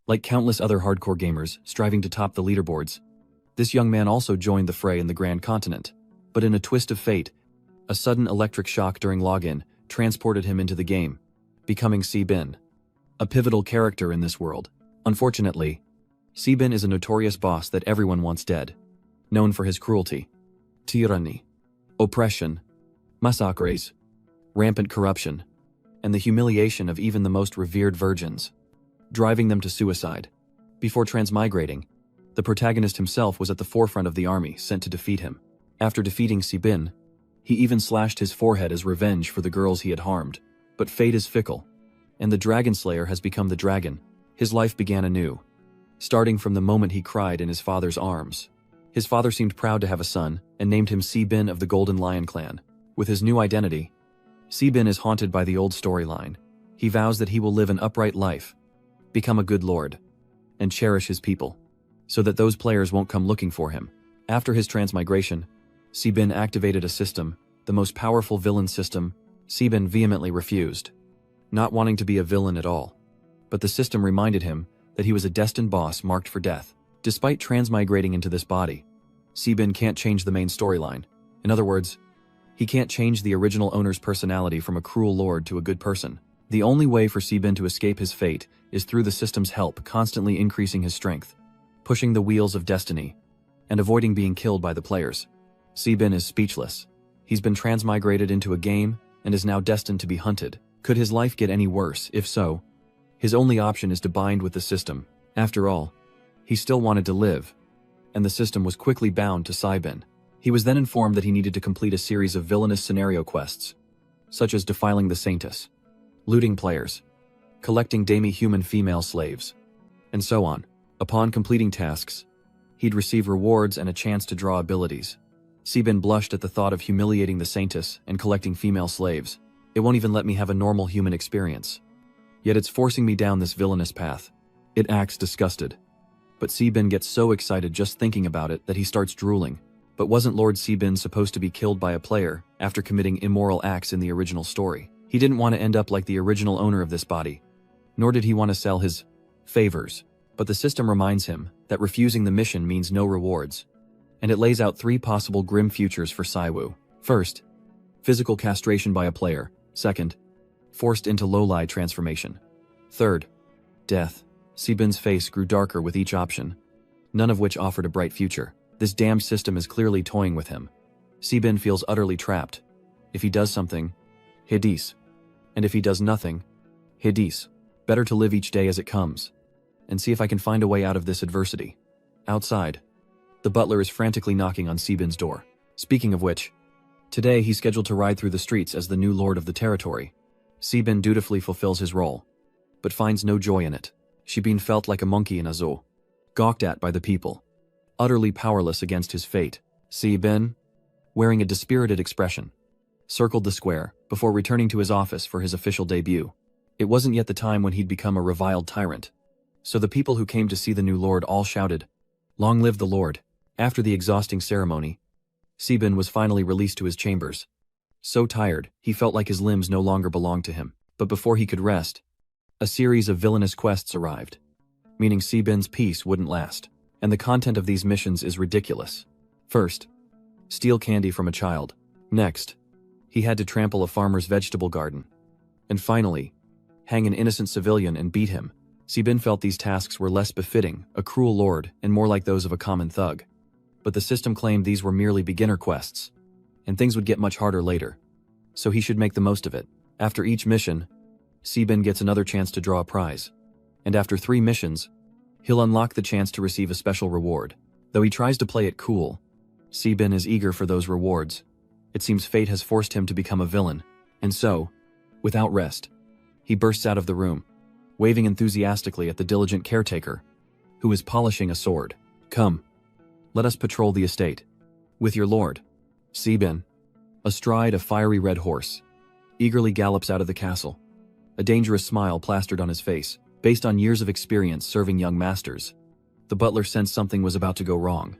Like countless other hardcore gamers striving to top the leaderboards, this young man also joined the fray in the Grand Continent. But in a twist of fate, a sudden electric shock during login transported him into the game, becoming Sebin, a pivotal character in this world. Unfortunately, Sebin is a notorious boss that everyone wants dead, known for his cruelty, tyranny, oppression, massacres, rampant corruption, and the humiliation of even the most revered virgins, driving them to suicide. Before transmigrating, the protagonist himself was at the forefront of the army sent to defeat him. After defeating Sebin, he even slashed his forehead as revenge for the girls he had harmed. But fate is fickle, and the Dragon Slayer has become the dragon. His life began anew, starting from the moment he cried in his father's arms. His father seemed proud to have a son and named him Sebin of the Golden Lion clan. With his new identity, Sebin is haunted by the old storyline. He vows that he will live an upright life, become a good lord, and cherish his people, so that those players won't come looking for him. After his transmigration, Sebin activated a system, the most powerful villain system. Sebin vehemently refused, not wanting to be a villain at all. But the system reminded him that he was a destined boss marked for death. Despite transmigrating into this body, Sebin can't change the main storyline. In other words, he can't change the original owner's personality from a cruel lord to a good person. The only way for Sebin to escape his fate is through the system's help, constantly increasing his strength, pushing the wheels of destiny, and avoiding being killed by the players. Sebin is speechless. He's been transmigrated into a game and is now destined to be hunted. Could his life get any worse? If so, his only option is to bind with the system. After all, he still wanted to live, and the system was quickly bound to Sebin. He was then informed that he needed to complete a series of villainous scenario quests, such as defiling the Saintess, looting players, collecting demi-human female slaves, and so on. Upon completing tasks, he'd receive rewards and a chance to draw abilities. Sebin blushed at the thought of humiliating the Saintess and collecting female slaves. It won't even let me have a normal human experience. Yet it's forcing me down this villainous path. It acts disgusted. But Sebin gets so excited just thinking about it that he starts drooling. But wasn't Lord Sebin supposed to be killed by a player after committing immoral acts in the original story? He didn't want to end up like the original owner of this body, nor did he want to sell his favors. But the system reminds him that refusing the mission means no rewards, and it lays out 3 possible grim futures for Saiwu. First, physical castration by a player. Second, forced into Lowlie transformation. Third, death. Sebin's face grew darker with each option, none of which offered a bright future. This damned system is clearly toying with him. Sebin feels utterly trapped. If he does something, Hades. And if he does nothing, Hades. Better to live each day as it comes, and see if I can find a way out of this adversity. Outside, the butler is frantically knocking on Sebin's door. Speaking of which, today he's scheduled to ride through the streets as the new lord of the territory. Sebin dutifully fulfills his role, but finds no joy in it. Sebin felt like a monkey in a zoo, gawked at by the people, utterly powerless against his fate. Sebin, wearing a dispirited expression, circled the square before returning to his office for his official debut. It wasn't yet the time when he'd become a reviled tyrant, so the people who came to see the new lord all shouted, "Long live the Lord." After the exhausting ceremony, Sebin was finally released to his chambers. So tired, he felt like his limbs no longer belonged to him. But before he could rest, a series of villainous quests arrived, meaning Sebin's peace wouldn't last. And the content of these missions is ridiculous. First, steal candy from a child. Next, he had to trample a farmer's vegetable garden. And finally, hang an innocent civilian and beat him. Sebin felt these tasks were less befitting a cruel lord and more like those of a common thug. But the system claimed these were merely beginner quests, and things would get much harder later, so he should make the most of it. After each mission, Sebin gets another chance to draw a prize, and after 3 missions, he'll unlock the chance to receive a special reward. Though he tries to play it cool, Sebin is eager for those rewards. It seems fate has forced him to become a villain, and so, without rest, he bursts out of the room, waving enthusiastically at the diligent caretaker, who is polishing a sword. "Come, let us patrol the estate. With your lord." Sebin, astride a fiery red horse, eagerly gallops out of the castle, a dangerous smile plastered on his face. Based on years of experience serving young masters, the butler sensed something was about to go wrong.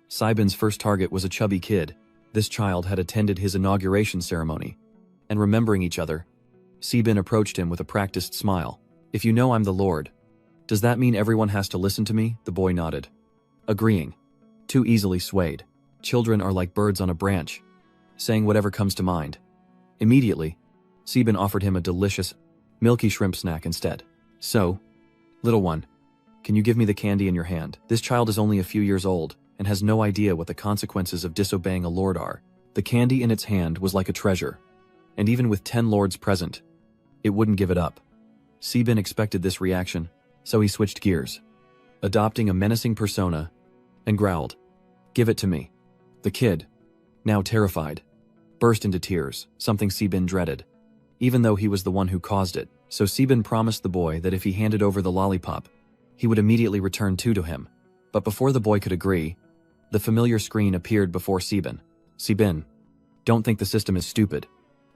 Sebin's first target was a chubby kid. This child had attended his inauguration ceremony, and remembering each other, Sebin approached him with a practiced smile. "If you know I'm the lord, Does that mean everyone has to listen to me? The boy nodded, agreeing. Too easily swayed. Children are like birds on a branch, saying whatever comes to mind. Immediately, Sebin offered him a delicious, milky shrimp snack instead. So, little one, can you give me the candy in your hand? This child is only a few years old and has no idea what the consequences of disobeying a lord are. The candy in its hand was like a treasure, and even with 10 lords present, it wouldn't give it up. Sebin expected this reaction, so he switched gears, adopting a menacing persona, and growled, "Give it to me." The kid, now terrified, burst into tears, something Sebin dreaded, even though he was the one who caused it. So Sebin promised the boy that if he handed over the lollipop, he would immediately return two to him. But before the boy could agree, the familiar screen appeared before Sebin. Sebin, don't think the system is stupid.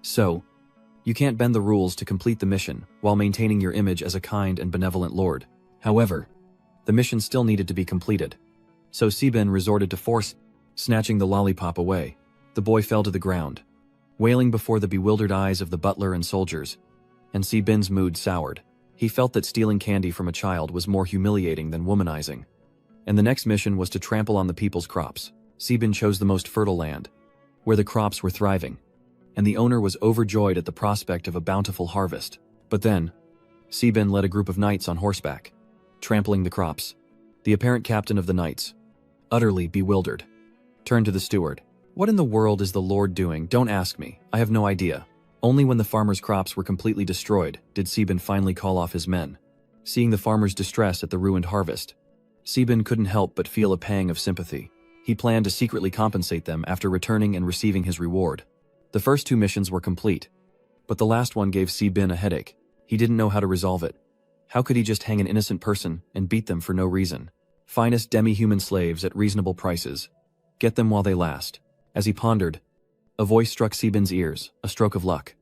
So, you can't bend the rules to complete the mission while maintaining your image as a kind and benevolent lord. However, the mission still needed to be completed. So Sebin resorted to force, snatching the lollipop away. The boy fell to the ground, wailing before the bewildered eyes of the butler and soldiers, and Sebin's mood soured. He felt that stealing candy from a child was more humiliating than womanizing. And the next mission was to trample on the people's crops. Sebin chose the most fertile land, where the crops were thriving, and the owner was overjoyed at the prospect of a bountiful harvest. But then, Sebin led a group of knights on horseback, trampling the crops. The apparent captain of the knights, utterly bewildered, turned to the steward. "What in the world is the lord doing? Don't ask me. I have no idea." Only when the farmer's crops were completely destroyed did Sebin finally call off his men. Seeing the farmer's distress at the ruined harvest, Sebin couldn't help but feel a pang of sympathy. He planned to secretly compensate them after returning and receiving his reward. The first two missions were complete, but the last one gave Sebin a headache. He didn't know how to resolve it. How could he just hang an innocent person and beat them for no reason? Finest demi-human slaves at reasonable prices. Get them while they last. As he pondered, a voice struck Sebin's ears, a stroke of luck.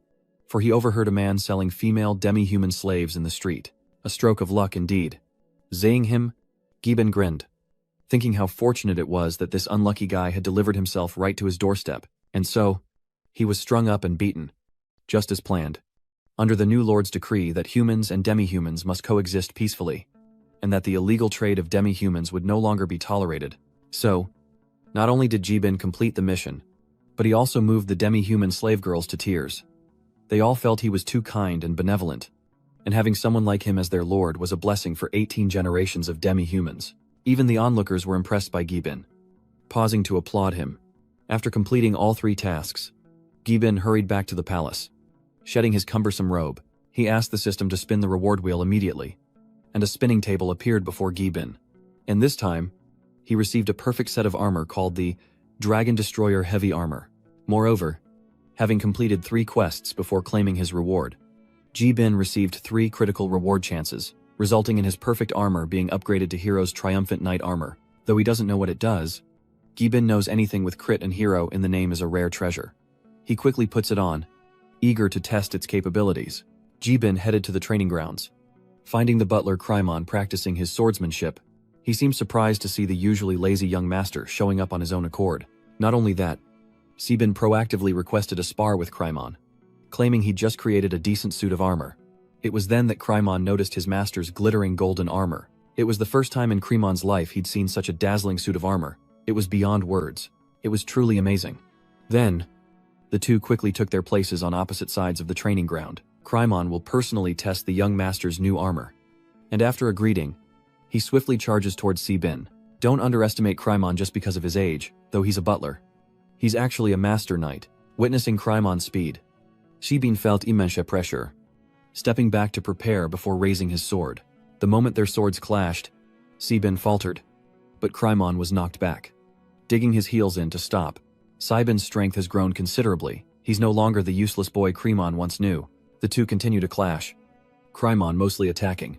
For he overheard a man selling female demi-human slaves in the street. A stroke of luck indeed. Zaying him, Giben grinned, thinking how fortunate it was that this unlucky guy had delivered himself right to his doorstep, and so, he was strung up and beaten, just as planned, under the new lord's decree that humans and demi-humans must coexist peacefully, and that the illegal trade of demi-humans would no longer be tolerated. So, not only did Giben complete the mission, but he also moved the demi-human slave girls to tears. They all felt he was too kind and benevolent, and having someone like him as their lord was a blessing for 18 generations of demi-humans. Even the onlookers were impressed by Giben, pausing to applaud him. After completing all three tasks, Giben hurried back to the palace. Shedding his cumbersome robe, he asked the system to spin the reward wheel immediately, and a spinning table appeared before Giben. And this time, he received a perfect set of armor called the Dragon Destroyer Heavy Armor. Moreover, having completed 3 quests before claiming his reward, Giben received 3 critical reward chances, resulting in his perfect armor being upgraded to Hero's Triumphant Knight Armor. Though he doesn't know what it does, Giben knows anything with crit and hero in the name is a rare treasure. He quickly puts it on, eager to test its capabilities. Giben headed to the training grounds. Finding the butler Krymon practicing his swordsmanship, he seemed surprised to see the usually lazy young master showing up on his own accord. Not only that, Sebin proactively requested a spar with Krymon, claiming he'd just created a decent suit of armor. It was then that Krymon noticed his master's glittering golden armor. It was the first time in Krymon's life he'd seen such a dazzling suit of armor. It was beyond words. It was truly amazing. Then, the two quickly took their places on opposite sides of the training ground. Krymon will personally test the young master's new armor. And after a greeting, he swiftly charges towards Sebin. Don't underestimate Krymon just because of his age, though he's a butler. He's actually a master knight. Witnessing Krymon's speed, Sebin felt immense pressure, stepping back to prepare before raising his sword. The moment their swords clashed, Sebin faltered, but Krymon was knocked back, digging his heels in to stop. Sebin's strength has grown considerably. He's no longer the useless boy Krymon once knew. The two continue to clash, Krymon mostly attacking,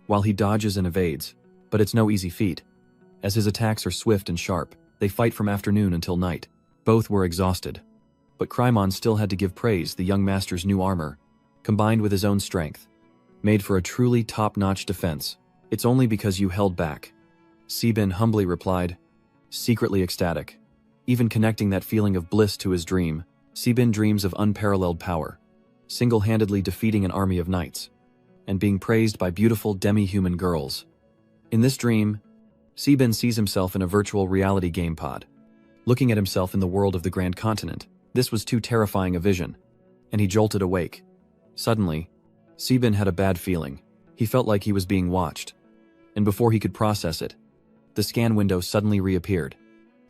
while he dodges and evades, but it's no easy feat. As his attacks are swift and sharp, they fight from afternoon until night. Both were exhausted, but Krymon still had to give praise the young master's new armor, combined with his own strength, made for a truly top-notch defense. It's only because you held back, Sebin humbly replied, secretly ecstatic. Even connecting that feeling of bliss to his dream, Sebin dreams of unparalleled power, single-handedly defeating an army of knights, and being praised by beautiful demi-human girls. In this dream, Sebin sees himself in a virtual reality game pod, looking at himself in the world of the Grand Continent. This was too terrifying a vision, and he jolted awake. Suddenly, Sebin had a bad feeling. He felt like he was being watched, and before he could process it, the scan window suddenly reappeared.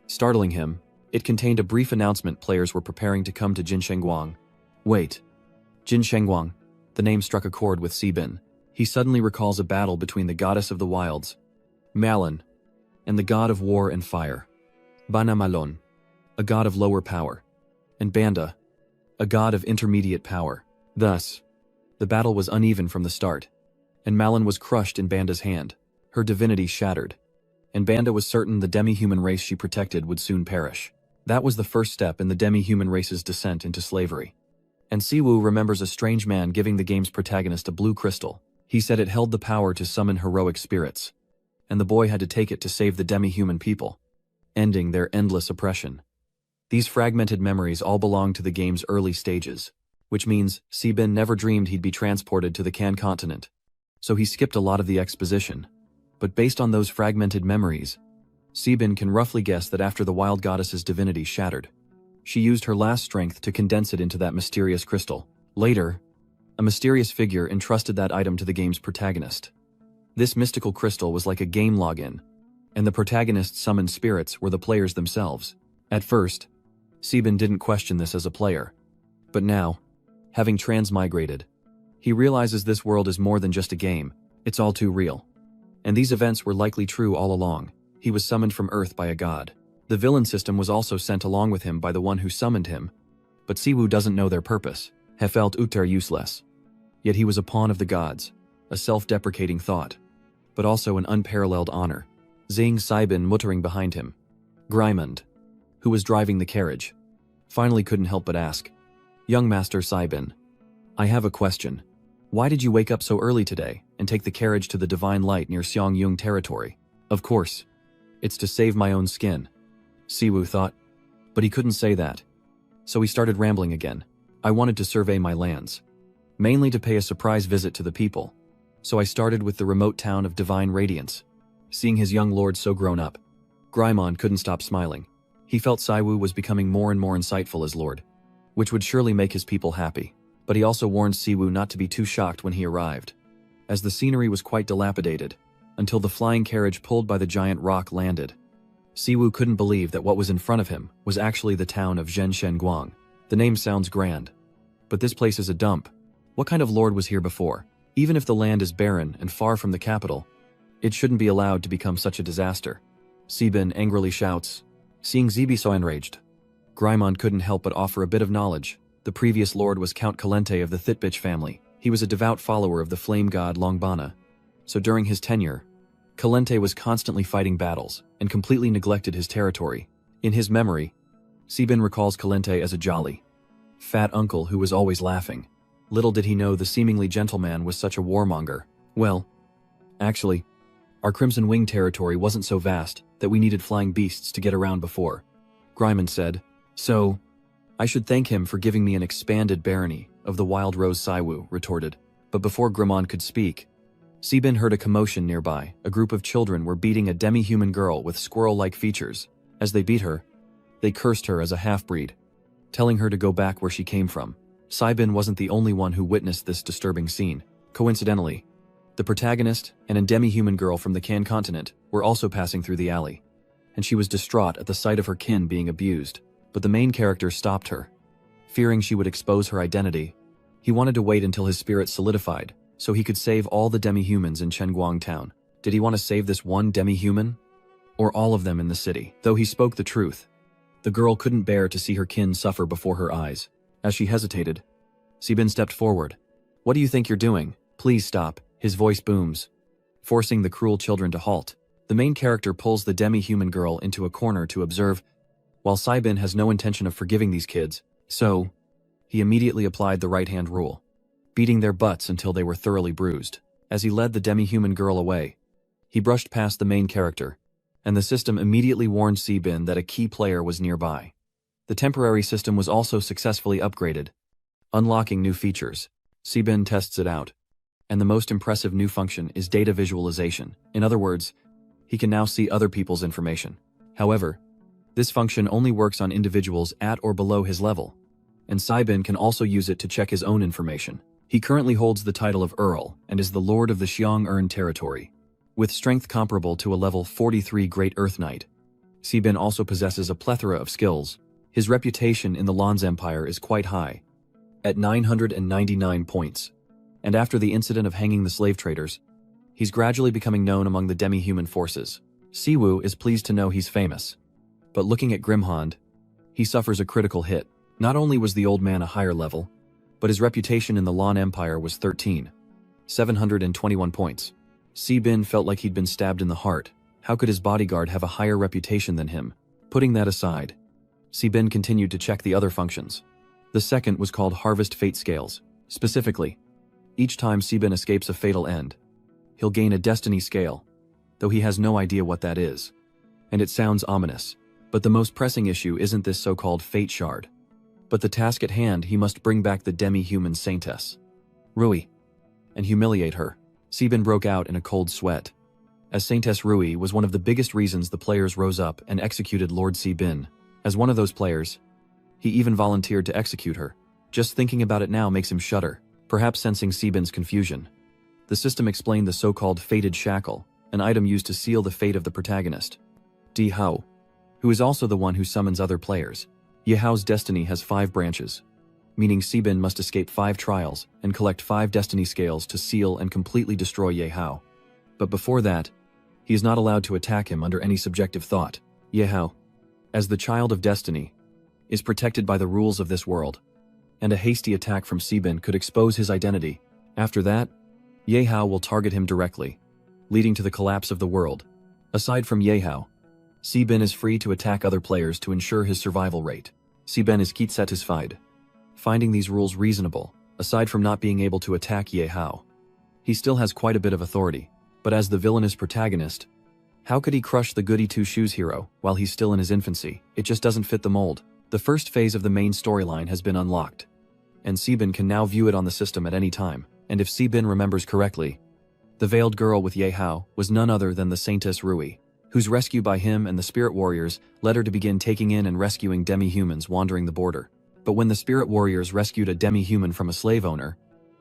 Startling him, it contained a brief announcement players were preparing to come to Jinshengguang. Wait. Jinshengguang. The name struck a chord with Sebin. He suddenly recalls a battle between the goddess of the wilds, Malon, and the god of war and fire, Bana Malon, a god of lower power, and Banda, a god of intermediate power. Thus, the battle was uneven from the start, and Malon was crushed in Banda's hand, her divinity shattered, and Banda was certain the demi-human race she protected would soon perish. That was the first step in the demi-human race's descent into slavery. And Siwoo remembers a strange man giving the game's protagonist a blue crystal. He said it held the power to summon heroic spirits, and the boy had to take it to save the demi-human people, ending their endless oppression. These fragmented memories all belong to the game's early stages, which means Sebin never dreamed he'd be transported to the Kan continent, so he skipped a lot of the exposition. But based on those fragmented memories, Sebin can roughly guess that after the wild goddess's divinity shattered, she used her last strength to condense it into that mysterious crystal. Later, a mysterious figure entrusted that item to the game's protagonist. This mystical crystal was like a game login, and the protagonist's summoned spirits were the players themselves. At first, Sebin didn't question this as a player, but now, having transmigrated, he realizes this world is more than just a game. It's all too real. And these events were likely true all along. He was summoned from Earth by a god. The villain system was also sent along with him by the one who summoned him, but Siwoo doesn't know their purpose. He felt utter useless. Yet he was a pawn of the gods, a self-deprecating thought, but also an unparalleled honor. Zing Sebin muttering behind him. Grimond, who was driving the carriage, finally couldn't help but ask, "Young Master Sebin, I have a question. Why did you wake up so early today and take the carriage to the Divine Light near Xiangyung territory?" "Of course. It's to save my own skin," Siwoo thought. But he couldn't say that. So he started rambling again. "I wanted to survey my lands, mainly to pay a surprise visit to the people. So I started with the remote town of Divine Radiance." Seeing his young lord so grown up, Grimond couldn't stop smiling. He felt Siwoo was becoming more and more insightful as lord, which would surely make his people happy. But he also warned Siwoo not to be too shocked when he arrived, as the scenery was quite dilapidated, until the flying carriage pulled by the giant rock landed. Siwoo couldn't believe that what was in front of him was actually the town of Zhenshengguang. The name sounds grand, but this place is a dump. What kind of lord was here before? Even if the land is barren and far from the capital, it shouldn't be allowed to become such a disaster. Sebin angrily shouts, seeing Zibi so enraged. Grimond couldn't help but offer a bit of knowledge. The previous lord was Count Kalente of the Thitbich family. He was a devout follower of the flame god Longbana. So during his tenure, Kalente was constantly fighting battles and completely neglected his territory. In his memory, Sebin recalls Kalente as a jolly, fat uncle who was always laughing. Little did he know the seemingly gentleman was such a warmonger. Well, actually, our Crimson Wing territory wasn't so vast that we needed flying beasts to get around before, Grimond said. So, I should thank him for giving me an expanded barony of the Wild Rose, Siwoo retorted. But before Grimond could speak, Sebin heard a commotion nearby. A group of children were beating a demi-human girl with squirrel-like features. As they beat her, they cursed her as a half-breed, telling her to go back where she came from. Sebin wasn't the only one who witnessed this disturbing scene. Coincidentally, the protagonist and a demi-human girl from the Kan continent were also passing through the alley, and she was distraught at the sight of her kin being abused. But the main character stopped her. Fearing she would expose her identity, he wanted to wait until his spirit solidified, so he could save all the demi-humans in Chengguang town. Did he want to save this one demi-human? Or all of them in the city? Though he spoke the truth, the girl couldn't bear to see her kin suffer before her eyes. As she hesitated, Sebin stepped forward. "What do you think you're doing? Please stop," his voice booms, forcing the cruel children to halt. The main character pulls the demi-human girl into a corner to observe, while Sebin has no intention of forgiving these kids, so he immediately applied the right-hand rule, beating their butts until they were thoroughly bruised. As he led the demi-human girl away, he brushed past the main character, and the system immediately warned Sebin that a key player was nearby. The temporary system was also successfully upgraded, unlocking new features. Sebin tests it out, And the most impressive new function is data visualization. In other words, he can now see other people's information. However, this function only works on individuals at or below his level, and Saibin can also use it to check his own information. He currently holds the title of Earl and is the Lord of the Xiong-Ern territory, with strength comparable to a level 43 Great Earth Knight. Saibin also possesses a plethora of skills. His reputation in the Lan's Empire is quite high, at 999 points. And after the incident of hanging the slave traders, he's gradually becoming known among the demi-human forces. Siwoo is pleased to know he's famous. But looking at Grimhond, he suffers a critical hit. Not only was the old man a higher level, but his reputation in the Lan Empire was 721 points. Saibin felt like he'd been stabbed in the heart. How could his bodyguard have a higher reputation than him? Putting that aside, Saibin continued to check the other functions. The second was called Harvest Fate Scales. Specifically, each time Saibin escapes a fatal end, he'll gain a destiny scale, though he has no idea what that is. And it sounds ominous. But the most pressing issue isn't this so-called fate shard, but the task at hand. He must bring back the demi-human saintess, Rui, and humiliate her. Saibin broke out in a cold sweat, as Saintess Rui was one of the biggest reasons the players rose up and executed Lord Saibin. As one of those players, he even volunteered to execute her. Just thinking about it now makes him shudder, perhaps sensing Saibin's confusion. The system explained the so-called fated shackle, an item used to seal the fate of the protagonist, Di Hao, who is also the one who summons other players. Ye Hao's destiny has 5 branches, meaning Saibin must escape 5 trials and collect 5 destiny scales to seal and completely destroy Ye Hao. But before that, he is not allowed to attack him under any subjective thought. Ye Hao, as the child of destiny, is protected by the rules of this world, and a hasty attack from Saibin could expose his identity. After that, Ye Hao will target him directly, leading to the collapse of the world. Aside from Ye Hao, Saibin is free to attack other players to ensure his survival rate. Saibin is quite satisfied, finding these rules reasonable. Aside from not being able to attack Ye Hao, he still has quite a bit of authority. But as the villainous protagonist, how could he crush the goody two-shoes hero while he's still in his infancy? It just doesn't fit the mold. The first phase of the main storyline has been unlocked, and Saibin can now view it on the system at any time. And if Saibin remembers correctly, the veiled girl with Ye Hao was none other than the Saintess Rui, whose rescue by him and the spirit warriors led her to begin taking in and rescuing demi-humans wandering the border. But when the spirit warriors rescued a demi-human from a slave owner,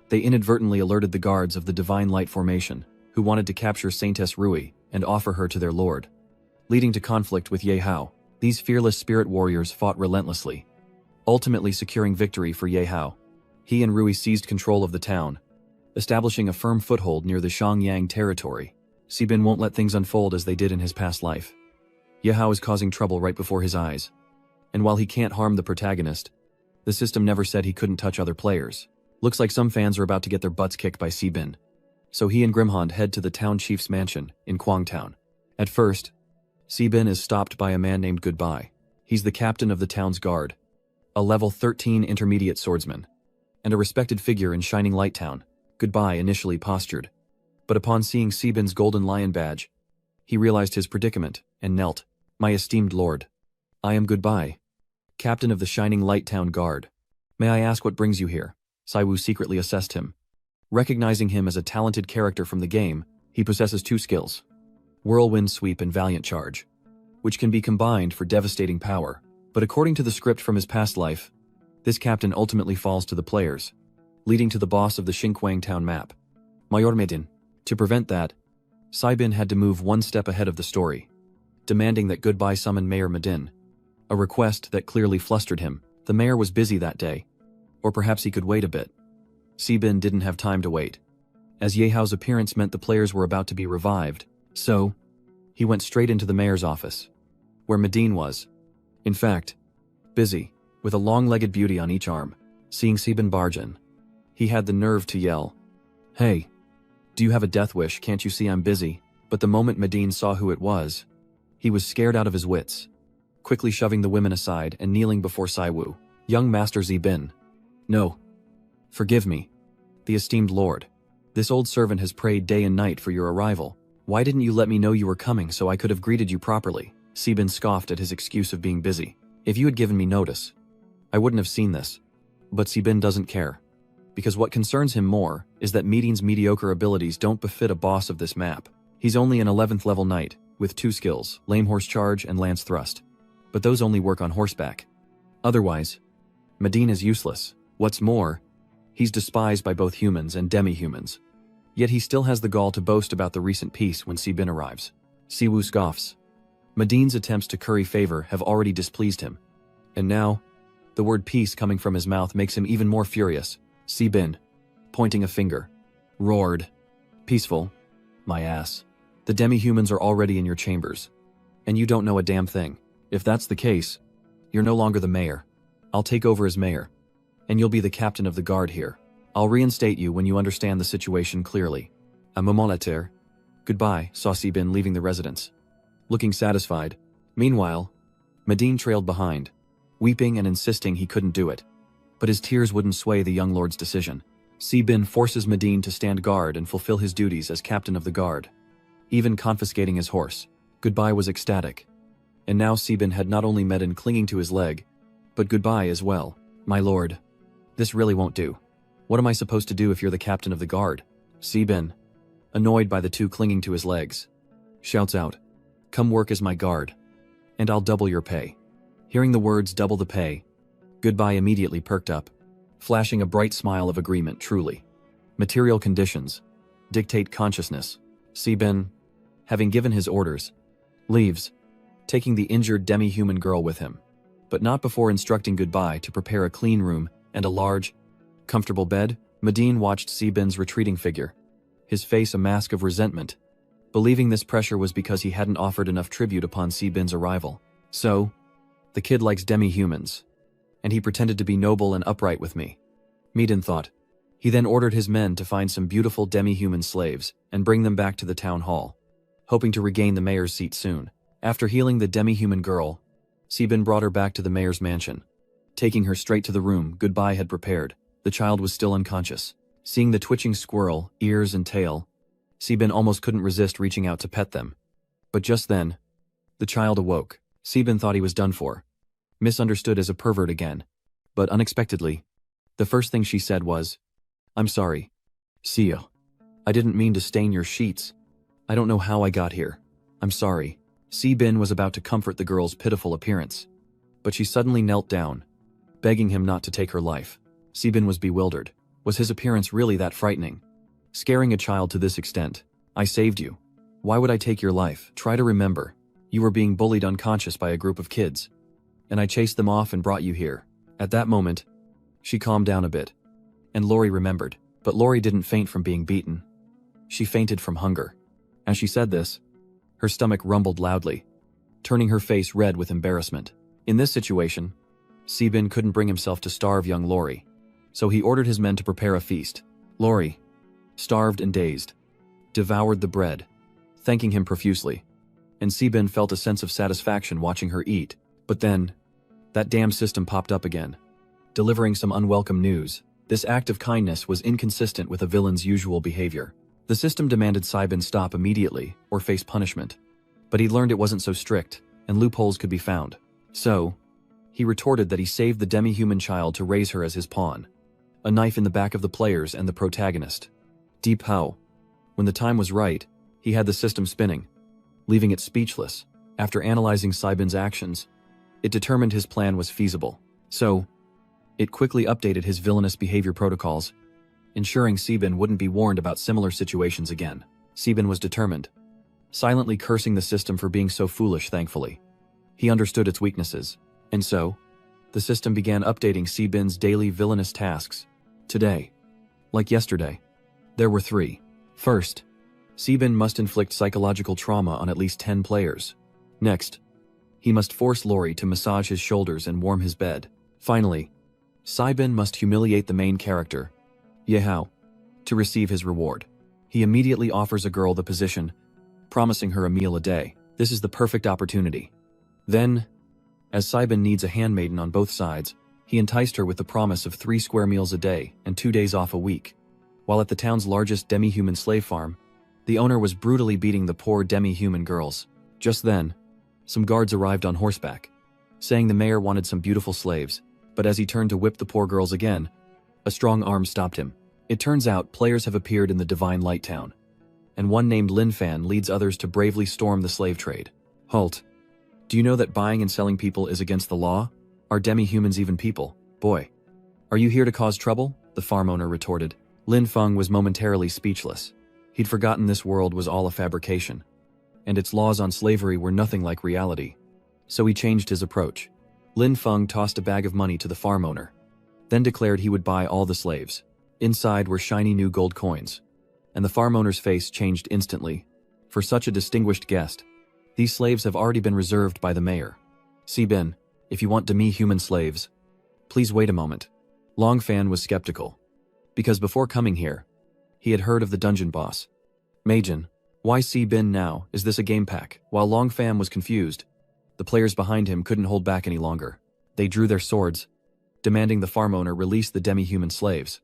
they inadvertently alerted the guards of the Divine Light Formation, who wanted to capture Saintess Rui and offer her to their lord, leading to conflict with Ye Hao. These fearless spirit warriors fought relentlessly, ultimately securing victory for Ye Hao. He and Rui seized control of the town, establishing a firm foothold near the Xiangyang territory. Saibin won't let things unfold as they did in his past life. Ye Hao is causing trouble right before his eyes, and while he can't harm the protagonist, the system never said he couldn't touch other players. Looks like some fans are about to get their butts kicked by Saibin, so he and Grimhond head to the town chief's mansion in Kwangtown. At first, Saibin is stopped by a man named Goodbye. He's the captain of the town's guard, a level 13 intermediate swordsman, and a respected figure in Shining Light Town. Goodbye initially postured, but upon seeing Saibin's golden lion badge, he realized his predicament and knelt. "My esteemed lord, I am Goodbye, captain of the Shining Light Town Guard. May I ask what brings you here?" Siwoo secretly assessed him. Recognizing him as a talented character from the game, he possesses 2 skills, Whirlwind Sweep and Valiant Charge, which can be combined for devastating power. But according to the script from his past life, this captain ultimately falls to the players, leading to the boss of the Xinquang town map, Mayor Medin. To prevent that, Saibin had to move 1 step ahead of the story, demanding that Goodbye summon Mayor Medin, a request that clearly flustered him. The mayor was busy that day, or perhaps he could wait a bit. Saibin didn't have time to wait, as Ye Hao's appearance meant the players were about to be revived, so he went straight into the mayor's office, where Medin was, in fact, busy, with a long-legged beauty on each arm. Seeing Saibin barge in, he had the nerve to yell, "Hey, do you have a death wish? Can't you see I'm busy?" But the moment Medin saw who it was, he was scared out of his wits, quickly shoving the women aside and kneeling before Siwoo. "Young Master Saibin. No. Forgive me, the esteemed lord. This old servant has prayed day and night for your arrival. Why didn't you let me know you were coming so I could have greeted you properly?" Saibin scoffed at his excuse of being busy. "If you had given me notice, I wouldn't have seen this." But Saibin doesn't care. because what concerns him more is that Medin's mediocre abilities don't befit a boss of this map. He's only an 11th level knight, with 2 skills, Lame Horse Charge and Lance Thrust. But those only work on horseback. Otherwise, Medin is useless. What's more, he's despised by both humans and demi-humans. Yet he still has the gall to boast about the recent peace when Si-bin arrives. Siwoo scoffs. Medin's attempts to curry favor have already displeased him. And now, the word peace coming from his mouth makes him even more furious. Si-bin, pointing a finger, roared. Peaceful? My ass. The demi-humans are already in your chambers. And you don't know a damn thing. If that's the case, you're no longer the mayor. I'll take over as mayor. And you'll be the captain of the guard here. I'll reinstate you when you understand the situation clearly. A moment later. Goodbye, saw Si-bin leaving the residence. Looking satisfied. Meanwhile, Medin trailed behind, weeping and insisting he couldn't do it. But his tears wouldn't sway the young lord's decision. Si-bin forces Medin to stand guard and fulfill his duties as captain of the guard, even confiscating his horse. Goodbye was ecstatic. And now Si-bin had not only Medin clinging to his leg, but goodbye as well. My lord, this really won't do. What am I supposed to do if you're the captain of the guard? Si-bin, annoyed by the two clinging to his legs, shouts out, come work as my guard, and I'll double your pay. Hearing the words double the pay, Goodbye immediately perked up, flashing a bright smile of agreement. Truly, material conditions dictate consciousness. Si-bin, having given his orders, leaves, taking the injured demi-human girl with him, but not before instructing Goodbye to prepare a clean room and a large, comfortable bed. Medin watched Si-bin's retreating figure, his face a mask of resentment, believing this pressure was because he hadn't offered enough tribute upon Si-bin's arrival. So, the kid likes demi-humans, and he pretended to be noble and upright with me, Medin thought. He then ordered his men to find some beautiful demi-human slaves and bring them back to the town hall, hoping to regain the mayor's seat soon. After healing the demi-human girl, Si-bin brought her back to the mayor's mansion. Taking her straight to the room Goodbye had prepared, the child was still unconscious. Seeing the twitching squirrel, ears and tail, Si-bin almost couldn't resist reaching out to pet them. But just then, the child awoke. Si-bin thought he was done for, misunderstood as a pervert again. But unexpectedly, the first thing she said was, I'm sorry, Sio. I didn't mean to stain your sheets. I don't know how I got here. I'm sorry. Si-bin was about to comfort the girl's pitiful appearance, but she suddenly knelt down, begging him not to take her life. Si-bin was bewildered. Was his appearance really that frightening? Scaring a child to this extent? I saved you. Why would I take your life? Try to remember. You were being bullied unconscious by a group of kids, and I chased them off and brought you here. At that moment, she calmed down a bit, and Lori remembered. But Lori didn't faint from being beaten. She fainted from hunger. As she said this, her stomach rumbled loudly, turning her face red with embarrassment. In this situation, Si-bin couldn't bring himself to starve young Lori, so he ordered his men to prepare a feast. Lori, starved and dazed, devoured the bread, thanking him profusely, and Si-bin felt a sense of satisfaction watching her eat. But then, that damn system popped up again, delivering some unwelcome news. This act of kindness was inconsistent with a villain's usual behavior. The system demanded Si-bin stop immediately or face punishment, but he learned it wasn't so strict, and loopholes could be found. So, he retorted that he saved the demi-human child to raise her as his pawn, a knife in the back of the players and the protagonist. Deep how, when the time was right, he had the system spinning, leaving it speechless. After analyzing Si-bin's actions, it determined his plan was feasible. So, it quickly updated his villainous behavior protocols, ensuring Si-bin wouldn't be warned about similar situations again. Si-bin was determined, silently cursing the system for being so foolish. Thankfully, he understood its weaknesses, and so, the system began updating Si-bin's daily villainous tasks. Today, like yesterday, there were 3. First, Si-bin must inflict psychological trauma on at least 10 players. Next, he must force Lori to massage his shoulders and warm his bed. Finally, Si-bin must humiliate the main character, Yehao, to receive his reward. He immediately offers a girl the position, promising her a meal a day. This is the perfect opportunity. Then, as Si-bin needs a handmaiden on both sides, he enticed her with the promise of 3 square meals a day and 2 days off a week. While at the town's largest demi-human slave farm, the owner was brutally beating the poor demi-human girls. Just then, some guards arrived on horseback, saying the mayor wanted some beautiful slaves. But as he turned to whip the poor girls again, A strong arm stopped him. It turns out players have appeared in the Divine Light Town, and one named Lin Fan leads others to bravely storm the slave trade. Halt. Do you know that buying and selling people is against the law? Are demi-humans even people? Boy. Are you here to cause trouble? The farm owner retorted. Lin Feng was momentarily speechless. He'd forgotten this world was all a fabrication, and its laws on slavery were nothing like reality. So he changed his approach. Lin Feng tossed a bag of money to the farm owner, then declared he would buy all the slaves. Inside were shiny new gold coins, and the farm owner's face changed instantly. For such a distinguished guest, these slaves have already been reserved by the mayor. Bin, if you want demi-human slaves, please wait a moment. Long Fan was skeptical, because before coming here, he had heard of the dungeon boss. Majin, why Bin now? Is this a game pack? While Long Fan was confused, the players behind him couldn't hold back any longer. They drew their swords, demanding the farm owner release the demi-human slaves,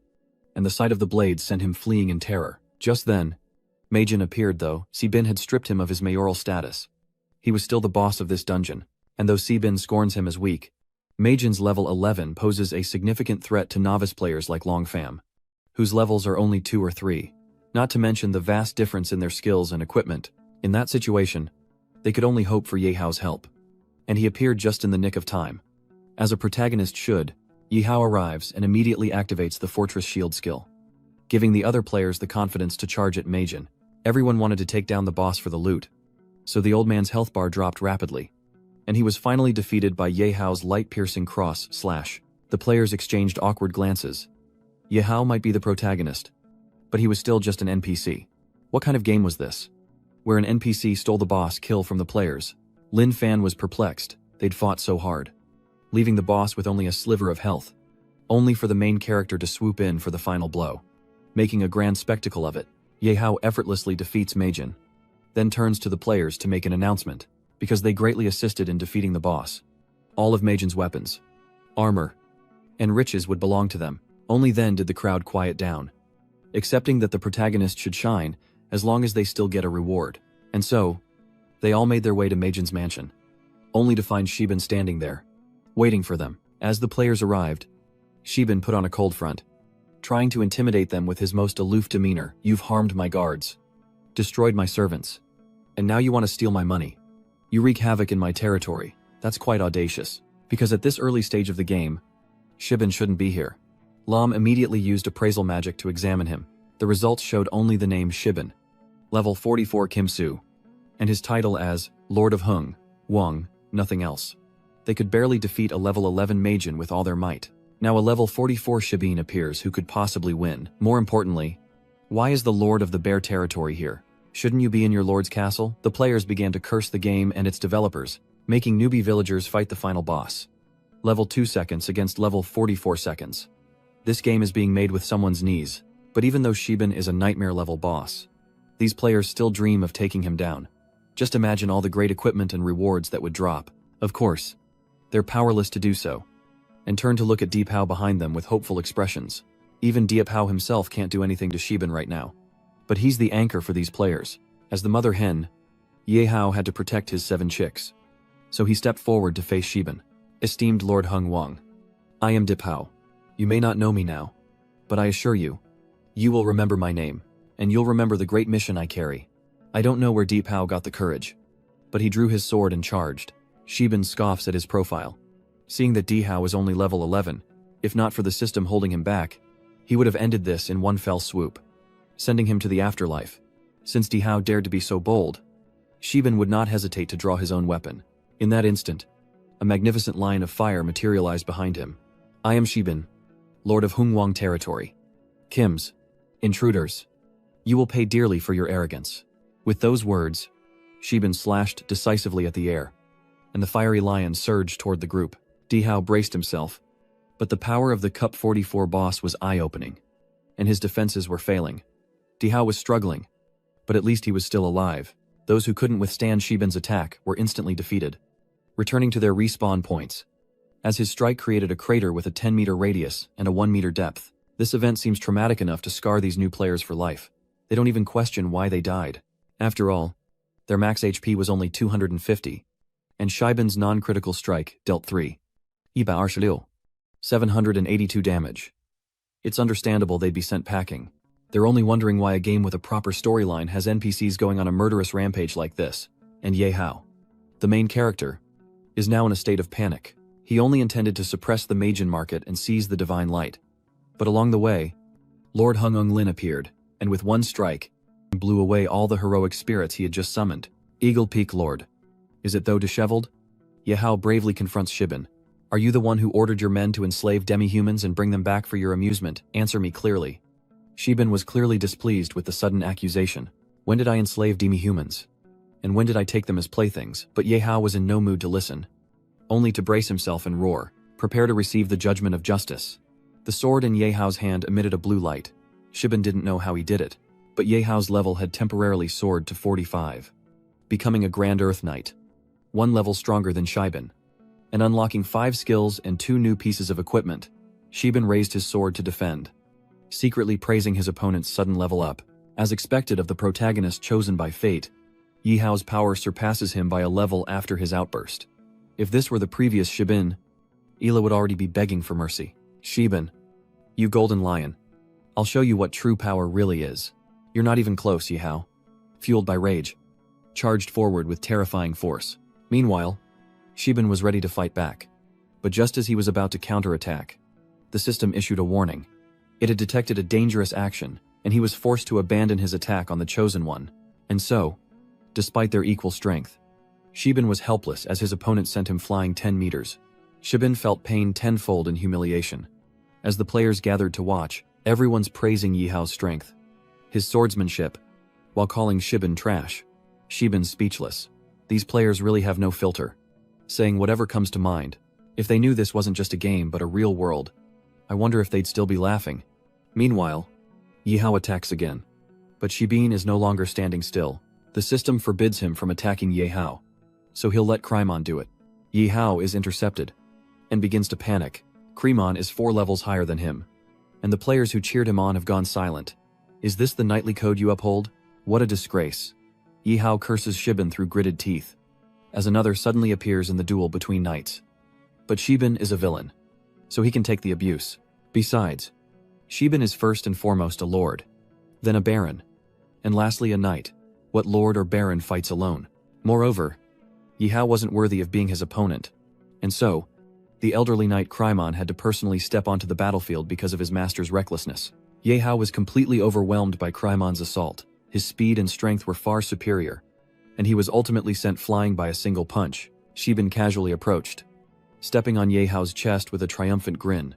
and the sight of the blades sent him fleeing in terror. Just then, Majin appeared though. Bin had stripped him of his mayoral status. He was still the boss of this dungeon, and though Bin scorns him as weak, Majin's level 11 poses a significant threat to novice players like Long Fam, whose levels are only 2 or 3, not to mention the vast difference in their skills and equipment. In that situation, they could only hope for Ye Hao's help, and he appeared just in the nick of time. As a protagonist should, Ye Hao arrives and immediately activates the Fortress Shield skill, giving the other players the confidence to charge at Majin. Everyone wanted to take down the boss for the loot, so the old man's health bar dropped rapidly, and he was finally defeated by Ye Hao's light-piercing cross slash. The players exchanged awkward glances. Ye Hao might be the protagonist, but he was still just an NPC. What kind of game was this, where an NPC stole the boss kill from the players? Lin Fan was perplexed. They'd fought so hard, leaving the boss with only a sliver of health, only for the main character to swoop in for the final blow, making a grand spectacle of it. Ye Hao effortlessly defeats Majin, then turns to the players to make an announcement, because they greatly assisted in defeating the boss. All of Majin's weapons, armor, and riches would belong to them. Only then did the crowd quiet down, accepting that the protagonist should shine as long as they still get a reward. And so, they all made their way to Majin's mansion, only to find Bin standing there, waiting for them. As the players arrived, Bin put on a cold front, trying to intimidate them with his most aloof demeanor. You've harmed my guards, destroyed my servants, and now you want to steal my money. You wreak havoc in my territory. That's quite audacious, because at this early stage of the game, Bin shouldn't be here. Lam immediately used appraisal magic to examine him. The results showed only the name Bin, level 44 Kim Su, and his title as Lord of Hung, Wang, nothing else. They could barely defeat a level 11 Majin with all their might. Now a level 44 Bin appears who could possibly win. More importantly, why is the Lord of the Bear territory here? Shouldn't you be in your lord's castle? The players began to curse the game and its developers, making newbie villagers fight the final boss. Level 2 seconds against level 44 seconds. This game is being made with someone's knees, but even though Bin is a nightmare-level boss, these players still dream of taking him down. Just imagine all the great equipment and rewards that would drop. Of course, they're powerless to do so, and turn to look at Deep Hao behind them with hopeful expressions. Even Deep Hao himself can't do anything to Bin right now, but he's the anchor for these players. As the mother hen, Ye Hao had to protect his 7 chicks, so he stepped forward to face Bin. Esteemed Lord Hung Wang, I am Deep Hao. You may not know me now, but I assure you, you will remember my name, and you'll remember the great mission I carry. I don't know where Deep Hao got the courage, but he drew his sword and charged. Bin scoffs at his profile. Seeing that Di Hao is only level 11, if not for the system holding him back, he would have ended this in one fell swoop, sending him to the afterlife. Since Di Hao dared to be so bold, Bin would not hesitate to draw his own weapon. In that instant, a magnificent line of fire materialized behind him. I am Bin, Lord of Hungwang territory. Kims, intruders, you will pay dearly for your arrogance. With those words, Bin slashed decisively at the air, and the fiery lion surged toward the group. Di Hao braced himself, but the power of the Cup 44 boss was eye-opening, and his defenses were failing. Di Hao was struggling, but at least he was still alive. Those who couldn't withstand Bin's attack were instantly defeated, returning to their respawn points, as his strike created a crater with a 10-meter radius and a 1-meter depth. This event seems traumatic enough to scar these new players for life. They don't even question why they died. After all, their max HP was only 250, and Bin's non-critical strike dealt 782 damage. It's understandable they'd be sent packing. They're only wondering why a game with a proper storyline has NPCs going on a murderous rampage like this. And Ye Hao, the main character, is now in a state of panic. He only intended to suppress the Majin market and seize the divine light. But along the way, Lord Hung Ung Lin appeared, and with one strike, blew away all the heroic spirits he had just summoned. Eagle Peak Lord. Is it though disheveled? Ye Hao bravely confronts Shibin. Are you the one who ordered your men to enslave demi-humans and bring them back for your amusement? Answer me clearly. Shibin was clearly displeased with the sudden accusation. When did I enslave demi-humans? And when did I take them as playthings? But Ye Hao was in no mood to listen, only to brace himself and roar, prepare to receive the judgment of justice. The sword in Ye Hao's hand emitted a blue light. Shibin didn't know how he did it, but Ye Hao's level had temporarily soared to 45, becoming a Grand Earth Knight, one level stronger than Shibin. And unlocking 5 skills and 2 new pieces of equipment, Shibin raised his sword to defend, secretly praising his opponent's sudden level up. As expected of the protagonist chosen by fate, Ye Hao's power surpasses him by a level after his outburst. If this were the previous Shibin, Ila would already be begging for mercy. Shibin, you golden lion. I'll show you what true power really is. You're not even close, Ye Hao. Fueled by rage, charged forward with terrifying force. Meanwhile, Shibin was ready to fight back. But just as he was about to counterattack, the system issued a warning. It had detected a dangerous action, and he was forced to abandon his attack on the Chosen One. And so, despite their equal strength, Shibin was helpless as his opponent sent him flying 10 meters. Shibin felt pain tenfold in humiliation. As the players gathered to watch, everyone's praising Ye Hao's strength, his swordsmanship, while calling Shibin trash. Shibin's speechless. These players really have no filter, saying whatever comes to mind. If they knew this wasn't just a game but a real world, I wonder if they'd still be laughing. Meanwhile, Ye Hao attacks again. But Shibin is no longer standing still. The system forbids him from attacking Ye Hao, so he'll let Crymon do it. Ye Hao is intercepted and begins to panic. Crymon is 4 levels higher than him, and the players who cheered him on have gone silent. Is this the knightly code you uphold? What a disgrace. Ye Hao curses Shibin through gritted teeth, as another suddenly appears in the duel between knights. But Shibin is a villain, so he can take the abuse. Besides, Shibin is first and foremost a lord, then a baron, and lastly a knight. What lord or baron fights alone? Moreover, Ye Hao wasn't worthy of being his opponent, and so, the elderly knight Crymon had to personally step onto the battlefield because of his master's recklessness. Ye Hao was completely overwhelmed by Crymon's assault. His speed and strength were far superior, and he was ultimately sent flying by a single punch. Shibin casually approached, stepping on Ye Hao's chest with a triumphant grin,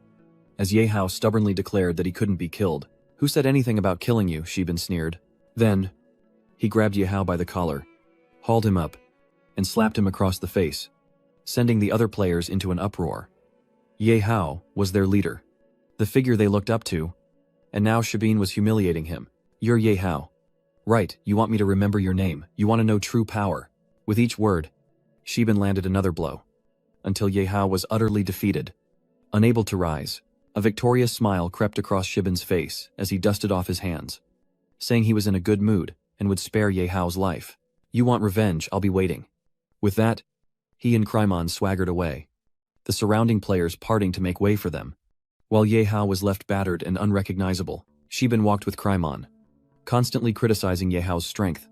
as Ye Hao stubbornly declared that he couldn't be killed. Who said anything about killing you? Shibin sneered. Then, he grabbed Ye Hao by the collar, hauled him up, and slapped him across the face, sending the other players into an uproar. Ye Hao was their leader, the figure they looked up to, and now Shibin was humiliating him. You're Ye Hao. Right, you want me to remember your name. You want to know true power. With each word, Shibin landed another blow, until Ye Hao was utterly defeated. Unable to rise, a victorious smile crept across Shibin's face as he dusted off his hands, saying he was in a good mood and would spare Ye Hao's life. You want revenge, I'll be waiting. With that, he and Crymon swaggered away, the surrounding players parting to make way for them. While Ye Hao was left battered and unrecognizable, Shibin walked with Crymon, constantly criticizing Ye Hao's strength,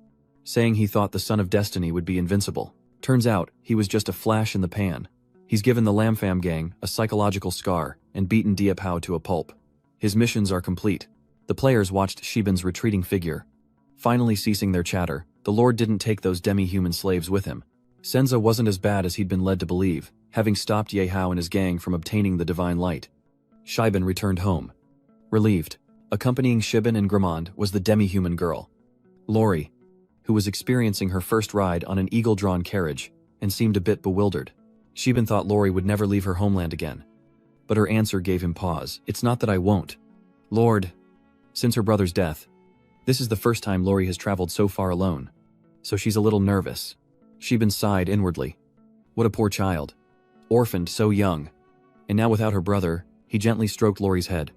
saying he thought the Son of Destiny would be invincible. Turns out, he was just a flash in the pan. He's given the Lampham gang a psychological scar and beaten Diep Hao to a pulp. His missions are complete. The players watched Shibin's retreating figure, finally ceasing their chatter. The Lord didn't take those demi-human slaves with him. Senza wasn't as bad as he'd been led to believe, having stopped Ye Hao and his gang from obtaining the divine light. Shibin returned home, relieved. Accompanying Shibin and Gramond was the demi-human girl, Lori, who was experiencing her first ride on an eagle-drawn carriage and seemed a bit bewildered. Shibin thought Lori would never leave her homeland again, but her answer gave him pause. It's not that I won't, Lord. Since her brother's death, this is the first time Lori has traveled so far alone, so she's a little nervous. Shibin sighed inwardly. What a poor child, orphaned so young, and now without her brother. He gently stroked Lori's head,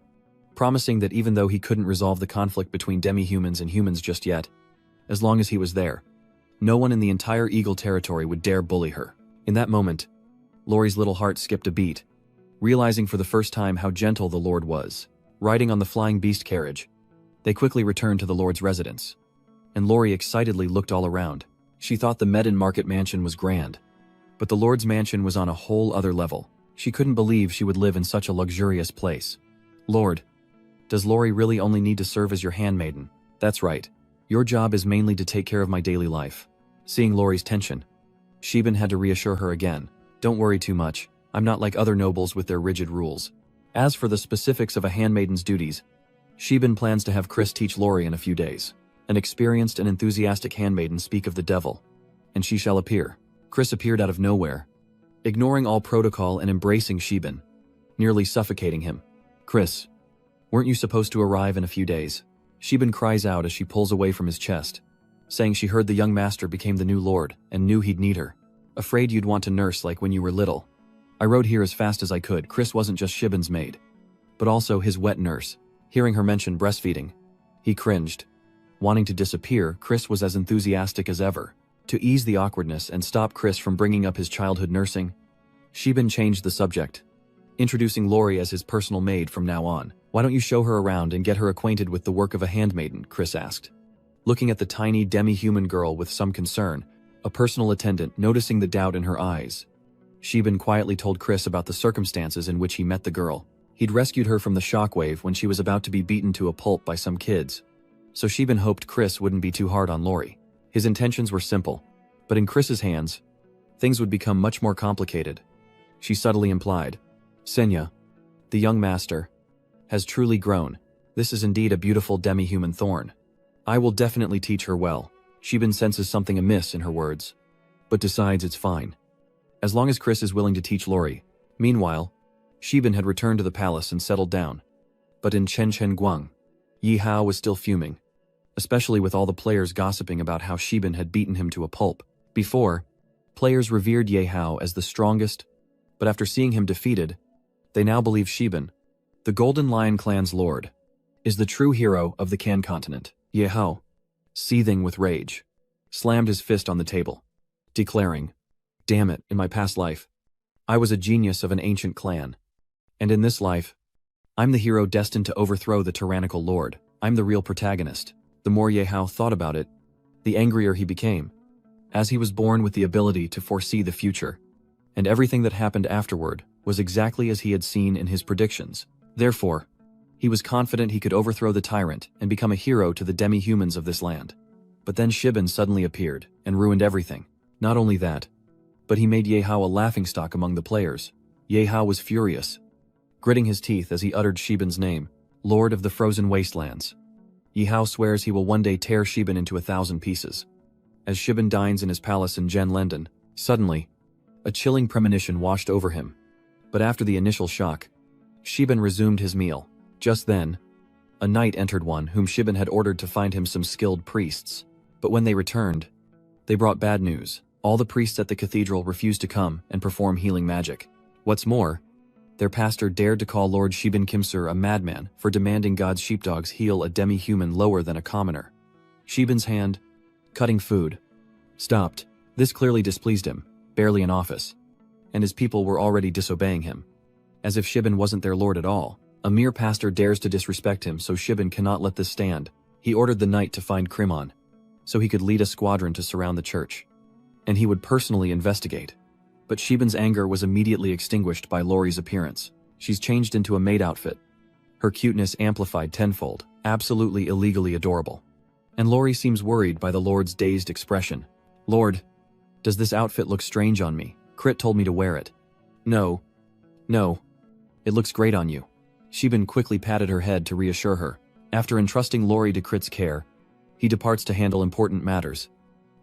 promising that even though he couldn't resolve the conflict between demi-humans and humans just yet, as long as he was there, no one in the entire Eagle territory would dare bully her. In that moment, Lori's little heart skipped a beat, realizing for the first time how gentle the Lord was. riding on the flying beast carriage. They quickly returned to the Lord's residence. And Lori excitedly looked all around. She thought the Medan Market mansion was grand. But the Lord's mansion was on a whole other level. She couldn't believe she would live in such a luxurious place. Lord, does Lori really only need to serve as your handmaiden? That's right. Your job is mainly to take care of my daily life. Seeing Lori's tension, Shiben had to reassure her again. Don't worry too much. I'm not like other nobles with their rigid rules. As for the specifics of a handmaiden's duties, Shiben plans to have Chris teach Lori in a few days. An experienced and enthusiastic handmaiden speak of the devil, and she shall appear. Chris appeared out of nowhere, ignoring all protocol and embracing Shiben, nearly suffocating him. Chris, weren't you supposed to arrive in a few days? Shiben cries out as she pulls away from his chest, saying she heard the young master became the new lord and knew he'd need her. Afraid you'd want to nurse like when you were little. I rode here as fast as I could. Chris wasn't just Shiben's maid, but also his wet nurse. Hearing her mention breastfeeding, he cringed. Wanting to disappear, Chris was as enthusiastic as ever. To ease the awkwardness and stop Chris from bringing up his childhood nursing, Shiben changed the subject, introducing Lori as his personal maid from now on. Why don't you show her around and get her acquainted with the work of a handmaiden? Chris asked. Looking at the tiny demi-human girl with some concern, a personal attendant noticing the doubt in her eyes, Shiben quietly told Chris about the circumstances in which he met the girl. He'd rescued her from the shockwave when she was about to be beaten to a pulp by some kids. So Shiben hoped Chris wouldn't be too hard on Lori. His intentions were simple, but in Chris's hands, things would become much more complicated. She subtly implied, Senya, the young master, has truly grown. This is indeed a beautiful demi-human thorn. I will definitely teach her well. Shiben senses something amiss in her words, but decides it's fine, as long as Chris is willing to teach Lori. Meanwhile, Shiben had returned to the palace and settled down. But in Guang, Yi Hao was still fuming, especially with all the players gossiping about how Shiben had beaten him to a pulp. Before, players revered Ye Hao as the strongest, but after seeing him defeated, they now believe Shiben, the Golden Lion clan's lord, is the true hero of the Kan continent. Ye Hao, seething with rage, slammed his fist on the table, declaring, Damn it, in my past life, I was a genius of an ancient clan. And in this life, I'm the hero destined to overthrow the tyrannical lord. I'm the real protagonist. The more Ye Hao thought about it, the angrier he became, as he was born with the ability to foresee the future, and everything that happened afterward was exactly as he had seen in his predictions. Therefore, he was confident he could overthrow the tyrant and become a hero to the demi-humans of this land. But then Shiben suddenly appeared and ruined everything. Not only that, but he made Ye Hao a laughingstock among the players. Ye Hao was furious, gritting his teeth as he uttered Shiben's name, Lord of the Frozen Wastelands. Ye Hao swears he will one day tear Shiben into 1,000 pieces. As Shiben dines in his palace in Lenden, suddenly, a chilling premonition washed over him. But after the initial shock, Shiben resumed his meal. Just then, a knight entered one whom Shiben had ordered to find him some skilled priests. But when they returned, they brought bad news. All the priests at the cathedral refused to come and perform healing magic. What's more, their pastor dared to call Lord Shiben Kimsur a madman for demanding God's sheepdogs heal a demi-human lower than a commoner. Shiben's hand, cutting food, stopped. This clearly displeased him, barely in office, and his people were already disobeying him. As if Shiben wasn't their lord at all. A mere pastor dares to disrespect him, so Shiben cannot let this stand. He ordered the knight to find Krimon, so he could lead a squadron to surround the church, and he would personally investigate. But Shiben's anger was immediately extinguished by Lori's appearance. She's changed into a maid outfit, her cuteness amplified tenfold, absolutely illegally adorable. And Lori seems worried by the Lord's dazed expression. Lord, does this outfit look strange on me? Crit told me to wear it. No, it looks great on you. Shiben quickly patted her head to reassure her. After entrusting Lori to Crit's care, he departs to handle important matters,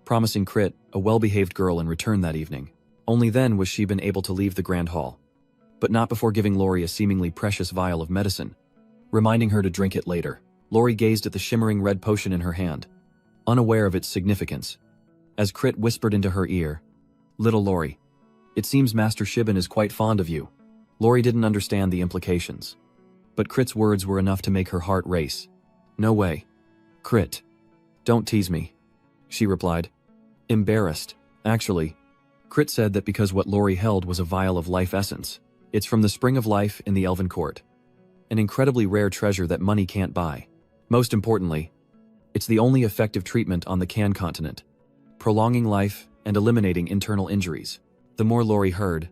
promising Crit a well-behaved girl in return that evening. Only then was Shiben able to leave the Grand Hall, but not before giving Lori a seemingly precious vial of medicine, reminding her to drink it later. Lori gazed at the shimmering red potion in her hand, unaware of its significance, as Crit whispered into her ear, Little Lori, it seems Master Shiben is quite fond of you. Lori didn't understand the implications, but Crit's words were enough to make her heart race. No way. Crit, don't tease me, she replied, embarrassed. Actually, Crit said that because what Lori held was a vial of life essence. It's from the spring of life in the Elven Court. an incredibly rare treasure that money can't buy. Most importantly, it's the only effective treatment on the Kan continent, prolonging life and eliminating internal injuries. The more Lori heard,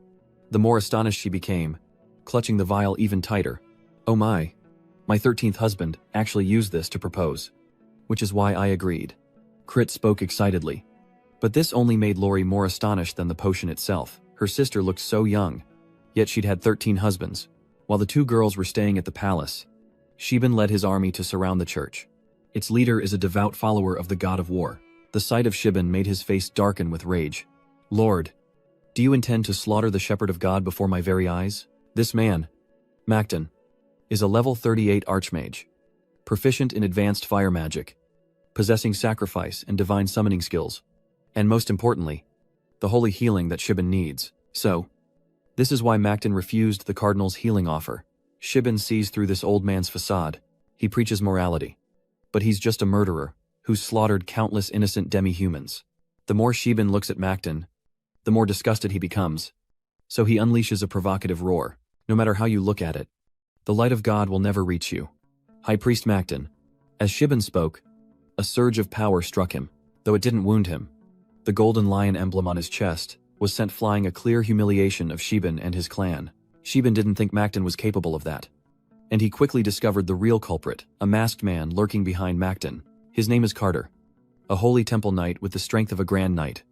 the more astonished she became, clutching the vial even tighter. Oh my 13th husband actually used this to propose. Which is why I agreed. Crit spoke excitedly. But this only made Lori more astonished than the potion itself. Her sister looked so young, yet she'd had 13 husbands. While the two girls were staying at the palace, Shiban led his army to surround the church. Its leader is a devout follower of the god of war. The sight of Shiban made his face darken with rage. Lord, do you intend to slaughter the shepherd of God before my very eyes? This man, Macton, is a level 38 archmage, proficient in advanced fire magic, possessing sacrifice and divine summoning skills, and most importantly, the holy healing that Shiban needs. So, this is why Macton refused the cardinal's healing offer. Shiban sees through this old man's facade. He preaches morality. But he's just a murderer who's slaughtered countless innocent demi-humans. The more Shiban looks at Macton, the more disgusted he becomes. So he unleashes a provocative roar. No matter how you look at it, the light of God will never reach you. High Priest Macton. As Shiban spoke, a surge of power struck him, though it didn't wound him. The golden lion emblem on his chest was sent flying, a clear humiliation of Shiban and his clan. Shiban didn't think Macton was capable of that. And he quickly discovered the real culprit, a masked man lurking behind Macton. His name is Carter, a holy temple knight with the strength of a grand knight.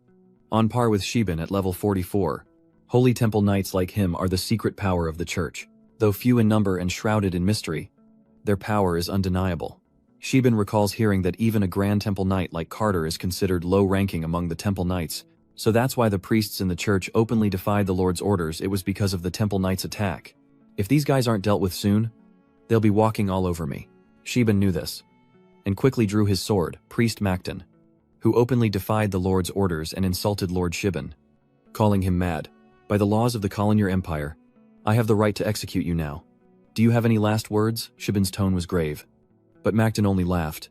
On par with Shiban at level 44, holy temple knights like him are the secret power of the church. Though few in number and shrouded in mystery, their power is undeniable. Shiban recalls hearing that even a grand temple knight like Carter is considered low-ranking among the temple knights, so that's why the priests in the church openly defied the Lord's orders. It was because of the temple knights' attack. If these guys aren't dealt with soon, they'll be walking all over me. Shiban knew this, and quickly drew his sword, Priest Macton, who openly defied the Lord's orders and insulted Lord Shiban, calling him mad. By the laws of the Colonier Empire, I have the right to execute you now. Do you have any last words? Shiban's tone was grave. But Macton only laughed,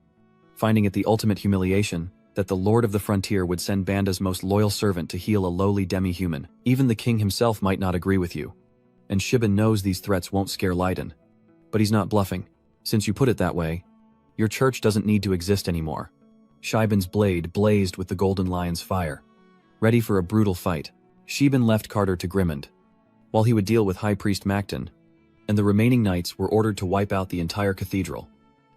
finding it the ultimate humiliation that the Lord of the Frontier would send Banda's most loyal servant to heal a lowly demi-human. Even the king himself might not agree with you. And Shiban knows these threats won't scare Leiden. But he's not bluffing. Since you put it that way, your church doesn't need to exist anymore. Shiban's blade blazed with the golden lion's fire, ready for a brutal fight. Shiban left Carter to Grimond, while he would deal with High Priest Macton, and the remaining knights were ordered to wipe out the entire cathedral,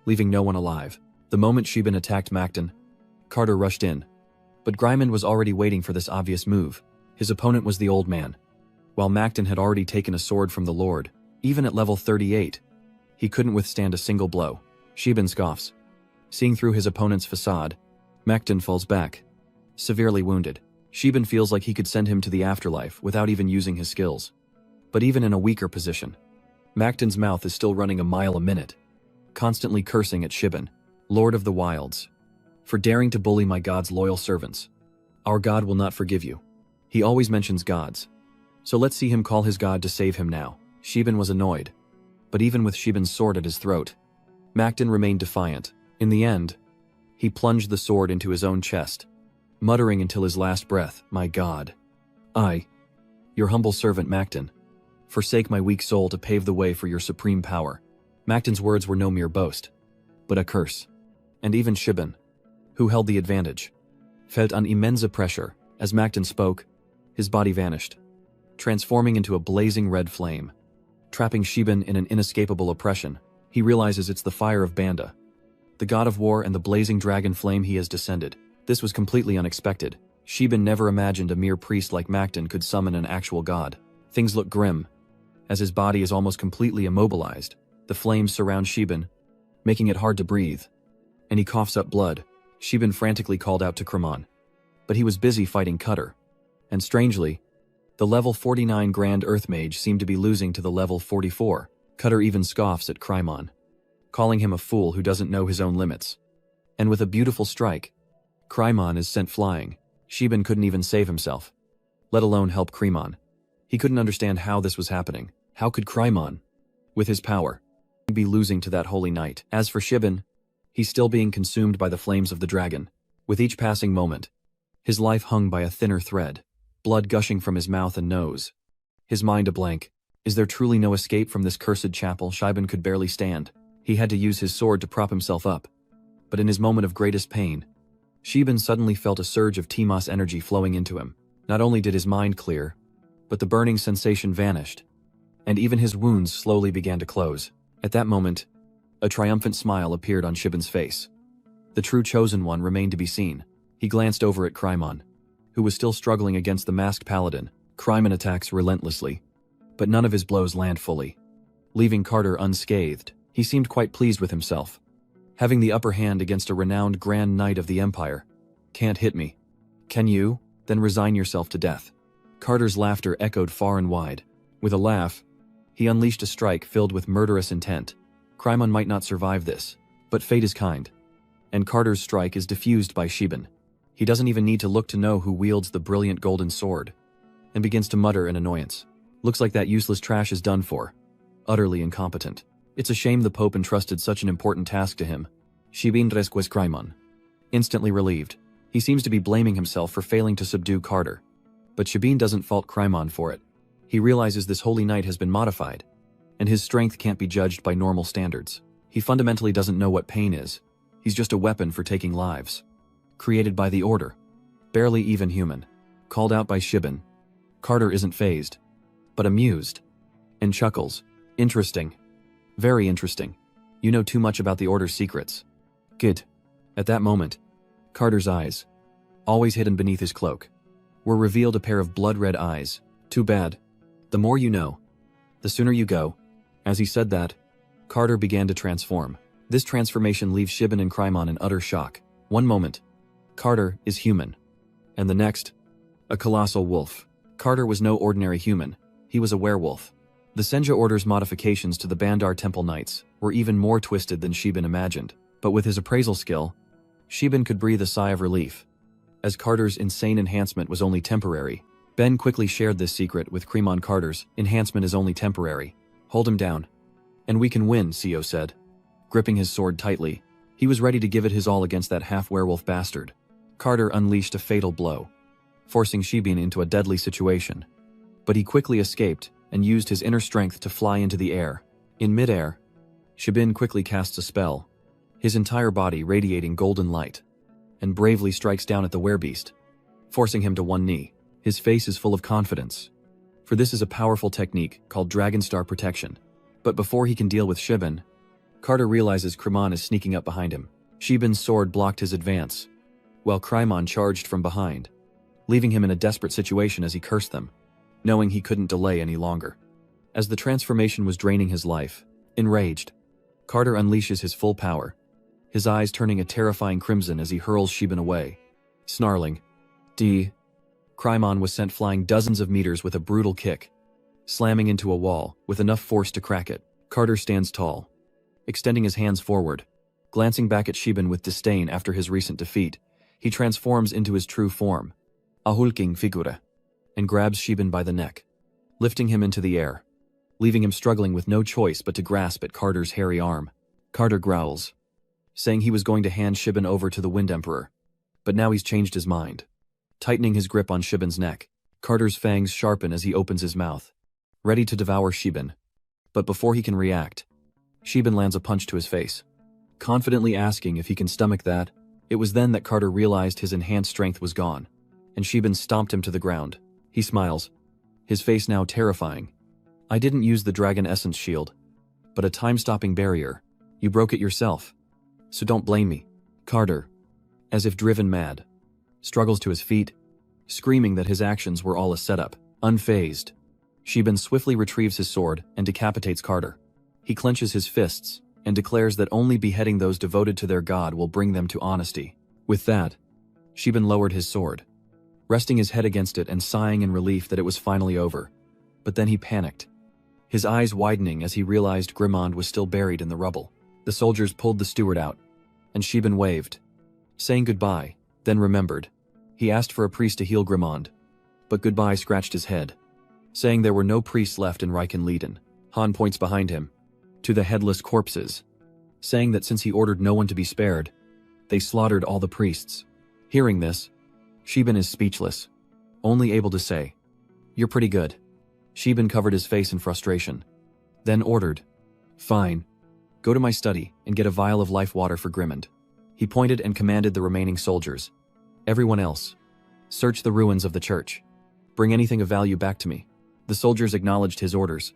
leaving no one alive. The moment Shiban attacked Macton, Carter rushed in. But Grimond was already waiting for this obvious move. His opponent was the old man. While Macton had already taken a sword from the Lord, even at level 38, he couldn't withstand a single blow. Shiban scoffs. Seeing through his opponent's facade, Macton falls back, severely wounded. Shiban feels like he could send him to the afterlife without even using his skills. But even in a weaker position, Macton's mouth is still running a mile a minute, constantly cursing at Shiban, Lord of the Wilds, for daring to bully my god's loyal servants. Our god will not forgive you. He always mentions gods. So let's see him call his god to save him now. Shiban was annoyed. But even with Shiban's sword at his throat, Macton remained defiant. In the end, he plunged the sword into his own chest, muttering until his last breath, "My God, I, your humble servant Macton, forsake my weak soul to pave the way for your supreme power." Macton's words were no mere boast, but a curse. And even Shiban, who held the advantage, felt an immense pressure. As Macton spoke, his body vanished, transforming into a blazing red flame, trapping Shiban in an inescapable oppression. He realizes it's the fire of Banda, the god of war, and the blazing dragon flame he has descended. This was completely unexpected. Shiban never imagined a mere priest like Macton could summon an actual god. Things look grim, as his body is almost completely immobilized. The flames surround Shiban, making it hard to breathe, and he coughs up blood. Shiban frantically called out to Kramon, but he was busy fighting Cutter. And strangely, the level 49 Grand Earth Mage seemed to be losing to the level 44. Cutter even scoffs at Krymon, calling him a fool who doesn't know his own limits. And with a beautiful strike, Krymon is sent flying. Shiban couldn't even save himself, let alone help Krymon. He couldn't understand how this was happening. How could Krymon, with his power, be losing to that holy knight? As for Shiban, he's still being consumed by the flames of the dragon. With each passing moment, his life hung by a thinner thread, blood gushing from his mouth and nose, his mind a blank. Is there truly no escape from this cursed chapel? Shiben could barely stand. He had to use his sword to prop himself up. But in his moment of greatest pain, Shiben suddenly felt a surge of Timos energy flowing into him. Not only did his mind clear, but the burning sensation vanished, and even his wounds slowly began to close. At that moment, a triumphant smile appeared on Shiben's face. The true chosen one remained to be seen. He glanced over at Krymon, who was still struggling against the masked paladin. Krymon attacks relentlessly, but none of his blows land fully, leaving Carter unscathed. He seemed quite pleased with himself, having the upper hand against a renowned Grand Knight of the Empire. Can't hit me. Can you? Then resign yourself to death. Carter's laughter echoed far and wide. With a laugh, he unleashed a strike filled with murderous intent. Krymon might not survive this, but fate is kind, and Carter's strike is diffused by Shiben. He doesn't even need to look to know who wields the brilliant golden sword, and begins to mutter in annoyance. Looks like that useless trash is done for. Utterly incompetent. It's a shame the Pope entrusted such an important task to him. Shiben rescues Krymon. Instantly relieved, he seems to be blaming himself for failing to subdue Carter. But Shiben doesn't fault Krymon for it. He realizes this holy knight has been modified, and his strength can't be judged by normal standards. He fundamentally doesn't know what pain is. He's just a weapon for taking lives. Created by the Order. Barely even human. Called out by Shiben, Carter isn't fazed, but amused, and chuckles. Interesting. Very interesting. You know too much about the Order's secrets. Good. At that moment, Carter's eyes, always hidden beneath his cloak, were revealed a pair of blood-red eyes. Too bad. The more you know, the sooner you go. As he said that, Carter began to transform. This transformation leaves Shiben and Krymon in utter shock. One moment, Carter is human, and the next, a colossal wolf. Carter was no ordinary human. He was a werewolf. The Senja Order's modifications to the Bandar Temple Knights were even more twisted than Shiben imagined. But with his appraisal skill, Shiben could breathe a sigh of relief, as Carter's insane enhancement was only temporary. Ben quickly shared this secret with Krymon. Carter's enhancement is only temporary. Hold him down, and we can win, Sio said, gripping his sword tightly. He was ready to give it his all against that half-werewolf bastard. Carter unleashed a fatal blow, forcing Shiben into a deadly situation. But he quickly escaped and used his inner strength to fly into the air. In midair, Shiben quickly casts a spell, his entire body radiating golden light, and bravely strikes down at the werebeast, forcing him to one knee. His face is full of confidence, for this is a powerful technique called Dragon Star Protection. But before he can deal with Shiben, Carter realizes Krymon is sneaking up behind him. Shiben's sword blocked his advance, while Krymon charged from behind, leaving him in a desperate situation as he cursed them, knowing he couldn't delay any longer. As the transformation was draining his life, enraged, Carter unleashes his full power, his eyes turning a terrifying crimson as he hurls Shiben away. Snarling, Krymon was sent flying dozens of meters with a brutal kick, slamming into a wall with enough force to crack it. Carter stands tall, extending his hands forward, glancing back at Shiben with disdain after his recent defeat. He transforms into his true form, a hulking figura, and grabs Shiben by the neck, lifting him into the air, leaving him struggling with no choice but to grasp at Carter's hairy arm. Carter growls, saying he was going to hand Shiben over to the Wind Emperor, but now he's changed his mind. Tightening his grip on Shiben's neck, Carter's fangs sharpen as he opens his mouth, ready to devour Shiben. But before he can react, Shiben lands a punch to his face, confidently asking if he can stomach that. It was then that Carter realized his enhanced strength was gone, and Shiben stomped him to the ground. He smiles, his face now terrifying. I didn't use the Dragon Essence shield, but a time-stopping barrier. You broke it yourself, so don't blame me. Carter, as if driven mad, struggles to his feet, screaming that his actions were all a setup. Unfazed, Shiben swiftly retrieves his sword and decapitates Carter. He clenches his fists and declares that only beheading those devoted to their god will bring them to honesty. With that, Shiben lowered his sword, resting his head against it and sighing in relief that it was finally over. But then he panicked, his eyes widening as he realized Grimond was still buried in the rubble. The soldiers pulled the steward out, and Shiben waved, saying goodbye, then remembered. He asked for a priest to heal Grimond, but goodbye scratched his head, saying there were no priests left in Reichenleden. Han points behind him, to the headless corpses, saying that since he ordered no one to be spared, they slaughtered all the priests. Hearing this, Shiben is speechless, only able to say, "You're pretty good." Shibin covered his face in frustration, then ordered, "Fine. Go to my study and get a vial of life water for Grimond." He pointed and commanded the remaining soldiers. "Everyone else, search the ruins of the church. Bring anything of value back to me." The soldiers acknowledged his orders,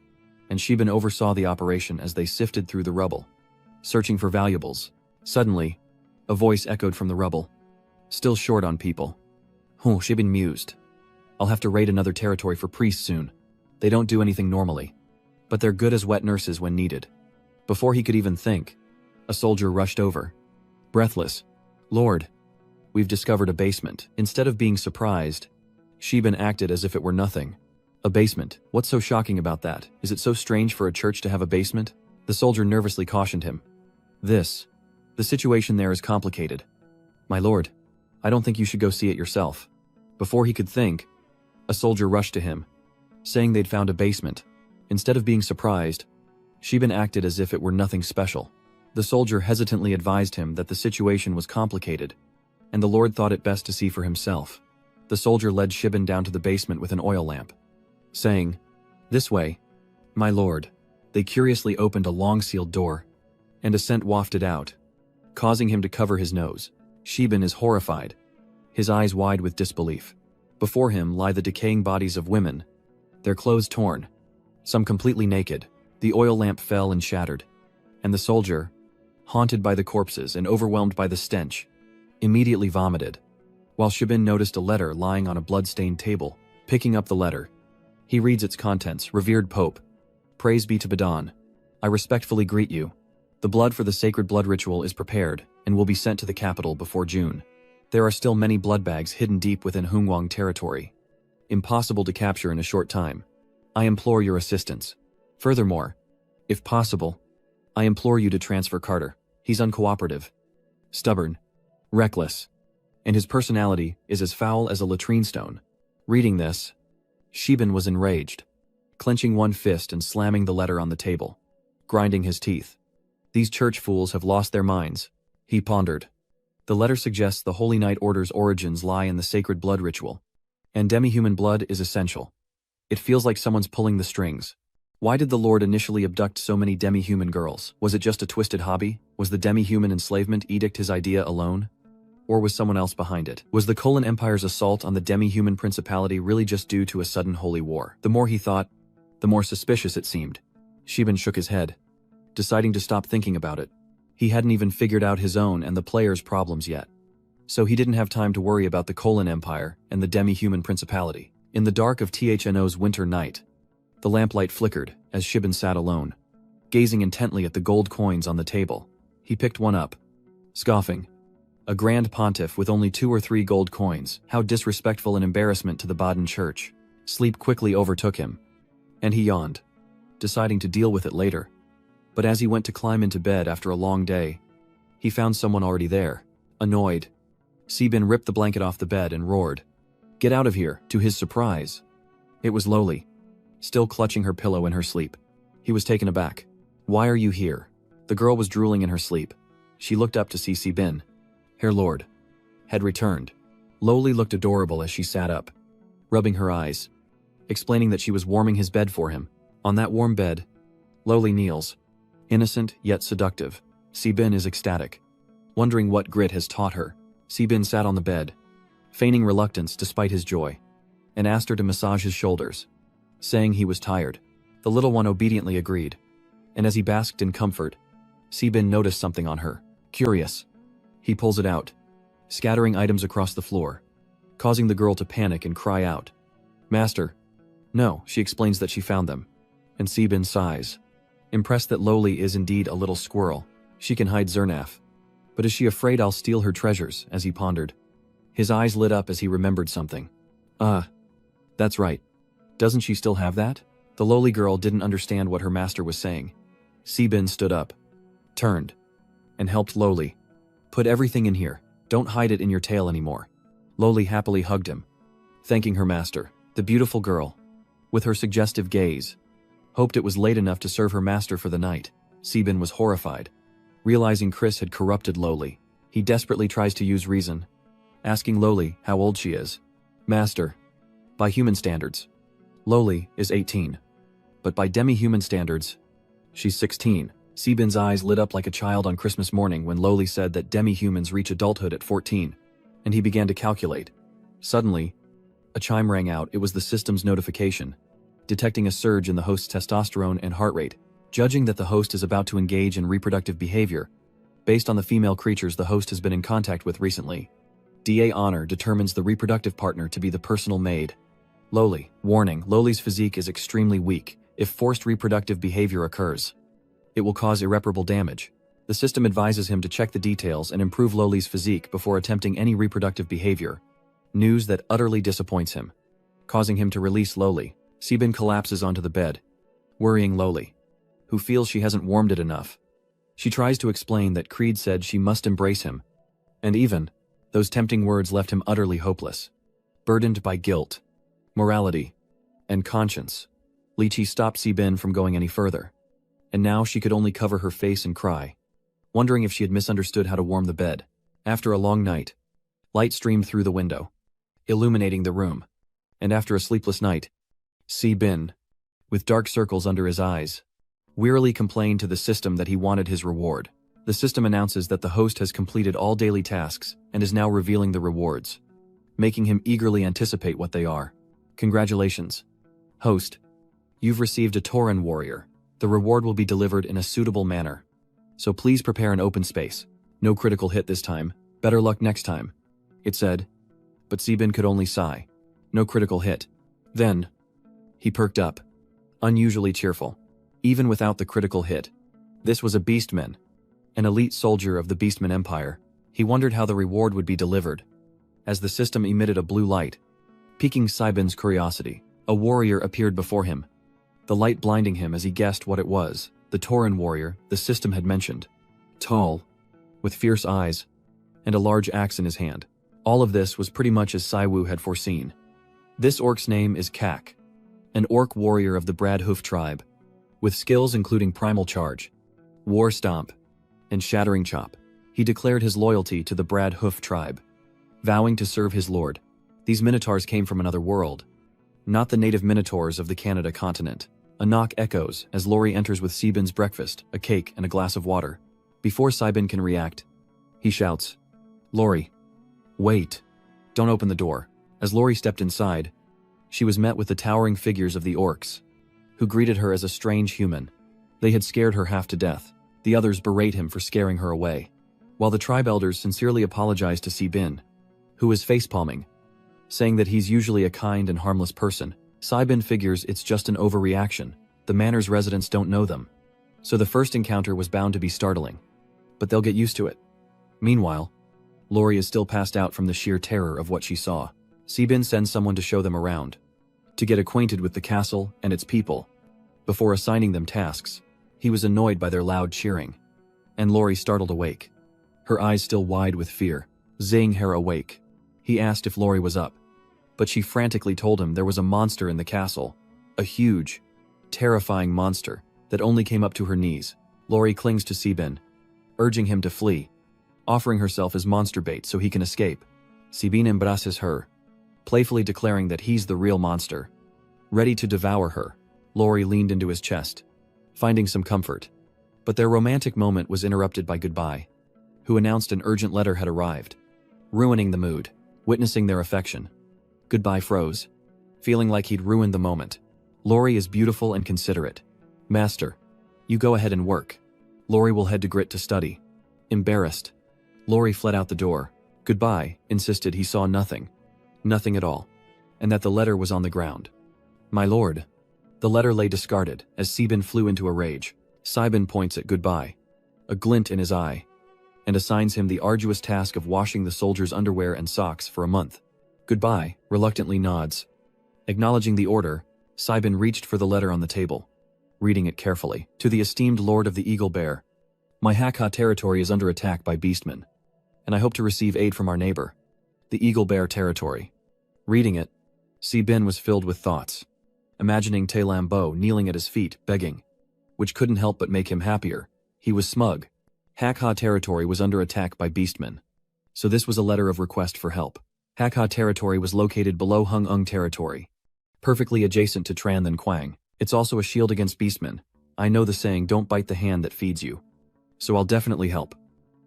and Shibin oversaw the operation as they sifted through the rubble, searching for valuables. Suddenly, a voice echoed from the rubble. "Still short on people." Shibin mused. "I'll have to raid another territory for priests soon. They don't do anything normally, but they're good as wet nurses when needed." Before he could even think, a soldier rushed over. Breathless, "Lord, we've discovered a basement." Instead of being surprised, Shibin acted as if it were nothing. "A basement? What's so shocking about that? Is it so strange for a church to have a basement?" The soldier nervously cautioned him. The situation there is complicated. "My lord, I don't think you should go see it yourself." Before he could think, a soldier rushed to him, saying they'd found a basement. Instead of being surprised, Shibin acted as if it were nothing special. The soldier hesitantly advised him that the situation was complicated, and the lord thought it best to see for himself. The soldier led Shibin down to the basement with an oil lamp, saying, "This way, my lord." They curiously opened a long-sealed door, and a scent wafted out, causing him to cover his nose. Shibin is horrified, his eyes wide with disbelief. Before him lie the decaying bodies of women, their clothes torn, some completely naked. The oil lamp fell and shattered, and the soldier, haunted by the corpses and overwhelmed by the stench, immediately vomited, while Shibin noticed a letter lying on a blood-stained table. Picking up the letter, he reads its contents. "Revered Pope, praise be to Badon. I respectfully greet you. The blood for the sacred blood ritual is prepared and will be sent to the capital before June. There are still many blood bags hidden deep within Hungwang territory, impossible to capture in a short time. I implore your assistance. Furthermore, if possible, I implore you to transfer Carter. He's uncooperative, stubborn, reckless, and his personality is as foul as a latrine stone." Reading this, Shibin was enraged, clenching one fist and slamming the letter on the table, grinding his teeth. "These church fools have lost their minds," he pondered. The letter suggests the Holy Knight Order's origins lie in the sacred blood ritual, and demi-human blood is essential. It feels like someone's pulling the strings. Why did the Lord initially abduct so many demi-human girls? Was it just a twisted hobby? Was the demi-human enslavement edict his idea alone? Or was someone else behind it? Was the Kolan Empire's assault on the demi-human principality really just due to a sudden holy war? The more he thought, the more suspicious it seemed. Shibin shook his head, deciding to stop thinking about it. He hadn't even figured out his own and the players' problems yet, so he didn't have time to worry about the Kolan Empire and the demi-human principality. In the dark of THNO's winter night, the lamplight flickered as Shibin sat alone, gazing intently at the gold coins on the table. He picked one up, scoffing. A grand pontiff with only 2 or 3 gold coins. How disrespectful and embarrassment to the Baden church. Sleep quickly overtook him, and he yawned, deciding to deal with it later. But as he went to climb into bed after a long day, he found someone already there. Annoyed, Shibin ripped the blanket off the bed and roared, "Get out of here!" To his surprise, it was Loli, still clutching her pillow in her sleep. He was taken aback. "Why are you here?" The girl was drooling in her sleep. She looked up to see Shibin. Her lord had returned. Loli looked adorable as she sat up, rubbing her eyes, explaining that she was warming his bed for him. On that warm bed, Loli kneels, innocent yet seductive. Shibin is ecstatic, wondering what Grit has taught her. Shibin sat on the bed, feigning reluctance despite his joy, and asked her to massage his shoulders, saying he was tired. The little one obediently agreed, and as he basked in comfort, Shibin noticed something on her. Curious, he pulls it out, scattering items across the floor, causing the girl to panic and cry out, "Master!" "No," she explains that she found them, and Shibin sighs, impressed that Loli is indeed a little squirrel. She can hide Zernaf. But is she afraid I'll steal her treasures, as he pondered. His eyes lit up as he remembered something. That's right. Doesn't she still have that? The lowly girl didn't understand what her master was saying. Shibin stood up, turned, and helped Loli. "Put everything in here. Don't hide it in your tail anymore." Loli happily hugged him, thanking her master. The beautiful girl, with her suggestive gaze, hoped it was late enough to serve her master for the night. Shibin was horrified, realizing Chris had corrupted Loli. He desperately tries to use reason, asking Loli how old she is. "Master, by human standards, Loli is 18. But by demi-human standards, she's 16. Sebin's eyes lit up like a child on Christmas morning when Loli said that demi-humans reach adulthood at 14, and he began to calculate. Suddenly, a chime rang out. It was the system's notification, detecting a surge in the host's testosterone and heart rate, judging that the host is about to engage in reproductive behavior, based on the female creatures the host has been in contact with recently. DA Honor determines the reproductive partner to be the personal maid. Loli. Warning: Loli's physique is extremely weak. If forced reproductive behavior occurs, it will cause irreparable damage. The system advises him to check the details and improve Loli's physique before attempting any reproductive behavior. News that utterly disappoints him, causing him to release Loli. Sebin collapses onto the bed, worrying Loli, who feels she hasn't warmed it enough. She tries to explain that Creed said she must embrace him, and even those tempting words left him utterly hopeless. Burdened by guilt, morality, and conscience, Lychee stopped Sebin from going any further, and now she could only cover her face and cry, wondering if she had misunderstood how to warm the bed. After a long night, light streamed through the window, illuminating the room, and after a sleepless night, Sebin, with dark circles under his eyes, wearily complained to the system that he wanted his reward. The system announces that the host has completed all daily tasks and is now revealing the rewards, making him eagerly anticipate what they are. Congratulations, host. You've received a Tauren warrior. The reward will be delivered in a suitable manner. So please prepare an open space. No critical hit this time. Better luck next time, it said. But Sebin could only sigh. No critical hit. Then, he perked up, unusually cheerful. Even without the critical hit, this was a beastman, an elite soldier of the Beastman Empire. He wondered how the reward would be delivered, as the system emitted a blue light, piquing Sebin's curiosity. A warrior appeared before him, the light blinding him as he guessed what it was. The Tauren warrior the system had mentioned. Tall, with fierce eyes, and a large axe in his hand. All of this was pretty much as Saiwu had foreseen. This orc's name is Kak, an orc warrior of the Bradhoof tribe, with skills including Primal Charge, War Stomp, and Shattering Chop. He declared his loyalty to the Bradhoof tribe, vowing to serve his lord. These minotaurs came from another world, not the native minotaurs of the Canada continent. A knock echoes as Lori enters with Sebin's breakfast, a cake and a glass of water. Before Sebin can react, he shouts, "Lori, wait. Don't open the door." As Lori stepped inside, she was met with the towering figures of the orcs, who greeted her as a strange human. They had scared her half to death. The others berate him for scaring her away, while the tribe elders sincerely apologize to Sebin, who is facepalming, saying that he's usually a kind and harmless person. Sebin figures it's just an overreaction. The manor's residents don't know them, so the first encounter was bound to be startling. But they'll get used to it. Meanwhile, Lori is still passed out from the sheer terror of what she saw. Sebin sends someone to show them around, to get acquainted with the castle and its people, before assigning them tasks. He was annoyed by their loud cheering, and Lori startled awake, her eyes still wide with fear. Zing her awake. He asked if Lori was up, but she frantically told him there was a monster in the castle, a huge, terrifying monster that only came up to her knees. Lori clings to Sebin, urging him to flee, offering herself as monster bait so he can escape. Sebin embraces her, playfully declaring that he's the real monster, ready to devour her. Lori leaned into his chest, finding some comfort. But their romantic moment was interrupted by Goodbye, who announced an urgent letter had arrived, ruining the mood. Witnessing their affection, Goodbye froze, feeling like he'd ruined the moment. Lori is beautiful and considerate. Master, you go ahead and work. Lori will head to Grit to study. Embarrassed, Lori fled out the door. Goodbye insisted he saw nothing. Nothing at all. And that the letter was on the ground. My lord. The letter lay discarded as Sebin flew into a rage. Sebin points at Goodbye, a glint in his eye, and assigns him the arduous task of washing the soldiers' underwear and socks for a month. Goodbye reluctantly nods. Acknowledging the order, Sebin reached for the letter on the table, reading it carefully. To the esteemed Lord of the Eagle Bear, my Hakka territory is under attack by beastmen, and I hope to receive aid from our neighbor, the Eagle Bear territory. Reading it, Sebin was filled with thoughts, imagining Talambo kneeling at his feet, begging, which couldn't help but make him happier. He was smug. Hakka territory was under attack by beastmen, so this was a letter of request for help. Hakka territory was located below Hung Ung territory, perfectly adjacent to Tran Than Quang. It's also a shield against beastmen. I know the saying, don't bite the hand that feeds you. So I'll definitely help.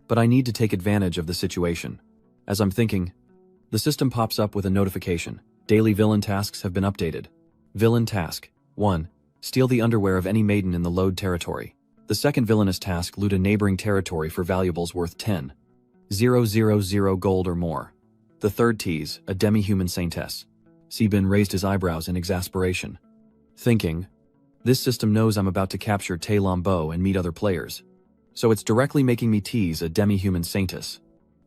But I need to take advantage of the situation. As I'm thinking, the system pops up with a notification. Daily villain tasks have been updated. Villain task 1. Steal the underwear of any maiden in the load territory. The second villainous task, loot a neighboring territory for valuables worth 10,000 gold or more. The third tease, a demi-human saintess. Sebin raised his eyebrows in exasperation. Thinking, this system knows I'm about to capture Tai Lambeau and meet other players. So it's directly making me tease a demi-human saintess.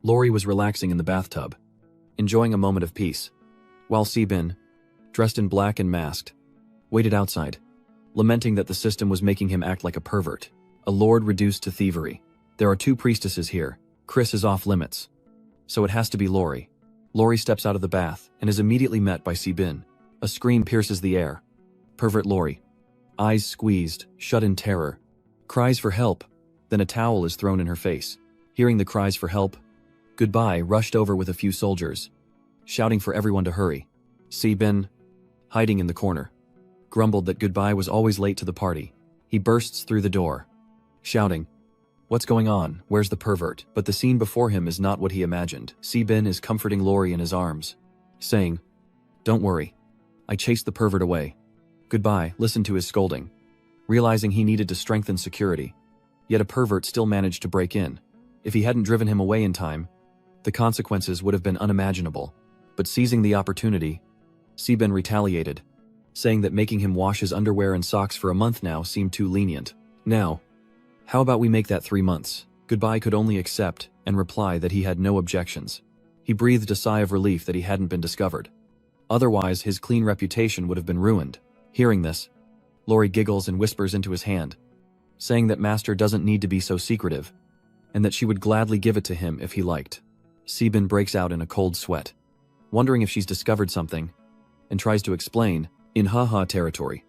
Lori was relaxing in the bathtub, enjoying a moment of peace, while Sebin, dressed in black and masked, waited outside, lamenting that the system was making him act like a pervert, a lord reduced to thievery. There are 2 priestesses here. Chris is off limits. So it has to be Lori. Lori steps out of the bath and is immediately met by Sebin. A scream pierces the air. Pervert Lori, eyes squeezed, shut in terror, cries for help, then a towel is thrown in her face. Hearing the cries for help, Goodbye rushed over with a few soldiers, shouting for everyone to hurry. Sebin, hiding in the corner, grumbled that Goodbye was always late to the party. He bursts through the door, shouting, "What's going on? Where's the pervert?" But the scene before him is not what he imagined. Sebin is comforting Lori in his arms, saying, "Don't worry. I chased the pervert away." Goodbye listened to his scolding, realizing he needed to strengthen security. Yet a pervert still managed to break in. If he hadn't driven him away in time, the consequences would have been unimaginable. But seizing the opportunity, Sebin retaliated, saying that making him wash his underwear and socks for a month now seemed too lenient. "Now, how about we make that 3 months?" Goodbye could only accept and reply that he had no objections. He breathed a sigh of relief that he hadn't been discovered. Otherwise, his clean reputation would have been ruined. Hearing this, Lori giggles and whispers into his hand, saying that Master doesn't need to be so secretive, and that she would gladly give it to him if he liked. Sebin breaks out in a cold sweat, wondering if she's discovered something, and tries to explain, in haha territory.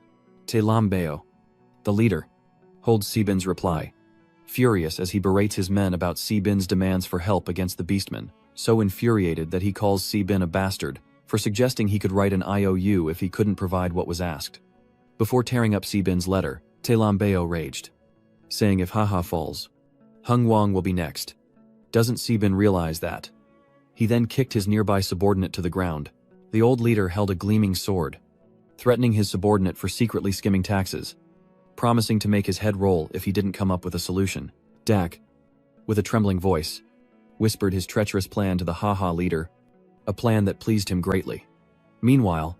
Tai Lambeau, the leader, holds Sebin's reply, furious as he berates his men about Sebin's demands for help against the beastmen, so infuriated that he calls Sebin a bastard for suggesting he could write an IOU if he couldn't provide what was asked. Before tearing up Sebin's letter, Tai Lambeau raged, saying if haha falls, Hung Wang will be next. Doesn't Sebin realize that? He then kicked his nearby subordinate to the ground. The old leader held a gleaming sword, threatening his subordinate for secretly skimming taxes, promising to make his head roll if he didn't come up with a solution. Dak, with a trembling voice, whispered his treacherous plan to the haha leader, a plan that pleased him greatly. Meanwhile,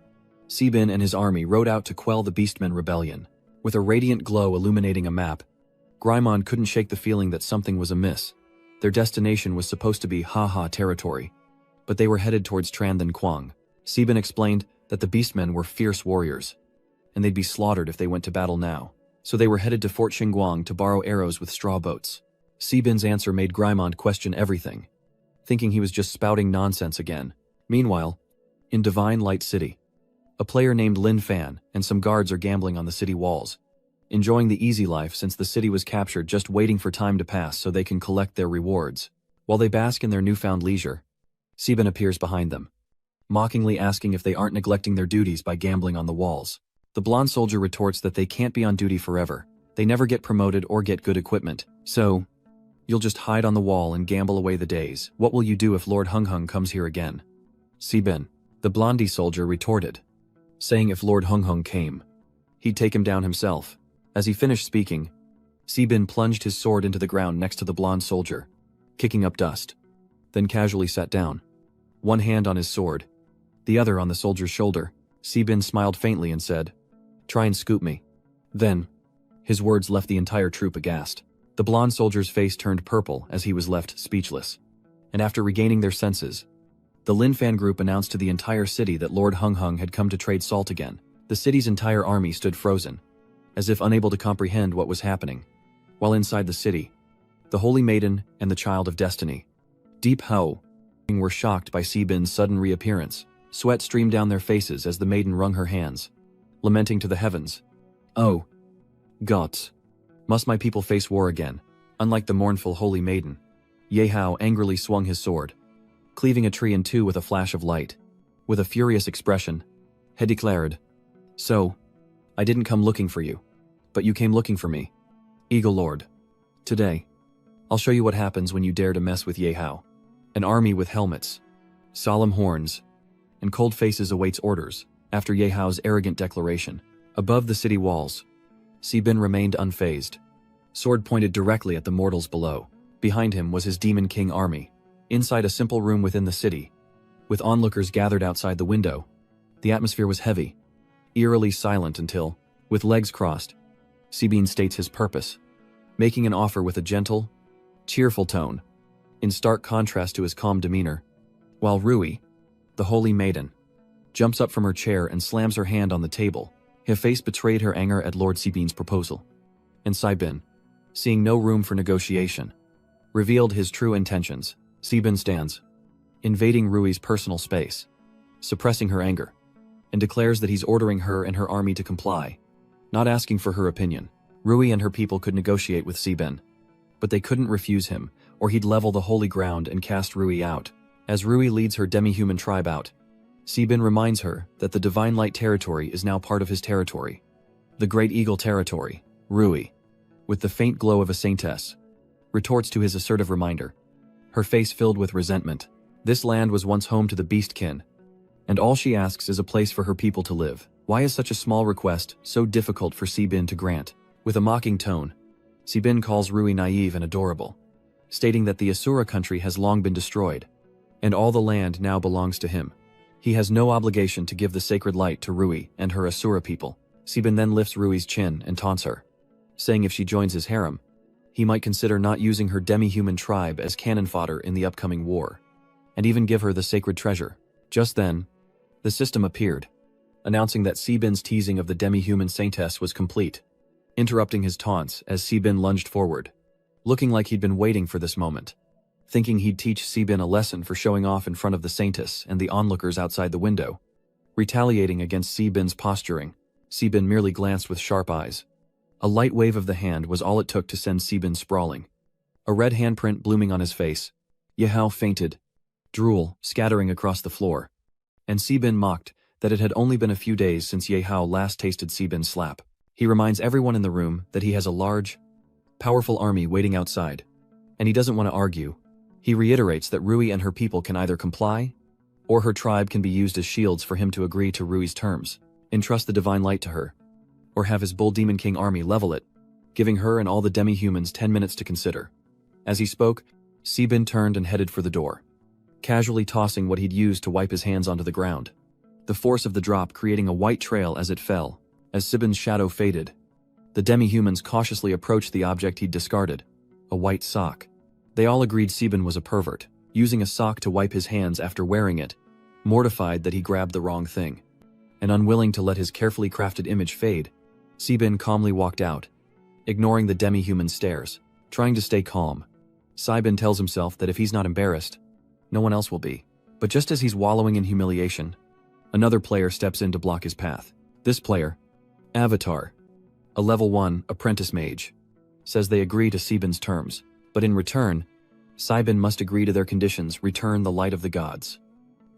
Sebin and his army rode out to quell the Beastmen rebellion. With a radiant glow illuminating a map, Grimon couldn't shake the feeling that something was amiss. Their destination was supposed to be haha territory, but they were headed towards Tran Than Quang. Sebin explained that the Beastmen were fierce warriors, and they'd be slaughtered if they went to battle now. So they were headed to Fort Xinguang to borrow arrows with straw boats. Sebin's answer made Grimond question everything, thinking he was just spouting nonsense again. Meanwhile, in Divine Light City, a player named Lin Fan and some guards are gambling on the city walls, enjoying the easy life since the city was captured, just waiting for time to pass so they can collect their rewards. While they bask in their newfound leisure, Sebin appears behind them, mockingly asking if they aren't neglecting their duties by gambling on the walls. The blonde soldier retorts that they can't be on duty forever. They never get promoted or get good equipment. So, you'll just hide on the wall and gamble away the days. What will you do if Lord Hung Hung comes here again? Sebin, the blondie soldier, retorted, saying if Lord Hung Hung came, he'd take him down himself. As he finished speaking, Sebin plunged his sword into the ground next to the blonde soldier, kicking up dust, then casually sat down, one hand on his sword, the other on the soldier's shoulder. Sebin smiled faintly and said, "Try and scoop me." Then, his words left the entire troop aghast. The blonde soldier's face turned purple as he was left speechless. And after regaining their senses, the Lin Fan group announced to the entire city that Lord Hung Hung had come to trade salt again. The city's entire army stood frozen, as if unable to comprehend what was happening. While inside the city, the Holy Maiden and the Child of Destiny, Deep Hao, were shocked by Sebin's sudden reappearance. Sweat streamed down their faces as the maiden wrung her hands, lamenting to the heavens, "Oh, gods, must my people face war again?" Unlike the mournful Holy Maiden, Ye Hao angrily swung his sword, cleaving a tree in two with a flash of light. With a furious expression, he declared, So, I didn't come looking for you, but you came looking for me. Eagle Lord. Today, I'll show you what happens when you dare to mess with Yehao. An army with helmets, solemn horns, and cold faces awaits orders after Yehao's arrogant declaration. Above the city walls, Sibin remained unfazed, sword pointed directly at the mortals below. Behind him was his Demon King army. Inside a simple room within the city, with onlookers gathered outside the window, the atmosphere was heavy, eerily silent until, with legs crossed, Sibin states his purpose, making an offer with a gentle, cheerful tone, in stark contrast to his calm demeanor, while Rui, the holy maiden, jumps up from her chair and slams her hand on the table. Her face betrayed her anger at Lord Sibin's proposal. And Sibin, seeing no room for negotiation, revealed his true intentions. Sibin stands, invading Rui's personal space, suppressing her anger, and declares that he's ordering her and her army to comply, not asking for her opinion. Rui and her people could negotiate with Sibin, but they couldn't refuse him, or he'd level the holy ground and cast Rui out. As Rui leads her demi-human tribe out, Sibin reminds her that the Divine Light territory is now part of his territory. The Great Eagle territory. Rui, with the faint glow of a saintess, retorts to his assertive reminder, her face filled with resentment. This land was once home to the Beastkin, and all she asks is a place for her people to live. Why is such a small request so difficult for Sibin to grant? With a mocking tone, Sibin calls Rui naive and adorable, stating that the Asura country has long been destroyed, and all the land now belongs to him. He has no obligation to give the sacred light to Rui and her Asura people. Sibin then lifts Rui's chin and taunts her, saying if she joins his harem, he might consider not using her demi-human tribe as cannon fodder in the upcoming war, and even give her the sacred treasure. Just then, the system appeared, announcing that Sibin's teasing of the demi-human saintess was complete, interrupting his taunts as Sibin lunged forward, looking like he'd been waiting for this moment, thinking he'd teach Sibin a lesson for showing off in front of the saintess and the onlookers outside the window. Retaliating against Sibin's posturing, Sibin merely glanced with sharp eyes. A light wave of the hand was all it took to send Sibin sprawling. A red handprint blooming on his face. Yehao fainted, drool scattering across the floor, and Sibin mocked that it had only been a few days since Yehao last tasted Sibin's slap. He reminds everyone in the room that he has a large, powerful army waiting outside, and he doesn't want to argue. He reiterates that Rui and her people can either comply, or her tribe can be used as shields for him to agree to Rui's terms, entrust the divine light to her, or have his Bull Demon King army level it, giving her and all the demi-humans 10 minutes to consider. As he spoke, Sibin turned and headed for the door, casually tossing what he'd used to wipe his hands onto the ground, the force of the drop creating a white trail as it fell. As Sibin's shadow faded, the demi-humans cautiously approached the object he'd discarded, a white sock. They all agreed Sibin was a pervert, using a sock to wipe his hands after wearing it, mortified that he grabbed the wrong thing, and unwilling to let his carefully crafted image fade. Sibin calmly walked out, ignoring the demi-human stares, trying to stay calm. Sibin tells himself that if he's not embarrassed, no one else will be. But just as he's wallowing in humiliation, another player steps in to block his path. This player, Avatar, a level 1 apprentice mage, says they agree to Sibin's terms, but in return, Sibin must agree to their conditions, return the light of the gods,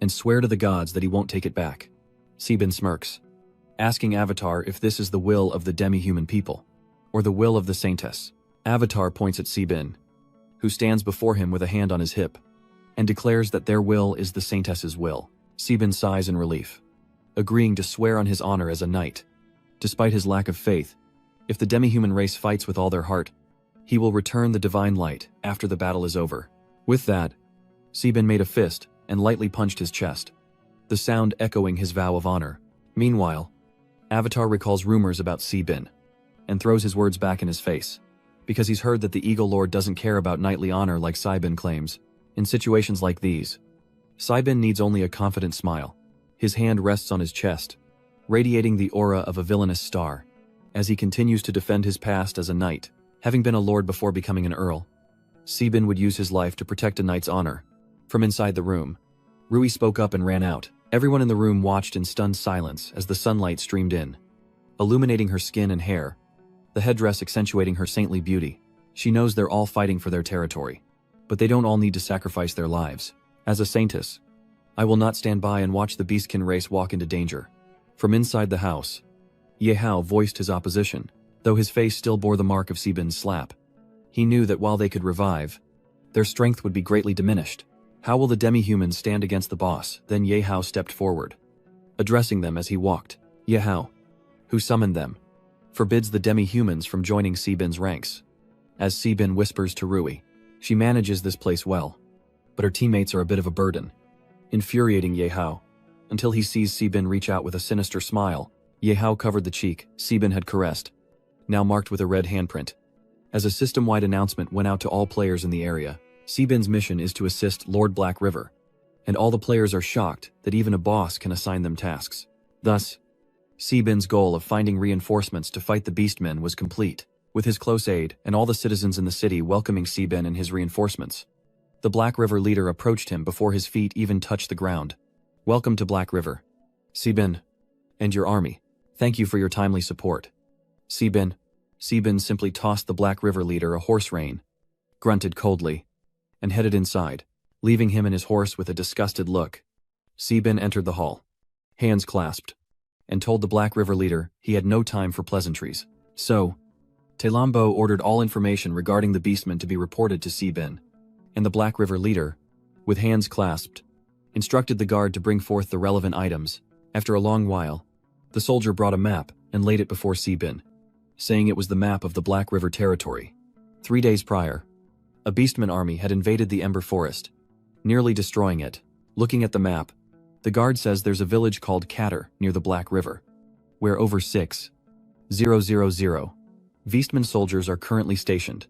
and swear to the gods that he won't take it back. Sibin smirks, asking Avatar if this is the will of the demi-human people, or the will of the saintess. Avatar points at Sibin, who stands before him with a hand on his hip, and declares that their will is the saintess's will. Sibin sighs in relief, agreeing to swear on his honor as a knight. Despite his lack of faith, if the demi-human race fights with all their heart, he will return the divine light after the battle is over. With that, Sibin made a fist and lightly punched his chest, the sound echoing his vow of honor. Meanwhile, Avatar recalls rumors about Sibin and throws his words back in his face, because he's heard that the Eagle Lord doesn't care about knightly honor like Sibin claims. In situations like these, Sibin needs only a confident smile. His hand rests on his chest, radiating the aura of a villainous star, as he continues to defend his past as a knight. Having been a lord before becoming an earl, Sibin would use his life to protect a knight's honor. From inside the room, Rui spoke up and ran out. Everyone in the room watched in stunned silence as the sunlight streamed in, illuminating her skin and hair, the headdress accentuating her saintly beauty. She knows they're all fighting for their territory, but they don't all need to sacrifice their lives. As a saintess, I will not stand by and watch the Beastkin race walk into danger. From inside the house, Ye Hao voiced his opposition, though his face still bore the mark of Si Bin's slap. He knew that while they could revive, their strength would be greatly diminished. How will the demi-humans stand against the boss? Then Ye Hao stepped forward, addressing them as he walked. Ye Hao, who summoned them, forbids the demi-humans from joining Si Bin's ranks. As Si Bin whispers to Rui, she manages this place well, but her teammates are a bit of a burden, infuriating Ye Hao, until he sees Si Bin reach out with a sinister smile. Ye Hao covered the cheek Si Bin had caressed, now marked with a red handprint. As a system-wide announcement went out to all players in the area, Si Bin's mission is to assist Lord Black River, and all the players are shocked that even a boss can assign them tasks. Thus, Si Bin's goal of finding reinforcements to fight the Beastmen was complete, with his close aid and all the citizens in the city welcoming Si Bin and his reinforcements. The Black River leader approached him before his feet even touched the ground. Welcome to Black River, Si Bin, and your army. Thank you for your timely support. Si Bin. Si Bin simply tossed the Black River leader a horse rein, grunted coldly, and headed inside, leaving him and his horse with a disgusted look. Si Bin entered the hall, hands clasped, and told the Black River leader he had no time for pleasantries. So, Telambo ordered all information regarding the Beastmen to be reported to Si Bin, and the Black River leader, with hands clasped, instructed the guard to bring forth the relevant items. After a long while, the soldier brought a map and laid it before Si Bin, saying it was the map of the Black River territory. 3 days prior, a Beastman army had invaded the Ember Forest, nearly destroying it. Looking at the map, the guard says there's a village called Katter near the Black River, where over 6,000 Beastman soldiers are currently stationed,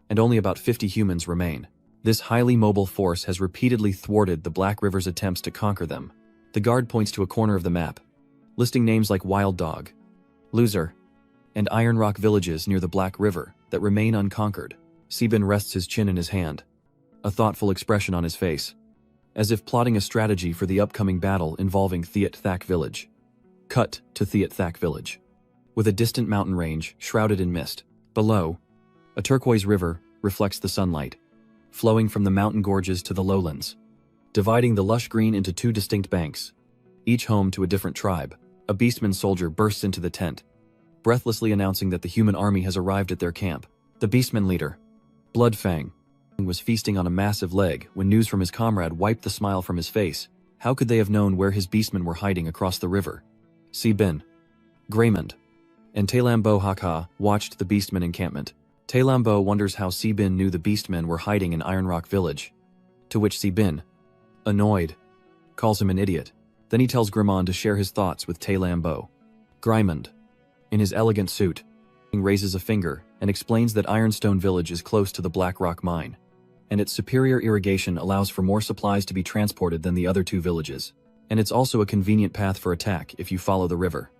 and only about 50 humans remain. This highly mobile force has repeatedly thwarted the Black River's attempts to conquer them. The guard points to a corner of the map, listing names like Wild Dog, Loser, and Iron Rock villages near the Black River that remain unconquered. Si Bin rests his chin in his hand, a thoughtful expression on his face, as if plotting a strategy for the upcoming battle involving Thiat Thak village. Cut to Thiat Thak village, with a distant mountain range shrouded in mist. Below, a turquoise river reflects the sunlight, flowing from the mountain gorges to the lowlands, dividing the lush green into 2 distinct banks, each home to a different tribe. A Beastman soldier bursts into the tent, breathlessly announcing that the human army has arrived at their camp. The Beastman leader, Bloodfang, was feasting on a massive leg when news from his comrade wiped the smile from his face. How could they have known where his Beastmen were hiding across the river? Si Bin, Greymond, and Telambo Haka watched the Beastmen encampment. Telambo wonders how Si Bin knew the Beastmen were hiding in Iron Rock village, to which Si Bin, annoyed, calls him an idiot. Then he tells Grimond to share his thoughts with Telambo. Greymond, in his elegant suit, raises a finger and explains that Ironstone village is close to the Black Rock mine, and its superior irrigation allows for more supplies to be transported than the other 2 villages, and it's also a convenient path for attack if you follow the river.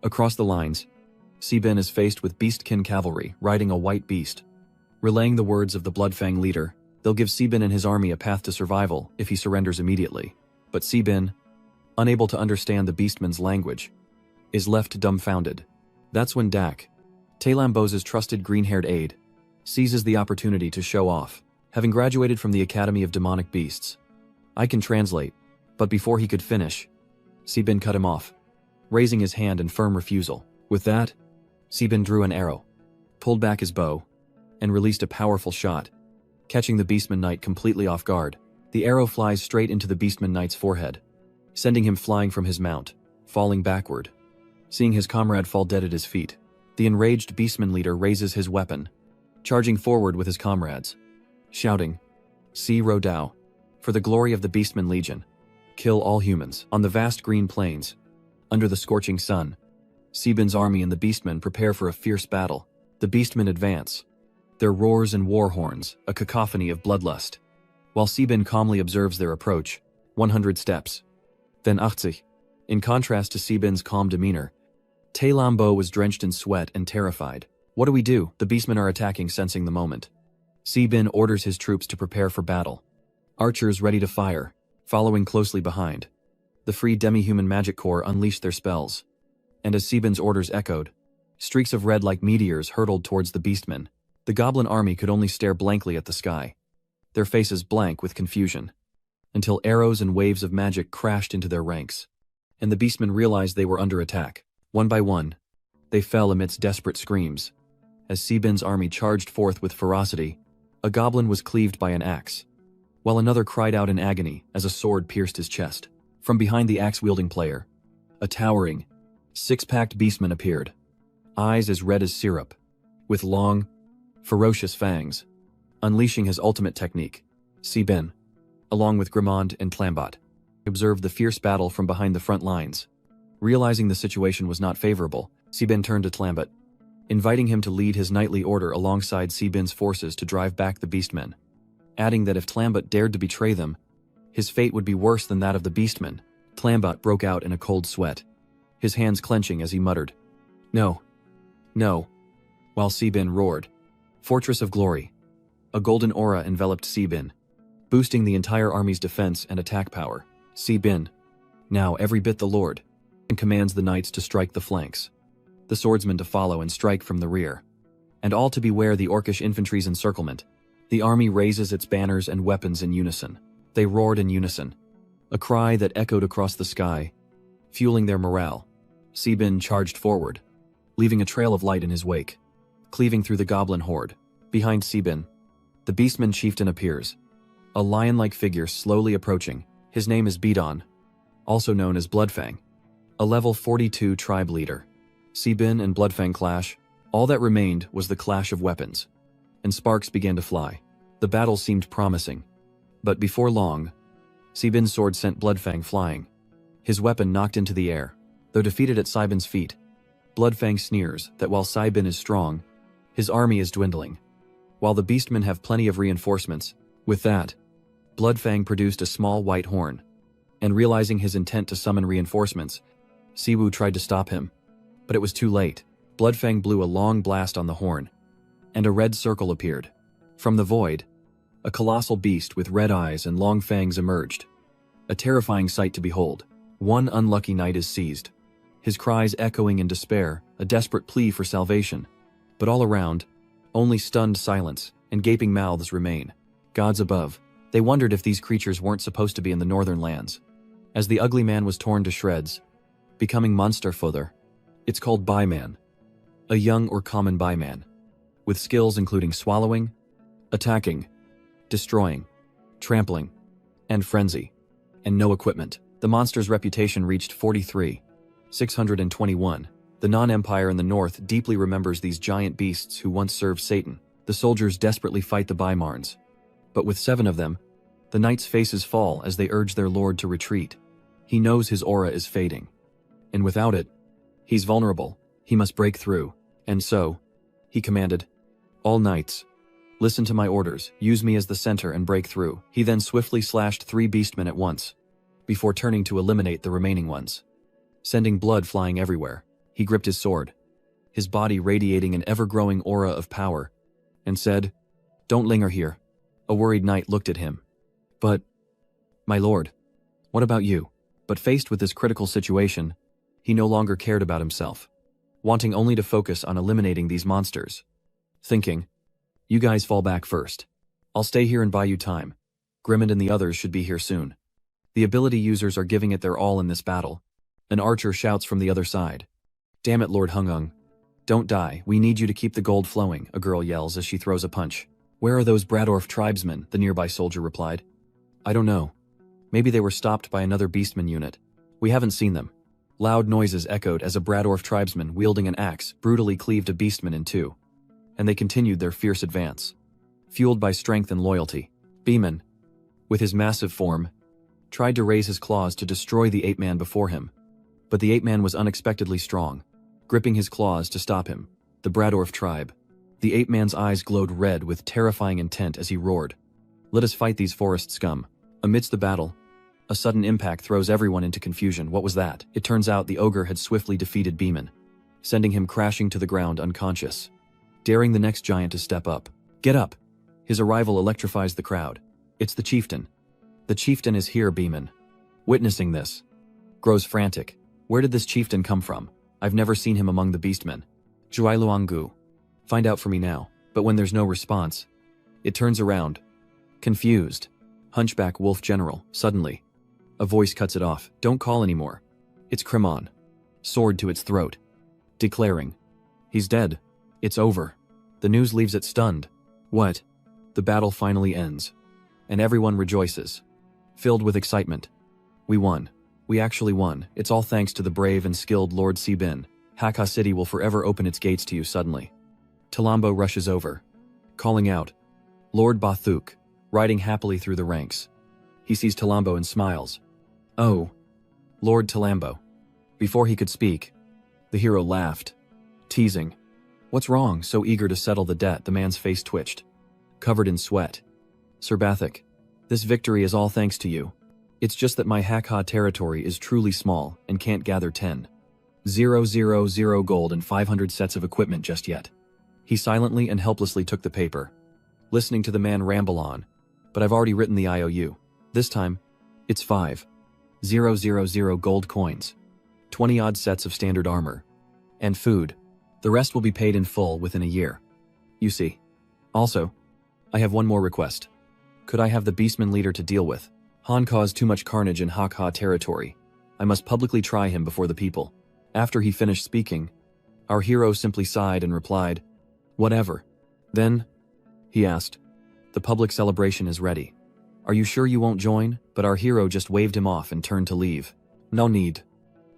Across the lines, Si Bin is faced with Beastkin cavalry riding a white beast. Relaying the words of the Bloodfang leader, they'll give Si Bin and his army a path to survival if he surrenders immediately. But Si Bin, unable to understand the Beastman's language, is left dumbfounded. That's when Dak, Telambo's trusted green-haired aide, seizes the opportunity to show off. Having graduated from the Academy of Demonic Beasts, I can translate, but before he could finish, Si Bin cut him off, raising his hand in firm refusal. With that, Si Bin drew an arrow, pulled back his bow, and released a powerful shot, catching the Beastman Knight completely off guard. The arrow flies straight into the Beastman Knight's forehead, sending him flying from his mount, falling backward. Seeing his comrade fall dead at his feet, the enraged Beastman leader raises his weapon, charging forward with his comrades, shouting, "Si Ro Dao, for the glory of the Beastman Legion, kill all humans." On the vast green plains, under the scorching sun, Si Bin's army and the Beastmen prepare for a fierce battle. The Beastmen advance, their roars and war horns a cacophony of bloodlust, while Si Bin calmly observes their approach. 100 steps, then 80. In contrast to Si Bin's calm demeanor, Telambo was drenched in sweat and terrified. What do we do? The Beastmen are attacking, sensing the moment. Si Bin orders his troops to prepare for battle. Archers ready to fire, following closely behind. The free demi-human magic corps unleashed their spells, and as Si Bin's orders echoed, streaks of red like meteors hurtled towards the Beastmen. The goblin army could only stare blankly at the sky, their faces blank with confusion, until arrows and waves of magic crashed into their ranks, and the Beastmen realized they were under attack. One by one, They fell amidst desperate screams. As Sebin's army charged forth with ferocity, a goblin was cleaved by an axe, while another cried out in agony as a sword pierced his chest. From behind the axe-wielding player, a towering, six-packed beastman appeared, eyes as red as syrup, with long, ferocious fangs. Unleashing his ultimate technique, Sebin, along with Grimond and Plambot, observed the fierce battle from behind the front lines. Realizing the situation was not favorable, Sebin turned to Tlambot, inviting him to lead his knightly order alongside Sebin's forces to drive back the beastmen, adding that if Tlambot dared to betray them, his fate would be worse than that of the beastmen. Tlambot broke out in a cold sweat, his hands clenching as he muttered, "No. No." While Sebin roared, "Fortress of Glory." A golden aura enveloped Sebin, boosting the entire army's defense and attack power. Sebin, now every bit the Lord, and commands the knights to strike the flanks, the swordsmen to follow and strike from the rear, and all to beware the orcish infantry's encirclement. The army raises its banners and weapons in unison. They roared in unison, a cry that echoed across the sky, fueling their morale. Sebin charged forward, leaving a trail of light in his wake, cleaving through the goblin horde. Behind Sebin, the beastman chieftain appears, a lion-like figure slowly approaching. His name is Bidon, also known as Bloodfang, a level 42 tribe leader. Sebin and Bloodfang clash. All that remained was the clash of weapons, and sparks began to fly. The battle seemed promising, but before long, Sebin's sword sent Bloodfang flying, his weapon knocked into the air. Though defeated at Sebin's feet, Bloodfang sneers that while Sebin is strong, his army is dwindling, while the beastmen have plenty of reinforcements. With that, Bloodfang produced a small white horn, and realizing his intent to summon reinforcements, Siwu tried to stop him, but it was too late. Bloodfang blew a long blast on the horn, and a red circle appeared. From the void, a colossal beast with red eyes and long fangs emerged, a terrifying sight to behold. One unlucky knight is seized, his cries echoing in despair, a desperate plea for salvation. But all around, only stunned silence and gaping mouths remain. Gods above, they wondered if these creatures weren't supposed to be in the northern lands. As the ugly man was torn to shreds, becoming monster fodder. It's called Byman, a young or common byman, with skills including swallowing, attacking, destroying, trampling, and frenzy, and no equipment. The monster's reputation reached 43,621. The non-empire in the north deeply remembers these giant beasts who once served Satan. The soldiers desperately fight the Bymarns, but with 7 of them, the knights' faces fall as they urge their lord to retreat. He knows his aura is fading, and without it, he's vulnerable. He must break through. And so, he commanded, "All knights, listen to my orders, use me as the center and break through." He then swiftly slashed 3 beastmen at once, before turning to eliminate the remaining ones. Sending blood flying everywhere, he gripped his sword, his body radiating an ever-growing aura of power, and said, "Don't linger here." A worried knight looked at him. "But, my lord, what about you?" But faced with this critical situation, he no longer cared about himself, wanting only to focus on eliminating these monsters. Thinking, "You guys fall back first. I'll stay here and buy you time. Grimmond and the others should be here soon." The ability users are giving it their all in this battle. An archer shouts from the other side. "Damn it, Lord Hungung. Don't die, we need you to keep the gold flowing," a girl yells as she throws a punch. "Where are those Bradorf tribesmen?" the nearby soldier replied. "I don't know. Maybe they were stopped by another beastman unit. We haven't seen them." Loud noises echoed as a Bradorf tribesman wielding an axe brutally cleaved a beastman in 2, and they continued their fierce advance, fueled by strength and loyalty. Beeman, with his massive form, tried to raise his claws to destroy the ape-man before him, but the ape-man was unexpectedly strong, gripping his claws to stop him. The Bradorf tribe. The ape-man's eyes glowed red with terrifying intent as he roared, "Let us fight these forest scum." Amidst the battle, a sudden impact throws everyone into confusion. What was that? It turns out the ogre had swiftly defeated Beeman, sending him crashing to the ground unconscious, daring the next giant to step up. "Get up!" His arrival electrifies the crowd. It's the chieftain. "The chieftain is here," Beeman, witnessing this, grows frantic. "Where did this chieftain come from? I've never seen him among the beastmen." "Zhuai Luanggu. Find out for me now." But when there's no response, it turns around, confused. Hunchback Wolf General. Suddenly, a voice cuts it off. "Don't call anymore. It's Kremon," sword to its throat, declaring, He's dead. It's over. The news leaves it stunned. What? The battle finally ends. And everyone rejoices. Filled with excitement. We won. We actually won. It's all thanks to the brave and skilled Lord Sibin. Hakka City will forever open its gates to you suddenly. Talambo rushes over, calling out, Lord Bathuk, riding happily through the ranks. He sees Talambo and smiles. Oh, Lord Talambo. Before he could speak, the hero laughed, teasing. What's wrong? So eager to settle the debt, the man's face twitched, covered in sweat. Sir Bathuk, this victory is all thanks to you. It's just that my Hakka territory is truly small and can't gather 10,000 gold and 500 sets of equipment just yet. He silently and helplessly took the paper, listening to the man ramble on. But I've already written the IOU. This time, it's 5,000 gold coins, 20-odd sets of standard armor, and food. The rest will be paid in full within a year. You see. Also, I have one more request. Could I have the beastman leader to deal with? Han caused too much carnage in Hakka territory. I must publicly try him before the people. After he finished speaking, our hero simply sighed and replied, Whatever. Then, he asked, the public celebration is ready. Are you sure you won't join? But our hero just waved him off and turned to leave. No need.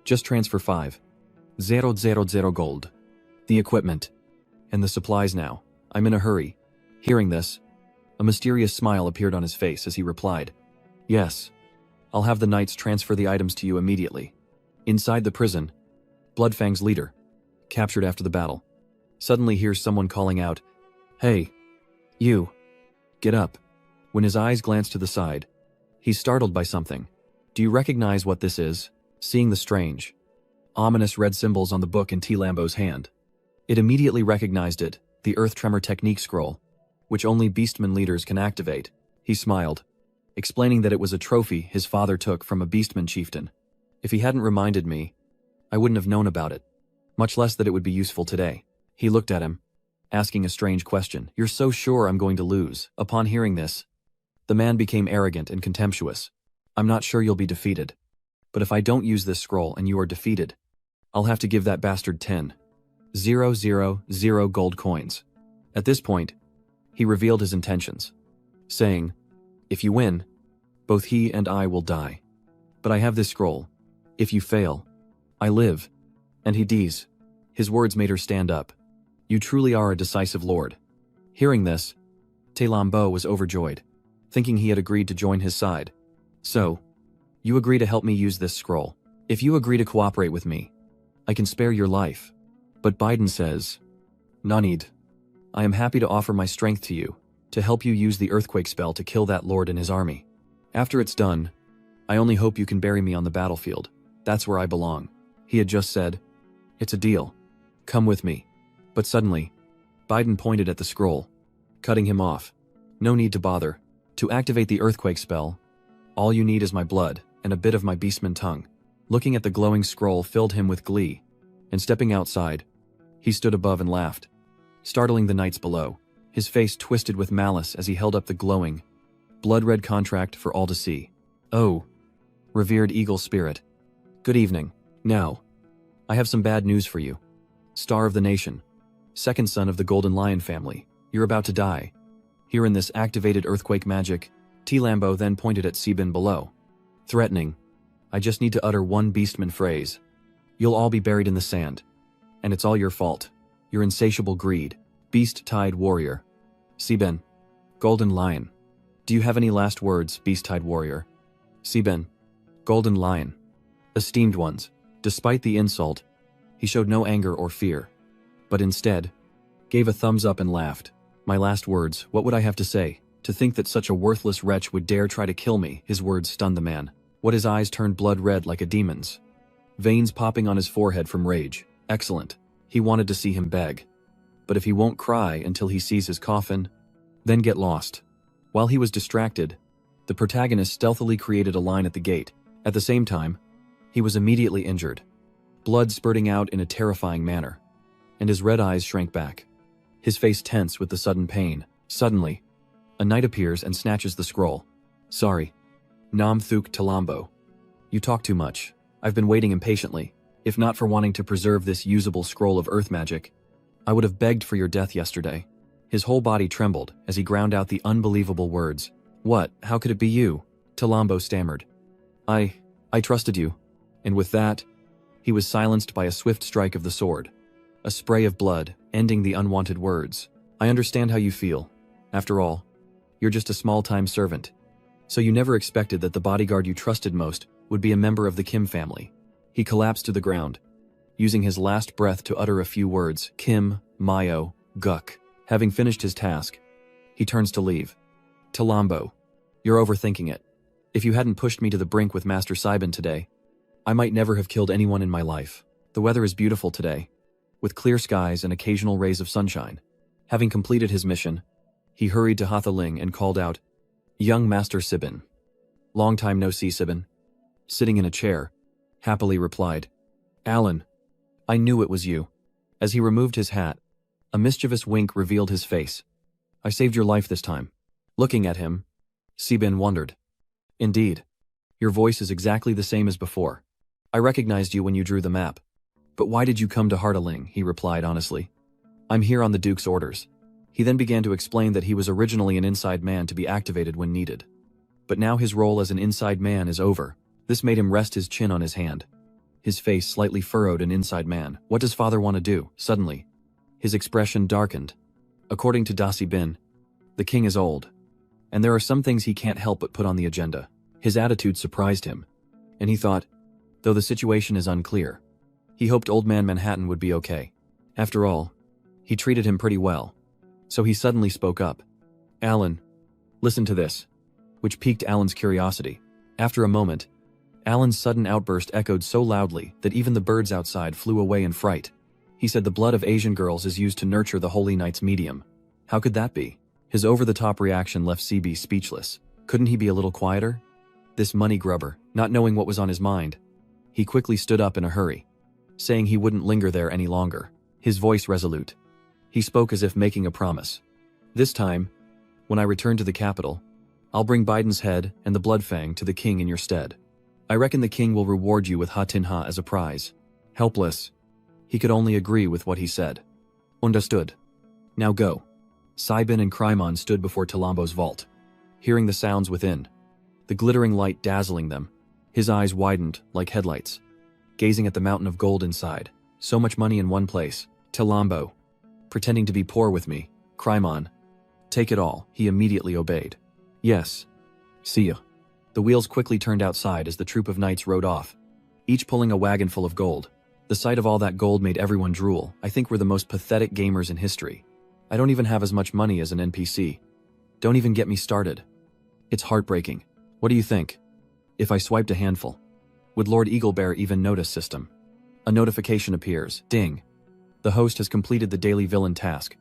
Just transfer 5,000 gold. The equipment. And the supplies now. I'm in a hurry. Hearing this, a mysterious smile appeared on his face as he replied, Yes. I'll have the knights transfer the items to you immediately. Inside the prison, Bloodfang's leader, captured after the battle, suddenly hears someone calling out, Hey, you. Get up. When his eyes glance to the side, he's startled by something. Do you recognize what this is? Seeing the strange, ominous red symbols on the book in Talambo's hand, it immediately recognized it, the Earth Tremor Technique scroll, which only Beastman leaders can activate. He smiled, explaining that it was a trophy his father took from a Beastman chieftain. If he hadn't reminded me, I wouldn't have known about it, much less that it would be useful today. He looked at him, asking a strange question. You're so sure I'm going to lose? Upon hearing this, the man became arrogant and contemptuous. I'm not sure you'll be defeated. But if I don't use this scroll and you are defeated, I'll have to give that bastard 10,000 gold coins. At this point, he revealed his intentions, saying, If you win, both he and I will die. But I have this scroll. If you fail, I live. And he dies. His words made her stand up. You truly are a decisive lord. Hearing this, Talambo was overjoyed, thinking he had agreed to join his side. So, you agree to help me use this scroll. If you agree to cooperate with me, I can spare your life. But Biden says, No need. I am happy to offer my strength to you, to help you use the earthquake spell to kill that lord and his army. After it's done, I only hope you can bury me on the battlefield. That's where I belong. He had just said, It's a deal. Come with me. But suddenly, Biden pointed at the scroll, cutting him off. No need to bother. To activate the earthquake spell, all you need is my blood and a bit of my beastman tongue. Looking at the glowing scroll filled him with glee, and stepping outside, he stood above and laughed, startling the knights below. His face twisted with malice as he held up the glowing, blood-red contract for all to see. Oh, revered eagle spirit. Good evening. Now, I have some bad news for you. Star of the nation, second son of the Golden Lion family, you're about to die. Here in this activated earthquake magic, Talambo then pointed at Sibin below, threatening, I just need to utter one beastman phrase. You'll all be buried in the sand. And it's all your fault. Your insatiable greed. Beast-tide warrior. Sibin. Golden Lion. Do you have any last words, Beast-tide warrior? Sibin. Golden Lion. Esteemed ones. Despite the insult, he showed no anger or fear, but instead, gave a thumbs up and laughed. My last words, what would I have to say? To think that such a worthless wretch would dare try to kill me, his words stunned the man. What his eyes turned blood red like a demon's. Veins popping on his forehead from rage. Excellent. He wanted to see him beg. But if he won't cry until he sees his coffin, then get lost. While he was distracted, the protagonist stealthily created a line at the gate. At the same time, he was immediately injured, blood spurting out in a terrifying manner, and his red eyes shrank back, his face tense with the sudden pain. Suddenly, a knight appears and snatches the scroll. Sorry. Nam Thuk Talambo. You talk too much. I've been waiting impatiently, if not for wanting to preserve this usable scroll of earth magic. I would have begged for your death yesterday." His whole body trembled as he ground out the unbelievable words. "What? How could it be you?" Talambo stammered. I trusted you." And with that, he was silenced by a swift strike of the sword. A spray of blood, ending the unwanted words. "I understand how you feel. After all, you're just a small-time servant. So you never expected that the bodyguard you trusted most would be a member of the Kim family." He collapsed to the ground, using his last breath to utter a few words: "Kim, Mayo, Guk." Having finished his task, he turns to leave. "Talambo, you're overthinking it. If you hadn't pushed me to the brink with Master Saiban today, I might never have killed anyone in my life. The weather is beautiful today, with clear skies and occasional rays of sunshine." Having completed his mission, he hurried to Hathaling and called out, "Young Master Sibin." "Long time no see, Sibin." Sitting in a chair, happily replied, "Alan, I knew it was you." As he removed his hat, a mischievous wink revealed his face. "I saved your life this time." Looking at him, Sibin wondered. "Indeed. Your voice is exactly the same as before. I recognized you when you drew the map. But why did you come to Hartaling?" he replied honestly. "I'm here on the Duke's orders." He then began to explain that he was originally an inside man to be activated when needed. But now his role as an inside man is over. This made him rest his chin on his hand. His face slightly furrowed. An inside man. What does father want to do? Suddenly, his expression darkened. According to Dasi Bin, the king is old, and there are some things he can't help but put on the agenda. His attitude surprised him, and he thought, though the situation is unclear, he hoped Old Man Manhattan would be okay. After all, he treated him pretty well. So he suddenly spoke up. "Alan, listen to this," which piqued Alan's curiosity. After a moment, Alan's sudden outburst echoed so loudly that even the birds outside flew away in fright. He said the blood of Asian girls is used to nurture the Holy Knight's medium. How could that be? His over-the-top reaction left CB speechless. Couldn't he be a little quieter? This money grubber, not knowing what was on his mind. He quickly stood up in a hurry, saying he wouldn't linger there any longer. His voice resolute. He spoke as if making a promise. "This time, when I return to the capital, I'll bring Biden's head and the Bloodfang to the king in your stead. I reckon the king will reward you with Ha-Tin-Ha as a prize." Helpless, he could only agree with what he said. "Understood. Now go." Sibin and Krymon stood before Talambo's vault, hearing the sounds within, the glittering light dazzling them. His eyes widened like headlights, gazing at the mountain of gold inside. So much money in one place. Talambo, pretending to be poor with me. Krymon, take it all. He immediately obeyed. "Yes. See ya." The wheels quickly turned outside as the troop of knights rode off, each pulling a wagon full of gold. The sight of all that gold made everyone drool. "I think we're the most pathetic gamers in history. I don't even have as much money as an NPC. Don't even get me started. It's heartbreaking. What do you think? If I swiped a handful, would Lord Eaglebear even notice?" System. A notification appears. Ding. The host has completed the daily villain task.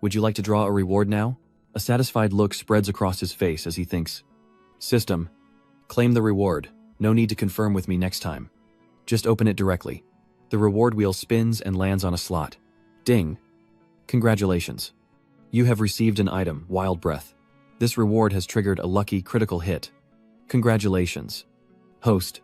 Would you like to draw a reward now? A satisfied look spreads across his face as he thinks. System. Claim the reward. No need to confirm with me next time. Just open it directly. The reward wheel spins and lands on a slot. Ding. Congratulations. You have received an item, Wild Breath. This reward has triggered a lucky critical hit. Congratulations. Host.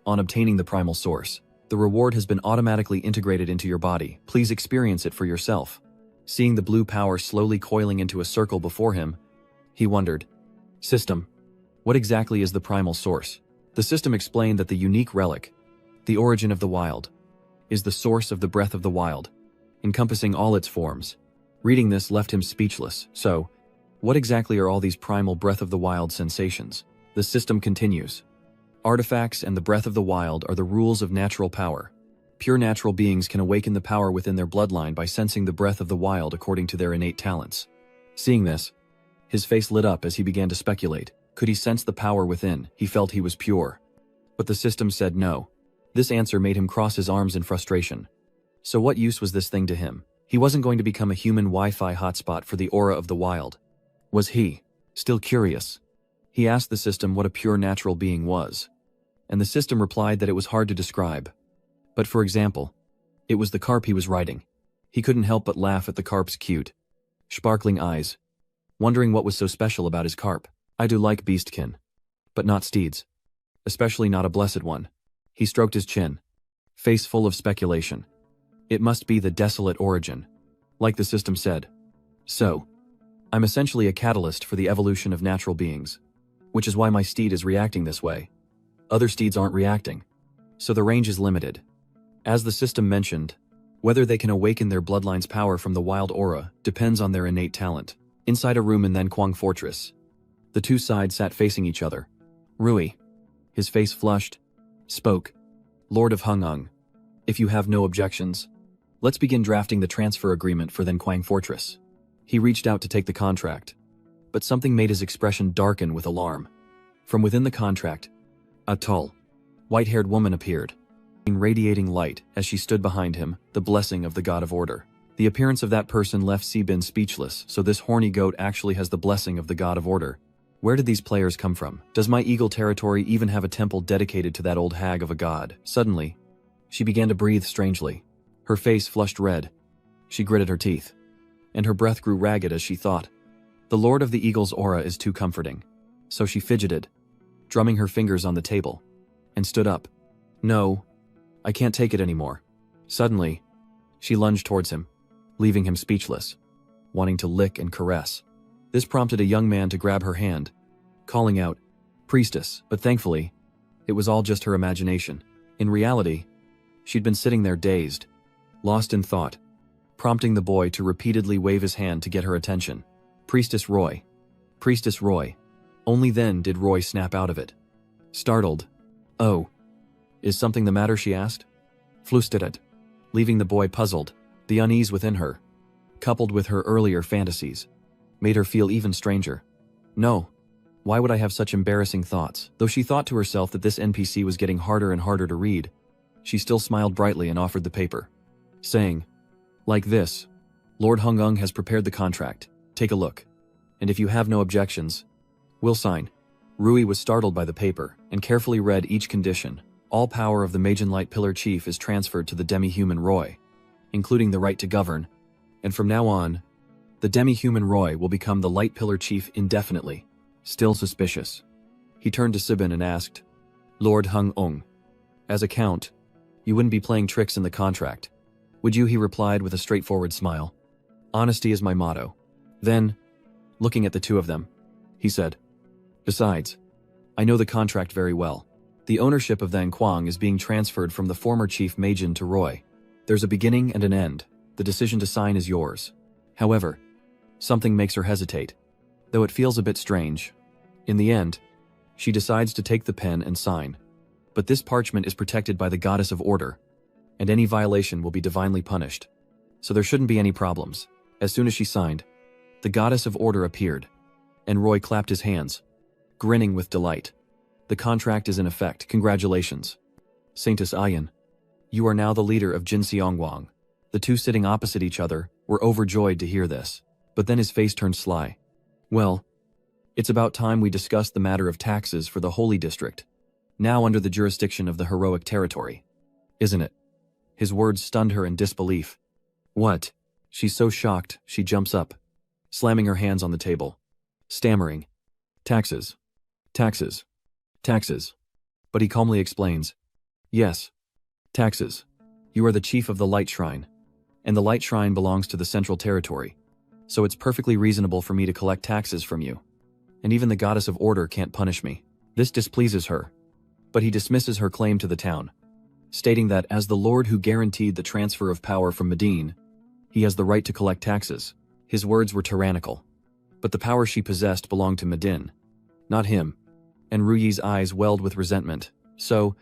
On obtaining the primal source, the reward has been automatically integrated into your body. Please experience it for yourself. Seeing the blue power slowly coiling into a circle before him, he wondered. System. What exactly is the primal source? The system explained that the unique relic, the origin of the wild, is the source of the breath of the wild, encompassing all its forms. Reading this left him speechless. So, what exactly are all these primal breath of the wild sensations? The system continues. Artifacts and the breath of the wild are the rules of natural power. Pure natural beings can awaken the power within their bloodline by sensing the breath of the wild according to their innate talents. Seeing this, his face lit up as he began to speculate. Could he sense the power within? He felt he was pure. But the system said no. This answer made him cross his arms in frustration. So what use was this thing to him? He wasn't going to become a human Wi-Fi hotspot for the aura of the wild. Was he? Still curious. He asked the system what a pure natural being was. And the system replied that it was hard to describe. But for example, it was the carp he was riding. He couldn't help but laugh at the carp's cute, sparkling eyes, wondering what was so special about his carp. I do like beastkin, but not steeds. Especially not a blessed one. He stroked his chin, face full of speculation. It must be the desolate origin. Like the system said. So, I'm essentially a catalyst for the evolution of natural beings, which is why my steed is reacting this way. Other steeds aren't reacting, so the range is limited. As the system mentioned, whether they can awaken their bloodline's power from the wild aura depends on their innate talent. Inside a room in Nanquang Fortress, the two sides sat facing each other. Rui, his face flushed, spoke. Lord of Hengeng, if you have no objections, let's begin drafting the transfer agreement for Nanquang Fortress. He reached out to take the contract, but something made his expression darken with alarm. From within the contract, a tall, white-haired woman appeared, radiating light as she stood behind him, the blessing of the God of Order. The appearance of that person left Sibin speechless, so this horny goat actually has the blessing of the God of Order. Where did these players come from? Does my eagle territory even have a temple dedicated to that old hag of a god? Suddenly, she began to breathe strangely. Her face flushed red. She gritted her teeth, and her breath grew ragged as she thought. The Lord of the Eagle's aura is too comforting. So she fidgeted, drumming her fingers on the table, and stood up. No, I can't take it anymore. Suddenly, she lunged towards him, leaving him speechless, wanting to lick and caress. This prompted a young man to grab her hand, calling out, "Priestess," but thankfully, it was all just her imagination. In reality, she'd been sitting there dazed, lost in thought, prompting the boy to repeatedly wave his hand to get her attention. Priestess Roy. Priestess Roy. Only then did Roy snap out of it. Startled. "Oh. Is something the matter?" she asked. Flüstert, leaving the boy puzzled. The unease within her, coupled with her earlier fantasies, made her feel even stranger. No. Why would I have such embarrassing thoughts? Though she thought to herself that this NPC was getting harder and harder to read, she still smiled brightly and offered the paper, saying, "Like this, Lord Hengeng has prepared the contract. Take a look. And if you have no objections, we'll sign." Rui was startled by the paper and carefully read each condition. All power of the Majin Light Pillar Chief is transferred to the demi-human Roy, including the right to govern, and from now on, the demi-human Roy will become the Light Pillar Chief indefinitely. Still suspicious, he turned to Sibin and asked, "Lord Hengeng, as a count, you wouldn't be playing tricks in the contract, would you?" He replied with a straightforward smile. "Honesty is my motto." Then, looking at the two of them, he said, "Besides, I know the contract very well. The ownership of Nanquang is being transferred from the former Chief Majin to Roy. There's a beginning and an end. The decision to sign is yours." However, something makes her hesitate, though it feels a bit strange. In the end, she decides to take the pen and sign. But this parchment is protected by the Goddess of Order, and any violation will be divinely punished. So there shouldn't be any problems. As soon as she signed, the Goddess of Order appeared, and Roy clapped his hands, grinning with delight. "The contract is in effect. Congratulations. Saintess Ayan. You are now the leader of Jinseongwang." The two sitting opposite each other were overjoyed to hear this, but then his face turned sly. "Well, it's about time we discussed the matter of taxes for the Holy District, now under the jurisdiction of the heroic territory. Isn't it?" His words stunned her in disbelief. "What?" She's so shocked, she jumps up, slamming her hands on the table, stammering, "Taxes. Taxes. Taxes." But he calmly explains, "Yes. Taxes. You are the chief of the Light Shrine, and the Light Shrine belongs to the Central Territory, so it's perfectly reasonable for me to collect taxes from you. And even the Goddess of Order can't punish me." This displeases her, but he dismisses her claim to the town, stating that as the Lord who guaranteed the transfer of power from Medine, he has the right to collect taxes. His words were tyrannical, but the power she possessed belonged to Medine, not him. And Ruyi's eyes welled with resentment. "So,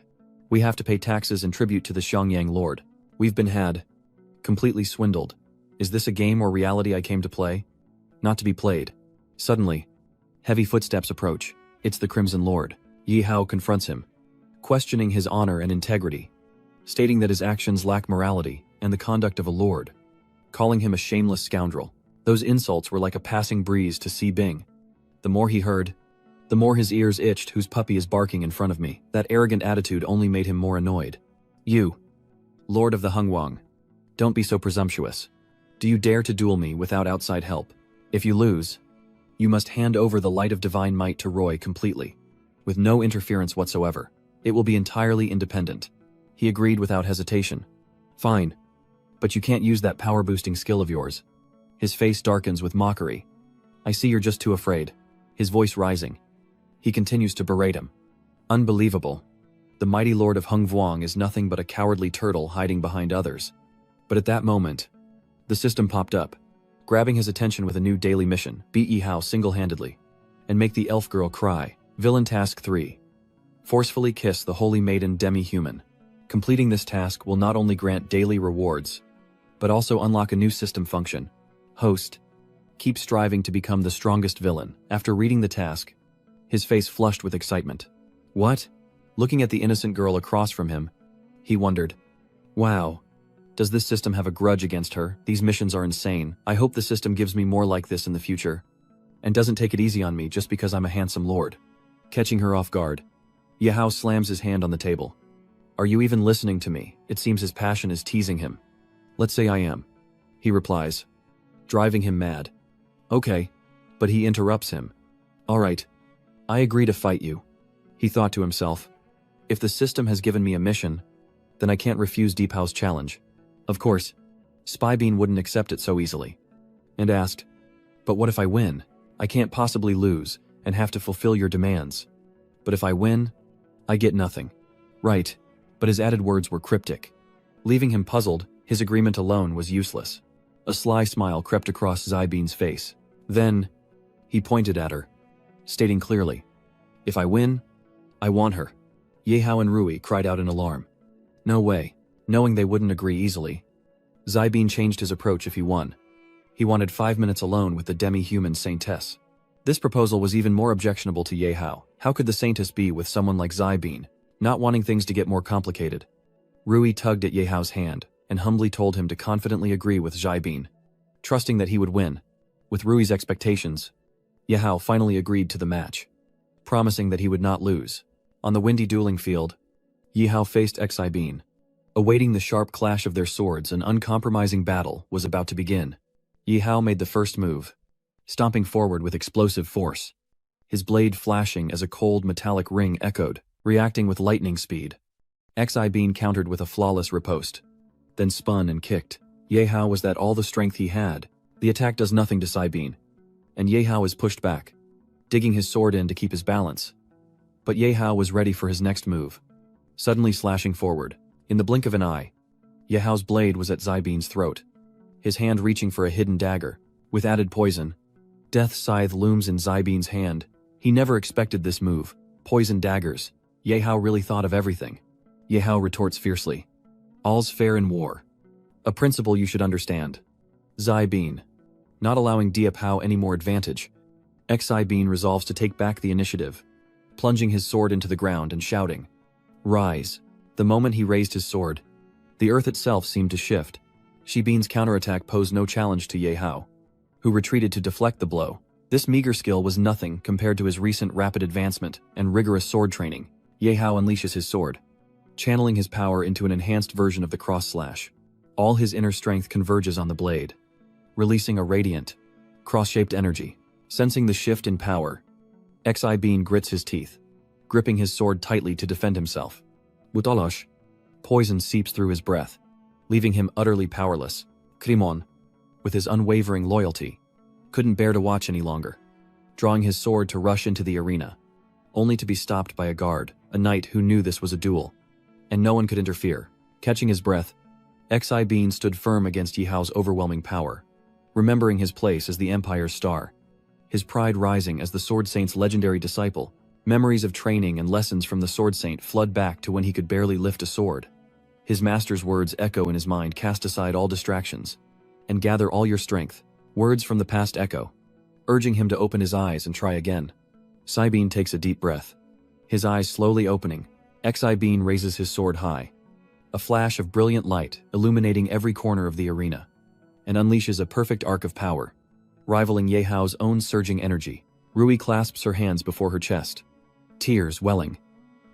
we have to pay taxes and tribute to the Xiangyang Lord. We've been completely swindled. Is this a game or reality I came to play? Not to be played." Suddenly, heavy footsteps approach. It's the Crimson Lord. Yi Hao confronts him, questioning his honor and integrity, stating that his actions lack morality and the conduct of a lord, calling him a shameless scoundrel. Those insults were like a passing breeze to Si Bing. The more he heard, the more his ears itched. "Whose puppy is barking in front of me?" That arrogant attitude only made him more annoyed. "You, Lord of the Hengwang, don't be so presumptuous. Do you dare to duel me without outside help? If you lose, you must hand over the light of divine might to Roy completely, with no interference whatsoever. It will be entirely independent." He agreed without hesitation. "Fine, but you can't use that power-boosting skill of yours. His face darkens with mockery. I see you're just too afraid. His voice rising. He continues to berate him. Unbelievable. The mighty lord of Hungvuang is nothing but a cowardly turtle hiding behind others. But at that moment, the system popped up, grabbing his attention with a new daily mission: beat Yi Hao single-handedly, and make the elf girl cry. Villain Task 3. Forcefully kiss the holy maiden demi-human. Completing this task will not only grant daily rewards, but also unlock a new system function. Host. Keep striving to become the strongest villain. After reading the task, his face flushed with excitement. What? Looking at the innocent girl across from him, he wondered. Wow. Does this system have a grudge against her? These missions are insane. I hope the system gives me more like this in the future, and doesn't take it easy on me just because I'm a handsome lord. Catching her off guard, Yi Hao slams his hand on the table. Are you even listening to me? It seems his passion is teasing him. Let's say I am, he replies, driving him mad. Okay, but he interrupts him. All right, I agree to fight you, he thought to himself. If the system has given me a mission, then I can't refuse Deep Hao's challenge. Of course, Spy Bean wouldn't accept it so easily, and asked, but what if I win? I can't possibly lose and have to fulfill your demands. But if I win, I get nothing. Right, but his added words were cryptic. Leaving him puzzled, his agreement alone was useless. A sly smile crept across Zai Bean's face. Then, he pointed at her, stating clearly, if I win, I want her. Ye Hao and Rui cried out in alarm. No way. Knowing they wouldn't agree easily, Zai Bean changed his approach if he won. He wanted 5 minutes alone with the demi-human saintess. This proposal was even more objectionable to Ye Hao. How could the saintess be with someone like Zai Bean? Not wanting things to get more complicated, Rui tugged at Ye Hao's hand and humbly told him to confidently agree with Zai Bean, trusting that he would win. With Rui's expectations, Ye Hao finally agreed to the match, promising that he would not lose. On the windy dueling field, Ye Hao faced Zai Bean. Awaiting the sharp clash of their swords, an uncompromising battle was about to begin. Ye Hao made the first move, stomping forward with explosive force, his blade flashing as a cold metallic ring echoed, reacting with lightning speed. Zai Bean countered with a flawless riposte, then spun and kicked. Ye Hao was that all the strength he had. The attack does nothing to Zai Bean, and Ye Hao is pushed back, digging his sword in to keep his balance. But Ye Hao was ready for his next move, suddenly slashing forward. In the blink of an eye, Ye Hao's blade was at Zai Bean's throat, his hand reaching for a hidden dagger. With added poison, Death's scythe looms in Zai Bean's hand. He never expected this move. Poison daggers. Ye Hao really thought of everything. Ye Hao retorts fiercely. All's fair in war. A principle you should understand. Zai Bean. Not allowing Deep Hao any more advantage, Zai Bean resolves to take back the initiative, plunging his sword into the ground and shouting, Rise. The moment he raised his sword, the earth itself seemed to shift. Zai Bean's counterattack posed no challenge to Ye Hao, who retreated to deflect the blow. This meager skill was nothing compared to his recent rapid advancement and rigorous sword training. Ye Hao unleashes his sword, channeling his power into an enhanced version of the cross slash. All his inner strength converges on the blade, releasing a radiant, cross-shaped energy. Sensing the shift in power, Zai Bean grits his teeth, gripping his sword tightly to defend himself. Butalosh. Poison seeps through his breath, leaving him utterly powerless. Krimon, with his unwavering loyalty, couldn't bear to watch any longer, drawing his sword to rush into the arena, only to be stopped by a guard, a knight who knew this was a duel, and no one could interfere. Catching his breath, Zai Bean stood firm against Ye Hao's overwhelming power, remembering his place as the Empire's star, his pride rising as the Sword Saint's legendary disciple. Memories of training and lessons from the Sword Saint flood back to when he could barely lift a sword. His master's words echo in his mind: cast aside all distractions, and gather all your strength. Words from the past echo, urging him to open his eyes and try again. Zai Bean takes a deep breath, his eyes slowly opening. Zai Bean raises his sword high, a flash of brilliant light illuminating every corner of the arena, and unleashes a perfect arc of power, rivaling Ye Hao's own surging energy. Rui clasps her hands before her chest, tears welling,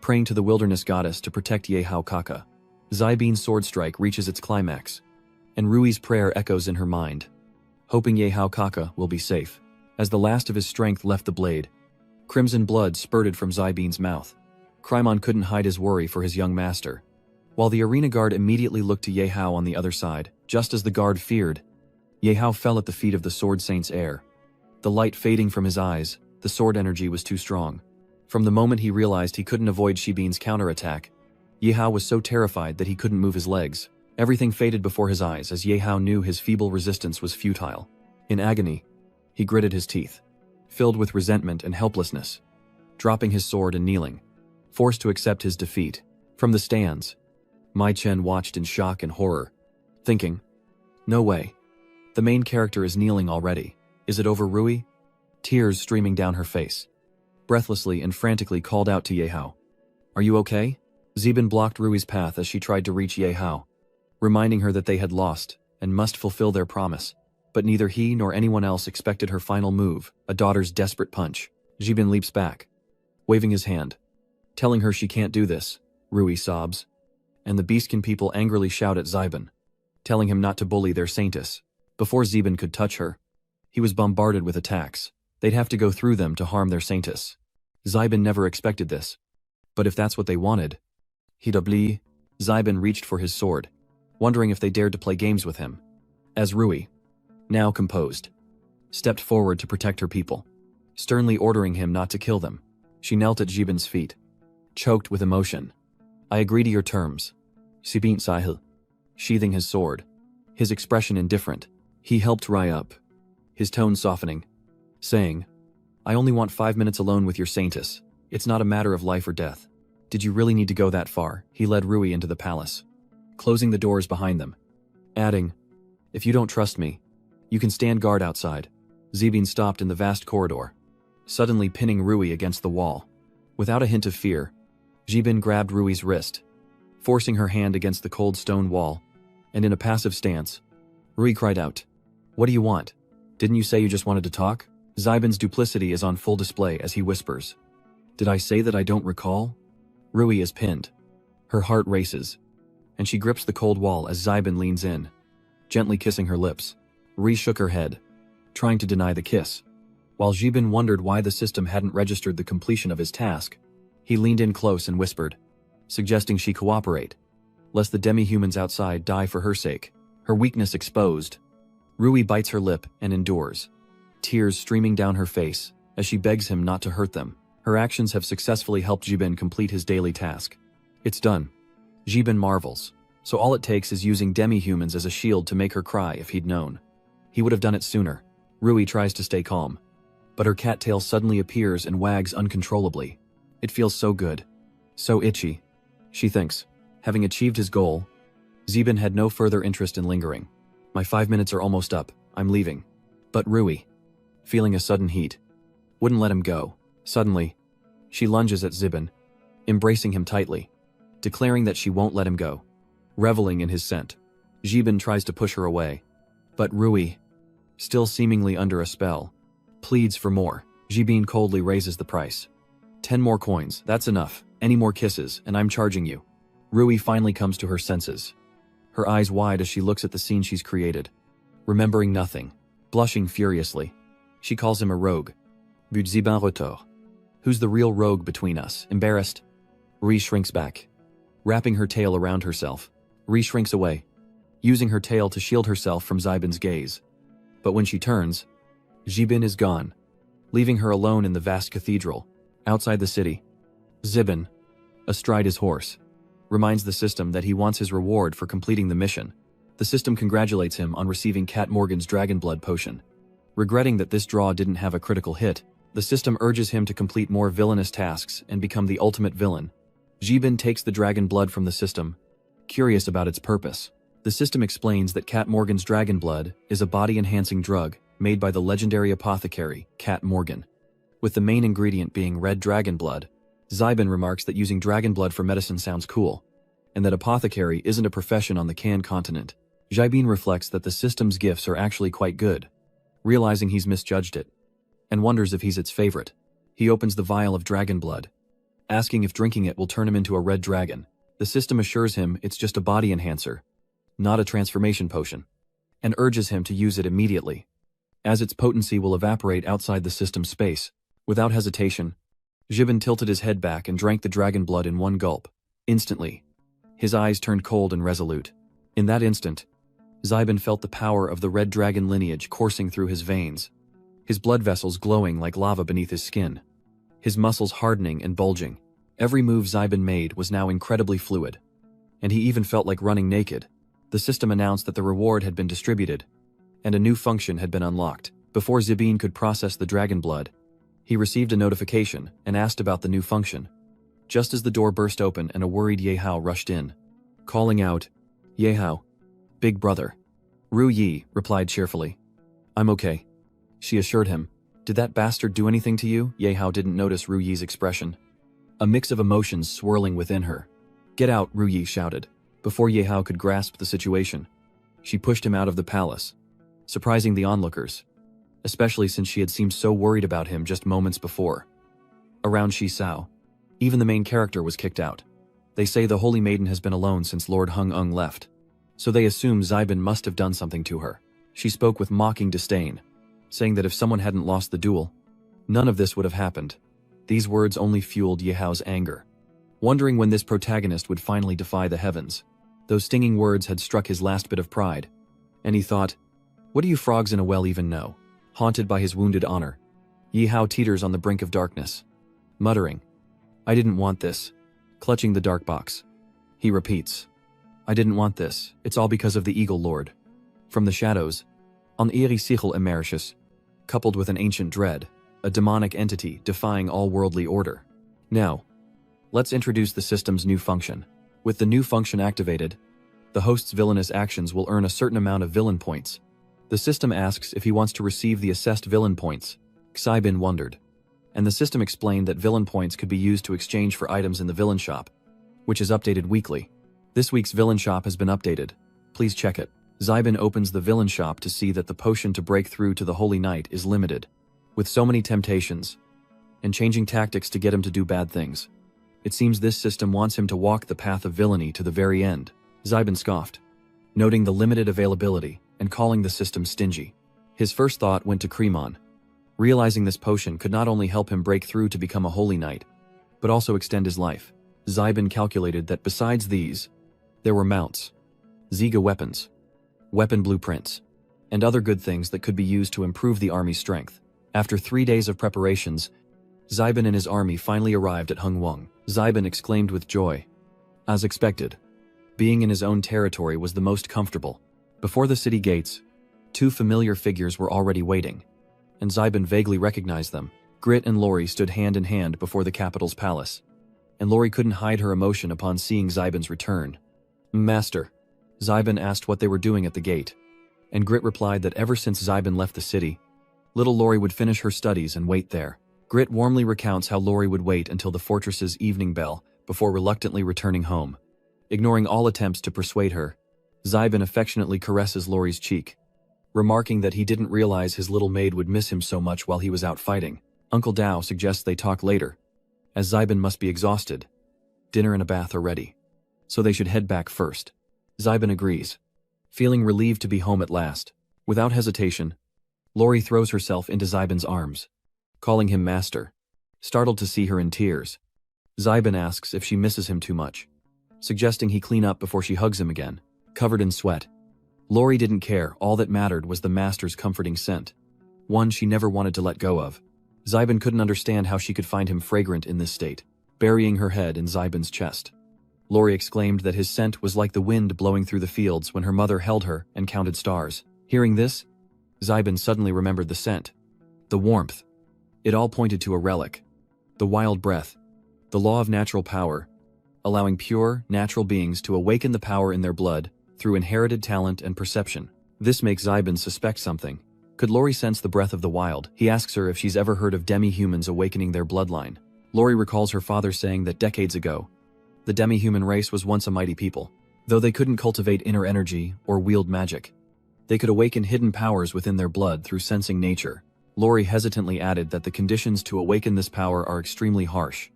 praying to the wilderness goddess to protect Ye Hao Kaka. Zai Bean's sword strike reaches its climax, and Rui's prayer echoes in her mind, hoping Ye Hao Kaka will be safe. As the last of his strength left the blade, crimson blood spurted from Zai Bean's mouth. Krymon couldn't hide his worry for his young master, while the arena guard immediately looked to Ye Hao on the other side. Just as the guard feared, Yehao fell at the feet of the Sword Saint's heir. The light fading from his eyes, the sword energy was too strong. From the moment he realized he couldn't avoid Shibin's counterattack, Yehao was so terrified that he couldn't move his legs. Everything faded before his eyes as Yehao knew his feeble resistance was futile. In agony, he gritted his teeth, filled with resentment and helplessness, dropping his sword and kneeling, forced to accept his defeat. From the stands, Mai Chen watched in shock and horror, thinking, "No way. The main character is kneeling already. Is it over, Rui?" Tears streaming down her face. Breathlessly and frantically called out to Yehao. "Are you okay?" Zibin blocked Rui's path as she tried to reach Yehao, reminding her that they had lost and must fulfill their promise. But neither he nor anyone else expected her final move, a daughter's desperate punch. Zibin leaps back, waving his hand, telling her she can't do this. Rui sobs, and the Beastkin people angrily shout at Zibin, telling him not to bully their saintess. Before Zibin could touch her, he was bombarded with attacks. They'd have to go through them to harm their saintess. Zibin never expected this. But if that's what they wanted, he'd oblige. Zibin reached for his sword, wondering if they dared to play games with him. As Rui, now composed, stepped forward to protect her people, sternly ordering him not to kill them, she knelt at Zibin's feet, choked with emotion. "I agree to your terms." Sibin Sahil, sheathing his sword, his expression indifferent, he helped Rai up, his tone softening, saying, "I only want 5 minutes alone with your saintess. It's not a matter of life or death." "Did you really need to go that far?" He led Rui into the palace, closing the doors behind them, adding, "If you don't trust me, you can stand guard outside." Zibin stopped in the vast corridor, suddenly pinning Rui against the wall. Without a hint of fear, Zibin grabbed Rui's wrist, forcing her hand against the cold stone wall, and in a passive stance, Rui cried out, "What do you want? Didn't you say you just wanted to talk?" Zibin's duplicity is on full display as he whispers, "Did I say that I don't recall?" Rui is pinned. Her heart races, and she grips the cold wall as Zibin leans in, gently kissing her lips. Rui shook her head, trying to deny the kiss. While Zibin wondered why the system hadn't registered the completion of his task, he leaned in close and whispered, suggesting she cooperate, lest the demi-humans outside die for her sake. Her weakness exposed, Rui bites her lip and endures, tears streaming down her face as she begs him not to hurt them. Her actions have successfully helped Zibin complete his daily task. It's done. Zibin marvels. So all it takes is using demi-humans as a shield to make her cry if he'd known. He would have done it sooner. Rui tries to stay calm, but her cattail suddenly appears and wags uncontrollably. It feels so good. So itchy. She thinks. Having achieved his goal, Zibin had no further interest in lingering. "My 5 minutes are almost up. I'm leaving." But Rui, feeling a sudden heat, wouldn't let him go. Suddenly, she lunges at Zibin, embracing him tightly, declaring that she won't let him go. Reveling in his scent, Zibin tries to push her away. But Rui, still seemingly under a spell, pleads for more. Zibin coldly raises the price. 10 more coins, that's enough. Any more kisses, and I'm charging you. Rui finally comes to her senses, her eyes wide as she looks at the scene she's created, remembering nothing, blushing furiously. She calls him a rogue. But Zibin retour. Who's the real rogue between us? Embarrassed, Rui shrinks back, wrapping her tail around herself. Rui shrinks away, using her tail to shield herself from Zibin's gaze. But when she turns, Zibin is gone, leaving her alone in the vast cathedral, outside the city. Zibin, astride his horse, reminds the system that he wants his reward for completing the mission. The system congratulates him on receiving Cat Morgan's Dragon Blood potion. Regretting that this draw didn't have a critical hit, the system urges him to complete more villainous tasks and become the ultimate villain. Zibin takes the Dragon Blood from the system, curious about its purpose. The system explains that Cat Morgan's Dragon Blood is a body-enhancing drug made by the legendary apothecary, Cat Morgan, with the main ingredient being red dragon blood. Zibin remarks that using dragon blood for medicine sounds cool, and that apothecary isn't a profession on the Kan continent. Zibin reflects that the system's gifts are actually quite good, realizing he's misjudged it, and wonders if he's its favorite. He opens the vial of dragon blood, asking if drinking it will turn him into a red dragon. The system assures him it's just a body enhancer, not a transformation potion, and urges him to use it immediately, as its potency will evaporate outside the system's space. Without hesitation, Zibin tilted his head back and drank the dragon blood in one gulp. Instantly, his eyes turned cold and resolute. In that instant, Zybin felt the power of the red dragon lineage coursing through his veins, his blood vessels glowing like lava beneath his skin, his muscles hardening and bulging. Every move Zybin made was now incredibly fluid, and he even felt like running naked. The system announced that the reward had been distributed, and a new function had been unlocked. Before Zybin could process the dragon blood, he received a notification and asked about the new function. Just as the door burst open and a worried Yehao rushed in, calling out, "Yehao, big brother." Ru Yi replied cheerfully, "I'm okay," she assured him. "Did that bastard do anything to you?" Yehao didn't notice Ru Yi's expression, a mix of emotions swirling within her. "Get out," Ru Yi shouted. Before Yehao could grasp the situation, she pushed him out of the palace, surprising the onlookers, especially since she had seemed so worried about him just moments before. Around Shisao, even the main character was kicked out. They say the Holy Maiden has been alone since Lord Hung-ung left, so they assume Zybin must have done something to her. She spoke with mocking disdain, saying that if someone hadn't lost the duel, none of this would have happened. These words only fueled Yehao's anger, wondering when this protagonist would finally defy the heavens. Those stinging words had struck his last bit of pride, and he thought, what do you frogs in a well even know? Haunted by his wounded honor, Yehao teeters on the brink of darkness, muttering, "I didn't want this." Clutching the dark box, he repeats, "I didn't want this, it's all because of the Eagle Lord." From the shadows, an eerie sichel emerges, coupled with an ancient dread, a demonic entity defying all worldly order. Now, let's introduce the system's new function. With the new function activated, the host's villainous actions will earn a certain amount of villain points. The system asks if he wants to receive the assessed villain points. Zybin wondered, and the system explained that villain points could be used to exchange for items in the villain shop, which is updated weekly. This week's villain shop has been updated. Please check it. Zybin opens the villain shop to see that the potion to break through to the Holy Knight is limited. With so many temptations, and changing tactics to get him to do bad things, it seems this system wants him to walk the path of villainy to the very end. Zybin scoffed, noting the limited availability and calling the system stingy. His first thought went to Cremon, realizing this potion could not only help him break through to become a Holy Knight, but also extend his life. Zybin calculated that besides these, there were mounts, Ziga weapons, weapon blueprints, and other good things that could be used to improve the army's strength. After 3 days of preparations, Zybin and his army finally arrived at Hungwang. Zybin exclaimed with joy. As expected, being in his own territory was the most comfortable. Before the city gates, 2 familiar figures were already waiting, and Zybin vaguely recognized them. Grit and Lori stood hand in hand before the capital's palace, and Lori couldn't hide her emotion upon seeing Zybin's return. "Master," Zybin asked what they were doing at the gate, and Grit replied that ever since Zybin left the city, little Lori would finish her studies and wait there. Grit warmly recounts how Lori would wait until the fortress's evening bell before reluctantly returning home. Ignoring all attempts to persuade her, Zybin affectionately caresses Lori's cheek, remarking that he didn't realize his little maid would miss him so much while he was out fighting. Uncle Dao suggests they talk later, as Zybin must be exhausted. Dinner and a bath are ready, so they should head back first. Zybin agrees, feeling relieved to be home at last. Without hesitation, Lori throws herself into Zybin's arms, calling him master. Startled to see her in tears, Zybin asks if she misses him too much, suggesting he clean up before she hugs him again. Covered in sweat, Lori didn't care. All that mattered was the master's comforting scent, one she never wanted to let go of. Zybin couldn't understand how she could find him fragrant in this state. Burying her head in Zybin's chest, Lori exclaimed that his scent was like the wind blowing through the fields when her mother held her and counted stars. Hearing this, Zybin suddenly remembered the scent, the warmth. It all pointed to a relic, the wild breath, the law of natural power, allowing pure, natural beings to awaken the power in their blood through inherited talent and perception. This makes Zybin suspect something. Could Lori sense the breath of the wild? He asks her if she's ever heard of demi-humans awakening their bloodline. Lori recalls her father saying that decades ago, the demi-human race was once a mighty people. Though they couldn't cultivate inner energy or wield magic, they could awaken hidden powers within their blood through sensing nature. Lori hesitantly added that the conditions to awaken this power are extremely harsh,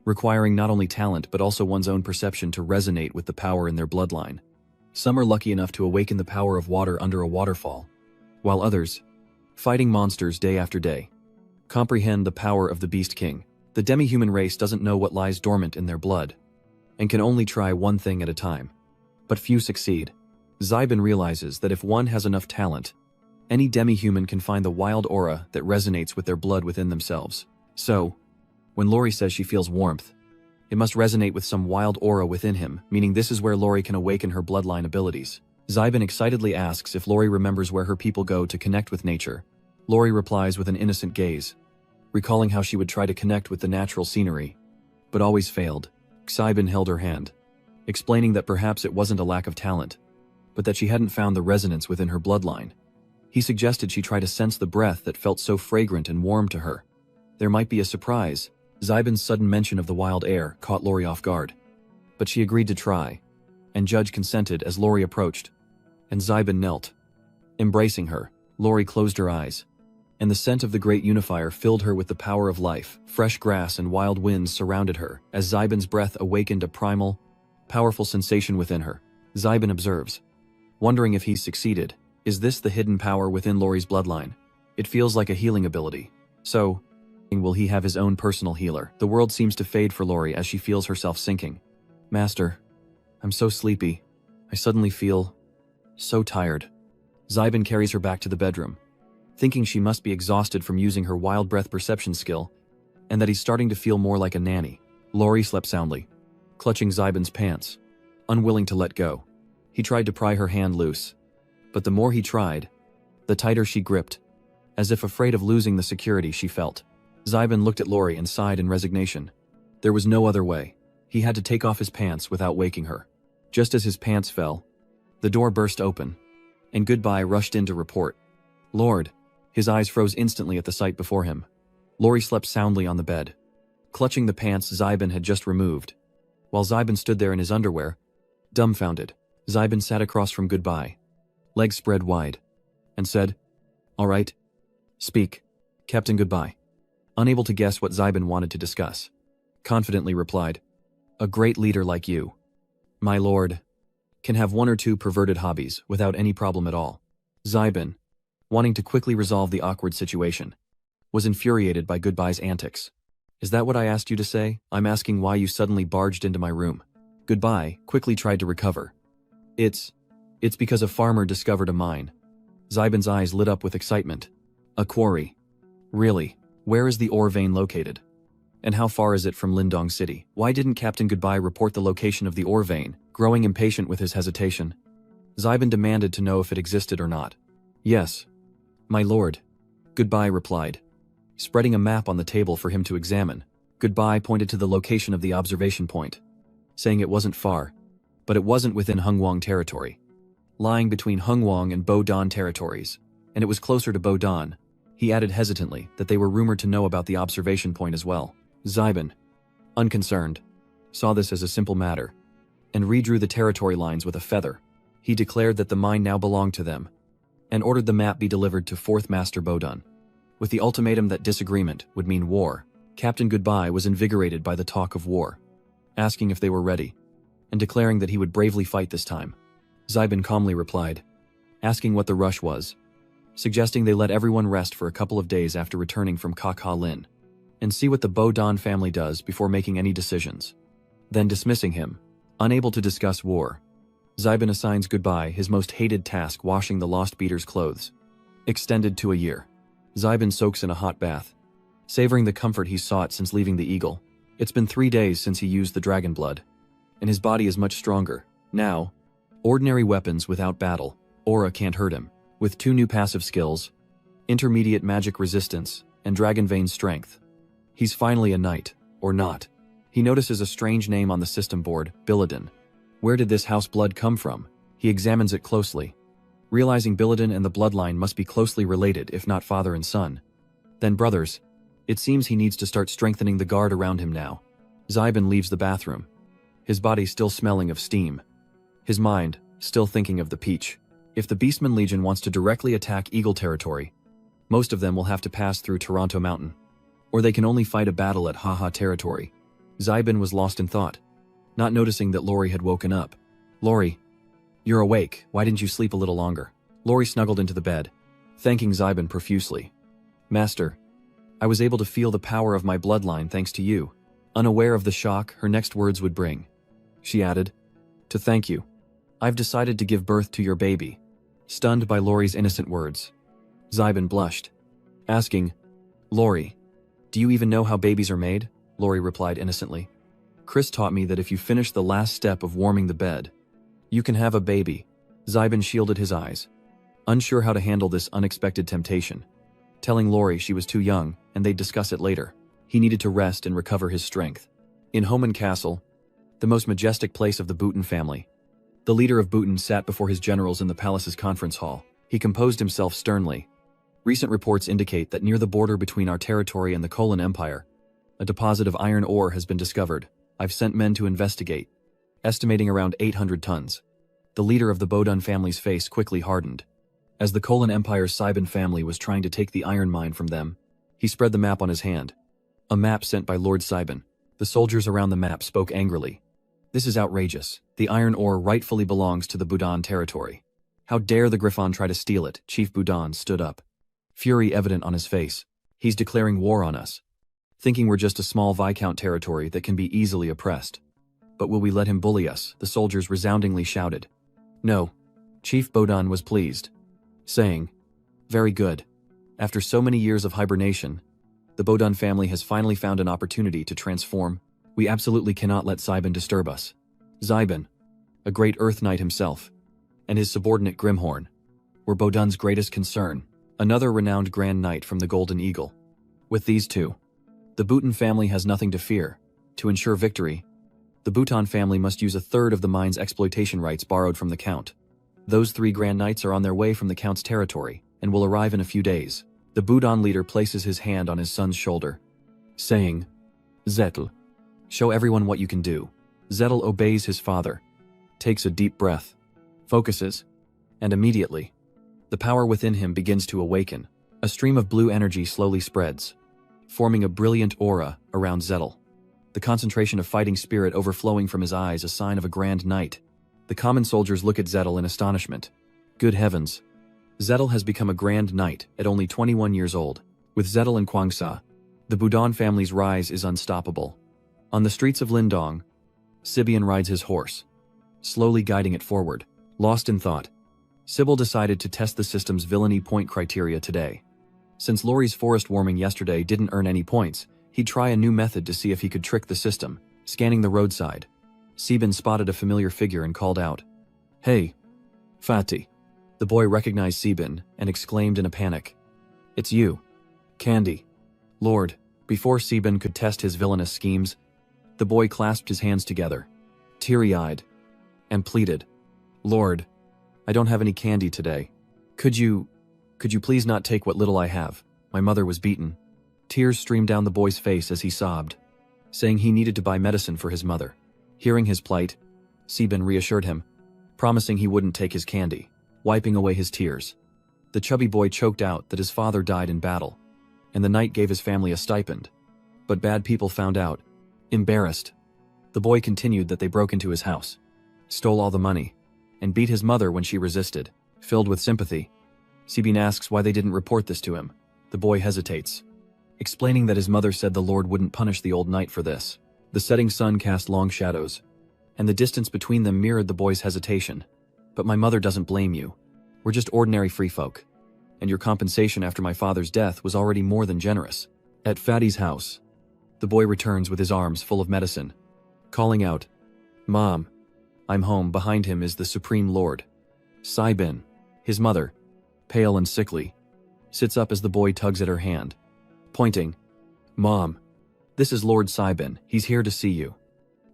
requiring not only talent but also one's own perception to resonate with the power in their bloodline. Some are lucky enough to awaken the power of water under a waterfall, while others, fighting monsters day after day, comprehend the power of the Beast King. The demi-human race doesn't know what lies dormant in their blood, and can only try one thing at a time. But few succeed. Zybin realizes that if one has enough talent, any demi-human can find the wild aura that resonates with their blood within themselves. So, when Lori says she feels warmth, it must resonate with some wild aura within him, meaning this is where Lori can awaken her bloodline abilities. Zybin excitedly asks if Lori remembers where her people go to connect with nature. Lori replies with an innocent gaze, recalling how she would try to connect with the natural scenery, but always failed. Zybin held her hand, explaining that perhaps it wasn't a lack of talent, but that she hadn't found the resonance within her bloodline. He suggested she try to sense the breath that felt so fragrant and warm to her. There might be a surprise. Zybin's sudden mention of the wild air caught Lori off guard, but she agreed to try, and Judge consented as Lori approached, and Zybin knelt. Embracing her, Lori closed her eyes, and the scent of the great unifier filled her with the power of life. Fresh grass and wild winds surrounded her as Zybin's breath awakened a primal, powerful sensation within her. Zybin observes, wondering if he's succeeded. Is this the hidden power within Lori's bloodline? It feels like a healing ability. So, will he have his own personal healer? The world seems to fade for Lori as she feels herself sinking. Master, I'm so sleepy. I suddenly feel so tired. Zybin carries her back to the bedroom, thinking she must be exhausted from using her wild breath perception skill, and that he's starting to feel more like a nanny. Lori slept soundly, clutching Zybin's pants, unwilling to let go. He tried to pry her hand loose, but the more he tried, the tighter she gripped, as if afraid of losing the security she felt. Zybin looked at Lori and sighed in resignation. There was no other way. He had to take off his pants without waking her. Just as his pants fell, the door burst open, and Goodbye rushed in to report. Lord. His eyes froze instantly at the sight before him. Lori slept soundly on the bed, clutching the pants Zybin had just removed. While Zybin stood there in his underwear, dumbfounded, Zybin sat across from Goodbye, legs spread wide, and said, "All right. Speak, Captain Goodbye." Unable to guess what Zybin wanted to discuss, confidently replied, "A great leader like you, my lord, can have one or two perverted hobbies without any problem at all." Zybin, wanting to quickly resolve the awkward situation, was infuriated by Goodbye's antics. "Is that what I asked you to say? I'm asking why you suddenly barged into my room." Goodbye quickly tried to recover. It's because a farmer discovered a mine." Zybin's eyes lit up with excitement. "A quarry? Really? Where is the ore vein located? And how far is it from Lindong City? Why didn't Captain Goodbye report the location of the ore vein?" Growing impatient with his hesitation, Zybin demanded to know if it existed or not. "Yes, my lord," Goodbye replied, spreading a map on the table for him to examine. Goodbye pointed to the location of the observation point, saying it wasn't far, but it wasn't within Hungwong territory, lying between Hungwong and Bo-Dan territories, and it was closer to Bo-Dan. He added hesitantly that they were rumored to know about the observation point as well. Zybin, unconcerned, saw this as a simple matter, and redrew the territory lines with a feather. He declared that the mine now belonged to them, and ordered the map be delivered to 4th Master Bo-Dan, with the ultimatum that disagreement would mean war. Captain Goodbye was invigorated by the talk of war, asking if they were ready, and declaring that he would bravely fight this time. Zybin calmly replied, asking what the rush was, suggesting they let everyone rest for a couple of days after returning from Kak Lin, and see what the Bo-Dan family does before making any decisions. Then dismissing him, unable to discuss war, Zybin assigns Goodbye his most hated task, washing the lost beater's clothes. Extended to a year. Zybin soaks in a hot bath, savoring the comfort he sought since leaving the Eagle. It's been 3 days since he used the dragon blood, and his body is much stronger. Now, ordinary weapons without battle, aura can't hurt him. With 2 new passive skills, intermediate magic resistance, and dragon vein strength, he's finally a knight, or not. He notices a strange name on the system board, Billidan. Where did this house blood come from? He examines it closely, realizing Billidan and the bloodline must be closely related, if not father and son, then brothers. It seems he needs to start strengthening the guard around him now. Zybin leaves the bathroom, his body still smelling of steam, his mind still thinking of the peach. If the Beastman Legion wants to directly attack Eagle territory, most of them will have to pass through Toronto Mountain, or they can only fight a battle at Haha territory. Zybin was lost in thought, not noticing that Lori had woken up. "Lori, you're awake. Why didn't you sleep a little longer?" Lori snuggled into the bed, thanking Zybin profusely. "Master, I was able to feel the power of my bloodline thanks to you." Unaware of the shock her next words would bring, she added, "To thank you. I've decided to give birth to your baby. Stunned by Lori's innocent words, Zybin blushed, asking, Lori, do you even know how babies are made? Lori replied innocently. Chris taught me that if you finish the last step of warming the bed, you can have a baby. Zybin shielded his eyes, unsure how to handle this unexpected temptation, telling Lori she was too young and they'd discuss it later. He needed to rest and recover his strength. In Homan Castle, the most majestic place of the Bhutan family, the leader of Bhutan sat before his generals in the palace's conference hall. He composed himself sternly. Recent reports indicate that near the border between our territory and the Kolan Empire, a deposit of iron ore has been discovered. I've sent men to investigate, estimating around 800 tons. The leader of the Bodun family's face quickly hardened. As the Kolan Empire's Sibin family was trying to take the iron mine from them, he spread the map on his hand. A map sent by Lord Sibin. The soldiers around the map spoke angrily. This is outrageous. The iron ore rightfully belongs to the Budan territory. How dare the Griffon try to steal it? Chief Budan stood up, fury evident on his face. He's declaring war on us, thinking we're just a small Viscount territory that can be easily oppressed. But will we let him bully us? The soldiers resoundingly shouted. No. Chief Budan was pleased, saying, very good. After so many years of hibernation, the Bodun family has finally found an opportunity to transform. We absolutely cannot let Sibin disturb us. Zybin, a great Earth Knight himself, and his subordinate Grimhorn, were Bodun's greatest concern, another renowned Grand Knight from the Golden Eagle. With these two, the Bhutan family has nothing to fear. To ensure victory, the Bhutan family must use a third of the mine's exploitation rights borrowed from the Count. Those 3 Grand Knights are on their way from the Count's territory and will arrive in a few days. The Budan leader places his hand on his son's shoulder, saying, Zettel, show everyone what you can do. Zettel obeys his father, takes a deep breath, focuses, and immediately, the power within him begins to awaken. A stream of blue energy slowly spreads, forming a brilliant aura around Zettel. The concentration of fighting spirit overflowing from his eyes, a sign of a grand knight. The common soldiers look at Zettel in astonishment. Good heavens! Zettel has become a grand knight at only 21 years old. With Zettel and Kwangsa, the Budan family's rise is unstoppable. On the streets of Lindong, Sibian rides his horse, slowly guiding it forward. Lost in thought, Sybil decided to test the system's villainy point criteria today. Since Lori's forest warming yesterday didn't earn any points, he'd try a new method to see if he could trick the system. Scanning the roadside, Sibin spotted a familiar figure and called out, Hey, Fatih. The boy recognized Sibin and exclaimed in a panic, It's you, Candy. Lord. Before Sibin could test his villainous schemes, the boy clasped his hands together, teary-eyed, and pleaded, Lord, I don't have any candy today. Could you please not take what little I have? My mother was beaten. Tears streamed down the boy's face as he sobbed, saying he needed to buy medicine for his mother. Hearing his plight, Sibin reassured him, promising he wouldn't take his candy, wiping away his tears. The chubby boy choked out that his father died in battle, and the knight gave his family a stipend. But bad people found out. Embarrassed, the boy continued that they broke into his house, stole all the money, and beat his mother when she resisted. Filled with sympathy, Sibin asks why they didn't report this to him. The boy hesitates, explaining that his mother said the Lord wouldn't punish the old knight for this. The setting sun cast long shadows, and the distance between them mirrored the boy's hesitation. But my mother doesn't blame you. We're just ordinary free folk, and your compensation after my father's death was already more than generous. At Fatty's house, the boy returns with his arms full of medicine, calling out, Mom, I'm home. Behind him is the Supreme Lord. Sibin, his mother, pale and sickly, sits up as the boy tugs at her hand, pointing, Mom, this is Lord Sibin. He's here to see you.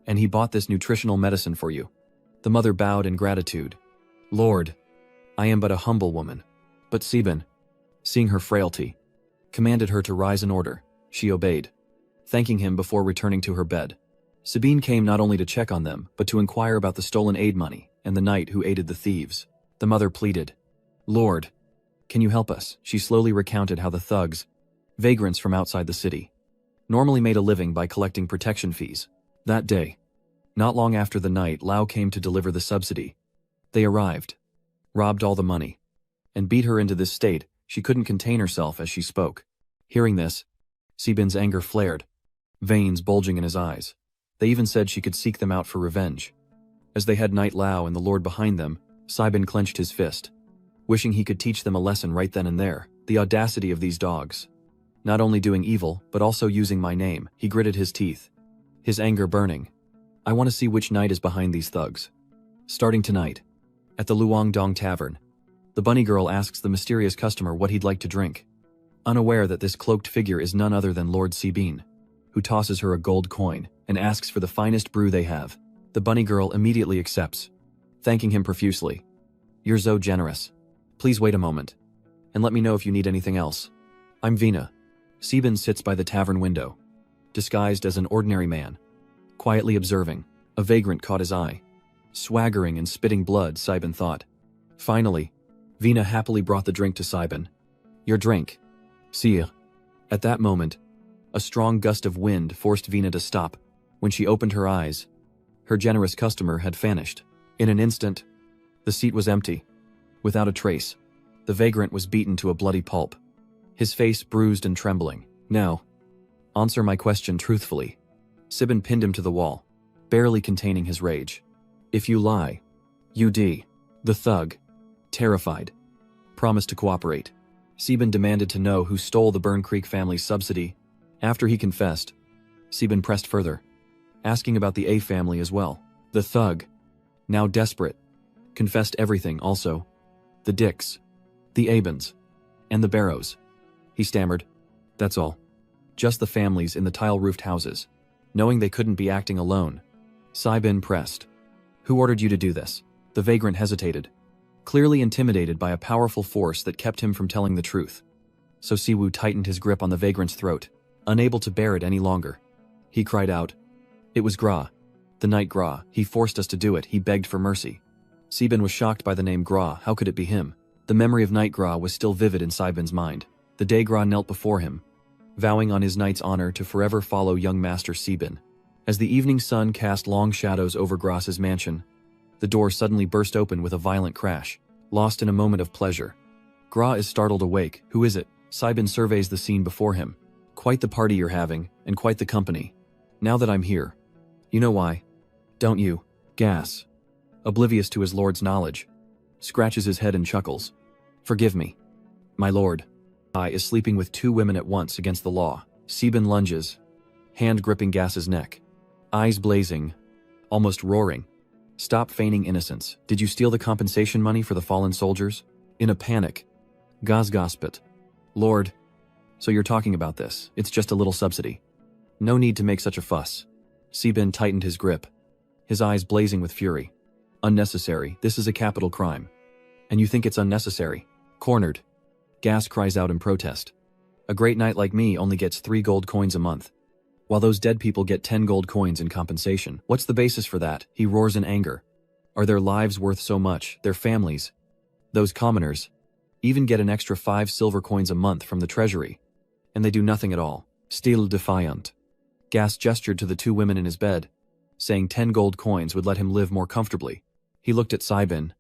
And he bought this nutritional medicine for you. The mother bowed in gratitude. Lord, I am but a humble woman. But Sibin, seeing her frailty, commanded her to rise in order. She obeyed, thanking him before returning to her bed. Sabine came not only to check on them, but to inquire about the stolen aid money and the knight who aided the thieves. The mother pleaded, Lord, can you help us? She slowly recounted how the thugs, vagrants from outside the city, normally made a living by collecting protection fees. That day, not long after the night Lao came to deliver the subsidy, they arrived, robbed all the money, and beat her into this state she couldn't contain herself as she spoke. Hearing this, Sibin's anger flared, veins bulging in his eyes. They even said she could seek them out for revenge. As they had Knight Lao and the Lord behind them, Sibin clenched his fist, wishing he could teach them a lesson right then and there. The audacity of these dogs. Not only doing evil, but also using my name. He gritted his teeth, his anger burning. I want to see which knight is behind these thugs. Starting tonight, at the Luangdong Tavern, the bunny girl asks the mysterious customer what he'd like to drink, unaware that this cloaked figure is none other than Lord Sibin, who tosses her a gold coin and asks for the finest brew they have. The bunny girl immediately accepts, thanking him profusely. You're so generous. Please wait a moment, and let me know if you need anything else. I'm Vina. Sibin sits by the tavern window, disguised as an ordinary man, quietly observing. A vagrant caught his eye. Swaggering and spitting blood, Sibin thought. Finally, Vina happily brought the drink to Sibin. Your drink. See ya. At that moment, a strong gust of wind forced Vina to stop. When she opened her eyes, her generous customer had vanished. In an instant, the seat was empty, without a trace. The vagrant was beaten to a bloody pulp, his face bruised and trembling. Now, answer my question truthfully. Sibin pinned him to the wall, barely containing his rage. If you lie, you d. The thug, terrified, promised to cooperate. Sibin demanded to know who stole the Burn Creek family's subsidy. After he confessed, Sibin pressed further, asking about the A family as well. The thug, now desperate, confessed everything also. The Dicks, the Abens, and the Barrows. He stammered. That's all. Just the families in the tile-roofed houses. Knowing they couldn't be acting alone, Sibin pressed. Who ordered you to do this? The vagrant hesitated, clearly intimidated by a powerful force that kept him from telling the truth. So Siwoo tightened his grip on the vagrant's throat, unable to bear it any longer. He cried out. It was Gra. The knight Gra. He forced us to do it. He begged for mercy. Sibin was shocked by the name Gra. How could it be him? The memory of Knight Gra was still vivid in Sibin's mind. The day Gra knelt before him, vowing on his knight's honor to forever follow young Master Sibin. As the evening sun cast long shadows over Gra's mansion, the door suddenly burst open with a violent crash, lost in a moment of pleasure. Gra is startled awake. Who is it? Sibin surveys the scene before him. Quite the party you're having, and quite the company. Now that I'm here. You know why, don't you? Gas, oblivious to his lord's knowledge, scratches his head and chuckles. Forgive me, my lord. I is sleeping with two women at once against the law. Sibin lunges, hand gripping Gas's neck, eyes blazing, almost roaring. Stop feigning innocence. Did you steal the compensation money for the fallen soldiers? In a panic, Gas gasped. Lord, so you're talking about this. It's just a little subsidy. No need to make such a fuss. Sibin tightened his grip, his eyes blazing with fury. Unnecessary. This is a capital crime. And you think it's unnecessary? Cornered, Gas cries out in protest. A great knight like me only gets 3 gold coins a month, while those dead people get 10 gold coins in compensation. What's the basis for that? He roars in anger. Are their lives worth so much? Their families, those commoners, even get an extra 5 silver coins a month from the treasury, and they do nothing at all. Still defiant, Gas gestured to the two women in his bed, saying 10 gold coins would let him live more comfortably. He looked at Sibin,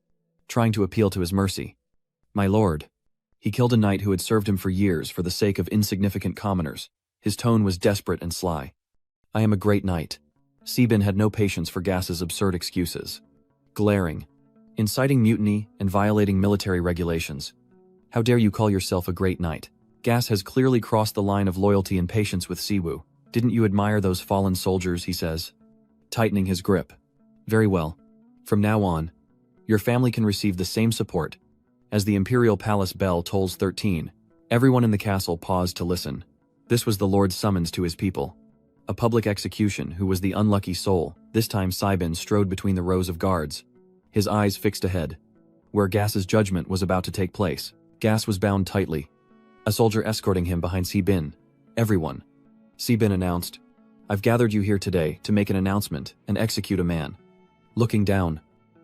trying to appeal to his mercy. My lord. He killed a knight who had served him for years for the sake of insignificant commoners. His tone was desperate and sly. I am a great knight. Sibin had no patience for Gas's absurd excuses. Glaring, inciting mutiny and violating military regulations. How dare you call yourself a great knight? Gas has clearly crossed the line of loyalty and patience with Siwoo. Didn't you admire those fallen soldiers, he says, tightening his grip. Very well. From now on, your family can receive the same support. As the Imperial Palace bell tolls 13, everyone in the castle paused to listen. This was the Lord's summons to his people. A public execution. Who was the unlucky soul? This time Sibin strode between the rows of guards, his eyes fixed ahead, where Gas's judgment was about to take place. Gas was bound tightly, a soldier escorting him behind Sibin. Everyone, Sibin announced, I've gathered you here today to make an announcement and execute a man. Looking down,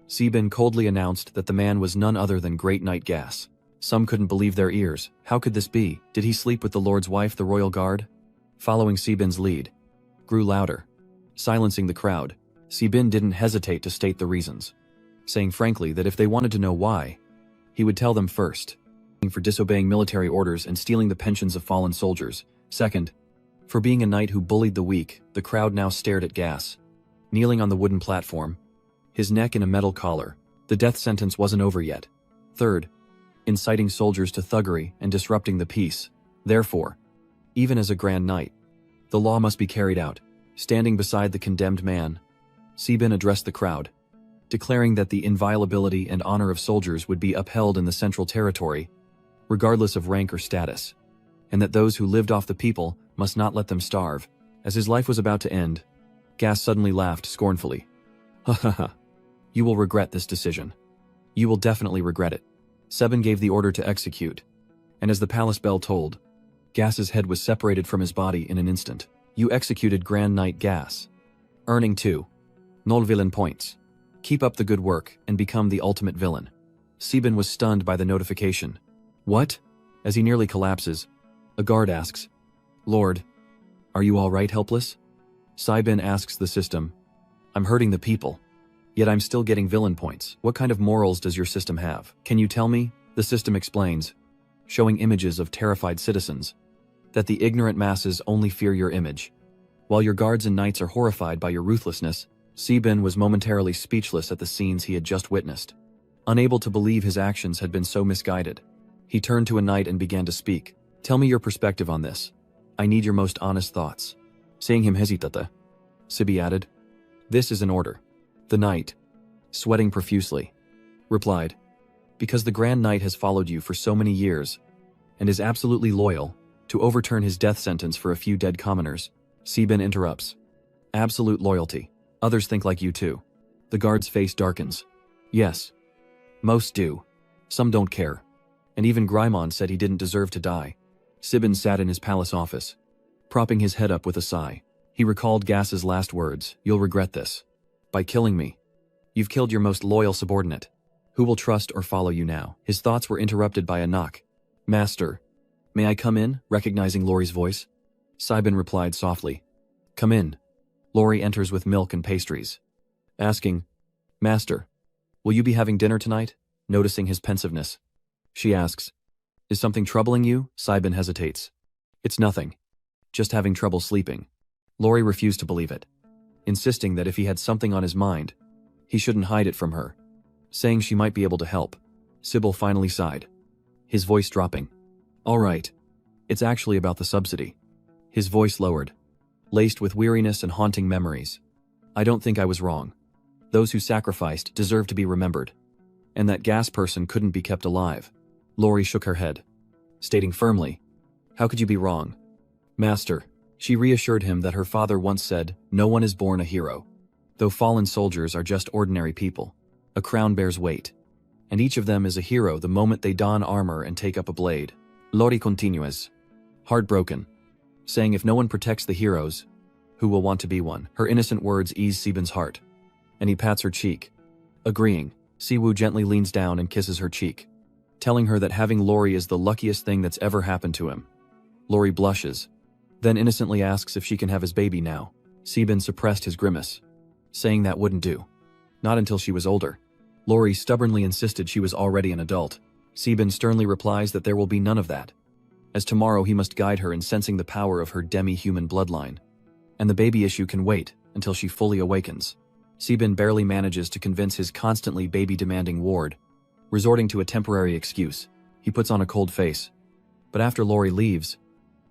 Sibin coldly announced that the man was none other than Great Knight Gas. Some couldn't believe their ears. How could this be? Did he sleep with the Lord's wife, the royal guard? Following Sibin's lead, grew louder, silencing the crowd. Sibin didn't hesitate to state the reasons, saying frankly that if they wanted to know why, he would tell them first. For disobeying military orders and stealing the pensions of fallen soldiers. Second, for being a knight who bullied the weak. The crowd now stared at Gas, kneeling on the wooden platform, his neck in a metal collar. The death sentence wasn't over yet. Third, inciting soldiers to thuggery and disrupting the peace. Therefore, even as a grand knight, the law must be carried out. Standing beside the condemned man, Sibin addressed the crowd, declaring that the inviolability and honor of soldiers would be upheld in the Central Territory, regardless of rank or status, and that those who lived off the people must not let them starve. As his life was about to end, Gas suddenly laughed scornfully. Ha ha ha. You will regret this decision. You will definitely regret it. Sebin gave the order to execute, and as the palace bell tolled, Gas's head was separated from his body in an instant. You executed Grand Knight Gas, earning 2 null villain points. Keep up the good work and become the ultimate villain. Sebin was stunned by the notification. What? As he nearly collapses, a guard asks, Lord, are you all right, helpless? Sebin asks the system, I'm hurting the people, yet I'm still getting villain points. What kind of morals does your system have? Can you tell me? The system explains, showing images of terrified citizens, that the ignorant masses only fear your image. While your guards and knights are horrified by your ruthlessness, Sebin was momentarily speechless at the scenes he had just witnessed. Unable to believe his actions had been so misguided, he turned to a knight and began to speak. Tell me your perspective on this. I need your most honest thoughts. Seeing him hesitate, Sibi added, This is an order. The knight, sweating profusely, replied, Because the Grand Knight has followed you for so many years, and is absolutely loyal, to overturn his death sentence for a few dead commoners. Sebin interrupts. Absolute loyalty. Others think like you too. The guard's face darkens. Yes. Most do. Some don't care. And even Grimon said he didn't deserve to die. Sebin sat in his palace office, propping his head up with a sigh. He recalled Gas's last words, You'll regret this. By killing me, you've killed your most loyal subordinate. Who will trust or follow you now? His thoughts were interrupted by a knock. Master, may I come in? Recognizing Lori's voice, Sebin replied softly. Come in. Lori enters with milk and pastries, asking, Master, will you be having dinner tonight? Noticing his pensiveness, she asks, Is something troubling you? Sebin hesitates. It's nothing. Just having trouble sleeping. Lori refused to believe it, insisting that if he had something on his mind, he shouldn't hide it from her, saying she might be able to help. Sybil finally sighed, his voice dropping. All right. It's actually about the subsidy. His voice lowered, laced with weariness and haunting memories. I don't think I was wrong. Those who sacrificed deserve to be remembered, and that gas person couldn't be kept alive. Lori shook her head, stating firmly, How could you be wrong? Master, she reassured him that her father once said, No one is born a hero. Though fallen soldiers are just ordinary people, a crown bears weight, and each of them is a hero the moment they don armor and take up a blade. Lori continues, heartbroken, saying if no one protects the heroes, who will want to be one? Her innocent words ease Sebin's heart, and he pats her cheek. Agreeing, Siwoo gently leans down and kisses her cheek, telling her that having Lori is the luckiest thing that's ever happened to him. Lori blushes, then innocently asks if she can have his baby now. Sebin suppressed his grimace, saying that wouldn't do. Not until she was older. Lori stubbornly insisted she was already an adult. Sebin sternly replies that there will be none of that, as tomorrow he must guide her in sensing the power of her demi-human bloodline, and the baby issue can wait until she fully awakens. Sebin barely manages to convince his constantly baby-demanding ward, resorting to a temporary excuse. He puts on a cold face. But after Lori leaves,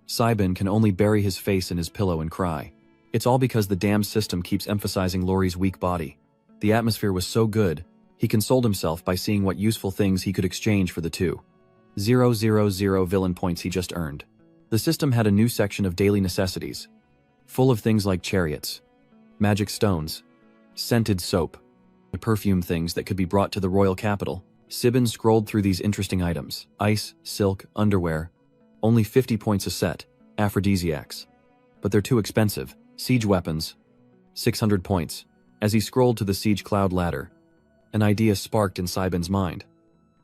Sebin can only bury his face in his pillow and cry. It's all because the damned system keeps emphasizing Lori's weak body. The atmosphere was so good, he consoled himself by seeing what useful things he could exchange for the 2,000 villain points he just earned. The system had a new section of daily necessities, full of things like chariots, magic stones, scented soap, and perfume things that could be brought to the royal capital. Sebin scrolled through these interesting items. Ice, silk, underwear. Only 50 points a set. Aphrodisiacs. But they're too expensive. Siege weapons. 600 points. As he scrolled to the siege cloud ladder, an idea sparked in Sebin's mind,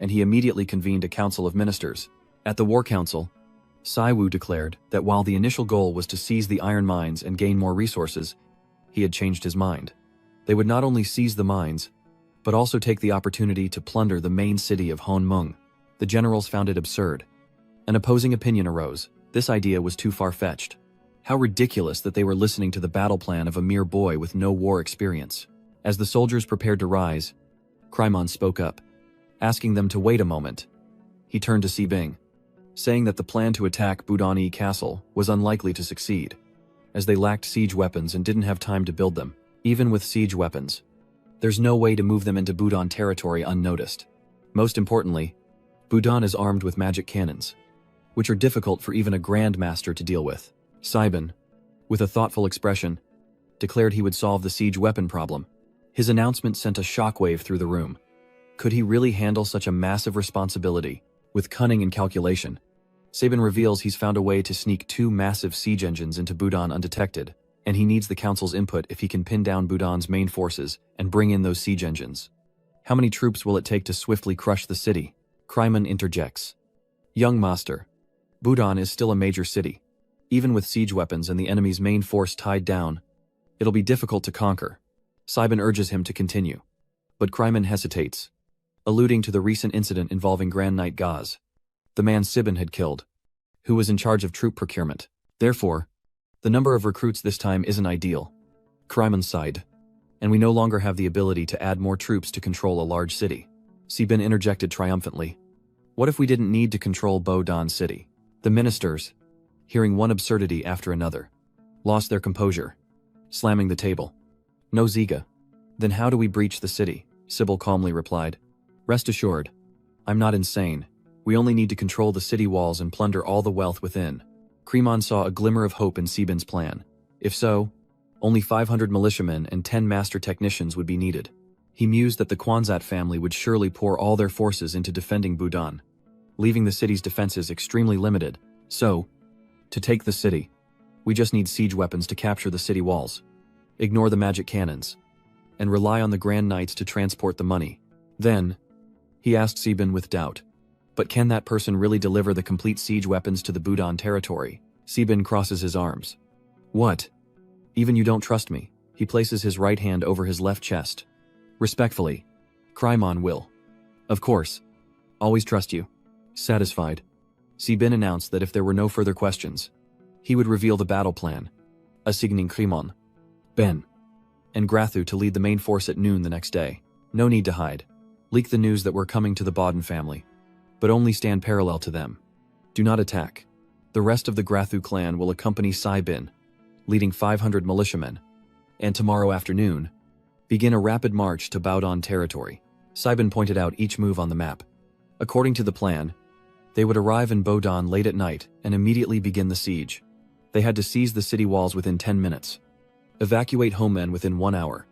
and he immediately convened a council of ministers. At the war council, Siwoo declared that while the initial goal was to seize the iron mines and gain more resources, he had changed his mind. They would not only seize the mines, but also take the opportunity to plunder the main city of Honmung. The generals found it absurd. An opposing opinion arose. This idea was too far-fetched. How ridiculous that they were listening to the battle plan of a mere boy with no war experience. As the soldiers prepared to rise, Krymon spoke up, asking them to wait a moment. He turned to Sibing, saying that the plan to attack Budani Castle was unlikely to succeed, as they lacked siege weapons and didn't have time to build them. Even with siege weapons, there's no way to move them into Budan territory unnoticed. Most importantly, Budan is armed with magic cannons, which are difficult for even a grandmaster to deal with. Sibin, with a thoughtful expression, declared he would solve the siege weapon problem. His announcement sent a shockwave through the room. Could he really handle such a massive responsibility with cunning and calculation? Sabin reveals he's found a way to sneak 2 massive siege engines into Budan undetected, and he needs the council's input if he can pin down Budan's main forces and bring in those siege engines. How many troops will it take to swiftly crush the city? Krymon interjects. Young master, Budan is still a major city. Even with siege weapons and the enemy's main force tied down, it'll be difficult to conquer. Sibin urges him to continue, but Krymon hesitates, alluding to the recent incident involving Grand Knight Gaz, the man Sibin had killed, who was in charge of troop procurement. Therefore, the number of recruits this time isn't ideal. Krymon sighed, and we no longer have the ability to add more troops to control a large city. Sibin interjected triumphantly. What if we didn't need to control Budan city? The ministers, hearing one absurdity after another, lost their composure, slamming the table. No Ziga. Then how do we breach the city? Sybil calmly replied. Rest assured, I'm not insane. We only need to control the city walls and plunder all the wealth within. Krymon saw a glimmer of hope in Sibin's plan. If so, only 500 militiamen and 10 master technicians would be needed. He mused that the Kwanzat family would surely pour all their forces into defending Budan, leaving the city's defenses extremely limited. So, to take the city, we just need siege weapons to capture the city walls, ignore the magic cannons, and rely on the Grand Knights to transport the money. Then, he asked Sibin with doubt, but can that person really deliver the complete siege weapons to the Budan territory? Sibin crosses his arms. What? Even you don't trust me? He places his right hand over his left chest. Respectfully, Krymon will, of course, always trust you. Satisfied, Sibin announced that if there were no further questions, he would reveal the battle plan, assigning Krymon, Ben, and Grathu to lead the main force at noon the next day. No need to hide. Leak the news that we're coming to the Bodden family, but only stand parallel to them. Do not attack. The rest of the Grathu clan will accompany Sibin, leading 500 militiamen, and tomorrow afternoon, begin a rapid march to Budan territory. Sibin pointed out each move on the map. According to the plan, they would arrive in Budan late at night and immediately begin the siege. They had to seize the city walls within 10 minutes, evacuate homemen within 1 hour,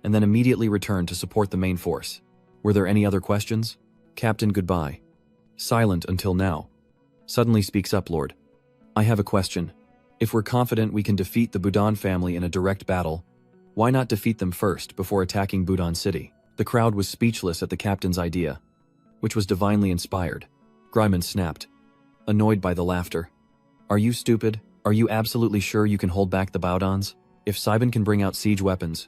and then immediately return to support the main force. Were there any other questions? Captain, goodbye. Silent until now. Suddenly speaks up Lord. I have a question. If we're confident we can defeat the Budan family in a direct battle, why not defeat them first before attacking Budan city? The crowd was speechless at the captain's idea, which was divinely inspired. Krymon snapped, annoyed by the laughter. Are you stupid? Are you absolutely sure you can hold back the Budans? If Sibin can bring out siege weapons,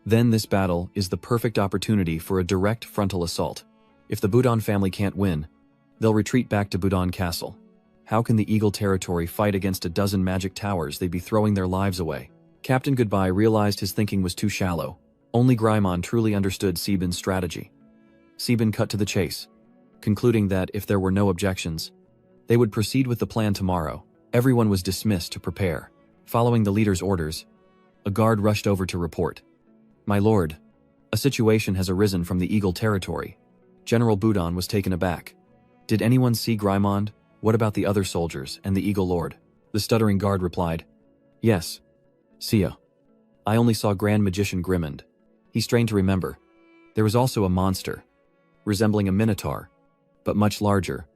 then this battle is the perfect opportunity for a direct frontal assault. If the Budan family can't win, they'll retreat back to Budan Castle. How can the Eagle territory fight against a dozen magic towers? They'd be throwing their lives away. Captain Goodbye realized his thinking was too shallow. Only Krymon truly understood Sibin's strategy. Sibin cut to the chase, concluding that if there were no objections, they would proceed with the plan tomorrow. Everyone was dismissed to prepare. Following the leader's orders, a guard rushed over to report. My lord, a situation has arisen from the Eagle territory. General Budan was taken aback. Did anyone see Krymon? What about the other soldiers and the Eagle Lord? The stuttering guard replied. Yes. Sia. I only saw Grand Magician Grimond. He strained to remember. There was also a monster, resembling a minotaur, but much larger,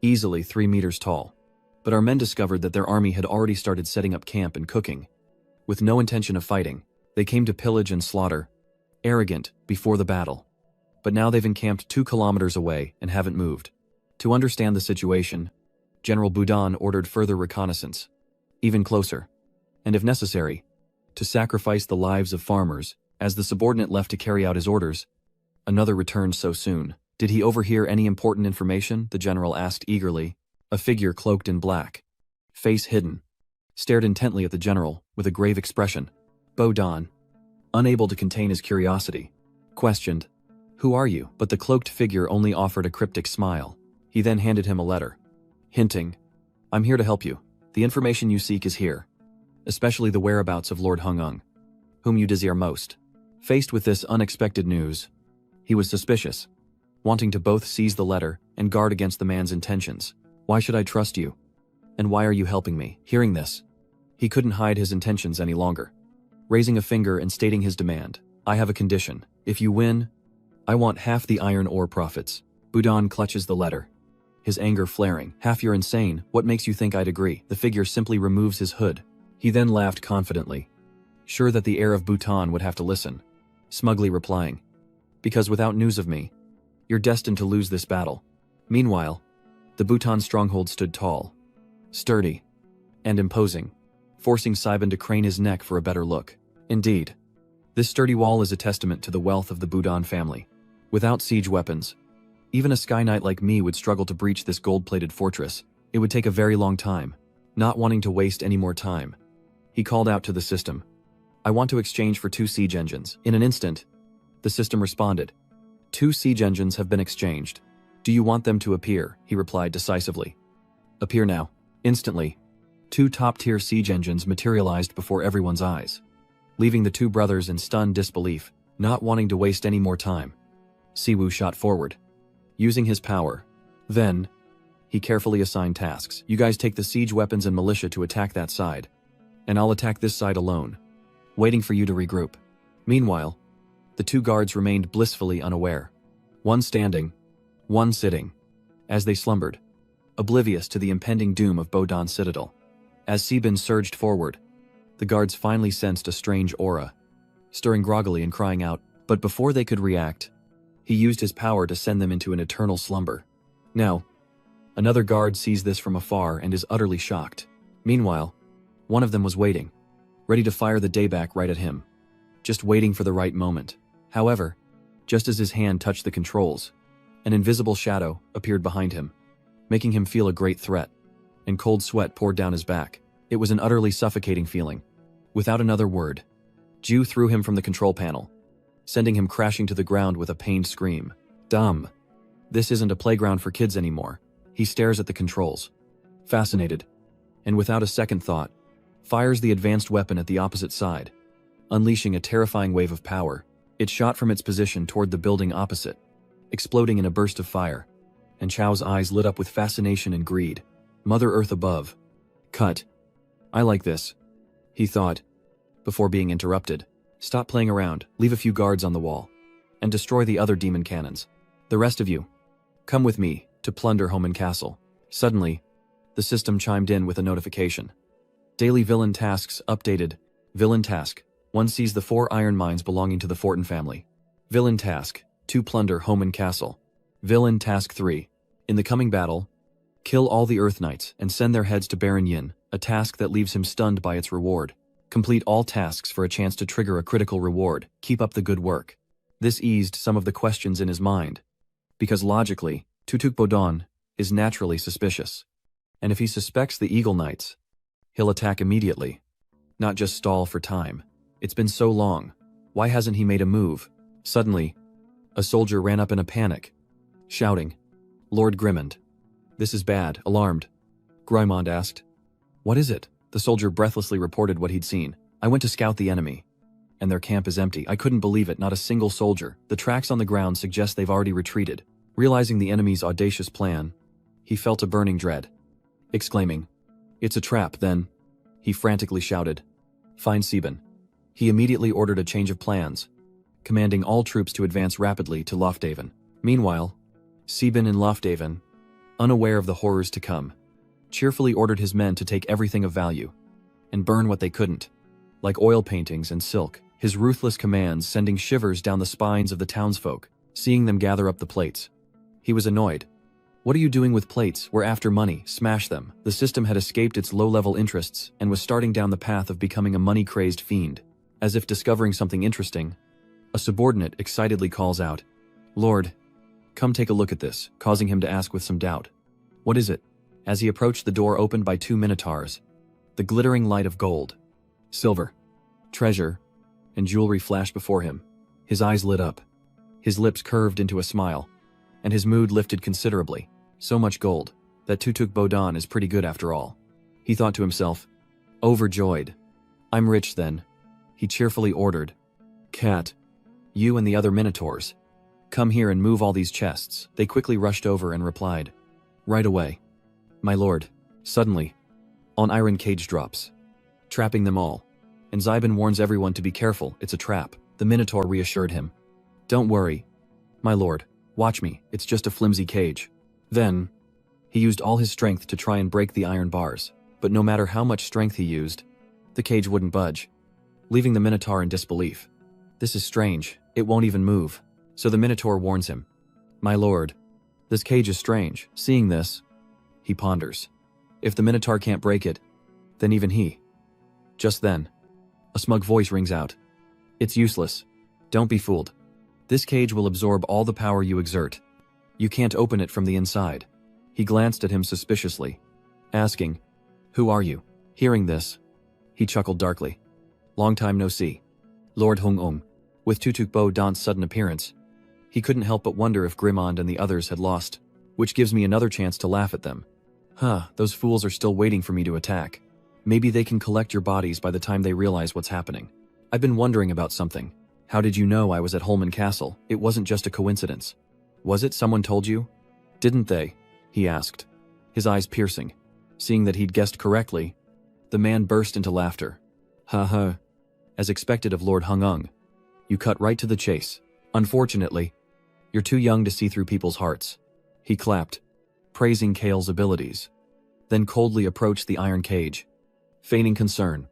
easily 3 meters tall. But our men discovered that their army had already started setting up camp and cooking. With no intention of fighting, they came to pillage and slaughter, arrogant before the battle. But now they've encamped 2 kilometers away and haven't moved. To understand the situation, General Budan ordered further reconnaissance, even closer, and if necessary, to sacrifice the lives of farmers. As the subordinate left to carry out his orders, another returned so soon. Did he overhear any important information? The general asked eagerly. A figure cloaked in black, face hidden, stared intently at the general with a grave expression. Budan. unable to contain his curiosity. Questioned, "Who are you?" But the cloaked figure only offered a cryptic smile. He then handed him a letter, hinting, "I'm here to help you. The information you seek is here, especially the whereabouts of Lord Hung-ung, whom you desire most." Faced with this unexpected news, he was suspicious, wanting to both seize the letter and guard against the man's intentions. "Why should I trust you? And why are you helping me?" Hearing this, he couldn't hide his intentions any longer, raising a finger and stating his demand. "I have a condition. If you win, I want half the iron ore profits." Budon clutches the letter, his anger flaring. "Half? You're insane. What makes you think I'd agree?" The figure simply removes his hood. He then laughed confidently, sure that the heir of Bhutan would have to listen, smugly replying, "Because without news of me, you're destined to lose this battle." Meanwhile, the Bhutan stronghold stood tall, sturdy, and imposing, forcing Saiban to crane his neck for a better look. Indeed, this sturdy wall is a testament to the wealth of the Budon family. Without siege weapons, even a Sky Knight like me would struggle to breach this gold-plated fortress. It would take a very long time. Not wanting to waste any more time, he called out to the system, "I want to exchange for 2 siege engines." In an instant, the system responded, "2 siege engines have been exchanged. Do you want them to appear?" He replied decisively, "Appear now." Instantly, 2 top-tier siege engines materialized before everyone's eyes, leaving the 2 brothers in stunned disbelief. Not wanting to waste any more time, Siwoo shot forward, using his power. Then, he carefully assigned tasks. "You guys take the siege weapons and militia to attack that side, and I'll attack this side alone, waiting for you to regroup." Meanwhile, the 2 guards remained blissfully unaware, one standing, one sitting, as they slumbered, oblivious to the impending doom of Bodon Citadel. As Sibin surged forward, the guards finally sensed a strange aura, stirring groggily and crying out, but before they could react, he used his power to send them into an eternal slumber. Now, another guard sees this from afar and is utterly shocked. Meanwhile, one of them was waiting, ready to fire the dayback right at him, just waiting for the right moment. However, just as his hand touched the controls, an invisible shadow appeared behind him, making him feel a great threat, and cold sweat poured down his back. It was an utterly suffocating feeling. Without another word, Ju threw him from the control panel, sending him crashing to the ground with a pained scream. Dumb. This isn't a playground for kids anymore. He stares at the controls, fascinated, and without a second thought, fires the advanced weapon at the opposite side, unleashing a terrifying wave of power. It shot from its position toward the building opposite, exploding in a burst of fire, and Chao's eyes lit up with fascination and greed. Mother Earth above. Cut. I like this, he thought, before being interrupted. Stop playing around, leave a few guards on the wall, and destroy the other demon cannons. The rest of you, come with me to plunder Homan Castle. Suddenly, the system chimed in with a notification. Daily villain tasks updated. Villain task: 1. Seize the 4 iron mines belonging to the Fortin family. Villain task: 2. Plunder Homan Castle. Villain task 3. In the coming battle, kill all the Earth Knights and send their heads to Baron Yin, a task that leaves him stunned by its reward. Complete all tasks for a chance to trigger a critical reward. Keep up the good work. This eased some of the questions in his mind, because logically, Tutuk Bodon is naturally suspicious. And if he suspects the Eagle Knights, he'll attack immediately, not just stall for time. It's been so long. Why hasn't he made a move? Suddenly, a soldier ran up in a panic, shouting, "Lord Grimond, this is bad." Alarmed, Grimond asked, "What is it?" The soldier breathlessly reported what he'd seen. "I went to scout the enemy, and their camp is empty." I couldn't believe it, not a single soldier. The tracks on the ground suggest they've already retreated. Realizing the enemy's audacious plan, he felt a burning dread, exclaiming, "It's a trap, then," he frantically shouted. "Find Sieben." He immediately ordered a change of plans, commanding all troops to advance rapidly to Lofthaven. Meanwhile, Sieben in Lofthaven, unaware of the horrors to come, cheerfully ordered his men to take everything of value and burn what they couldn't, like oil paintings and silk, his ruthless commands sending shivers down the spines of the townsfolk, seeing them gather up the plates. He was annoyed. "What are you doing with plates? We're after money. Smash them." The system had escaped its low-level interests and was starting down the path of becoming a money-crazed fiend. As if discovering something interesting, a subordinate excitedly calls out, "Lord, come take a look at this," causing him to ask with some doubt, "What is it?" As he approached the door opened by 2 minotaurs, the glittering light of gold, silver, treasure, and jewelry flashed before him. His eyes lit up. His lips curved into a smile, and his mood lifted considerably. So much gold. That Tutuk Bodan is pretty good after all. He thought to himself, overjoyed. I'm rich then. He cheerfully ordered, Cat, you and the other minotaurs, come here and move all these chests. They quickly rushed over and replied, right away. My lord. Suddenly, an iron cage drops, trapping them all. And Zyban warns everyone to be careful, it's a trap. The minotaur reassured him. Don't worry, my lord, watch me, it's just a flimsy cage. Then, he used all his strength to try and break the iron bars, but no matter how much strength he used, the cage wouldn't budge, leaving the minotaur in disbelief. This is strange, it won't even move. So the minotaur warns him. My lord, this cage is strange. Seeing this, he ponders. If the minotaur can't break it, then even he. Just then, a smug voice rings out. It's useless. Don't be fooled. This cage will absorb all the power you exert. You can't open it from the inside. He glanced at him suspiciously, asking, Who are you? Hearing this, he chuckled darkly. Long time no see. Lord Hung-ung. With Tutuk Bodan's sudden appearance, he couldn't help but wonder if Grimond and the others had lost, which gives me another chance to laugh at them. Those fools are still waiting for me to attack. Maybe they can collect your bodies by the time they realize what's happening. I've been wondering about something. How did you know I was at Holman Castle? It wasn't just a coincidence. Was it someone told you? Didn't they? He asked, his eyes piercing. Seeing that he'd guessed correctly, the man burst into laughter. As expected of Lord Hung-ung, you cut right to the chase. Unfortunately, you're too young to see through people's hearts. He clapped, praising Kale's abilities, then coldly approached the iron cage, feigning concern,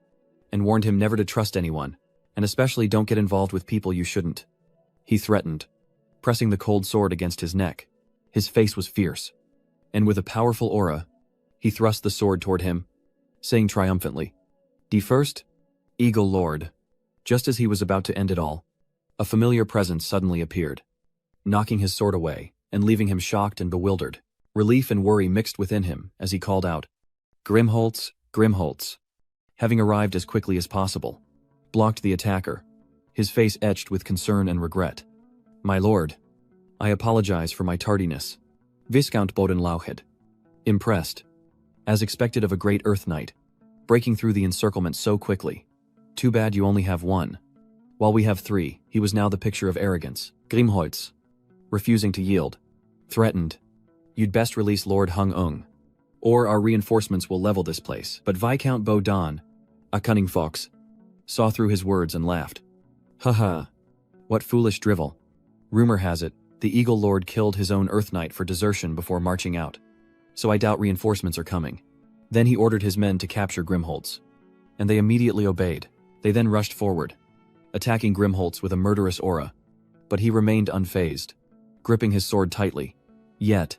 and warned him never to trust anyone, and especially don't get involved with people you shouldn't. He threatened, pressing the cold sword against his neck. His face was fierce, and with a powerful aura, he thrust the sword toward him, saying triumphantly, "Die first, Eagle Lord." Just as he was about to end it all, a familiar presence suddenly appeared, knocking his sword away and leaving him shocked and bewildered. Relief and worry mixed within him as he called out, "Grimholtz, Grimholtz." Having arrived as quickly as possible, blocked the attacker, his face etched with concern and regret. "My lord, I apologize for my tardiness." Viscount Bodenlauched, impressed, as expected of a great Earth Knight, breaking through the encirclement so quickly. "Too bad you only have one. While we have three." He was now the picture of arrogance. Grimholtz, refusing to yield, threatened, "You'd best release Lord Hung-ung, or our reinforcements will level this place." But Viscount Bodan, a cunning fox, saw through his words and laughed. What foolish drivel. Rumor has it, the Eagle Lord killed his own Earth Knight for desertion before marching out. So I doubt reinforcements are coming." Then he ordered his men to capture Grimholtz, and they immediately obeyed. They then rushed forward, attacking Grimholtz with a murderous aura, but he remained unfazed, gripping his sword tightly. Yet,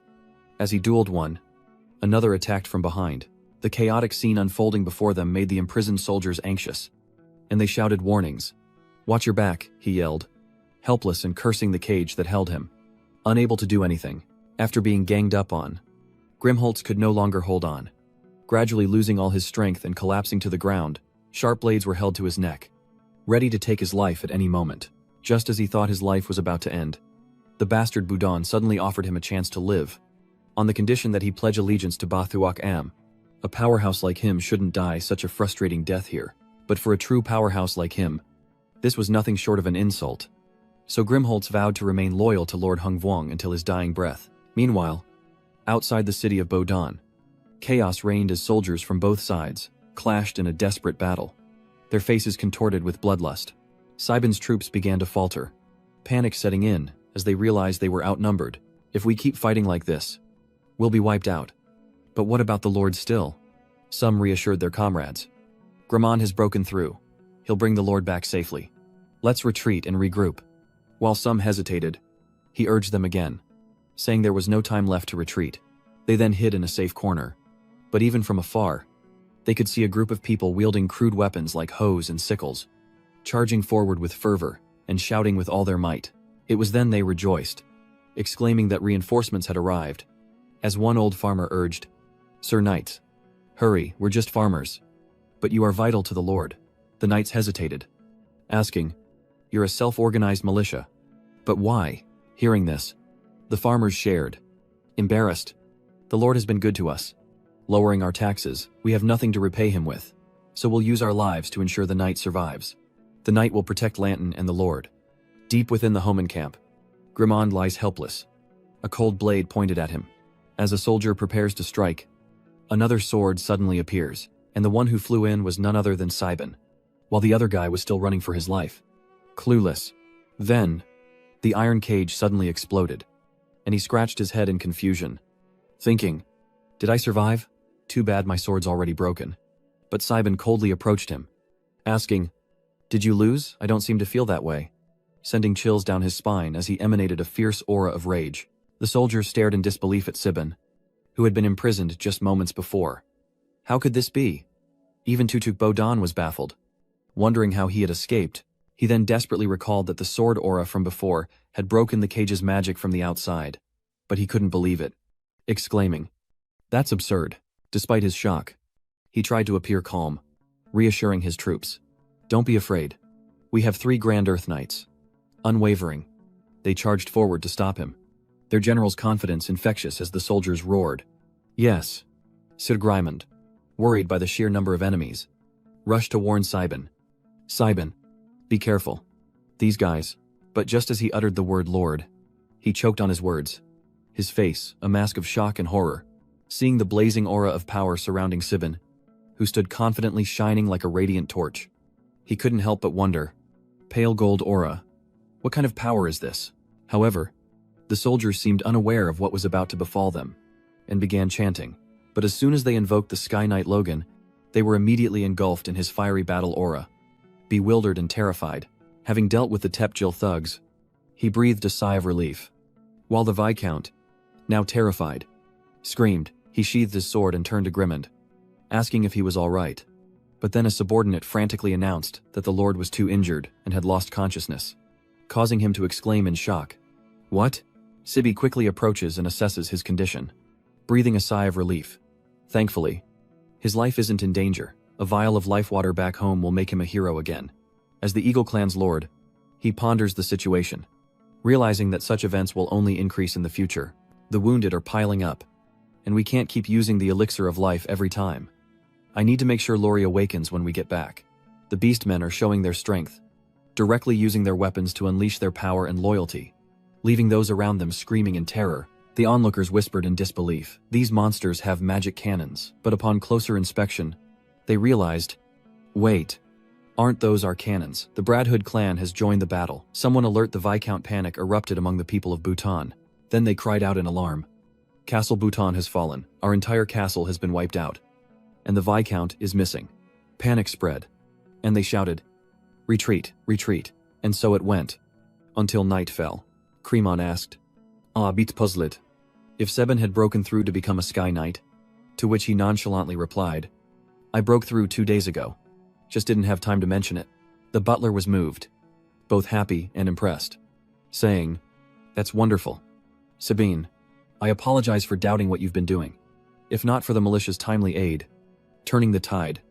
as he dueled one, another attacked from behind. The chaotic scene unfolding before them made the imprisoned soldiers anxious, and they shouted warnings. "Watch your back," he yelled, helpless and cursing the cage that held him. Unable to do anything, after being ganged up on, Grimholtz could no longer hold on. Gradually losing all his strength and collapsing to the ground, sharp blades were held to his neck, ready to take his life at any moment. Just as he thought his life was about to end, the bastard Boudon suddenly offered him a chance to live, on the condition that he pledge allegiance to Bathuok Am. A powerhouse like him shouldn't die such a frustrating death here, but for a true powerhouse like him, this was nothing short of an insult. So Grimholtz vowed to remain loyal to Lord Hung-vuong until his dying breath. Meanwhile, outside the city of Bodan, chaos reigned as soldiers from both sides clashed in a desperate battle, their faces contorted with bloodlust. Saiban's troops began to falter, panic setting in as they realized they were outnumbered. "If we keep fighting like this, we'll be wiped out." "But what about the Lord still?" Some reassured their comrades. "Gramon has broken through. He'll bring the Lord back safely. Let's retreat and regroup." While some hesitated, he urged them again, saying there was no time left to retreat. They then hid in a safe corner. But even from afar, they could see a group of people wielding crude weapons like hoes and sickles, charging forward with fervor and shouting with all their might. It was then they rejoiced, exclaiming that reinforcements had arrived. As one old farmer urged, "Sir Knights, hurry, we're just farmers." "But you are vital to the Lord." The knights hesitated, asking, "You're a self-organized militia. But why?" Hearing this, the farmers shared. Embarrassed, "The Lord has been good to us. Lowering our taxes, we have nothing to repay him with. So we'll use our lives to ensure the knight survives. The knight will protect Lanton and the Lord." Deep within the Homan camp, Grimond lies helpless, a cold blade pointed at him. As a soldier prepares to strike, another sword suddenly appears, and the one who flew in was none other than Sibon, while the other guy was still running for his life. Clueless. Then, the iron cage suddenly exploded, and he scratched his head in confusion, thinking, "Did I survive? Too bad my sword's already broken." But Sibon coldly approached him, asking, "Did you lose? I don't seem to feel that way," sending chills down his spine as he emanated a fierce aura of rage. The soldier stared in disbelief at Sibon, who had been imprisoned just moments before. How could this be? Even Tutuk Bodan was baffled, wondering how he had escaped. He then desperately recalled that the sword aura from before had broken the cage's magic from the outside, but he couldn't believe it, exclaiming, "That's absurd." Despite his shock, he tried to appear calm, reassuring his troops. "Don't be afraid. We have 3 Grand Earth Knights." Unwavering, they charged forward to stop him, their general's confidence infectious as the soldiers roared. "Yes." Sir Grimond, worried by the sheer number of enemies, rushed to warn Sibon. "Sibon, be careful. These guys." But just as he uttered the word Lord, he choked on his words, his face a mask of shock and horror, seeing the blazing aura of power surrounding Sibon, who stood confidently shining like a radiant torch. He couldn't help but wonder, pale gold aura, what kind of power is this? However, the soldiers seemed unaware of what was about to befall them, and began chanting. But as soon as they invoked the Sky Knight Logan, they were immediately engulfed in his fiery battle aura. Bewildered and terrified, having dealt with the Tepjil thugs, he breathed a sigh of relief. While the Viscount, now terrified, screamed, he sheathed his sword and turned to Grimond, asking if he was all right. But then a subordinate frantically announced that the Lord was too injured and had lost consciousness, causing him to exclaim in shock, "What?" Sibi quickly approaches and assesses his condition, breathing a sigh of relief. Thankfully, his life isn't in danger. A vial of life water back home will make him a hero again. As the Eagle Clan's lord, he ponders the situation, realizing that such events will only increase in the future. The wounded are piling up, and we can't keep using the elixir of life every time. I need to make sure Lori awakens when we get back. The Beastmen are showing their strength, directly using their weapons to unleash their power and loyalty, leaving those around them screaming in terror. The onlookers whispered in disbelief. These monsters have magic cannons, but upon closer inspection, they realized, wait, aren't those our cannons? The Bradhood clan has joined the battle. Someone alert the Viscount. Panic erupted among the people of Bhutan. Then they cried out in alarm. Castle Bhutan has fallen. Our entire castle has been wiped out. And the Viscount is missing. Panic spread. And they shouted, "Retreat, retreat." And so it went. Until night fell. Cremon asked, "Ah, bit puzzled. If Seben had broken through to become a Sky Knight?" To which he nonchalantly replied, "I broke through 2 days ago. Just didn't have time to mention it." The butler was moved, both happy and impressed, saying, "That's wonderful. Sabine, I apologize for doubting what you've been doing. If not for the militia's timely aid, turning the tide,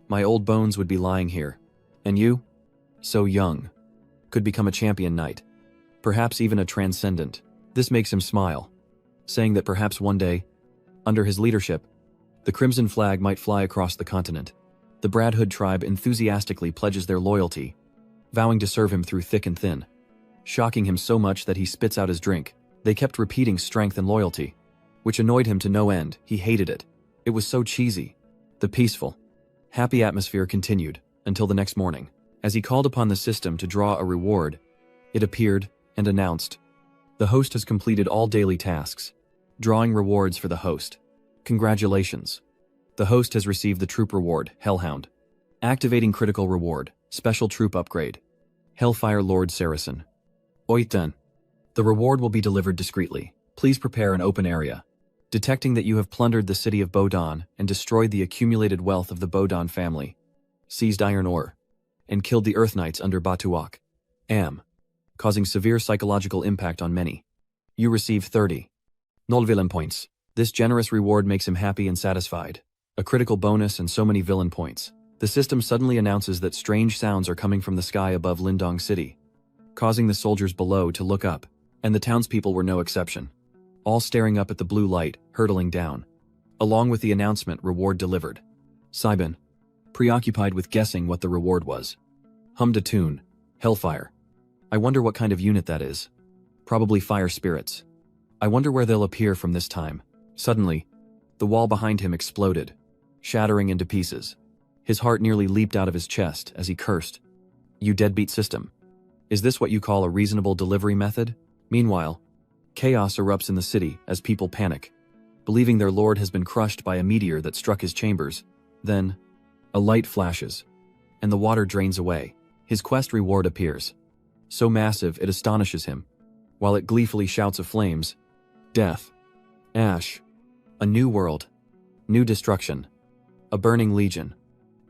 my old bones would be lying here. And you, so young, could become a champion knight, perhaps even a transcendent." This makes him smile, saying that perhaps one day, under his leadership, the crimson flag might fly across the continent. The Bradhood tribe enthusiastically pledges their loyalty, vowing to serve him through thick and thin, shocking him so much that he spits out his drink. They kept repeating strength and loyalty, which annoyed him to no end. He hated it. It was so cheesy. The peaceful, happy atmosphere continued until the next morning. As he called upon the system to draw a reward, it appeared and announced, "The host has completed all daily tasks. Drawing rewards for the host. Congratulations. The host has received the troop reward, Hellhound. Activating critical reward, special troop upgrade. Hellfire Lord Saracen. Oitan. The reward will be delivered discreetly. Please prepare an open area. Detecting that you have plundered the city of Bodan and destroyed the accumulated wealth of the Bodan family, seized iron ore, and killed the Earth Knights under Batuak, causing severe psychological impact on many. You receive 30 null villain points. This generous reward makes him happy and satisfied. A critical bonus and so many villain points. The system suddenly announces that strange sounds are coming from the sky above Lindong City, causing the soldiers below to look up, and the townspeople were no exception, all staring up at the blue light hurtling down. Along with the announcement, reward delivered. Saiban, preoccupied with guessing what the reward was, hummed a tune, Hellfire. I wonder what kind of unit that is. Probably fire spirits. I wonder where they'll appear from this time. Suddenly, the wall behind him exploded, shattering into pieces. His heart nearly leaped out of his chest as he cursed. You deadbeat system. Is this what you call a reasonable delivery method? Meanwhile, chaos erupts in the city as people panic, believing their lord has been crushed by a meteor that struck his chambers. Then, a light flashes, and the water drains away. His quest reward appears, so massive it astonishes him, while it gleefully shouts of flames, death, ash, a new world, new destruction, a burning legion,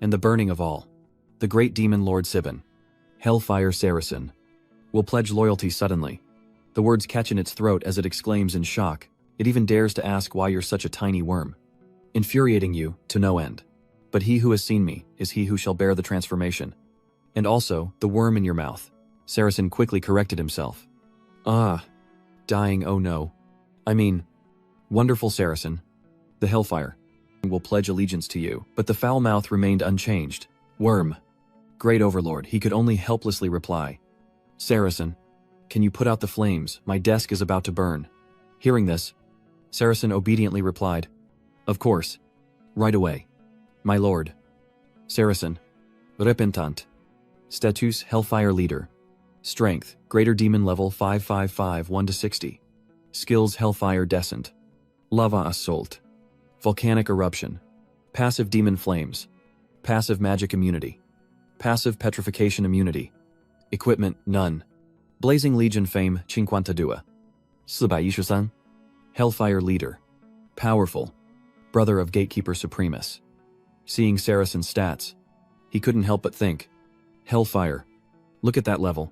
and the burning of all. The great demon Lord Sibin, Hellfire Saracen, will pledge loyalty suddenly. The words catch in its throat as it exclaims in shock. It even dares to ask why you're such a tiny worm, infuriating you to no end. But he who has seen me is he who shall bear the transformation. And also, the worm in your mouth. Saracen quickly corrected himself. Ah, dying, oh no. I mean, wonderful Saracen, the Hellfire will pledge allegiance to you. But the foul mouth remained unchanged. Worm. Great overlord, he could only helplessly reply. Saracen, can you put out the flames? My desk is about to burn. Hearing this, Saracen obediently replied, of course, right away. My lord. Saracen. Repentant. Status Hellfire Leader. Strength, Greater Demon Level 555 1-60. Skills Hellfire Descent. Lava Assault. Volcanic Eruption. Passive Demon Flames. Passive Magic Immunity. Passive Petrification Immunity. Equipment, none. Blazing Legion Fame 52. 413. Hellfire Leader. Powerful. Brother of Gatekeeper Supremus. Seeing Saracen's stats, he couldn't help but think, Hellfire. Look at that level.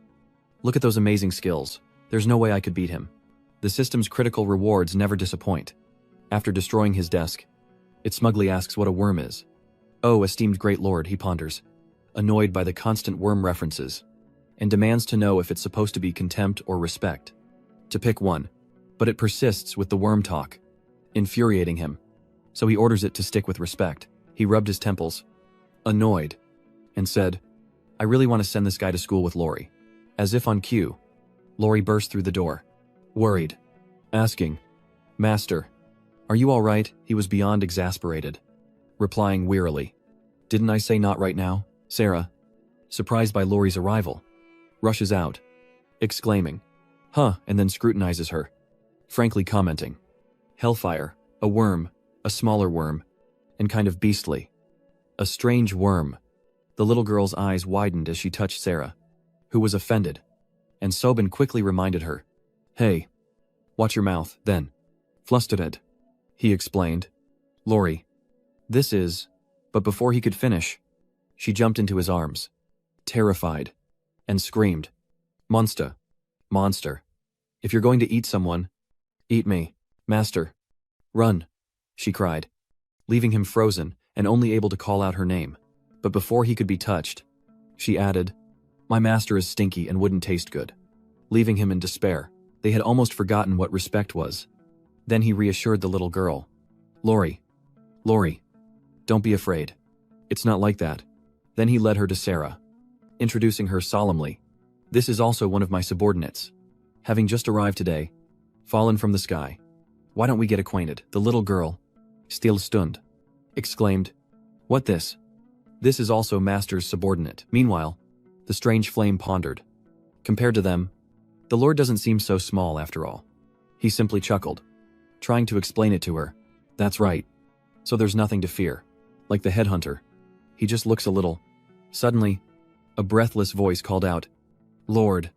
Look at those amazing skills. There's no way I could beat him. The system's critical rewards never disappoint. After destroying his desk, it smugly asks what a worm is. Oh, esteemed great lord, he ponders, annoyed by the constant worm references, and demands to know if it's supposed to be contempt or respect. To pick one, but it persists with the worm talk, infuriating him, so he orders it to stick with respect. He rubbed his temples, annoyed, and said, I really want to send this guy to school with Lori. As if on cue, Lori burst through the door, worried, asking, Master, are you all right? He was beyond exasperated, replying wearily, Didn't I say not right now? Sarah, surprised by Lori's arrival, rushes out, exclaiming, Huh, and then scrutinizes her, frankly commenting, Hellfire, a worm, a smaller worm, and kind of beastly. A strange worm. The little girl's eyes widened as she touched Sarah, who was offended, and Sobin quickly reminded her, Hey, watch your mouth, then. Flustered, he explained. Lori, this is... But before he could finish, she jumped into his arms, terrified, and screamed, Monster, monster. If you're going to eat someone, eat me, master. Run, she cried, leaving him frozen and only able to call out her name. But before he could be touched, she added, My master is stinky and wouldn't taste good, leaving him in despair. They had almost forgotten what respect was. Then he reassured the little girl. Lori, don't be afraid. It's not like that. Then he led her to Sarah, introducing her solemnly. This is also one of my subordinates. Having just arrived today, fallen from the sky. Why don't we get acquainted? The little girl, Stillstund, exclaimed, What this? This is also Master's subordinate. Meanwhile, the strange flame pondered. Compared to them, the Lord doesn't seem so small after all. He simply chuckled, trying to explain it to her. That's right. So there's nothing to fear. Like the headhunter. He just looks a little. Suddenly, a breathless voice called out, Lord.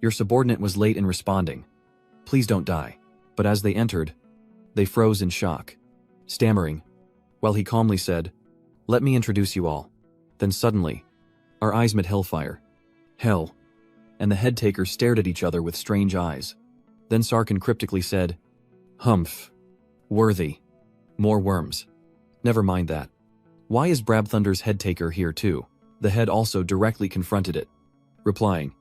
Your subordinate was late in responding. Please don't die. But as they entered, they froze in shock, stammering, while he calmly said, Let me introduce you all. Then suddenly, our eyes met Hellfire. Hell. And the head takers stared at each other with strange eyes. Then Sarkin cryptically said, Humph. Worthy. More worms. Never mind that. Why is Brabthunder's head taker here too? The head also directly confronted it, replying,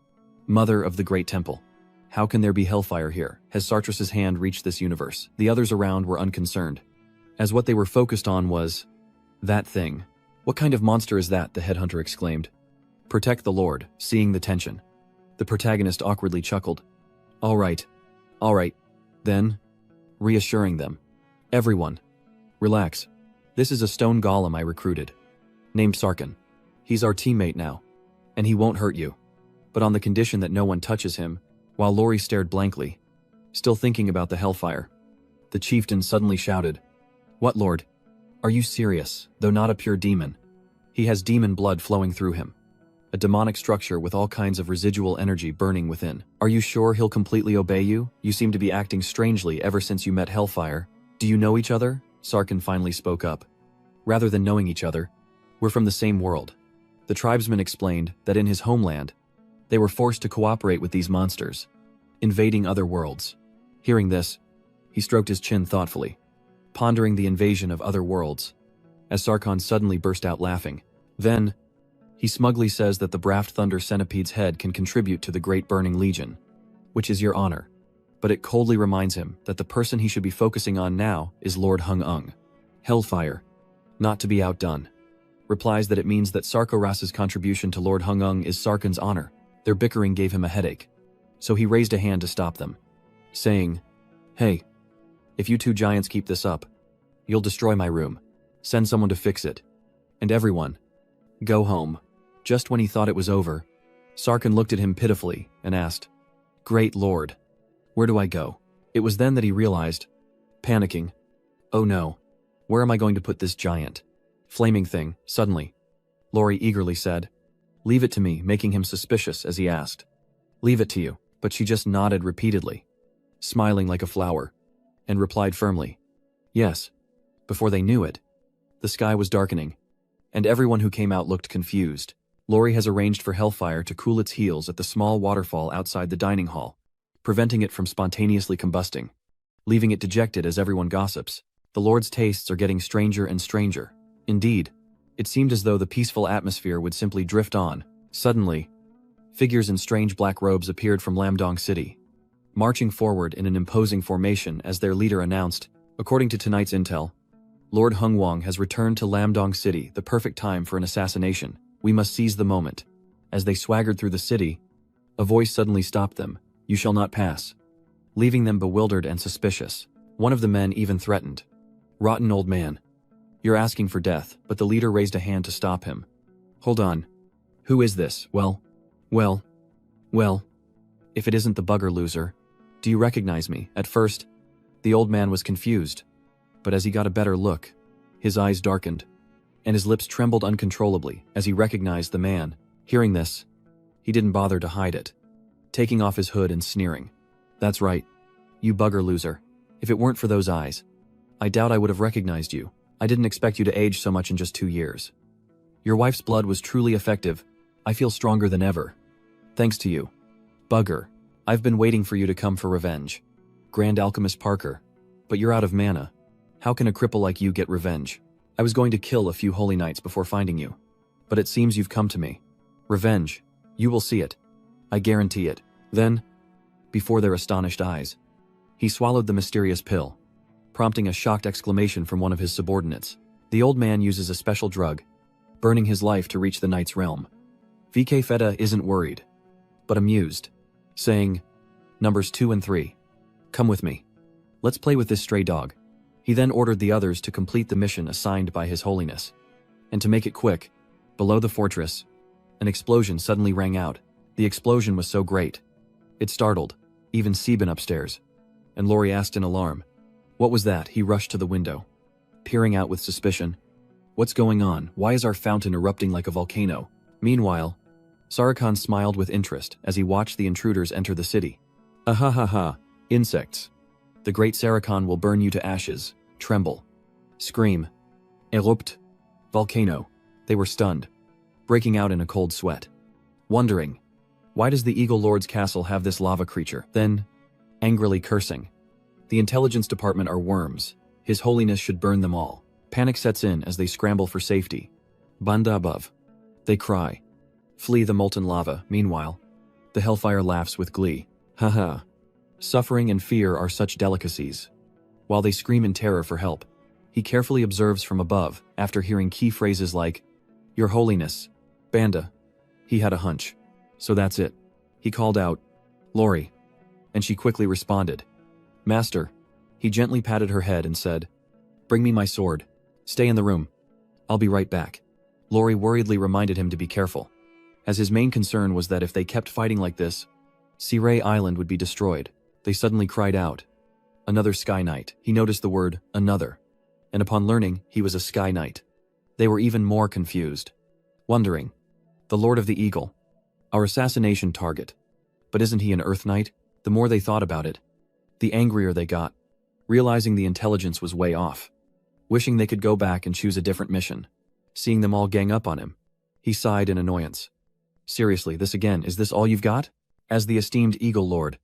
Mother of the Great Temple. How can there be hellfire here? Has Sartras's hand reached this universe? The others around were unconcerned, as what they were focused on was that thing. What kind of monster is that? The headhunter exclaimed. Protect the Lord, seeing the tension. The protagonist awkwardly chuckled. All right, then, reassuring them. Everyone, relax. This is a stone golem I recruited, named Sarkin. He's our teammate now, and he won't hurt you, but on the condition that no one touches him. While Lori stared blankly, still thinking about the hellfire, the chieftain suddenly shouted, What, Lord? Are you serious? Though not a pure demon, he has demon blood flowing through him. A demonic structure with all kinds of residual energy burning within. Are you sure he'll completely obey you? You seem to be acting strangely ever since you met Hellfire. Do you know each other? Sarkin finally spoke up. Rather than knowing each other, we're from the same world. The tribesman explained that in his homeland, they were forced to cooperate with these monsters, invading other worlds. Hearing this, he stroked his chin thoughtfully, pondering the invasion of other worlds, as Sarkon suddenly burst out laughing. Then, he smugly says that the Braft Thunder Centipede's head can contribute to the Great Burning Legion, which is your honor. But it coldly reminds him that the person he should be focusing on now is Lord Hung-Ung. Hellfire, not to be outdone, replies that it means that Sarkoras's contribution to Lord Hung-Ung is Sarkin's honor. Their bickering gave him a headache, so he raised a hand to stop them, saying, Hey, if you two giants keep this up, you'll destroy my room. Send someone to fix it. And everyone, go home. Just when he thought it was over, Sarkin looked at him pitifully and asked, Great Lord, where do I go? It was then that he realized, panicking, Oh no, where am I going to put this giant flaming thing? Suddenly, Lori eagerly said, Leave it to me, making him suspicious as he asked, Leave it to you, but she just nodded repeatedly, smiling like a flower, and replied firmly, Yes. Before they knew it, the sky was darkening, and everyone who came out looked confused. Lori has arranged for Hellfire to cool its heels at the small waterfall outside the dining hall, preventing it from spontaneously combusting, leaving it dejected as everyone gossips. The Lord's tastes are getting stranger and stranger. Indeed, it seemed as though the peaceful atmosphere would simply drift on. Suddenly, figures in strange black robes appeared from Lamdong City, marching forward in an imposing formation as their leader announced, According to tonight's intel, Lord Hung-Wang has returned to Lamdong City, the perfect time for an assassination. We must seize the moment. As they swaggered through the city, a voice suddenly stopped them. You shall not pass, leaving them bewildered and suspicious. One of the men even threatened, Rotten old man. You're asking for death, but the leader raised a hand to stop him. Hold on. Who is this? Well, if it isn't the bugger loser, do you recognize me? At first, the old man was confused, but as he got a better look, his eyes darkened, and his lips trembled uncontrollably as he recognized the man. Hearing this, he didn't bother to hide it, taking off his hood and sneering. That's right, you bugger loser. If it weren't for those eyes, I doubt I would have recognized you. I didn't expect you to age so much in just 2 years. Your wife's blood was truly effective. I feel stronger than ever. Thanks to you. Bugger, I've been waiting for you to come for revenge. Grand Alchemist Parker, but you're out of mana. How can a cripple like you get revenge? I was going to kill a few holy knights before finding you, but it seems you've come to me. Revenge, you will see it. I guarantee it. Then, before their astonished eyes, he swallowed the mysterious pill, prompting a shocked exclamation from one of his subordinates. The old man uses a special drug, burning his life to reach the knight's realm. VK Feta isn't worried, but amused, saying, Numbers 2 and 3. Come with me. Let's play with this stray dog. He then ordered the others to complete the mission assigned by His Holiness. And to make it quick, below the fortress, an explosion suddenly rang out. The explosion was so great, it startled even Sebin upstairs, and Lori asked in alarm, What was that? He rushed to the window, peering out with suspicion. What's going on? Why is our fountain erupting like a volcano? Meanwhile, Sarikhan smiled with interest as he watched the intruders enter the city. Ahahaha, insects. The great Sarikhan will burn you to ashes, tremble, scream, erupt, volcano. They were stunned, breaking out in a cold sweat, wondering, why does the Eagle Lord's castle have this lava creature? Then, angrily cursing, the intelligence department are worms. His Holiness should burn them all. Panic sets in as they scramble for safety. Banda above. They cry. Flee the molten lava. Meanwhile, the hellfire laughs with glee. Haha. Suffering and fear are such delicacies. While they scream in terror for help, he carefully observes from above after hearing key phrases like, Your Holiness, Banda. He had a hunch. So that's it. He called out, Lori. And she quickly responded, Master. He gently patted her head and said, Bring me my sword. Stay in the room. I'll be right back. Lori worriedly reminded him to be careful, as his main concern was that if they kept fighting like this, Sea Island would be destroyed. They suddenly cried out, Another Sky Knight. He noticed the word, another, and upon learning he was a Sky Knight, they were even more confused, wondering, The Lord of the Eagle, our assassination target. But isn't he an Earth Knight? The more they thought about it, the angrier they got, realizing the intelligence was way off. Wishing they could go back and choose a different mission. Seeing them all gang up on him, he sighed in annoyance. Seriously, this again, is this all you've got? As the esteemed Eagle Lord,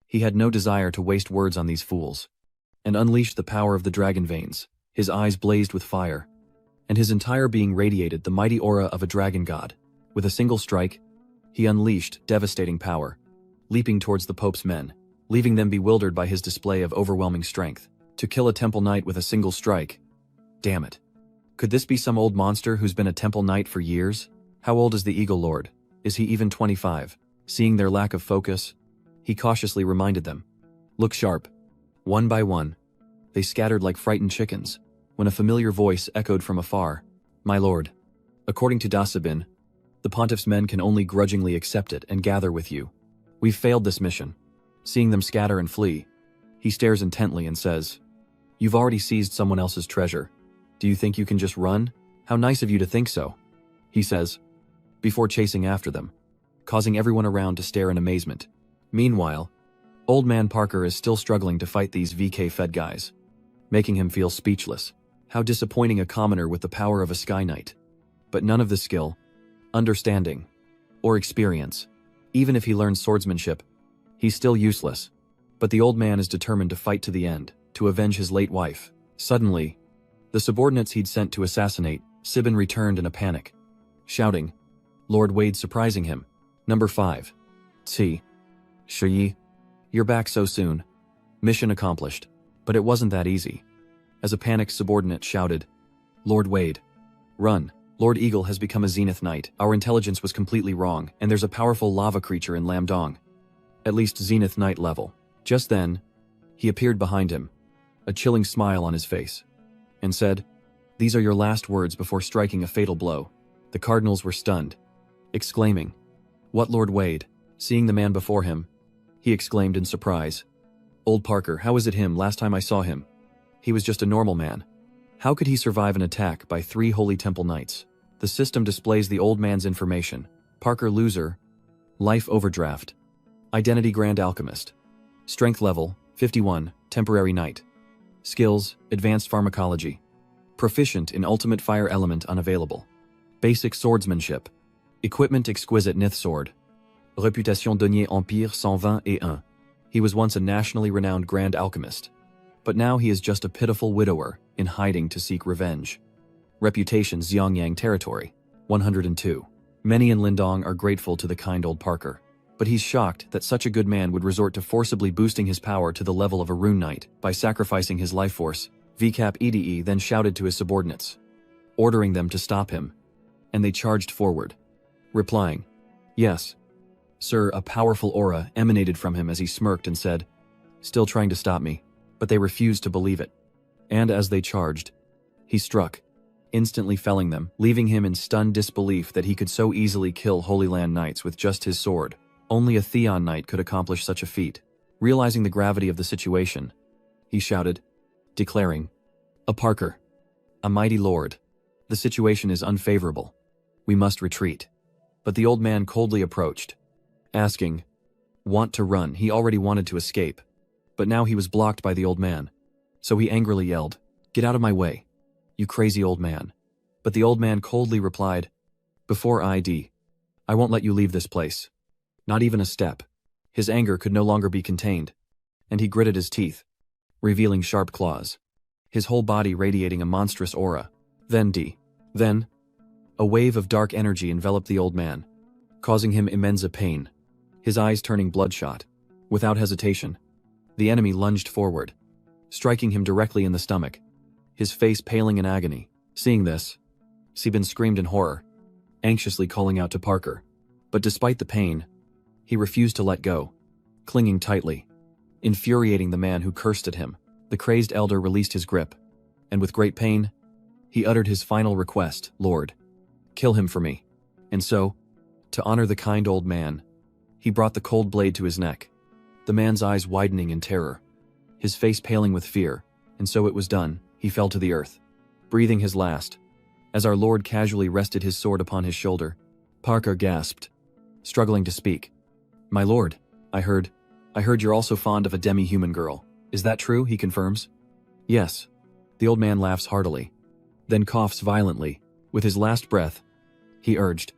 he had no desire to waste words on these fools, and unleashed the power of the dragon veins. His eyes blazed with fire, and his entire being radiated the mighty aura of a dragon god. With a single strike, he unleashed devastating power, leaping towards the Pope's men, leaving them bewildered by his display of overwhelming strength. To kill a temple knight with a single strike. Damn it. Could this be some old monster who's been a temple knight for years? How old is the Eagle Lord? Is he even 25? Seeing their lack of focus, he cautiously reminded them. Look sharp. One by one, they scattered like frightened chickens, when a familiar voice echoed from afar. My lord. According to Dasabin, the pontiff's men can only grudgingly accept it and gather with you. We've failed this mission. Seeing them scatter and flee, he stares intently and says, You've already seized someone else's treasure. Do you think you can just run? How nice of you to think so, he says, before chasing after them, causing everyone around to stare in amazement. Meanwhile, Old Man Parker is still struggling to fight these VK-fed guys, making him feel speechless. How disappointing a commoner with the power of a Sky Knight. But none of the skill, understanding, or experience. Even if he learns swordsmanship, he's still useless. But the old man is determined to fight to the end, to avenge his late wife. Suddenly, the subordinates he'd sent to assassinate Sibin returned in a panic, shouting, Lord Wade surprising him. Number 5. T. Shiyi. You're back so soon. Mission accomplished. But it wasn't that easy. As a panicked subordinate shouted, Lord Wade. Run. Lord Eagle has become a Zenith Knight. Our intelligence was completely wrong, and there's a powerful lava creature in Lamdong. At least Zenith Knight level. Just then, he appeared behind him, a chilling smile on his face, and said, These are your last words before striking a fatal blow. The cardinals were stunned, exclaiming, What Lord Wade? Seeing the man before him, he exclaimed in surprise, Old Parker, how is it him? Last time I saw him, he was just a normal man. How could he survive an attack by 3 Holy Temple Knights? The system displays the old man's information. Parker loser, life overdraft, identity Grand Alchemist, strength level 51, temporary knight, skills advanced pharmacology, proficient in ultimate fire element unavailable, basic swordsmanship, equipment exquisite Nith sword, réputation denier empire 121. He was once a nationally renowned Grand Alchemist, but now he is just a pitiful widower in hiding to seek revenge. Reputation Xiangyang territory 102. Many in Lindong are grateful to the kind old Parker, but he's shocked that such a good man would resort to forcibly boosting his power to the level of a rune knight by sacrificing his life force. VCAP EDE then shouted to his subordinates, ordering them to stop him, and they charged forward, replying, Yes, sir. A powerful aura emanated from him as he smirked and said, Still trying to stop me. But they refused to believe it. And as they charged, he struck, instantly felling them, leaving him in stunned disbelief that he could so easily kill Holy Land Knights with just his sword. Only a Theon Knight could accomplish such a feat. Realizing the gravity of the situation, he shouted, declaring, A Parker, a mighty lord, the situation is unfavorable. We must retreat. But the old man coldly approached, asking, Want to run? He already wanted to escape, but now he was blocked by the old man. So he angrily yelled, Get out of my way, you crazy old man. But the old man coldly replied, Before I won't let you leave this place. Not even a step. His anger could no longer be contained, and he gritted his teeth, revealing sharp claws. his whole body radiating a monstrous aura. Then, a wave of dark energy enveloped the old man, causing him immense pain, his eyes turning bloodshot. Without hesitation, the enemy lunged forward, striking him directly in the stomach, his face paling in agony. Seeing this, Sebin screamed in horror, anxiously calling out to Parker. But despite the pain, he refused to let go, clinging tightly, infuriating the man who cursed at him. The crazed elder released his grip, and with great pain, he uttered his final request, "Lord, kill him for me." And so, to honor the kind old man, he brought the cold blade to his neck, the man's eyes widening in terror, his face paling with fear. And so it was done. He fell to the earth, breathing his last. As our Lord casually rested his sword upon his shoulder, Parker gasped, struggling to speak. "My lord, I heard you're also fond of a demi-human girl. Is that true?" he confirms. "Yes." The old man laughs heartily, then coughs violently. With his last breath, he urged,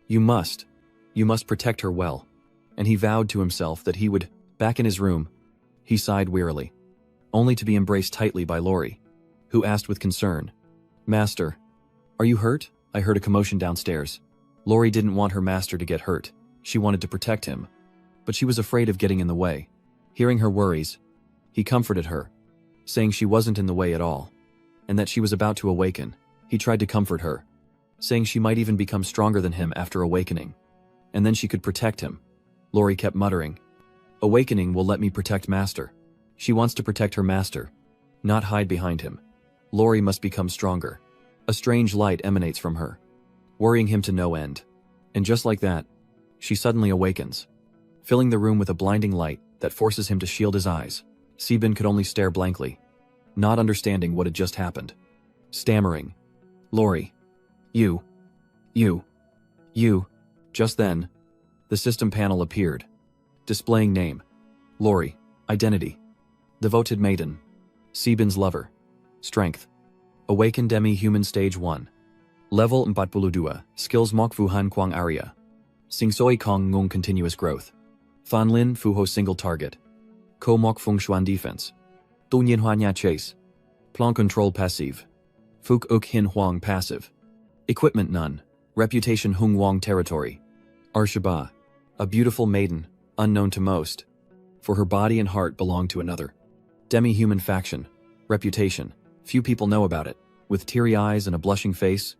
You must protect her well." And he vowed to himself that he would. Back in his room, he sighed wearily, only to be embraced tightly by Lori, who asked with concern, "Master, are you hurt? I heard a commotion downstairs." Lori didn't want her master to get hurt. She wanted to protect him, but she was afraid of getting in the way. Hearing her worries, he comforted her, saying she wasn't in the way at all, and that she was about to awaken. He tried to comfort her, saying she might even become stronger than him after awakening, and then she could protect him. Lori kept muttering, "Awakening will let me protect Master." She wants to protect her master, not hide behind him. Lori must become stronger. A strange light emanates from her, worrying him to no end. And just like that, she suddenly awakens, filling the room with a blinding light that forces him to shield his eyes. Sebin could only stare blankly, not understanding what had just happened. Stammering, "Lori, you. Just then, the system panel appeared, displaying name, Lori, identity, devoted maiden, Sebin's lover, strength, awakened demi-human stage 1, level 42, skills Mokfuhan Kwang Area, Singsoi Kong Ngung continuous growth, Fanlin Fuho single target, Ko Mok Fung Xuan defense, Dunyin Huanya chase, Plan control passive, Fuk Uk Hin Huang passive, equipment none, reputation Hung Wang territory, Arshaba, a beautiful maiden, unknown to most, for her body and heart belong to another. Demi-human faction, reputation, few people know about it. With teary eyes and a blushing face,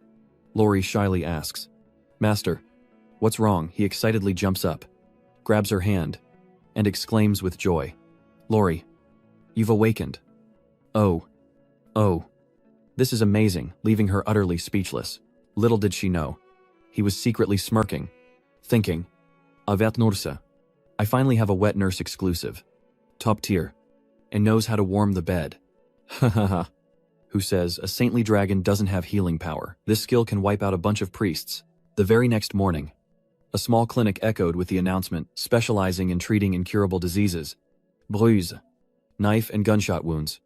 Lori shyly asks, "Master, what's wrong?" He excitedly jumps up, grabs her hand, and exclaims with joy, "Lori, you've awakened." Oh. This is amazing, leaving her utterly speechless. Little did she know, he was secretly smirking, thinking, "Avet Nursa. I finally have a wet nurse exclusive. Top tier. And knows how to warm the bed." Ha ha ha. Who says a saintly dragon doesn't have healing power? This skill can wipe out a bunch of priests. The very next morning, a small clinic echoed with the announcement, specializing in treating incurable diseases, bruise, knife and gunshot wounds,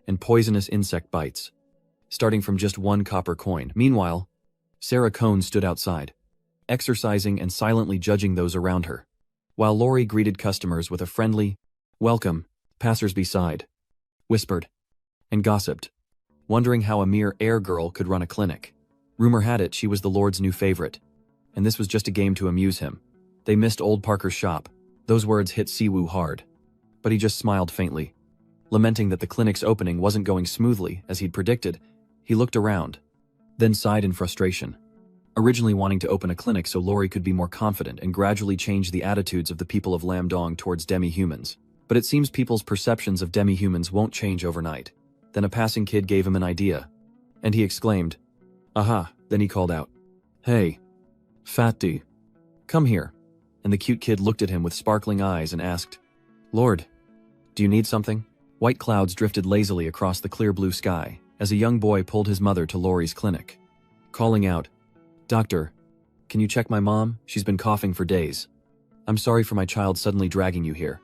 and poisonous insect bites, starting from just 1 copper coin. Meanwhile, Sarah Cohn stood outside, exercising and silently judging those around her, while Lori greeted customers with a friendly, "Welcome," passers-by side, whispered, and gossiped, wondering how a mere air girl could run a clinic. Rumor had it she was the Lord's new favorite, and this was just a game to amuse him. They missed old Parker's shop. Those words hit Siwoo hard, but he just smiled faintly, lamenting that the clinic's opening wasn't going smoothly as he'd predicted. He looked around, then sighed in frustration, originally wanting to open a clinic so Lori could be more confident and gradually change the attitudes of the people of Lamdong towards demi-humans. But it seems people's perceptions of demi-humans won't change overnight. Then a passing kid gave him an idea, and he exclaimed, "Aha!" Then he called out, "Hey, Fatty, come here." And the cute kid looked at him with sparkling eyes and asked, "Lord, do you need something?" White clouds drifted lazily across the clear blue sky as a young boy pulled his mother to Lori's clinic, calling out, "Doctor, can you check my mom? She's been coughing for days. I'm sorry for my child suddenly dragging you here."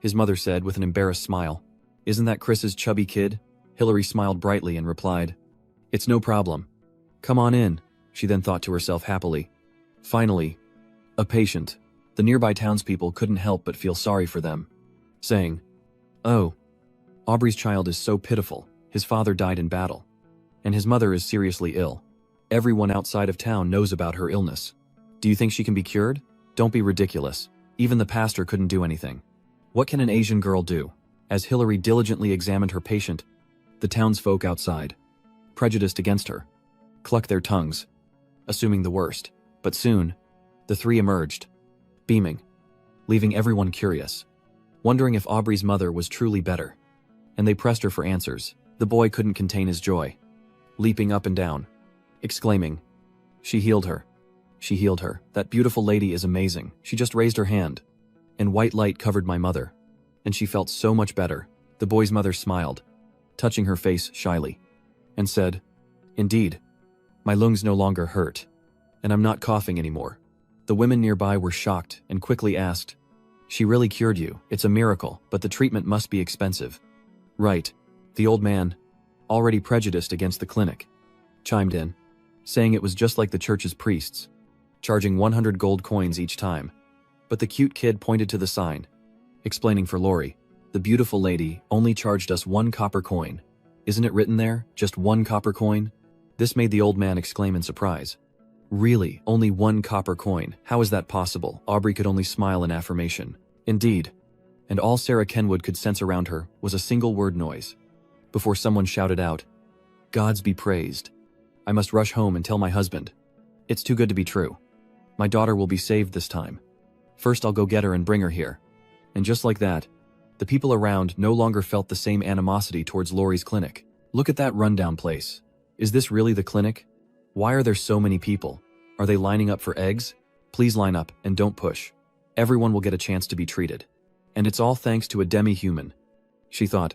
His mother said with an embarrassed smile, "Isn't that Chris's chubby kid?" Hillary smiled brightly and replied, "It's no problem. Come on in." She then thought to herself happily, "Finally, a patient." The nearby townspeople couldn't help but feel sorry for them, saying, "Oh, Aubrey's child is so pitiful. His father died in battle. And his mother is seriously ill. Everyone outside of town knows about her illness. Do you think she can be cured? Don't be ridiculous. Even the pastor couldn't do anything. What can an Asian girl do? As Hillary diligently examined her patient, the townsfolk outside, prejudiced against her, clucked their tongues, assuming the worst. But soon, the three emerged, beaming, leaving everyone curious, wondering if Aubrey's mother was truly better. And they pressed her for answers. The boy couldn't contain his joy, leaping up and down, exclaiming, "She healed her. She healed her. That beautiful lady is amazing. She just raised her hand, and white light covered my mother, and she felt so much better." The boy's mother smiled, touching her face shyly, and said, "Indeed, my lungs no longer hurt, and I'm not coughing anymore." The women nearby were shocked and quickly asked, "She really cured you? It's a miracle, but the treatment must be expensive." "Right," the old man, already prejudiced against the clinic, chimed in, saying it was just like the church's priests, charging 100 gold coins each time. But the cute kid pointed to the sign, explaining for Lori, "The beautiful lady only charged us 1 copper coin. Isn't it written there? Just 1 copper coin?" This made the old man exclaim in surprise. "Really, only 1 copper coin? How is that possible?" Aubrey could only smile in affirmation. Indeed. And all Sarah Kenwood could sense around her was a single word noise, before someone shouted out, "Gods be praised. I must rush home and tell my husband. It's too good to be true. My daughter will be saved this time. First I'll go get her and bring her here." And just like that, the people around no longer felt the same animosity towards Lori's clinic. "Look at that rundown place. Is this really the clinic? Why are there so many people? Are they lining up for eggs? Please line up and don't push. Everyone will get a chance to be treated. And it's all thanks to a demi-human," she thought,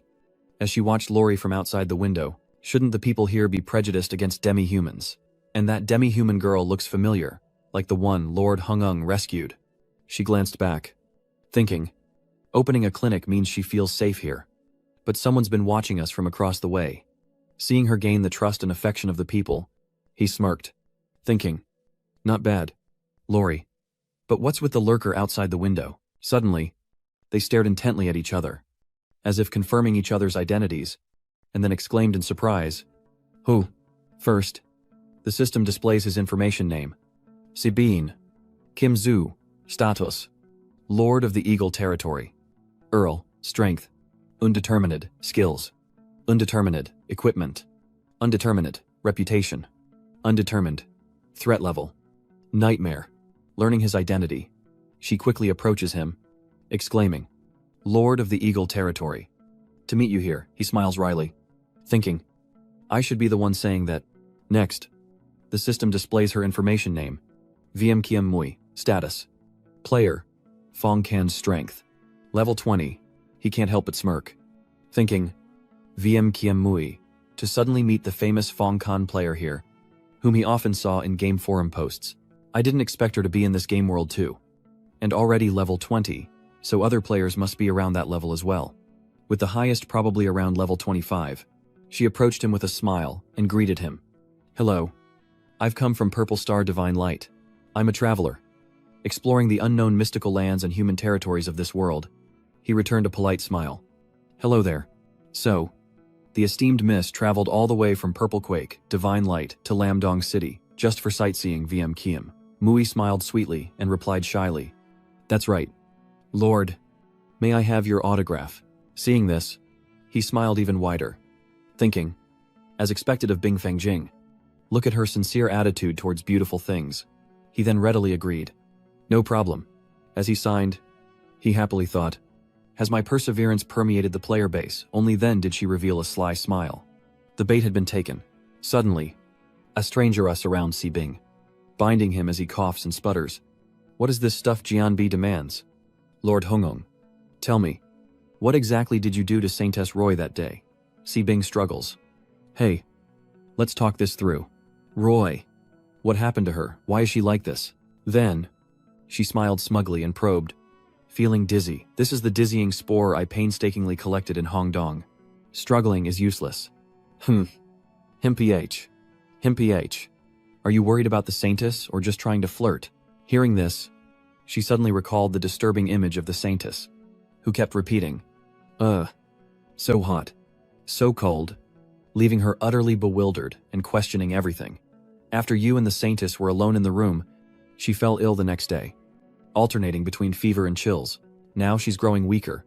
as she watched Lori from outside the window. Shouldn't the people here be prejudiced against demi-humans? And that demi-human girl looks familiar, like the one Lord Hung-ung rescued. She glanced back, thinking, opening a clinic means she feels safe here. But someone's been watching us from across the way. Seeing her gain the trust and affection of the people, he smirked, thinking, "Not bad, Lori. But what's with the lurker outside the window?" Suddenly, they stared intently at each other, as if confirming each other's identities, and then exclaimed in surprise, "Who?" First, the system displays his information name. Sibin, Kim Zhu, status, Lord of the Eagle Territory. Earl, strength, undetermined, skills, undetermined, equipment, undetermined, reputation, undetermined, threat level, nightmare. Learning his identity, she quickly approaches him, exclaiming, "Lord of the Eagle Territory. To meet you here," he smiles wryly, thinking, "I should be the one saying that." Next, the system displays her information name, VM Kiam Mui, status, player, Fong Kan's strength, level 20. He can't help but smirk, thinking, VM Kiam Mui, to suddenly meet the famous Fong Kan player here, whom he often saw in game forum posts. I didn't expect her to be in this game world too. And already level 20, so other players must be around that level as well. With the highest probably around level 25. She approached him with a smile and greeted him. "Hello. I've come from Purple Star Divine Light. I'm a traveler, exploring the unknown mystical lands and human territories of this world." He returned a polite smile. "Hello there. So, the esteemed Miss traveled all the way from Purple Quake, Divine Light, to Lamdong City, just for sightseeing VM Kiem." Mui smiled sweetly and replied shyly, "That's right. Lord, may I have your autograph?" Seeing this, he smiled even wider, thinking, as expected of Bing Feng Jing, look at her sincere attitude towards beautiful things. He then readily agreed. No problem. As he signed, he happily thought, has my perseverance permeated the player base? Only then did she reveal a sly smile. The bait had been taken. Suddenly, a stranger surrounds Si Bing, binding him as he coughs and sputters. "What is this stuff Jianbi demands?" "Lord Hongong, tell me, what exactly did you do to Saintess Roy that day?" Si Bing struggles. "Hey, let's talk this through. Roy, what happened to her? Why is she like this?" Then, she smiled smugly and probed, feeling dizzy. "This is the dizzying spore I painstakingly collected in Hongdong. Struggling is useless." Him PH. Are you worried about the Saintess or just trying to flirt?" Hearing this, she suddenly recalled the disturbing image of the Saintess, who kept repeating, so hot, so cold, leaving her utterly bewildered and questioning everything. After you and the Saintess were alone in the room, she fell ill the next day, alternating between fever and chills. Now she's growing weaker.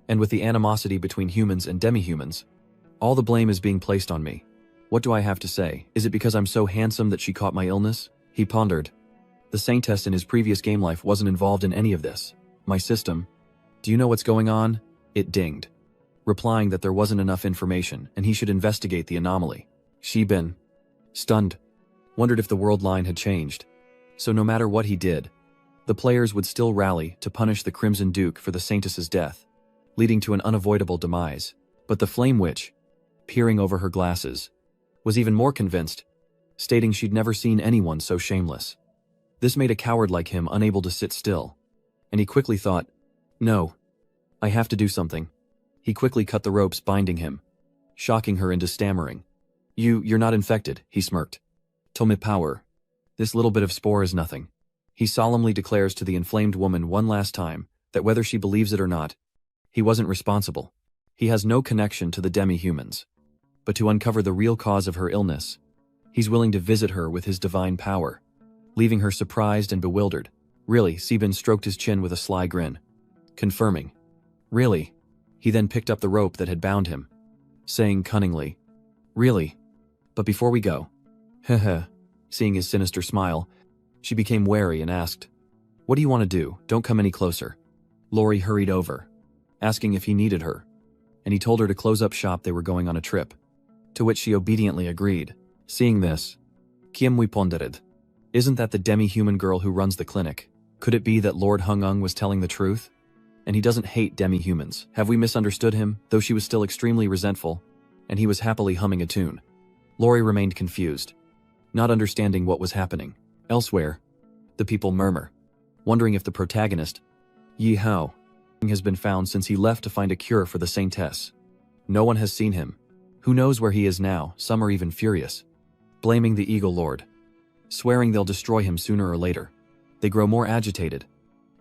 And with the animosity between humans and demi-humans, all the blame is being placed on me. What do I have to say? Is it because I'm so handsome that she caught my illness? He pondered. The Saintess in his previous game life wasn't involved in any of this. My system. Do you know what's going on? It dinged, replying that there wasn't enough information and he should investigate the anomaly. Shibin, stunned, wondered if the world line had changed. So no matter what he did, the players would still rally to punish the Crimson Duke for the Saintess's death, leading to an unavoidable demise. But the Flame Witch, peering over her glasses, was even more convinced, stating she'd never seen anyone so shameless. This made a coward like him unable to sit still, and he quickly thought, no, I have to do something. He quickly cut the ropes binding him, shocking her into stammering. You're not infected, he smirked. Tome power. This little bit of spore is nothing. He solemnly declares to the inflamed woman one last time that whether she believes it or not, he wasn't responsible. He has no connection to the demi-humans. But to uncover the real cause of her illness, he's willing to visit her with his divine power, leaving her surprised and bewildered. Really, Sebin stroked his chin with a sly grin, confirming. Really? He then picked up the rope that had bound him, saying cunningly, really? But before we go, seeing his sinister smile, she became wary and asked, what do you want to do? Don't come any closer. Lori hurried over, asking if he needed her, and he told her to close up shop. They were going on a trip, to which she obediently agreed. Seeing this, Kiemwe pondered. Isn't that the demi-human girl who runs the clinic? Could it be that Lord Hung-ung was telling the truth? And he doesn't hate demi-humans. Have we misunderstood him? Though she was still extremely resentful, and he was happily humming a tune. Lori remained confused, not understanding what was happening. Elsewhere, the people murmur, wondering if the protagonist, Yi Hao, has been found since he left to find a cure for the Saintess. No one has seen him. Who knows where he is now? Some are even furious, blaming the Eagle Lord, swearing they'll destroy him sooner or later. They grow more agitated,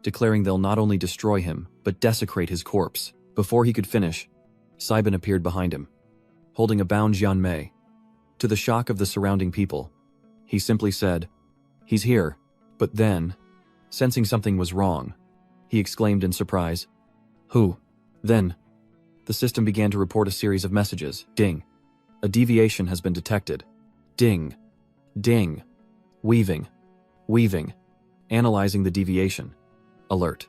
declaring they'll not only destroy him, but desecrate his corpse. Before he could finish, Saiban appeared behind him, holding a bound Jianmei. To the shock of the surrounding people, he simply said, he's here. But then, sensing something was wrong, he exclaimed in surprise, who? Then, the system began to report a series of messages. Ding. A deviation has been detected. Ding. Ding. Weaving. Weaving. Analyzing the deviation. Alert.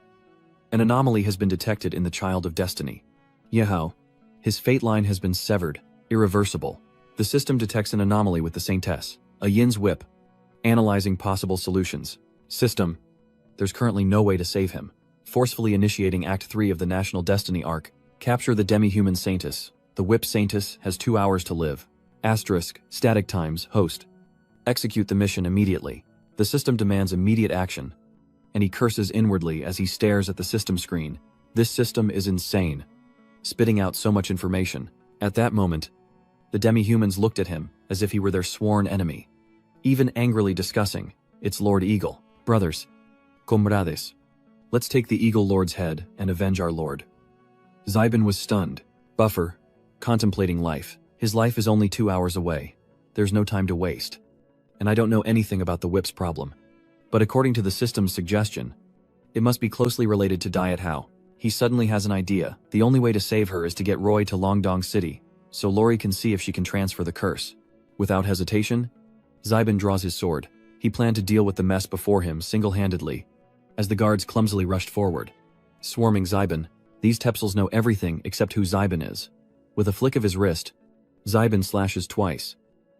An anomaly has been detected in the Child of Destiny. Yehao. His fate line has been severed. Irreversible. The system detects an anomaly with the Saintess. A Yin's whip. Analyzing possible solutions. System. There's currently no way to save him. Forcefully initiating Act 3 of the National Destiny arc. Capture the demi-human Saintess. The whip Saintess has 2 hours to live. Asterisk. Static times. Host. Execute the mission immediately. The system demands immediate action, and he curses inwardly as he stares at the system screen. This system is insane, spitting out so much information. At that moment, the demi-humans looked at him as if he were their sworn enemy, even angrily discussing, it's Lord Eagle. Brothers, comrades, let's take the Eagle Lord's head and avenge our lord. Zaiban was stunned, buffer, contemplating life. His life is only 2 hours away. There's no time to waste. And I don't know anything about the whip's problem. But according to the system's suggestion, it must be closely related to Diet Hao. He suddenly has an idea. The only way to save her is to get Roy to Longdong City, so Lori can see if she can transfer the curse. Without hesitation, Zaiban draws his sword. He planned to deal with the mess before him single-handedly, as the guards clumsily rushed forward, swarming Zaiban. These Tepsils know everything except who Zaiban is. With a flick of his wrist, Zaiban slashes twice,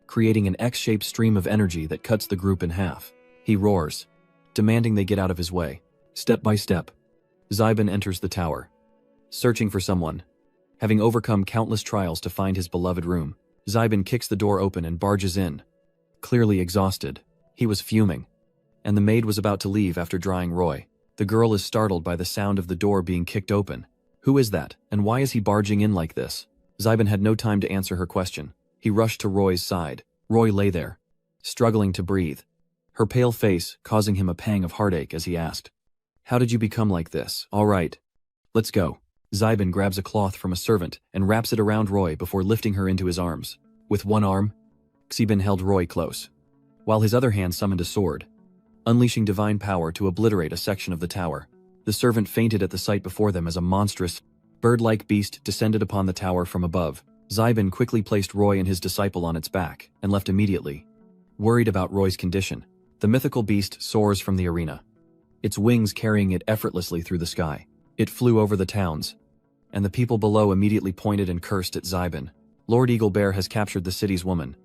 creating an X-shaped stream of energy that cuts the group in half. He roars, demanding they get out of his way. Step by step, Zaiban enters the tower, searching for someone. Having overcome countless trials to find his beloved room, Zaiban kicks the door open and barges in. Clearly exhausted, he was fuming, and the maid was about to leave after drying Roy. The girl is startled by the sound of the door being kicked open. Who is that, and why is he barging in like this? Zaiban had no time to answer her question. He rushed to Roy's side. Roy lay there, struggling to breathe, her pale face causing him a pang of heartache as he asked, how did you become like this? All right, let's go. Zaiban grabs a cloth from a servant and wraps it around Roy before lifting her into his arms. With one arm, Xibin held Roy close, while his other hand summoned a sword, unleashing divine power to obliterate a section of the tower. The servant fainted at the sight before them as a monstrous, bird-like beast descended upon the tower from above. Xibin quickly placed Roy and his disciple on its back and left immediately. Worried about Roy's condition, the mythical beast soars from the arena, its wings carrying it effortlessly through the sky. It flew over the towns, and the people below immediately pointed and cursed at Xibin. Lord Eagle Bear has captured the city's woman,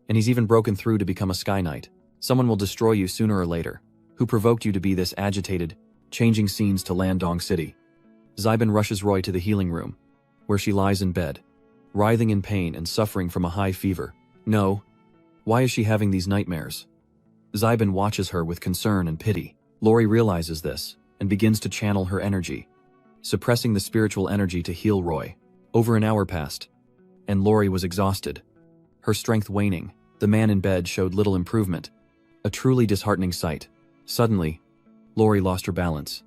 and he's even broken through to become a Sky Knight. Someone will destroy you sooner or later. Who provoked you to be this agitated, changing scenes to Landong City? Xibin rushes Roy to the healing room, where she lies in bed, writhing in pain and suffering from a high fever. No. Why is she having these nightmares? Xibin watches her with concern and pity. Lori realizes this and begins to channel her energy, suppressing the spiritual energy to heal Roy. Over an hour passed, and Lori was exhausted, her strength waning. The man in bed showed little improvement, a truly disheartening sight. Suddenly, Lori lost her balance,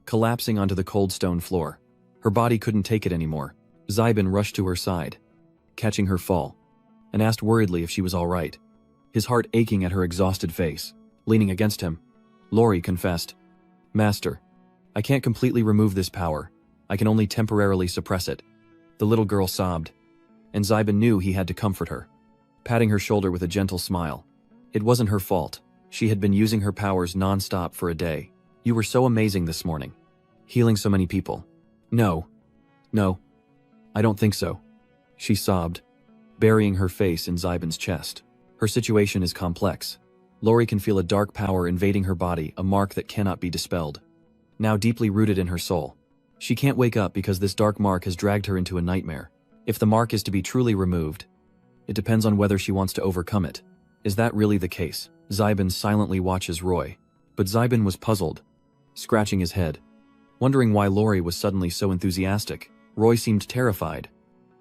collapsing onto the cold stone floor. Her body couldn't take it anymore. Xibin rushed to her side, catching her fall, and asked worriedly if she was all right, his heart aching at her exhausted face. Leaning against him, Lori confessed, "Master, I can't completely remove this power. I can only temporarily suppress it." The little girl sobbed, and Xibin knew he had to comfort her, patting her shoulder with a gentle smile. It wasn't her fault. She had been using her powers non-stop for a day. "You were so amazing this morning, healing so many people." No, I don't think so," she sobbed, burying her face in Xibin's chest. Her situation is complex. Lori can feel a dark power invading her body, a mark that cannot be dispelled, now deeply rooted in her soul. She can't wake up because this dark mark has dragged her into a nightmare. If the mark is to be truly removed, it depends on whether she wants to overcome it. Is that really the case? Xibin silently watches Roy, but Xibin was puzzled, scratching his head, wondering why Lori was suddenly so enthusiastic. Roy seemed terrified.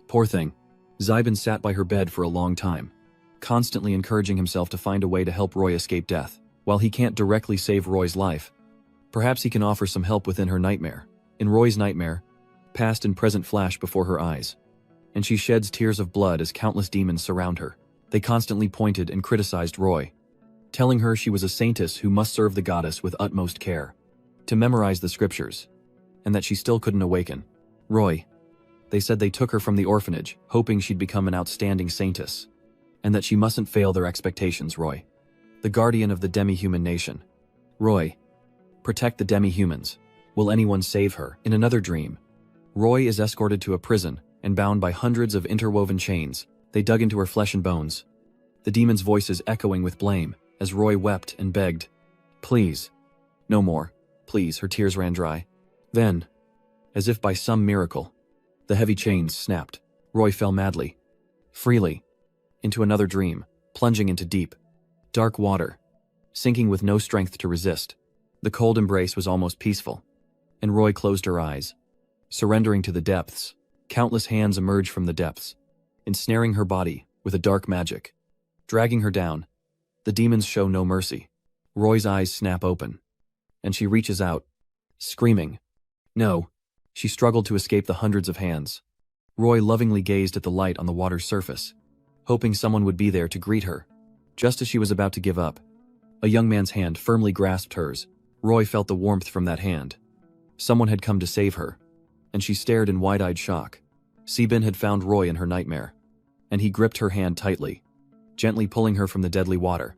Poor thing. Xibin sat by her bed for a long time, constantly encouraging himself to find a way to help Roy escape death. While he can't directly save Roy's life, perhaps he can offer some help within her nightmare. In Roy's nightmare, past and present flash before her eyes, and she sheds tears of blood as countless demons surround her. They constantly pointed and criticized Roy, telling her she was a saintess who must serve the goddess with utmost care, to memorize the scriptures, and that she still couldn't awaken. Roy. They said they took her from the orphanage, hoping she'd become an outstanding saintess, and that she mustn't fail their expectations. Roy, the guardian of the demi-human nation. Roy, protect the demi-humans. Will anyone save her? In another dream, Roy is escorted to a prison and bound by hundreds of interwoven chains. They dug into her flesh and bones, the demons' voices echoing with blame as Roy wept and begged, "Please, no more, please." Her tears ran dry. Then, as if by some miracle, the heavy chains snapped. Roy fell madly, freely, into another dream, plunging into deep, dark water, sinking with no strength to resist. The cold embrace was almost peaceful, and Roy closed her eyes, surrendering to the depths. Countless hands emerge from the depths, ensnaring her body with a dark magic, dragging her down. The demons show no mercy. Roy's eyes snap open, and she reaches out, screaming, "No!" She struggled to escape the hundreds of hands. Roy lovingly gazed at the light on the water's surface, hoping someone would be there to greet her. Just as she was about to give up, a young man's hand firmly grasped hers. Roy felt the warmth from that hand. Someone had come to save her, and she stared in wide-eyed shock. Xibin had found Roy in her nightmare, and he gripped her hand tightly, gently pulling her from the deadly water.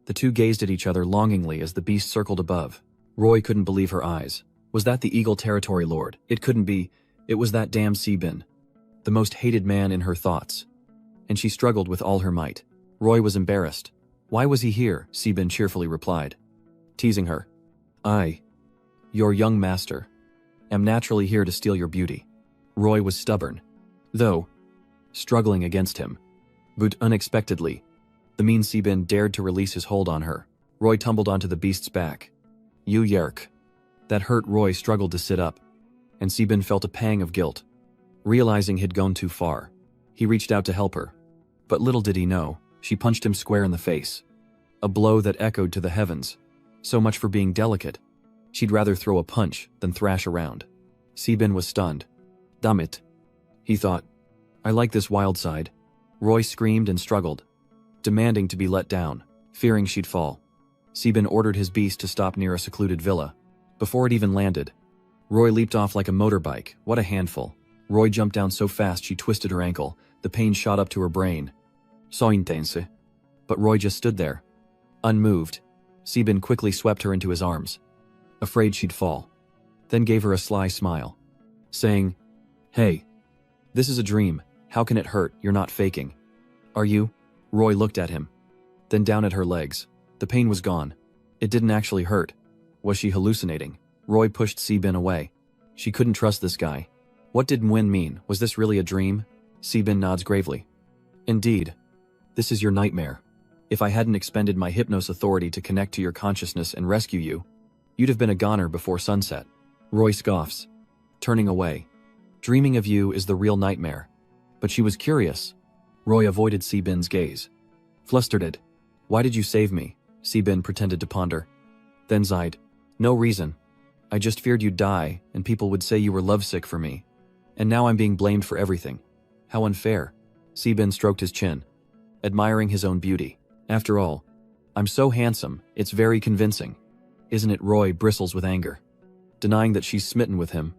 The two gazed at each other longingly as the beast circled above. Roy couldn't believe her eyes. Was that the Eagle Territory Lord? It couldn't be. It was that damn Xibin, the most hated man in her thoughts. And she struggled with all her might. Roy was embarrassed. "Why was he here?" Xibin cheerfully replied, teasing her. "I, your young master, am naturally here to steal your beauty." Roy was stubborn, though, struggling against him. But unexpectedly, the mean Xibin dared to release his hold on her. Roy tumbled onto the beast's back. "You yerk." That hurt. Roy struggled to sit up, and Xibin felt a pang of guilt. Realizing he'd gone too far, he reached out to help her. But little did he know, she punched him square in the face. A blow that echoed to the heavens. So much for being delicate. She'd rather throw a punch than thrash around. Xibin was stunned. "Damn it," he thought. "I like this wild side. Roy screamed and struggled, demanding to be let down, fearing she'd fall. Sebin ordered his beast to stop near a secluded villa. Before it even landed, Roy leaped off like a motorbike. What a handful. Roy jumped down so fast she twisted her ankle. The pain shot up to her brain. So intense. But Roy just stood there, unmoved. Sebin quickly swept her into his arms, afraid she'd fall, then gave her a sly smile, saying, "Hey, this is a dream. How can it hurt? You're not faking. Are you?" Roy looked at him, then down at her legs. The pain was gone. It didn't actually hurt. Was she hallucinating? Roy pushed Sebin away. She couldn't trust this guy. What did Nguyen mean? Was this really a dream? Sebin nods gravely. Indeed. This is your nightmare. If I hadn't expended my hypnos authority to connect to your consciousness and rescue you, you'd have been a goner before sunset. Roy scoffs, turning away. Dreaming of you is the real nightmare. But she was curious. Roy avoided Sebin's gaze. Flustered. Why did you save me? Sebin pretended to ponder. Then sighed. No reason. I just feared you'd die, and people would say you were lovesick for me. And now I'm being blamed for everything. How unfair. Sebin stroked his chin, admiring his own beauty. After all, I'm so handsome, it's very convincing. Isn't it? Roy bristles with anger, denying that she's smitten with him,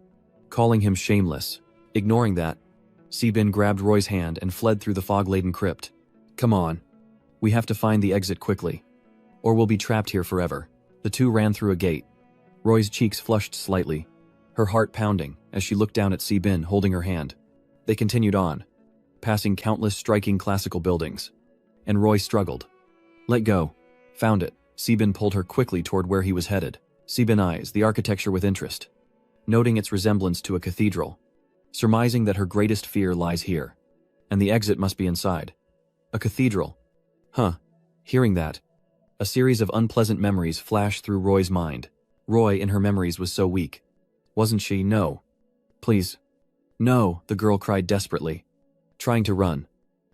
calling him shameless. Ignoring that, Sebin grabbed Roy's hand and fled through the fog-laden crypt. Come on. We have to find the exit quickly, or we'll be trapped here forever. The two ran through a gate. Roy's cheeks flushed slightly, her heart pounding as she looked down at Sebin holding her hand. They continued on, passing countless striking classical buildings. And Roy struggled. Let go. Found it. Sebin pulled her quickly toward where he was headed. Sebin eyes the architecture with interest, noting its resemblance to a cathedral, surmising that her greatest fear lies here, and the exit must be inside. A cathedral. Huh. Hearing that, a series of unpleasant memories flashed through Roy's mind. Roy, in her memories, was so weak. Wasn't she? No. Please. No, the girl cried desperately, trying to run.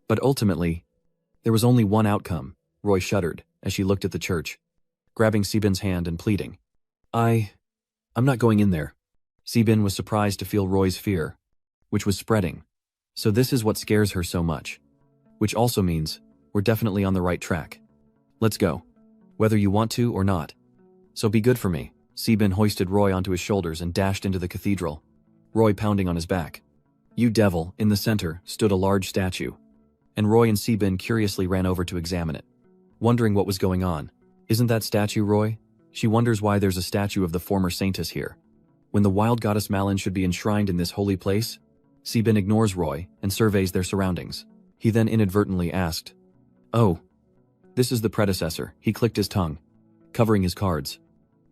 But ultimately, there was only one outcome. Roy shuddered as she looked at the church, grabbing Sebin's hand and pleading. I'm not going in there. Sebin was surprised to feel Roy's fear, which was spreading. So this is what scares her so much. Which also means we're definitely on the right track. Let's go. Whether you want to or not. So be good for me. Sebin hoisted Roy onto his shoulders and dashed into the cathedral, Roy pounding on his back. You devil. In the center stood a large statue, and Roy and Sebin curiously ran over to examine it, wondering what was going on. Isn't that statue Roy? She wonders why there's a statue of the former saintess here, when the wild goddess Malin should be enshrined in this holy place. Sebin ignores Roy and surveys their surroundings. He then inadvertently asked, "Oh, this is the predecessor." He clicked his tongue, covering his cards.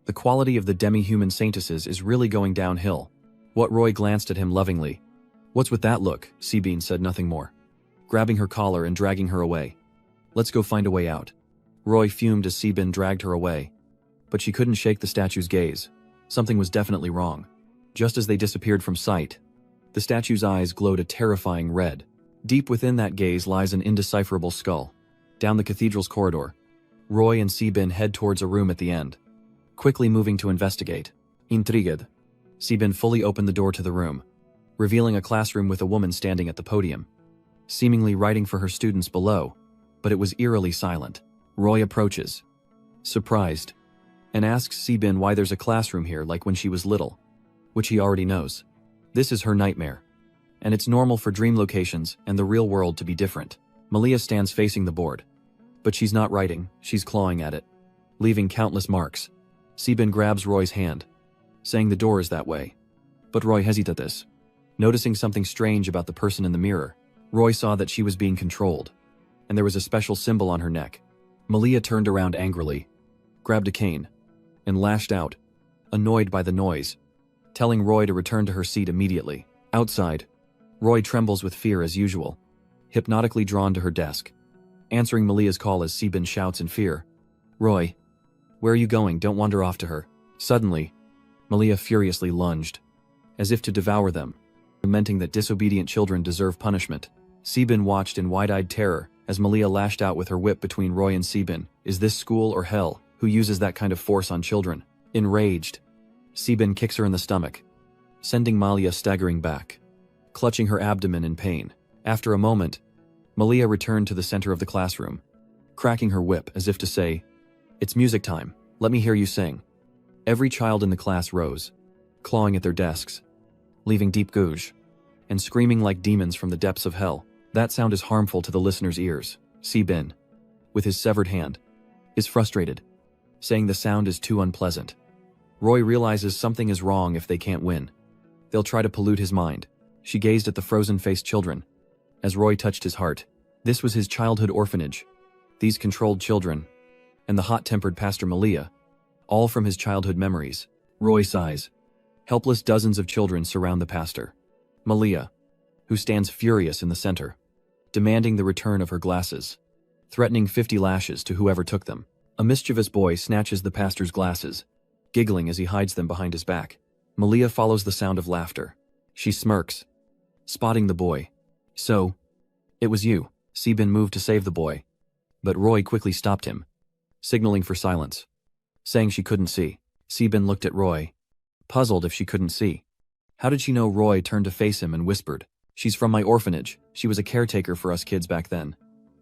The quality of the demi-human saintesses is really going downhill. What? Roy glanced at him lovingly. What's with that look? Sebin said nothing more, grabbing her collar and dragging her away. Let's go find a way out. Roy fumed as Sebin dragged her away, but she couldn't shake the statue's gaze. Something was definitely wrong. Just as they disappeared from sight, the statue's eyes glowed a terrifying red. Deep within that gaze lies an indecipherable skull. Down the cathedral's corridor, Roy and Sebin head towards a room at the end, quickly moving to investigate. Intrigued, Sebin fully opened the door to the room, revealing a classroom with a woman standing at the podium, seemingly writing for her students below, but it was eerily silent. Roy approaches, surprised, and asks Sebin why there's a classroom here like when she was little, which he already knows. This is her nightmare, and it's normal for dream locations and the real world to be different. Malia stands facing the board, but she's not writing, she's clawing at it, leaving countless marks. Sebin grabs Roy's hand, saying the door is that way. But Roy hesitates, noticing something strange about the person in the mirror. Roy saw that she was being controlled, and there was a special symbol on her neck. Malia turned around angrily, grabbed a cane, and lashed out, annoyed by the noise, telling Roy to return to her seat immediately. Outside, Roy trembles with fear as usual, hypnotically drawn to her desk, answering Malia's call as Sebin shouts in fear. Roy, where are you going? Don't wander off to her. Suddenly, Malia furiously lunged, as if to devour them, lamenting that disobedient children deserve punishment. Sebin watched in wide-eyed terror as Malia lashed out with her whip between Roy and Sebin. Is this school or hell? Who uses that kind of force on children? Enraged, Sebin kicks her in the stomach, sending Malia staggering back, clutching her abdomen in pain. After a moment, Malia returned to the center of the classroom, cracking her whip as if to say, "It's music time, let me hear you sing." Every child in the class rose, clawing at their desks, leaving deep gouge, and screaming like demons from the depths of hell. That sound is harmful to the listener's ears. Si-bin, with his severed hand, is frustrated, saying the sound is too unpleasant. Roy realizes something is wrong if they can't win. They'll try to pollute his mind. She gazed at the frozen-faced children, as Roy touched his heart. This was his childhood orphanage. These controlled children, and the hot-tempered Pastor Malia, all from his childhood memories. Roy sighs. Helpless dozens of children surround the pastor. Malia, who stands furious in the center, demanding the return of her glasses, threatening 50 lashes to whoever took them. A mischievous boy snatches the pastor's glasses, giggling as he hides them behind his back. Malia follows the sound of laughter. She smirks, spotting the boy. "So, it was you." Si-bin moved to save the boy, but Roy quickly stopped him, signaling for silence, saying she couldn't see. Si-bin looked at Roy, puzzled if she couldn't see. How did she know? Roy turned to face him and whispered, "She's from my orphanage. She was a caretaker for us kids back then."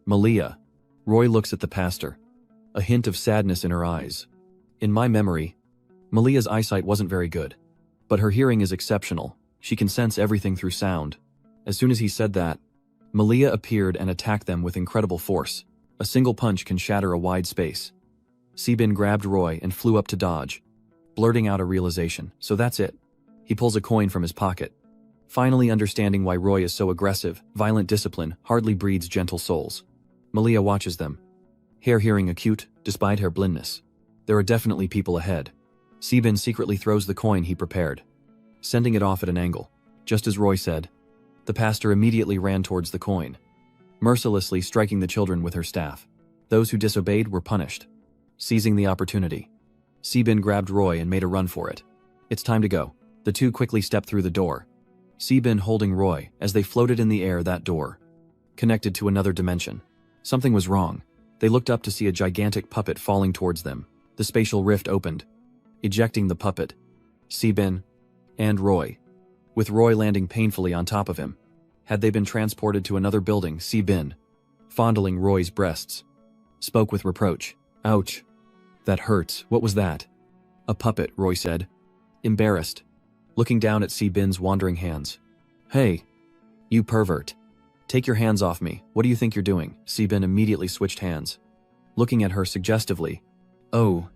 Malia. Roy looks at the pastor, a hint of sadness in her eyes. "In my memory, Malia's eyesight wasn't very good, but her hearing is exceptional. She can sense everything through sound." As soon as he said that, Malia appeared and attacked them with incredible force. A single punch can shatter a wide space. Si-bin grabbed Roy and flew up to dodge, blurting out a realization. "So that's it." He pulls a coin from his pocket, finally understanding why Roy is so aggressive. Violent discipline hardly breeds gentle souls. Malia watches them, hair hearing acute, despite her blindness. There are definitely people ahead. Si-bin secretly throws the coin he prepared, sending it off at an angle. Just as Roy said, the pastor immediately ran towards the coin, mercilessly striking the children with her staff. Those who disobeyed were punished. Seizing the opportunity, Si-bin grabbed Roy and made a run for it. "It's time to go." The two quickly stepped through the door, Si-bin holding Roy as they floated in the air. That door connected to another dimension. Something was wrong. They looked up to see a gigantic puppet falling towards them. The spatial rift opened, ejecting the puppet, Si-bin, and Roy, with Roy landing painfully on top of him. Had they been transported to another building? Si-bin, fondling Roy's breasts, spoke with reproach. "Ouch. That hurts. What was that?" "A puppet," Roy said, embarrassed, looking down at Si-bin's wandering hands. "Hey, you pervert. Take your hands off me. What do you think you're doing?" Si-bin immediately switched hands, looking at her suggestively. "Oh,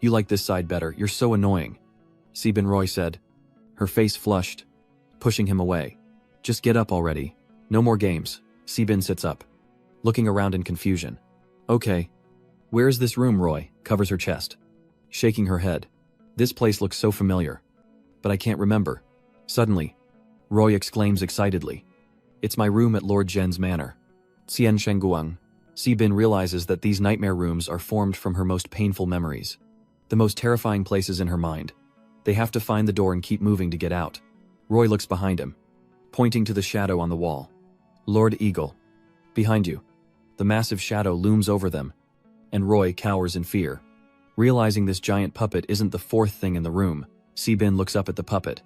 you like this side better. You're so annoying," Si-bin, Roy said, her face flushed, pushing him away. "Just get up already. No more games." Si-bin sits up, looking around in confusion. "Okay. Where is this room?" Roy covers her chest, shaking her head. "This place looks so familiar, but I can't remember." Suddenly, Roy exclaims excitedly, "It's my room at Lord Zhen's manor." Xian Shenguang. Si-bin realizes that these nightmare rooms are formed from her most painful memories, the most terrifying places in her mind. They have to find the door and keep moving to get out. Roy looks behind him, pointing to the shadow on the wall. "Lord Eagle. Behind you." The massive shadow looms over them, and Roy cowers in fear. Realizing this giant puppet isn't the fourth thing in the room, Si-bin looks up at the puppet,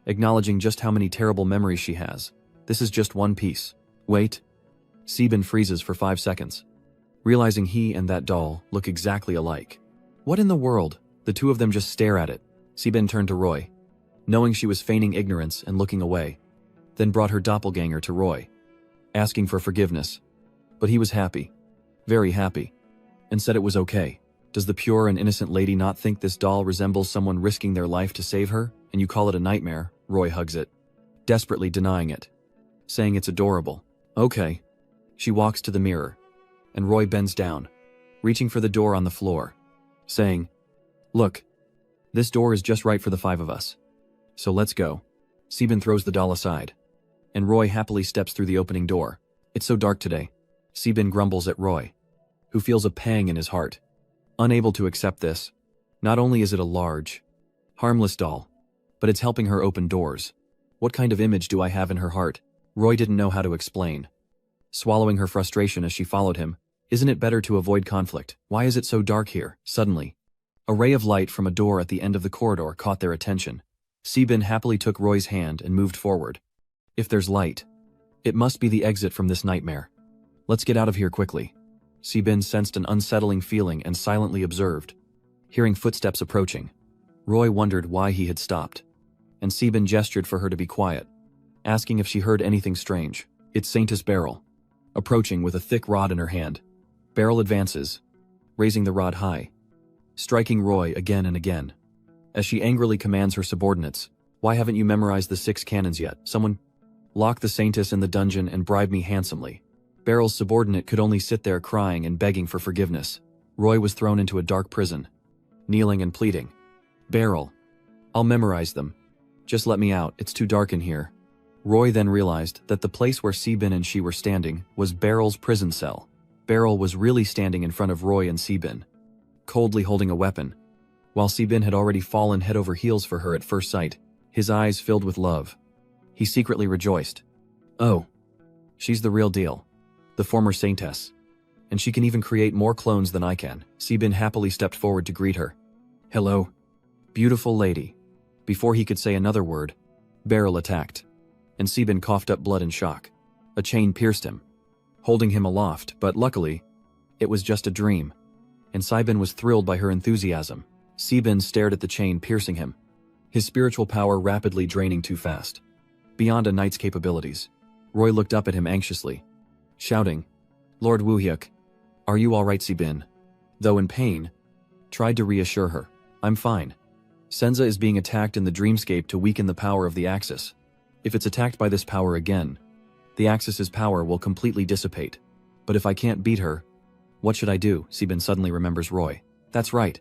acknowledging just how many terrible memories she has. This is just one piece. "Wait." Si-bin freezes for 5 seconds, realizing he and that doll look exactly alike. What in the world? The two of them just stare at it. Si-bin turned to Roy, knowing she was feigning ignorance and looking away, then brought her doppelganger to Roy, asking for forgiveness. But he was happy, very happy, and said it was okay. "Does the pure and innocent lady not think this doll resembles someone risking their life to save her, and you call it a nightmare?" Roy hugs it, desperately denying it, saying it's adorable. "Okay." She walks to the mirror, and Roy bends down, reaching for the door on the floor, saying, "Look, this door is just right for the 5 of us. So let's go." Si-bin throws the doll aside, and Roy happily steps through the opening door. "It's so dark today." Si-bin grumbles at Roy, who feels a pang in his heart, unable to accept this. Not only is it a large, harmless doll, but it's helping her open doors. What kind of image do I have in her heart? Roy didn't know how to explain, swallowing her frustration as she followed him. Isn't it better to avoid conflict? Why is it so dark here? Suddenly, a ray of light from a door at the end of the corridor caught their attention. Si-bin happily took Roy's hand and moved forward. If there's light, it must be the exit from this nightmare. Let's get out of here quickly. Sibin sensed an unsettling feeling and silently observed. Hearing footsteps approaching, Roy wondered why he had stopped, and Sibin gestured for her to be quiet, asking if she heard anything strange. It's Saintess Beryl, approaching with a thick rod in her hand. Beryl advances, raising the rod high, striking Roy again and again. As she angrily commands her subordinates, "Why haven't you memorized the 6 cannons yet? Someone lock the Saintess in the dungeon and bribe me handsomely." Beryl's subordinate could only sit there crying and begging for forgiveness. Roy was thrown into a dark prison, kneeling and pleading. "Beryl, I'll memorize them. Just let me out, it's too dark in here." Roy then realized that the place where Sibin and she were standing was Beryl's prison cell. Beryl was really standing in front of Roy and Sibin, coldly holding a weapon. While Sibin had already fallen head over heels for her at first sight, his eyes filled with love. He secretly rejoiced. "Oh, she's the real deal. The former Saintess. And she can even create more clones than I can." Sibin happily stepped forward to greet her. "Hello, beautiful lady." Before he could say another word, Beryl attacked, and Sibin coughed up blood in shock. A chain pierced him, holding him aloft, but luckily, it was just a dream, and Sibin was thrilled by her enthusiasm. Sibin stared at the chain piercing him, his spiritual power rapidly draining too fast. Beyond a knight's capabilities, Roy looked up at him anxiously, shouting, "Lord Woohyuk, are you all right?" Sibin, though in pain, tried to reassure her. "I'm fine. Senza is being attacked in the dreamscape to weaken the power of the Axis. If it's attacked by this power again, the Axis's power will completely dissipate. But if I can't beat her, what should I do?" Sibin suddenly remembers Roy. "That's right.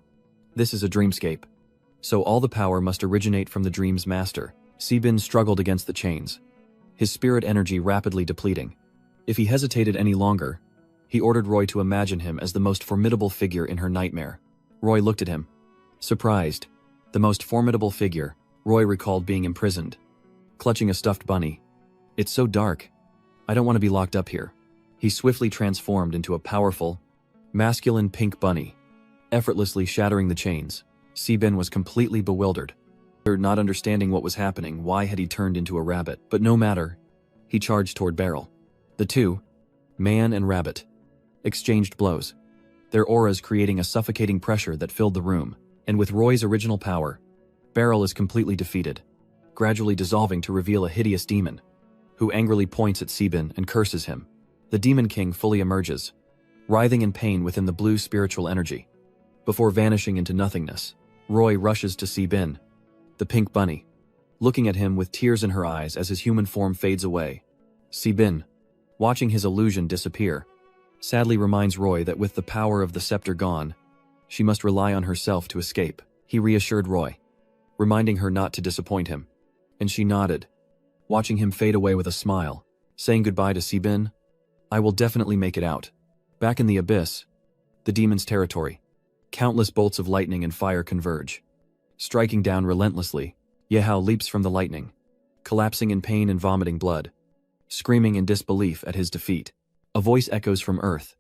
This is a dreamscape. So all the power must originate from the dream's master." Sibin struggled against the chains, his spirit energy rapidly depleting. If he hesitated any longer, he ordered Roy to imagine him as the most formidable figure in her nightmare. Roy looked at him, surprised. The most formidable figure, Roy recalled being imprisoned, clutching a stuffed bunny. "It's so dark. I don't want to be locked up here." He swiftly transformed into a powerful, masculine pink bunny, effortlessly shattering the chains. Sibin was completely bewildered, not understanding what was happening. Why had he turned into a rabbit? But no matter. He charged toward Beryl. The two, man and rabbit, exchanged blows, their auras creating a suffocating pressure that filled the room. And with Roy's original power, Beryl is completely defeated, gradually dissolving to reveal a hideous demon, who angrily points at Sibin and curses him. The Demon King fully emerges, writhing in pain within the blue spiritual energy. Before vanishing into nothingness, Roy rushes to Sibin, the pink bunny, looking at him with tears in her eyes as his human form fades away. Sibin, watching his illusion disappear, sadly reminds Roy that with the power of the scepter gone, she must rely on herself to escape. He reassured Roy, reminding her not to disappoint him, and she nodded, watching him fade away with a smile. Saying goodbye to Sibin, "I will definitely make it out." Back in the abyss, the demon's territory, countless bolts of lightning and fire converge, striking down relentlessly. Yehao leaps from the lightning, collapsing in pain and vomiting blood, screaming in disbelief at his defeat. A voice echoes from Earth,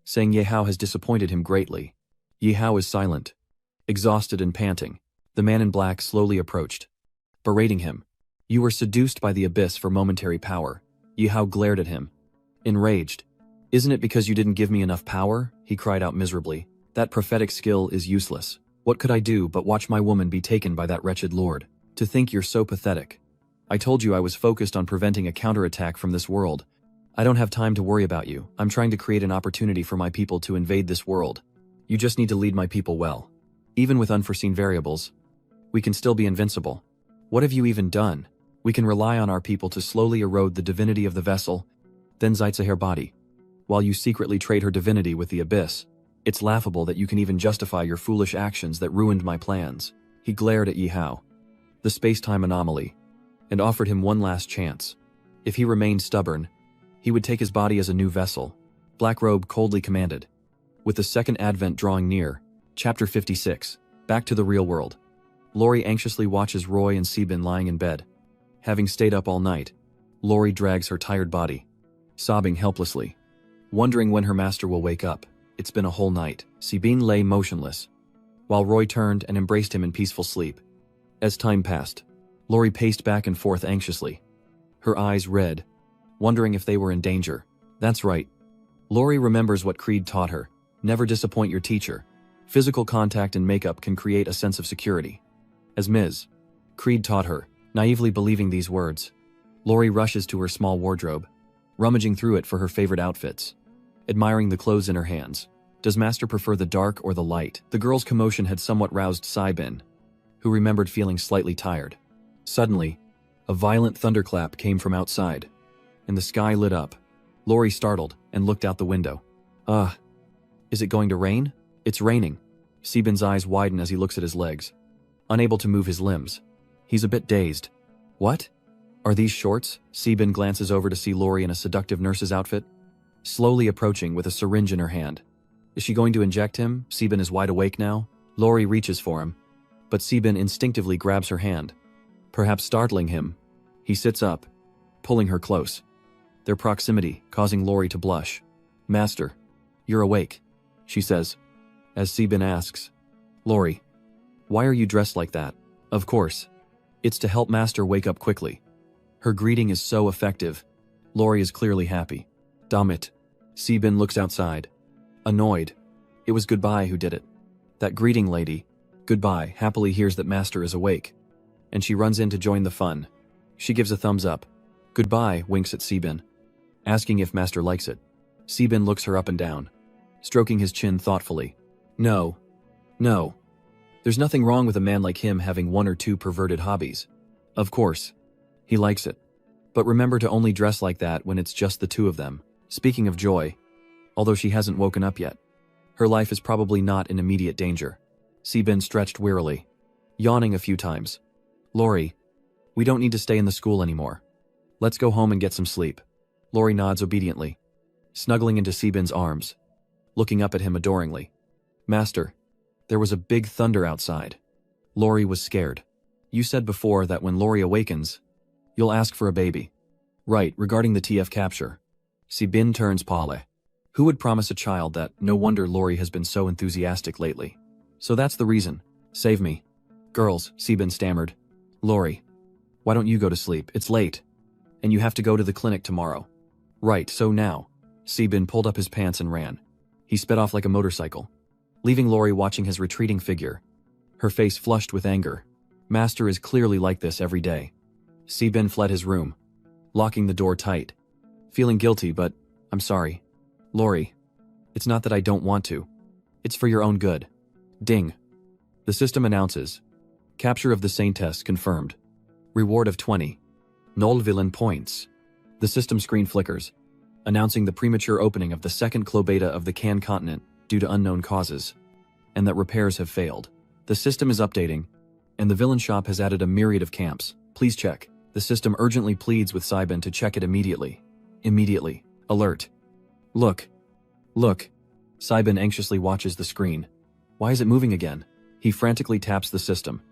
saying Yehao has disappointed him greatly. Yehao is silent, exhausted and panting. The man in black slowly approached, berating him. "You were seduced by the abyss for momentary power." Yehao glared at him, enraged. "Isn't it because you didn't give me enough power?" he cried out miserably. "That prophetic skill is useless. What could I do but watch my woman be taken by that wretched lord? To think you're so pathetic. I told you I was focused on preventing a counterattack from this world. I don't have time to worry about you. I'm trying to create an opportunity for my people to invade this world. You just need to lead my people well. Even with unforeseen variables, we can still be invincible. What have you even done? We can rely on our people to slowly erode the divinity of the vessel, then Zeitza her body, while you secretly trade her divinity with the abyss. It's laughable that you can even justify your foolish actions that ruined my plans." He glared at Yehao, the space-time anomaly, and offered him one last chance. If he remained stubborn, he would take his body as a new vessel. Blackrobe coldly commanded. With the second advent drawing near, Chapter 56, back to the real world. Lori anxiously watches Roy and Sibin lying in bed. Having stayed up all night, Lori drags her tired body, sobbing helplessly, wondering when her master will wake up. It's been a whole night. Sibin lay motionless, while Roy turned and embraced him in peaceful sleep. As time passed, Lori paced back and forth anxiously, her eyes red, wondering if they were in danger. That's right. Lori remembers what Creed taught her. Never disappoint your teacher. Physical contact and makeup can create a sense of security. As Ms. Creed taught her, naively believing these words, Lori rushes to her small wardrobe, rummaging through it for her favorite outfits, admiring the clothes in her hands. Does Master prefer the dark or the light? The girl's commotion had somewhat roused Saibin, who remembered feeling slightly tired. Suddenly, a violent thunderclap came from outside, and the sky lit up. Lori startled and looked out the window. Is it going to rain? It's raining. Saibin's eyes widen as he looks at his legs, unable to move his limbs. He's a bit dazed. What? Are these shorts? Saibin glances over to see Lori in a seductive nurse's outfit, slowly approaching with a syringe in her hand. Is she going to inject him? Saibin is wide awake now. Lori reaches for him, but Saibin instinctively grabs her hand, perhaps startling him. He sits up, pulling her close, their proximity causing Lori to blush. Master, you're awake, she says, as Saibin asks, Lori, why are you dressed like that? Of course, it's to help Master wake up quickly. Her greeting is so effective. Lori is clearly happy. Damn it. Saibin looks outside, annoyed. It was Goodbye who did it. That greeting lady, Goodbye, happily hears that Master is awake, and she runs in to join the fun. She gives a thumbs up. Goodbye winks at Saibin, asking if Master likes it. Saibin looks her up and down, stroking his chin thoughtfully. No. There's nothing wrong with a man like him having one or two perverted hobbies. Of course, he likes it. But remember to only dress like that when it's just the two of them. Speaking of Joy, although she hasn't woken up yet, her life is probably not in immediate danger. Saibin stretched wearily, yawning a few times. Lori, we don't need to stay in the school anymore. Let's go home and get some sleep. Lori nods obediently, snuggling into Saibin's arms, looking up at him adoringly. Master, there was a big thunder outside. Lori was scared. You said before that when Lori awakens, you'll ask for a baby. Right, regarding the TF capture. Saibin turns pale. Who would promise a child that? No wonder Lori has been so enthusiastic lately. So that's the reason. Save me. Girls, Saibin stammered. Lori, why don't you go to sleep? It's late. And you have to go to the clinic tomorrow. Right, so now. Saibin pulled up his pants and ran. He sped off like a motorcycle, leaving Lori watching his retreating figure, her face flushed with anger. Master is clearly like this every day. Saibin fled his room, locking the door tight, feeling guilty, but I'm sorry. Lori, it's not that I don't want to. It's for your own good. Ding. The system announces. Capture of the Saintess confirmed. Reward of 20. Null villain points. The system screen flickers, announcing the premature opening of the second Clobeta of the Can continent due to unknown causes, and that repairs have failed. The system is updating, and the villain shop has added a myriad of camps. Please check. The system urgently pleads with Saibin to check it immediately. Immediately. Alert. Look. Saibin anxiously watches the screen. Why is it moving again? He frantically taps the system.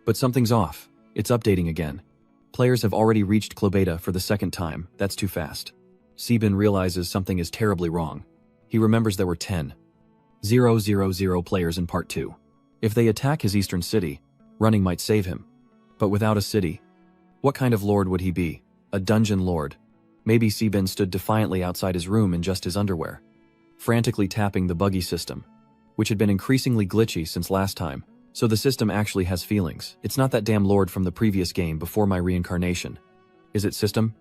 But something's off. It's updating again. Players have already reached Clobeta for the second time. That's too fast. Saibin realizes something is terribly wrong. He remembers there were 10,000 players in Part 2. If they attack his eastern city, running might save him. But without a city, what kind of lord would he be? A dungeon lord. Maybe Saibin stood defiantly outside his room in just his underwear, frantically tapping the buggy system, which had been increasingly glitchy since last time. So the system actually has feelings. It's not that damn lord from the previous game before my reincarnation. Is it system?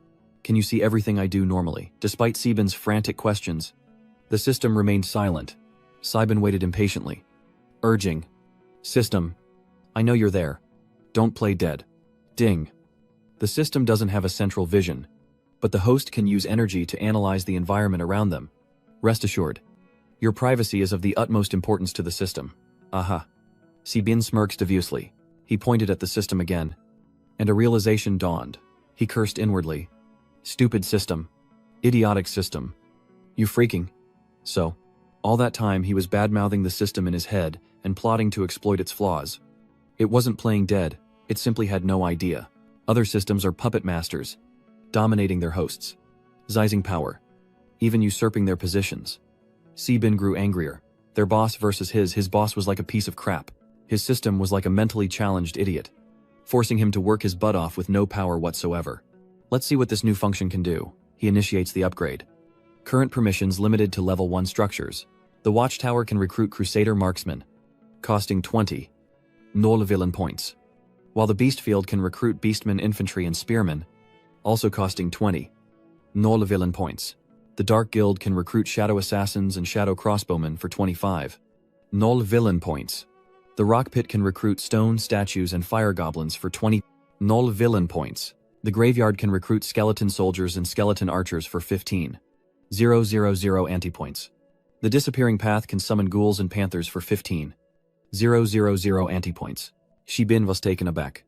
Can you see everything I do normally? Despite Saibin's frantic questions, the system remained silent. Saibin waited impatiently, urging, System, I know you're there. Don't play dead. Ding. The system doesn't have a central vision, but the host can use energy to analyze the environment around them. Rest assured, your privacy is of the utmost importance to the system. Aha. Saibin smirks deviously. He pointed at the system again, and a realization dawned. He cursed inwardly. Stupid system. Idiotic system. You freaking. So, all that time he was bad-mouthing the system in his head and plotting to exploit its flaws. It wasn't playing dead, it simply had no idea. Other systems are puppet masters, dominating their hosts, seizing power, even usurping their positions. Saibin grew angrier. Their boss versus his boss was like a piece of crap. His system was like a mentally challenged idiot, forcing him to work his butt off with no power whatsoever. Let's see what this new function can do. He initiates the upgrade. Current permissions limited to level 1 structures. The watchtower can recruit Crusader Marksmen, costing 20 null villain points, while the Beast Field can recruit Beastmen Infantry and Spearmen, also costing 20 null villain points. The Dark Guild can recruit Shadow Assassins and Shadow Crossbowmen for 25 null villain points. The Rock Pit can recruit Stone Statues and Fire Goblins for 20 null villain points. The Graveyard can recruit Skeleton Soldiers and Skeleton Archers for 15 000 anti-points. The Disappearing Path can summon Ghouls and Panthers for 15 000 anti-points. Shibin was taken aback.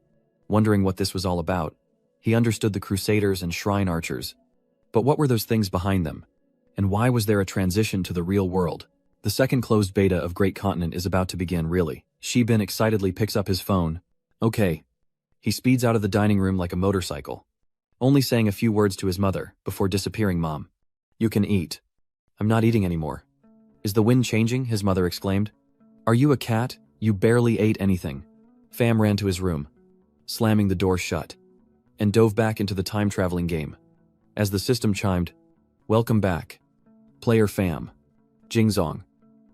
Wondering what this was all about, he understood the Crusaders and Shrine Archers. But what were those things behind them? And why was there a transition to the real world? The second closed beta of Great Continent is about to begin, really. Shibin excitedly picks up his phone. Okay. He speeds out of the dining room like a motorcycle, only saying a few words to his mother before disappearing. Mom, you can eat. I'm not eating anymore. Is the wind changing? His mother exclaimed. Are you a cat? You barely ate anything. Fam ran to his room, slamming the door shut, and dove back into the time-traveling game. As the system chimed, welcome back, player Fam. Jingzong.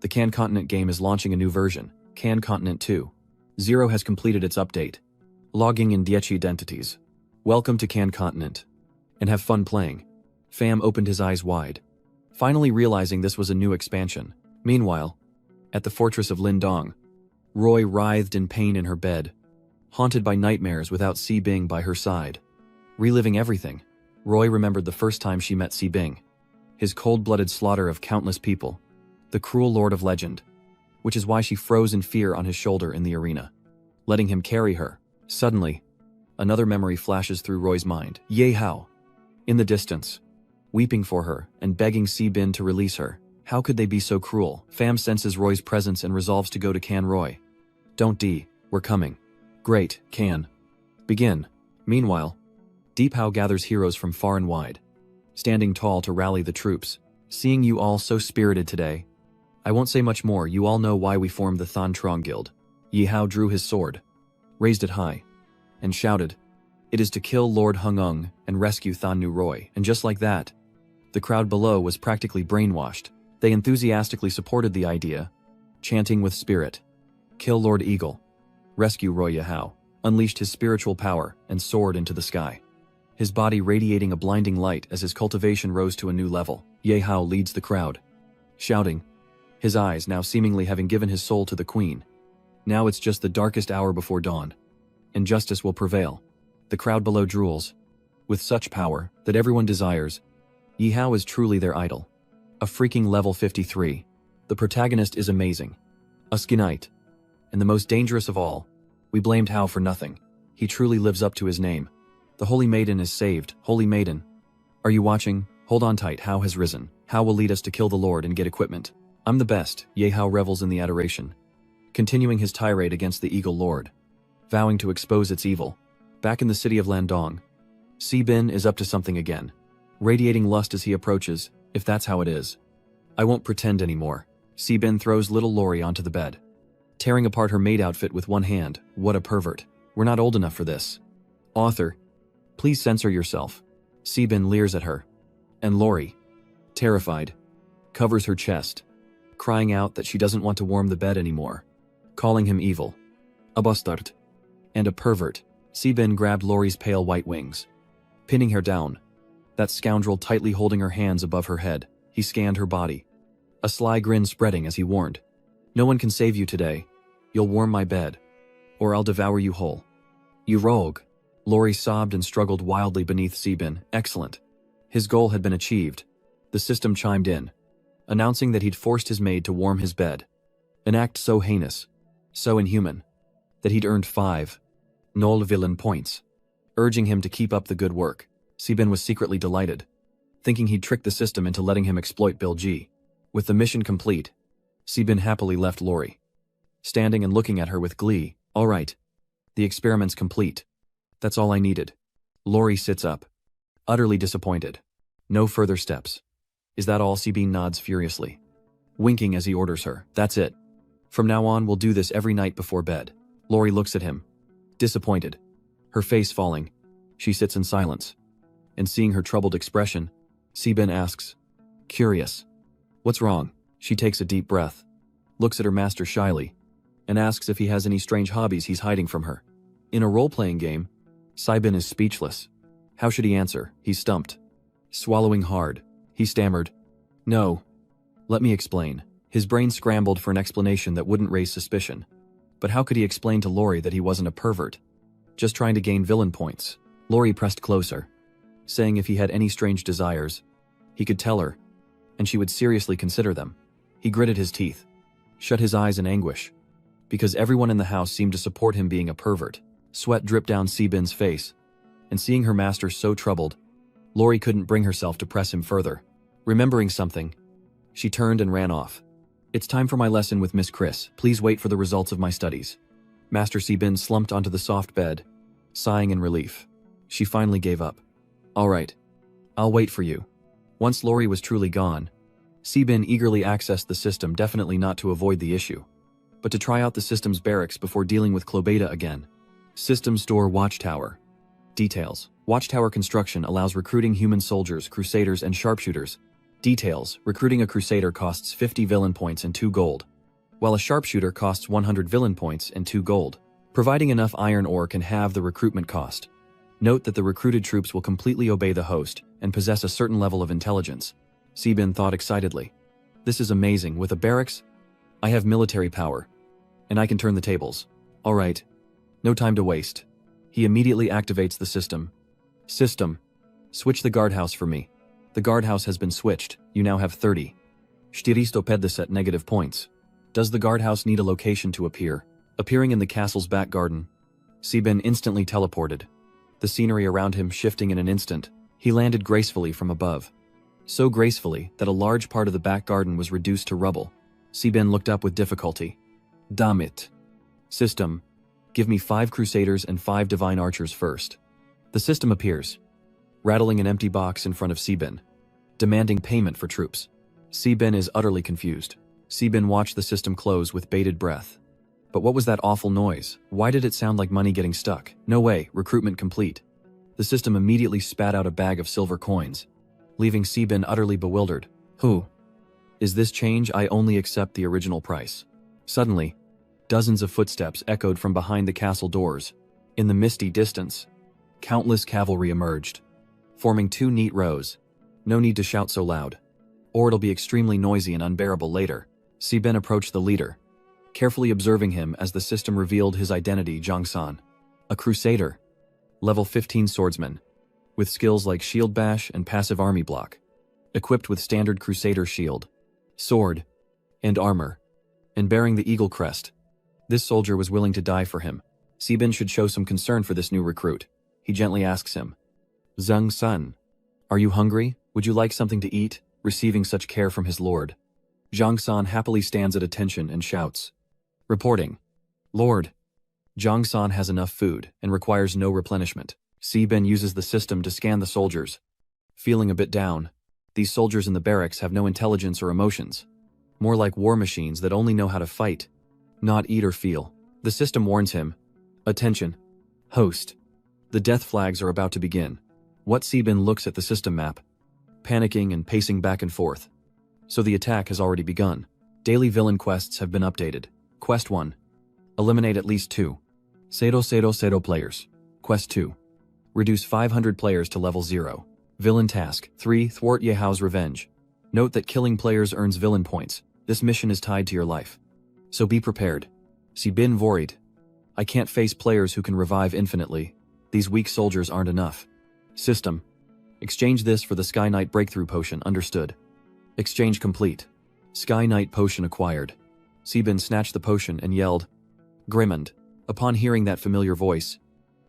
The Can Continent game is launching a new version, Can Continent 2.0 has completed its update. Logging in Diechi identities. Welcome to Can Continent. And have fun playing. Fam opened his eyes wide, finally realizing this was a new expansion. Meanwhile, at the fortress of Lindong, Roy writhed in pain in her bed, haunted by nightmares without Si Bing by her side. Reliving everything, Roy remembered the first time she met Si Bing, his cold-blooded slaughter of countless people, the cruel lord of legend, which is why she froze in fear on his shoulder in the arena, letting him carry her. Suddenly, another memory flashes through Roy's mind. Ye Hao. In the distance, weeping for her and begging Si Bin to release her. How could they be so cruel? Fam senses Roy's presence and resolves to go to Can Roy. Don't D, we're coming. Great, Can. Begin. Meanwhile, Deep Hao gathers heroes from far and wide, standing tall to rally the troops. Seeing you all so spirited today, I won't say much more. You all know why we formed the Than Trong Guild. Yi Hao drew his sword, raised it high, and shouted, it is to kill Lord Hung Ung and rescue Than Nu Roy. And just like that, the crowd below was practically brainwashed. They enthusiastically supported the idea, chanting with spirit, kill Lord Eagle, rescue Roy Yahao, unleashed his spiritual power and soared into the sky, his body radiating a blinding light as his cultivation rose to a new level. Ye Hao leads the crowd, shouting, his eyes now seemingly having given his soul to the queen. Now it's just the darkest hour before dawn, and justice will prevail. The crowd below drools. With such power that everyone desires, Yi Hao is truly their idol. A freaking level 53. The protagonist is amazing. A skinite. And the most dangerous of all, we blamed Hao for nothing. He truly lives up to his name. The Holy Maiden is saved. Holy Maiden. Are you watching? Hold on tight. Hao has risen. Hao will lead us to kill the Lord and get equipment. I'm the best. Ye Hao revels in the adoration, continuing his tirade against the Eagle Lord, vowing to expose its evil. Back in the city of Landong, Si Bin is up to something again, radiating lust as he approaches. If that's how it is, I won't pretend anymore. Si Bin throws little Lori onto the bed, tearing apart her maid outfit with one hand. What a pervert. We're not old enough for this. Author, please censor yourself. Si Bin leers at her, and Lori, terrified, covers her chest, crying out that she doesn't want to warm the bed anymore, calling him evil, a bastard, and a pervert. Si Bin grabbed Lori's pale white wings, pinning her down, that scoundrel tightly holding her hands above her head. He scanned her body, a sly grin spreading as he warned, no one can save you today. You'll warm my bed, or I'll devour you whole. You rogue. Lori sobbed and struggled wildly beneath Si Bin. Excellent. His goal had been achieved. The system chimed in, announcing that he'd forced his maid to warm his bed. An act so heinous, so inhuman, that he'd earned 5 null villain points, urging him to keep up the good work. Si Bin was secretly delighted, thinking he'd tricked the system into letting him exploit Bill G. With the mission complete, Si Bin happily left Lori, standing and looking at her with glee. All right, the experiment's complete. That's all I needed. Lori sits up, utterly disappointed. No further steps. Is that all? Si Bin nods furiously, winking as he orders her. That's it. From now on, we'll do this every night before bed. Lori looks at him, disappointed, her face falling. She sits in silence, and seeing her troubled expression, Si Bin asks, Curious. What's wrong? She takes a deep breath, looks at her master shyly, and asks if he has any strange hobbies he's hiding from her. In a role-playing game, Saibin is speechless. How should he answer? He's stumped. Swallowing hard, he stammered, "No. Let me explain." His brain scrambled for an explanation that wouldn't raise suspicion. But how could he explain to Lori that he wasn't a pervert? Just trying to gain villain points. Lori pressed closer, saying if he had any strange desires, he could tell her, and she would seriously consider them. He gritted his teeth, shut his eyes in anguish, because everyone in the house seemed to support him being a pervert. Sweat dripped down Sebin's face, and seeing her master so troubled, Lori couldn't bring herself to press him further. Remembering something, she turned and ran off. "It's time for my lesson with Miss Chris. Please wait for the results of my studies." Master Sebin slumped onto the soft bed, sighing in relief. She finally gave up. "All right. I'll wait for you." Once Lori was truly gone, Sebin eagerly accessed the system, definitely not to avoid the issue, but to try out the system's barracks before dealing with Clobeta again. System Store Watchtower. Details. Watchtower construction allows recruiting human soldiers, crusaders, and sharpshooters. Details. Recruiting a crusader costs 50 villain points and 2 gold, while a sharpshooter costs 100 villain points and 2 gold. Providing enough iron ore can halve the recruitment cost. Note that the recruited troops will completely obey the host and possess a certain level of intelligence. Sebin thought excitedly. "This is amazing. With a barracks, I have military power, and I can turn the tables. All right. No time to waste." He immediately activates the system. "System. Switch the guardhouse for me." The guardhouse has been switched. You now have 30. Štiristo negative points. Does the guardhouse need a location to appear? Appearing in the castle's back garden, Sebin instantly teleported. The scenery around him shifting in an instant, he landed gracefully from above. So gracefully that a large part of the back garden was reduced to rubble. Sebin looked up with difficulty. "Damn it. System. Give me 5 crusaders and 5 divine archers first." The system appears, rattling an empty box in front of Sebin, demanding payment for troops. Sebin is utterly confused. Sebin watched the system close with bated breath. But what was that awful noise? Why did it sound like money getting stuck? No way, recruitment complete. The system immediately spat out a bag of silver coins, leaving Sebin utterly bewildered. Who? Is this change? I only accept the original price. Suddenly, dozens of footsteps echoed from behind the castle doors. In the misty distance, countless cavalry emerged, forming 2 neat rows. No need to shout so loud, or it'll be extremely noisy and unbearable later. Sebin approached the leader, carefully observing him as the system revealed his identity. Jongsan, a crusader, level 15 swordsman, with skills like shield bash and passive army block, equipped with standard crusader shield, sword, and armor, and bearing the eagle crest. This soldier was willing to die for him. Sebin should show some concern for this new recruit. He gently asks him, "Zhang Sun, are you hungry? Would you like something to eat?" Receiving such care from his lord, Zhang San happily stands at attention and shouts, "Reporting. Lord, Zhang San has enough food and requires no replenishment." Sebin uses the system to scan the soldiers. Feeling a bit down, these soldiers in the barracks have no intelligence or emotions. More like war machines that only know how to fight, not eat or feel. The system warns him, "Attention, host. The death flags are about to begin." What Sebin looks at the system map, panicking and pacing back and forth. So the attack has already begun. Daily villain quests have been updated. Quest 1. Eliminate at least 2. 000 players. Quest 2. Reduce 500 players to level 0. Villain task 3. Thwart Yehao's revenge. Note that killing players earns villain points. This mission is tied to your life, so be prepared. Sebin worried. I can't face players who can revive infinitely. These weak soldiers aren't enough. System. Exchange this for the Sky Knight Breakthrough Potion. Understood. Exchange complete. Sky Knight Potion acquired. Sebin snatched the potion and yelled, "Grimond." Upon hearing that familiar voice,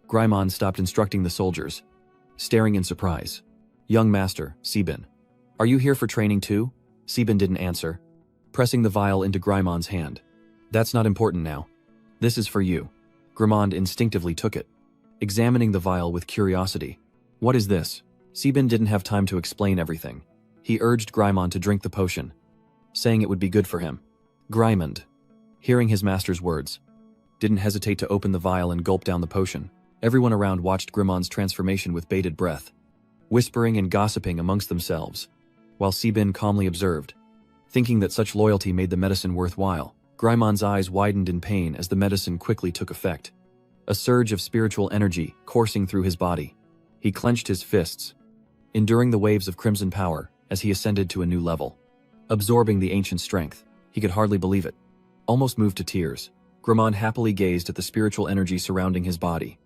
Grimond stopped instructing the soldiers, staring in surprise. "Young master, Sebin. Are you here for training too?" Sebin didn't answer, pressing the vial into Grimond's hand. "That's not important now. This is for you." Grimond instinctively took it, examining the vial with curiosity. "What is this?" Sebin didn't have time to explain everything. He urged Grimond to drink the potion, saying it would be good for him. Grimond, hearing his master's words, didn't hesitate to open the vial and gulp down the potion. Everyone around watched Grimond's transformation with bated breath, whispering and gossiping amongst themselves. while Sibin calmly observed. Thinking that such loyalty made the medicine worthwhile, Greimon's eyes widened in pain as the medicine quickly took effect. A surge of spiritual energy coursing through his body. He clenched his fists, enduring the waves of crimson power as he ascended to a new level. Absorbing the ancient strength, he could hardly believe it. Almost moved to tears, Greymon happily gazed at the spiritual energy surrounding his body,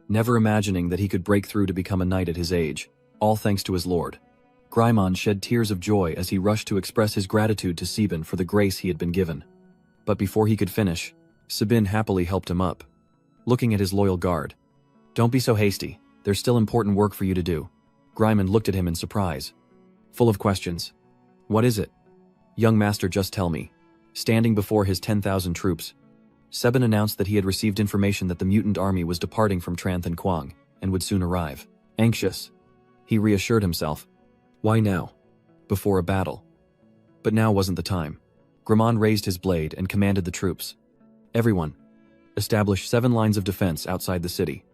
never imagining that he could break through to become a knight at his age, all thanks to his lord. Greymon shed tears of joy as he rushed to express his gratitude to Sibin for the grace he had been given. But before he could finish, Sibin happily helped him up, looking at his loyal guard. "Don't be so hasty, there's still important work for you to do." Greymon looked at him in surprise, full of questions. "What is it?" "Young master, just tell me." Standing before his 10,000 troops, Sibin announced that he had received information that the mutant army was departing from Tranthan Quang and would soon arrive. Anxious, he reassured himself. Why now? Before a battle. But now wasn't the time. Greymon raised his blade and commanded the troops. "Everyone, establish 7 lines of defense outside the city.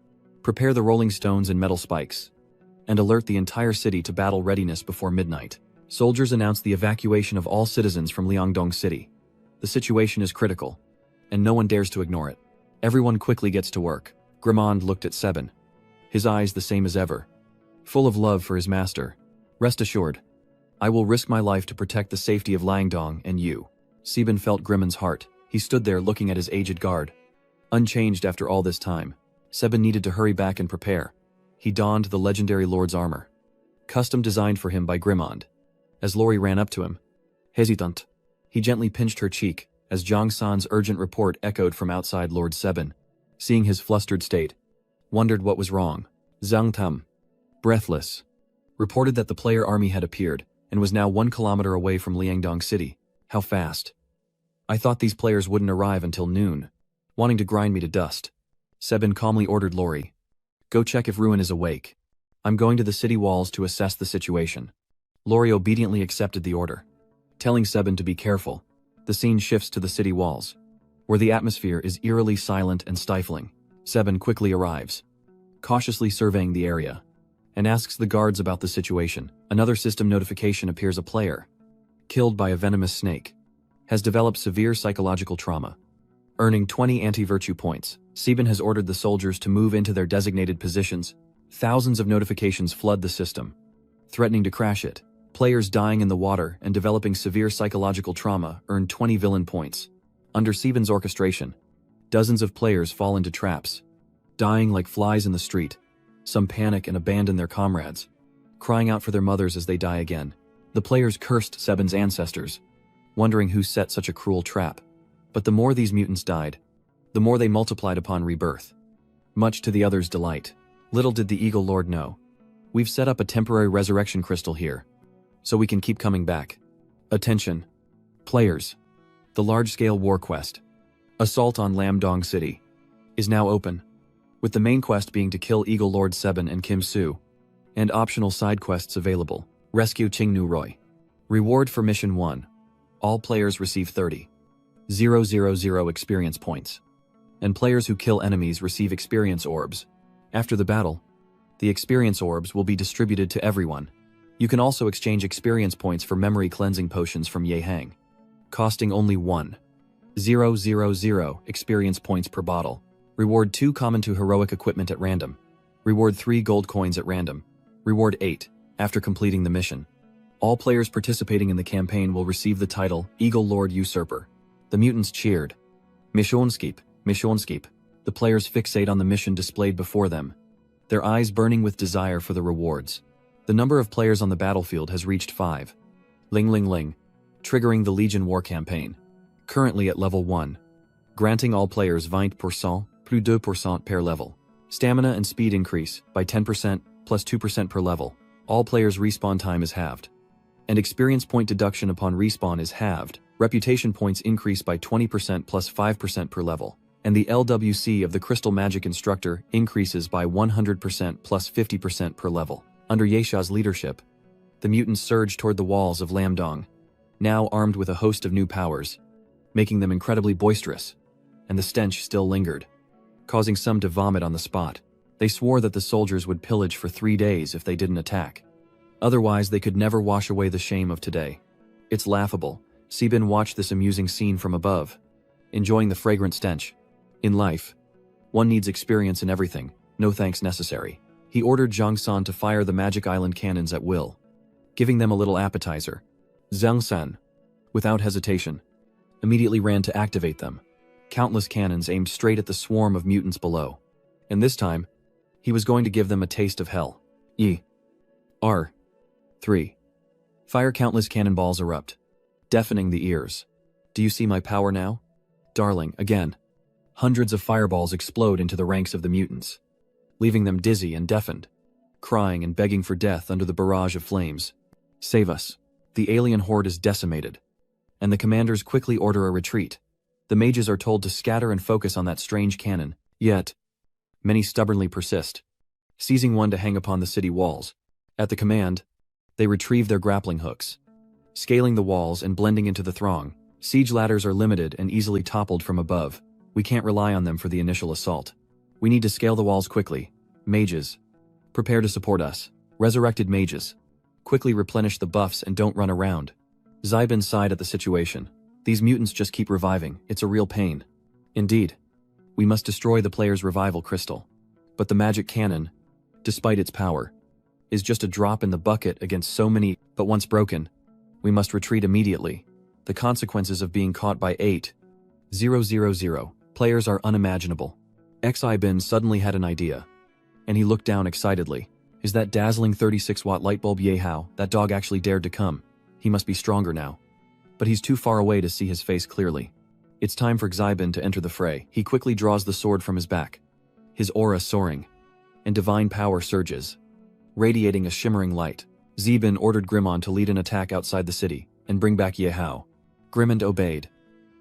Prepare the rolling stones and metal spikes, and alert the entire city to battle readiness before midnight." Soldiers announced the evacuation of all citizens from Liangdong City. The situation is critical, and no one dares to ignore it. Everyone quickly gets to work. Greymon looked at Sibin, his eyes the same as ever, full of love for his master. "Rest assured, I will risk my life to protect the safety of Liangdong and you." Sibin felt Greymon's heart. He stood there looking at his aged guard. Unchanged after all this time, Sibin needed to hurry back and prepare. He donned the legendary lord's armor, custom designed for him by Greymon. As Lori ran up to him, hesitant, he gently pinched her cheek as Zhang San's urgent report echoed from outside Lord Sibin. Seeing his flustered state, wondered what was wrong. Zhang Tam, breathless, reported that the player army had appeared and was now 1 kilometer away from Liangdong City. "How fast? I thought these players wouldn't arrive until noon, wanting to grind me to dust." Sibin calmly ordered Lori, "Go check if Ruin is awake. I'm going to the city walls to assess the situation." Lori obediently accepted the order. Telling Sibin to be careful, the scene shifts to the city walls, where the atmosphere is eerily silent and stifling. Sibin quickly arrives, cautiously surveying the area, and asks the guards about the situation. Another system notification appears: a player, killed by a venomous snake, has developed severe psychological trauma, earning 20 anti-virtue points. Sibin has ordered the soldiers to move into their designated positions. Thousands of notifications flood the system, threatening to crash it. Players dying in the water and developing severe psychological trauma earn 20 villain points. Under Sibin's orchestration, dozens of players fall into traps, dying like flies in the street. Some panic and abandon their comrades, crying out for their mothers as they die again. The players cursed Sibin's ancestors, wondering who set such a cruel trap. But the more these mutants died, the more they multiplied upon rebirth, much to the others' delight. Little did the Eagle Lord know, we've set up a temporary resurrection crystal here, so we can keep coming back. Attention, players. The large-scale war quest, Assault on Liangdong City, is now open, with the main quest being to kill Eagle Lord Sibin and Kim Su, and optional side quests available. Rescue Qingnu Roy. Reward for Mission 1. All players receive 30,000 experience points, and players who kill enemies receive experience orbs. After the battle, the experience orbs will be distributed to everyone. You can also exchange experience points for memory cleansing potions from Yehang, costing only 1,000 experience points per bottle. Reward 2 common to heroic equipment at random. Reward 3 gold coins at random. Reward 8 after completing the mission. All players participating in the campaign will receive the title Eagle Lord Usurper. The mutants cheered. Missionskip, Missionskip. The players fixate on the mission displayed before them, their eyes burning with desire for the rewards. The number of players on the battlefield has reached 5. Ling Ling Ling, triggering the Legion War campaign. Currently at level 1. Granting all players 20% plus 2% per level. Stamina and speed increase by 10% plus 2% per level. All players' respawn time is halved. And experience point deduction upon respawn is halved. Reputation points increase by 20% plus 5% per level. And the LWC of the Crystal Magic Instructor increases by 100% plus 50% per level. Under Yesha's leadership, the mutants surged toward the walls of Liangdong, now armed with a host of new powers, making them incredibly boisterous, and the stench still lingered, causing some to vomit on the spot. They swore that the soldiers would pillage for 3 days if they didn't attack. Otherwise, they could never wash away the shame of today. It's laughable. Sebin watched this amusing scene from above, enjoying the fragrant stench. In life, one needs experience in everything, no thanks necessary. He ordered Zhang San to fire the magic island cannons at will, giving them a little appetizer. Zhang San, without hesitation, immediately ran to activate them. Countless cannons aimed straight at the swarm of mutants below. And this time, he was going to give them a taste of hell. R. 3. Fire countless cannonballs erupt, deafening the ears. Do you see my power now? Darling, again. Hundreds of fireballs explode into the ranks of the mutants, leaving them dizzy and deafened, crying and begging for death under the barrage of flames. Save us. The alien horde is decimated, and the commanders quickly order a retreat. The mages are told to scatter and focus on that strange cannon, yet many stubbornly persist, seizing one to hang upon the city walls. At the command, they retrieve their grappling hooks, scaling the walls and blending into the throng. Siege ladders are limited and easily toppled from above. We can't rely on them for the initial assault. We need to scale the walls quickly. Mages, prepare to support us. Resurrected mages, quickly replenish the buffs and don't run around. Zybin sighed at the situation. These mutants just keep reviving. It's a real pain. Indeed, we must destroy the player's revival crystal. But the magic cannon, despite its power, is just a drop in the bucket against so many. But once broken, we must retreat immediately. The consequences of being caught by 8,000 players are unimaginable. Zybin suddenly had an idea, and he looked down excitedly. Is that dazzling 36-watt light bulb Yehao? That dog actually dared to come. He must be stronger now. But he's too far away to see his face clearly. It's time for Zybin to enter the fray. He quickly draws the sword from his back, his aura soaring, and divine power surges, radiating a shimmering light. Zybin ordered Grimmon to lead an attack outside the city and bring back Yehao. Grimmon obeyed,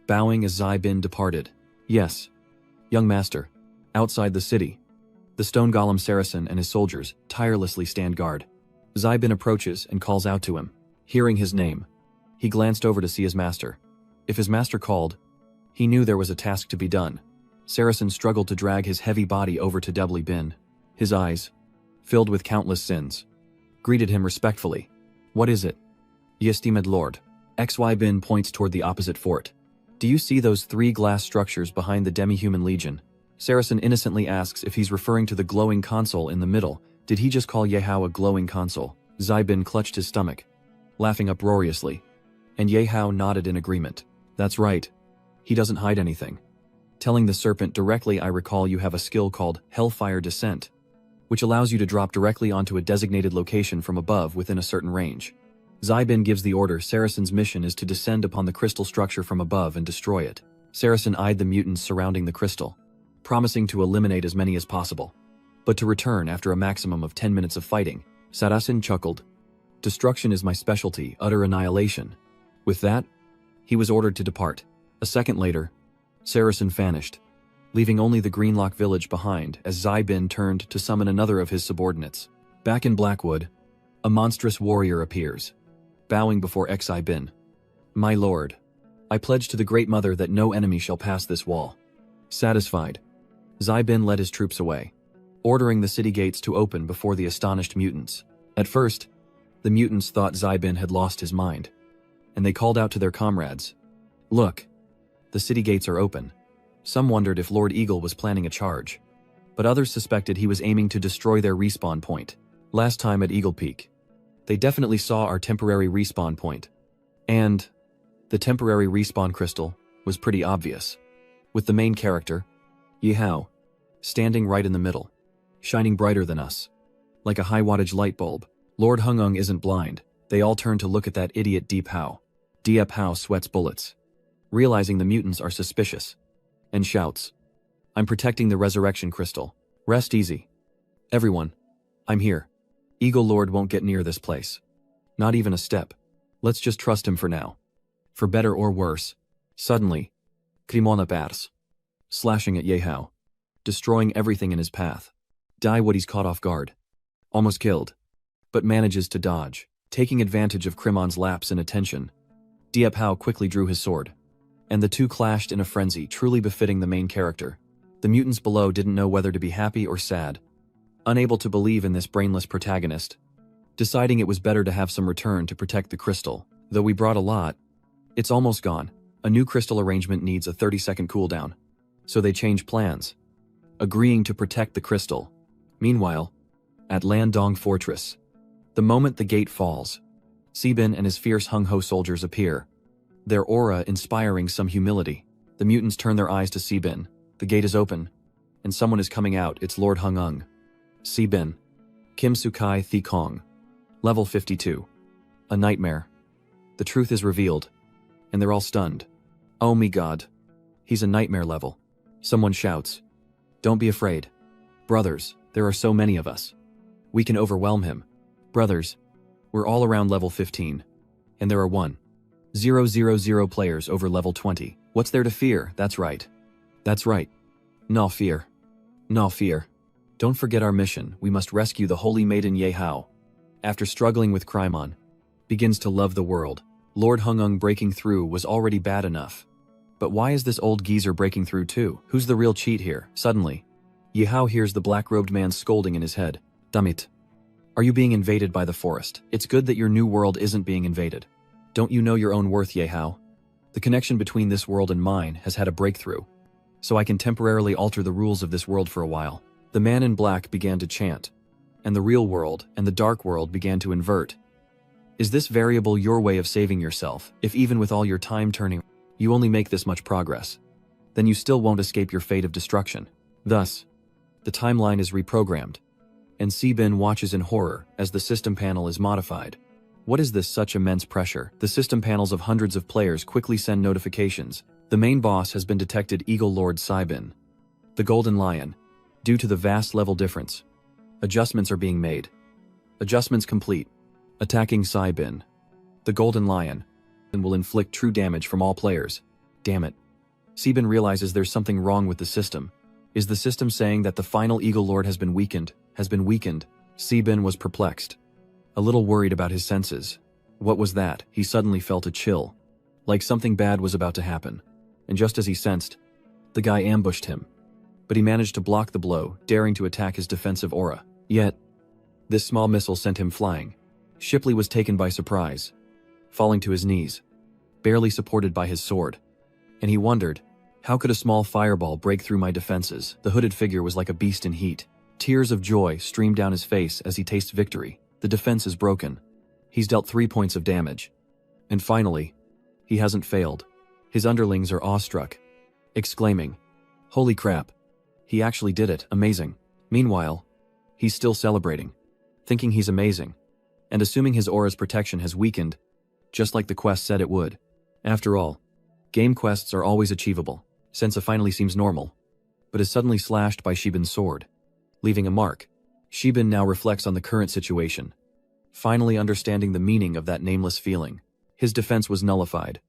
bowing as Zybin departed. Yes, young master. Outside the city, the stone golem Saracen and his soldiers tirelessly stand guard. Zybin approaches and calls out to him. Hearing his name, he glanced over to see his master. If his master called, he knew there was a task to be done. Saracen struggled to drag his heavy body over to Debly Bin. His eyes, filled with countless sins, greeted him respectfully. What is it? Esteemed lord. XY Bin points toward the opposite fort. Do you see those 3 glass structures behind the demi-human legion? Saracen innocently asks if he's referring to the glowing console in the middle. Did he just call Yehao a glowing console? Zybin clutched his stomach, laughing uproariously, and Yehao nodded in agreement. That's right. He doesn't hide anything. Telling the serpent directly, I recall you have a skill called Hellfire Descent, which allows you to drop directly onto a designated location from above within a certain range. Zybin gives the order. Saracen's mission is to descend upon the crystal structure from above and destroy it. Saracen eyed the mutants surrounding the crystal, promising to eliminate as many as possible, but to return after a maximum of 10 minutes of fighting. Saracen chuckled. Destruction is my specialty, utter annihilation. With that, he was ordered to depart. A second later, Saracen vanished, leaving only the Greenlock village behind as Zybin turned to summon another of his subordinates. Back in Blackwood, a monstrous warrior appears, bowing before Zybin. My lord, I pledge to the Great Mother that no enemy shall pass this wall. Satisfied, Zybin led his troops away, ordering the city gates to open before the astonished mutants. At first, the mutants thought Zybin had lost his mind, and they called out to their comrades. Look, the city gates are open. Some wondered if Lord Eagle was planning a charge, but others suspected he was aiming to destroy their respawn point. Last time at Eagle Peak, they definitely saw our temporary respawn point, and the temporary respawn crystal was pretty obvious, with the main character, Yehao, standing right in the middle, shining brighter than us, like a high-wattage light bulb. Lord Hungung isn't blind. They all turn to look at that idiot Deep Hao. Deep Hao sweats bullets, realizing the mutants are suspicious, and shouts, I'm protecting the resurrection crystal. Rest easy. Everyone, I'm here. Eagle Lord won't get near this place. Not even a step. Let's just trust him for now. For better or worse. Suddenly, Krimona bats, slashing at Yehao, destroying everything in his path. Die what he's caught off guard. Almost killed, but manages to dodge. Taking advantage of Krimon's lapse in attention, Deep Hao quickly drew his sword, and the two clashed in a frenzy truly befitting the main character. The mutants below didn't know whether to be happy or sad, unable to believe in this brainless protagonist. deciding it was better to have some return to protect the crystal. Though we brought a lot, it's almost gone. A new crystal arrangement needs a 30-second cooldown. So they change plans, agreeing to protect the crystal. Meanwhile, at Landong Fortress, the moment the gate falls, Sebin and his fierce Hung-Ho soldiers appear, their aura inspiring some humility. The mutants turn their eyes to Sebin. The gate is open, and someone is coming out. It's Lord Hung-Ung. Sebin. Kim Sukai Thi Kong. Level 52. A nightmare. The truth is revealed, and they're all stunned. Oh my god. He's a nightmare level. Someone shouts. Don't be afraid. Brothers, there are so many of us. We can overwhelm him. Brothers, we're all around level 15. And there are 1,000 players over level 20. What's there to fear? That's right. That's right. No fear. No fear. Don't forget our mission. We must rescue the holy maiden Ye Hao. After struggling with Crymon, begins to love the world. Lord Hung-Ung breaking through was already bad enough. But why is this old geezer breaking through too? Who's the real cheat here? Suddenly, Ye Hao hears the black-robed man scolding in his head. Damit. Are you being invaded by the forest? It's good that your new world isn't being invaded. Don't you know your own worth, Ye Hao? The connection between this world and mine has had a breakthrough. So I can temporarily alter the rules of this world for a while. The man in black began to chant, and the real world and the dark world began to invert. Is this variable your way of saving yourself? If even with all your time turning, you only make this much progress, then you still won't escape your fate of destruction. Thus, the timeline is reprogrammed, and Sebin watches in horror as the system panel is modified. What is this such immense pressure? The system panels of hundreds of players quickly send notifications. The main boss has been detected, Eagle Lord Sebin. The Golden Lion. Due to the vast level difference, adjustments are being made. Adjustments complete. Attacking Sebin. The Golden Lion. And will inflict true damage from all players. Damn it. Sebin realizes there's something wrong with the system. Is the system saying that the final Eagle Lord has been weakened? Sebin was perplexed. A little worried about his senses. What was that? He suddenly felt a chill. Like something bad was about to happen. And just as he sensed, the guy ambushed him. But he managed to block the blow, daring to attack his defensive aura. Yet, this small missile sent him flying. Shipley was taken by surprise, falling to his knees, barely supported by his sword. And he wondered, how could a small fireball break through my defenses? The hooded figure was like a beast in heat. Tears of joy streamed down his face as he tastes victory. The defense is broken. He's dealt 3 points of damage. And finally, he hasn't failed. His underlings are awestruck, exclaiming, "Holy crap. He actually did it, amazing." Meanwhile, he's still celebrating, thinking he's amazing, and assuming his aura's protection has weakened, just like the quest said it would. After all, game quests are always achievable. Sensa finally seems normal, but is suddenly slashed by Shibin's sword, leaving a mark. Shibin now reflects on the current situation, finally understanding the meaning of that nameless feeling. His defense was nullified,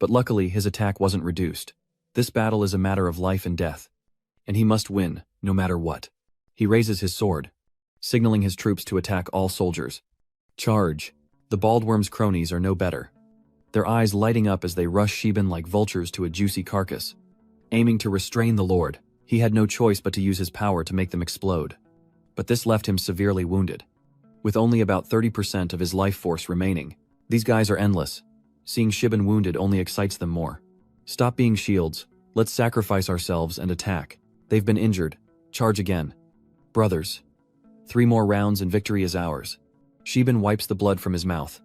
but luckily his attack wasn't reduced. This battle is a matter of life and death, and he must win, no matter what. He raises his sword, signaling his troops to attack all soldiers. Charge! The Baldworm's cronies are no better, their eyes lighting up as they rush Shibin like vultures to a juicy carcass. Aiming to restrain the Lord, he had no choice but to use his power to make them explode. But this left him severely wounded, with only about 30% of his life force remaining. These guys are endless. Seeing Shibin wounded only excites them more. Stop being shields. Let's sacrifice ourselves and attack. They've been injured. Charge again. Brothers. 3 more rounds and victory is ours. Shibin wipes the blood from his mouth,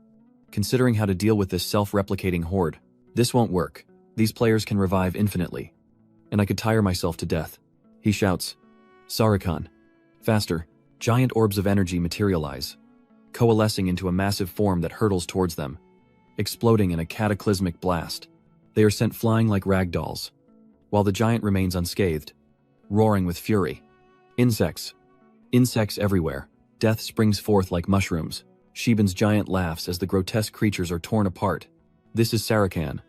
considering how to deal with this self-replicating horde. This won't work. These players can revive infinitely, and I could tire myself to death. He shouts, "Sarikhan. Faster." Giant orbs of energy materialize, coalescing into a massive form that hurtles towards them, exploding in a cataclysmic blast. They are sent flying like ragdolls, while the giant remains unscathed, roaring with fury. Insects. Insects everywhere. Death springs forth like mushrooms. Shibin's giant laughs as the grotesque creatures are torn apart. This is Sarikhan,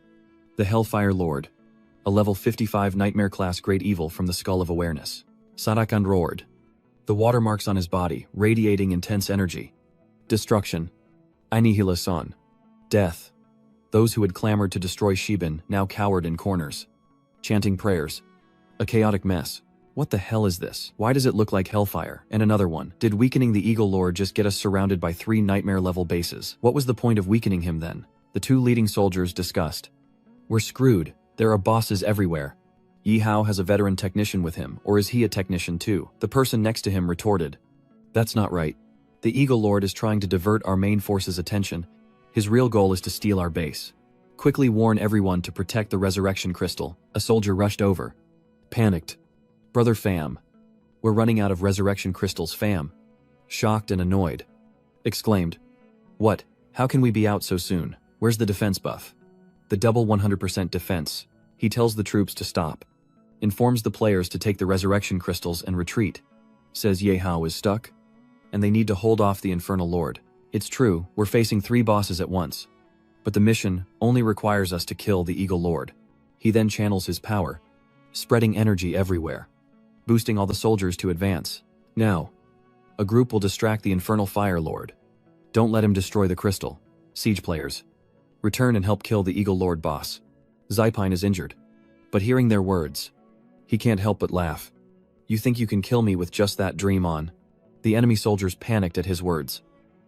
the Hellfire Lord, a level 55 nightmare-class great evil from the Skull of Awareness. Sarikhan roared, the watermarks on his body radiating intense energy. Destruction. Annihilation. Death. Those who had clamored to destroy Shibin now cowered in corners, chanting prayers. A chaotic mess. What the hell is this? Why does it look like hellfire? And another one. Did weakening the Eagle Lord just get us surrounded by 3 nightmare-level bases? What was the point of weakening him then? The 2 leading soldiers discussed. We're screwed. There are bosses everywhere. Yi Hao has a veteran technician with him, or is he a technician too? The person next to him retorted. That's not right. The Eagle Lord is trying to divert our main force's attention. His real goal is to steal our base. Quickly warn everyone to protect the resurrection crystal. A soldier rushed over. Panicked. Brother fam. We're running out of resurrection crystals, fam. Shocked and annoyed. Exclaimed. What? How can we be out so soon? Where's the defense buff? The double 100% defense. He tells the troops to stop. Informs the players to take the resurrection crystals and retreat. Says Ye Hao is stuck, and they need to hold off the Infernal Lord. It's true, we're facing 3 bosses at once. But the mission only requires us to kill the Eagle Lord. He then channels his power, spreading energy everywhere, boosting all the soldiers to advance. Now, a group will distract the Infernal Fire Lord. Don't let him destroy the crystal. Siege players, return and help kill the Eagle Lord boss. Zypine is injured, but hearing their words, he can't help but laugh. You think you can kill me with just that dream on? The enemy soldiers panicked at his words,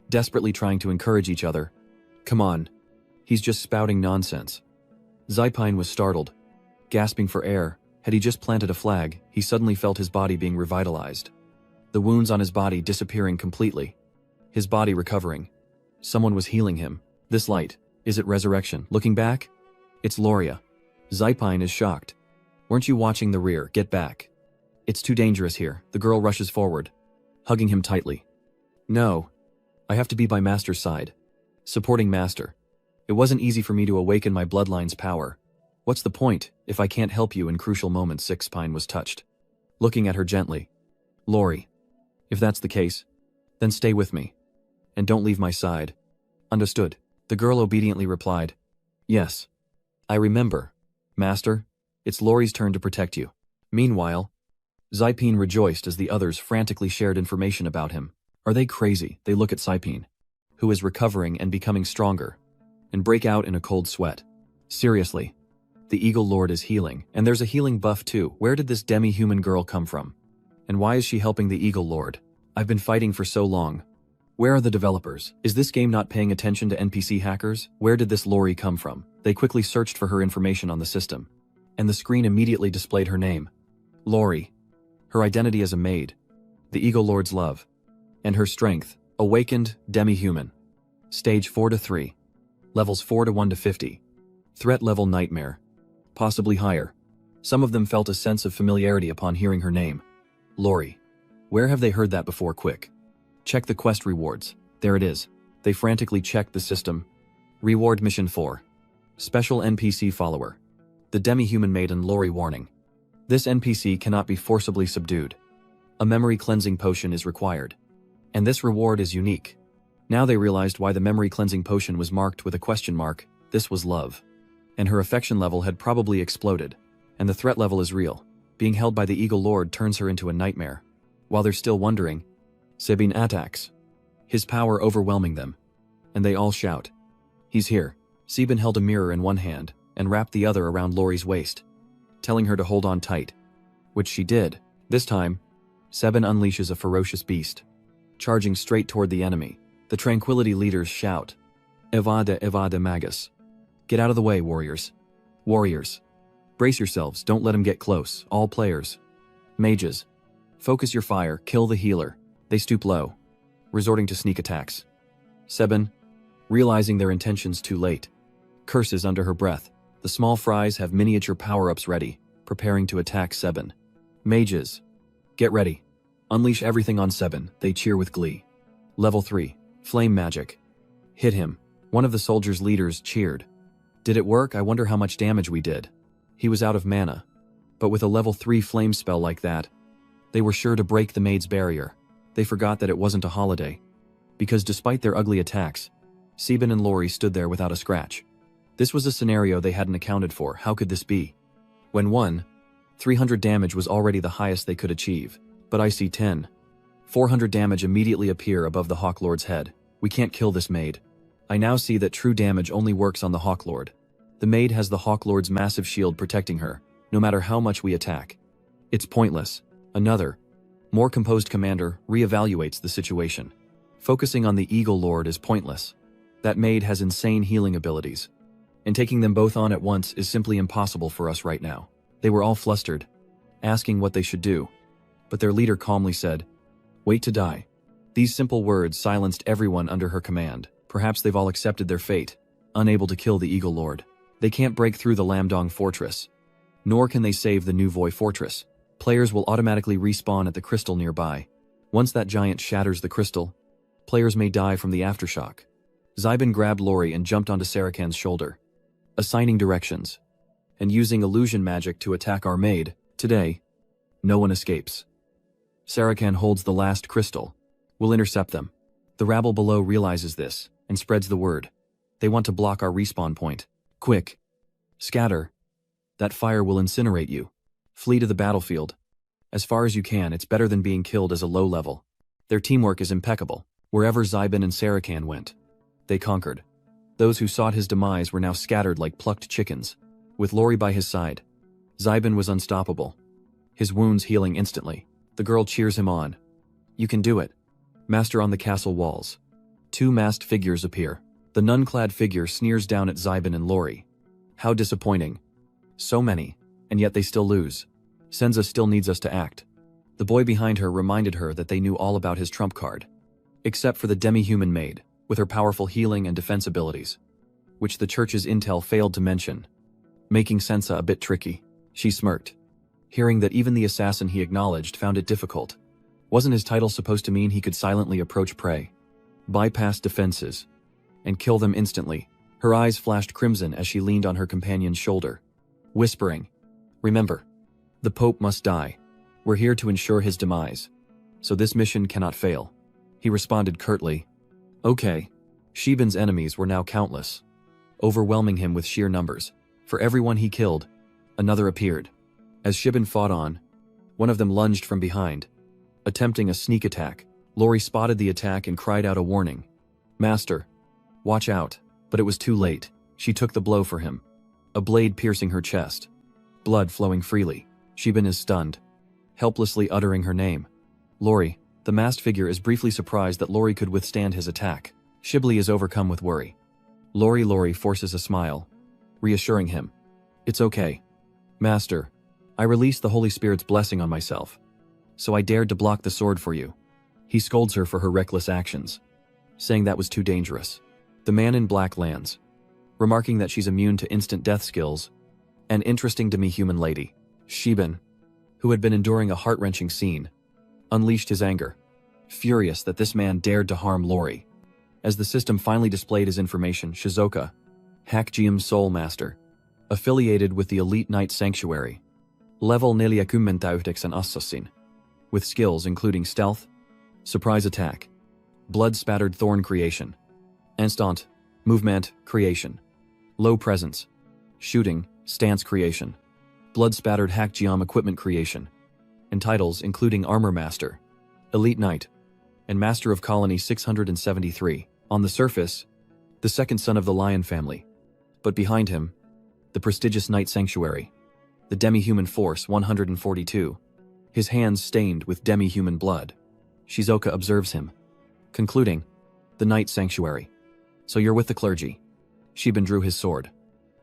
desperately trying to encourage each other. Come on. He's just spouting nonsense. Zypine was startled, gasping for air. Had he just planted a flag, he suddenly felt his body being revitalized. The wounds on his body disappearing completely. His body recovering. Someone was healing him. This light, is it resurrection? Looking back? It's Loria. Zypine is shocked. Weren't you watching the rear? Get back. It's too dangerous here. The girl rushes forward, hugging him tightly. No. I have to be by Master's side. Supporting Master. It wasn't easy for me to awaken my bloodline's power. What's the point, if I can't help you in crucial moments? Sixpine was touched, looking at her gently. Lori, if that's the case, then stay with me. And don't leave my side. Understood. The girl obediently replied. Yes. I remember. Master, it's Lori's turn to protect you. Meanwhile, Zypine rejoiced as the others frantically shared information about him. Are they crazy? They look at Zypine, who is recovering and becoming stronger, and break out in a cold sweat. Seriously. The Eagle Lord is healing, and there's a healing buff too. Where did this demi-human girl come from? And why is she helping the Eagle Lord? I've been fighting for so long. Where are the developers? Is this game not paying attention to NPC hackers? Where did this Lori come from? They quickly searched for her information on the system, and the screen immediately displayed her name. Lori. Her identity as a maid. The Eagle Lord's love. And her strength. Awakened, demi-human. Stage 4 to 3. Levels 4 to 1 to 50. Threat level nightmare. Possibly higher. Some of them felt a sense of familiarity upon hearing her name. Lori. Where have they heard that before? Quick. Check the quest rewards. There it is. They frantically checked the system. Reward Mission 4. Special NPC Follower. The demi-human maiden Lori warning. This NPC cannot be forcibly subdued. A memory cleansing potion is required. And this reward is unique. Now they realized why the memory cleansing potion was marked with a question mark. This was love. And her affection level had probably exploded. And the threat level is real. Being held by the Eagle Lord turns her into a nightmare. While they're still wondering, Sabine attacks, his power overwhelming them. And they all shout. He's here. Sabine held a mirror in one hand and wrapped the other around Lori's waist, telling her to hold on tight. Which she did. This time, Sabine unleashes a ferocious beast, charging straight toward the enemy. The Tranquility leaders shout, Evada Magus. Get out of the way, warriors. Warriors. Brace yourselves, don't let him get close. All players. Mages. Focus your fire, kill the healer. They stoop low, resorting to sneak attacks. Sabine, realizing their intentions too late, curses under her breath. The small fries have miniature power-ups ready, preparing to attack Sabine. Mages. Get ready. Unleash everything on Sabine, they cheer with glee. Level 3. Flame Magic. Hit him. One of the soldiers' leaders cheered. Did it work? I wonder how much damage we did. He was out of mana. But with a level 3 flame spell like that, they were sure to break the maid's barrier. They forgot that it wasn't a holiday. Because despite their ugly attacks, Sabine and Lori stood there without a scratch. This was a scenario they hadn't accounted for. How could this be? When 300 damage was already the highest they could achieve. But I see 400 damage immediately appear above the Hawk Lord's head. We can't kill this maid. I now see that true damage only works on the Hawk Lord. The maid has the Hawk Lord's massive shield protecting her, no matter how much we attack. It's pointless. Another, more composed commander reevaluates the situation. Focusing on the Eagle Lord is pointless. That maid has insane healing abilities, and taking them both on at once is simply impossible for us right now. They were all flustered, asking what they should do, but their leader calmly said, "Wait to die." These simple words silenced everyone under her command. Perhaps they've all accepted their fate, unable to kill the Eagle Lord. They can't break through the Lamdong Fortress, nor can they save the Nuvoy Fortress. Players will automatically respawn at the crystal nearby. Once that giant shatters the crystal, players may die from the aftershock. Zybin grabbed Lori and jumped onto Sarakan's shoulder, assigning directions, and using illusion magic to attack our maid. Today, no one escapes. Sarakan holds the last crystal. We'll intercept them. The rabble below realizes this and spreads the word. They want to block our respawn point. Quick. Scatter. That fire will incinerate you. Flee to the battlefield. As far as you can, it's better than being killed as a low level. Their teamwork is impeccable. Wherever Zybin and Sarakan went, they conquered. Those who sought his demise were now scattered like plucked chickens. With Lori by his side, Zybin was unstoppable, his wounds healing instantly. The girl cheers him on. "You can do it." Master on the castle walls. Two masked figures appear. The nun-clad figure sneers down at Zybin and Lori. How disappointing. So many, and yet they still lose. Senza still needs us to act. The boy behind her reminded her that they knew all about his trump card, except for the demi-human maid, with her powerful healing and defense abilities, which the church's intel failed to mention, making Senza a bit tricky. She smirked, hearing that even the assassin he acknowledged found it difficult. Wasn't his title supposed to mean he could silently approach prey, bypass defenses, and kill them instantly? Her eyes flashed crimson as she leaned on her companion's shoulder, whispering, "Remember, the Pope must die. We're here to ensure his demise, so this mission cannot fail." He responded curtly, "Okay." Shibin's enemies were now countless, overwhelming him with sheer numbers. For everyone he killed, another appeared. As Shibin fought on, one of them lunged from behind, attempting a sneak attack. Lori spotted the attack and cried out a warning. "Master, watch out." But it was too late. She took the blow for him, a blade piercing her chest, blood flowing freely. Shibin is stunned, helplessly uttering her name. Lori. The masked figure is briefly surprised that Lori could withstand his attack. Shibli is overcome with worry. Lori forces a smile, reassuring him. "It's okay. Master, I released the Holy Spirit's blessing on myself, so I dared to block the sword for you." He scolds her for her reckless actions, saying that was too dangerous. The man in black lands, remarking that she's immune to instant death skills. An interesting demi-human lady. Shibin, who had been enduring a heart-wrenching scene, unleashed his anger, furious that this man dared to harm Lori. As the system finally displayed his information, Shizuka, Hakjiam's soul master, affiliated with the elite Knight Sanctuary, level Neliakumentautex and Assassin, with skills including stealth, surprise attack, blood-spattered thorn creation, instant, movement creation, low presence, shooting, stance creation, blood-spattered Hakjiam equipment creation, and titles including Armor Master, Elite Knight, and Master of Colony 673. On the surface, the second son of the Lion family, but behind him, the prestigious Knight Sanctuary, the demi-human force 142, his hands stained with demi-human blood. Shizuka observes him, concluding, "The Knight Sanctuary. So you're with the clergy." Shibin drew his sword,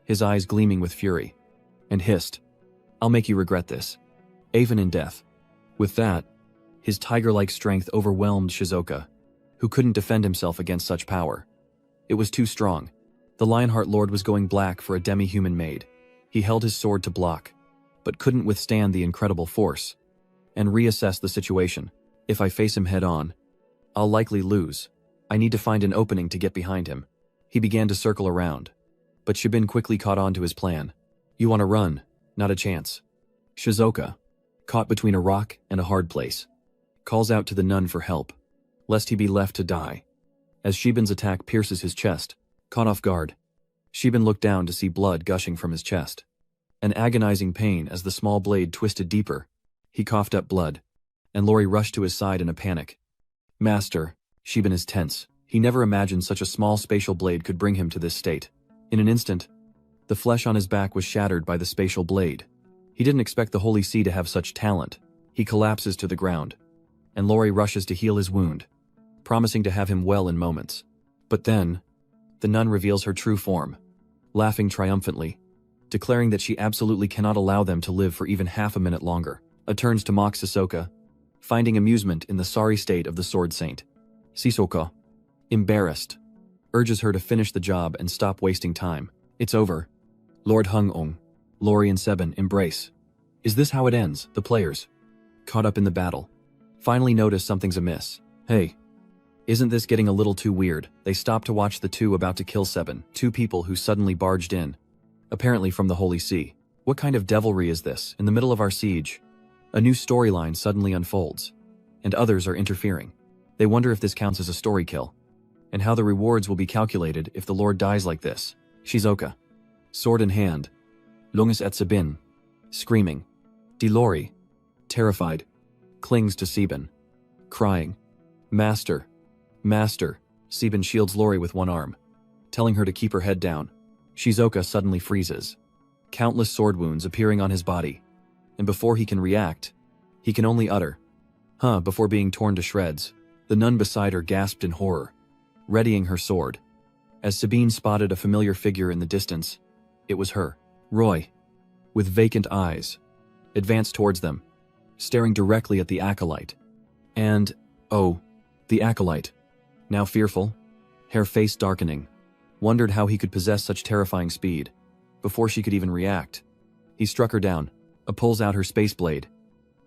his eyes gleaming with fury, and hissed, "I'll make you regret this, even in death." With that, his tiger-like strength overwhelmed Shizuka, who couldn't defend himself against such power. It was too strong. The Lionheart Lord was going black for a demi-human maid. He held his sword to block, but couldn't withstand the incredible force, and reassessed the situation. "If I face him head-on, I'll likely lose. I need to find an opening to get behind him." He began to circle around, but Shibin quickly caught on to his plan. "You want to run? Not a chance." Shizuka, caught between a rock and a hard place, calls out to the nun for help, lest he be left to die. As Shibin's attack pierces his chest, caught off guard, Shibin looked down to see blood gushing from his chest. An agonizing pain as the small blade twisted deeper. He coughed up blood, and Lori rushed to his side in a panic. "Master." Shibin is tense. He never imagined such a small spatial blade could bring him to this state. In an instant, the flesh on his back was shattered by the spatial blade. He didn't expect the Holy See to have such talent, He collapses to the ground, and Lori rushes to heal his wound, promising to have him well in moments. But then, the nun reveals her true form, laughing triumphantly, declaring that she absolutely cannot allow them to live for even half a minute longer. Turns to mock Sisoka, finding amusement in the sorry state of the sword saint. Sisoka, embarrassed, urges her to finish the job and stop wasting time. It's over. Lord Hung-ong, Lori and Seben embrace. Is this how it ends? The players, caught up in the battle, finally notice something's amiss. Hey, isn't this getting a little too weird? They stop to watch the two about to kill Seben, two people who suddenly barged in, apparently from the Holy See. What kind of devilry is this? In the middle of our siege, a new storyline suddenly unfolds, and others are interfering. They wonder if this counts as a story kill, and how the rewards will be calculated if the Lord dies like this. Shizuoka, sword in hand, lunges at Sabin, screaming. Lori, terrified, clings to Seben, crying. Master, Master. Seben shields Lori with one arm, telling her to keep her head down. Shizuoka suddenly freezes, countless sword wounds appearing on his body, and before he can react, he can only utter, "Huh," before being torn to shreds. The nun beside her gasped in horror, readying her sword. As Sabine spotted a familiar figure in the distance, it was her. Roy, with vacant eyes, advanced towards them, staring directly at the acolyte. And, oh, the acolyte, now fearful, her face darkening, wondered how he could possess such terrifying speed. Before she could even react, he struck her down, pulls out her space blade,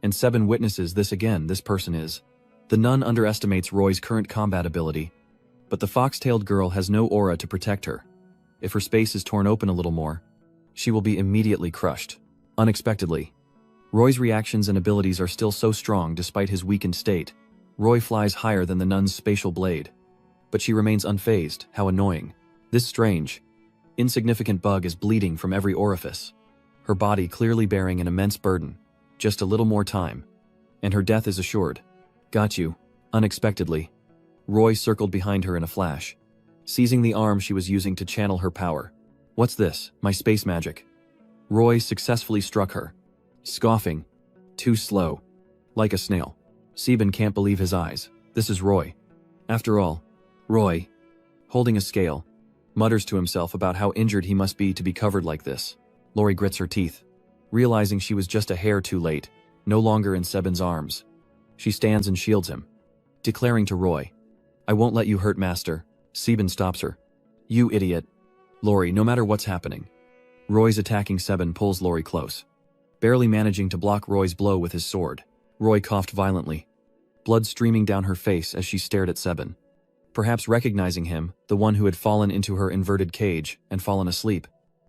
and Seben witnesses this again. This person is. The nun underestimates Roy's current combat ability, but the fox-tailed girl has no aura to protect her. If her space is torn open a little more, she will be immediately crushed. Unexpectedly, Roy's reactions and abilities are still so strong despite his weakened state. Roy flies higher than the nun's spatial blade, but she remains unfazed. How annoying. This strange, insignificant bug is bleeding from every orifice, her body clearly bearing an immense burden. Just a little more time, and her death is assured. Got you. Unexpectedly, Roy circled behind her in a flash, seizing the arm she was using to channel her power. What's this? My space magic. Roy successfully struck her, scoffing. Too slow. Like a snail. Seben can't believe his eyes. This is Roy. After all, Roy, holding a scale, mutters to himself about how injured he must be to be covered like this. Lori grits her teeth, realizing she was just a hair too late, no longer in Seben's arms. She stands and shields him, declaring to Roy, "I won't let you hurt Master." Seben stops her. "You idiot." Lori, no matter what's happening. Roy's attacking Seben pulls Lori close, barely managing to block Roy's blow with his sword. Roy coughed violently, blood streaming down her face as she stared at Seben, perhaps recognizing him, the one who had fallen into her inverted cage and fallen asleep.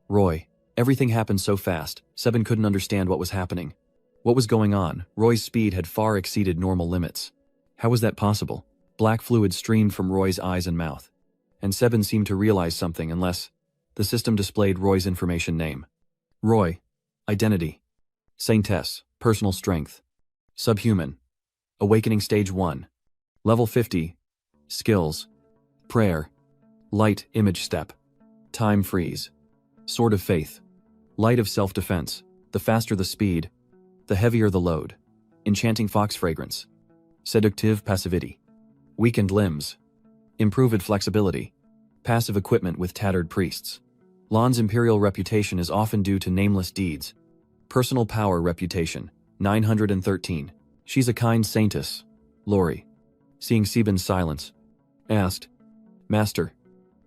Roy. Everything happened so fast, Seben couldn't understand what was happening. What was going on? Roy's speed had far exceeded normal limits. How was that possible? Black fluid streamed from Roy's eyes and mouth, and Seben seemed to realize something unless the system displayed Roy's information name. Roy. Identity. Saintess. Personal strength. Subhuman. Awakening stage 1. Level 50. Skills. Prayer. Light image step. Time freeze. Sword of faith. Light of self-defense. The faster the speed, the heavier the load. Enchanting fox fragrance. Seductive passivity. Weakened limbs. Improved flexibility. Passive equipment with tattered priests. Lan's imperial reputation is often due to nameless deeds. Personal power reputation. 913. She's a kind saintess. Lori, seeing Seben's silence, asked, "Master,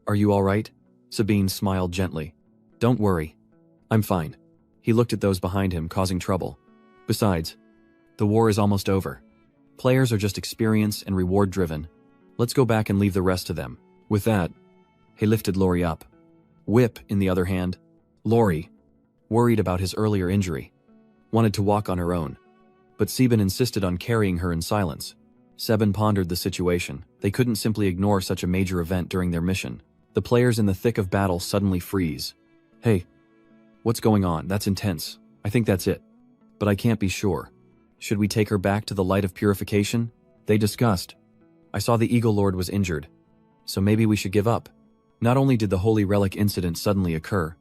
are you all right?" Sabine smiled gently. "Don't worry. I'm fine." He looked at those behind him causing trouble. Besides, the war is almost over. Players are just experience and reward driven. Let's go back and leave the rest to them. With that, he lifted Lori up. Whip, in the other hand, Lori, worried about his earlier injury, wanted to walk on her own, but Seben insisted on carrying her in silence. Seben pondered the situation. They couldn't simply ignore such a major event during their mission. The players in the thick of battle suddenly freeze. "Hey, what's going on? That's intense. I think that's it. But I can't be sure. Should we take her back to the light of purification?" They discussed. "I saw the Eagle Lord was injured, so maybe we should give up." Not only did the Holy Relic incident suddenly occur,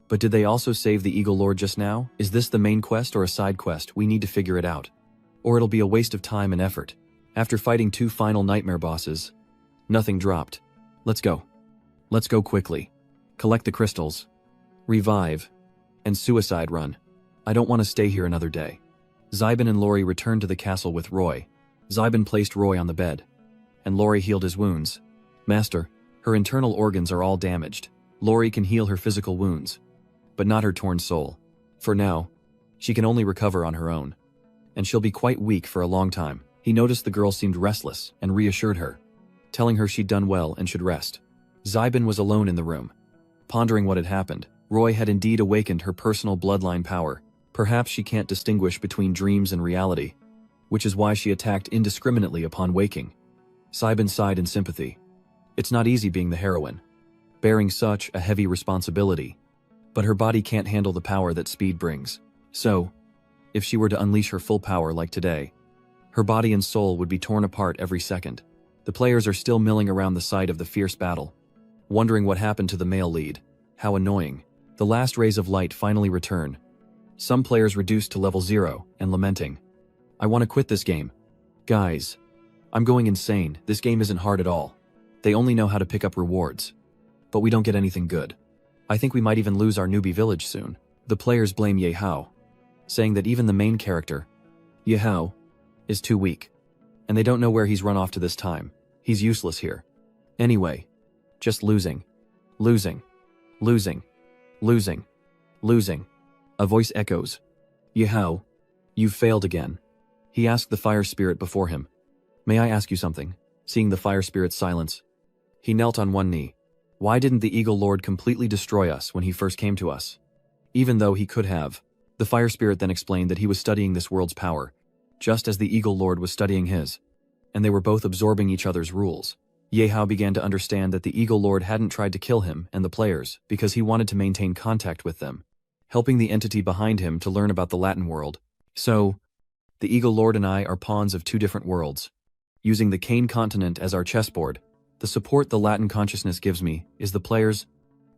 but did they also save the Eagle Lord just now? Is this the main quest or a side quest? We need to figure it out. or it'll be a waste of time and effort. After fighting 2 final nightmare bosses, nothing dropped. Let's go. Let's go quickly. Collect the crystals. Revive. And suicide run. I don't want to stay here another day. Zybin and Lori returned to the castle with Roy. Zybin placed Roy on the bed, and Lori healed his wounds. Master, her internal organs are all damaged. Lori can heal her physical wounds, but not her torn soul. For now, she can only recover on her own, and she'll be quite weak for a long time. He noticed the girl seemed restless and reassured her, telling her she'd done well and should rest. Zybin was alone in the room, pondering what had happened. Roy had indeed awakened her personal bloodline power. Perhaps she can't distinguish between dreams and reality, which is why she attacked indiscriminately upon waking. Zybin sighed in sympathy. It's not easy being the heroine, bearing such a heavy responsibility, but her body can't handle the power that speed brings. So, if she were to unleash her full power like today, her body and soul would be torn apart every second. The players are still milling around the site of the fierce battle, wondering what happened to the male lead. How annoying. The last rays of light finally return. Some players reduced to level 0 and lamenting. I want to quit this game. Guys, I'm going insane. This game isn't hard at all. They only know how to pick up rewards, but we don't get anything good. I think we might even lose our newbie village soon. The players blame Ye Hao, saying that even the main character, Ye Hao, is too weak, and they don't know where he's run off to this time. He's useless here. Anyway, just losing. Losing. Losing. Losing. Losing. A voice echoes. Ye Hao, you've failed again. He asked the fire spirit before him. May I ask you something? Seeing the fire spirit's silence, he knelt on one knee. Why didn't the Eagle Lord completely destroy us when he first came to us? Even though he could have. The fire spirit then explained that he was studying this world's power, just as the Eagle Lord was studying his, and they were both absorbing each other's rules. Ye Hao began to understand that the Eagle Lord hadn't tried to kill him and the players because he wanted to maintain contact with them, helping the entity behind him to learn about the Latin world. So, the Eagle Lord and I are pawns of 2 different worlds. Using the Cane continent as our chessboard, the support the Latin consciousness gives me is the players,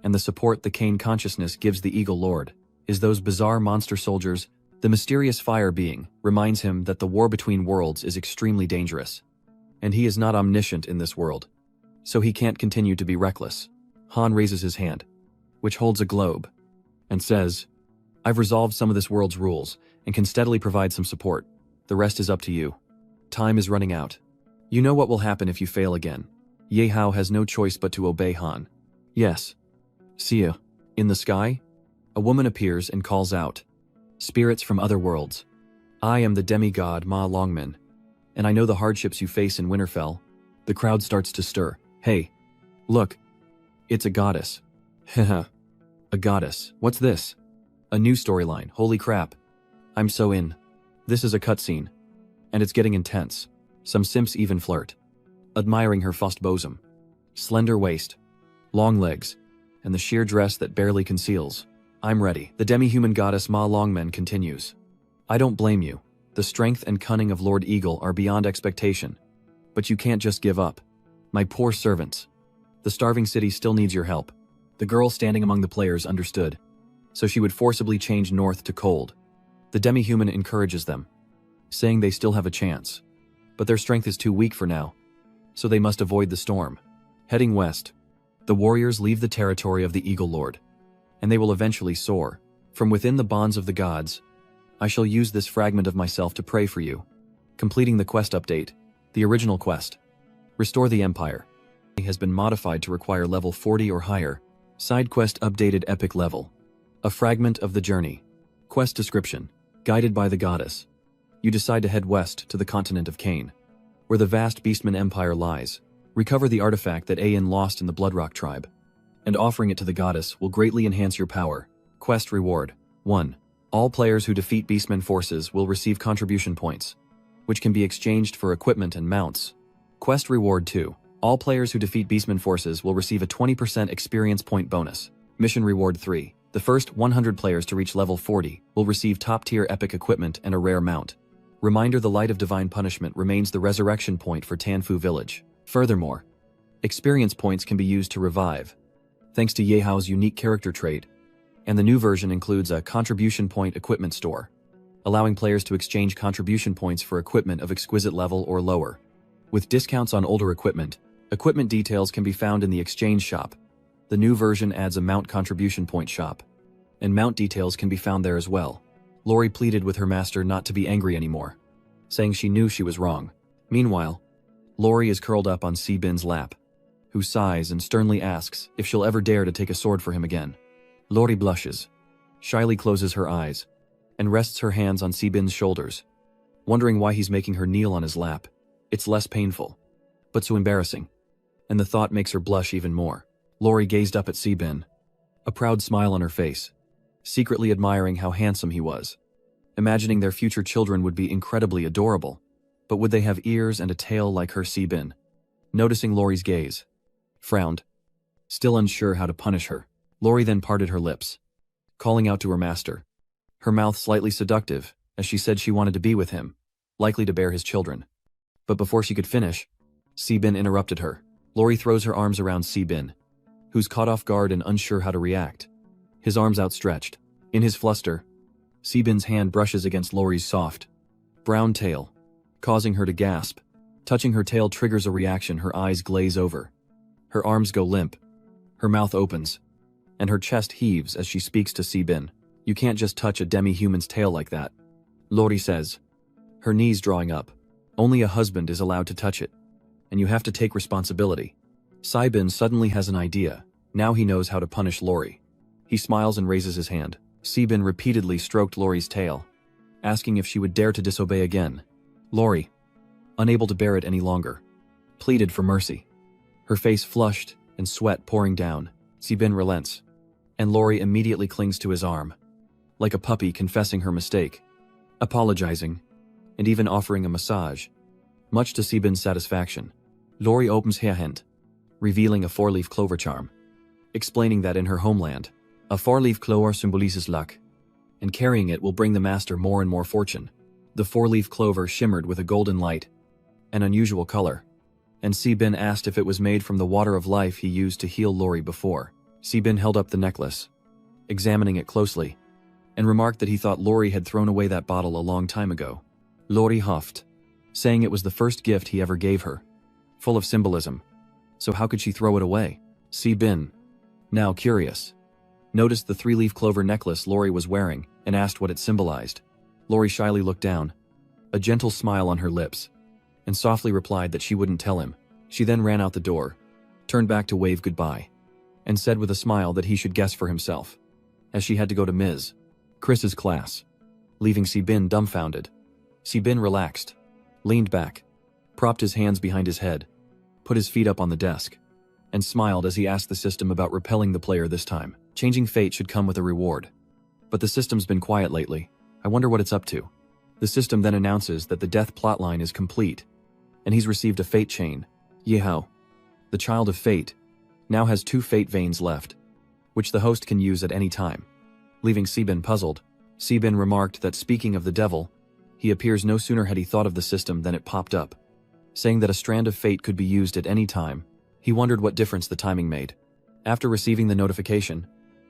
and the support the Cane consciousness gives the Eagle Lord is those bizarre monster soldiers. The mysterious fire being reminds him that the war between worlds is extremely dangerous, and he is not omniscient in this world, so he can't continue to be reckless. Han raises his hand, which holds a globe, and says, I've resolved some of this world's rules and can steadily provide some support. The rest is up to you. Time is running out. You know what will happen if you fail again. Ye Hao has no choice but to obey Han. Yes. See ya. In the sky, a woman appears and calls out, Spirits from other worlds. I am the demigod Ma Longmin, and I know the hardships you face in Winterfell. The crowd starts to stir. Hey, look, it's a goddess. Haha, a goddess. What's this? A new storyline. Holy crap. I'm so in. This is a cutscene, and it's getting intense. Some simps even flirt, admiring her fussed bosom, slender waist, long legs, and the sheer dress that barely conceals. I'm ready. The demi-human goddess Ma Longmen continues. I don't blame you. The strength and cunning of Lord Eagle are beyond expectation. But you can't just give up. My poor servants. The starving city still needs your help. The girl standing among the players understood, so she would forcibly change north to cold. The demi-human encourages them, saying they still have a chance. But their strength is too weak for now, so they must avoid the storm. Heading west, the warriors leave the territory of the Eagle Lord, and they will eventually soar. From within the bonds of the gods, I shall use this fragment of myself to pray for you. Completing the quest update, the original quest, Restore the Empire, has been modified to require level 40 or higher. Side quest updated epic level. A fragment of the journey. Quest description, guided by the goddess. You decide to head west to the continent of Cain, where the vast Beastman Empire lies. Recover the artifact that Ayan lost in the Bloodrock tribe, and offering it to the goddess will greatly enhance your power. Quest reward. 1. All players who defeat Beastman forces will receive contribution points, which can be exchanged for equipment and mounts. Quest reward 2. All players who defeat Beastman forces will receive a 20% experience point bonus. Mission reward 3. The first 100 players to reach level 40 will receive top-tier epic equipment and a rare mount. Reminder: the Light of Divine Punishment remains the resurrection point for Tanfu Village. Furthermore, experience points can be used to revive, thanks to Ye Hao's unique character trait, and the new version includes a contribution point equipment store, allowing players to exchange contribution points for equipment of exquisite level or lower. With discounts on older equipment details can be found in the exchange shop. The new version adds a mount contribution point shop, and mount details can be found there as well. Lori pleaded with her master not to be angry anymore, saying she knew she was wrong. Meanwhile, Lori is curled up on Si-bin's lap, who sighs and sternly asks if she'll ever dare to take a sword for him again. Lori blushes, shyly closes her eyes, and rests her hands on Si-bin's shoulders, wondering why he's making her kneel on his lap. It's less painful, but so embarrassing, and the thought makes her blush even more. Lori gazed up at Si-bin, a proud smile on her face, secretly admiring how handsome he was, imagining their future children would be incredibly adorable. But would they have ears and a tail like her? Si-bin, noticing Lori's gaze, frowned, still unsure how to punish her. Lori then parted her lips, calling out to her master, her mouth slightly seductive, as she said she wanted to be with him, likely to bear his children. But before she could finish, Si-bin interrupted her. Lori throws her arms around Si-bin, who's caught off guard and unsure how to react, his arms outstretched. In his fluster, Si-bin's hand brushes against Lori's soft, brown tail, causing her to gasp. Touching her tail triggers a reaction. Her eyes glaze over, her arms go limp, her mouth opens, and her chest heaves as she speaks to Si-bin. "You can't just touch a demi-human's tail like that," Lori says, her knees drawing up. "Only a husband is allowed to touch it, and you have to take responsibility." Si-bin suddenly has an idea. Now he knows how to punish Lori. He smiles and raises his hand. Si-bin repeatedly stroked Lori's tail, asking if she would dare to disobey again. Lori, unable to bear it any longer, pleaded for mercy. Her face flushed and sweat pouring down. Si-bin relents, and Lori immediately clings to his arm, like a puppy confessing her mistake, apologizing, and even offering a massage. Much to Si-bin's satisfaction, Lori opens her hand, revealing a four-leaf clover charm, explaining that in her homeland, a four-leaf clover symbolizes luck, and carrying it will bring the master more and more fortune. The four-leaf clover shimmered with a golden light, an unusual color, and Si-bin asked if it was made from the water of life he used to heal Lori before. Si-bin held up the necklace, examining it closely, and remarked that he thought Lori had thrown away that bottle a long time ago. Lori huffed, saying it was the first gift he ever gave her, full of symbolism, so how could she throw it away? Si-bin, now curious, noticed the three-leaf clover necklace Lori was wearing and asked what it symbolized. Lori shyly looked down, a gentle smile on her lips, and softly replied that she wouldn't tell him. She then ran out the door, turned back to wave goodbye, and said with a smile that he should guess for himself, as she had to go to Ms. Chris's class, leaving Si-bin dumbfounded. Si-bin relaxed, leaned back, propped his hands behind his head, put his feet up on the desk, and smiled as he asked the system about repelling the player this time. Changing fate should come with a reward. But the system's been quiet lately. I wonder what it's up to. The system then announces that the death plotline is complete, and he's received a fate chain. Yehao, the child of fate, now has 2 fate veins left, which the host can use at any time. Leaving Si-bin puzzled, Si-bin remarked that speaking of the devil, he appears no sooner had he thought of the system than it popped up, saying that a strand of fate could be used at any time. He wondered what difference the timing made. After receiving the notification,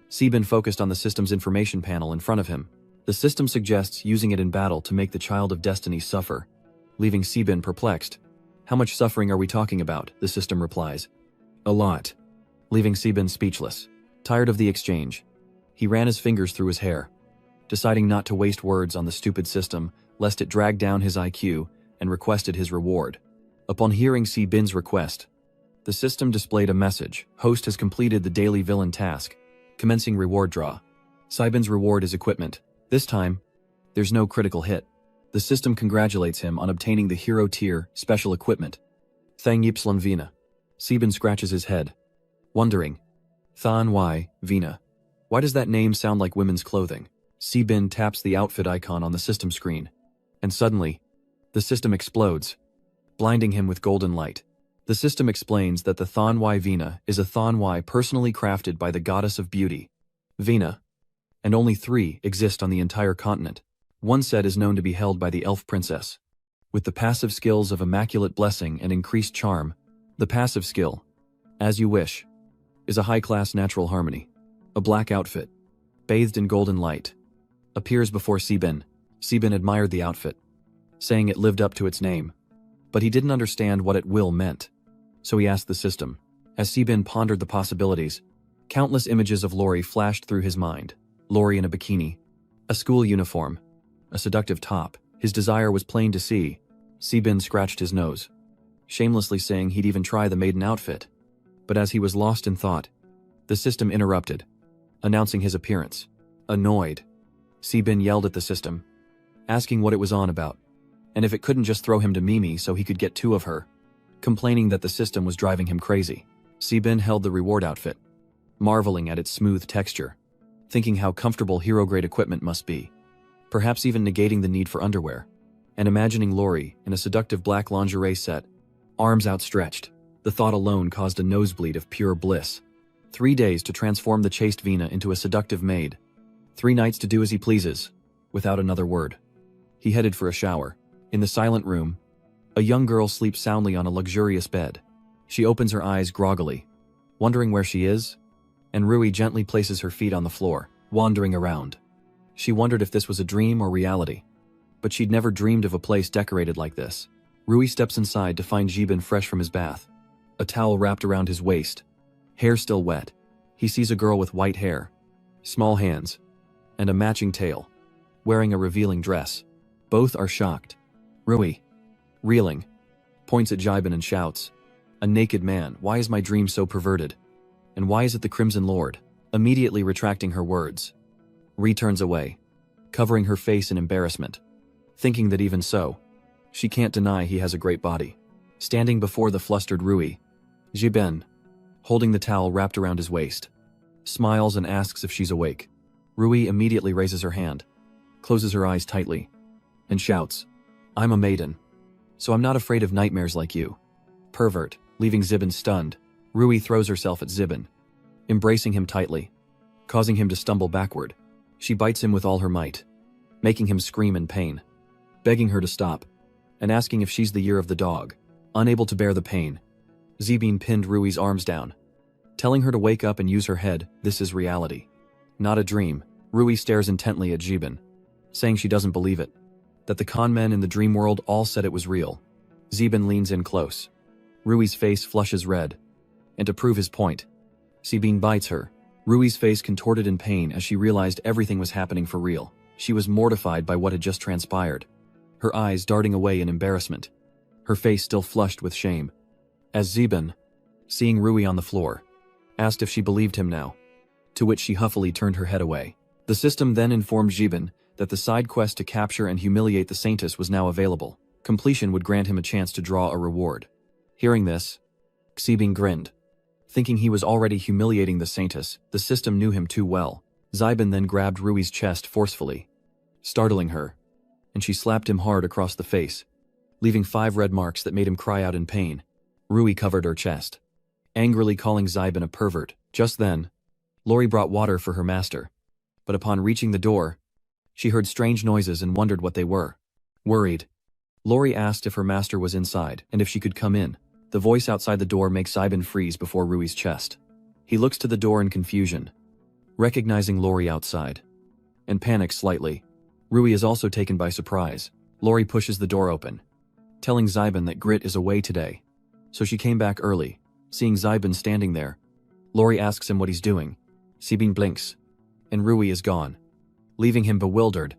Si-bin focused on the system's information panel in front of him. The system suggests using it in battle to make the child of destiny suffer, leaving Si-bin perplexed. "How much suffering are we talking about?" the system replies. "A lot," leaving Si-bin speechless. Tired of the exchange, he ran his fingers through his hair, deciding not to waste words on the stupid system lest it drag down his IQ, and requested his reward. Upon hearing Si-bin's request, the system displayed a message. Host has completed the daily villain task, commencing reward draw. Si-bin's reward is equipment. This time, there's no critical hit. The system congratulates him on obtaining the hero tier special equipment. Thang Ypsilon Vina. Si-bin scratches his head, wondering, Than Y, Vina. Why does that name sound like women's clothing? Si-bin taps the outfit icon on the system screen, and suddenly, the system explodes, blinding him with golden light. The system explains that the Than Y Vina is a Than Y personally crafted by the goddess of beauty, Vina, and only 3 exist on the entire continent. One set is known to be held by the elf princess, with the passive skills of immaculate blessing and increased charm. The passive skill, As You Wish, is a high-class natural harmony. A black outfit, bathed in golden light, appears before Si-bin. Sebin admired the outfit, saying it lived up to its name. But he didn't understand what "at will" meant. So he asked the system. As Sebin pondered the possibilities, countless images of Lori flashed through his mind. Lori in a bikini, a school uniform, a seductive top. His desire was plain to see. Sebin scratched his nose, shamelessly saying he'd even try the maiden outfit. But as he was lost in thought, the system interrupted, announcing his appearance. Annoyed, Sebin yelled at the system, asking what it was on about, and if it couldn't just throw him to Mimi so he could get two of her, complaining that the system was driving him crazy. Sebin held the reward outfit, marveling at its smooth texture, thinking how comfortable hero-grade equipment must be, perhaps even negating the need for underwear, and imagining Lori in a seductive black lingerie set, arms outstretched. The thought alone caused a nosebleed of pure bliss. 3 days to transform the chaste Vina into a seductive maid. 3 nights to do as he pleases, without another word. He headed for a shower. In the silent room, a young girl sleeps soundly on a luxurious bed. She opens her eyes groggily, wondering where she is, and Rui gently places her feet on the floor, wandering around. She wondered if this was a dream or reality, but she'd never dreamed of a place decorated like this. Rui steps inside to find Jibin fresh from his bath, a towel wrapped around his waist, hair still wet. He sees a girl with white hair, small hands, and a matching tail, wearing a revealing dress. Both are shocked. Rui, reeling, points at Jibin and shouts, "A naked man, why is my dream so perverted? And why is it the Crimson Lord?" Immediately retracting her words, Rui turns away, covering her face in embarrassment, thinking that even so, she can't deny he has a great body. Standing before the flustered Rui, Jibin, holding the towel wrapped around his waist, smiles and asks if she's awake. Rui immediately raises her hand, closes her eyes tightly, and shouts, "I'm a maiden, so I'm not afraid of nightmares like you, pervert." Leaving Zibin stunned, Rui throws herself at Zibin, embracing him tightly, causing him to stumble backward. She bites him with all her might, making him scream in pain, begging her to stop, and asking if she's the year of the dog. Unable to bear the pain, Zibin pinned Rui's arms down, telling her to wake up and use her head. This is reality, not a dream. Rui stares intently at Jibin, saying she doesn't believe it, that the con men in the dream world all said it was real. Zibin leans in close. Rui's face flushes red, and to prove his point, Zibin bites her. Rui's face contorted in pain as she realized everything was happening for real. She was mortified by what had just transpired, her eyes darting away in embarrassment, her face still flushed with shame. As Zibin, seeing Rui on the floor, asked if she believed him now, to which she huffily turned her head away. The system then informed Zibin that the side quest to capture and humiliate the Saintess was now available. Completion would grant him a chance to draw a reward. Hearing this, Zibin grinned, thinking he was already humiliating the Saintess. The system knew him too well. Zibin then grabbed Rui's chest forcefully, startling her, and she slapped him hard across the face, leaving 5 red marks that made him cry out in pain. Rui covered her chest, angrily calling Zibin a pervert. Just then, Lori brought water for her master, but upon reaching the door, she heard strange noises and wondered what they were. Worried, Lori asked if her master was inside and if she could come in. The voice outside the door makes Zibin freeze before Rui's chest. He looks to the door in confusion, recognizing Lori outside, and panics slightly. Rui is also taken by surprise. Lori pushes the door open, telling Zibin that Grit is away today, so she came back early. Seeing Zibin standing there, Lori asks him what he's doing. Zibin blinks, and Rui is gone, leaving him bewildered.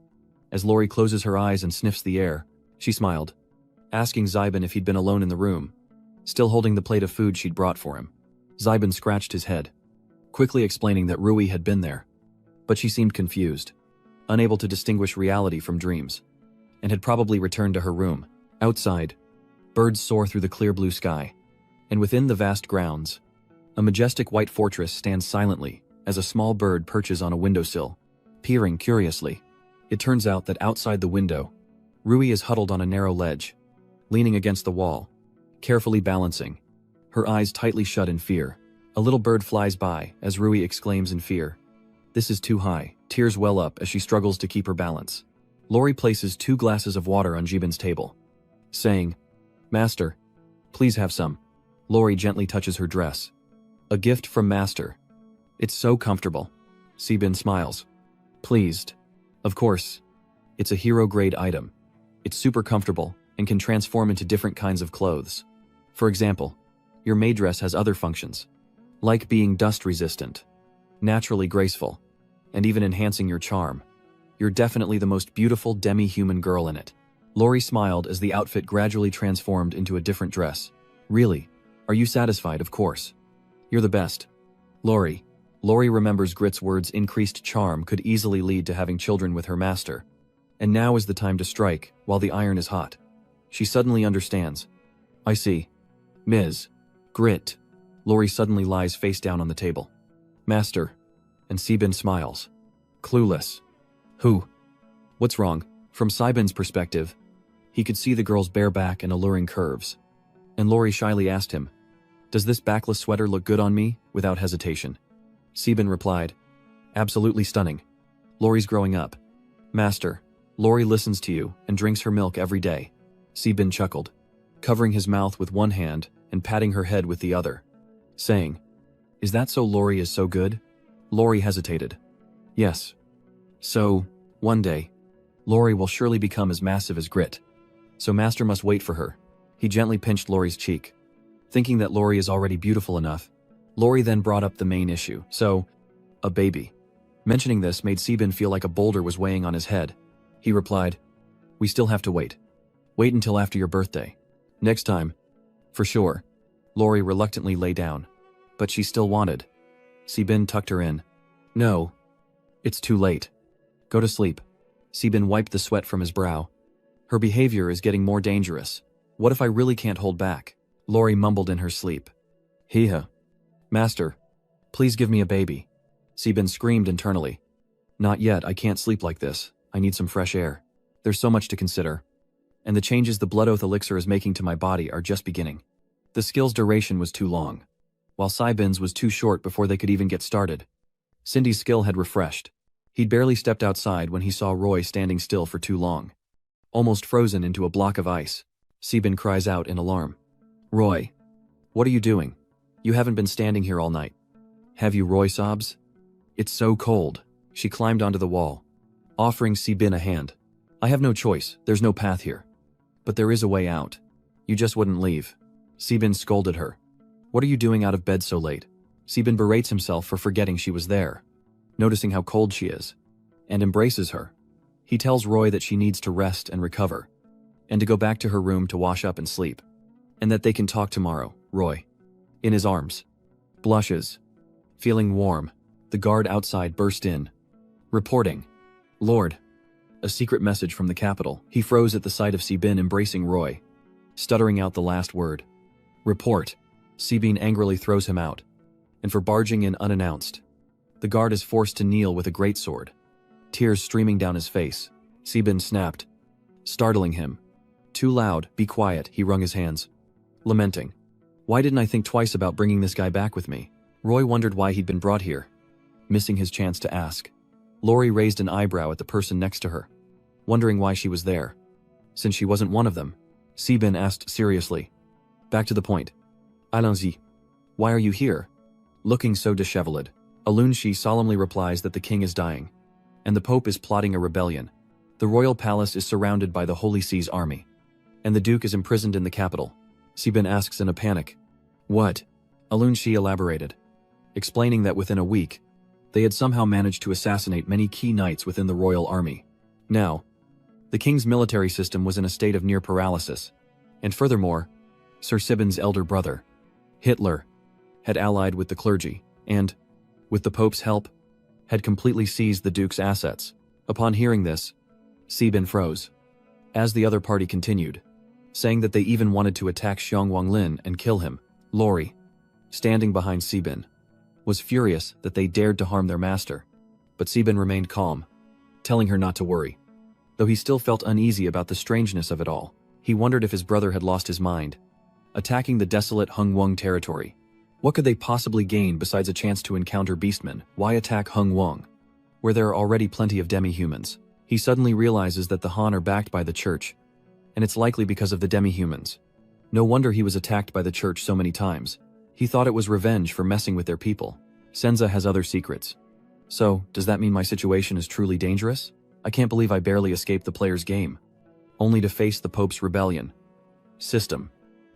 As Lori closes her eyes and sniffs the air, she smiled, asking Zibin if he'd been alone in the room, still holding the plate of food she'd brought for him. Zibin scratched his head, quickly explaining that Rui had been there, but she seemed confused, unable to distinguish reality from dreams, and had probably returned to her room. Outside, birds soar through the clear blue sky, and within the vast grounds, a majestic white fortress stands silently as a small bird perches on a windowsill, peering curiously. It turns out that outside the window, Rui is huddled on a narrow ledge, leaning against the wall, carefully balancing, her eyes tightly shut in fear. A little bird flies by as Rui exclaims in fear, "This is too high." Tears well up as she struggles to keep her balance. Lori places 2 glasses of water on Jibin's table, saying, "Master, please have some." Lori gently touches her dress. "A gift from Master. It's so comfortable." Zibin smiles, pleased. "Of course. It's a hero-grade item. It's super comfortable and can transform into different kinds of clothes. For example, your maid dress has other functions, like being dust-resistant, naturally graceful, and even enhancing your charm. You're definitely the most beautiful demi-human girl in it. Lori smiled as the outfit gradually transformed into a different dress. Really? Are you satisfied? Of course. You're the best. Lori remembers Grit's words increased charm could easily lead to having children with her master. And now is the time to strike, while the iron is hot. She suddenly understands. I see. Ms. Grit. Lori suddenly lies face down on the table. Master. And Sibin smiles. Clueless. Who? What's wrong? From Sibin's perspective, he could see the girl's bare back and alluring curves. And Lori shyly asked him, does this backless sweater look good on me? Without hesitation. Sibin replied, absolutely stunning. Lori's growing up. Master, Lori listens to you and drinks her milk every day. Sibin chuckled, covering his mouth with one hand and patting her head with the other, saying, is that so? Lori is so good? Lori hesitated. Yes. So, one day, Lori will surely become as massive as Grit. So Master must wait for her. He gently pinched Lori's cheek. Thinking that Lori is already beautiful enough, Lori then brought up the main issue. So, a baby. Mentioning this made Sibin feel like a boulder was weighing on his head. He replied, we still have to wait. Wait until after your birthday. Next time. For sure. Lori reluctantly lay down. But she still wanted. Sibin tucked her in. No. It's too late. Go to sleep. Sibin wiped the sweat from his brow. Her behavior is getting more dangerous. What if I really can't hold back? Lori mumbled in her sleep. Hee-ha. Master, please give me a baby. Sibin screamed internally. Not yet, I can't sleep like this. I need some fresh air. There's so much to consider. And the changes the Blood Oath elixir is making to my body are just beginning. The skill's duration was too long, while Sibin's was too short before they could even get started. Cindy's skill had refreshed. He'd barely stepped outside when he saw Roy standing still for too long. Almost frozen into a block of ice, Sibin cries out in alarm. Roy, what are you doing? You haven't been standing here all night. Have you? Roy sobs. It's so cold. She climbed onto the wall, offering Sibin a hand. I have no choice, there's no path here. But there is a way out. You just wouldn't leave. Sibin scolded her. What are you doing out of bed so late? Sibin berates himself for forgetting she was there, noticing how cold she is, and embraces her. He tells Roy that she needs to rest and recover, and to go back to her room to wash up and sleep, and that they can talk tomorrow. Roy, in his arms, blushes. Feeling warm, the guard outside burst in, reporting, Lord, a secret message from the capital. He froze at the sight of Sibin embracing Roy, stuttering out the last word. Report. Sibin angrily throws him out, and for barging in unannounced. The guard is forced to kneel with a greatsword, tears streaming down his face. Sibin snapped, startling him. Too loud, be quiet, he wrung his hands, lamenting. Why didn't I think twice about bringing this guy back with me? Roy wondered why he'd been brought here, missing his chance to ask. Lori raised an eyebrow at the person next to her, wondering why she was there, since she wasn't one of them. Sibin asked seriously. Back to the point. Allons-y. Why are you here? Looking so disheveled, Alunshi solemnly replies that the king is dying, and the Pope is plotting a rebellion. The royal palace is surrounded by the Holy See's army, and the Duke is imprisoned in the capital. Sibin asks in a panic. What? Alunshi elaborated, explaining that within a week, they had somehow managed to assassinate many key knights within the royal army. Now, the king's military system was in a state of near paralysis, and furthermore, Sir Sibin's elder brother, Hitler, had allied with the clergy, and, with the Pope's help, had completely seized the Duke's assets. Upon hearing this, Sibin froze, as the other party continued, saying that they even wanted to attack Xiong Wanglin and kill him. Lori, standing behind Sibin, was furious that they dared to harm their master, but Sibin remained calm, telling her not to worry. Though he still felt uneasy about the strangeness of it all, he wondered if his brother had lost his mind, attacking the desolate Hung Wong territory. What could they possibly gain besides a chance to encounter beastmen? Why attack Hung Wong, where there are already plenty of demi-humans? He suddenly realizes that the Han are backed by the church, and it's likely because of the demi-humans. No wonder he was attacked by the church so many times. He thought it was revenge for messing with their people. Senza has other secrets. So, does that mean my situation is truly dangerous? I can't believe I barely escaped the player's game, only to face the Pope's rebellion. System.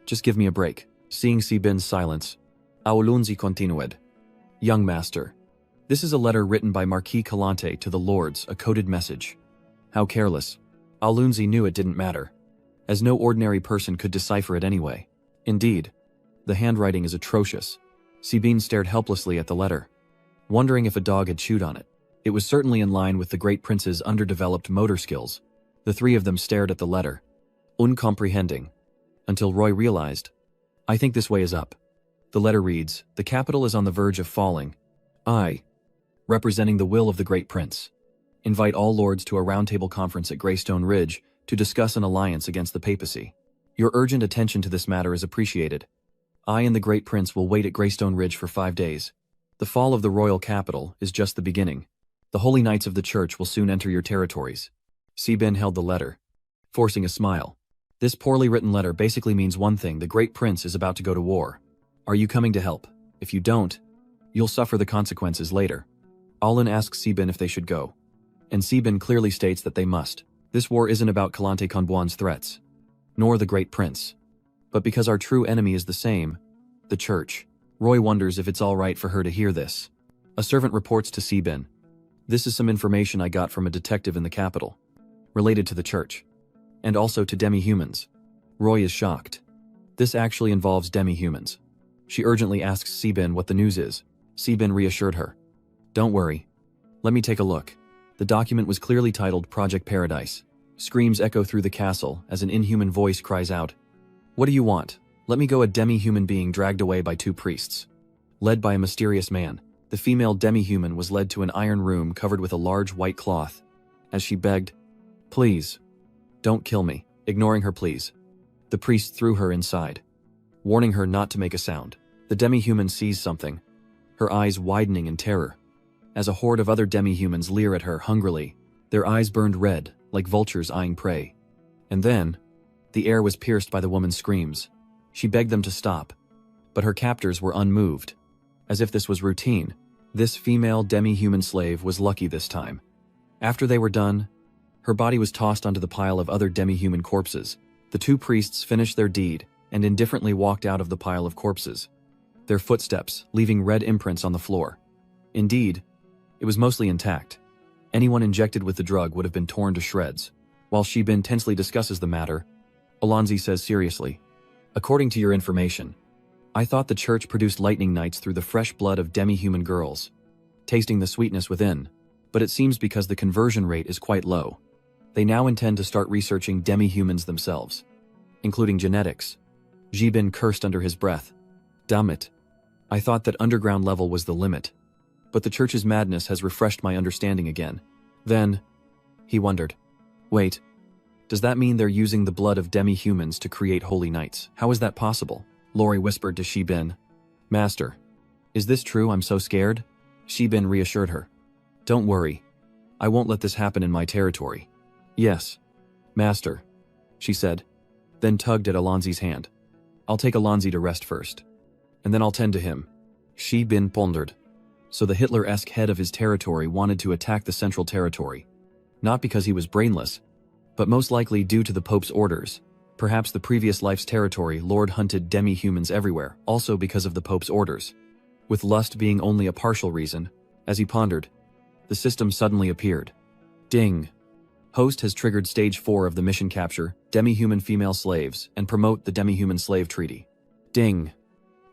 Just give me a break. Seeing Sibin's silence. Aulunzi continued. Young Master. This is a letter written by Marquis Calante to the Lords, a coded message. How careless. Aulunzi knew it didn't matter, as no ordinary person could decipher it anyway. Indeed, the handwriting is atrocious. Sibin stared helplessly at the letter, wondering if a dog had chewed on it. It was certainly in line with the Great Prince's underdeveloped motor skills. The three of them stared at the letter, uncomprehending, until Roy realized, I think this way is up. The letter reads, the capital is on the verge of falling. I, representing the will of the Great Prince, invite all lords to a roundtable conference at Greystone Ridge to discuss an alliance against the papacy. Your urgent attention to this matter is appreciated. I and the Great Prince will wait at Greystone Ridge for 5 days. The fall of the royal capital is just the beginning. The holy knights of the church will soon enter your territories. Sibin held the letter, forcing a smile. This poorly written letter basically means one thing: the Great Prince is about to go to war. Are you coming to help? If you don't, you'll suffer the consequences later. Alin asks Sibin if they should go, and Sibin clearly states that they must. This war isn't about Kalante Konbuan's threats, nor the Great Prince, but because our true enemy is the same, the Church. Roy wonders if it's all right for her to hear this. A servant reports to Sibin. This is some information I got from a detective in the capital, related to the Church, and also to demi-humans. Roy is shocked. This actually involves demi-humans. She urgently asks Sibin what the news is. Sibin reassured her. Don't worry. Let me take a look. The document was clearly titled Project Paradise. Screams echo through the castle as an inhuman voice cries out, What do you want? Let me go. A demi-human being dragged away by 2 priests. Led by a mysterious man, the female demi-human was led to an iron room covered with a large white cloth. As she begged, Please, don't kill me. Ignoring her pleas, the priest threw her inside, warning her not to make a sound. The demi-human sees something, her eyes widening in terror, as a horde of other demi-humans leer at her hungrily, their eyes burned red, like vultures eyeing prey. And then, the air was pierced by the woman's screams. She begged them to stop, but her captors were unmoved. As if this was routine, this female demi-human slave was lucky this time. After they were done, her body was tossed onto the pile of other demi-human corpses. The 2 priests finished their deed and indifferently walked out of the pile of corpses, their footsteps leaving red imprints on the floor. Indeed, it was mostly intact. Anyone injected with the drug would have been torn to shreds. While Sibin tensely discusses the matter, Alonzi says seriously, According to your information, I thought the Church produced lightning knights through the fresh blood of demi-human girls, tasting the sweetness within, but it seems because the conversion rate is quite low. They now intend to start researching demi-humans themselves, including genetics. Sibin cursed under his breath. Damn it. I thought that underground level was the limit. But the Church's madness has refreshed my understanding again. Then, he wondered, wait, does that mean they're using the blood of demi-humans to create holy knights? How is that possible? Lori whispered to Sibin. Master, is this true? I'm so scared. Sibin reassured her. Don't worry. I won't let this happen in my territory. Yes, Master, she said, then tugged at Alonzi's hand. I'll take Alonzi to rest first, and then I'll tend to him. Sibin pondered. So the Hitler-esque head of his territory wanted to attack the Central Territory, not because he was brainless, but most likely due to the Pope's orders. Perhaps the previous life's territory Lord hunted demi-humans everywhere, also because of the Pope's orders. With lust being only a partial reason, as he pondered, the system suddenly appeared. Ding. Host has triggered Stage 4 of the mission: capture demi-human female slaves and promote the demi-human slave treaty. Ding.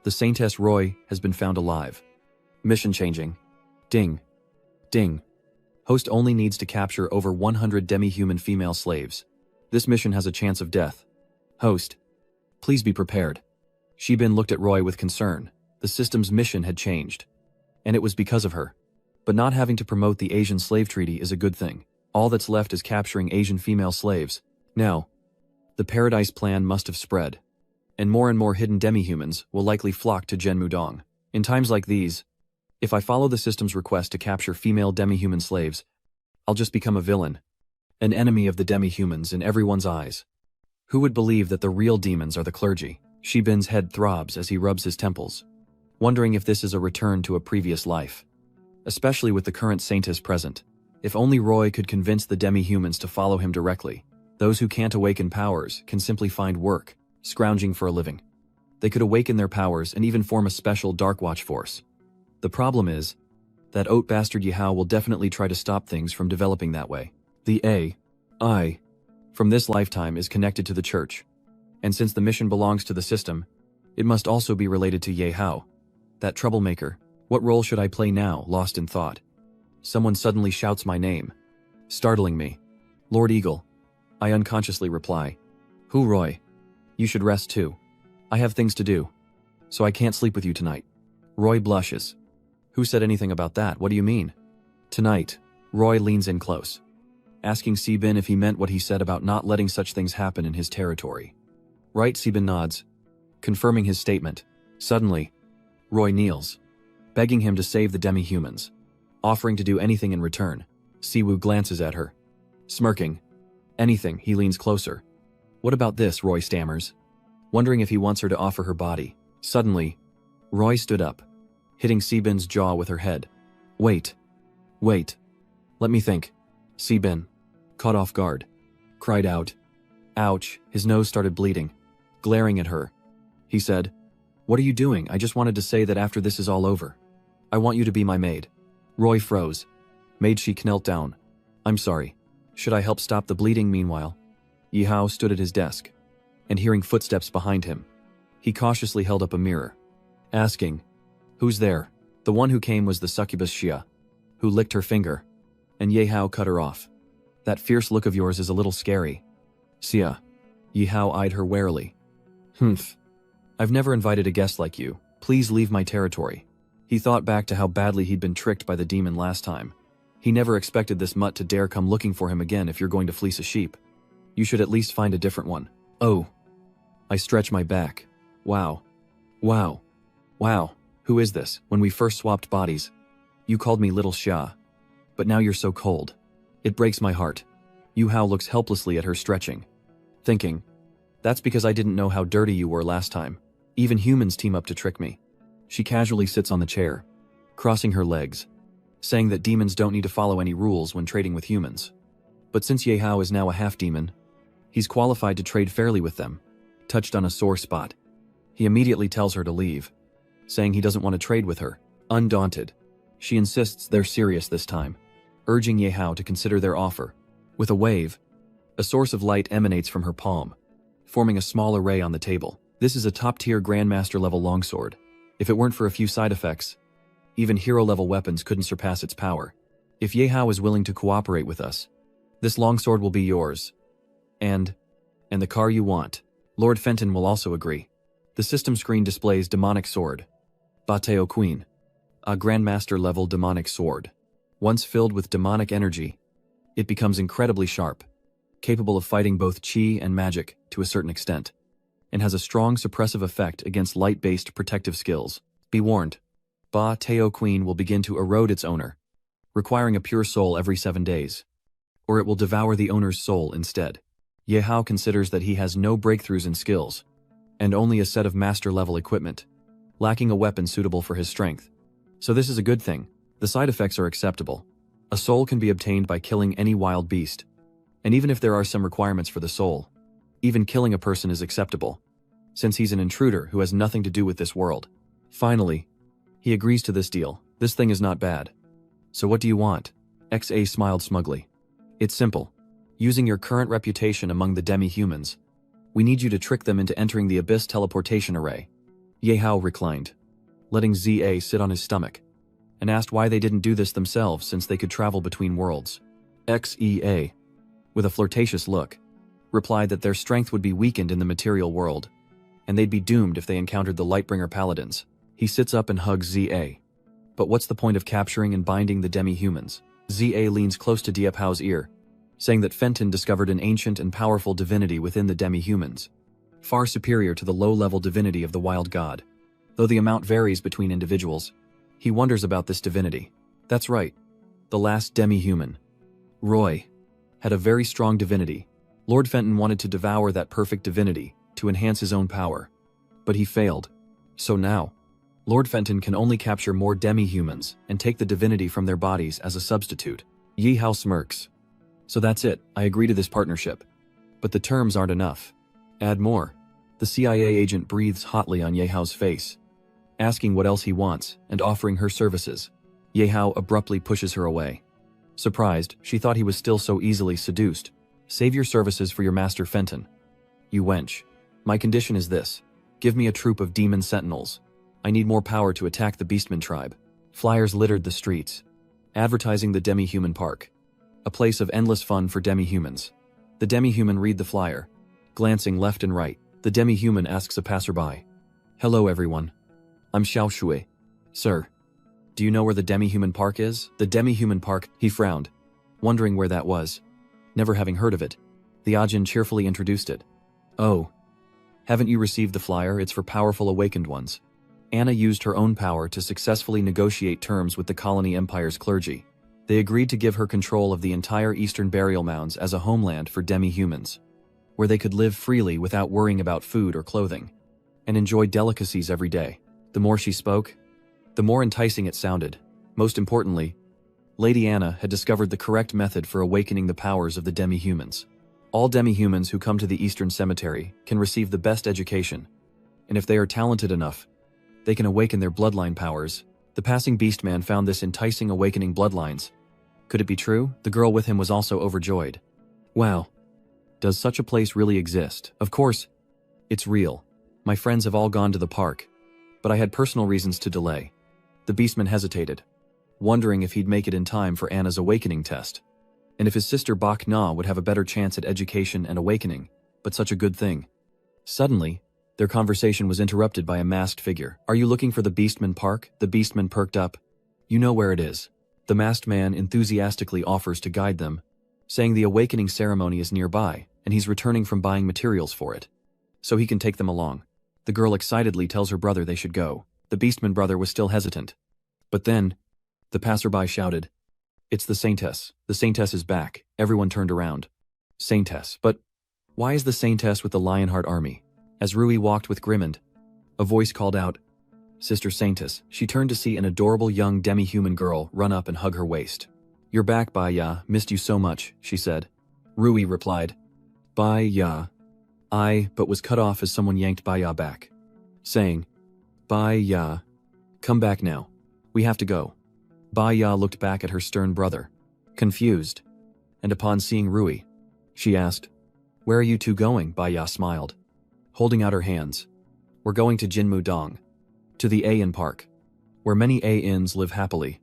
The Saintess Roy has been found alive. Mission changing. Ding. Ding. Host only needs to capture over 100 demi-human female slaves. This mission has a chance of death. Host, please be prepared. Sibin looked at Roy with concern. The system's mission had changed, and it was because of her. But not having to promote the Asian slave treaty is a good thing. All that's left is capturing Asian female slaves. Now, the Paradise Plan must have spread, and more hidden demi-humans will likely flock to Genmudong. In times like these, if I follow the system's request to capture female demi-human slaves, I'll just become a villain, an enemy of the demi-humans in everyone's eyes. Who would believe that the real demons are the clergy? Sibin's head throbs as he rubs his temples, wondering if this is a return to a previous life, especially with the current saintess present. If only Roy could convince the demi-humans to follow him directly. Those who can't awaken powers can simply find work, scrounging for a living. They could awaken their powers and even form a special Dark Watch force. The problem is that oat bastard Yihao will definitely try to stop things from developing that way. The AI from this lifetime is connected to the church. And since the mission belongs to the system, it must also be related to Yihao. That troublemaker. What role should I play now, lost in thought? Someone suddenly shouts my name, startling me. Lord Eagle. I unconsciously reply. Who, Roy? You should rest too. I have things to do. So I can't sleep with you tonight. Roy blushes. Who said anything about that? What do you mean? Tonight, Roy leans in close, asking Sebin if he meant what he said about not letting such things happen in his territory. Right, Sebin nods, confirming his statement. Suddenly, Roy kneels, begging him to save the demi-humans, offering to do anything in return. Siwoo glances at her, smirking. Anything, he leans closer. What about this, Roy stammers, wondering if he wants her to offer her body. Suddenly, Roy stood up, hitting Sebin's jaw with her head. Wait. Let me think. Sebin, caught off guard, cried out. Ouch, his nose started bleeding. Glaring at her, he said, What are you doing? I just wanted to say that after this is all over, I want you to be my maid. Roy froze. Maid, she knelt down. I'm sorry. Should I help stop the bleeding? Meanwhile, Yihao stood at his desk, and hearing footsteps behind him, he cautiously held up a mirror, asking, Who's there? The one who came was the succubus Xia, who licked her finger, and Yihao cut her off. That fierce look of yours is a little scary. Xia. Yihao eyed her warily. Humph. I've never invited a guest like you. Please leave my territory. He thought back to how badly he'd been tricked by the demon last time. He never expected this mutt to dare come looking for him again. If you're going to fleece a sheep, you should at least find a different one. Oh. I stretch my back. Wow. Who is this? When we first swapped bodies, you called me Little Xia. But now you're so cold. It breaks my heart. Yihao looks helplessly at her, stretching, thinking, that's because I didn't know how dirty you were last time. Even humans team up to trick me. She casually sits on the chair, crossing her legs, saying that demons don't need to follow any rules when trading with humans. But since Yihao is now a half-demon, he's qualified to trade fairly with them. Touched on a sore spot, he immediately tells her to leave, saying he doesn't want to trade with her. Undaunted, she insists they're serious this time, urging Yihao to consider their offer. With a wave, a source of light emanates from her palm, forming a small array on the table. This is a top-tier Grandmaster-level longsword. If it weren't for a few side effects, even hero-level weapons couldn't surpass its power. If Yihao is willing to cooperate with us, this longsword will be yours. And the car you want. Lord Fenton will also agree. The system screen displays demonic sword. Bateo Queen. A Grandmaster-level demonic sword. Once filled with demonic energy, it becomes incredibly sharp, capable of fighting both chi and magic to a certain extent, and has a strong suppressive effect against light-based protective skills. Be warned, Ba Teo Queen will begin to erode its owner, requiring a pure soul every 7 days, or it will devour the owner's soul instead. Yihao considers that he has no breakthroughs in skills, and only a set of master-level equipment, lacking a weapon suitable for his strength. So this is a good thing. The side effects are acceptable. A soul can be obtained by killing any wild beast, and even if there are some requirements for the soul, even killing a person is acceptable, since he's an intruder who has nothing to do with this world. Finally, he agrees to this deal. This thing is not bad. So what do you want? XA smiled smugly. It's simple. Using your current reputation among the demi-humans, we need you to trick them into entering the Abyss teleportation array. Yihao reclined, letting ZA sit on his stomach, and asked why they didn't do this themselves since they could travel between worlds. XEA, with a flirtatious look, replied that their strength would be weakened in the material world, and they'd be doomed if they encountered the Lightbringer Paladins. He sits up and hugs ZA. But what's the point of capturing and binding the demi-humans? ZA leans close to Diephao's ear, saying that Fenton discovered an ancient and powerful divinity within the demi-humans, far superior to the low-level divinity of the wild god. Though the amount varies between individuals, he wonders about this divinity. That's right, the last demi-human, Roy, had a very strong divinity. Lord Fenton wanted to devour that perfect divinity to enhance his own power, but he failed. So now, Lord Fenton can only capture more demi-humans and take the divinity from their bodies as a substitute. Yi Hao smirks. So that's it, I agree to this partnership. But the terms aren't enough. Add more. The CIA agent breathes hotly on Ye Hao's face, asking what else he wants and offering her services. Ye Hao abruptly pushes her away. Surprised, she thought he was still so easily seduced. Save your services for your master Fenton. You wench. My condition is this. Give me a troop of demon sentinels. I need more power to attack the Beastman tribe. Flyers littered the streets, advertising the demi-human park. A place of endless fun for demi-humans. The demi-human read the flyer. Glancing left and right, the demi-human asks a passerby. Hello everyone. I'm Xiao Shui. Sir. Do you know where the demi-human park is? The demi-human park, he frowned, wondering where that was. Never having heard of it, the Ajin cheerfully introduced it. Oh. Haven't you received the flyer? It's for powerful awakened ones. Anna used her own power to successfully negotiate terms with the colony empire's clergy. They agreed to give her control of the entire eastern burial mounds as a homeland for demi-humans, where they could live freely without worrying about food or clothing, and enjoy delicacies every day. The more she spoke, the more enticing it sounded. Most importantly, Lady Anna had discovered the correct method for awakening the powers of the demi-humans. All demi-humans who come to the Eastern Cemetery can receive the best education, and if they are talented enough, they can awaken their bloodline powers. The passing Beastman found this enticing awakening bloodlines. Could it be true? The girl with him was also overjoyed. Wow. Does such a place really exist? Of course, it's real. My friends have all gone to the park, but I had personal reasons to delay. The Beastman hesitated, wondering if he'd make it in time for Anna's awakening test, and if his sister Bak Na would have a better chance at education and awakening, but such a good thing. Suddenly, their conversation was interrupted by a masked figure. Are you looking for the Beastman Park? The Beastman perked up. You know where it is. The masked man enthusiastically offers to guide them, saying the awakening ceremony is nearby, and he's returning from buying materials for it, so he can take them along. The girl excitedly tells her brother they should go. The Beastman brother was still hesitant. But then, the passerby shouted, It's the Saintess. The Saintess is back. Everyone turned around. Saintess. But why is the Saintess with the Lionheart army? As Rui walked with Grimond, a voice called out, Sister Saintess. She turned to see an adorable young demi-human girl run up and hug her waist. You're back, Bai Ya. Missed you so much, she said. Rui replied, Bai Ya. But was cut off as someone yanked Bai Ya back, saying, Bai Ya. Come back now. We have to go. Bai Ya looked back at her stern brother, confused, and upon seeing Rui, she asked, Where are you two going? Bai Ya smiled, holding out her hands. We're going to Jinmu Dong, to the Ayin Park, where many Ayins live happily.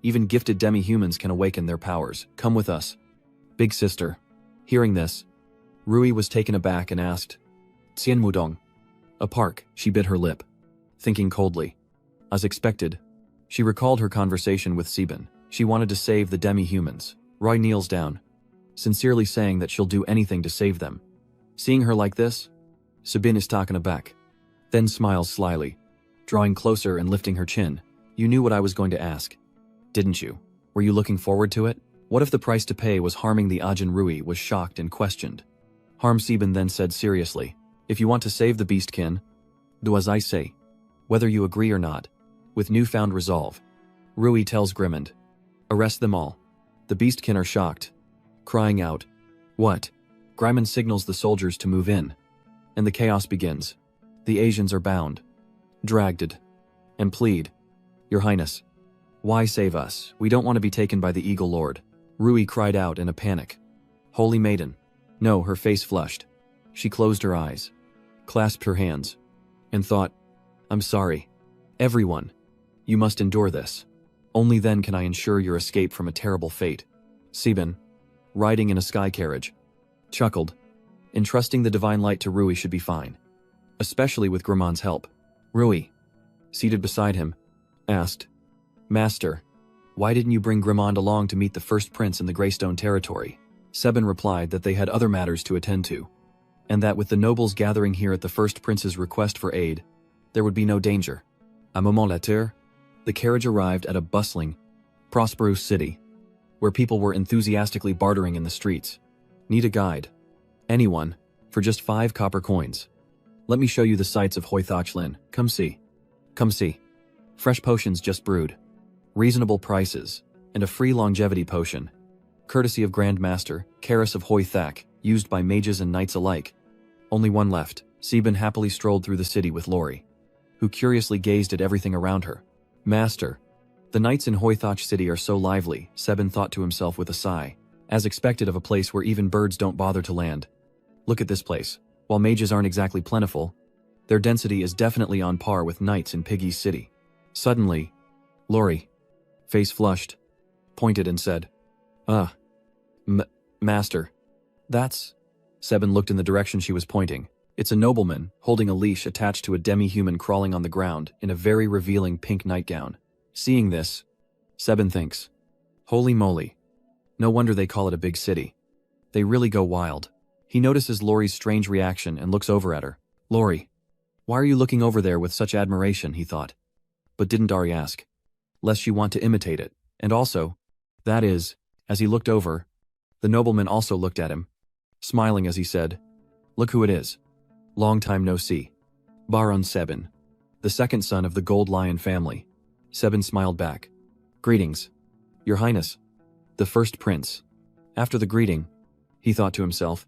Even gifted demi-humans can awaken their powers. Come with us. Big sister. Hearing this, Rui was taken aback and asked, Xianmudong. A park, she bit her lip, thinking coldly. As expected, she recalled her conversation with Siban. She wanted to save the demi-humans. Roy kneels down, sincerely saying that she'll do anything to save them. Seeing her like this, Sabin is taken aback, then smiles slyly, drawing closer and lifting her chin. You knew what I was going to ask, didn't you? Were you looking forward to it? What if the price to pay was harming the Ajin? Rui was shocked and questioned. Harm Siban then said seriously, If you want to save the Beastkin, do as I say, whether you agree or not. With newfound resolve, Rui tells Grimond, Arrest them all. The Beastkin are shocked, crying out, What? Grimond signals the soldiers to move in, and the chaos begins. The Asians are bound, dragged, and plead, Your Highness, why save us? We don't want to be taken by the Eagle Lord. Rui cried out in a panic. Holy Maiden. No, her face flushed. She closed her eyes, clasped her hands, and thought, I'm sorry. Everyone. You must endure this. Only then can I ensure your escape from a terrible fate. Siban, riding in a sky carriage, chuckled. Entrusting the divine light to Rui should be fine, especially with Grimond's help. Rui, seated beside him, asked, Master, why didn't you bring Grimond along to meet the first prince in the Greystone territory? Seban replied that they had other matters to attend to, and that with the nobles gathering here at the first prince's request for aid, there would be no danger. A moment later, the carriage arrived at a bustling, prosperous city, where people were enthusiastically bartering in the streets. Need a guide? Anyone, for just 5 copper coins. Let me show you the sights of Hoi Thachlin. Come see. Come see. Fresh potions just brewed, reasonable prices, and a free longevity potion. courtesy of Grand Master, Karis of Hoi Thak, used by mages and knights alike. Only one left. Sebin happily strolled through the city with Lori, who curiously gazed at everything around her. Master. The nights in Hoi Thach City are so lively, Sebin thought to himself with a sigh, as expected of a place where even birds don't bother to land. Look at this place. While mages aren't exactly plentiful, their density is definitely on par with knights in Piggy's City. Suddenly, Lori, face flushed, pointed and said, Master. That's... Sebin looked in the direction she was pointing. It's a nobleman, holding a leash attached to a demi-human crawling on the ground in a very revealing pink nightgown. Seeing this, Sebin thinks, holy moly. No wonder they call it a big city. They really go wild. He notices Lori's strange reaction and looks over at her. Lori, why are you looking over there with such admiration, he thought. But didn't Ari ask, lest she want to imitate it. And also, that is, as he looked over, the nobleman also looked at him, smiling as he said, look who it is. Long time no see. Baron Sebin, the second son of the Gold Lion family. Sebin smiled back. Greetings, Your Highness. The first prince. After the greeting, he thought to himself,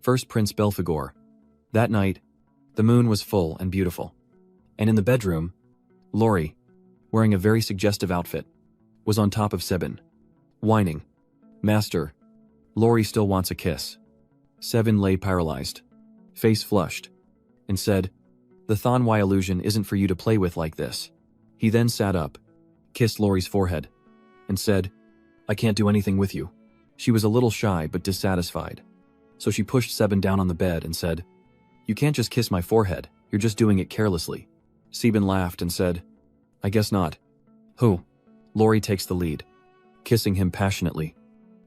first Prince Belphegor. That night, the moon was full and beautiful. And in the bedroom, Lori, wearing a very suggestive outfit, was on top of Sebin, whining. Master, Lori still wants a kiss. Sebin lay paralyzed, face flushed, and said, the Thanwai illusion isn't for you to play with like this. He then sat up, kissed Lori's forehead, and said, I can't do anything with you. She was a little shy but dissatisfied. So she pushed Sebin down on the bed and said, you can't just kiss my forehead, you're just doing it carelessly. Sebin laughed and said, I guess not. Who? Lori takes the lead, kissing him passionately,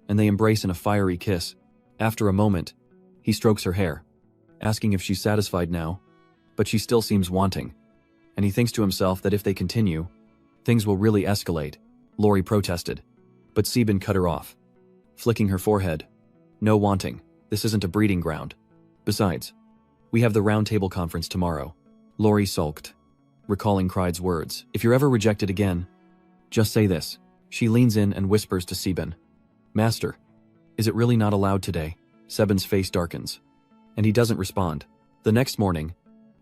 and they embrace in a fiery kiss. After a moment, he strokes her hair, asking if she's satisfied now, but she still seems wanting, and he thinks to himself that if they continue, things will really escalate. Lori protested, but Sebin cut her off, flicking her forehead. No wanting, this isn't a breeding ground. Besides, we have the round table conference tomorrow. Lori sulked, recalling Cride's words. If you're ever rejected again, just say this. She leans in and whispers to Sebin. Master, is it really not allowed today? Sebin's face darkens, and he doesn't respond. The next morning,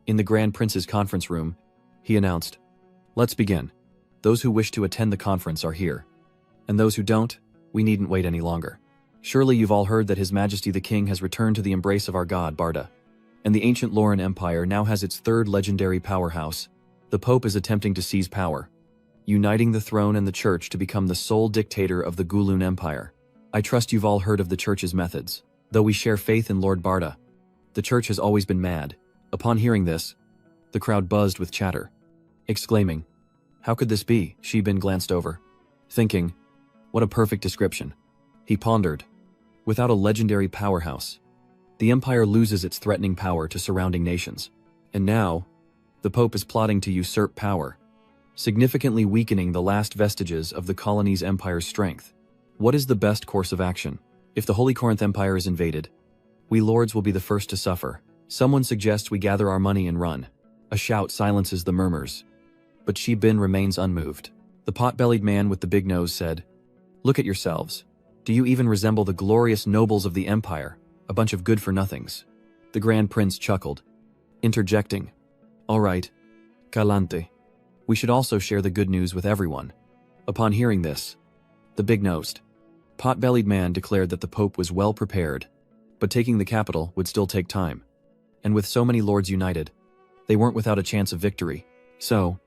in the Grand Prince's conference room, he announced, let's begin. Those who wish to attend the conference are here. And those who don't, we needn't wait any longer. Surely you've all heard that His Majesty the King has returned to the embrace of our god Barda. And the ancient Lauren Empire now has its third legendary powerhouse. The Pope is attempting to seize power, uniting the throne and the church to become the sole dictator of the Gulun Empire. I trust you've all heard of the church's methods. Though we share faith in Lord Barda, the church has always been mad. Upon hearing this, the crowd buzzed with chatter, exclaiming, how could this be? Shibin glanced over, thinking, what a perfect description. He pondered, without a legendary powerhouse, the empire loses its threatening power to surrounding nations. And now, the Pope is plotting to usurp power, significantly weakening the last vestiges of the colony's empire's strength. What is the best course of action? If the Holy Corinth Empire is invaded, we lords will be the first to suffer. Someone suggests we gather our money and run. A shout silences the murmurs, but Shibin remains unmoved. The pot-bellied man with the big nose said, look at yourselves. Do you even resemble the glorious nobles of the empire, a bunch of good-for-nothings? The Grand Prince chuckled, interjecting, all right, Calante. We should also share the good news with everyone. Upon hearing this, the big-nosed, pot-bellied man declared that the Pope was well prepared, but taking the capital would still take time. And with so many lords united, they weren't without a chance of victory. So,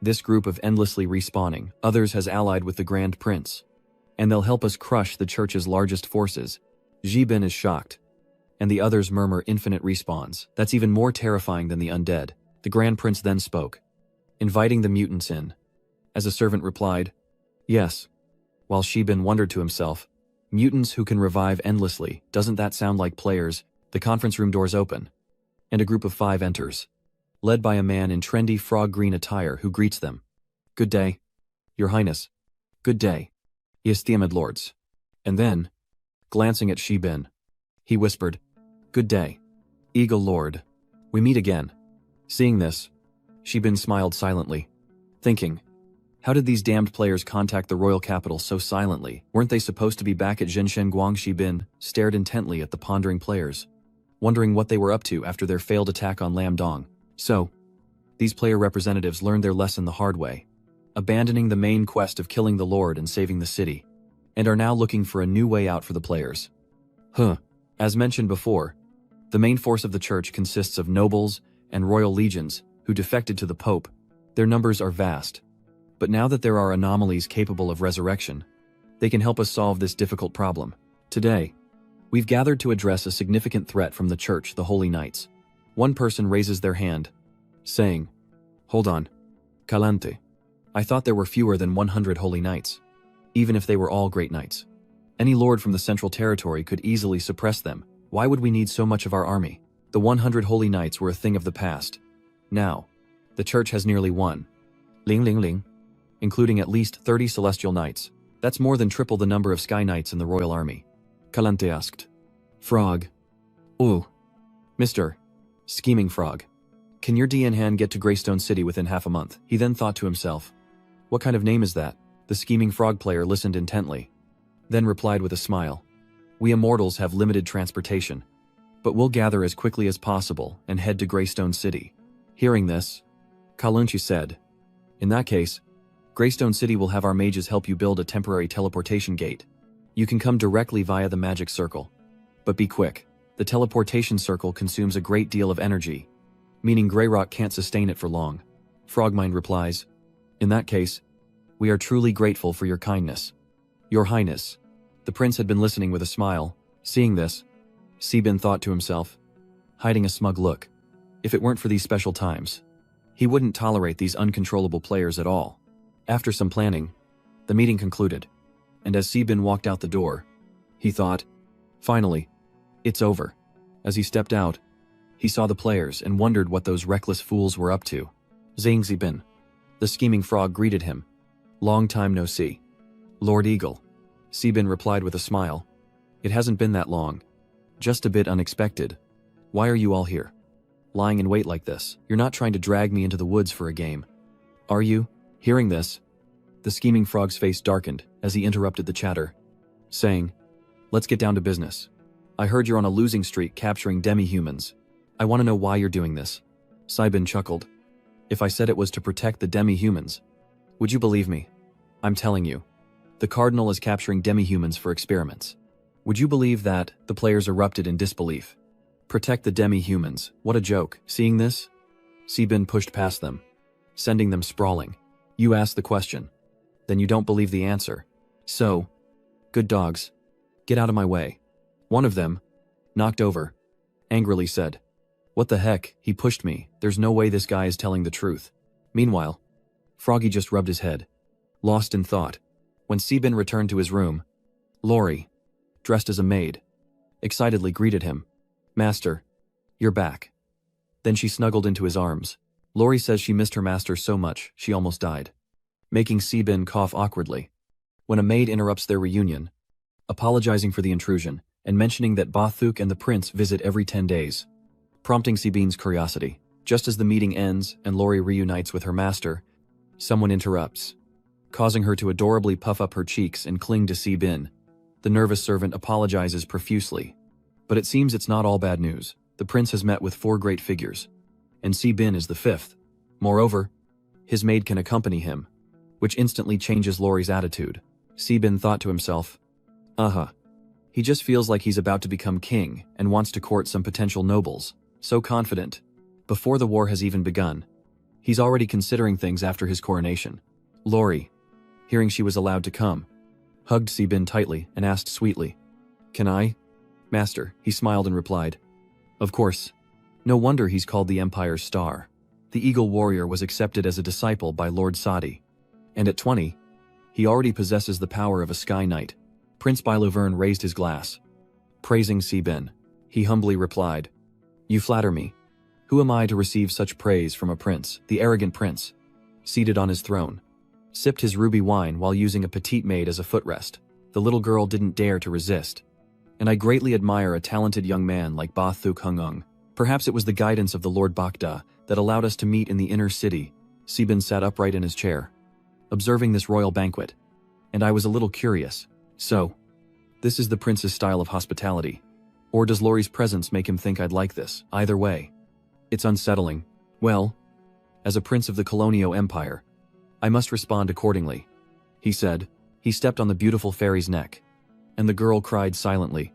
this group of endlessly respawning others has allied with the Grand Prince, and they'll help us crush the church's largest forces. Jibin is shocked, and the others murmur infinite respawns. That's even more terrifying than the undead. The Grand Prince then spoke, inviting the mutants in. As a servant replied, yes. While Shibin wondered to himself, mutants who can revive endlessly, doesn't that sound like players? The conference room doors open, and a group of 5 enters, led by a man in trendy frog-green attire who greets them. Good day, Your Highness. Good day, esteemed lords. And then, glancing at Shibin, he whispered, good day, Eagle Lord. We meet again. Seeing this, Shibin smiled silently, thinking, How did these damned players contact the royal capital so silently? Weren't they supposed to be back at Zhenshen? Guangxi stared intently at the pondering players, wondering what they were up to after their failed attack on Lamdong. So, these player representatives learned their lesson the hard way, abandoning the main quest of killing the Lord and saving the city, and are now looking for a new way out for the players. As mentioned before, the main force of the church consists of nobles and royal legions who defected to the Pope. Their numbers are vast. But now that there are anomalies capable of resurrection, they can help us solve this difficult problem. Today, we've gathered to address a significant threat from the church, the Holy Knights. One person raises their hand, saying, "Hold on, Calante. I thought there were fewer than 100 Holy Knights, even if they were all great knights. Any lord from the Central Territory could easily suppress them. Why would we need so much of our army?" The 100 Holy Knights were a thing of the past. Now, the church has nearly one. Ling, including at least 30 Celestial Knights. That's more than triple the number of Sky Knights in the Royal Army. Calante asked. Frog. Ooh. Mr. Scheming Frog. Can your DN hand get to Greystone City within half a month? He then thought to himself. What kind of name is that? The Scheming Frog player listened intently, then replied with a smile. We immortals have limited transportation, but we'll gather as quickly as possible and head to Greystone City. Hearing this, Kalunchi said, In that case, Greystone City will have our mages help you build a temporary teleportation gate. You can come directly via the magic circle. But be quick. The teleportation circle consumes a great deal of energy, meaning Greyrock can't sustain it for long. Frogmind replies, In that case, we are truly grateful for your kindness. Your Highness. The prince had been listening with a smile. Seeing this, Sebin thought to himself, hiding a smug look. If it weren't for these special times, he wouldn't tolerate these uncontrollable players at all. After some planning, the meeting concluded, and as Sebin walked out the door, he thought, finally, it's over. As he stepped out, he saw the players and wondered what those reckless fools were up to. Zing Sebin. The scheming frog greeted him. Long time no see. Lord Eagle. Sebin replied with a smile. It hasn't been that long. Just a bit unexpected. Why are you all here? Lying in wait like this? You're not trying to drag me into the woods for a game, are you? Hearing this, the scheming frog's face darkened as he interrupted the chatter, saying, Let's get down to business. I heard you're on a losing streak capturing demi-humans. I want to know why you're doing this. Sebin chuckled. If I said it was to protect the demi-humans, would you believe me? I'm telling you. The Cardinal is capturing demi-humans for experiments. Would you believe that? The players erupted in disbelief. Protect the demi-humans. What a joke. Seeing this, Sebin pushed past them, sending them sprawling. You asked the question. Then you don't believe the answer. So, good dogs. Get out of my way. One of them, knocked over, angrily said, What the heck? He pushed me. There's no way this guy is telling the truth. Meanwhile, Froggy just rubbed his head, lost in thought. When Sebin returned to his room, Lori, dressed as a maid, excitedly greeted him. Master, you're back. Then she snuggled into his arms. Lori says she missed her master so much, she almost died, making Sebin cough awkwardly. When a maid interrupts their reunion, apologizing for the intrusion, and mentioning that Bathuk and the prince visit every 10 days, prompting Sebin's curiosity. Just as the meeting ends and Lori reunites with her master, someone interrupts, causing her to adorably puff up her cheeks and cling to Sebin. The nervous servant apologizes profusely. But it seems it's not all bad news. The prince has met with 4 great figures, and Sebin is the 5th. Moreover, his maid can accompany him, which instantly changes Lori's attitude. Sebin thought to himself, he just feels like he's about to become king and wants to court some potential nobles. So confident. Before the war has even begun, he's already considering things after his coronation. Lori, hearing she was allowed to come, hugged Sebin tightly and asked sweetly, Can I? Master, he smiled and replied, Of course. No wonder he's called the Empire's Star. The Eagle Warrior was accepted as a disciple by Lord Sadi, and at 20, he already possesses the power of a Sky Knight. Prince Bylovern raised his glass, praising Sebin. He humbly replied, You flatter me. Who am I to receive such praise from a prince? The arrogant prince, seated on his throne, sipped his ruby wine while using a petite maid as a footrest. The little girl didn't dare to resist. And I greatly admire a talented young man like Ba Thuk Hung. Perhaps it was the guidance of the Lord Bakda that allowed us to meet in the inner city. Sebin sat upright in his chair, observing this royal banquet. And I was a little curious. So, this is the prince's style of hospitality. Or does Laurie's presence make him think I'd like this? Either way, it's unsettling. Well, as a prince of the Colonial Empire, I must respond accordingly, he said. He stepped on the beautiful fairy's neck, and the girl cried silently,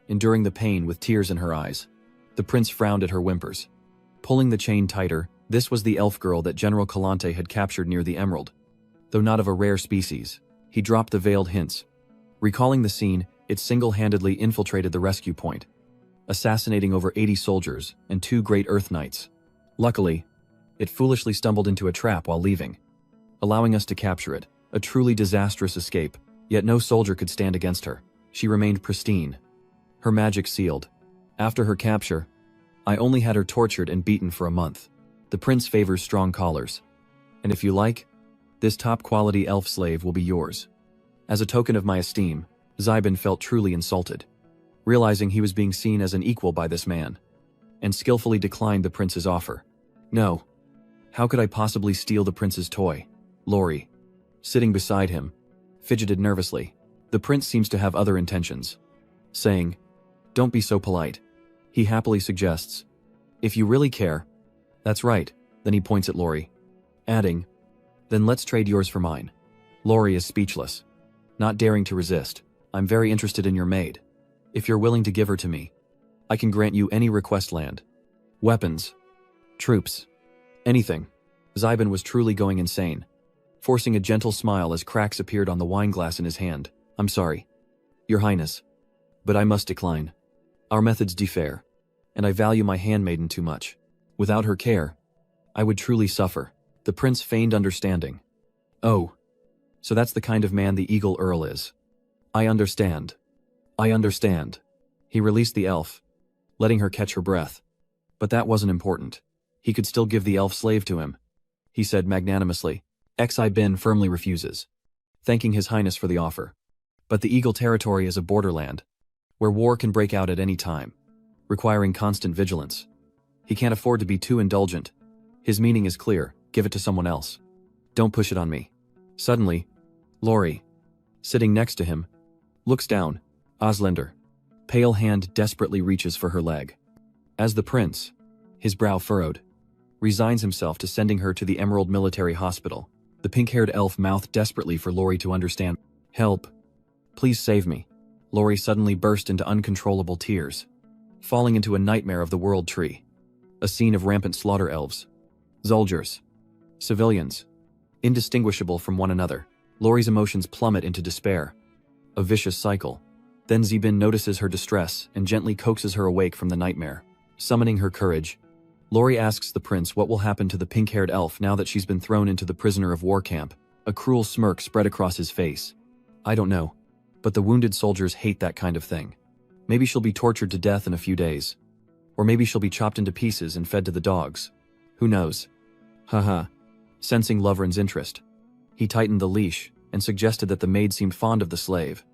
enduring the pain with tears in her eyes. The prince frowned at her whimpers. Pulling the chain tighter, this was the elf girl that General Calante had captured near the emerald. Though not of a rare species, he dropped the veiled hints. Recalling the scene, it single-handedly infiltrated the rescue point, assassinating over 80 soldiers and 2 great Earth Knights. Luckily, it foolishly stumbled into a trap while leaving, allowing us to capture it. A truly disastrous escape, yet no soldier could stand against her. She remained pristine, her magic sealed. After her capture, I only had her tortured and beaten for a month. The prince favors strong collars. And if you like, this top-quality elf slave will be yours. As a token of my esteem, Zybin felt truly insulted, realizing he was being seen as an equal by this man, and skillfully declined the prince's offer. No. How could I possibly steal the prince's toy? Laurie, sitting beside him, fidgeted nervously. The prince seems to have other intentions. Saying, "Don't be so polite," he happily suggests, "If you really care." That's right, then he points at Laurie, adding, "Then let's trade yours for mine." Laurie is speechless, not daring to resist. "I'm very interested in your maid. If you're willing to give her to me, I can grant you any request land. Weapons, troops, anything." Zybin was truly going insane, forcing a gentle smile as cracks appeared on the wineglass in his hand. "I'm sorry, Your Highness, but I must decline. Our methods differ, and I value my handmaiden too much. Without her care, I would truly suffer." The prince feigned understanding. "Oh, so that's the kind of man the Eagle Earl is. I understand. I understand." He released the elf, letting her catch her breath. But that wasn't important. He could still give the elf slave to him, he said magnanimously. Bin firmly refuses, thanking His Highness for the offer. But the Eagle territory is a borderland, where war can break out at any time, requiring constant vigilance. He can't afford to be too indulgent. His meaning is clear: give it to someone else. Don't push it on me. Suddenly, Laurie, sitting next to him, looks down. Ausländer. Pale hand desperately reaches for her leg. As the prince, his brow furrowed, resigns himself to sending her to the Emerald Military Hospital. The pink-haired elf mouthed desperately for Laurie to understand. "Help. Please save me." Laurie suddenly burst into uncontrollable tears, falling into a nightmare of the World Tree. A scene of rampant slaughter elves, soldiers, civilians, indistinguishable from one another. Laurie's emotions plummet into despair. A vicious cycle. Then Zybin notices her distress and gently coaxes her awake from the nightmare. Summoning her courage, Laurie asks the prince what will happen to the pink-haired elf now that she's been thrown into the prisoner of war camp. A cruel smirk spread across his face. "I don't know, but the wounded soldiers hate that kind of thing. Maybe she'll be tortured to death in a few days. Or maybe she'll be chopped into pieces and fed to the dogs. Who knows?" Haha. Sensing Lovren's interest, he tightened the leash and suggested that the maid seemed fond of the slave.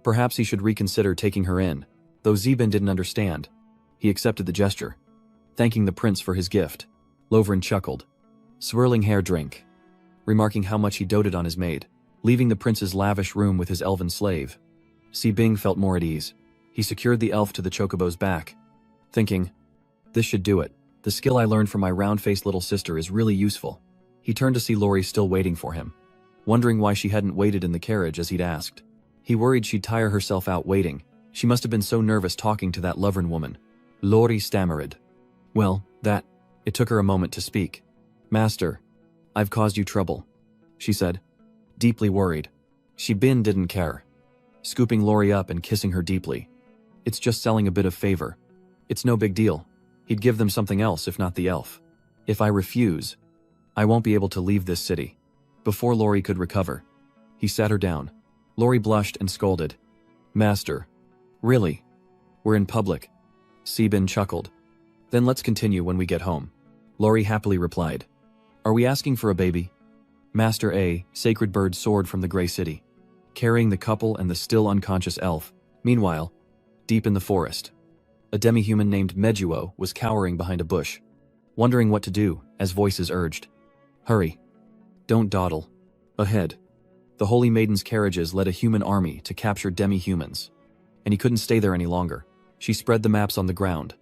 Perhaps he should reconsider taking her in. Though Zybin didn't understand, he accepted the gesture, thanking the prince for his gift. Lovren chuckled, swirling hair drink, remarking how much he doted on his maid, leaving the prince's lavish room with his elven slave. Zybin felt more at ease. He secured the elf to the chocobo's back, thinking, "This should do it. The skill I learned from my round-faced little sister is really useful." He turned to see Laurie still waiting for him, wondering why she hadn't waited in the carriage as he'd asked. He worried she'd tire herself out waiting. She must have been so nervous talking to that Lovren woman. Laurie stammered. "Well, that..." It took her a moment to speak. "Master, I've caused you trouble," she said, deeply worried. Zybin didn't care, scooping Laurie up and kissing her deeply. "It's just selling a bit of favor. It's no big deal." He'd give them something else if not the elf. "If I refuse, I won't be able to leave this city." Before Laurie could recover, he sat her down. Laurie blushed and scolded. "Master, really? We're in public." Zybin chuckled. "Then let's continue when we get home." Laurie happily replied. "Are we asking for a baby?" Master A, sacred bird, soared from the gray city, carrying the couple and the still unconscious elf. Meanwhile, deep in the forest, a demi-human named Mejuo was cowering behind a bush, wondering what to do, as voices urged. "Hurry. Don't dawdle." Ahead, the Holy Maiden's carriages led a human army to capture demi-humans. And he couldn't stay there any longer. She spread the maps on the ground,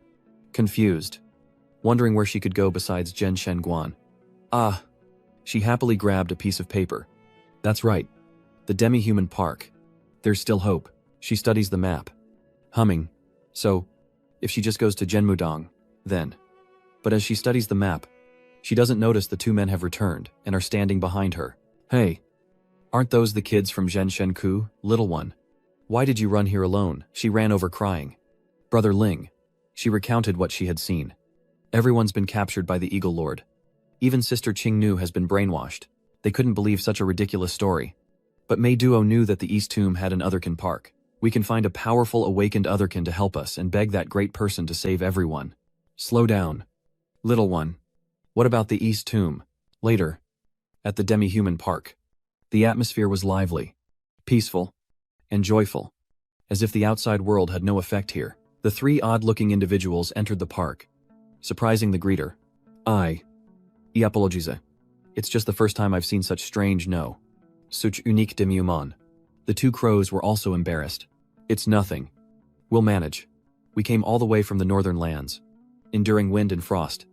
confused, wondering where she could go besides Zhenshen Guan. Ah! She happily grabbed a piece of paper. That's right. The demi-human park. There's still hope. She studies the map, humming. So, if she just goes to Zhenmudong, then. But as she studies the map, she doesn't notice the two men have returned and are standing behind her. Hey! Aren't those the kids from Zhenshenku, little one? Why did you run here alone? She ran over crying. Brother Ling. She recounted what she had seen. Everyone's been captured by the Eagle Lord. Even Sister Qingnu has been brainwashed. They couldn't believe such a ridiculous story. But Mei Duo knew that the East Tomb had an Otherkin park. We can find a powerful awakened Otherkin to help us and beg that great person to save everyone. Slow down. Little one. What about the East Tomb? Later. At the demi-human park. The atmosphere was lively, peaceful, and joyful, as if the outside world had no effect here. The three odd-looking individuals entered the park, surprising the greeter. I apologize. It's just the first time I've seen such strange such unique demi-human. The two crows were also embarrassed. It's nothing. We'll manage. We came all the way from the northern lands, enduring wind and frost,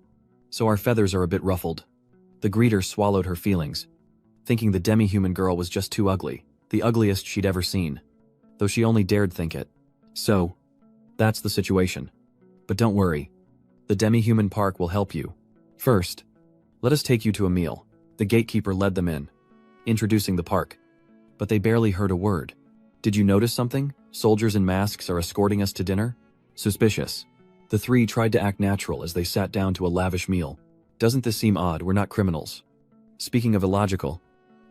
so our feathers are a bit ruffled. The greeter swallowed her feelings, thinking the demi-human girl was just too ugly, the ugliest she'd ever seen, though she only dared think it. So, that's the situation. But don't worry. The demi-human park will help you. First, let us take you to a meal. The gatekeeper led them in, introducing the park. But they barely heard a word. Did you notice something? Soldiers in masks are escorting us to dinner? Suspicious. The three tried to act natural as they sat down to a lavish meal. Doesn't this seem odd? We're not criminals. Speaking of illogical,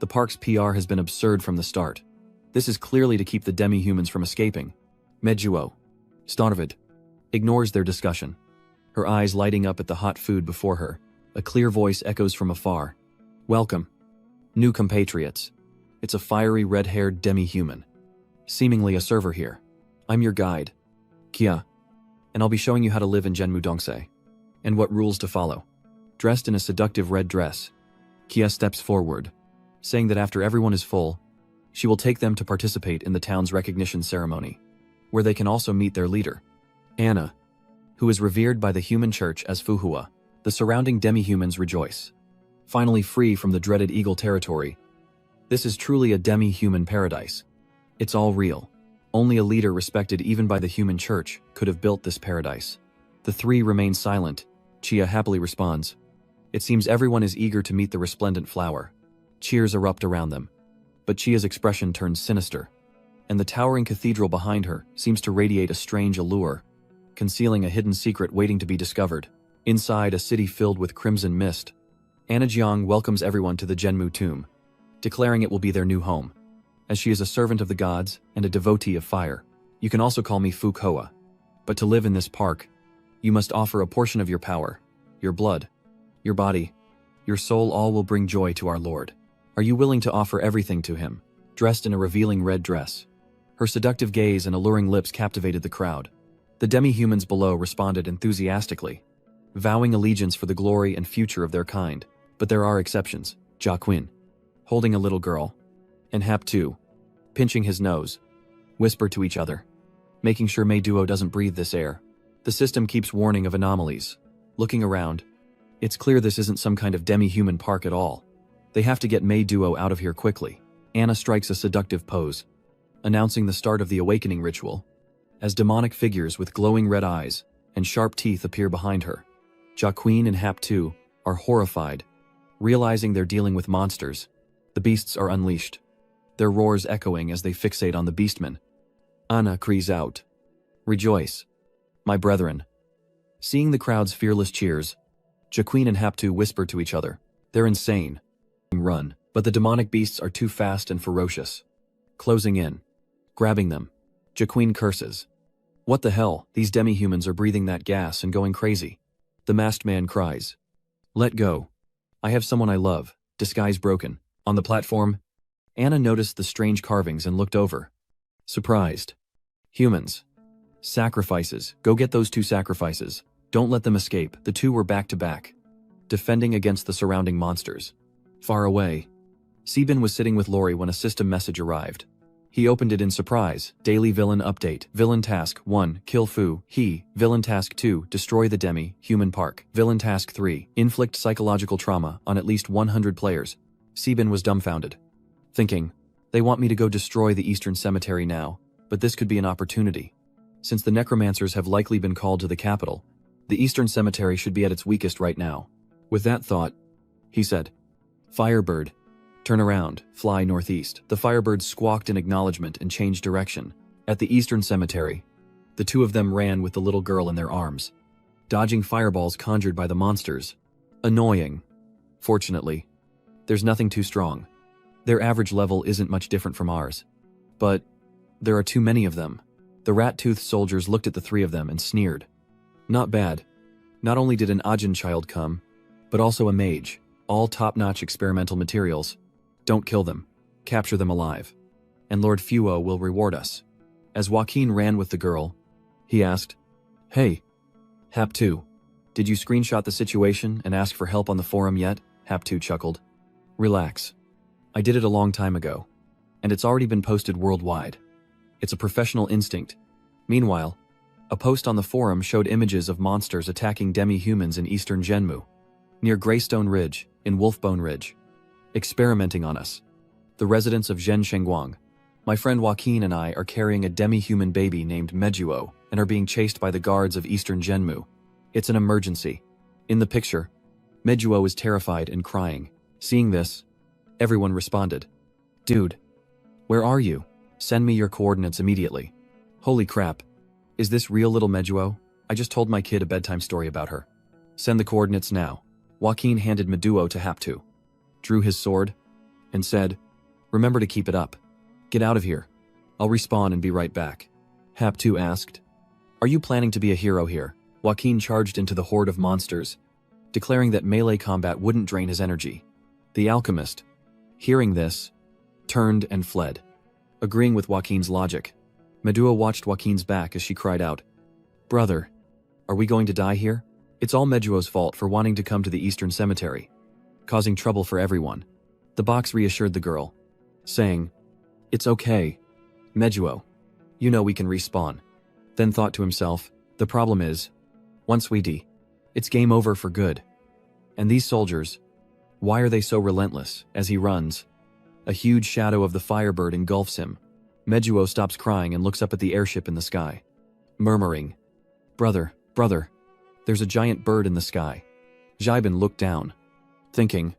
the park's PR has been absurd from the start. This is clearly to keep the demi-humans from escaping. Mejuo, Starvid, ignores their discussion, her eyes lighting up at the hot food before her. A clear voice echoes from afar. Welcome, new compatriots. It's a fiery red-haired demi-human, seemingly a server here. I'm your guide, Kia, and I'll be showing you how to live in Zhenmudongse, and what rules to follow. Dressed in a seductive red dress, Kia steps forward, saying that after everyone is full, she will take them to participate in the town's recognition ceremony, where they can also meet their leader, Anna, who is revered by the human church as Fuhua. The surrounding demi-humans rejoice, finally free from the dreaded eagle territory. This is truly a demi-human paradise. It's all real. Only a leader respected even by the human church could have built this paradise. The three remain silent. Chia happily responds. It seems everyone is eager to meet the resplendent flower. Cheers erupt around them. But Chia's expression turns sinister, and the towering cathedral behind her seems to radiate a strange allure, concealing a hidden secret waiting to be discovered. Inside a city filled with crimson mist, Anna Jiang welcomes everyone to the Zhenmu tomb, declaring it will be their new home. As she is a servant of the gods and a devotee of fire, you can also call me Fu Koa. But to live in this park, you must offer a portion of your power, your blood, your body, your soul. All will bring joy to our Lord. Are you willing to offer everything to him? Dressed in a revealing red dress, her seductive gaze and alluring lips captivated the crowd. The demi-humans below responded enthusiastically, vowing allegiance for the glory and future of their kind. But there are exceptions. Jia Qin, holding a little girl, and Hap too, pinching his nose, whisper to each other, making sure Mei Duo doesn't breathe this air. The system keeps warning of anomalies. Looking around, it's clear this isn't some kind of demi-human park at all. They have to get Mei Duo out of here quickly. Anna strikes a seductive pose, announcing the start of the awakening ritual, as demonic figures with glowing red eyes and sharp teeth appear behind her. Jia Qin and Hap too are horrified, realizing they're dealing with monsters. The beasts are unleashed, their roars echoing as they fixate on the beastmen. Anna cries out, "Rejoice, my brethren." Seeing the crowd's fearless cheers, Jia Qin and Hap too whisper to each other. They're insane. Run. But the demonic beasts are too fast and ferocious. Closing in, grabbing them, Jia Qin curses. What the hell? These demi-humans are breathing that gas and going crazy. The masked man cries. Let go. I have someone I love, disguise broken. On the platform, Anna noticed the strange carvings and looked over. Surprised. Humans. Sacrifices. Go get those two sacrifices. Don't let them escape. The two were back to back, defending against the surrounding monsters. Far away, Sebin was sitting with Lori when a system message arrived. He opened it in surprise. Daily Villain Update. Villain Task 1. Kill Fu, He. Villain Task 2. Destroy the Human Park. Villain Task 3. Inflict psychological trauma on at least 100 players. Sebin was dumbfounded, thinking, they want me to go destroy the Eastern Cemetery now, but this could be an opportunity. Since the necromancers have likely been called to the capital, the Eastern Cemetery should be at its weakest right now. With that thought, he said, Firebird, turn around, fly northeast. The Firebird squawked in acknowledgement and changed direction. At the Eastern Cemetery, the two of them ran with the little girl in their arms, dodging fireballs conjured by the monsters. Annoying. Fortunately, there's nothing too strong. Their average level isn't much different from ours. But there are too many of them. The rat-toothed soldiers looked at the three of them and sneered. Not bad. Not only did an Ajin child come, but also a mage. All top-notch experimental materials. Don't kill them. Capture them alive. And Lord Fuo will reward us. As Joaquin ran with the girl, he asked, Hey, Hap2, did you screenshot the situation and ask for help on the forum yet? Hap2 chuckled. Relax. I did it a long time ago. And it's already been posted worldwide. It's a professional instinct. Meanwhile, a post on the forum showed images of monsters attacking demi-humans in eastern Zhenmu, near Greystone Ridge, in Wolfbone Ridge, experimenting on us. The residents of Zhen Shengguang. My friend Joaquin and I are carrying a demi-human baby named Mejuo and are being chased by the guards of eastern Zhenmu. It's an emergency. In the picture, Mejuo is terrified and crying. Seeing this, everyone responded. Dude, where are you? Send me your coordinates immediately. Holy crap. Is this real little Mejuo? I just told my kid a bedtime story about her. Send the coordinates now. Joaquin handed Meduo to Hap2, drew his sword, and said, Remember to keep it up. Get out of here. I'll respawn and be right back. Hap2 asked, Are you planning to be a hero here? Joaquin charged into the horde of monsters, declaring that melee combat wouldn't drain his energy. The alchemist, hearing this, turned and fled. Agreeing with Joaquin's logic, Meduo watched Joaquin's back as she cried out, Brother, are we going to die here? It's all Mejuo's fault for wanting to come to the Eastern Cemetery, causing trouble for everyone. The box reassured the girl, saying, It's okay, Mejuo. You know we can respawn. Then thought to himself, the problem is, once we die, it's game over for good. And these soldiers, why are they so relentless? As he runs, a huge shadow of the Firebird engulfs him. Mejuo stops crying and looks up at the airship in the sky, murmuring, Brother, there's a giant bird in the sky. Zhaibin looked down, thinking,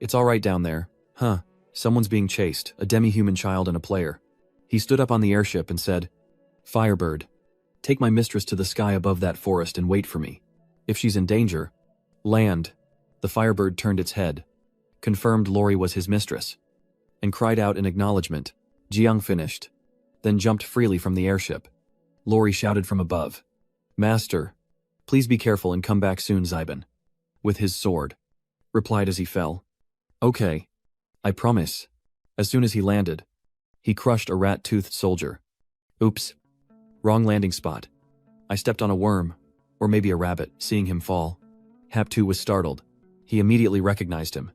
It's all right down there, huh? Someone's being chased, a demi-human child and a player. He stood up on the airship and said, Firebird, take my mistress to the sky above that forest and wait for me. If she's in danger, land. The Firebird turned its head, confirmed Lori was his mistress, and cried out in acknowledgement. Jiang finished, then jumped freely from the airship. Lori shouted from above, Master, please be careful and come back soon. Zhaibin, with his sword, replied as he fell. Okay, I promise. As soon as he landed, he crushed a rat-toothed soldier. Oops. Wrong landing spot. I stepped on a worm, or maybe a rabbit. Seeing him fall, Hap2 was startled. He immediately recognized him.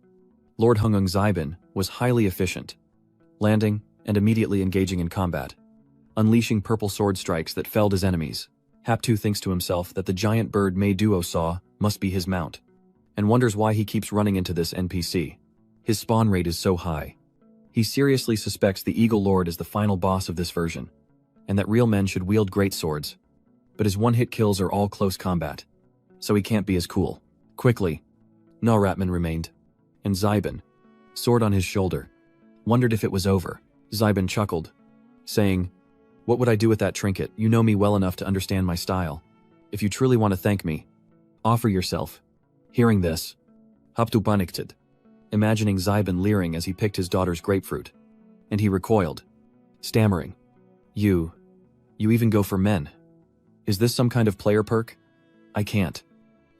Lord Hungung Zhaibin was highly efficient, landing and immediately engaging in combat, unleashing purple sword strikes that felled his enemies. Hap2 thinks to himself that the giant bird Meduo saw must be his mount, and wonders why he keeps running into this NPC. His spawn rate is so high. He seriously suspects the Eagle Lord is the final boss of this version, and that real men should wield great swords, but his one-hit kills are all close combat, so he can't be as cool. Quickly, no Ratman remained, and Zhaibin, sword on his shoulder, wondered if it was over. Zhaibin chuckled, saying, What would I do with that trinket? You know me well enough to understand my style. If you truly want to thank me, offer yourself. Hearing this, Hap2 panicked, imagining Zhaibin leering as he picked his daughter's grapefruit, and he recoiled, stammering, You even go for men? Is this some kind of player perk? I can't.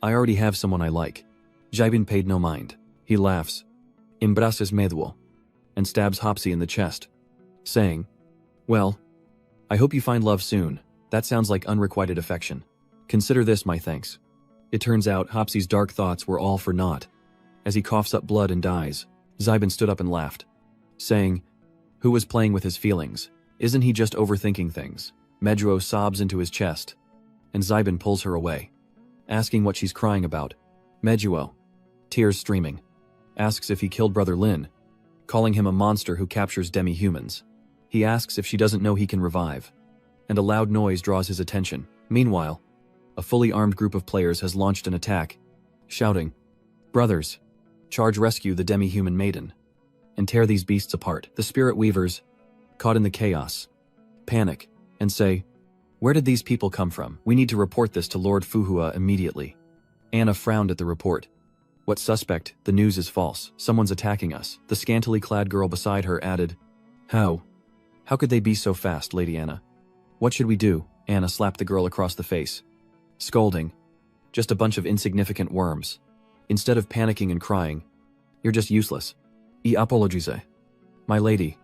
I already have someone I like. Zhaibin paid no mind. He laughs, embraces Meduo, and stabs Hopsy in the chest, saying, Well, I hope you find love soon. That sounds like unrequited affection. Consider this my thanks. It turns out Hopsy's dark thoughts were all for naught, as he coughs up blood and dies. Zybin stood up and laughed, saying, "Who was playing with his feelings? Isn't he just overthinking things?" Medruo sobs into his chest, and Zybin pulls her away, asking what she's crying about. Medruo, tears streaming, asks if he killed Brother Lin, calling him a monster who captures demi-humans. He asks if she doesn't know he can revive, and a loud noise draws his attention. Meanwhile, a fully armed group of players has launched an attack, shouting, "Brothers, charge rescue the demi-human maiden, and tear these beasts apart." The spirit weavers, caught in the chaos, panic, and say, "Where did these people come from? We need to report this to Lord Fuhua immediately." Anna frowned at the report. "What suspect? The news is false. Someone's attacking us." The scantily clad girl beside her added, How could they be so fast, Lady Anna? What should we do?" Anna slapped the girl across the face, scolding, "Just a bunch of insignificant worms. Instead of panicking and crying, you're just useless. I apologize. My lady."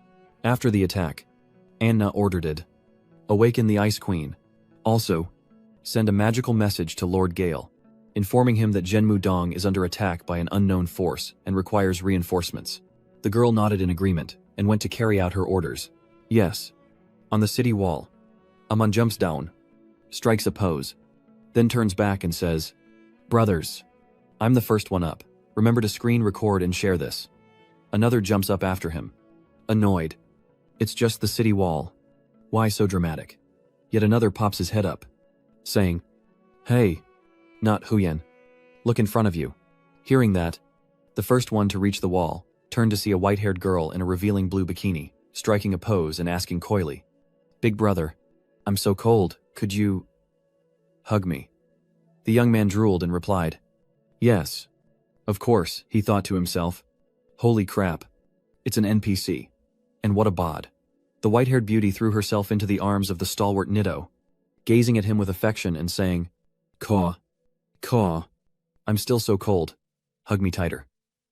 After the attack, Anna ordered it, "Awaken the Ice Queen. Also, send a magical message to Lord Gale, informing him that Zhenmu Dong is under attack by an unknown force and requires reinforcements." The girl nodded in agreement and went to carry out her orders. Yes. On the city wall, Amon jumps down, strikes a pose, then turns back and says, "Brothers, I'm the first one up. Remember to screen record and share this." Another jumps up after him, annoyed. "It's just the city wall. Why so dramatic?" Yet another pops his head up, saying, "Hey, not Huyen. Look in front of you." Hearing that, the first one to reach the wall turned to see a white-haired girl in a revealing blue bikini, striking a pose and asking coyly, "Big brother, I'm so cold, could you hug me?" The young man drooled and replied, "Yes. Of course," he thought to himself. Holy crap. It's an NPC. And what a bod. The white-haired beauty threw herself into the arms of the stalwart Nido, gazing at him with affection and saying, Caw. I'm still so cold. Hug me tighter."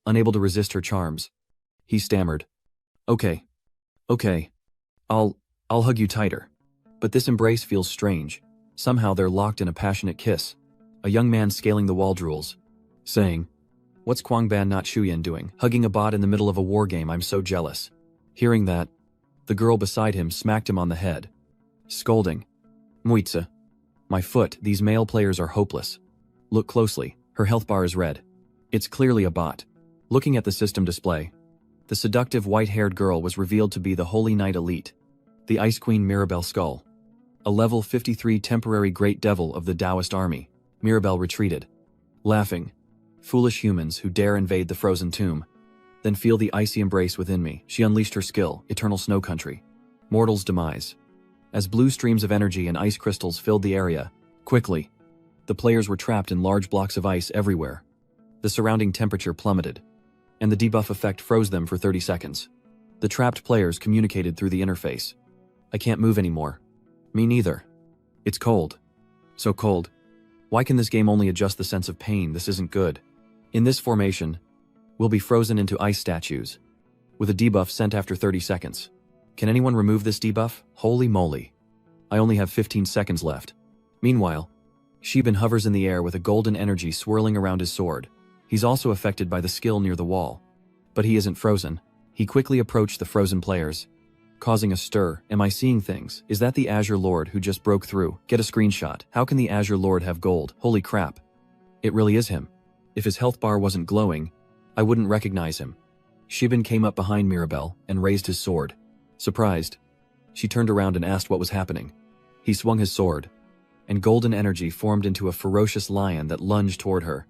Unable to resist her charms, he stammered, Okay. I'll hug you tighter." But this embrace feels strange. Somehow they're locked in a passionate kiss. A young man scaling the wall drools, saying, "What's Kwangban not Shuyan doing? Hugging a bot in the middle of a war game, I'm so jealous." Hearing that, the girl beside him smacked him on the head, scolding, "Muitsa, my foot, these male players are hopeless. Look closely, her health bar is red. It's clearly a bot." Looking at the system display, the seductive white-haired girl was revealed to be the Holy Knight Elite, the Ice Queen Mirabelle Skull, a level 53 temporary Great Devil of the Taoist army. Mirabelle retreated, laughing, "Foolish humans who dare invade the frozen tomb. Then feel the icy embrace within me." She unleashed her skill, Eternal Snow Country, Mortal's Demise. As blue streams of energy and ice crystals filled the area, quickly, the players were trapped in large blocks of ice everywhere. The surrounding temperature plummeted, and the debuff effect froze them for 30 seconds. The trapped players communicated through the interface. "I can't move anymore." "Me neither. It's cold. So cold. Why can this game only adjust the sense of pain? This isn't good." In this formation, we'll be frozen into ice statues, with a debuff sent after 30 seconds. Can anyone remove this debuff? Holy moly. I only have 15 seconds left. Meanwhile, Shiban hovers in the air with a golden energy swirling around his sword. He's also affected by the skill near the wall. But he isn't frozen. He quickly approached the frozen players, causing a stir. "Am I seeing things? Is that the Azure Lord who just broke through? Get a screenshot. How can the Azure Lord have gold? Holy crap. It really is him. If his health bar wasn't glowing, I wouldn't recognize him." Shiban came up behind Mirabelle and raised his sword. Surprised, she turned around and asked what was happening. He swung his sword, and golden energy formed into a ferocious lion that lunged toward her.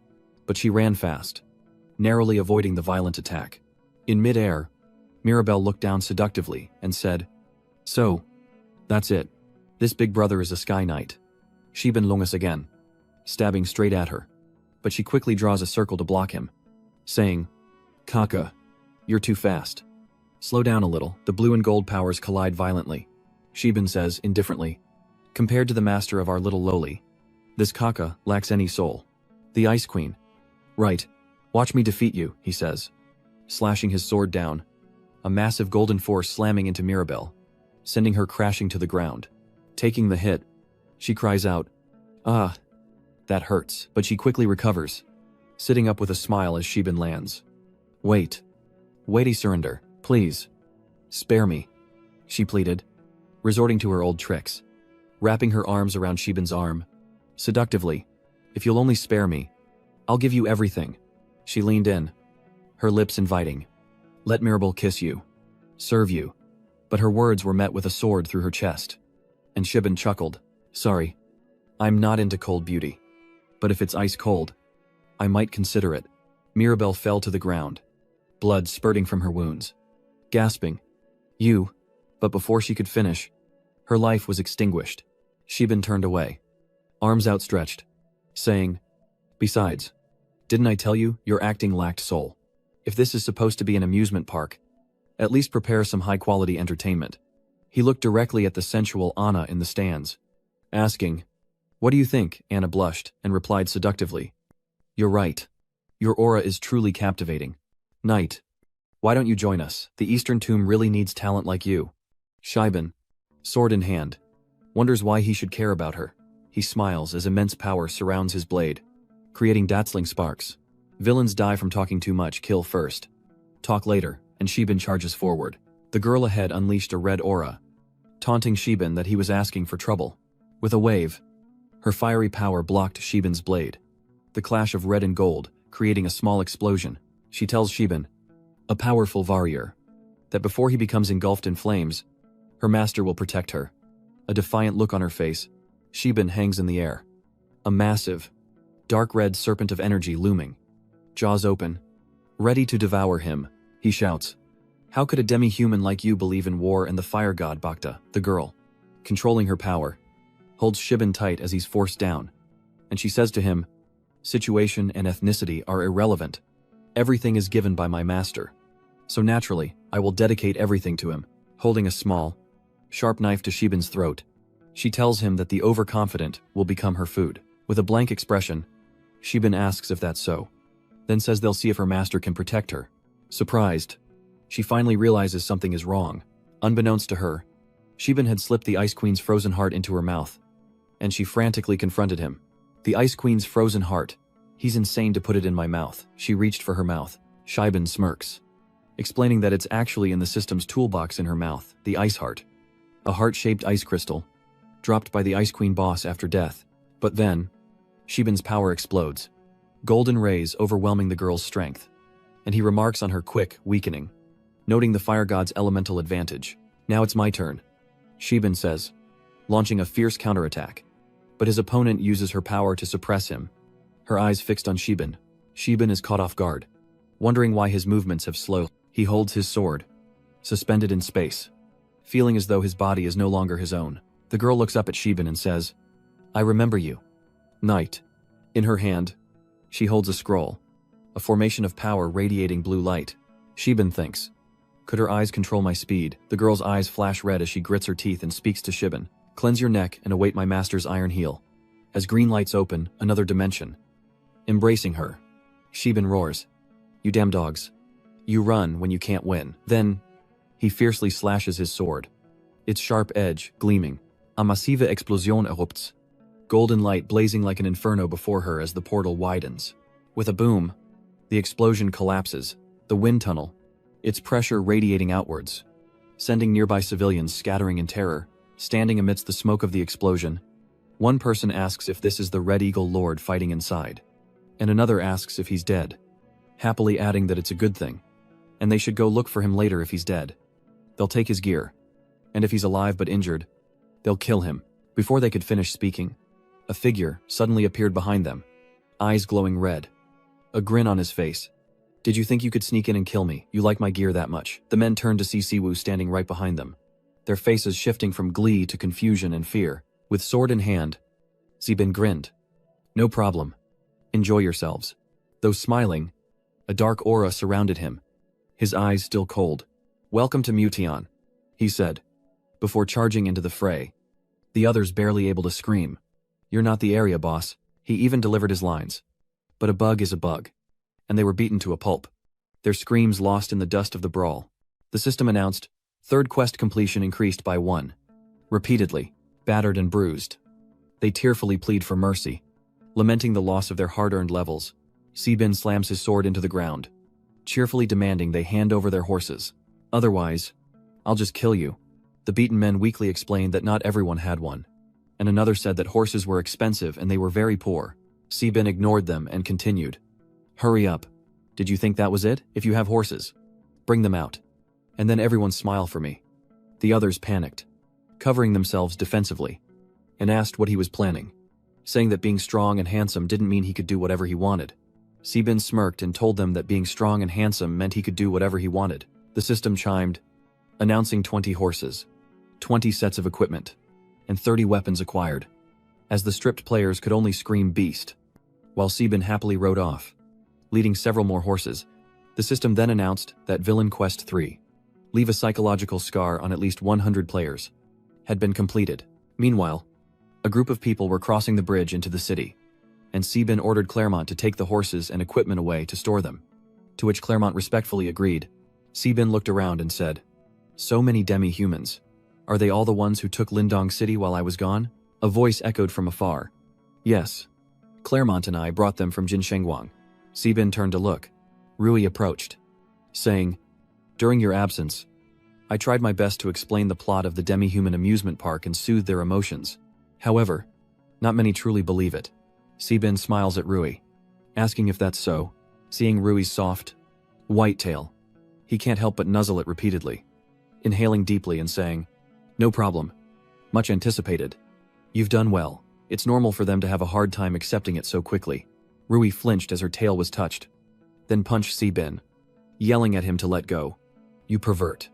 But she ran fast, narrowly avoiding the violent attack. In mid-air, Mirabelle looked down seductively and said, "So, that's it. This big brother is a sky knight." Shiban lunges again, stabbing straight at her. But she quickly draws a circle to block him, saying, "Kaka, you're too fast. Slow down a little." The blue and gold powers collide violently. Shiban says indifferently, "Compared to the master of our little lowly, this Kaka lacks any soul." The Ice Queen. "Right. Watch me defeat you," he says, slashing his sword down, a massive golden force slamming into Mirabelle, sending her crashing to the ground. Taking the hit, she cries out, "Ah, that hurts," but she quickly recovers, sitting up with a smile as Shiban lands. "Wait. Weighty surrender, please. Spare me, she pleaded, resorting to her old tricks, wrapping her arms around Shibin's arm. Seductively, if you'll only spare me, I'll give you everything. She leaned in, her lips inviting. Let Mirabel kiss you. Serve you. But her words were met with a sword through her chest. And Shibin chuckled. Sorry, I'm not into cold beauty. But if it's ice cold, I might consider it. Mirabel fell to the ground, blood spurting from her wounds. Gasping, you, but before she could finish, her life was extinguished. Shibin turned away, arms outstretched, saying, besides, didn't I tell you your acting lacked soul? If this is supposed to be an amusement park, at least prepare some high-quality entertainment. He looked directly at the sensual Anna in the stands, asking, what do you think? Anna blushed and replied seductively, you're right. Your aura is truly captivating. Knight, why don't you join us? The Eastern Tomb really needs talent like you. Shibin, sword in hand, wonders why he should care about her. He smiles as immense power surrounds his blade, creating dazzling sparks. Villains die from talking too much, kill first. Talk later, and Shibin charges forward. The girl ahead unleashed a red aura, taunting Shibin that he was asking for trouble. With a wave, her fiery power blocked Shibin's blade. The clash of red and gold, creating a small explosion. She tells Shibin, a powerful warrior, that before he becomes engulfed in flames, her master will protect her. A defiant look on her face, Shibin hangs in the air. A massive, dark red serpent of energy looming. Jaws open, ready to devour him, he shouts. How could a demi-human like you believe in war and the fire god Bacta? The girl, controlling her power, holds Shibin tight as he's forced down, and she says to him, situation and ethnicity are irrelevant. Everything is given by my master. So naturally, I will dedicate everything to him. Holding a small, sharp knife to Shibin's throat, she tells him that the overconfident will become her food. With a blank expression, Shibin asks if that's so, then says they'll see if her master can protect her. Surprised, she finally realizes something is wrong. Unbeknownst to her, Shibin had slipped the Ice Queen's frozen heart into her mouth, and she frantically confronted him. The Ice Queen's frozen heart. He's insane to put it in my mouth. She reached for her mouth. Shibin smirks, explaining that it's actually in the system's toolbox in her mouth, the ice heart. A heart-shaped ice crystal, dropped by the Ice Queen boss after death. But then, Shibin's power explodes, golden rays overwhelming the girl's strength, and he remarks on her quick weakening, noting the fire god's elemental advantage. Now it's my turn, Shibin says, launching a fierce counterattack. But his opponent uses her power to suppress him, her eyes fixed on Shibin. Shibin is caught off guard, wondering why his movements have slowed. He holds his sword, suspended in space, feeling as though his body is no longer his own. The girl looks up at Shibin and says, I remember you. Knight. In her hand, she holds a scroll, a formation of power radiating blue light. Shibin thinks, could her eyes control my speed? The girl's eyes flash red as she grits her teeth and speaks to Shibin. Cleanse your neck and await my master's iron heel. As green lights open, another dimension. Embracing her, Shibin roars, you damn dogs. You run when you can't win. Then, he fiercely slashes his sword, its sharp edge gleaming. A massive explosion erupts, golden light blazing like an inferno before her as the portal widens. With a boom, the explosion collapses, the wind tunnel, its pressure radiating outwards, sending nearby civilians scattering in terror. Standing amidst the smoke of the explosion, one person asks if this is the Red Eagle Lord fighting inside, and another asks if he's dead, happily adding that it's a good thing, and they should go look for him later if he's dead. They'll take his gear, and if he's alive but injured, they'll kill him. Before they could finish speaking, a figure suddenly appeared behind them, eyes glowing red, a grin on his face. Did you think you could sneak in and kill me? You like my gear that much? The men turned to see Siwoo standing right behind them, their faces shifting from glee to confusion and fear. With sword in hand, Shibin grinned. No problem. Enjoy yourselves. Though smiling, a dark aura surrounded him, his eyes still cold. Welcome to Mution, he said, before charging into the fray, the others barely able to scream. You're not the area boss. He even delivered his lines. But a bug is a bug, and they were beaten to a pulp, their screams lost in the dust of the brawl. The system announced, third quest completion increased by 1. Repeatedly, battered and bruised, they tearfully plead for mercy, lamenting the loss of their hard-earned levels. Shibin slams his sword into the ground, cheerfully demanding they hand over their horses. Otherwise, I'll just kill you. The beaten men weakly explained that not everyone had one. And another said that horses were expensive and they were very poor. Sebin ignored them and continued. Hurry up. Did you think that was it? If you have horses, bring them out. And then everyone smile for me. The others panicked, covering themselves defensively, and asked what he was planning, saying that being strong and handsome didn't mean he could do whatever he wanted. Sebin smirked and told them that being strong and handsome meant he could do whatever he wanted. The system chimed, announcing 20 horses, 20 sets of equipment, and 30 weapons acquired, as the stripped players could only scream beast, while Sebin happily rode off, leading several more horses. The system then announced that Villain Quest 3, Leave a Psychological Scar on at least 100 players, had been completed. Meanwhile, a group of people were crossing the bridge into the city, and Sebin ordered Claremont to take the horses and equipment away to store them, to which Claremont respectfully agreed. Sebin looked around and said, So many demi-humans. Are they all the ones who took Lindong City while I was gone? A voice echoed from afar. Yes. Claremont and I brought them from Jinshengwang. Sebin turned to look. Rui approached, saying, During your absence, I tried my best to explain the plot of the demi-human amusement park and soothe their emotions. However, not many truly believe it. Sebin smiles at Rui, asking if that's so. Seeing Rui's soft, white tail, he can't help but nuzzle it repeatedly, inhaling deeply and saying, No problem. Much anticipated. You've done well. It's normal for them to have a hard time accepting it so quickly. Rui flinched as her tail was touched, then punched Sebin, yelling at him to let go. You pervert.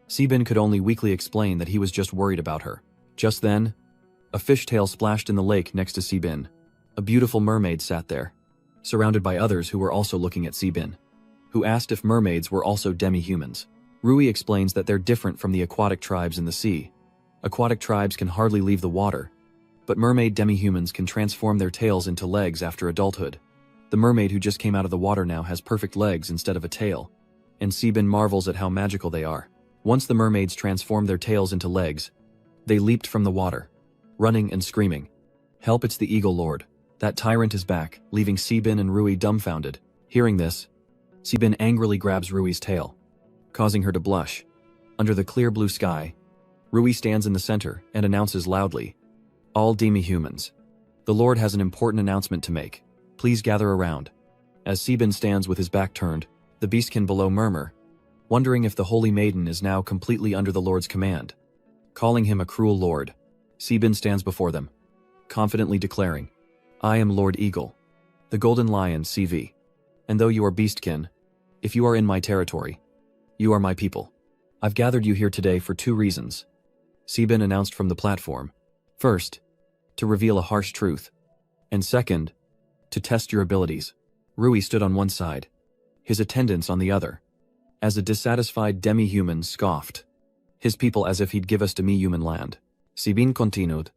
Sebin could only weakly explain that he was just worried about her. Just then, a fishtail splashed in the lake next to Sebin. A beautiful mermaid sat there, surrounded by others who were also looking at Sebin, who asked if mermaids were also demi-humans. Rui explains that they're different from the aquatic tribes in the sea. Aquatic tribes can hardly leave the water, but mermaid demi-humans can transform their tails into legs after adulthood. The mermaid who just came out of the water now has perfect legs instead of a tail, and Sebin marvels at how magical they are. Once the mermaids transformed their tails into legs, they leaped from the water, running and screaming. Help, it's the Eagle Lord. That tyrant is back, leaving Sebin and Rui dumbfounded. Hearing this, Sebin angrily grabs Rui's tail, causing her to blush. Under the clear blue sky, Rui stands in the center and announces loudly, All demi-humans. The Lord has an important announcement to make. Please gather around. As Sebin stands with his back turned, the beastkin below murmur, wondering if the Holy Maiden is now completely under the Lord's command. Calling him a cruel lord, Sebin stands before them, confidently declaring, I am Lord Eagle, the Golden Lion CV. And though you are beastkin, if you are in my territory, you are my people. I've gathered you here today for 2 reasons. Sebin announced from the platform. First, to reveal a harsh truth. And second, to test your abilities. Rui stood on one side, his attendants on the other, as a dissatisfied demi-human scoffed. His people as if he'd give us demi-human land. Sebin continued,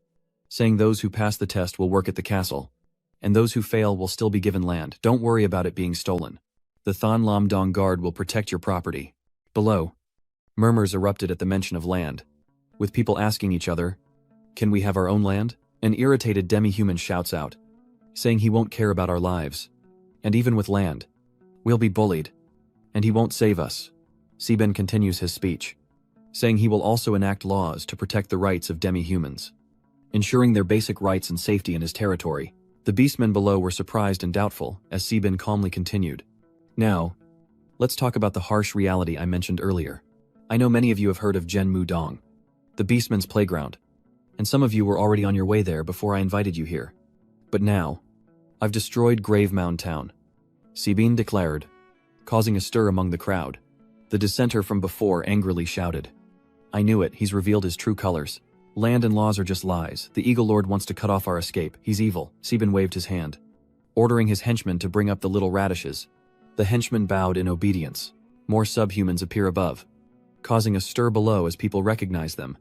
saying those who pass the test will work at the castle, and those who fail will still be given land. Don't worry about it being stolen. The Than Lam Dong Guard will protect your property. Below, murmurs erupted at the mention of land, with people asking each other, Can we have our own land? An irritated demi-human shouts out, saying he won't care about our lives. And even with land, we'll be bullied, and he won't save us. Sebin continues his speech, saying he will also enact laws to protect the rights of demi-humans, ensuring their basic rights and safety in his territory. The beastmen below were surprised and doubtful as Sebin calmly continued. Now, let's talk about the harsh reality I mentioned earlier. I know many of you have heard of Zhenmu Dong, the beastmen's playground, and some of you were already on your way there before I invited you here. But now, I've destroyed Grave Mound Town, Sebin declared, causing a stir among the crowd. The dissenter from before angrily shouted, I knew it, he's revealed his true colors. Land and laws are just lies. The Eagle Lord wants to cut off our escape. He's evil. Sebin waved his hand, ordering his henchmen to bring up the little radishes. The henchmen bowed in obedience. More subhumans appear above, causing a stir below as people recognize them.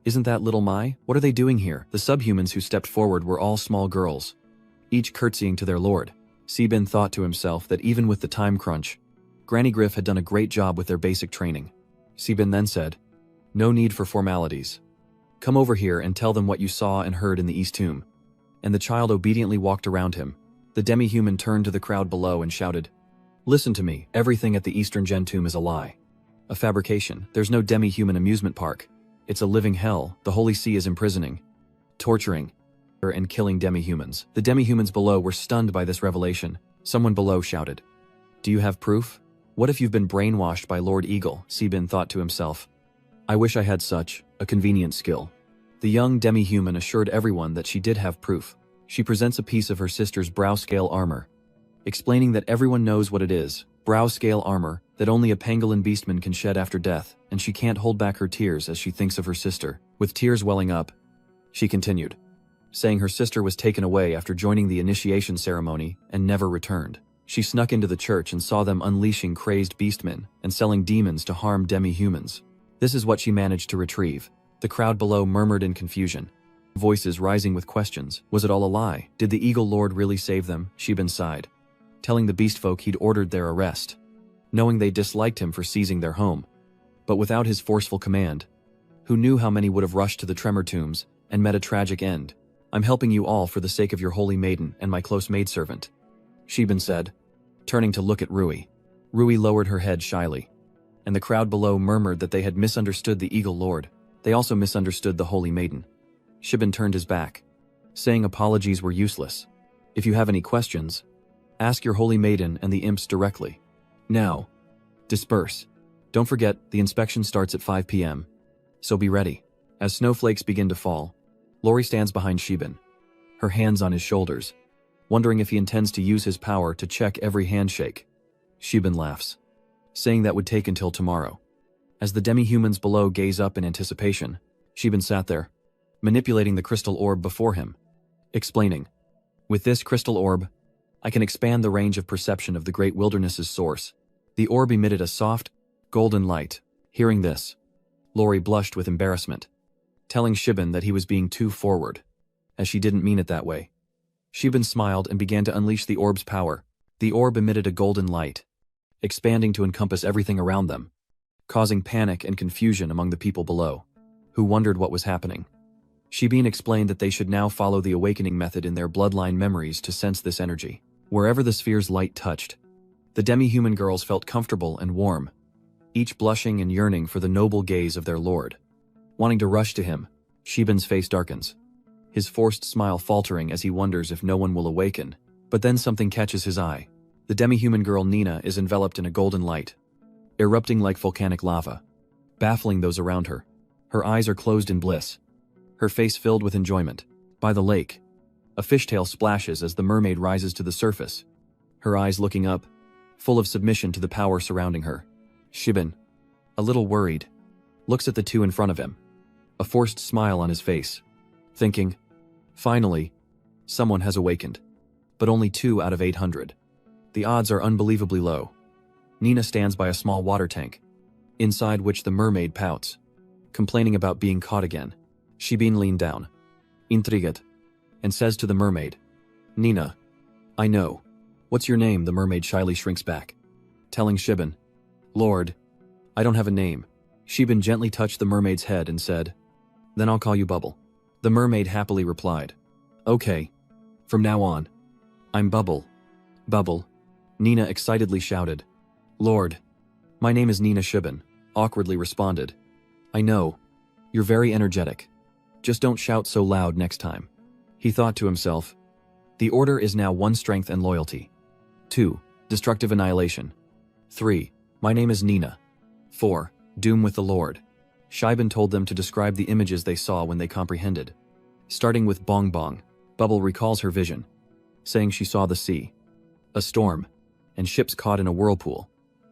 Isn't that little Mai? What are they doing here? The subhumans who stepped forward were all small girls, each curtsying to their lord. Sebin thought to himself that even with the time crunch, Granny Griff had done a great job with their basic training. Sebin then said, No need for formalities. Come over here and tell them what you saw and heard in the East Tomb. And the child obediently walked around him. The demi-human turned to the crowd below and shouted, Listen to me, everything at the Eastern Gen tomb is a lie. A fabrication. There's no demi-human amusement park. It's a living hell. The Holy See is imprisoning, torturing, and killing demi-humans. The demi-humans below were stunned by this revelation. Someone below shouted, "Do you have proof?" What if you've been brainwashed by Lord Eagle? Sebin thought to himself. I wish I had such a convenient skill. The young demi-human assured everyone that she did have proof. She presents a piece of her sister's brow-scale armor, explaining that everyone knows what it is, brow-scale armor, that only a pangolin beastman can shed after death, and she can't hold back her tears as she thinks of her sister. With tears welling up, she continued, saying her sister was taken away after joining the initiation ceremony and never returned. She snuck into the church and saw them unleashing crazed beastmen and selling demons to harm demi-humans. This is what she managed to retrieve. The crowd below murmured in confusion, voices rising with questions. Was it all a lie? Did the Eagle Lord really save them? Sheben sighed, telling the beast folk he'd ordered their arrest, knowing they disliked him for seizing their home. But without his forceful command, who knew how many would have rushed to the Tremor Tombs and met a tragic end? I'm helping you all for the sake of your holy maiden and my close maidservant, Sheben said, turning to look at Rui. Rui lowered her head shyly, and the crowd below murmured that they had misunderstood the Eagle Lord. They also misunderstood the Holy Maiden. Sheben turned his back, saying apologies were useless. If you have any questions, ask your Holy Maiden and the imps directly. Now, disperse. Don't forget, the inspection starts at 5 p.m., so be ready. As snowflakes begin to fall, Lori stands behind Sheben, her hands on his shoulders, wondering if he intends to use his power to check every handshake. Sheben laughs, saying that would take until tomorrow. As the demi-humans below gaze up in anticipation, Sheben sat there, manipulating the crystal orb before him, explaining, with this crystal orb, I can expand the range of perception of the great wilderness's source. The orb emitted a soft, golden light. Hearing this, Lori blushed with embarrassment, telling Sheben that he was being too forward, as she didn't mean it that way. Sheben smiled and began to unleash the orb's power. The orb emitted a golden light, expanding to encompass everything around them, causing panic and confusion among the people below, who wondered what was happening. Sheben explained that they should now follow the awakening method in their bloodline memories to sense this energy. Wherever the sphere's light touched, the demi-human girls felt comfortable and warm, each blushing and yearning for the noble gaze of their lord. Wanting to rush to him, Sheben's face darkens, his forced smile faltering as he wonders if no one will awaken. But then something catches his eye. The demi-human girl Nina is enveloped in a golden light, erupting like volcanic lava, baffling those around her. Her eyes are closed in bliss, her face filled with enjoyment. By the lake, a fishtail splashes as the mermaid rises to the surface, her eyes looking up, full of submission to the power surrounding her. Sheben, a little worried, looks at the two in front of him, a forced smile on his face, thinking, finally, someone has awakened. But only 2 out of 800. The odds are unbelievably low. Nina stands by a small water tank, inside which the mermaid pouts, complaining about being caught again. Sheben leaned down, intrigued, and says to the mermaid, Nina, I know. What's your name? The mermaid shyly shrinks back, telling Sheben, Lord, I don't have a name. Sheben gently touched the mermaid's head and said, then I'll call you Bubble. The mermaid happily replied, okay, from now on, I'm Bubble. Bubble, Nina excitedly shouted. Lord, my name is Nina Sheben, awkwardly responded. I know, you're very energetic. Just don't shout so loud next time. He thought to himself. The order is now 1 strength and loyalty. 2, destructive annihilation. 3, my name is Nina. 4, doom with the Lord. Sheben told them to describe the images they saw when they comprehended. Starting with Bong Bong, Bubble recalls her vision, saying she saw the sea, a storm, and ships caught in a whirlpool.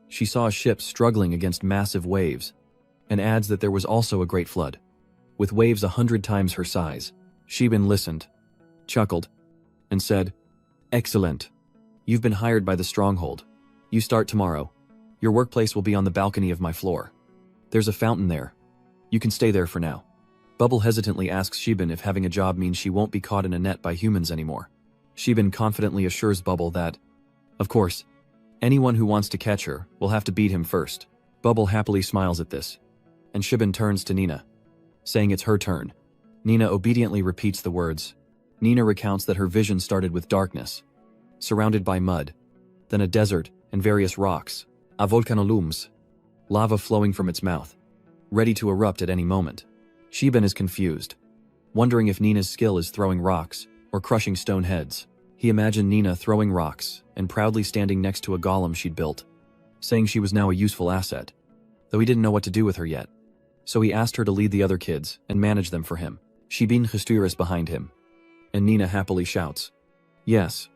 She saw a ship struggling against massive waves, and adds that there was also a great flood, with waves 100 times her size. Sheben listened, chuckled, and said, excellent. You've been hired by the stronghold. You start tomorrow. Your workplace will be on the balcony of my floor. There's a fountain there. You can stay there for now. Bubble hesitantly asks Sheben if having a job means she won't be caught in a net by humans anymore. Sheben confidently assures Bubble that, of course, anyone who wants to catch her will have to beat him first. Bubble happily smiles at this, and Sheben turns to Nina, saying it's her turn. Nina obediently repeats the words. Nina recounts that her vision started with darkness, surrounded by mud, then a desert, and various rocks. A volcanolums. Lava flowing from its mouth, ready to erupt at any moment. Shiben is confused, wondering if Nina's skill is throwing rocks or crushing stone heads. He imagined Nina throwing rocks and proudly standing next to a golem she'd built, saying she was now a useful asset, though he didn't know what to do with her yet. So he asked her to lead the other kids and manage them for him. Shiben gestuurd behind him, and Nina happily shouts, "Yes,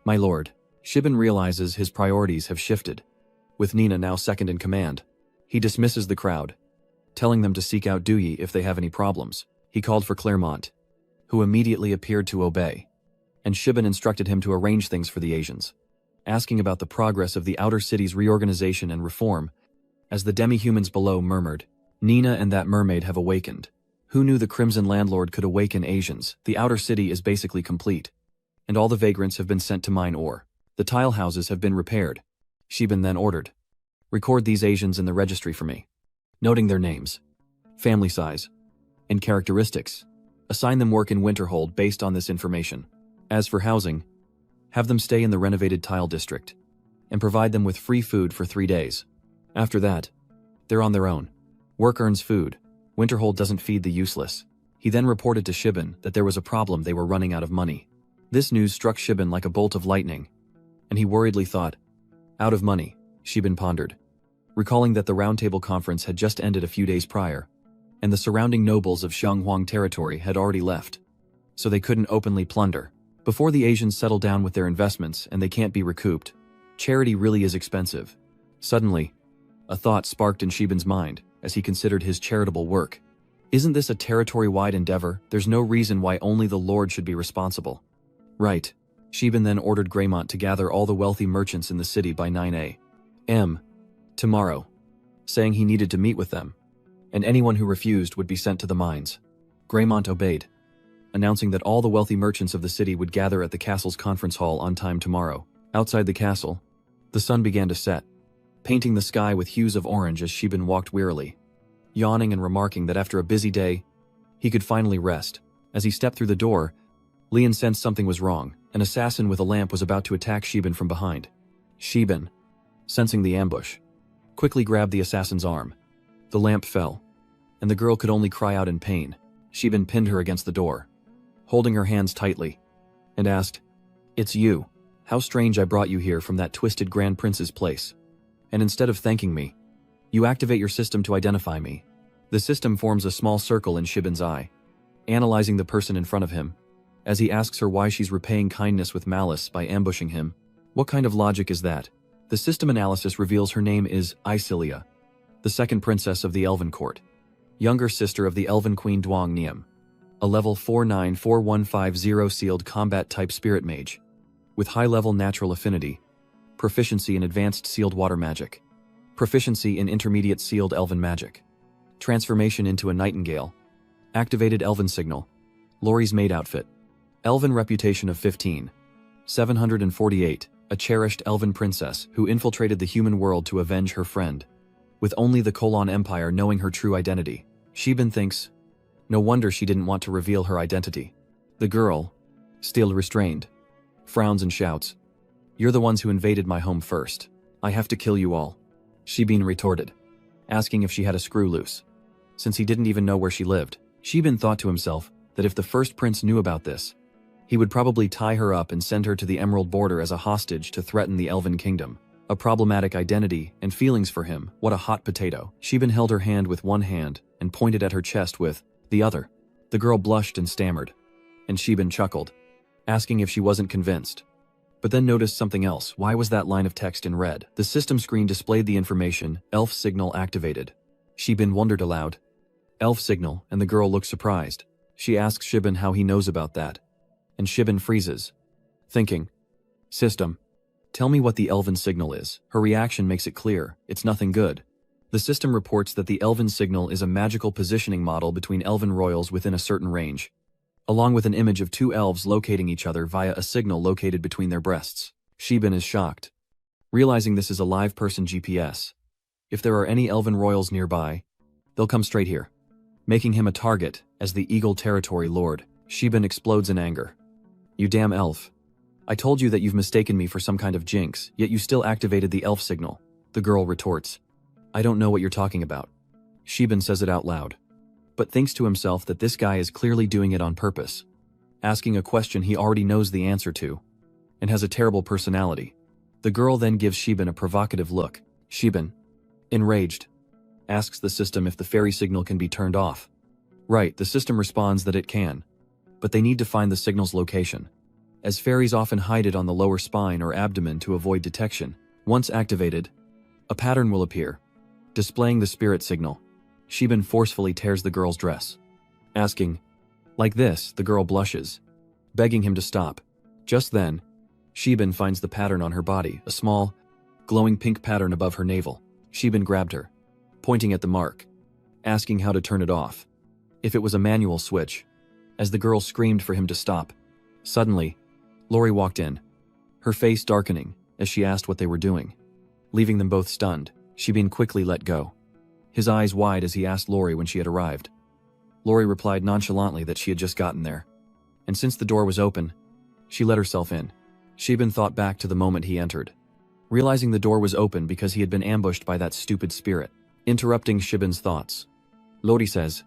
my lord." Shiben realizes his priorities have shifted, with Nina now second in command. He dismisses the crowd, telling them to seek out Dewey if they have any problems. He called for Claremont, who immediately appeared to obey, and Shiben instructed him to arrange things for the Asians, asking about the progress of the outer city's reorganization and reform. As the demi-humans below murmured, "Nina and that mermaid have awakened. Who knew the Crimson Landlord could awaken Asians? The outer city is basically complete, and all the vagrants have been sent to mine ore. The tile houses have been repaired." Shiben then ordered, "Record these Asians in the registry for me, noting their names, family size, and characteristics. Assign them work in Winterhold based on this information. As for housing, have them stay in the renovated tile district, and provide them with free food for 3 days. After that, they're on their own. Work earns food. Winterhold doesn't feed the useless." He then reported to Shiben that there was a problem: they were running out of money. This news struck Shiben like a bolt of lightning, and he worriedly thought, "Out of money?" Shiben pondered, recalling that the Roundtable Conference had just ended a few days prior, and the surrounding nobles of Xianghuang territory had already left, so they couldn't openly plunder. Before the Asians settle down with their investments and they can't be recouped, charity really is expensive. Suddenly, a thought sparked in Shiben's mind as he considered his charitable work. Isn't this a territory-wide endeavor? There's no reason why only the Lord should be responsible. Right. Shiben then ordered Greymont to gather all the wealthy merchants in the city by 9 a.m. tomorrow, saying he needed to meet with them, and anyone who refused would be sent to the mines. Greymont obeyed, announcing that all the wealthy merchants of the city would gather at the castle's conference hall on time tomorrow. Outside the castle, the sun began to set, painting the sky with hues of orange as Shiben walked wearily, yawning and remarking that after a busy day, he could finally rest. As he stepped through the door, Lian sensed something was wrong. An assassin with a lamp was about to attack Shiben from behind. Shiben, sensing the ambush, quickly grabbed the assassin's arm. The lamp fell, and the girl could only cry out in pain. Shiben pinned her against the door, holding her hands tightly, and asked, "It's you. How strange I brought you here from that twisted Grand Prince's place. And instead of thanking me, you activate your system to identify me." The system forms a small circle in Shiben's eye, analyzing the person in front of him, as he asks her why she's repaying kindness with malice by ambushing him. What kind of logic is that? The system analysis reveals her name is Isilia, the second princess of the Elven Court, younger sister of the Elven Queen Duang Niam, a level 494150 sealed combat type spirit mage, with high-level natural affinity, proficiency in advanced sealed water magic, proficiency in intermediate sealed elven magic, transformation into a nightingale, activated elven signal, Lori's maid outfit, elven reputation of 15, 748, a cherished elven princess who infiltrated the human world to avenge her friend, with only the Kolon Empire knowing her true identity. Shiben thinks, no wonder she didn't want to reveal her identity. The girl, still restrained, frowns and shouts, "You're the ones who invaded my home first. I have to kill you all." Shiben retorted, asking if she had a screw loose, since he didn't even know where she lived. Shiben thought to himself that if the first prince knew about this, he would probably tie her up and send her to the Emerald Border as a hostage to threaten the Elven Kingdom. A problematic identity and feelings for him, what a hot potato. Shiben held her hand with one hand and pointed at her chest with the other. The girl blushed and stammered, and Shiben chuckled, asking if she wasn't convinced. But then noticed something else. Why was that line of text in red? The system screen displayed the information, "Elf signal activated." Shiben wondered aloud. Elf signal, and the girl looked surprised. She asks Shiben how he knows about that, and Shiben freezes, thinking, "System, tell me what the elven signal is." Her reaction makes it clear, it's nothing good. The system reports that the elven signal is a magical positioning model between elven royals within a certain range, along with an image of two elves locating each other via a signal located between their breasts. Shiben is shocked, realizing this is a live person GPS. If there are any elven royals nearby, they'll come straight here, making him a target as the Eagle Territory Lord. Shiben explodes in anger. "You damn elf. I told you that you've mistaken me for some kind of jinx, yet you still activated the elf signal, the girl retorts. I don't know what you're talking about. Shiben says it out loud, but thinks to himself that this guy is clearly doing it on purpose, asking a question he already knows the answer to, and has a terrible personality. The girl then gives Shiben a provocative look. Shiben, enraged, asks the system if the fairy signal can be turned off. Right, the system responds that it can, but they need to find the signal's location, as fairies often hide it on the lower spine or abdomen to avoid detection. Once activated, a pattern will appear, displaying the spirit signal. Shiben forcefully tears the girl's dress, asking, like this. The girl blushes, begging him to stop. Just then, Shiben finds the pattern on her body, a small, glowing pink pattern above her navel. Shiben grabbed her, pointing at the mark, asking how to turn it off, if it was a manual switch, as the girl screamed for him to stop. Suddenly, Lori walked in, her face darkening as she asked what they were doing. Leaving them both stunned, Shiben quickly let go, his eyes wide as he asked Lori when she had arrived. Lori replied nonchalantly that she had just gotten there, and since the door was open, she let herself in. Shiben thought back to the moment he entered, realizing the door was open because he had been ambushed by that stupid spirit. Interrupting Shiben's thoughts, Lori says,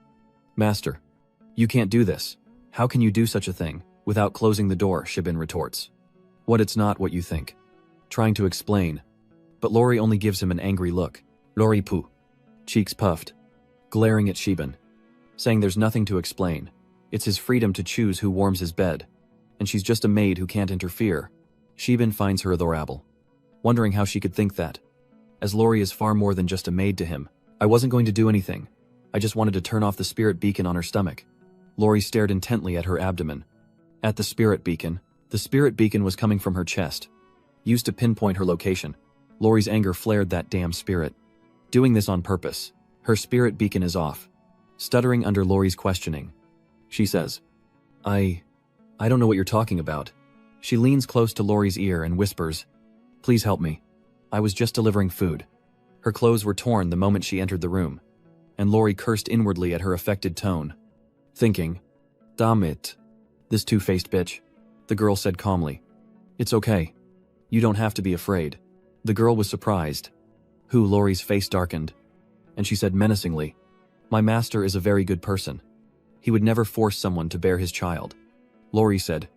Master, you can't do this. How can you do such a thing without closing the door? Shiben retorts. What, it's not what you think. Trying to explain, but Lori only gives him an angry look. Lori poo, cheeks puffed, glaring at Shiben, saying there's nothing to explain. It's his freedom to choose who warms his bed, and she's just a maid who can't interfere. Shiben finds her adorable, wondering how she could think that, as Lori is far more than just a maid to him. I wasn't going to do anything. I just wanted to turn off the spirit beacon on her stomach. Lori stared intently at her abdomen. At the spirit beacon was coming from her chest, used to pinpoint her location. Lori's anger flared. That damn spirit. Doing this on purpose. Her spirit beacon is off. Stuttering under Lori's questioning, she says, I don't know what you're talking about. She leans close to Lori's ear and whispers, Please help me. I was just delivering food. Her clothes were torn the moment she entered the room, and Lori cursed inwardly at her affected tone, thinking, Damn it. This two-faced bitch. The girl said calmly, It's okay. You don't have to be afraid. The girl was surprised. Who? Lori's face darkened, and she said menacingly, My master is a very good person. He would never force someone to bear his child. Lori said,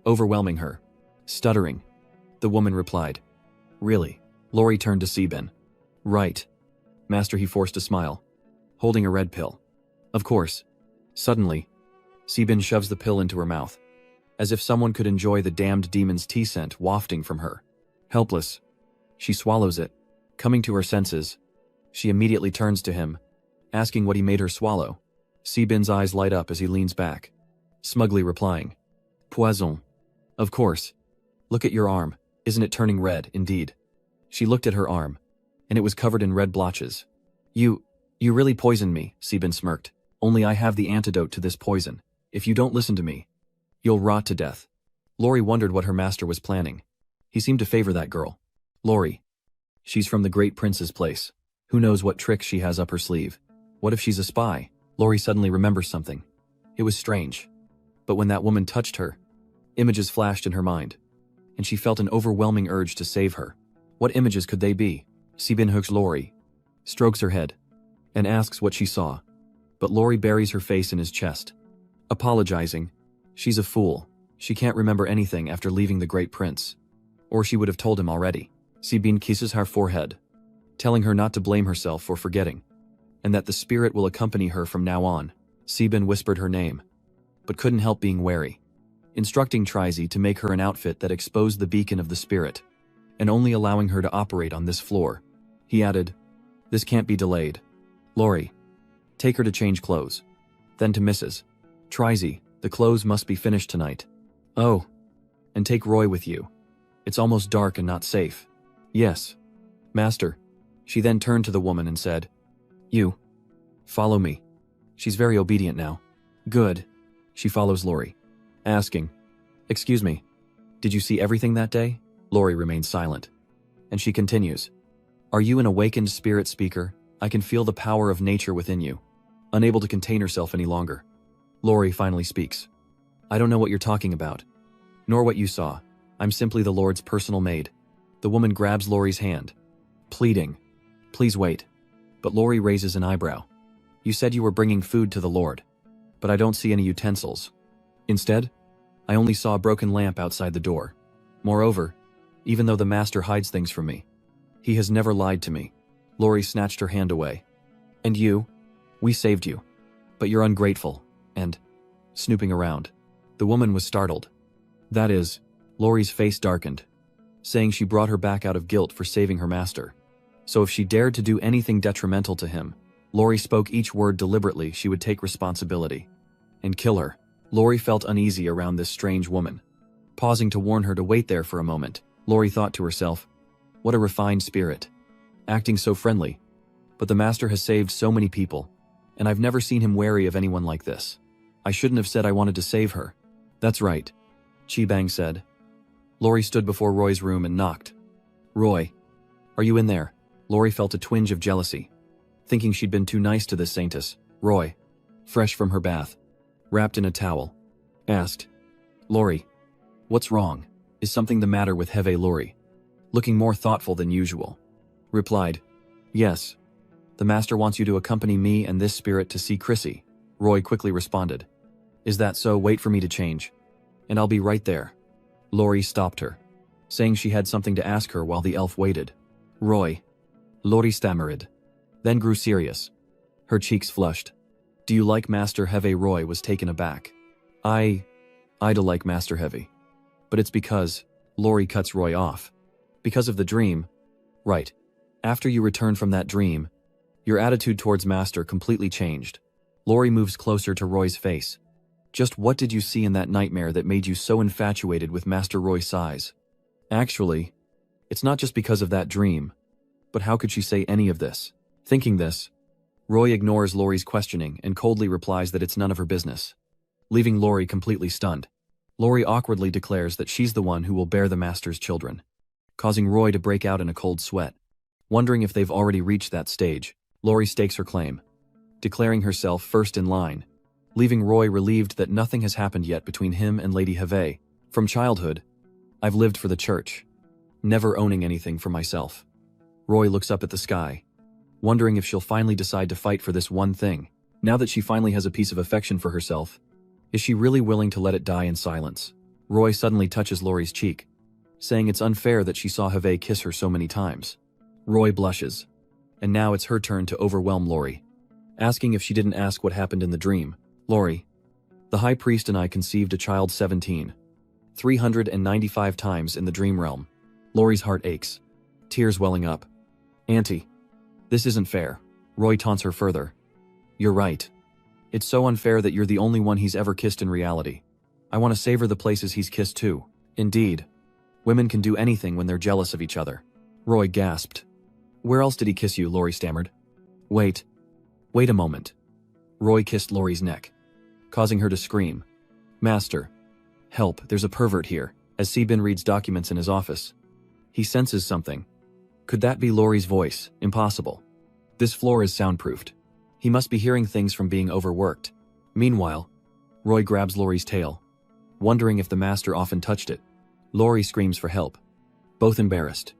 overwhelming her. Stuttering, the woman replied, Really? Lori turned to Shiben. Right. Master, he forced a smile, holding a red pill. Of course. Suddenly, Shiben shoves the pill into her mouth, as if someone could enjoy the damned demon's tea scent wafting from her. Helpless, she swallows it. Coming to her senses, she immediately turns to him, asking what he made her swallow. Shiben's eyes light up as he leans back, smugly replying, Poison. Of course. Look at your arm. Isn't it turning red? Indeed. She looked at her arm, and it was covered in red blotches. You really poisoned me, Shiben smirked. Only I have the antidote to this poison. If you don't listen to me, you'll rot to death. Lori wondered what her master was planning. He seemed to favor that girl. Lori. She's from the Great Prince's place. Who knows what tricks she has up her sleeve? What if she's a spy? Lori suddenly remembers something. It was strange, but when that woman touched her, images flashed in her mind, and she felt an overwhelming urge to save her. What images could they be? Shiben hooks Lori, strokes her head, and asks what she saw, but Lori buries her face in his chest, apologizing. She's a fool. She can't remember anything after leaving the Great Prince, or she would have told him already. Shiben kisses her forehead, telling her not to blame herself for forgetting, and that the spirit will accompany her from now on. Shiben whispered her name, but couldn't help being wary, instructing Trizy to make her an outfit that exposed the beacon of the spirit, and only allowing her to operate on this floor. He added, This can't be delayed. Lori, take her to change clothes. Then to Mrs. Trizy, the clothes must be finished tonight. Oh, and take Roy with you. It's almost dark and not safe. Yes, Master. She then turned to the woman and said, You, follow me. She's very obedient now. Good. She follows Lori, asking, Excuse me, did you see everything that day? Lori remains silent, and she continues, Are you an awakened spirit speaker? I can feel the power of nature within you. Unable to contain herself any longer, Lori finally speaks. I don't know what you're talking about, nor what you saw. I'm simply the Lord's personal maid. The woman grabs Lori's hand, pleading, please wait. But Lori raises an eyebrow. You said you were bringing food to the Lord, but I don't see any utensils. Instead, I only saw a broken lamp outside the door. Moreover, even though the master hides things from me, he has never lied to me. Lori snatched her hand away. And you? We saved you. But you're ungrateful, and snooping around. The woman was startled. That is, Lori's face darkened, saying she brought her back out of guilt for saving her master. So if she dared to do anything detrimental to him, Lori spoke each word deliberately. She would take responsibility and kill her. Lori felt uneasy around this strange woman. Pausing to warn her to wait there for a moment, Lori thought to herself, what a refined spirit, acting so friendly. But the master has saved so many people, and I've never seen him wary of anyone like this. I shouldn't have said I wanted to save her. That's right, Chi Bang said. Lori stood before Roy's room and knocked. Roy, are you in there? Lori felt a twinge of jealousy, thinking she'd been too nice to this saintess. Roy, fresh from her bath, wrapped in a towel, asked, Lori, what's wrong? Is something the matter with Heve? Lori, looking more thoughtful than usual, replied, yes. The master wants you to accompany me and this spirit to see Chrissy. Roy quickly responded, is that so? Wait for me to change, and I'll be right there. Lori stopped her, saying she had something to ask her while the elf waited. Roy, Lori stammered, then grew serious. Her cheeks flushed. Do you like Master Heve? Roy was taken aback. I do like Master Heve. But it's because, Lori cuts Roy off. Because of the dream. Right. After you returned from that dream, your attitude towards Master completely changed. Lori moves closer to Roy's face. Just what did you see in that nightmare that made you so infatuated with Master Roy sighs? Actually, it's not just because of that dream. But how could she say any of this? Thinking this, Roy ignores Lori's questioning and coldly replies that it's none of her business, leaving Lori completely stunned. Lori awkwardly declares that she's the one who will bear the master's children, causing Roy to break out in a cold sweat. Wondering if they've already reached that stage, Lori stakes her claim, declaring herself first in line, leaving Roy relieved that nothing has happened yet between him and Lady Heve. From childhood, I've lived for the church, never owning anything for myself. Roy looks up at the sky, wondering if she'll finally decide to fight for this one thing. Now that she finally has a piece of affection for herself, is she really willing to let it die in silence? Roy suddenly touches Lori's cheek, saying it's unfair that she saw Heve kiss her so many times. Roy blushes, and now it's her turn to overwhelm Lori, asking if she didn't ask what happened in the dream. Lori, the high priest and I conceived a child 395 times in the dream realm. Lori's heart aches, tears welling up. Auntie, this isn't fair. Roy taunts her further. You're right. It's so unfair that you're the only one he's ever kissed in reality. I want to savor the places he's kissed too. Indeed, women can do anything when they're jealous of each other. Roy gasped. Where else did he kiss you? Lori stammered. Wait a moment. Roy kissed Lori's neck, causing her to scream. Master, help, there's a pervert here. As Sebin reads documents in his office, he senses something. Could that be Lori's voice? Impossible. This floor is soundproofed. He must be hearing things from being overworked. Meanwhile, Roy grabs Lori's tail, wondering if the master often touched it. Lori screams for help, both embarrassed.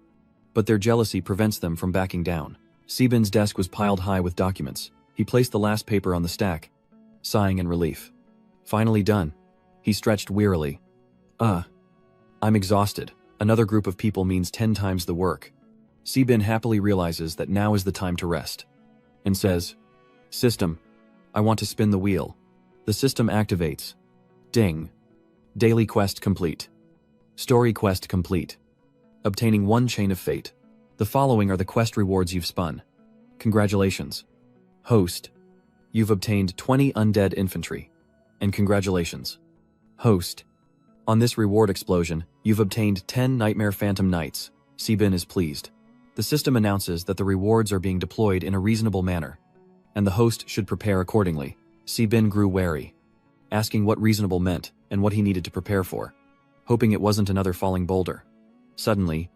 But their jealousy prevents them from backing down. Sebin's desk was piled high with documents. He placed the last paper on the stack, sighing in relief. Finally done. He stretched wearily. I'm exhausted. Another group of people means 10 times the work. Sebin happily realizes that now is the time to rest, and says, System, I want to spin the wheel. The system activates. Ding. Daily quest complete. Story quest complete. Obtaining 1 chain of fate. The following are the quest rewards you've spun. Congratulations. Host, you've obtained 20 undead infantry. And congratulations. Host, on this reward explosion, you've obtained 10 nightmare phantom knights. Sebin is pleased. The system announces that the rewards are being deployed in a reasonable manner, and the host should prepare accordingly. Sebin grew wary, asking what reasonable meant and what he needed to prepare for, hoping it wasn't another falling boulder. Suddenly,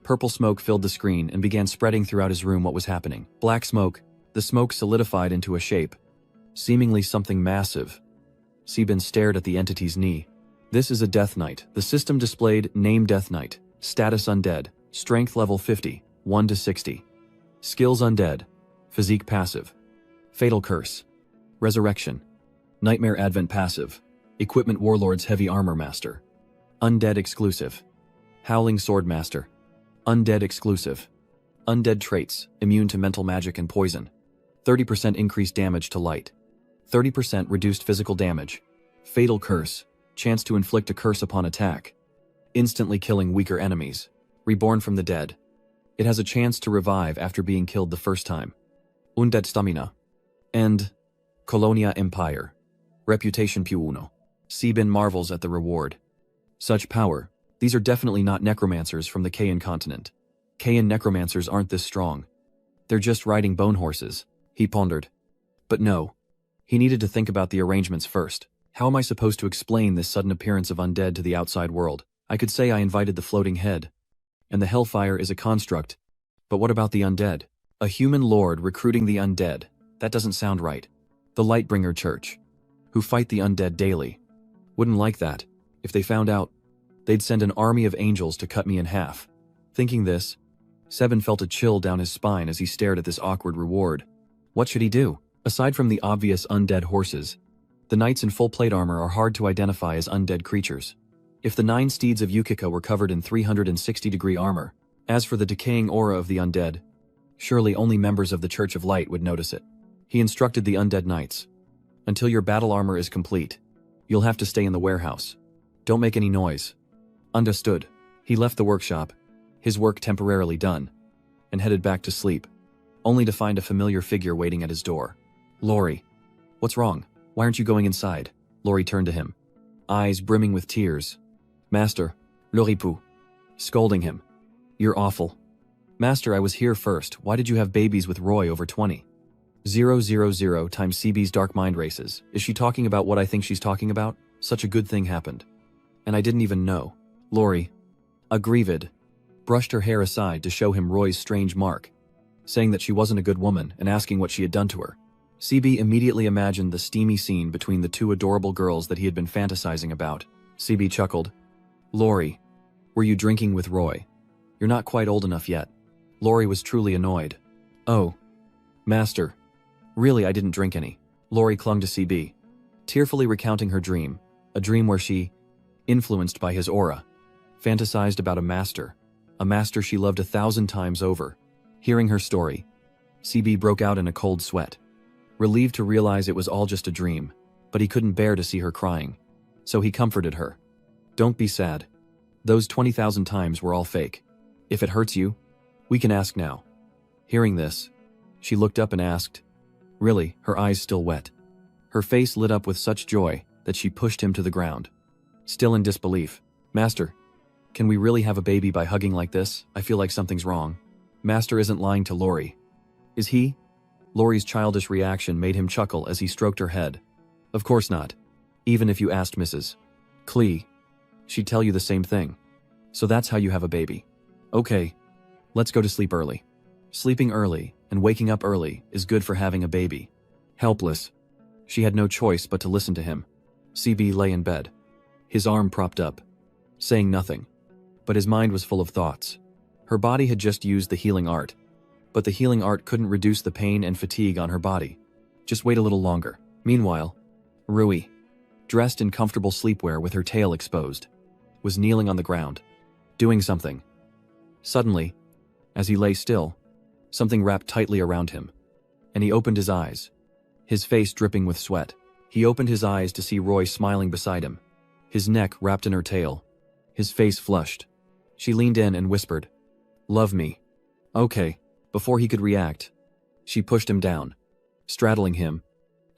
purple smoke filled the screen and began spreading throughout his room. What was happening? Black smoke. The smoke solidified into a shape, seemingly something massive. Sebin stared at the entity's knee, This is a Death Knight. The system displayed name Death Knight, status undead, strength level 50, 1 to 60. Skills undead, physique passive. Fatal Curse. Resurrection. Nightmare Advent passive. Equipment Warlord's Heavy Armor Master. Undead exclusive. Howling Sword Master. Undead exclusive. Undead traits, immune to mental magic and poison. 30% increased damage to light. 30% reduced physical damage. Fatal Curse. Chance to inflict a curse upon attack. Instantly killing weaker enemies. Reborn from the dead. It has a chance to revive after being killed the first time. Undead Stamina. And Colonia Empire. Reputation +1. Sebin marvels at the reward. Such power. These are definitely not necromancers from the Kayan continent. Kayan necromancers aren't this strong. They're just riding bone horses, he pondered. But no. He needed to think about the arrangements first. How am I supposed to explain this sudden appearance of undead to the outside world? I could say I invited the floating head. And the hellfire is a construct. But what about the undead? A human lord recruiting the undead. That doesn't sound right. The Lightbringer Church. Who fight the undead daily. Wouldn't like that. If they found out, they'd send an army of angels to cut me in half. Thinking this, Sebin felt a chill down his spine as he stared at this awkward reward. What should he do? Aside from the obvious undead horses, the knights in full plate armor are hard to identify as undead creatures. If the 9 steeds of Yukika were covered in 360-degree armor, as for the decaying aura of the undead, surely only members of the Church of Light would notice it. He instructed the undead knights. Until your battle armor is complete, you'll have to stay in the warehouse. Don't make any noise. Understood. He left the workshop, his work temporarily done, and headed back to sleep, only to find a familiar figure waiting at his door. Lori. What's wrong? Why aren't you going inside? Lori turned to him, eyes brimming with tears. Master, Loripu. Scolding him. You're awful. Master, I was here first. Why did you have babies with Roy over 20? 000 times CB's dark mind races. Is she talking about what I think she's talking about? Such a good thing happened. And I didn't even know. Lori, aggrieved, brushed her hair aside to show him Roy's strange mark, saying that she wasn't a good woman and asking what she had done to her. CB immediately imagined the steamy scene between the 2 adorable girls that he had been fantasizing about. CB chuckled. Lori, were you drinking with Roy? You're not quite old enough yet. Lori was truly annoyed. Oh. Master. Really, I didn't drink any. Lori clung to CB, tearfully recounting her dream, a dream where she, influenced by his aura, fantasized about a master she loved 1,000 times over. Hearing her story, CB broke out in a cold sweat, relieved to realize it was all just a dream, but he couldn't bear to see her crying. So he comforted her. Don't be sad. Those 20,000 times were all fake. If it hurts you, we can ask now. Hearing this, she looked up and asked, really, her eyes still wet. Her face lit up with such joy that she pushed him to the ground. Still in disbelief. Master, can we really have a baby by hugging like this? I feel like something's wrong. Master isn't lying to Lori. Is he? Lori's childish reaction made him chuckle as he stroked her head. Of course not. Even if you asked Mrs. Klee, she'd tell you the same thing. So that's how you have a baby. Okay, let's go to sleep early. Sleeping early and waking up early is good for having a baby. Helpless, she had no choice but to listen to him. CB lay in bed, his arm propped up, saying nothing. But his mind was full of thoughts. Her body had just used the healing art, but the healing art couldn't reduce the pain and fatigue on her body. Just wait a little longer. Meanwhile, Rui, dressed in comfortable sleepwear with her tail exposed, was kneeling on the ground, doing something. Suddenly, as he lay still, something wrapped tightly around him, and he opened his eyes, his face dripping with sweat. He opened his eyes to see Roy smiling beside him, his neck wrapped in her tail, his face flushed. She leaned in and whispered, "Love me." Okay. Before he could react, she pushed him down, straddling him,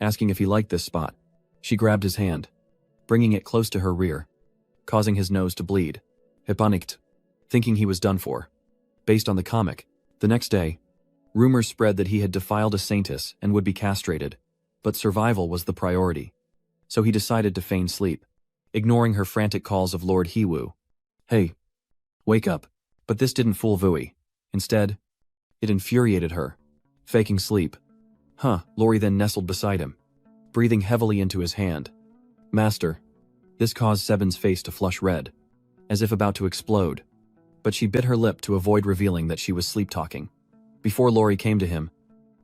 asking if he liked this spot. She grabbed his hand, bringing it close to her rear, causing his nose to bleed. He panicked, thinking he was done for. Based on the comic, the next day, rumors spread that he had defiled a saintess and would be castrated, but survival was the priority. So he decided to feign sleep, ignoring her frantic calls of Lord Hiwu. Hey, wake up. But this didn't fool Vui. Instead, it infuriated her. Faking sleep. Lori then nestled beside him, breathing heavily into his hand. Master. This caused Seben's face to flush red, as if about to explode. But she bit her lip to avoid revealing that she was sleep-talking. Before Lori came to him,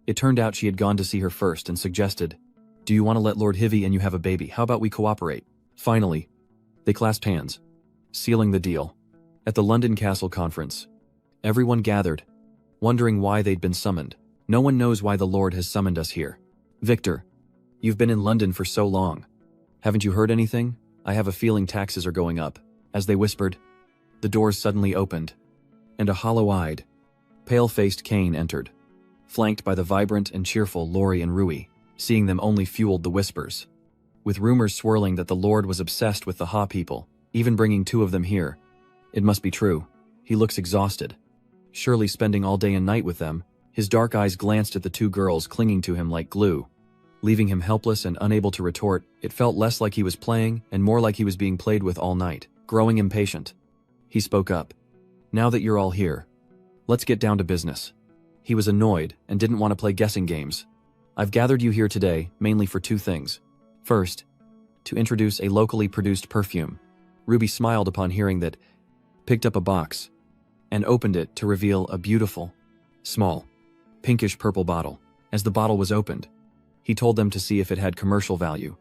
it turned out she had gone to see her first and suggested, "Do you want to let Lord Hivy and you have a baby? How about we cooperate?" Finally, they clasped hands, sealing the deal. At the London Castle conference, everyone gathered, wondering why they'd been summoned. "No one knows why the Lord has summoned us here. Victor, you've been in London for so long. Haven't you heard anything? I have a feeling taxes are going up." As they whispered, the doors suddenly opened, and a hollow-eyed, pale-faced Kane entered, flanked by the vibrant and cheerful Lori and Rui. Seeing them only fueled the whispers, with rumors swirling that the Lord was obsessed with the Ha people, even bringing 2 of them here. It must be true. He looks exhausted. Surely spending all day and night with them. His dark eyes glanced at the 2 girls clinging to him like glue. Leaving him helpless and unable to retort, it felt less like he was playing and more like he was being played with all night. Growing impatient, he spoke up. "Now that you're all here, let's get down to business." He was annoyed and didn't want to play guessing games. "I've gathered you here today mainly for 2 things. First, to introduce a locally produced perfume." Ruby smiled upon hearing that, picked up a box, and opened it to reveal a beautiful, small, pinkish purple bottle. As the bottle was opened, he told them to see if it had commercial value.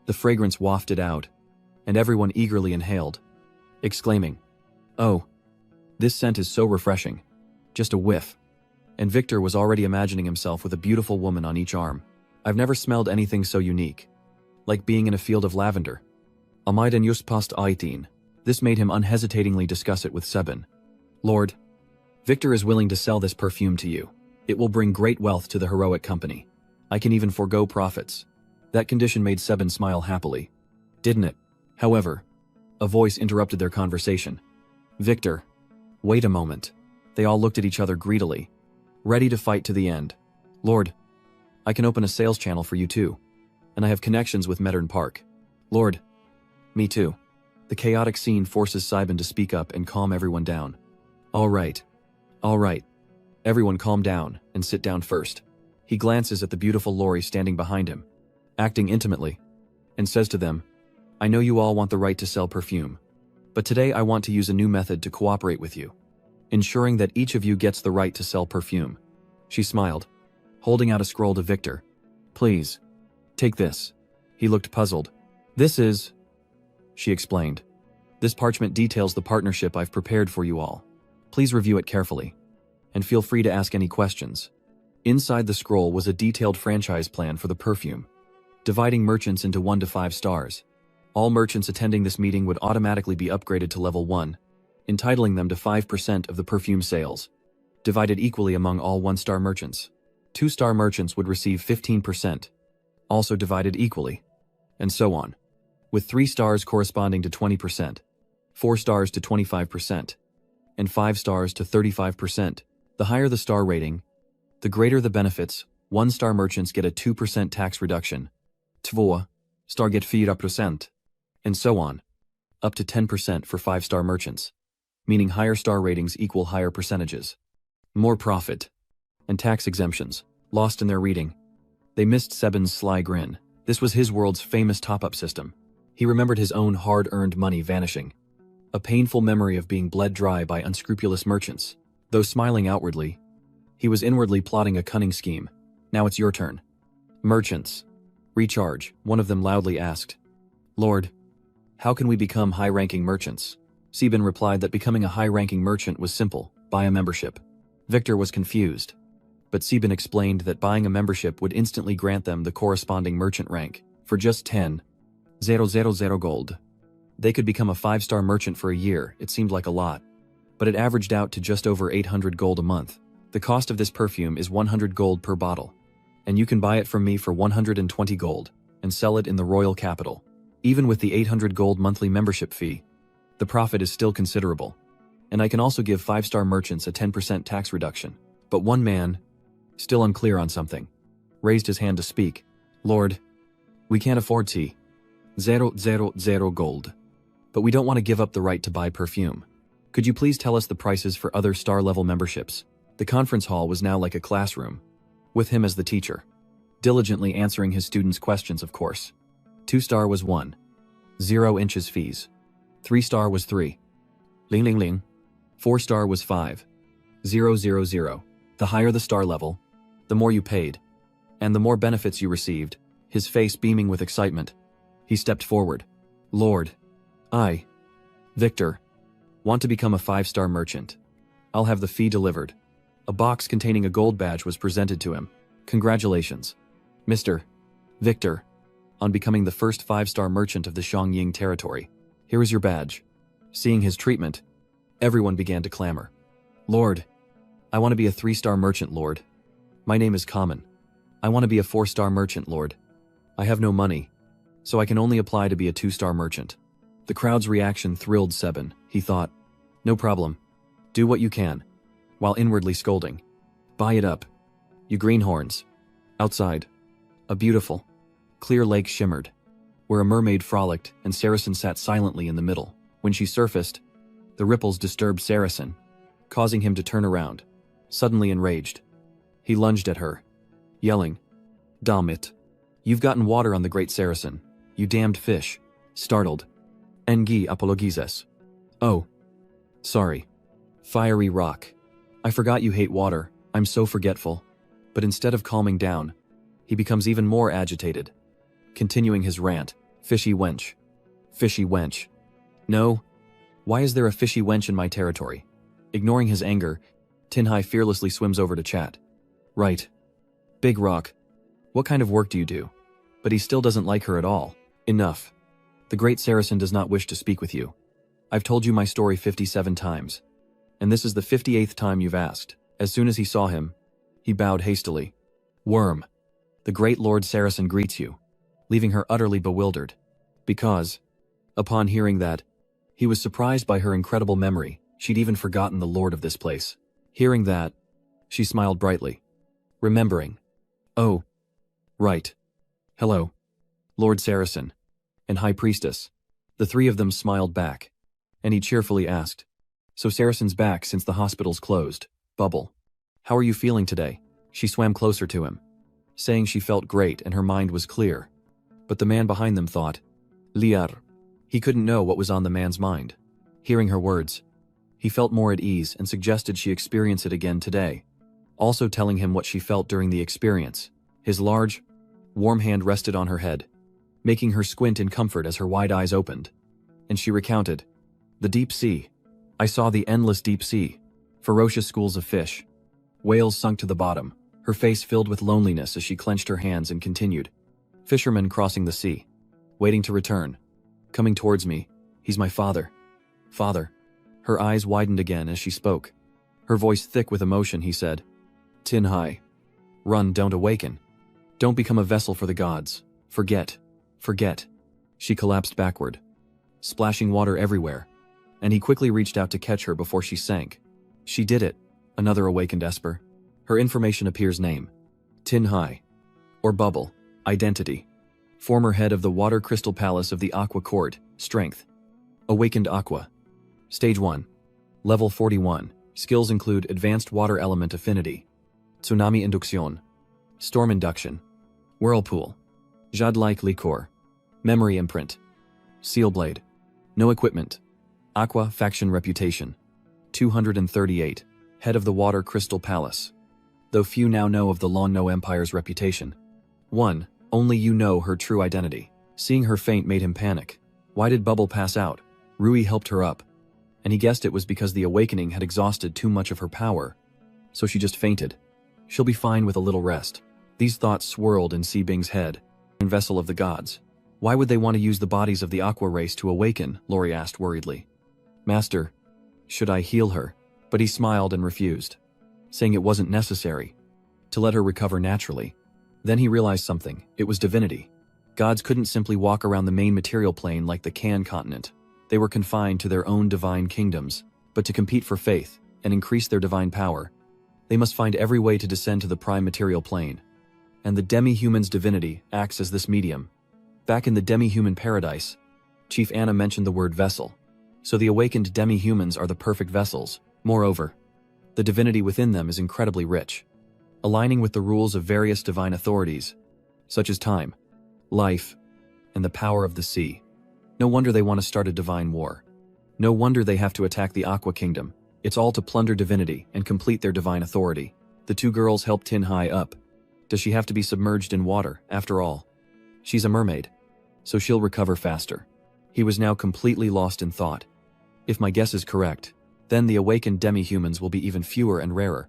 The fragrance wafted out, and everyone eagerly inhaled, exclaiming, "Oh, this scent is so refreshing." Just a whiff, and Victor was already imagining himself with a beautiful woman on each arm. "I've never smelled anything so unique. Like being in a field of lavender." Amiden just past 18. This made him unhesitatingly discuss it with Seben. "Lord, Victor is willing to sell this perfume to you. It will bring great wealth to the heroic company. I can even forego profits." That condition made Seben smile happily. Didn't it? However, a voice interrupted their conversation. "Victor, wait a moment." They all looked at each other greedily, ready to fight to the end. "Lord, I can open a sales channel for you too. And I have connections with Medern Park." "Lord, me too." The chaotic scene forces Seben to speak up and calm everyone down. All right. Everyone calm down and sit down first." He glances at the beautiful Lori standing behind him, acting intimately, and says to them, "I know you all want the right to sell perfume, but today I want to use a new method to cooperate with you, ensuring that each of you gets the right to sell perfume." She smiled, holding out a scroll to Victor. "Please, take this." He looked puzzled. "This is," she explained. "This parchment details the partnership I've prepared for you all. Please review it carefully, and feel free to ask any questions." Inside the scroll was a detailed franchise plan for the perfume, dividing merchants into 1 to 5 stars. All merchants attending this meeting would automatically be upgraded to level 1, entitling them to 5% of the perfume sales, divided equally among all 1-star merchants. 2-star merchants would receive 15%, also divided equally, and so on, with 3 stars corresponding to 20%, 4 stars to 25%, and 5 stars to 35%. The higher the star rating, the greater the benefits. 1-star merchants get a 2% tax reduction, 2-star get 4%, and so on, up to 10% for 5-star merchants, meaning higher star ratings equal higher percentages. More profit, and tax exemptions, lost in their reading. They missed Seben's sly grin. This was his world's famous top-up system. He remembered his own hard-earned money vanishing, a painful memory of being bled dry by unscrupulous merchants. Though smiling outwardly, he was inwardly plotting a cunning scheme. "Now it's your turn." "Merchants, recharge," one of them loudly asked. "Lord, how can we become high-ranking merchants?" Seben replied that becoming a high-ranking merchant was simple: buy a membership. Victor was confused, but Seben explained that buying a membership would instantly grant them the corresponding merchant rank. For just 10,000 gold, they could become a 5-star merchant for a year. It seemed like a lot, but it averaged out to just over 800 gold a month. The cost of this perfume is 100 gold per bottle, and you can buy it from me for 120 gold and sell it in the royal capital. Even with the 800 gold monthly membership fee, the profit is still considerable, and I can also give 5-star merchants a 10% tax reduction. But one man, still unclear on something, raised his hand to speak. "Lord, we can't afford 0 gold, but we don't want to give up the right to buy perfume. Could you please tell us the prices for other star-level memberships?" The conference hall was now like a classroom, with him as the teacher, diligently answering his students' questions, of course. 2-star was 1, 0 inches fees. 3-star was 3. Ling ling ling. 4-star was 5. 0 0 0. The higher the star level, the more you paid, and the more benefits you received. His face beaming with excitement, he stepped forward. Lord, I, Victor, want to become a 5-star merchant. I'll have the fee delivered. A box containing a gold badge was presented to him. Congratulations, Mr. Victor, on becoming the first 5-star merchant of the Xiangying territory. Here is your badge. Seeing his treatment, everyone began to clamor. Lord, I want to be a 3-star merchant, Lord. My name is Common. I want to be a 4-star merchant, Lord. I have no money, so I can only apply to be a 2-star merchant. The crowd's reaction thrilled Seben. He thought, no problem. Do what you can, while inwardly scolding. Buy it up, you greenhorns. Outside, a beautiful, clear lake shimmered, where a mermaid frolicked and Saracen sat silently in the middle. When she surfaced, the ripples disturbed Saracen, causing him to turn around. Suddenly enraged, he lunged at her, yelling, Damn it. You've gotten water on the great Saracen, you damned fish. Startled, Engi apologizes. Oh. Sorry. Fiery rock. I forgot you hate water, I'm so forgetful. But instead of calming down, he becomes even more agitated. Continuing his rant, fishy wench. Fishy wench. No. Why is there a fishy wench in my territory? Ignoring his anger, Tinhai fearlessly swims over to chat. Right. Big rock. What kind of work do you do? But he still doesn't like her at all. Enough. The great Saracen does not wish to speak with you. I've told you my story 57 times. And this is the 58th time you've asked. As soon as he saw him, he bowed hastily. Worm. The great Lord Saracen greets you, leaving her utterly bewildered. Because, upon hearing that, he was surprised by her incredible memory. She'd even forgotten the lord of this place. Hearing that, she smiled brightly, remembering. Oh. Right. Hello, Lord Saracen, and High Priestess. The three of them smiled back, and he cheerfully asked, So Saracen's back since the hospital's closed. Bubble. How are you feeling today? She swam closer to him, saying she felt great and her mind was clear. But the man behind them thought, Liar. He couldn't know what was on the man's mind. Hearing her words, he felt more at ease and suggested she experience it again today, also telling him what she felt during the experience. His large, warm hand rested on her head, making her squint in comfort as her wide eyes opened. And she recounted, The deep sea. I saw the endless deep sea. Ferocious schools of fish. Whales sunk to the bottom, her face filled with loneliness as she clenched her hands and continued. Fishermen crossing the sea, waiting to return. Coming towards me. He's my father. Father. Her eyes widened again as she spoke. Her voice thick with emotion, he said, Tin Hai. Run, don't awaken. Don't become a vessel for the gods. Forget. Forget. She collapsed backward, splashing water everywhere, and he quickly reached out to catch her before she sank. She did it. Another awakened Esper. Her information appears name. Tin Hai. Or Bubble. Identity. Former head of the Water Crystal Palace of the Aqua Court. Strength. Awakened Aqua. Stage 1. Level 41. Skills include Advanced Water Element Affinity, Tsunami Induction, Storm Induction, Whirlpool, Jade-like Liquor, Memory Imprint, Seal Blade. No equipment. Aqua Faction Reputation. 238. Head of the Water Crystal Palace. Though few now know of the Lonno Empire's reputation. 1. Only you know her true identity. Seeing her faint made him panic. Why did Bubble pass out? Rui helped her up, and he guessed it was because the awakening had exhausted too much of her power, so she just fainted. She'll be fine with a little rest. These thoughts swirled in Sibing's head. And vessel of the gods. Why would they want to use the bodies of the Aqua race to awaken? Lori asked worriedly. Master, should I heal her? But he smiled and refused, saying it wasn't necessary, to let her recover naturally. Then he realized something. It was divinity. Gods couldn't simply walk around the main material plane like the Kan continent. They were confined to their own divine kingdoms. But to compete for faith and increase their divine power, they must find every way to descend to the prime material plane. And the demi-human's divinity acts as this medium. Back in the demi-human paradise, Chief Anna mentioned the word vessel. So the awakened demi-humans are the perfect vessels. Moreover, the divinity within them is incredibly rich, aligning with the rules of various divine authorities, such as time, life, and the power of the sea. No wonder they want to start a divine war. No wonder they have to attack the Aqua Kingdom. It's all to plunder divinity and complete their divine authority. The two girls help Tin Hai up. Does she have to be submerged in water, after all? She's a mermaid, so she'll recover faster. He was now completely lost in thought. If my guess is correct, then the awakened demi-humans will be even fewer and rarer,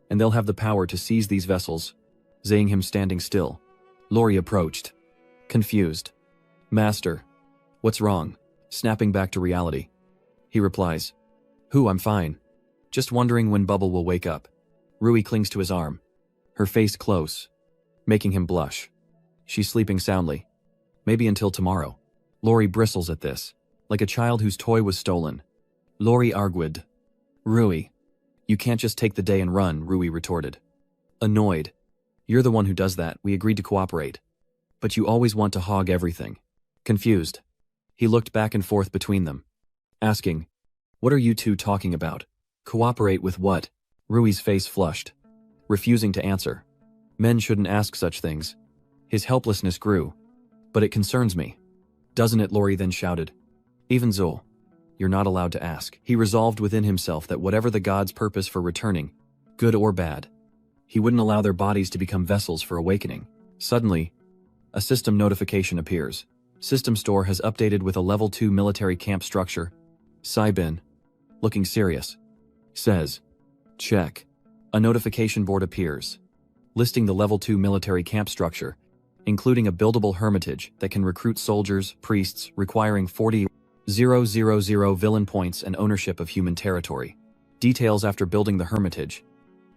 and they'll have the power to seize these vessels. Seeing him standing still, Lori approached, confused. Master, what's wrong? Snapping back to reality. He replies, I'm fine. Just wondering when Bubble will wake up. Rui clings to his arm, her face close, making him blush. She's sleeping soundly. Maybe until tomorrow. Lori bristles at this, like a child whose toy was stolen. Lori argued. Rui, you can't just take the day and run, Rui retorted. Annoyed. You're the one who does that, we agreed to cooperate. But you always want to hog everything. Confused. He looked back and forth between them, asking, what are you two talking about? Cooperate with what? Rui's face flushed, refusing to answer. Men shouldn't ask such things. His helplessness grew. But it concerns me. Doesn't it? Lori then shouted. Even Zul. You're not allowed to ask. He resolved within himself that whatever the gods' purpose for returning, good or bad, he wouldn't allow their bodies to become vessels for awakening. Suddenly, a system notification appears. System store has updated with a level 2 military camp structure. Saibin, looking serious, says, check. A notification board appears, listing the level 2 military camp structure, including a buildable hermitage that can recruit soldiers, priests, requiring 40,000 villain points and ownership of human territory. Details after building the hermitage.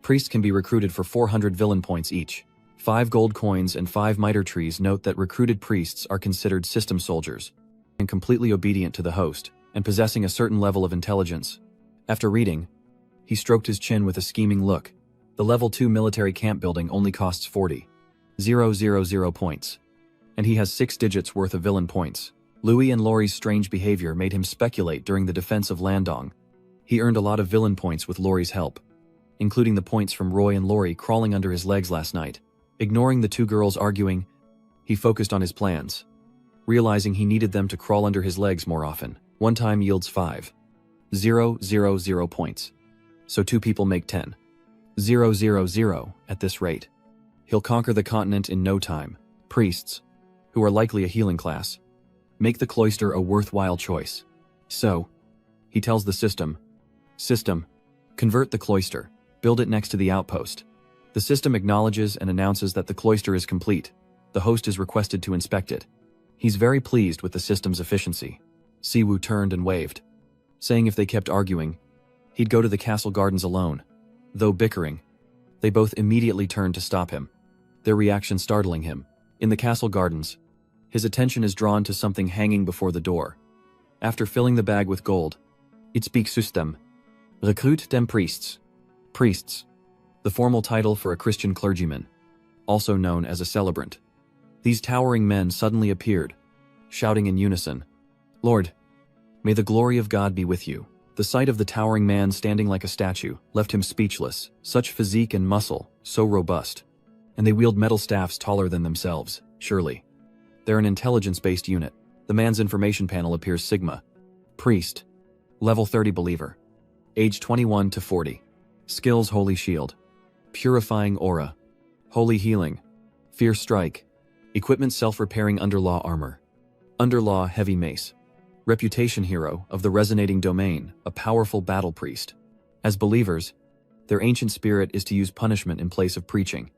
Priests can be recruited for 400 villain points each. 5 gold coins and 5 mitre trees note that recruited priests are considered system soldiers and completely obedient to the host and possessing a certain level of intelligence. After reading, he stroked his chin with a scheming look. The level 2 military camp building only costs 40,000 points, and he has 6 digits worth of villain points. Louis and Lori's strange behavior made him speculate during the defense of Landong. He earned a lot of villain points with Lori's help, including the points from Roy and Lori crawling under his legs last night. Ignoring the two girls arguing, he focused on his plans, realizing he needed them to crawl under his legs more often. One time yields 5,000 points. So 2 people make 10,000 at this rate. He'll conquer the continent in no time. Priests, who are likely a healing class, make the cloister a worthwhile choice. So, he tells the system, convert the cloister, build it next to the outpost. The system acknowledges and announces that the cloister is complete. The host is requested to inspect it. He's very pleased with the system's efficiency. Siwoo turned and waved, saying if they kept arguing, he'd go to the castle gardens alone. Though bickering, they both immediately turned to stop him, their reaction startling him. In the castle gardens, his attention is drawn to something hanging before the door. After filling the bag with gold, it speaks system. Recruit dem priests. Priests, the formal title for a Christian clergyman, also known as a celebrant. These towering men suddenly appeared, shouting in unison, Lord, may the glory of God be with you. The sight of the towering man standing like a statue left him speechless. Such physique and muscle, so robust. And they wield metal staffs taller than themselves, surely. They're an intelligence-based unit. The man's information panel appears Sigma. Priest. Level 30 believer. Age 21 to 40. Skills Holy Shield. Purifying Aura. Holy Healing. Fierce Strike. Equipment Self-Repairing Underlaw Armor. Underlaw Heavy Mace. Reputation Hero of the Resonating Domain, a powerful battle priest. As believers, their ancient spirit is to use punishment in place of preaching.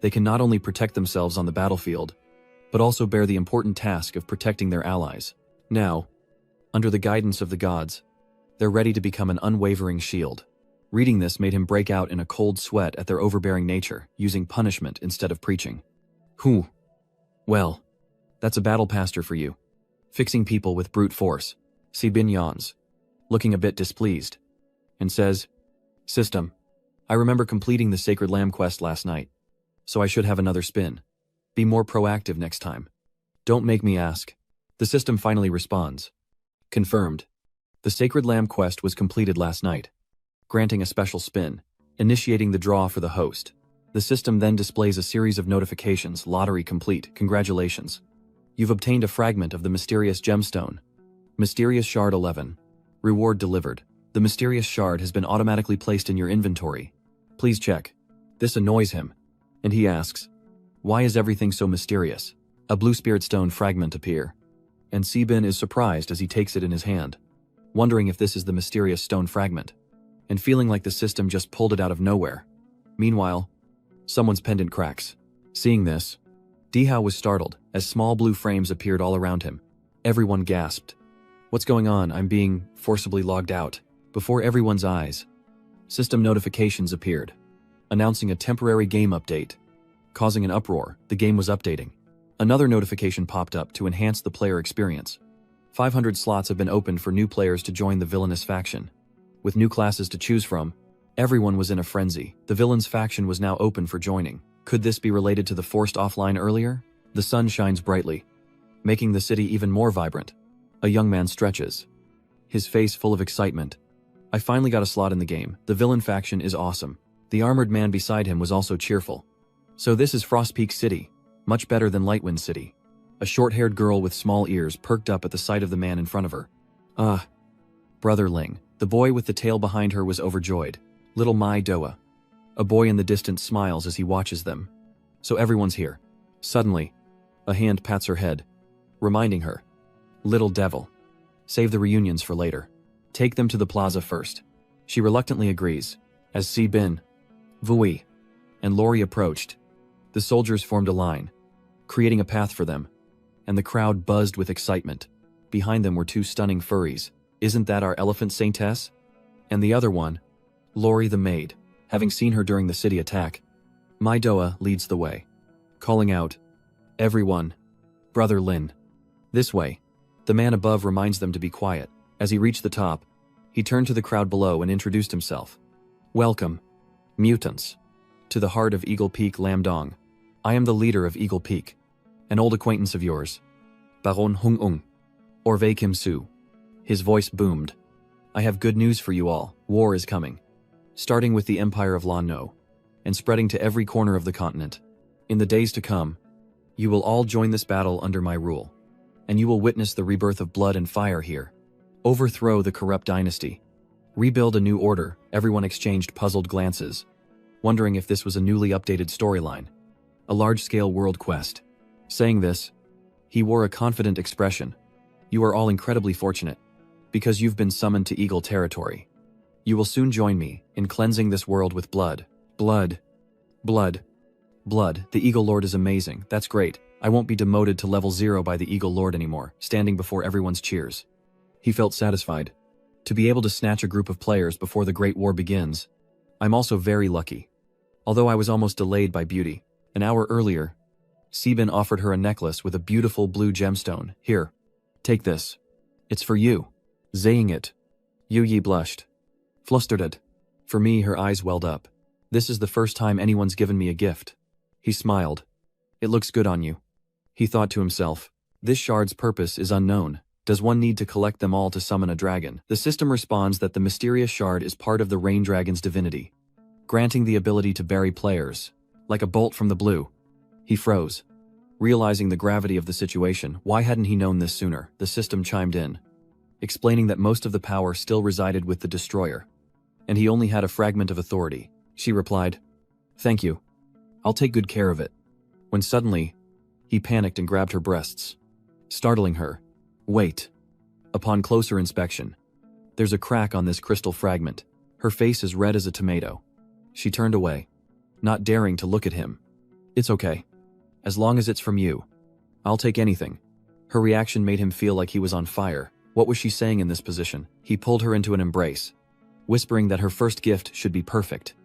They can not only protect themselves on the battlefield, but also bear the important task of protecting their allies. Now, under the guidance of the gods, they're ready to become an unwavering shield. Reading this made him break out in a cold sweat at their overbearing nature, using punishment instead of preaching. Well, that's a battle pastor for you. Fixing people with brute force. Sibin yawns, looking a bit displeased, and says, System, I remember completing the Sacred Lamb quest last night, so I should have another spin. Be more proactive next time. Don't make me ask. The system finally responds. Confirmed. The Sacred Lamb quest was completed last night, granting a special spin, initiating the draw for the host. The system then displays a series of notifications. Lottery complete. Congratulations. You've obtained a fragment of the mysterious gemstone. Mysterious Shard 11. Reward delivered. The mysterious shard has been automatically placed in your inventory. Please check. This annoys him, and he asks, why is everything so mysterious? A blue spirit stone fragment appear, and Sebin is surprised as he takes it in his hand, wondering if this is the mysterious stone fragment, and feeling like the system just pulled it out of nowhere. Meanwhile, someone's pendant cracks. Seeing this, Dihao was startled as small blue frames appeared all around him. Everyone gasped. What's going on? I'm being forcibly logged out. Before everyone's eyes, system notifications appeared, announcing a temporary game update. Causing an uproar, the game was updating. Another notification popped up to enhance the player experience. 500 slots have been opened for new players to join the villainous faction. With new classes to choose from, everyone was in a frenzy. The villain's faction was now open for joining. Could this be related to the forced offline earlier? The sun shines brightly, making the city even more vibrant. A young man stretches, his face full of excitement. I finally got a slot in the game. The villain faction is awesome. The armored man beside him was also cheerful. So this is Frost Peak City, much better than Lightwind City. A short-haired girl with small ears perked up at the sight of the man in front of her. Brother Ling. The boy with the tail behind her was overjoyed. Little Mai Doa. A boy in the distance smiles as he watches them. So everyone's here. Suddenly, a hand pats her head, reminding her. Little devil. Save the reunions for later. Take them to the plaza first. She reluctantly agrees, as Si Bin, Vui, and Lori approached. The soldiers formed a line, creating a path for them, and the crowd buzzed with excitement. Behind them were two stunning furries. Isn't that our elephant saintess? And the other one, Lori the maid, having seen her during the city attack. Mai Doa leads the way, calling out, everyone, Brother Lin. This way. The man above reminds them to be quiet. As he reached the top, he turned to the crowd below and introduced himself. Welcome, mutants, to the heart of Eagle Peak Lamdong. I am the leader of Eagle Peak, an old acquaintance of yours, Baron Hung Ung, or Wei Kim Su. His voice boomed. I have good news for you all. War is coming, starting with the Empire of Lan No, and spreading to every corner of the continent. In the days to come, you will all join this battle under my rule, and you will witness the rebirth of blood and fire here. Overthrow the corrupt dynasty. Rebuild a new order. Everyone exchanged puzzled glances, wondering if this was a newly updated storyline. A large-scale world quest. Saying this, he wore a confident expression. You are all incredibly fortunate, because you've been summoned to Eagle territory. You will soon join me in cleansing this world with blood. Blood. Blood. Blood. The Eagle Lord is amazing. That's great. I won't be demoted to level 0 by the Eagle Lord anymore, standing before everyone's cheers. He felt satisfied. To be able to snatch a group of players before the Great War begins. I'm also very lucky. Although I was almost delayed by beauty. An hour earlier, Sebin offered her a necklace with a beautiful blue gemstone. Here, take this. It's for you. Saying it, Yu Yi blushed. Flustered. For me, her eyes welled up. This is the first time anyone's given me a gift. He smiled. It looks good on you. He thought to himself, this shard's purpose is unknown. Does one need to collect them all to summon a dragon? The system responds that the mysterious shard is part of the rain dragon's divinity, granting the ability to bury players, like a bolt from the blue. He froze, realizing the gravity of the situation. Why hadn't he known this sooner? The system chimed in, explaining that most of the power still resided with the destroyer, and he only had a fragment of authority. She replied, thank you. I'll take good care of it. When suddenly, he panicked and grabbed her breasts, startling her. Wait. Upon closer inspection, there's a crack on this crystal fragment. Her face is red as a tomato. She turned away, not daring to look at him. It's okay. As long as it's from you. I'll take anything. Her reaction made him feel like he was on fire. What was she saying in this position? He pulled her into an embrace, whispering that her first gift should be perfect,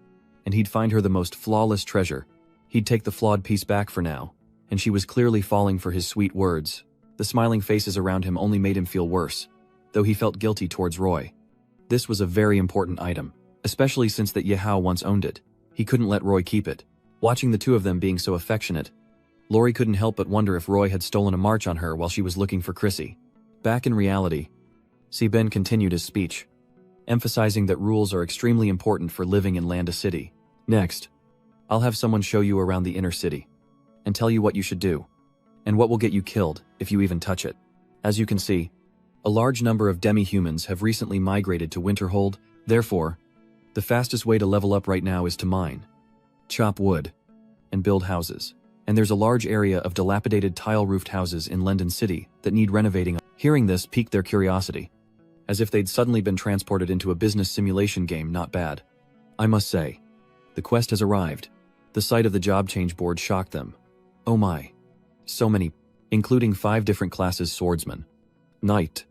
and he'd find her the most flawless treasure. He'd take the flawed piece back for now, and she was clearly falling for his sweet words. The smiling faces around him only made him feel worse, though he felt guilty towards Roy. This was a very important item, especially since that Yehao once owned it. He couldn't let Roy keep it. Watching the two of them being so affectionate, Lori couldn't help but wonder if Roy had stolen a march on her while she was looking for Chrissy. Back in reality, Sebin continued his speech, emphasizing that rules are extremely important for living in Landa City. Next, I'll have someone show you around the inner city, and tell you what you should do. And what will get you killed, if you even touch it? As you can see, a large number of demi-humans have recently migrated to Winterhold, therefore, the fastest way to level up right now is to mine, chop wood, and build houses. And there's a large area of dilapidated tile-roofed houses in London City that need renovating. Hearing this piqued their curiosity, as if they'd suddenly been transported into a business simulation game. Not bad. I must say, the quest has arrived. The sight of the job change board shocked them. Oh my. So many, including 5 different classes: swordsman, knight,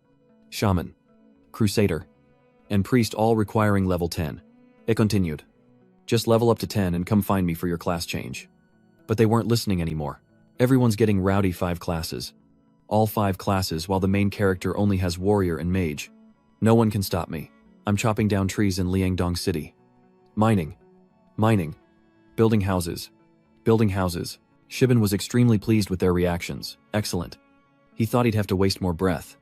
shaman, crusader, and priest, all requiring level 10. It continued. Just level up to 10 and come find me for your class change. But they weren't listening anymore. Everyone's getting rowdy. 5 classes. All 5 classes, while the main character only has warrior and mage. No one can stop me. I'm chopping down trees in Liangdong City. Mining. Building houses. Shibin was extremely pleased with their reactions. Excellent. He thought he'd have to waste more breath.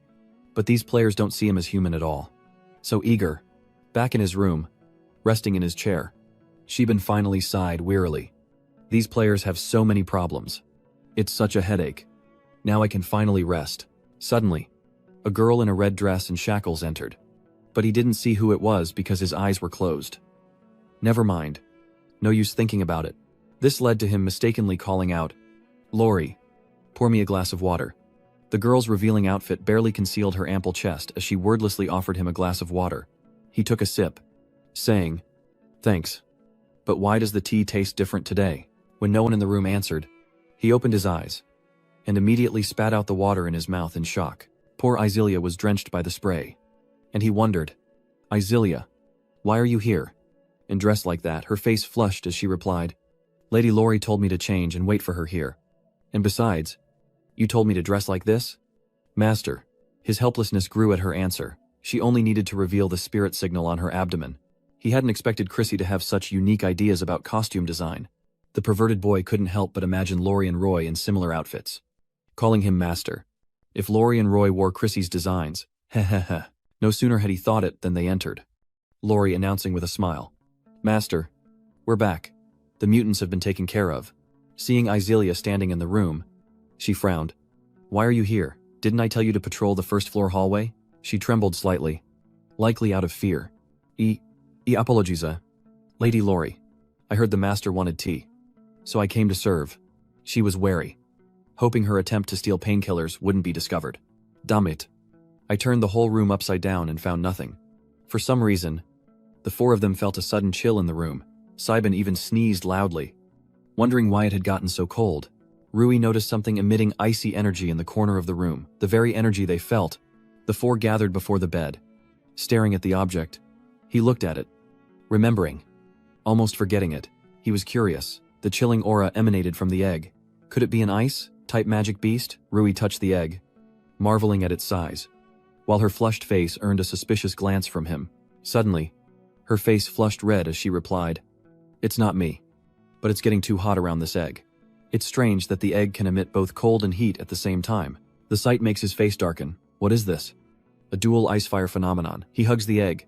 But these players don't see him as human at all. So eager. Back in his room, resting in his chair, Shibin finally sighed wearily. These players have so many problems. It's such a headache. Now I can finally rest. Suddenly, a girl in a red dress and shackles entered. But he didn't see who it was because his eyes were closed. Never mind. No use thinking about it. This led to him mistakenly calling out, "Lori, pour me a glass of water." The girl's revealing outfit barely concealed her ample chest as she wordlessly offered him a glass of water. He took a sip, saying, "Thanks. But why does the tea taste different today?" When no one in the room answered, he opened his eyes and immediately spat out the water in his mouth in shock. Poor Izelia was drenched by the spray. And he wondered, "Izelia, why are you here? And dressed like that?" Her face flushed as she replied, "Lady Lori told me to change and wait for her here. And besides, you told me to dress like this?" "Master." His helplessness grew at her answer. She only needed to reveal the spirit signal on her abdomen. He hadn't expected Chrissy to have such unique ideas about costume design. The perverted boy couldn't help but imagine Lori and Roy in similar outfits, calling him master. If Lori and Roy wore Chrissy's designs, heh. No sooner had he thought it than they entered, Lori announcing with a smile, "Master, we're back. The mutants have been taken care of." Seeing Izelia standing in the room, she frowned. "Why are you here? Didn't I tell you to patrol the first floor hallway?" She trembled slightly, likely out of fear. Apologiza. Lady Lori. I heard the master wanted tea, so I came to serve." She was wary, hoping her attempt to steal painkillers wouldn't be discovered. "Damn it. I turned the whole room upside down and found nothing." For some reason, the 4 of them felt a sudden chill in the room. Saiban even sneezed loudly, wondering why it had gotten so cold. Rui noticed something emitting icy energy in the corner of the room, the very energy they felt. The 4 gathered before the bed, staring at the object. He looked at it, remembering, almost forgetting it. He was curious. The chilling aura emanated from the egg. Could it be an ice-type magic beast? Rui touched the egg, marveling at its size, while her flushed face earned a suspicious glance from him. Suddenly, her face flushed red as she replied, "It's not me, but it's getting too hot around this egg. It's strange that the egg can emit both cold and heat at the same time." The sight makes his face darken. What is this? A dual ice-fire phenomenon. He hugs the egg,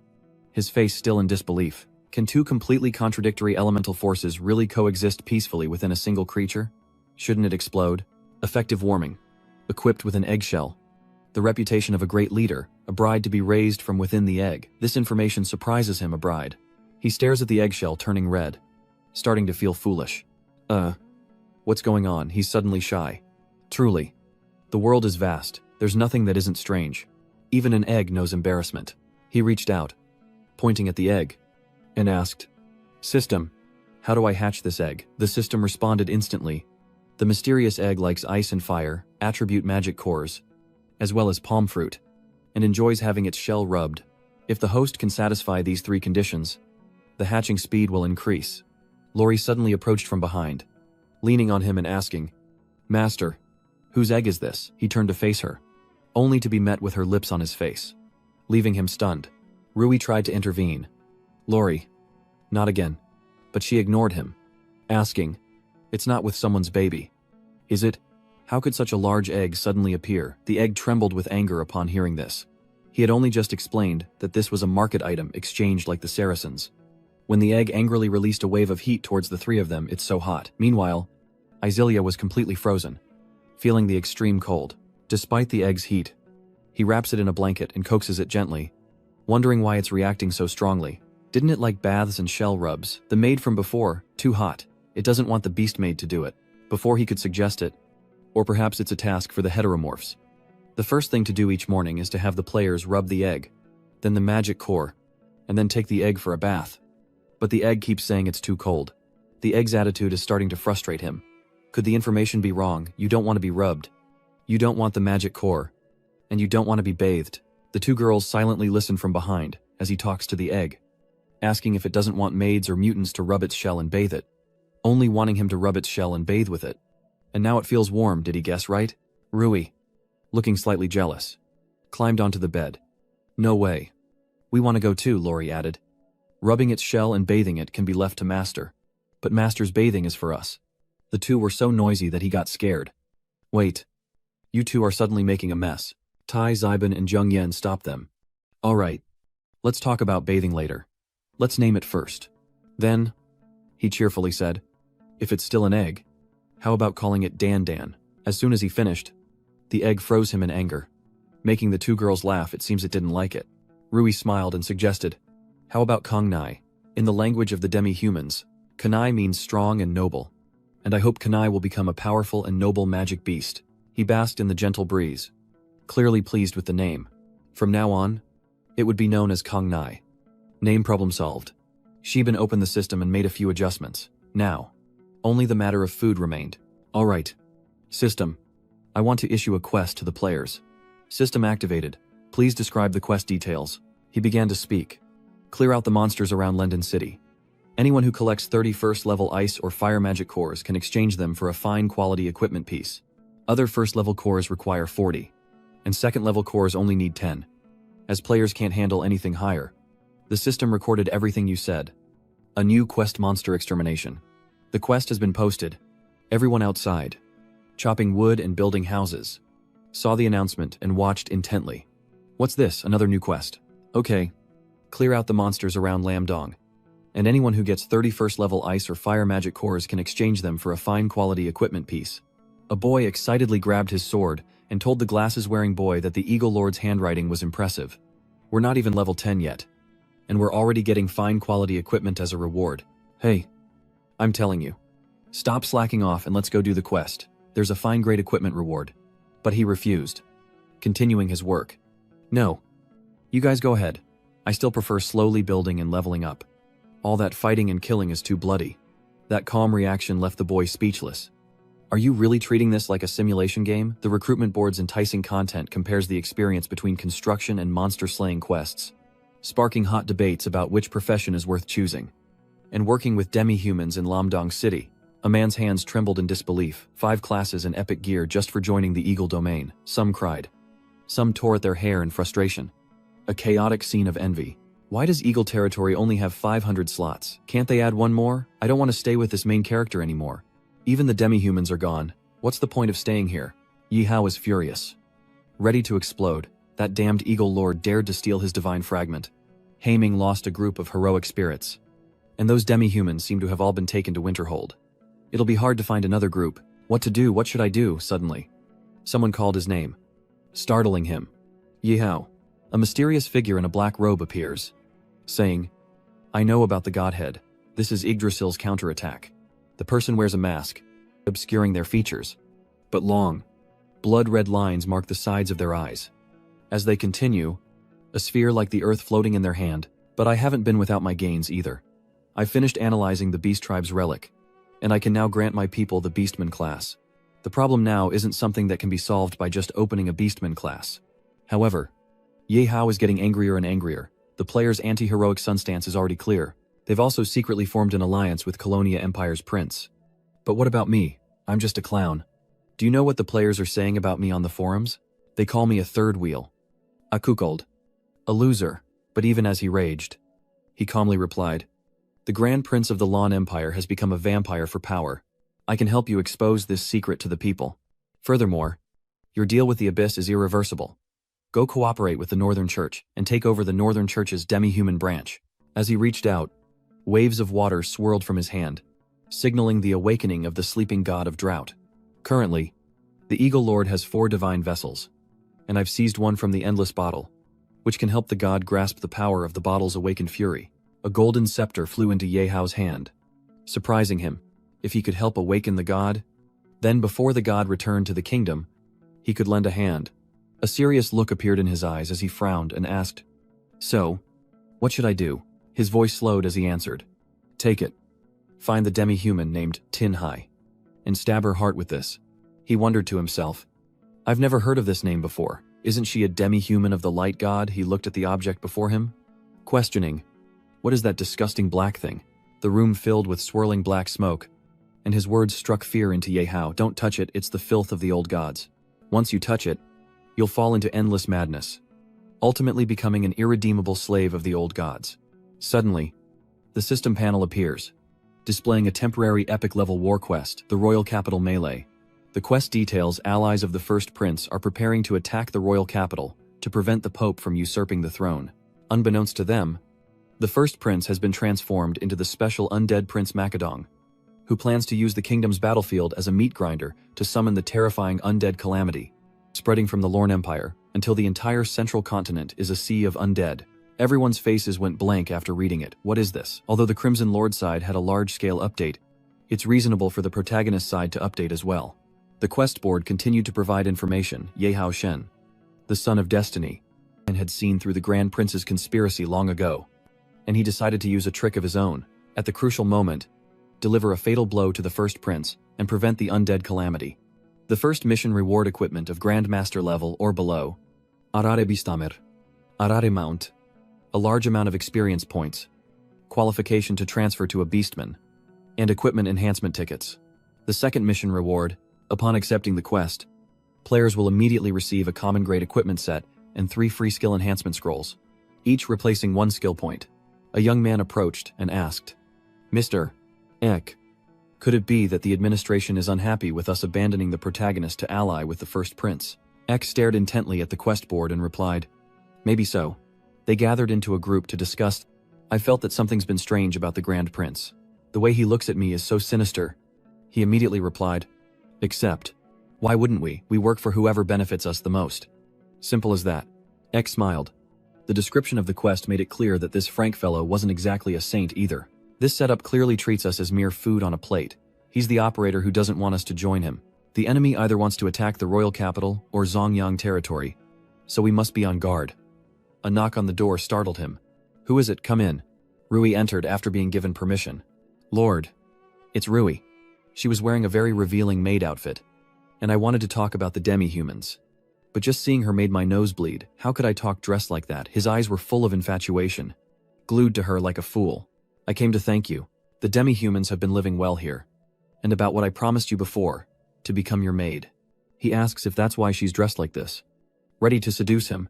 his face still in disbelief. Can 2 completely contradictory elemental forces really coexist peacefully within a single creature? Shouldn't it explode? Effective warming. Equipped with an eggshell. The reputation of a great leader, a bride to be raised from within the egg. This information surprises him. A bride. He stares at the eggshell, turning red, starting to feel foolish. What's going on? He's suddenly shy. Truly, the world is vast. There's nothing that isn't strange. Even an egg knows embarrassment. He reached out, pointing at the egg, and asked, "System, how do I hatch this egg?" The system responded instantly. The mysterious egg likes ice and fire, attribute magic cores, as well as palm fruit, and enjoys having its shell rubbed. If the host can satisfy these 3 conditions, the hatching speed will increase. Lori suddenly approached from behind, leaning on him and asking, "Master, whose egg is this?" He turned to face her, only to be met with her lips on his face, leaving him stunned. Rui tried to intervene. "Lori, not again." But she ignored him, asking, "It's not with someone's baby, is it? How could such a large egg suddenly appear?" The egg trembled with anger upon hearing this. He had only just explained that this was a market item exchanged like the Saracens. When the egg angrily released a wave of heat towards the 3 of them, "It's so hot." Meanwhile, Izelia was completely frozen. feeling the extreme cold. Despite the egg's heat, he wraps it in a blanket and coaxes it gently, wondering why it's reacting so strongly. Didn't it like baths and shell rubs? The maid from before, too hot. It doesn't want the beast maid to do it. Before he could suggest it. Or perhaps it's a task for the heteromorphs. The first thing to do each morning is to have the players rub the egg, then the magic core, and then take the egg for a bath. But the egg keeps saying it's too cold. The egg's attitude is starting to frustrate him. Could the information be wrong? You don't want to be rubbed. You don't want the magic core. And you don't want to be bathed. The two girls silently listen from behind as he talks to the egg, asking if it doesn't want maids or mutants to rub its shell and bathe it, only wanting him to rub its shell and bathe with it. And now it feels warm, did he guess right? Rui, looking slightly jealous, climbed onto the bed. No way. We want to go too, Lori added. Rubbing its shell and bathing it can be left to Master. But Master's bathing is for us. The two were so noisy that he got scared. Wait. You two are suddenly making a mess. Tai Zaiban and Zheng Yan stopped them. All right. Let's talk about bathing later. Let's name it first. Then, he cheerfully said, if it's still an egg, how about calling it Dan Dan? As soon as he finished, the egg froze him in anger. Making the two girls laugh, it seems it didn't like it. Rui smiled and suggested, how about Kongnai? In the language of the demi-humans, Kanai means strong and noble. And I hope Kanai will become a powerful and noble magic beast. He basked in the gentle breeze, clearly pleased with the name. From now on, it would be known as Kongnai. Name problem solved. Shiban opened the system and made a few adjustments. Now, only the matter of food remained. All right. System, I want to issue a quest to the players. System activated. Please describe the quest details. He began to speak. Clear out the monsters around London City. Anyone who collects 31st level ice or fire magic cores can exchange them for a fine quality equipment piece. Other first level cores require 40, and second level cores only need 10. As players can't handle anything higher. The system recorded everything you said. A new quest, monster extermination. The quest has been posted. Everyone outside, chopping wood and building houses, saw the announcement and watched intently. What's this? Another new quest. Okay. Clear out the monsters around Lamdong. And anyone who gets 31st level ice or fire magic cores can exchange them for a fine quality equipment piece. A boy excitedly grabbed his sword and told the glasses-wearing boy that the Eagle Lord's handwriting was impressive. We're not even level 10 yet. And we're already getting fine quality equipment as a reward. Hey, I'm telling you. Stop slacking off and let's go do the quest. There's a fine grade equipment reward. But he refused, continuing his work. No. You guys go ahead. I still prefer slowly building and leveling up. All that fighting and killing is too bloody. That calm reaction left the boy speechless. Are you really treating this like a simulation game? The recruitment board's enticing content compares the experience between construction and monster-slaying quests, sparking hot debates about which profession is worth choosing. And working with demi-humans in Lamdong City, a man's hands trembled in disbelief. 5 classes and epic gear just for joining the Eagle domain. Some cried. Some tore at their hair in frustration. A chaotic scene of envy. Why does Eagle territory only have 500 slots? Can't they add one more? I don't want to stay with this main character anymore. Even the demi-humans are gone. What's the point of staying here? Yi Hao is furious. Ready to explode. That damned Eagle Lord dared to steal his divine fragment. Haiming lost a group of heroic spirits. And those demi-humans seem to have all been taken to Winterhold. It'll be hard to find another group. What to do? What should I do? Suddenly, someone called his name, startling him. Yi Hao. A mysterious figure in a black robe appears, saying, I know about the Godhead. This is Yggdrasil's counterattack. The person wears a mask, obscuring their features. But long, blood-red lines mark the sides of their eyes. As they continue, a sphere like the earth floating in their hand. But I haven't been without my gains either. I finished analyzing the Beast Tribe's relic, and I can now grant my people the Beastman class. The problem now isn't something that can be solved by just opening a Beastman class. However, Ye Hao is getting angrier and angrier. The players' anti-heroic sun stance is already clear. They've also secretly formed an alliance with Colonia Empire's prince. But what about me? I'm just a clown. Do you know what the players are saying about me on the forums? They call me a third wheel. A cuckold. A loser. But even as he raged, he calmly replied, the Grand Prince of the Lawn Empire has become a vampire for power. I can help you expose this secret to the people. Furthermore, your deal with the Abyss is irreversible. Go cooperate with the Northern Church and take over the Northern Church's demi-human branch. As he reached out, waves of water swirled from his hand, signaling the awakening of the sleeping god of drought. Currently, The Eagle Lord has 4 divine vessels, and I've seized one from the endless bottle, which can help the god grasp the power of the bottle's awakened fury. A golden scepter flew into Yehao's hand, surprising him. If he could help awaken the god, then before the god returned to the kingdom, he could lend a hand. A serious look appeared in his eyes as he frowned and asked, "So, what should I do?" His voice slowed as he answered, "Take it. Find the demi-human named Tin Hai, and stab her heart with this." He wondered to himself, "I've never heard of this name before. Isn't she a demi-human of the light god?" He looked at the object before him, questioning, "What is that disgusting black thing?" The room filled with swirling black smoke, and his words struck fear into Yehao. "Don't touch it, it's the filth of the old gods. Once you touch it, you'll fall into endless madness, ultimately becoming an irredeemable slave of the old gods." Suddenly, the system panel appears, displaying a temporary epic-level war quest, the royal capital Melee. The quest details allies of the first prince are preparing to attack the royal capital to prevent the pope from usurping the throne. Unbeknownst to them, the first prince has been transformed into the special undead Prince Macadong, who plans to use the kingdom's battlefield as a meat grinder to summon the terrifying undead calamity, spreading from the Lorne Empire until the entire central continent is a sea of undead. Everyone's faces went blank after reading it. What is this? Although the Crimson Lord side had a large-scale update, it's reasonable for the protagonist side to update as well. The quest board continued to provide information. Yehao Shen, the son of destiny, and had seen through the Grand Prince's conspiracy long ago, and he decided to use a trick of his own. At the crucial moment, deliver a fatal blow to the first prince and prevent the undead calamity. The first mission reward equipment of Grandmaster level or below, Arare Bistamer, Arare Mount, a large amount of experience points, qualification to transfer to a beastman, and equipment enhancement tickets. The second mission reward, upon accepting the quest, players will immediately receive a common grade equipment set and 3 free skill enhancement scrolls, each replacing 1 skill point. A young man approached and asked, "Mr. Ek, could it be that the administration is unhappy with us abandoning the protagonist to ally with the first prince?" Ek stared intently at the quest board and replied, "Maybe so." They gathered into a group to discuss. "I felt that something's been strange about the Grand Prince. The way he looks at me is so sinister." He immediately replied, "Except, why wouldn't we? We work for whoever benefits us the most. Simple as that." Ek smiled. The description of the quest made it clear that this Frank fellow wasn't exactly a saint either. This setup clearly treats us as mere food on a plate. He's the operator who doesn't want us to join him. The enemy either wants to attack the royal capital or Zongyang territory, so we must be on guard. A knock on the door startled him. "Who is it? Come in." Rui entered after being given permission. "Lord, it's Rui." She was wearing a very revealing maid outfit, and I wanted to talk about the demi-humans. But just seeing her made my nose bleed. How could I talk dressed like that? His eyes were full of infatuation, glued to her like a fool. "I came to thank you. The demi-humans have been living well here. And about what I promised you before, to become your maid." He asks if that's why she's dressed like this, ready to seduce him,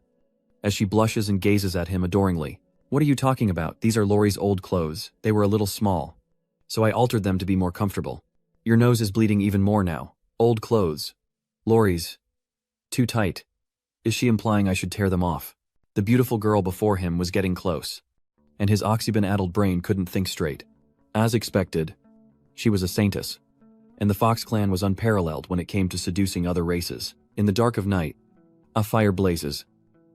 as she blushes and gazes at him adoringly. "What are you talking about? These are Lori's old clothes. They were a little small, so I altered them to be more comfortable. Your nose is bleeding even more now. Old clothes. Lori's. Too tight. Is she implying I should tear them off?" The beautiful girl before him was getting close, and his oxybin-addled brain couldn't think straight. As expected, she was a saintess, and the Fox clan was unparalleled when it came to seducing other races. In the dark of night, a fire blazes,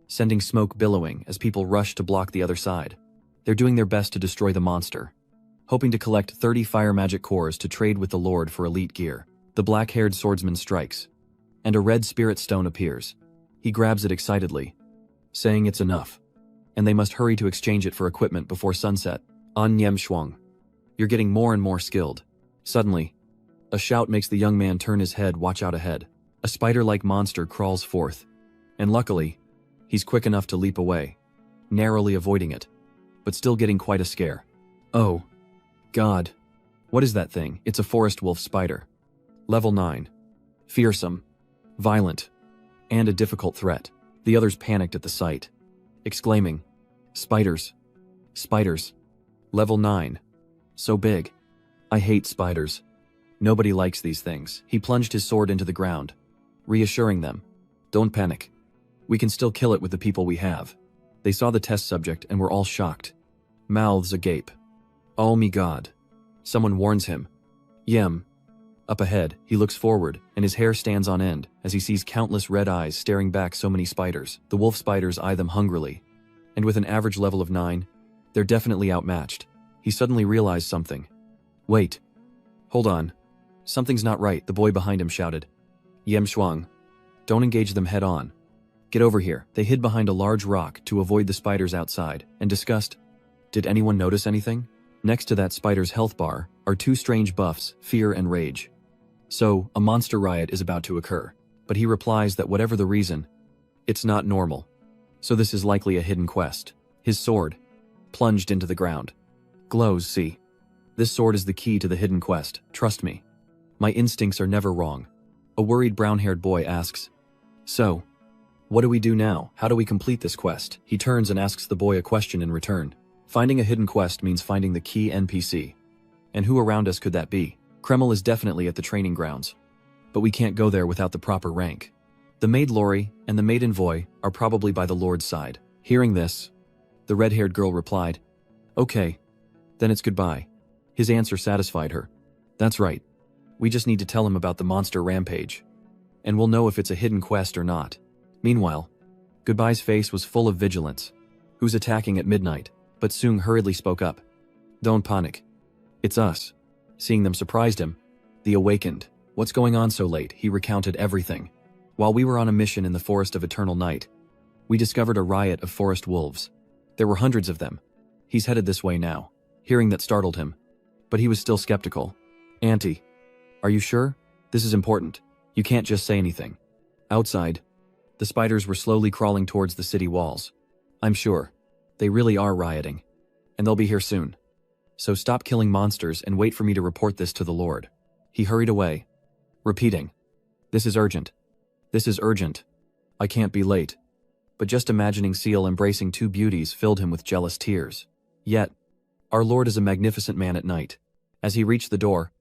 sending smoke billowing as people rush to block the other side. They're doing their best to destroy the monster, hoping to collect 30 fire magic cores to trade with the Lord for elite gear. The black-haired swordsman strikes, and a red spirit stone appears. He grabs it excitedly, saying it's enough, and they must hurry to exchange it for equipment before sunset. An Nyem Shuang, you're getting more and more skilled. Suddenly, a shout makes the young man turn his head. Watch out ahead. A spider-like monster crawls forth, and luckily, he's quick enough to leap away, narrowly avoiding it, but still getting quite a scare. Oh, God. What is that thing? It's a forest wolf spider. Level 9. Fearsome, violent, and a difficult threat. The others panicked at the sight, exclaiming, "Spiders! Spiders! Level 9. So big. I hate spiders. Nobody likes these things." He plunged his sword into the ground, reassuring them, "Don't panic. We can still kill it with the people we have." They saw the test subject and were all shocked, mouths agape. "Oh me God." Someone warns him, "Yem, Up ahead, he looks forward, and his hair stands on end as he sees countless red eyes staring back so many spiders. The wolf spiders eye them hungrily. And with an average level of 9, they're definitely outmatched. He suddenly realized something. Wait. Hold on. Something's not right, the boy behind him shouted. Yem Shuang. Don't engage them head on. Get over here. They hid behind a large rock to avoid the spiders outside, and discussed. Did anyone notice anything? Next to that spider's health bar are 2 strange buffs, fear and rage. So, a monster riot is about to occur. But he replies that whatever the reason, it's not normal. So this is likely a hidden quest. His sword, plunged into the ground. Glows, see. This sword is the key to the hidden quest, trust me. My instincts are never wrong. A worried brown-haired boy asks. So, what do we do now? How do we complete this quest? He turns and asks the boy a question in return. Finding a hidden quest means finding the key NPC. And who around us could that be? Kreml is definitely at the training grounds. But we can't go there without the proper rank. The maid Lori and the maid Envoy are probably by the Lord's side. Hearing this, the red-haired girl replied, Okay, then it's goodbye. His answer satisfied her. That's right. We just need to tell him about the monster rampage. And we'll know if it's a hidden quest or not. Meanwhile, Goodbye's face was full of vigilance. Who's attacking at midnight? But Sung hurriedly spoke up. Don't panic. It's us. Seeing them surprised him. The awakened. What's going on so late? He recounted everything. While we were on a mission in the Forest of Eternal Night, we discovered a riot of forest wolves. There were hundreds of them. He's headed this way now. Hearing that startled him. But he was still skeptical. Auntie, are you sure? This is important. You can't just say anything. Outside, the spiders were slowly crawling towards the city walls. I'm sure. They really are rioting. And they'll be here soon. So stop killing monsters and wait for me to report this to the Lord. He hurried away, repeating, This is urgent. This is urgent. I can't be late. But just imagining Seal embracing 2 beauties filled him with jealous tears. Yet, our Lord is a magnificent man at night. As he reached the door,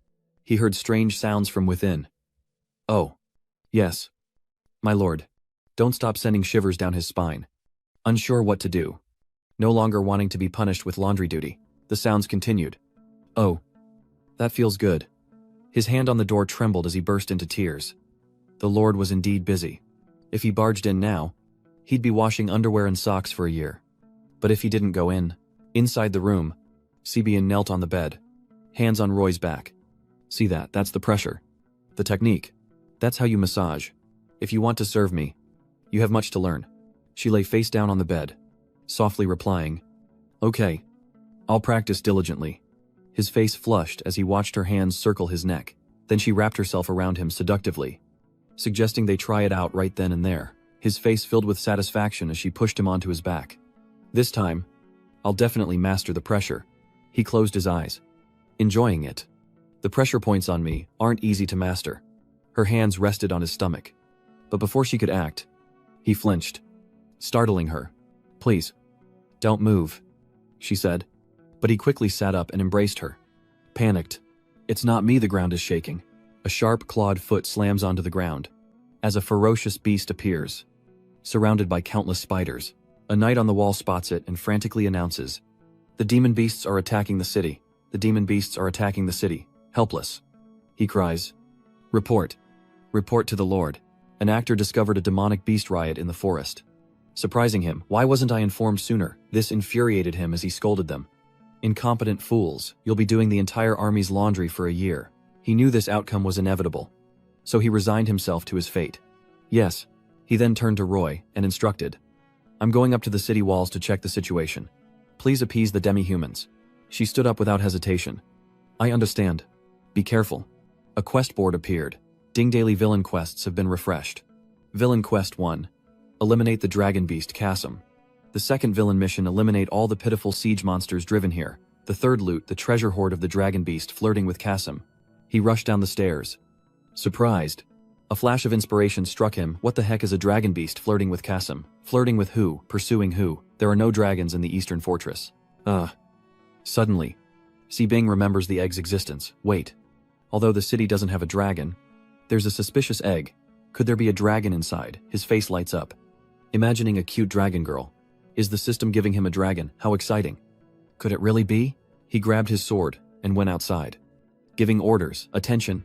he heard strange sounds from within. Oh. Yes. My Lord. Don't stop sending shivers down his spine. Unsure what to do. No longer wanting to be punished with laundry duty. The sounds continued. Oh. That feels good. His hand on the door trembled as he burst into tears. The Lord was indeed busy. If he barged in now, he'd be washing underwear and socks for a year. But if he didn't go in, inside the room, Sebian knelt on the bed, hands on Roy's back. See that? That's the pressure. The technique. That's how you massage. If you want to serve me, you have much to learn. She lay face down on the bed, softly replying, Okay. I'll practice diligently. His face flushed as he watched her hands circle his neck. Then she wrapped herself around him seductively, suggesting they try it out right then and there. His face filled with satisfaction as she pushed him onto his back. This time, I'll definitely master the pressure. He closed his eyes, enjoying it. The pressure points on me aren't easy to master. Her hands rested on his stomach. But before she could act, he flinched, startling her. Please, don't move, she said. But he quickly sat up and embraced her. Panicked. It's not me, the ground is shaking. A sharp clawed foot slams onto the ground, as a ferocious beast appears, surrounded by countless spiders. A knight on the wall spots it and frantically announces, The demon beasts are attacking the city. The demon beasts are attacking the city. Helpless. He cries, Report. Report to the Lord. An actor discovered a demonic beast riot in the forest. Surprising him, why wasn't I informed sooner? This infuriated him as he scolded them. Incompetent fools, you'll be doing the entire army's laundry for a year. He knew this outcome was inevitable, so he resigned himself to his fate. Yes. He then turned to Roy and instructed, I'm going up to the city walls to check the situation. Please appease the demi-humans. She stood up without hesitation. I understand. Be careful. A quest board appeared. Ding daily villain quests have been refreshed. Villain Quest 1. Eliminate the dragon beast Kasim. The second villain mission, eliminate all the pitiful siege monsters driven here. The third loot the treasure hoard of the dragon beast flirting with Kasim. He rushed down the stairs. Surprised. A flash of inspiration struck him. What the heck is a dragon beast flirting with Kasim? Flirting with who? Pursuing who? There are no dragons in the eastern fortress. Suddenly, Si Bing remembers the egg's existence. Wait. Although the city doesn't have a dragon, there's a suspicious egg. Could there be a dragon inside? His face lights up. Imagining a cute dragon girl. Is the system giving him a dragon? How exciting. Could it really be? He grabbed his sword and went outside, giving orders. Attention.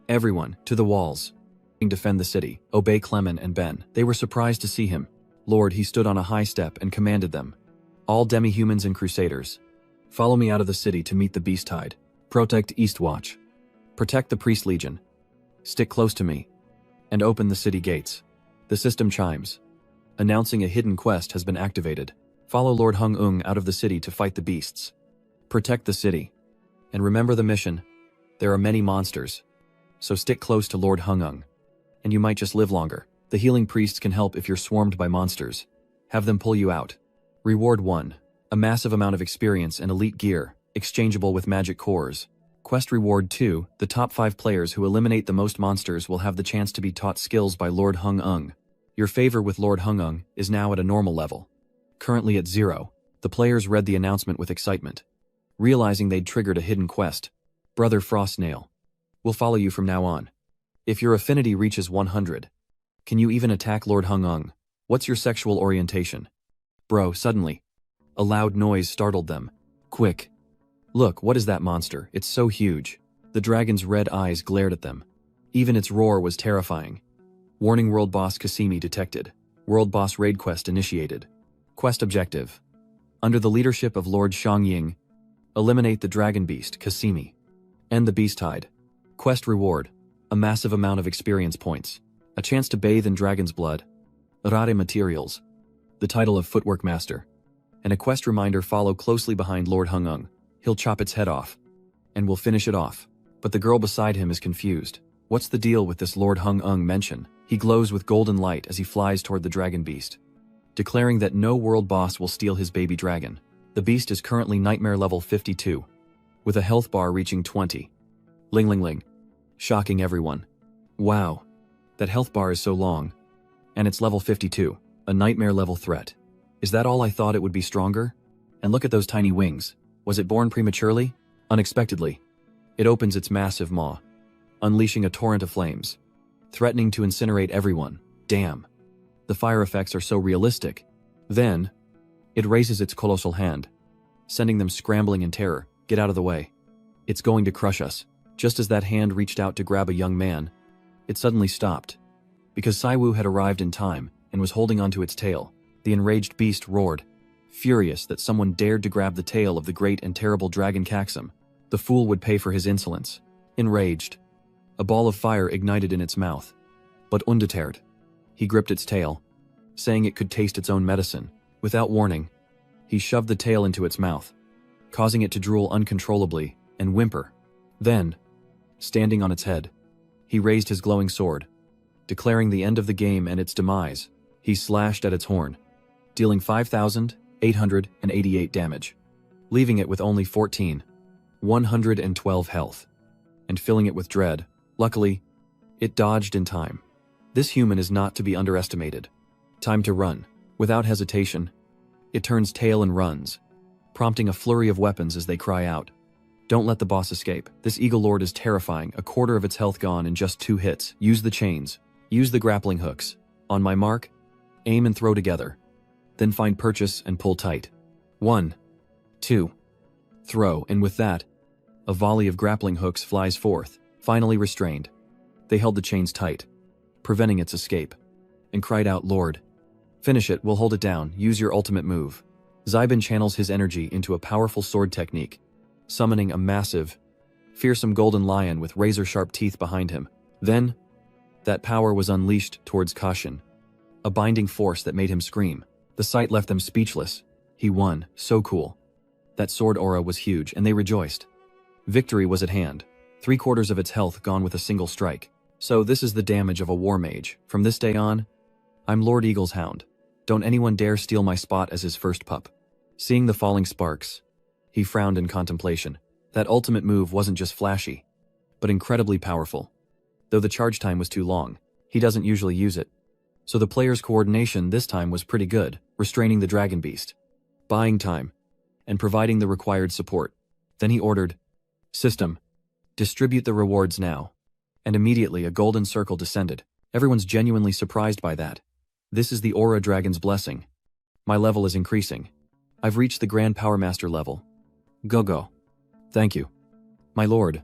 Everyone, to the walls. Defend the city, obey Clement and Ben. They were surprised to see him. Lord, he stood on a high step and commanded them. All demi-humans and crusaders. Follow me out of the city to meet the beast tide. Protect Eastwatch. Protect the priest legion. Stick close to me. And open the city gates. The system chimes, announcing a hidden quest has been activated. Follow Lord Hung-ung out of the city to fight the beasts. Protect the city. And remember the mission. There are many monsters. So stick close to Lord Hung-ung. And you might just live longer. The healing priests can help if you're swarmed by monsters. Have them pull you out. Reward 1. A massive amount of experience and elite gear, exchangeable with magic cores. Quest Reward 2. The top 5 players who eliminate the most monsters will have the chance to be taught skills by Lord Hung-ung. Your favor with Lord Hung-ung is now at a normal level. Currently at 0. The players read the announcement with excitement, realizing they'd triggered a hidden quest. Brother Frostnail. We'll follow you from now on. If your affinity reaches 100, can you even attack Lord Hung-ung? What's your sexual orientation? Bro, suddenly. A loud noise startled them. Quick. Look, what is that monster? It's so huge. The dragon's red eyes glared at them. Even its roar was terrifying. Warning, World Boss Kasimi detected. World Boss Raid Quest initiated. Quest objective. Under the leadership of Lord Xiangying, eliminate the dragon beast, Kasimi. End the beast tide. Quest reward. A massive amount of experience points. A chance to bathe in dragon's blood. Rare materials. The title of Footwork Master. And a quest reminder, follow closely behind Lord Hung-ung. He'll chop its head off. And we'll finish it off. But the girl beside him is confused. What's the deal with this Lord Hung-ung mention? He glows with golden light as he flies toward the dragon beast, declaring that no world boss will steal his baby dragon. The beast is currently nightmare level 52, with a health bar reaching 20. Ling ling ling. Shocking everyone. Wow. That health bar is so long. And it's level 52, a nightmare level threat. Is that all? I thought it would be stronger? And look at those tiny wings. Was it born prematurely? Unexpectedly. It opens its massive maw, unleashing a torrent of flames, threatening to incinerate everyone. Damn. The fire effects are so realistic. Then, it raises its colossal hand, sending them scrambling in terror. Get out of the way. It's going to crush us. Just as that hand reached out to grab a young man, it suddenly stopped, because Saiwu had arrived in time and was holding onto its tail. The enraged beast roared, furious that someone dared to grab the tail of the great and terrible dragon Kaxum. The fool would pay for his insolence. Enraged, a ball of fire ignited in its mouth. But undeterred, he gripped its tail, saying it could taste its own medicine. Without warning, he shoved the tail into its mouth, causing it to drool uncontrollably and whimper. Then, standing on its head, he raised his glowing sword, declaring the end of the game and its demise. He slashed at its horn, dealing 5,888 damage, leaving it with only 112 health, and filling it with dread. Luckily, it dodged in time. This human is not to be underestimated. Time to run. Without hesitation, it turns tail and runs, prompting a flurry of weapons as they cry out. Don't let the boss escape. This Eagle Lord is terrifying. A quarter of its health gone in just 2 hits. Use the chains. Use the grappling hooks. On my mark, aim and throw together. Then find purchase and pull tight. 1, 2, throw, and with that, a volley of grappling hooks flies forth, finally restrained. They held the chains tight, preventing its escape, and cried out, Lord, finish it, we'll hold it down, use your ultimate move. Zaiban channels his energy into a powerful sword technique, summoning a massive, fearsome golden lion with razor-sharp teeth behind him. Then, that power was unleashed towards Kashin, a binding force that made him scream. The sight left them speechless. He won, so cool. That sword aura was huge, and they rejoiced. Victory was at hand, 3/4 of its health gone with a single strike. So this is the damage of a war mage. From this day on, I'm Lord Eagle's Hound. Don't anyone dare steal my spot as his first pup. Seeing the falling sparks, he frowned in contemplation. That ultimate move wasn't just flashy, but incredibly powerful. Though the charge time was too long, he doesn't usually use it. So the player's coordination this time was pretty good, restraining the dragon beast, buying time, and providing the required support. Then he ordered, System, distribute the rewards now. And immediately a golden circle descended. Everyone's genuinely surprised by that. This is the Aura Dragon's blessing. My level is increasing. I've reached the Grand Power Master level. Go. Thank you. My lord.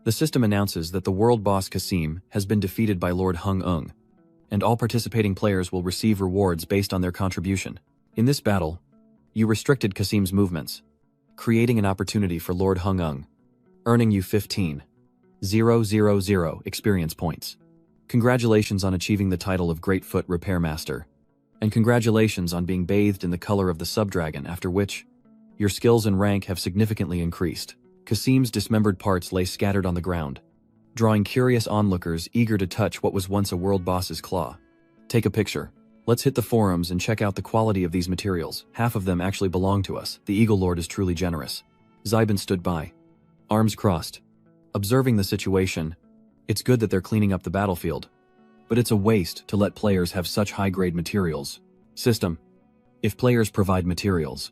The system announces that the world boss Kasim has been defeated by Lord Hung-ung, and all participating players will receive rewards based on their contribution. In this battle, you restricted Kasim's movements, creating an opportunity for Lord Hung-ung, earning you 15,000 experience points. Congratulations on achieving the title of Great Foot Repair Master, and congratulations on being bathed in the color of the Subdragon, after which your skills and rank have significantly increased. Kasim's dismembered parts lay scattered on the ground, drawing curious onlookers eager to touch what was once a world boss's claw. Take a picture. Let's hit the forums and check out the quality of these materials. Half of them actually belong to us. The Eagle Lord is truly generous. Zaiban stood by, arms crossed, observing the situation. It's good that they're cleaning up the battlefield, but it's a waste to let players have such high-grade materials. System. If players provide materials,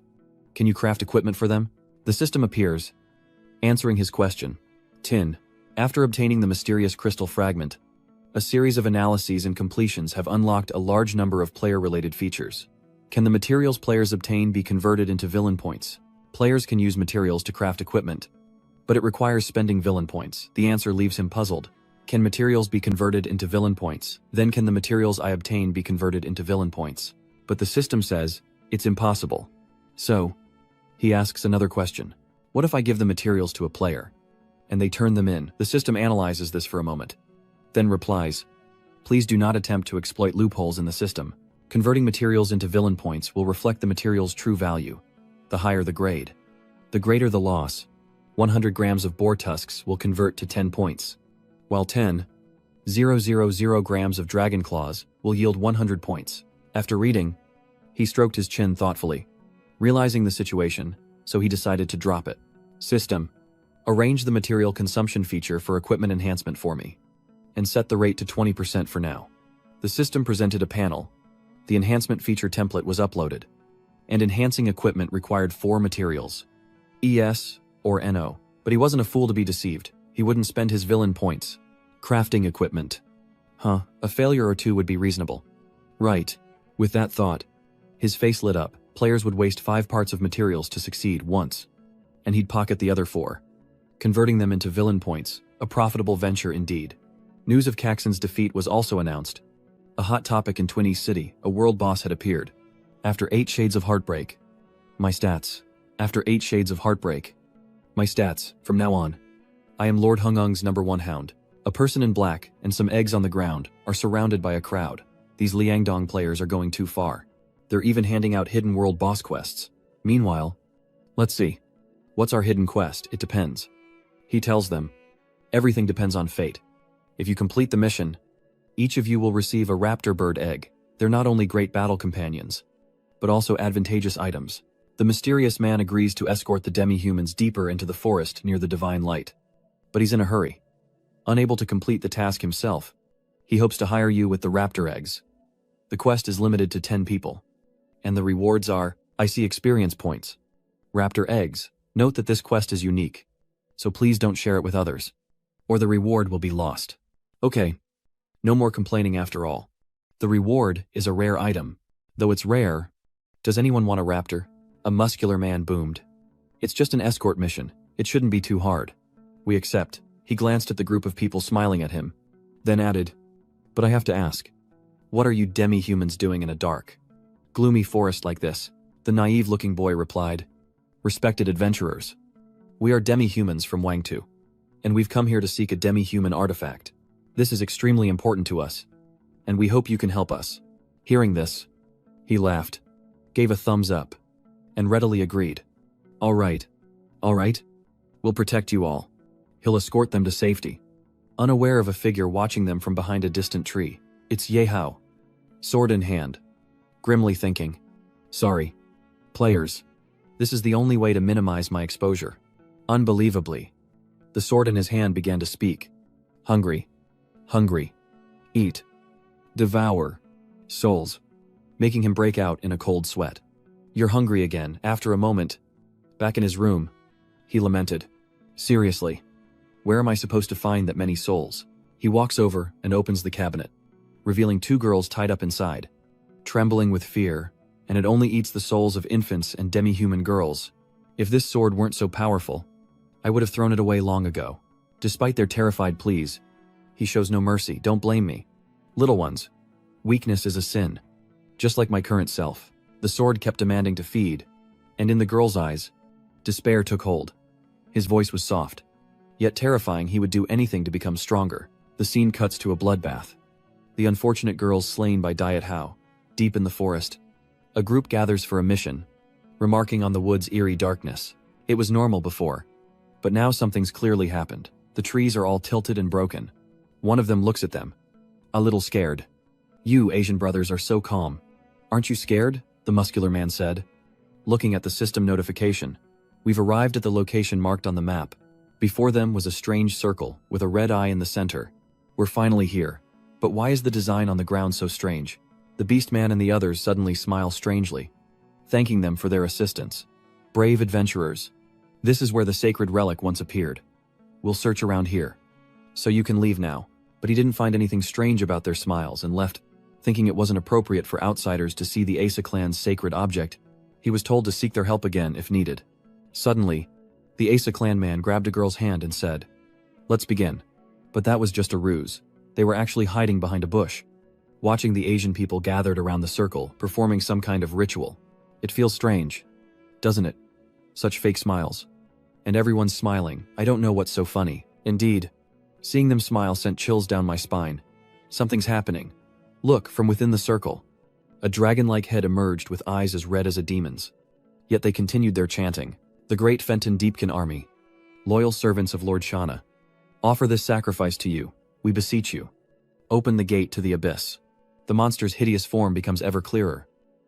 can you craft equipment for them? The system appears, answering his question. Tin. After obtaining the mysterious crystal fragment, a series of analyses and completions have unlocked a large number of player-related features. Can the materials players obtain be converted into villain points? Players can use materials to craft equipment, but it requires spending villain points. The answer leaves him puzzled. Can materials be converted into villain points? Then can the materials I obtain be converted into villain points? But the system says it's impossible. So, he asks another question. What if I give the materials to a player, and they turn them in? The system analyzes this for a moment, then replies, please do not attempt to exploit loopholes in the system. Converting materials into villain points will reflect the material's true value. The higher the grade, the greater the loss. 100 grams of boar tusks will convert to 10 points, while 10,000 grams of dragon claws will yield 100 points. After reading, he stroked his chin thoughtfully, realizing the situation, so he decided to drop it. System. Arrange the material consumption feature for equipment enhancement for me, and set the rate to 20% for now. The system presented a panel. The enhancement feature template was uploaded, and enhancing equipment required 4 materials, ES or NO. But he wasn't a fool to be deceived. He wouldn't spend his villain points. Crafting equipment. A failure or two would be reasonable. Right. With that thought, his face lit up. Players would waste 5 parts of materials to succeed once, and he'd pocket the other 4, converting them into villain points. A profitable venture indeed. News of Caxon's defeat was also announced. A hot topic in Twin East City, a world boss had appeared. After 8 shades of heartbreak. My stats. After 8 shades of heartbreak. My stats, from now on. I am Lord Hung-ung's #1 hound. A person in black and some eggs on the ground are surrounded by a crowd. These Liangdong players are going too far. They're even handing out hidden world boss quests. Meanwhile, let's see. What's our hidden quest? It depends. He tells them. Everything depends on fate. If you complete the mission, each of you will receive a raptor bird egg. They're not only great battle companions, but also advantageous items. The mysterious man agrees to escort the demi-humans deeper into the forest near the divine light. But he's in a hurry. Unable to complete the task himself, he hopes to hire you with the raptor eggs. The quest is limited to 10 people. And the rewards are, I see experience points. Raptor eggs. Note that this quest is unique, so please don't share it with others, or the reward will be lost. Okay. No more complaining after all. The reward is a rare item. Though it's rare, does anyone want a raptor? A muscular man boomed. It's just an escort mission. It shouldn't be too hard. We accept. He glanced at the group of people smiling at him, then added, but I have to ask, what are you demi-humans doing in a dark, gloomy forest like this? The naive-looking boy replied, respected adventurers. We are demi-humans from Wangtu, and we've come here to seek a demi-human artifact. This is extremely important to us, and we hope you can help us. Hearing this, he laughed, gave a thumbs up, and readily agreed. All right. We'll protect you all. He'll escort them to safety, unaware of a figure watching them from behind a distant tree. It's Ye Hao, sword in hand, grimly thinking, sorry, players. This is the only way to minimize my exposure. Unbelievably, the sword in his hand began to speak. Hungry, eat, devour, souls, making him break out in a cold sweat. You're hungry again. After a moment, back in his room, he lamented. Seriously, where am I supposed to find that many souls? He walks over and opens the cabinet, revealing 2 girls tied up inside, trembling with fear, and it only eats the souls of infants and demi-human girls. If this sword weren't so powerful, I would have thrown it away long ago. Despite their terrified pleas, he shows no mercy. Don't blame me. Little ones, weakness is a sin. Just like my current self. The sword kept demanding to feed, and in the girl's eyes, despair took hold. His voice was soft, yet terrifying. He would do anything to become stronger. The scene cuts to a bloodbath. The unfortunate girls slain by Diet Hao. Deep in the forest, a group gathers for a mission, remarking on the wood's eerie darkness. It was normal before, but now something's clearly happened. The trees are all tilted and broken. One of them looks at them, a little scared. You Asian brothers are so calm. Aren't you scared? The muscular man said, looking at the system notification. We've arrived at the location marked on the map. Before them was a strange circle with a red eye in the center. We're finally here. But why is the design on the ground so strange? The beast man and the others suddenly smile strangely, thanking them for their assistance. Brave adventurers. This is where the sacred relic once appeared. We'll search around here. So you can leave now. But he didn't find anything strange about their smiles and left, thinking it wasn't appropriate for outsiders to see the Asa clan's sacred object. He was told to seek their help again if needed. Suddenly, the Asa clan man grabbed a girl's hand and said, "Let's begin." But that was just a ruse. They were actually hiding behind a bush, watching the Asian people gathered around the circle, performing some kind of ritual. It feels strange, doesn't it? Such fake smiles. And everyone's smiling. I don't know what's so funny. Indeed, seeing them smile sent chills down my spine. Something's happening. Look, from within the circle. A dragon-like head emerged with eyes as red as a demon's. Yet they continued their chanting. The great Fenton Deepkin army, loyal servants of Lord Shana, offer this sacrifice to you. We beseech you. Open the gate to the abyss. The monster's hideous form becomes ever clearer,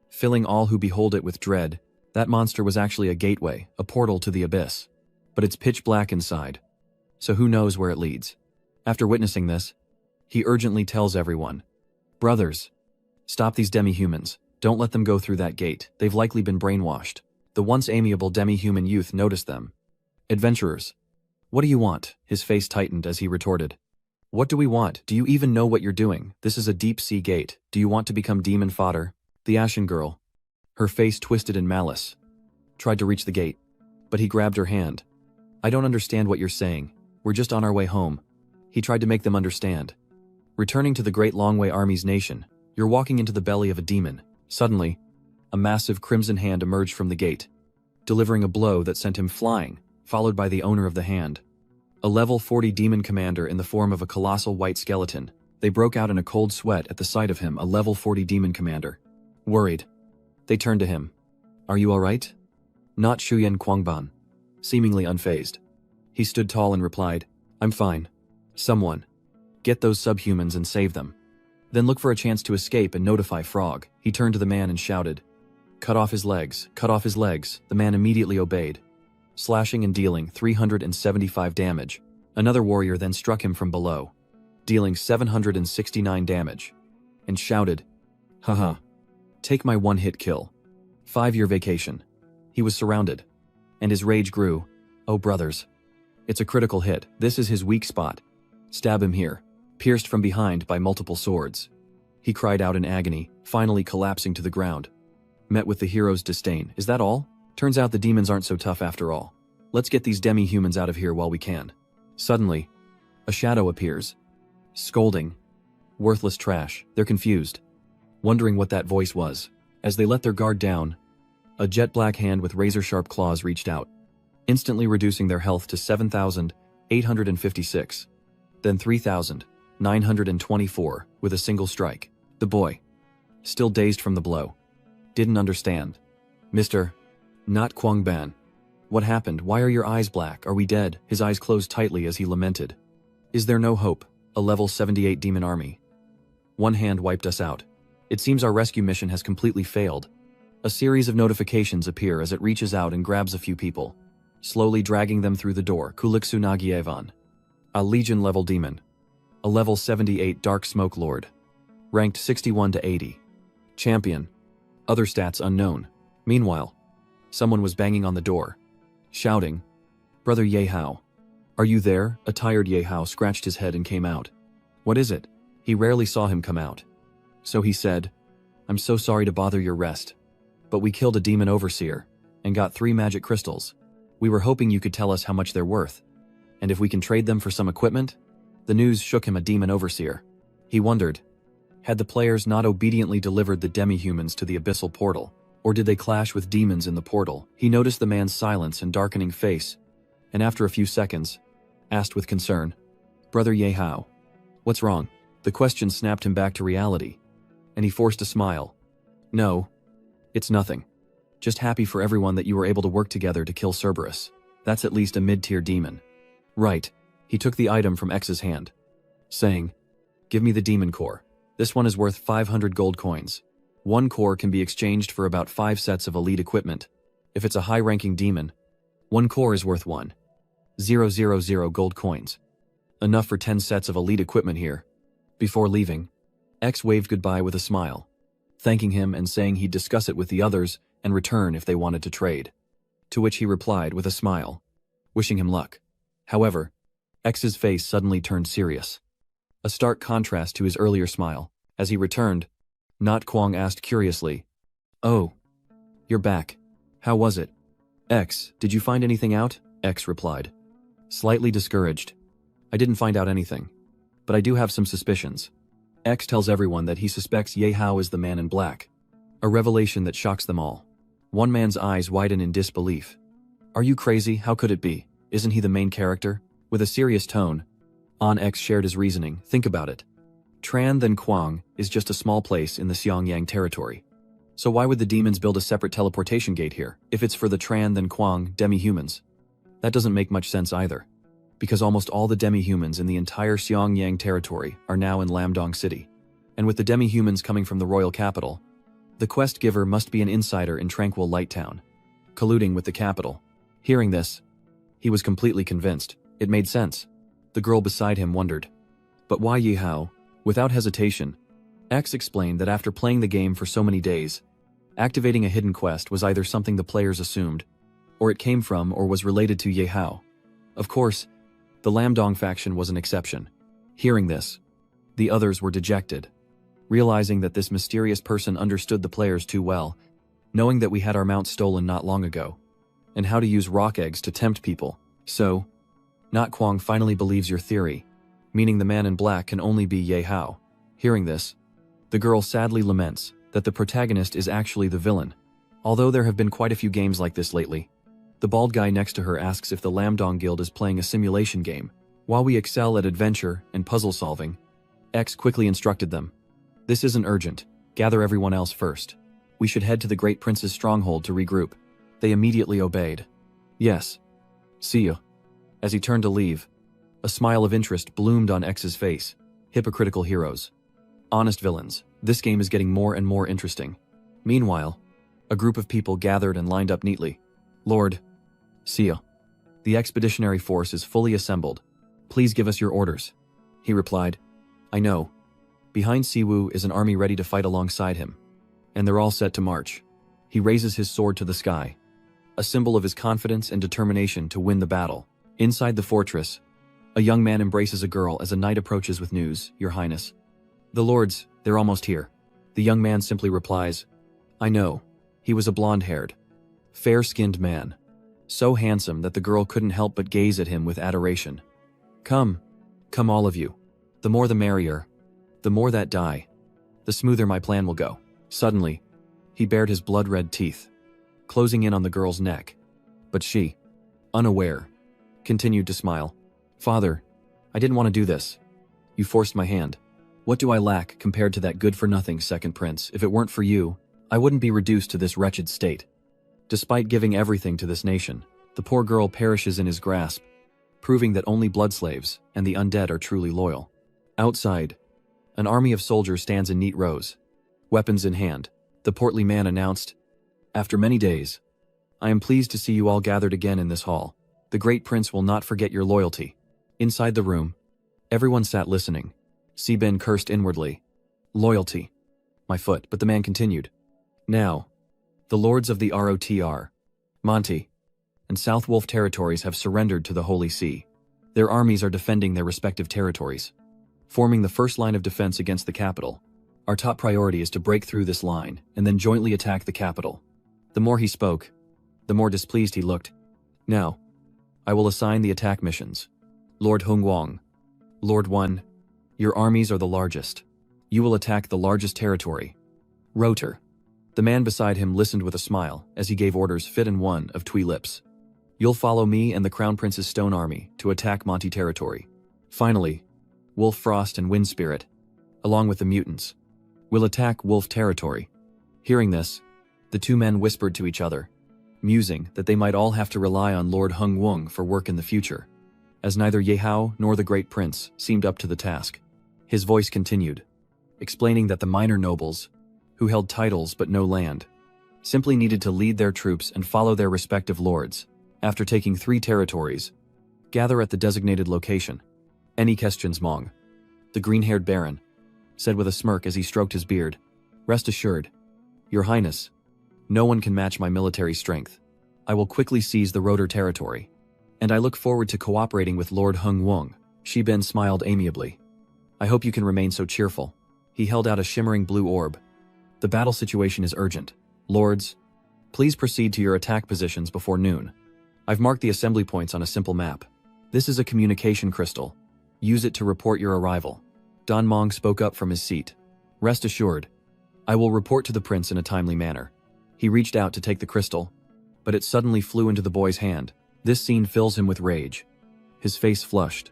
filling all who behold it with dread. That monster was actually a gateway, a portal to the abyss. But it's pitch black inside, so who knows where it leads. After witnessing this, he urgently tells everyone, "Brothers, stop these demi-humans. Don't let them go through that gate. They've likely been brainwashed." The once amiable demi-human youth noticed them. "Adventurers, what do you want?" His face tightened as he retorted. "What do we want? Do you even know what you're doing? This is a deep-sea gate. Do you want to become demon fodder?" The ashen girl, her face twisted in malice, tried to reach the gate, but he grabbed her hand. "I don't understand what you're saying. We're just on our way home." He tried to make them understand. "Returning to the Great Longway Army's nation, you're walking into the belly of a demon." Suddenly, a massive crimson hand emerged from the gate, delivering a blow that sent him flying, followed by the owner of the hand. A level 40 demon commander in the form of a colossal white skeleton. They broke out in a cold sweat at the sight of him, a level 40 demon commander. Worried, they turned to him. "Are you alright?" Not Shuyan Quangban, seemingly unfazed. He stood tall and replied, "I'm fine. Someone, get those subhumans and save them. Then look for a chance to escape and notify Frog." He turned to the man and shouted, "Cut off his legs, cut off his legs." The man immediately obeyed, slashing and dealing 375 damage. Another warrior then struck him from below, dealing 769 damage, and shouted, "Haha, take my one-hit kill. 5-year vacation." He was surrounded, and his rage grew. "Oh brothers, it's a critical hit. This is his weak spot. Stab him here." Pierced from behind by multiple swords, he cried out in agony, finally collapsing to the ground. Met with the hero's disdain. "Is that all? Turns out the demons aren't so tough after all. Let's get these demi-humans out of here while we can." Suddenly, a shadow appears, scolding, "Worthless trash." They're confused, wondering what that voice was. As they let their guard down, a jet-black hand with razor-sharp claws reached out, instantly reducing their health to 7,856, then 3,924 with a single strike. The boy, still dazed from the blow, didn't understand. "Mr. Not Quangban. What happened? Why are your eyes black? Are we dead?" His eyes closed tightly as he lamented. "Is there no hope? A level 78 demon army. One hand wiped us out. It seems our rescue mission has completely failed." A series of notifications appear as it reaches out and grabs a few people, slowly dragging them through the door. Kuliksu Nagyevan, a Legion-level demon. A level 78 Dark Smoke Lord. Ranked 61 to 80. Champion. Other stats unknown. Meanwhile, someone was banging on the door, shouting, "Brother Yehao, are you there?" A tired Yehao scratched his head and came out. "What is it?" He rarely saw him come out. So he said, "I'm so sorry to bother your rest, but we killed a demon overseer and got 3 magic crystals. We were hoping you could tell us how much they're worth." And if we can trade them for some equipment? The news shook him a demon overseer. He wondered, had the players not obediently delivered the demi-humans to the abyssal portal, or did they clash with demons in the portal? He noticed the man's silence and darkening face, and after a few seconds, asked with concern, "Brother Yehao, what's wrong?" The question snapped him back to reality, and he forced a smile. "No, it's nothing. Just happy for everyone that you were able to work together to kill Cerberus. That's at least a mid-tier demon." "Right." He took the item from X's hand, saying, "Give me the demon core. This one is worth 500 gold coins. One core can be exchanged for about 5 sets of elite equipment. If it's a high-ranking demon, one core is worth 1,000 gold coins. Enough for 10 sets of elite equipment here." Before leaving, X waved goodbye with a smile, thanking him and saying he'd discuss it with the others and return if they wanted to trade. To which he replied with a smile, wishing him luck. However, X's face suddenly turned serious. A stark contrast to his earlier smile. As he returned, Not Kwong asked curiously, "Oh, you're back. How was it?" "X, did you find anything out?" X replied, slightly discouraged. "I didn't find out anything, but I do have some suspicions." X tells everyone that he suspects Yehao is the man in black, a revelation that shocks them all. One man's eyes widen in disbelief. "Are you crazy? How could it be? Isn't he the main character?" With a serious tone, X shared his reasoning. "Think about it. Tran Then Quang is just a small place in the Xiangyang territory. So why would the demons build a separate teleportation gate here, if it's for the Tran Then Quang demi-humans? That doesn't make much sense either, because almost all the demi-humans in the entire Xiangyang territory are now in Lamdong City. And with the demi-humans coming from the royal capital, the quest giver must be an insider in Tranquil Light Town, colluding with the capital." Hearing this, he was completely convinced. It made sense. The girl beside him wondered, "But why Yehao?" Without hesitation, X explained that after playing the game for so many days, activating a hidden quest was either something the players assumed, or it came from or was related to Yehao. Of course, the Lamdong faction was an exception. Hearing this, the others were dejected, realizing that this mysterious person understood the players too well, knowing that we had our mount stolen not long ago, and how to use rock eggs to tempt people. So, Not Kwang finally believes your theory, meaning the man in black can only be Yehao. Hearing this, the girl sadly laments that the protagonist is actually the villain. Although there have been quite a few games like this lately, the bald guy next to her asks if the Lamdong Guild is playing a simulation game. While we excel at adventure and puzzle solving, X quickly instructed them, "This isn't urgent. Gather everyone else first. We should head to the Great Prince's stronghold to regroup." They immediately obeyed. "Yes. See you." As he turned to leave, a smile of interest bloomed on X's face. Hypocritical heroes. Honest villains. This game is getting more and more interesting. Meanwhile, a group of people gathered and lined up neatly. "Lord, see ya. The expeditionary force is fully assembled. Please give us your orders." He replied, "I know." Behind Siwu is an army ready to fight alongside him, and they're all set to march. He raises his sword to the sky, a symbol of his confidence and determination to win the battle. Inside the fortress, a young man embraces a girl as a knight approaches with news, "Your Highness. The lords, they're almost here." The young man simply replies, "I know." He was a blonde-haired, fair-skinned man, so handsome that the girl couldn't help but gaze at him with adoration. Come all of you. The more the merrier. The more that die, the smoother my plan will go." Suddenly, he bared his blood-red teeth, closing in on the girl's neck. But she, unaware, continued to smile. "Father, I didn't want to do this. You forced my hand. What do I lack compared to that good-for-nothing second prince? If it weren't for you, I wouldn't be reduced to this wretched state." Despite giving everything to this nation, the poor girl perishes in his grasp, proving that only blood slaves and the undead are truly loyal. Outside, an army of soldiers stands in neat rows, weapons in hand. The portly man announced, "After many days, I am pleased to see you all gathered again in this hall. The great prince will not forget your loyalty." Inside the room, everyone sat listening. Sebin cursed inwardly. "Loyalty. My foot." But the man continued, "Now, the lords of the ROTR, Monty, and South Wolf territories have surrendered to the Holy See. Their armies are defending their respective territories, forming the first line of defense against the capital. Our top priority is to break through this line and then jointly attack the capital." The more he spoke, the more displeased he looked. "Now, I will assign the attack missions. Lord Hongwang. Lord 1. Your armies are the largest. You will attack the largest territory. Rotor. The man beside him listened with a smile as he gave orders fit in one of Twee lips. You'll follow me and the Crown Prince's stone army to attack Monty territory. Finally, Wolf Frost and Wind Spirit, along with the mutants, will attack Wolf territory. Hearing this, the two men whispered to each other, musing that they might all have to rely on Lord Hung Wung for work in the future, as neither Ye Hao nor the Great Prince seemed up to the task. His voice continued, explaining that the minor nobles, who held titles but no land, simply needed to lead their troops and follow their respective lords. After taking 3 territories, gather at the designated location. Any questions, Mong? The green-haired baron said with a smirk as he stroked his beard. Rest assured, Your Highness, no one can match my military strength. I will quickly seize the Rotor territory, and I look forward to cooperating with Lord Hung Wung. Shi Bin smiled amiably. I hope you can remain so cheerful. He held out a shimmering blue orb. The battle situation is urgent. Lords, please proceed to your attack positions before noon. I've marked the assembly points on a simple map. This is a communication crystal. Use it to report your arrival. Don Mong spoke up from his seat. Rest assured, I will report to the prince in a timely manner. He reached out to take the crystal, but it suddenly flew into the boy's hand. This scene fills him with rage. His face flushed,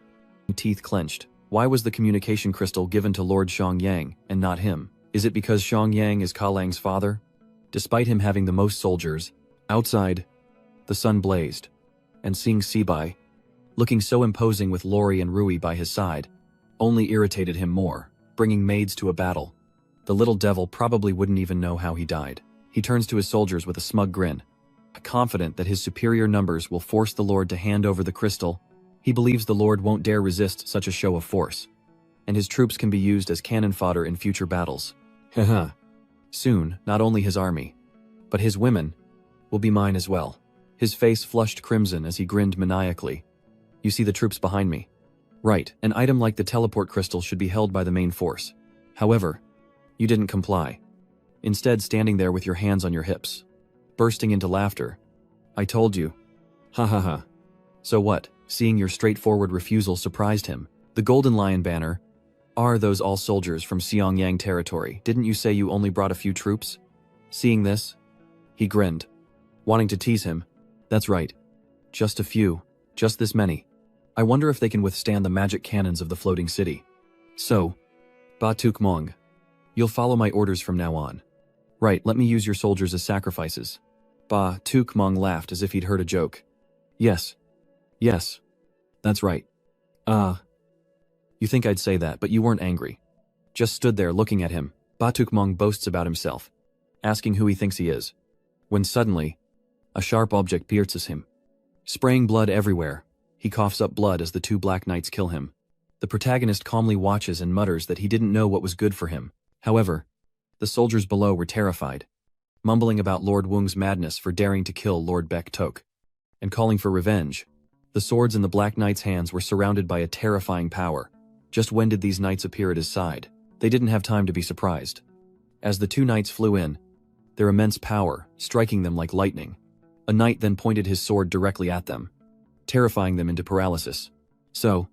teeth clenched. Why was the communication crystal given to Lord Xiangyang and not him? Is it because Xiangyang is Ka Lang's father? Despite him having the most soldiers, outside, the sun blazed, and seeing Sibai, looking so imposing with Lori and Rui by his side, only irritated him more, bringing maids to a battle. The little devil probably wouldn't even know how he died. He turns to his soldiers with a smug grin, confident that his superior numbers will force the Lord to hand over the crystal. He believes the Lord won't dare resist such a show of force, and his troops can be used as cannon fodder in future battles. Haha. Soon, not only his army, but his women, will be mine as well. His face flushed crimson as he grinned maniacally. You see the troops behind me? Right, an item like the teleport crystal should be held by the main force. However, you didn't comply. Instead, standing there with your hands on your hips, bursting into laughter. I told you. Ha ha ha. So what? Seeing your straightforward refusal surprised him. The Golden Lion banner. Are those all soldiers from Xiangyang territory? Didn't you say you only brought a few troops? Seeing this, he grinned, wanting to tease him. That's right. Just a few. Just this many. I wonder if they can withstand the magic cannons of the floating city. So, Batuk Mong, you'll follow my orders from now on. Right, let me use your soldiers as sacrifices. Batuk Mong laughed as if he'd heard a joke. Yes. Yes. That's right. You think I'd say that, but you weren't angry. Just stood there looking at him. Batuk Mong boasts about himself, asking who he thinks he is. When suddenly, a sharp object pierces him. Spraying blood everywhere, he coughs up blood as the 2 black knights kill him. The protagonist calmly watches and mutters that he didn't know what was good for him. However, the soldiers below were terrified, mumbling about Lord Wung's madness for daring to kill Lord Baek Tok, and calling for revenge. The swords in the Black Knight's hands were surrounded by a terrifying power. Just when did these knights appear at his side? They didn't have time to be surprised. As the 2 knights flew in, their immense power striking them like lightning, a knight then pointed his sword directly at them, terrifying them into paralysis. So,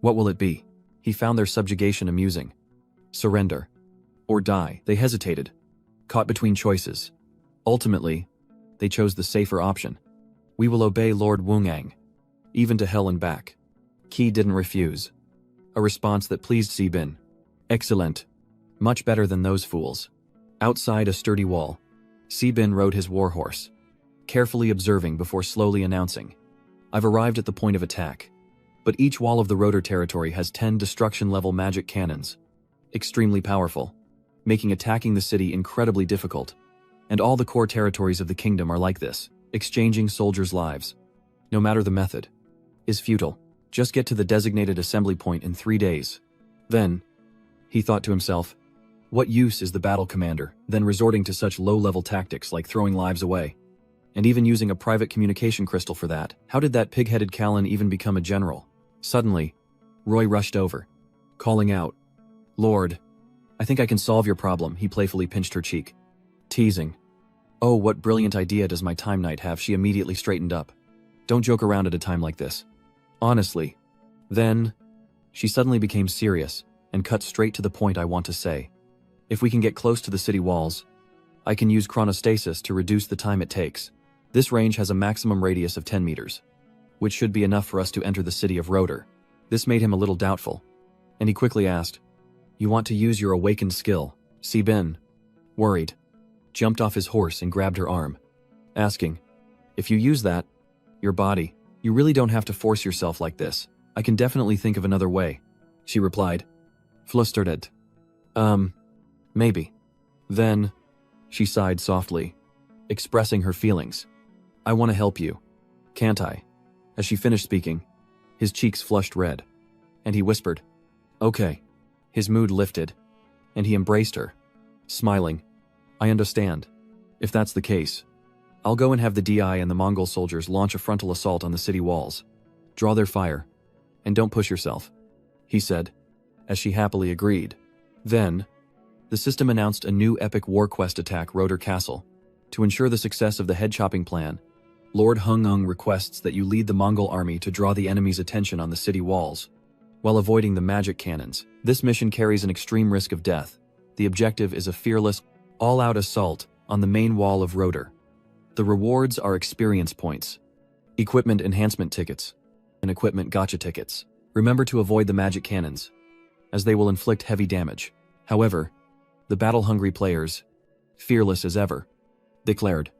what will it be? He found their subjugation amusing. Surrender. Or die. They hesitated, caught between choices. Ultimately, they chose the safer option. We will obey Lord Wungang, even to hell and back. Qi didn't refuse. A response that pleased Sibin. Excellent. Much better than those fools. Outside a sturdy wall, Sibin rode his warhorse, carefully observing before slowly announcing. I've arrived at the point of attack, but each wall of the Rotor territory has 10 destruction-level magic cannons, extremely powerful, making attacking the city incredibly difficult. And all the core territories of the kingdom are like this. Exchanging soldiers' lives, no matter the method, is futile. Just get to the designated assembly point in 3 days. Then, he thought to himself, what use is the battle commander then resorting to such low-level tactics like throwing lives away? And even using a private communication crystal for that? How did that pig-headed Callan even become a general? Suddenly, Roy rushed over, calling out, Lord, I think I can solve your problem. He playfully pinched her cheek, teasing. Oh, what brilliant idea does my time knight have? She immediately straightened up. Don't joke around at a time like this. Honestly, Then, she suddenly became serious and cut straight to the point. I want to say. If we can get close to the city walls, I can use chronostasis to reduce the time it takes. This range has a maximum radius of 10 meters, which should be enough for us to enter the city of Rotor. This made him a little doubtful, and he quickly asked, "You want to use your awakened skill?" Si-bin, worried, jumped off his horse and grabbed her arm, asking, "If you use that, your body, you really don't have to force yourself like this. I can definitely think of another way," she replied, flustered. Maybe. Then, she sighed softly, expressing her feelings. "I want to help you. Can't I?" As she finished speaking, his cheeks flushed red, and he whispered, "Okay." His mood lifted, and he embraced her, smiling. "I understand. If that's the case, I'll go and have the DI and the Mongol soldiers launch a frontal assault on the city walls. Draw their fire, and don't push yourself," he said, as she happily agreed. Then, the system announced a new epic war quest attack Rotor Castle. To ensure the success of the head-chopping plan, Lord Hung-ung requests that you lead the Mongol army to draw the enemy's attention on the city walls, while avoiding the magic cannons. This mission carries an extreme risk of death. The objective is a fearless, all-out assault on the main wall of Rotor. The rewards are experience points, equipment enhancement tickets, and equipment gotcha tickets. Remember to avoid the magic cannons, as they will inflict heavy damage. However, the battle-hungry players, fearless as ever, declared,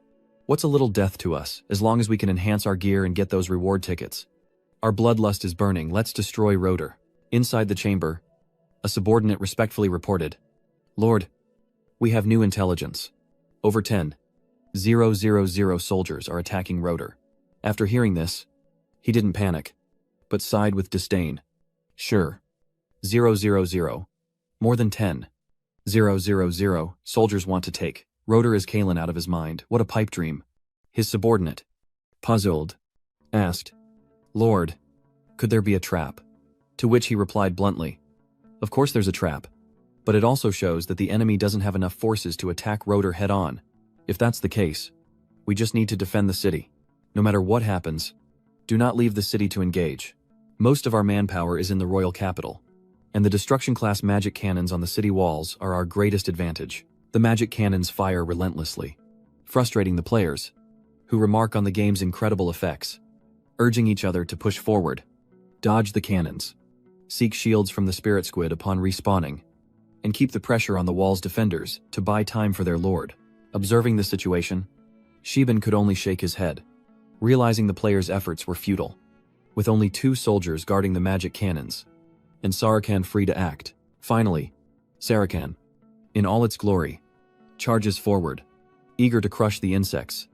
"What's a little death to us, as long as we can enhance our gear and get those reward tickets? Our bloodlust is burning, let's destroy Rotor." Inside the chamber, a subordinate respectfully reported, "Lord, we have new intelligence. Over 10,000 soldiers are attacking Rotor." After hearing this, he didn't panic, but sighed with disdain. "Sure. 000. More than 10,000 soldiers want to take Rotor. Is Kalen out of his mind? What a pipe dream." His subordinate, puzzled, asked, "Lord, could there be a trap?" To which he replied bluntly, "Of course there's a trap, but it also shows that the enemy doesn't have enough forces to attack Rotor head-on. If that's the case, we just need to defend the city. No matter what happens, do not leave the city to engage. Most of our manpower is in the royal capital, and the destruction-class magic cannons on the city walls are our greatest advantage. The magic cannons fire relentlessly, frustrating the players, who remark on the game's incredible effects, urging each other to push forward, dodge the cannons, seek shields from the spirit squid upon respawning, and keep the pressure on the wall's defenders to buy time for their lord." Observing the situation, Shiban could only shake his head, realizing the players' efforts were futile. With only 2 soldiers guarding the magic cannons, and Sarakan free to act. Finally, Sarakan, in all its glory, charges forward, eager to crush the insects,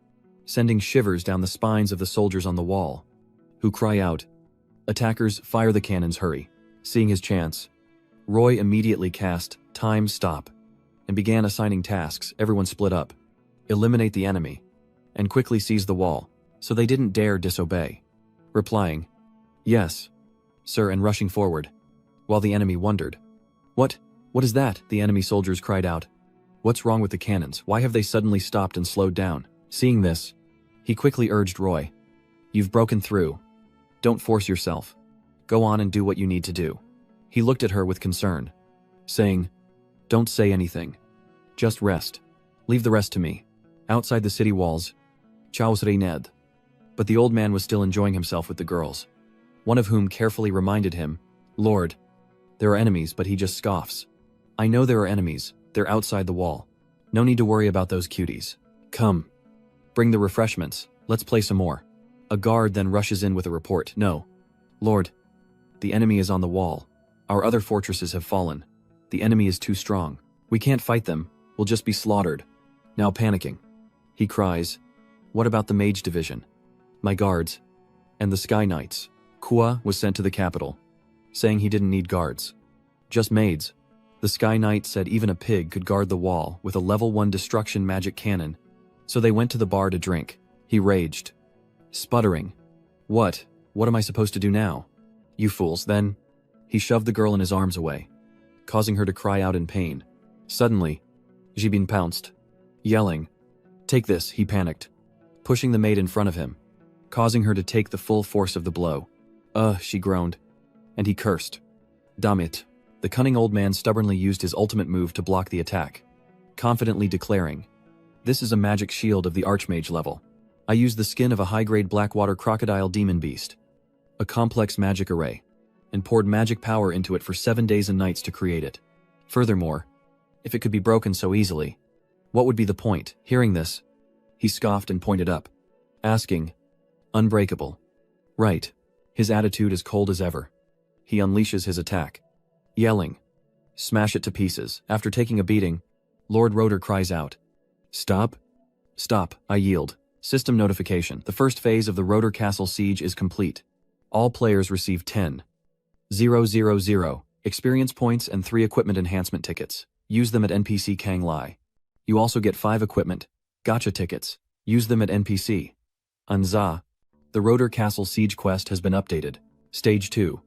sending shivers down the spines of the soldiers on the wall, who cry out, "Attackers, fire the cannons, hurry." Seeing his chance, Roy immediately cast Time Stop and began assigning tasks. Everyone split up, eliminate the enemy, and quickly seize the wall, so they didn't dare disobey, replying, "Yes, sir," and rushing forward, while the enemy wondered. What is that?" the enemy soldiers cried out. "What's wrong with the cannons? Why have they suddenly stopped and slowed down?" Seeing this, he quickly urged Roy, "You've broken through. Don't force yourself. Go on and do what you need to do." He looked at her with concern, saying, "Don't say anything. Just rest. Leave the rest to me." Outside the city walls, Chaos Ned. But the old man was still enjoying himself with the girls, one of whom carefully reminded him, "Lord, there are enemies," but he just scoffs. "I know there are enemies. They're outside the wall. No need to worry about those cuties. Come. Bring the refreshments. Let's play some more." A guard then rushes in with a report. "No. Lord, the enemy is on the wall. Our other fortresses have fallen. The enemy is too strong. We can't fight them. We'll just be slaughtered." Now panicking, he cries, "What about the mage division? My guards, and the Sky Knights?" Kua was sent to the capital, saying he didn't need guards, just maids. The Sky Knight said even a pig could guard the wall with a level 1 destruction magic cannon, so they went to the bar to drink. He raged, sputtering, What am I supposed to do now? You fools." Then, he shoved the girl in his arms away, causing her to cry out in pain. Suddenly, Jibin pounced, yelling, "Take this," he panicked, pushing the maid in front of him, causing her to take the full force of the blow. She groaned, and he cursed. Damn it. The cunning old man stubbornly used his ultimate move to block the attack, confidently declaring, "This is a magic shield of the Archmage level. I use the skin of a high-grade Blackwater crocodile demon beast, a complex magic array, and poured magic power into it for 7 days and nights to create it. Furthermore, if it could be broken so easily, what would be the point?" Hearing this, he scoffed and pointed up, asking, "Unbreakable." Right. His attitude as cold as ever. He unleashes his attack, yelling, "Smash it to pieces." After taking a beating, Lord Rotor cries out, "Stop? Stop, I yield." System notification. The first phase of the Rotor Castle siege is complete. All players receive 10,000 experience points and 3 equipment enhancement tickets. Use them at NPC Kang Lai. You also get 5 equipment gacha tickets. Use them at NPC Anza. The Rotor Castle siege quest has been updated. Stage 2.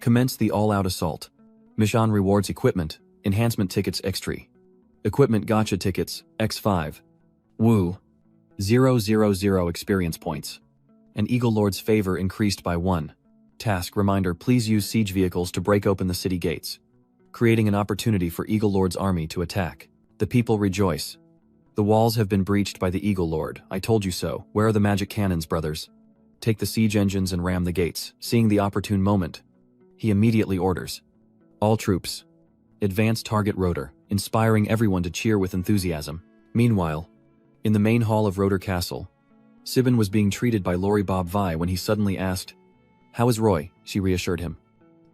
Commence the all-out assault. Mission rewards equipment, enhancement tickets X3. Equipment gacha tickets, X5. Woo. 000 experience points. An Eagle Lord's favor increased by 1. Task reminder: please use siege vehicles to break open the city gates, creating an opportunity for Eagle Lord's army to attack. The people rejoice. The walls have been breached by the Eagle Lord. I told you so. Where are the magic cannons, brothers? Take the siege engines and ram the gates. Seeing the opportune moment, he immediately orders, "All troops, advance target Rotor," inspiring everyone to cheer with enthusiasm. Meanwhile, in the main hall of Rotor Castle, Sibin was being treated by Lori Bob Vi when he suddenly asked, "How is Roy?" She reassured him,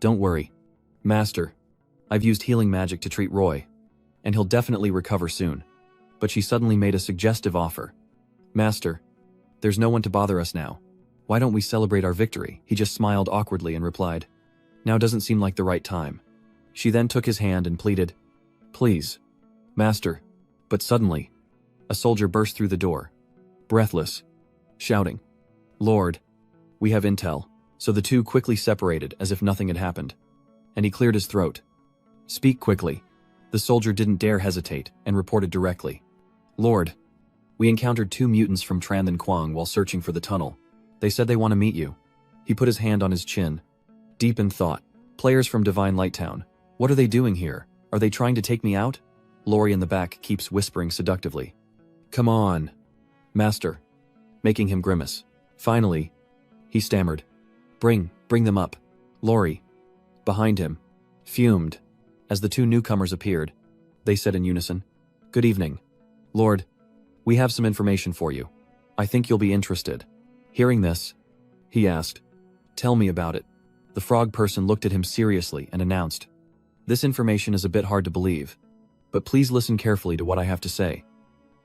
"Don't worry, Master. I've used healing magic to treat Roy, and he'll definitely recover soon." But she suddenly made a suggestive offer. "Master, there's no one to bother us now. Why don't we celebrate our victory?" He just smiled awkwardly and replied, "Now doesn't seem like the right time." She then took his hand and pleaded, "Please, Master." But suddenly, a soldier burst through the door, breathless, shouting, "Lord, we have intel." So the two quickly separated as if nothing had happened, and he cleared his throat. "Speak quickly." The soldier didn't dare hesitate and reported directly, "Lord, we encountered 2 mutants from Trandon Quang while searching for the tunnel. They said they want to meet you." He put his hand on his chin, deep in thought. "Players from Divine Lighttown. What are they doing here? Are they trying to take me out?" Lori in the back keeps whispering seductively, "Come on, Master," making him grimace. Finally, he stammered, Bring them up." Lori, behind him, fumed. As the 2 newcomers appeared, they said in unison, "Good evening. Lord, we have some information for you. I think you'll be interested." Hearing this, he asked, "Tell me about it." The frog person looked at him seriously and announced, "This information is a bit hard to believe, but please listen carefully to what I have to say.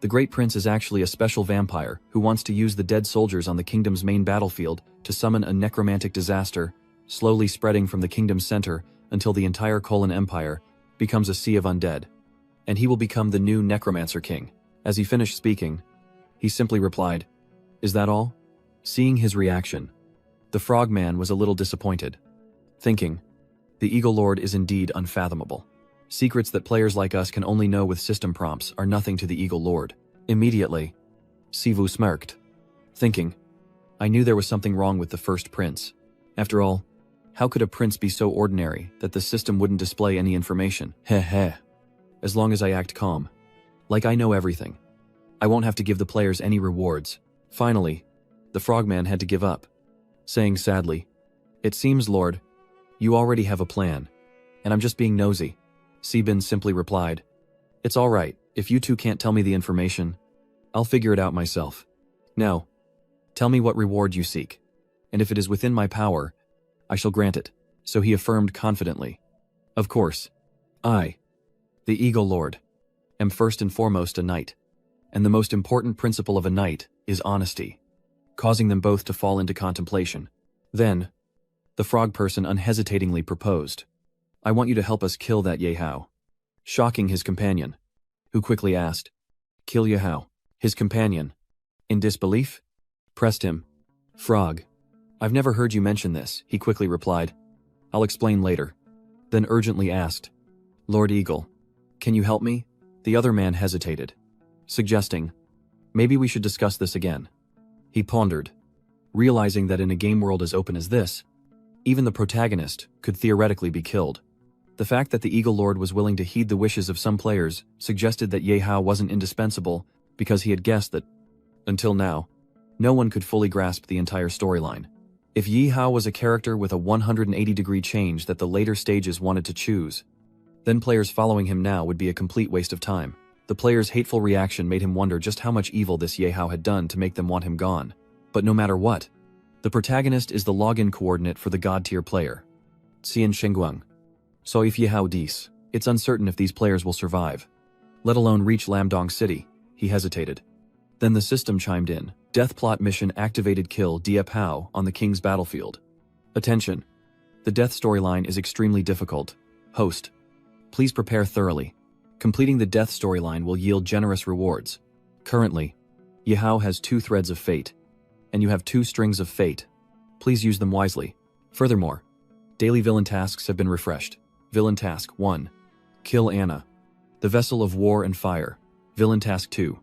The Great Prince is actually a special vampire who wants to use the dead soldiers on the kingdom's main battlefield to summon a necromantic disaster, slowly spreading from the kingdom's center until the entire Kolan Empire becomes a sea of undead, and he will become the new Necromancer King." As he finished speaking, he simply replied, "Is that all?" Seeing his reaction, the frogman was a little disappointed, thinking, the Eagle Lord is indeed unfathomable. Secrets that players like us can only know with system prompts are nothing to the Eagle Lord. Immediately, Sivu smirked, thinking, I knew there was something wrong with the first prince. After all, how could a prince be so ordinary that the system wouldn't display any information? Heh heh. As long as I act calm, like I know everything, I won't have to give the players any rewards. Finally, the frogman had to give up, saying sadly, "It seems, Lord, you already have a plan, and I'm just being nosy." Sebin simply replied, "It's all right. If you two can't tell me the information, I'll figure it out myself. Now, tell me what reward you seek, and if it is within my power, I shall grant it." So he affirmed confidently, "Of course, I, the Eagle Lord, am first and foremost a knight, and the most important principle of a knight is honesty," causing them both to fall into contemplation. Then, the frog person unhesitatingly proposed, "I want you to help us kill that Yehao," shocking his companion, who quickly asked, "Kill Yehao?" His companion, in disbelief, pressed him. "Frog, I've never heard you mention this," he quickly replied. "I'll explain later." Then urgently asked, "Lord Eagle, can you help me?" The other man hesitated, suggesting, "Maybe we should discuss this again." He pondered, realizing that in a game world as open as this, Even the protagonist could theoretically be killed. The fact that the Eagle Lord was willing to heed the wishes of some players suggested that Ye Hao wasn't indispensable because he had guessed that, until now, no one could fully grasp the entire storyline. If Ye Hao was a character with a 180-degree change that the later stages wanted to choose, then players following him now would be a complete waste of time. The player's hateful reaction made him wonder just how much evil this Ye Hao had done to make them want him gone. But no matter what, the protagonist is the login coordinate for the god-tier player. Xian Shengguang. So if Ye Hao dies, it's uncertain if these players will survive, let alone reach Lamdong City. He hesitated. Then the system chimed in. Death plot mission activated. Kill Diep Hao on the king's battlefield. Attention. The death storyline is extremely difficult. Host. Please prepare thoroughly. Completing the death storyline will yield generous rewards. Currently, Ye Hao has 2 threads of fate, and you have 2 strings of fate. Please use them wisely. Furthermore, daily villain tasks have been refreshed. Villain Task 1. Kill Anna, the vessel of war and fire. Villain Task 2.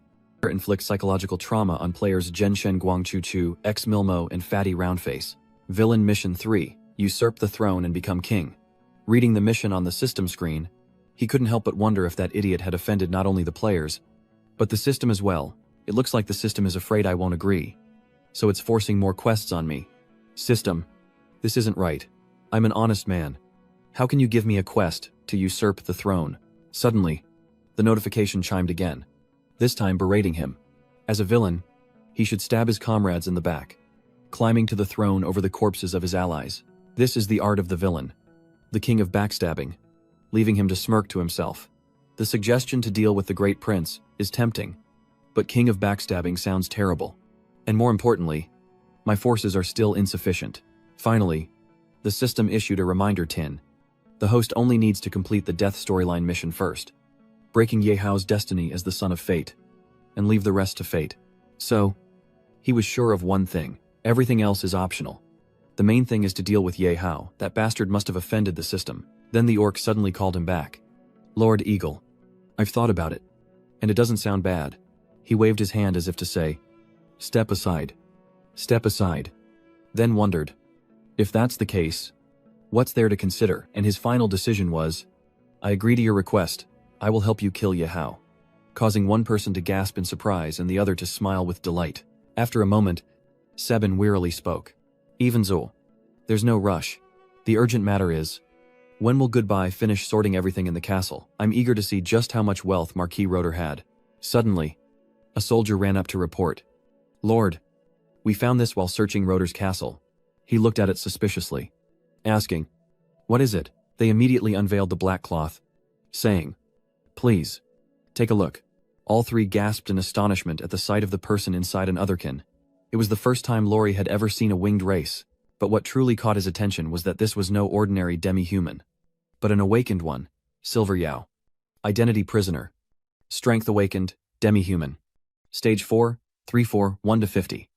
Inflict psychological trauma on players Zhen Shen Guang Chu Chu, X Milmo, and Fatty Roundface. Villain Mission 3. Usurp the throne and become king. Reading the mission on the system screen, he couldn't help but wonder if that idiot had offended not only the players, but the system as well. It looks like the system is afraid I won't agree, so it's forcing more quests on me. System, this isn't right. I'm an honest man. How can you give me a quest to usurp the throne? Suddenly, the notification chimed again, this time berating him. As a villain, he should stab his comrades in the back, climbing to the throne over the corpses of his allies. This is the art of the villain, the king of backstabbing, leaving him to smirk to himself. The suggestion to deal with the great prince is tempting, but king of backstabbing sounds terrible. And more importantly, my forces are still insufficient. Finally, the system issued a reminder tin. The host only needs to complete the death storyline mission first, breaking Ye Hao's destiny as the son of fate, and leave the rest to fate. So, he was sure of one thing. Everything else is optional. The main thing is to deal with Ye Hao. That bastard must have offended the system. Then the orc suddenly called him back. Lord Eagle, I've thought about it, and it doesn't sound bad. He waved his hand as if to say, step aside. Step aside. Then wondered, if that's the case, what's there to consider? And his final decision was, I agree to your request. I will help you kill Ye Hao. Causing one person to gasp in surprise and the other to smile with delight. After a moment, Sebin wearily spoke. Even Zul, there's no rush. The urgent matter is, when will Goodbye finish sorting everything in the castle? I'm eager to see just how much wealth Marquis Roeder had. Suddenly, a soldier ran up to report. Lord, we found this while searching Roeder's castle. He looked at it suspiciously, asking, what is it? They immediately unveiled the black cloth, saying, please, take a look. All 3 gasped in astonishment at the sight of the person inside an otherkin. It was the first time Lori had ever seen a winged race, but what truly caught his attention was that this was no ordinary demi-human, but an awakened one, Silver Yao. Identity prisoner. Strength awakened, demi-human. Stage 4, 3-4, 1-50.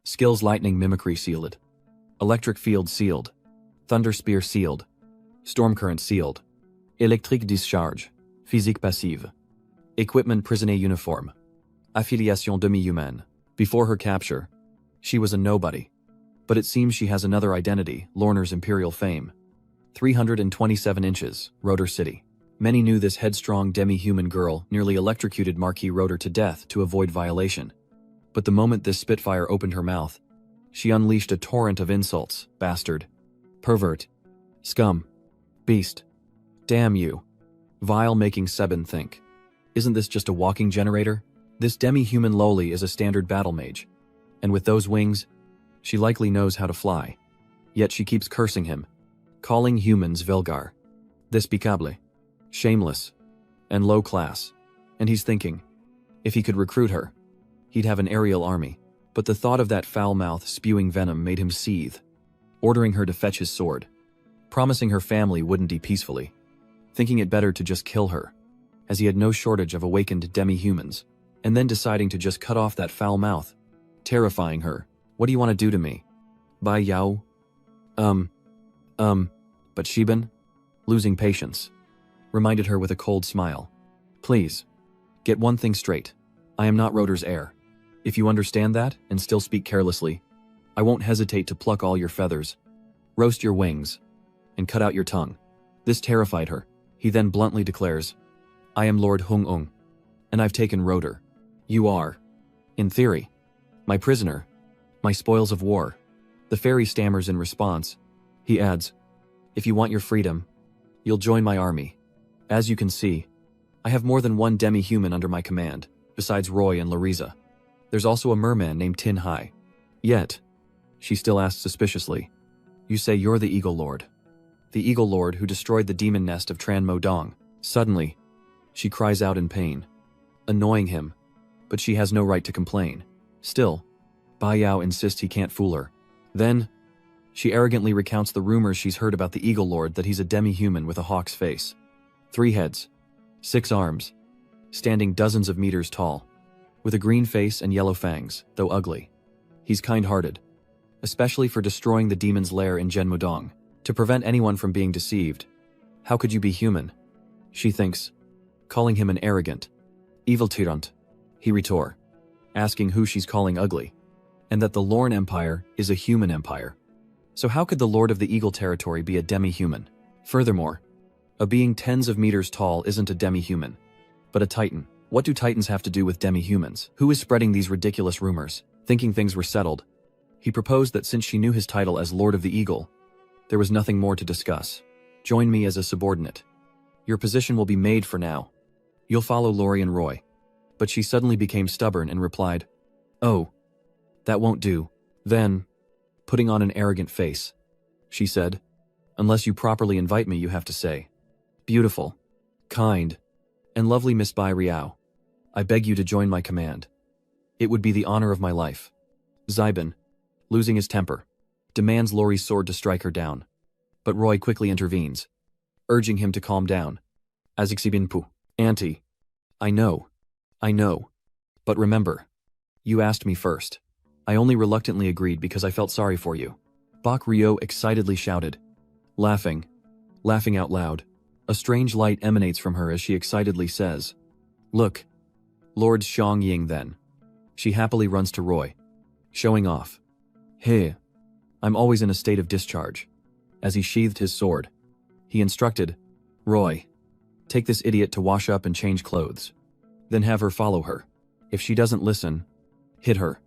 Skills lightning mimicry sealed. Electric field sealed. Thunder spear sealed. Storm current sealed. Électrique discharge. Physique passive. Equipment prisonnier uniform. Affiliation demi-humaine. Before her capture, she was a nobody. But it seems she has another identity, Lorner's imperial fame. 327 inches, Roeder City. Many knew this headstrong demi-human girl nearly electrocuted Marquis Roeder to death to avoid violation. But the moment this Spitfire opened her mouth, she unleashed a torrent of insults. Bastard. Pervert. Scum. Beast. Damn you. Vile, making Sebin think. Isn't this just a walking generator? This demi-human lowly is a standard battle mage. And with those wings, she likely knows how to fly. Yet she keeps cursing him, calling humans vulgar, despicable, shameless, and low class. And he's thinking, if he could recruit her, he'd have an aerial army. But the thought of that foul mouth spewing venom made him seethe, ordering her to fetch his sword, promising her family wouldn't die peacefully, thinking it better to just kill her, as he had no shortage of awakened demi-humans, and then deciding to just cut off that foul mouth, terrifying her. What do you want to do to me? Bai Yao? But Sheben, losing patience, reminded her with a cold smile. Please, get one thing straight. I am not Roeder's heir. If you understand that and still speak carelessly, I won't hesitate to pluck all your feathers. Roast your wings. And cut out your tongue. This terrified her. He then bluntly declares, I am Lord Hung-ung, and I've taken Rotor. You are, in theory, my prisoner, my spoils of war. The fairy stammers in response. He adds, if you want your freedom, you'll join my army. As you can see, I have more than one demi-human under my command, besides Roy and Larisa. There's also a merman named Tin Hai. Yet, she still asks suspiciously, you say you're the Eagle Lord. The Eagle Lord who destroyed the demon nest of Tran Mo Dong. Suddenly, she cries out in pain, annoying him, but she has no right to complain. Still, Bai Yao insists he can't fool her. Then, she arrogantly recounts the rumors she's heard about the Eagle Lord, that he's a demi-human with a hawk's face, 3 heads, 6 arms, standing dozens of meters tall, with a green face and yellow fangs, though ugly. He's kind-hearted, especially for destroying the demon's lair in Genmodong, to prevent anyone from being deceived. How could you be human? She thinks, calling him an arrogant, evil tyrant. He retort, asking who she's calling ugly, and that the Lorne Empire is a human empire. So how could the Lord of the Eagle territory be a demi-human? Furthermore, a being tens of meters tall isn't a demi-human, but a titan. What do titans have to do with demi-humans? Who is spreading these ridiculous rumors? Thinking things were settled, he proposed that since she knew his title as Lord of the Eagle, there was nothing more to discuss. Join me as a subordinate. Your position will be made for now. You'll follow Lori and Roy. But she suddenly became stubborn and replied, oh, that won't do. Then, putting on an arrogant face, she said, unless you properly invite me, you have to say, beautiful, kind, and lovely Miss Bai Riao, I beg you to join my command. It would be the honor of my life. Zaiban, losing his temper, demands Lori's sword to strike her down, but Roy quickly intervenes, urging him to calm down. As Xibinpu, Auntie, I know, but remember, you asked me first. I only reluctantly agreed because I felt sorry for you. Bak Ryo excitedly shouted, laughing out loud. A strange light emanates from her as she excitedly says, look, Lord Xiang Ying then. She happily runs to Roy, showing off. Hey, I'm always in a state of discharge. As he sheathed his sword, he instructed, Roy, take this idiot to wash up and change clothes. Then have her follow her. If she doesn't listen, hit her.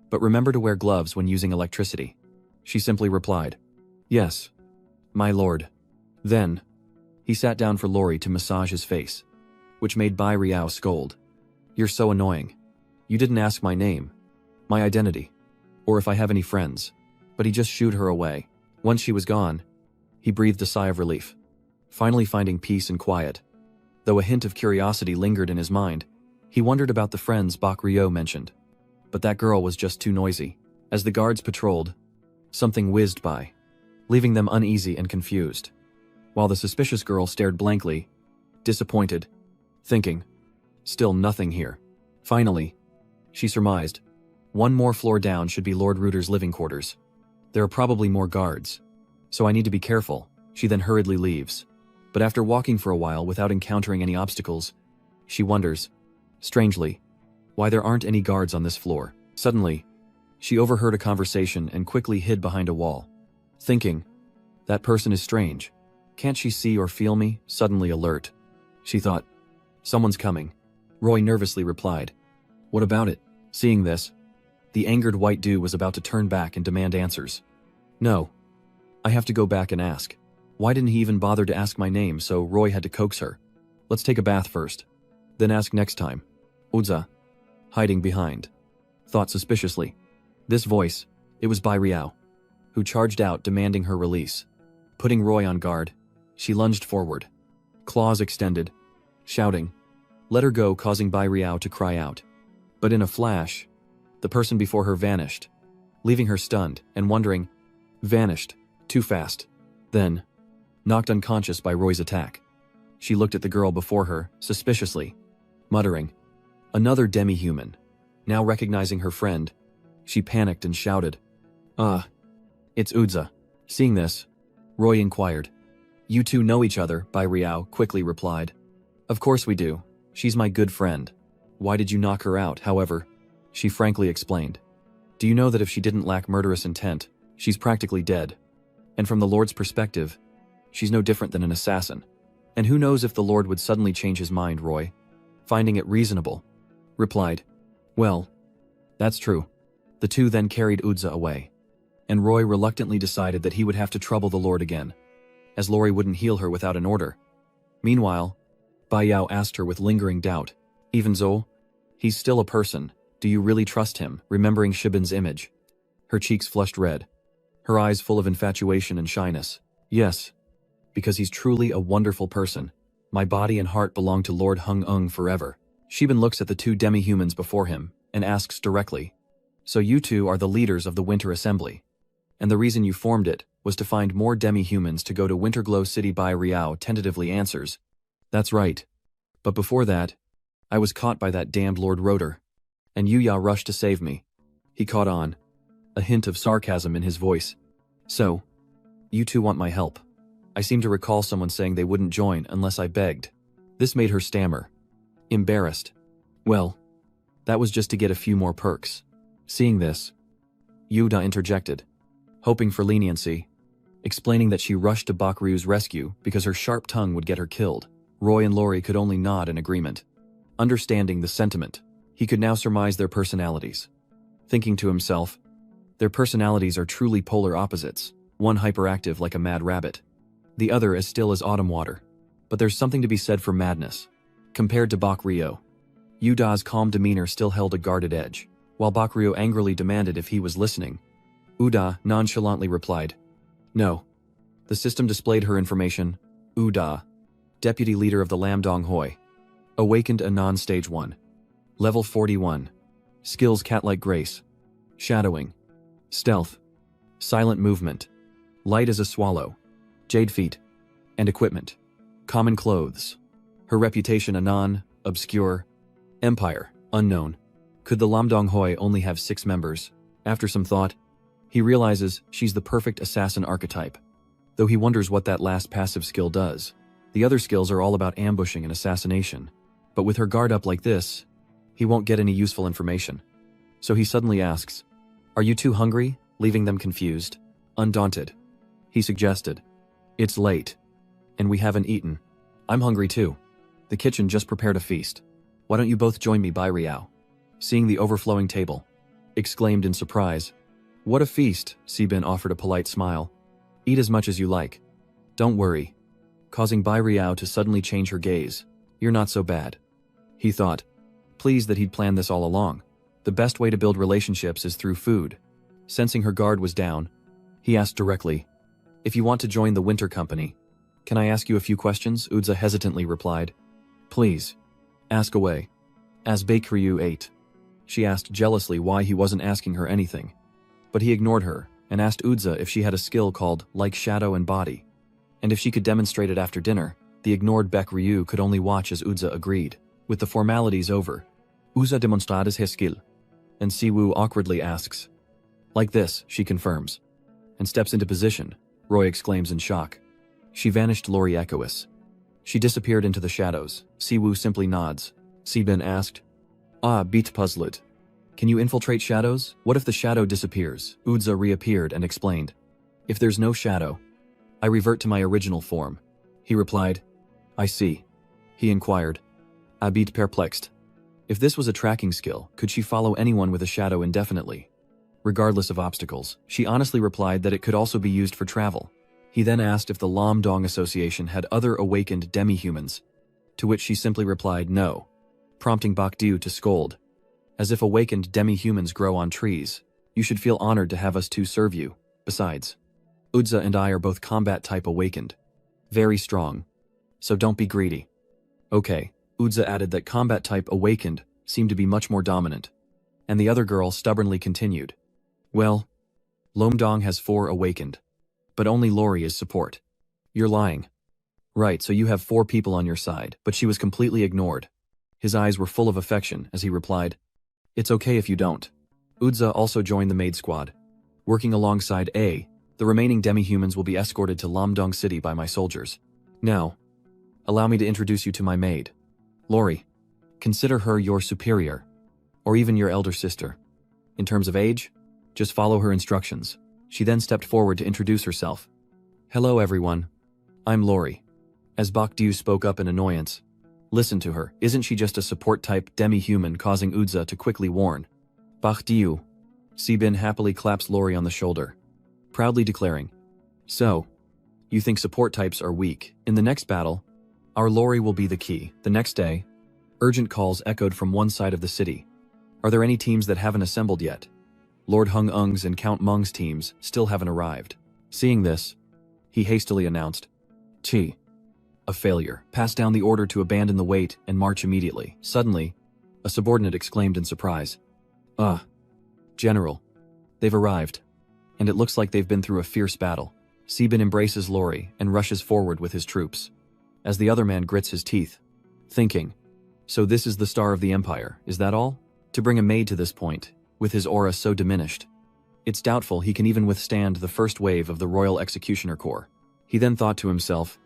But remember to wear gloves when using electricity. She simply replied, yes, my lord. Then, he sat down for Lori to massage his face, which made Bai Riao scold. You're so annoying. You didn't ask my name, my identity, or if I have any friends. But he just shooed her away. Once she was gone, he breathed a sigh of relief, finally finding peace and quiet. Though a hint of curiosity lingered in his mind, he wondered about the friends Bak Ryo mentioned. But that girl was just too noisy. As the guards patrolled, something whizzed by, leaving them uneasy and confused, while the suspicious girl stared blankly, disappointed, thinking, still nothing here. Finally, she surmised, one more floor down should be Lord Rooter's living quarters. There are probably more guards, so I need to be careful. She then hurriedly leaves. But after walking for a while without encountering any obstacles, she wonders, strangely, why there aren't any guards on this floor. Suddenly, she overheard a conversation and quickly hid behind a wall, thinking, that person is strange. Can't she see or feel me? Suddenly alert, she thought, someone's coming. Roy nervously replied, what about it? Seeing this, the angered white dew was about to turn back and demand answers. No, I have to go back and ask. Why didn't he even bother to ask my name? So Roy had to coax her. Let's take a bath first, then ask next time. Uza, hiding behind, thought suspiciously. This voice, it was Bai Riao, who charged out demanding her release. Putting Roy on guard, she lunged forward, claws extended, shouting, let her go, causing Bai Riao to cry out. But in a flash, the person before her vanished, leaving her stunned and wondering, vanished, too fast. Then, knocked unconscious by Roy's attack, she looked at the girl before her, suspiciously, muttering, another demi-human. Now recognizing her friend, she panicked and shouted, it's Udza. Seeing this, Roy inquired, you two know each other? Bai Riao quickly replied, of course we do. She's my good friend. Why did you knock her out? However, she frankly explained, do you know that if she didn't lack murderous intent, she's practically dead? And from the Lord's perspective, she's no different than an assassin. And who knows if the Lord would suddenly change his mind, Roy, finding it reasonable, replied, "Well, that's true." The two then carried Udza away. And Roy reluctantly decided that he would have to trouble the Lord again, as Lori wouldn't heal her without an order. Meanwhile, Bai Yao asked her with lingering doubt, "Even so, he's still a person. Do you really trust him?" remembering Shibin's image. Her cheeks flushed red, her eyes full of infatuation and shyness. "Yes, because he's truly a wonderful person. My body and heart belong to Lord Hung-ung forever." Shibin looks at the two demi-humans before him and asks directly, "So you two are the leaders of the Winter Assembly? And the reason you formed it was to find more demi-humans to go to Winterglow City?" Bai Riao tentatively answers, "That's right. But before that, I was caught by that damned Lord Rotor. And Yuya rushed to save me." He caught on, a hint of sarcasm in his voice. "So, you two want my help? I seem to recall someone saying they wouldn't join unless I begged." This made her stammer, embarrassed. "Well, that was just to get a few more perks." Seeing this, Yuda interjected, hoping for leniency, explaining that she rushed to Bakryu's rescue because her sharp tongue would get her killed. Roy and Lori could only nod in agreement. Understanding the sentiment, he could now surmise their personalities. Thinking to himself, their personalities are truly polar opposites, one hyperactive like a mad rabbit, the other as still as autumn water. But there's something to be said for madness. Compared to Bakryo, Yuda's calm demeanor still held a guarded edge. While Bakryo angrily demanded if he was listening, Uda nonchalantly replied, "No." The system displayed her information. Uda, deputy leader of the Lamdong Hoi. Awakened Anon Stage 1. Level 41. Skills cat-like grace. Shadowing. Stealth. Silent movement. Light as a swallow. Jade feet. And equipment. Common clothes. Her reputation Anon, obscure. Empire, unknown. Could the Lamdong Hoi only have 6 members? After some thought, he realizes she's the perfect assassin archetype. Though he wonders what that last passive skill does. The other skills are all about ambushing and assassination. But with her guard up like this, he won't get any useful information. So he suddenly asks, "Are you two hungry?" leaving them confused. Undaunted, he suggested, "It's late, and we haven't eaten. I'm hungry too. The kitchen just prepared a feast. Why don't you both join me?" Bai Riao, seeing the overflowing table, exclaimed in surprise. "What a feast!" Sibin offered a polite smile. "Eat as much as you like. Don't worry," causing Bai Riao to suddenly change her gaze. "You're not so bad," he thought, pleased that he'd planned this all along. The best way to build relationships is through food. Sensing her guard was down, he asked directly, "If you want to join the Winter Company, can I ask you a few questions?" Udza hesitantly replied, "Please, ask away." As Baekiryu ate, she asked jealously why he wasn't asking her anything. But he ignored her and asked Udza if she had a skill called like shadow and body, and if she could demonstrate it after dinner. The ignored Baekiryu could only watch as Udza agreed. With the formalities over, Udza demonstrates his skill, and Siwoo awkwardly asks, "Like this," she confirms, and steps into position. Roy exclaims in shock. She vanished. Lori echoes. She disappeared into the shadows. Siwoo simply nods. Sibin asked, Beat puzzled. "Can you infiltrate shadows? What if the shadow disappears?" Udza reappeared and explained, "If there's no shadow, I revert to my original form." He replied, "I see." He inquired, Beat perplexed. If this was a tracking skill, could she follow anyone with a shadow indefinitely, regardless of obstacles? She honestly replied that it could also be used for travel. He then asked if the Lam Dong Association had other awakened demi-humans, to which she simply replied no, prompting Bakdu to scold. "As if awakened demi-humans grow on trees. You should feel honored to have us two serve you. Besides, Udza and I are both combat-type awakened. Very strong. So don't be greedy." Okay, Udza added that combat-type awakened seemed to be much more dominant. And the other girl stubbornly continued, "Well, Lomdong has 4 awakened. But only Lori is support." "You're lying." "Right, so you have 4 people on your side." But she was completely ignored. His eyes were full of affection as he replied, "It's okay if you don't." Udza also joined the maid squad. Working alongside the remaining demi-humans will be escorted to Lamdong City by my soldiers. Now, allow me to introduce you to my maid. Lori, consider her your superior, or even your elder sister. In terms of age, just follow her instructions." She then stepped forward to introduce herself. Hello everyone. I'm Lori. As Bakdiu spoke up in annoyance. Listen to her, isn't she just a support-type demi-human causing Udza to quickly warn? Bakdiu. Sibin happily claps Lori on the shoulder, proudly declaring, "So, you think support types are weak? In the next battle, our Lori will be the key." The next day, urgent calls echoed from one side of the city. Are there any teams that haven't assembled yet? Lord Hung Ung's and Count Mung's teams still haven't arrived. Seeing this, he hastily announced, "Chi. A failure. Pass down the order to abandon the wait and march immediately." Suddenly, a subordinate exclaimed in surprise, General. They've arrived. And it looks like they've been through a fierce battle." Sibin embraces Lori and rushes forward with his troops, as the other man grits his teeth, thinking, so this is the star of the Empire, is that all? To bring a maid to this point, with his aura so diminished. It's doubtful he can even withstand the first wave of the Royal Executioner Corps. He then thought to himself,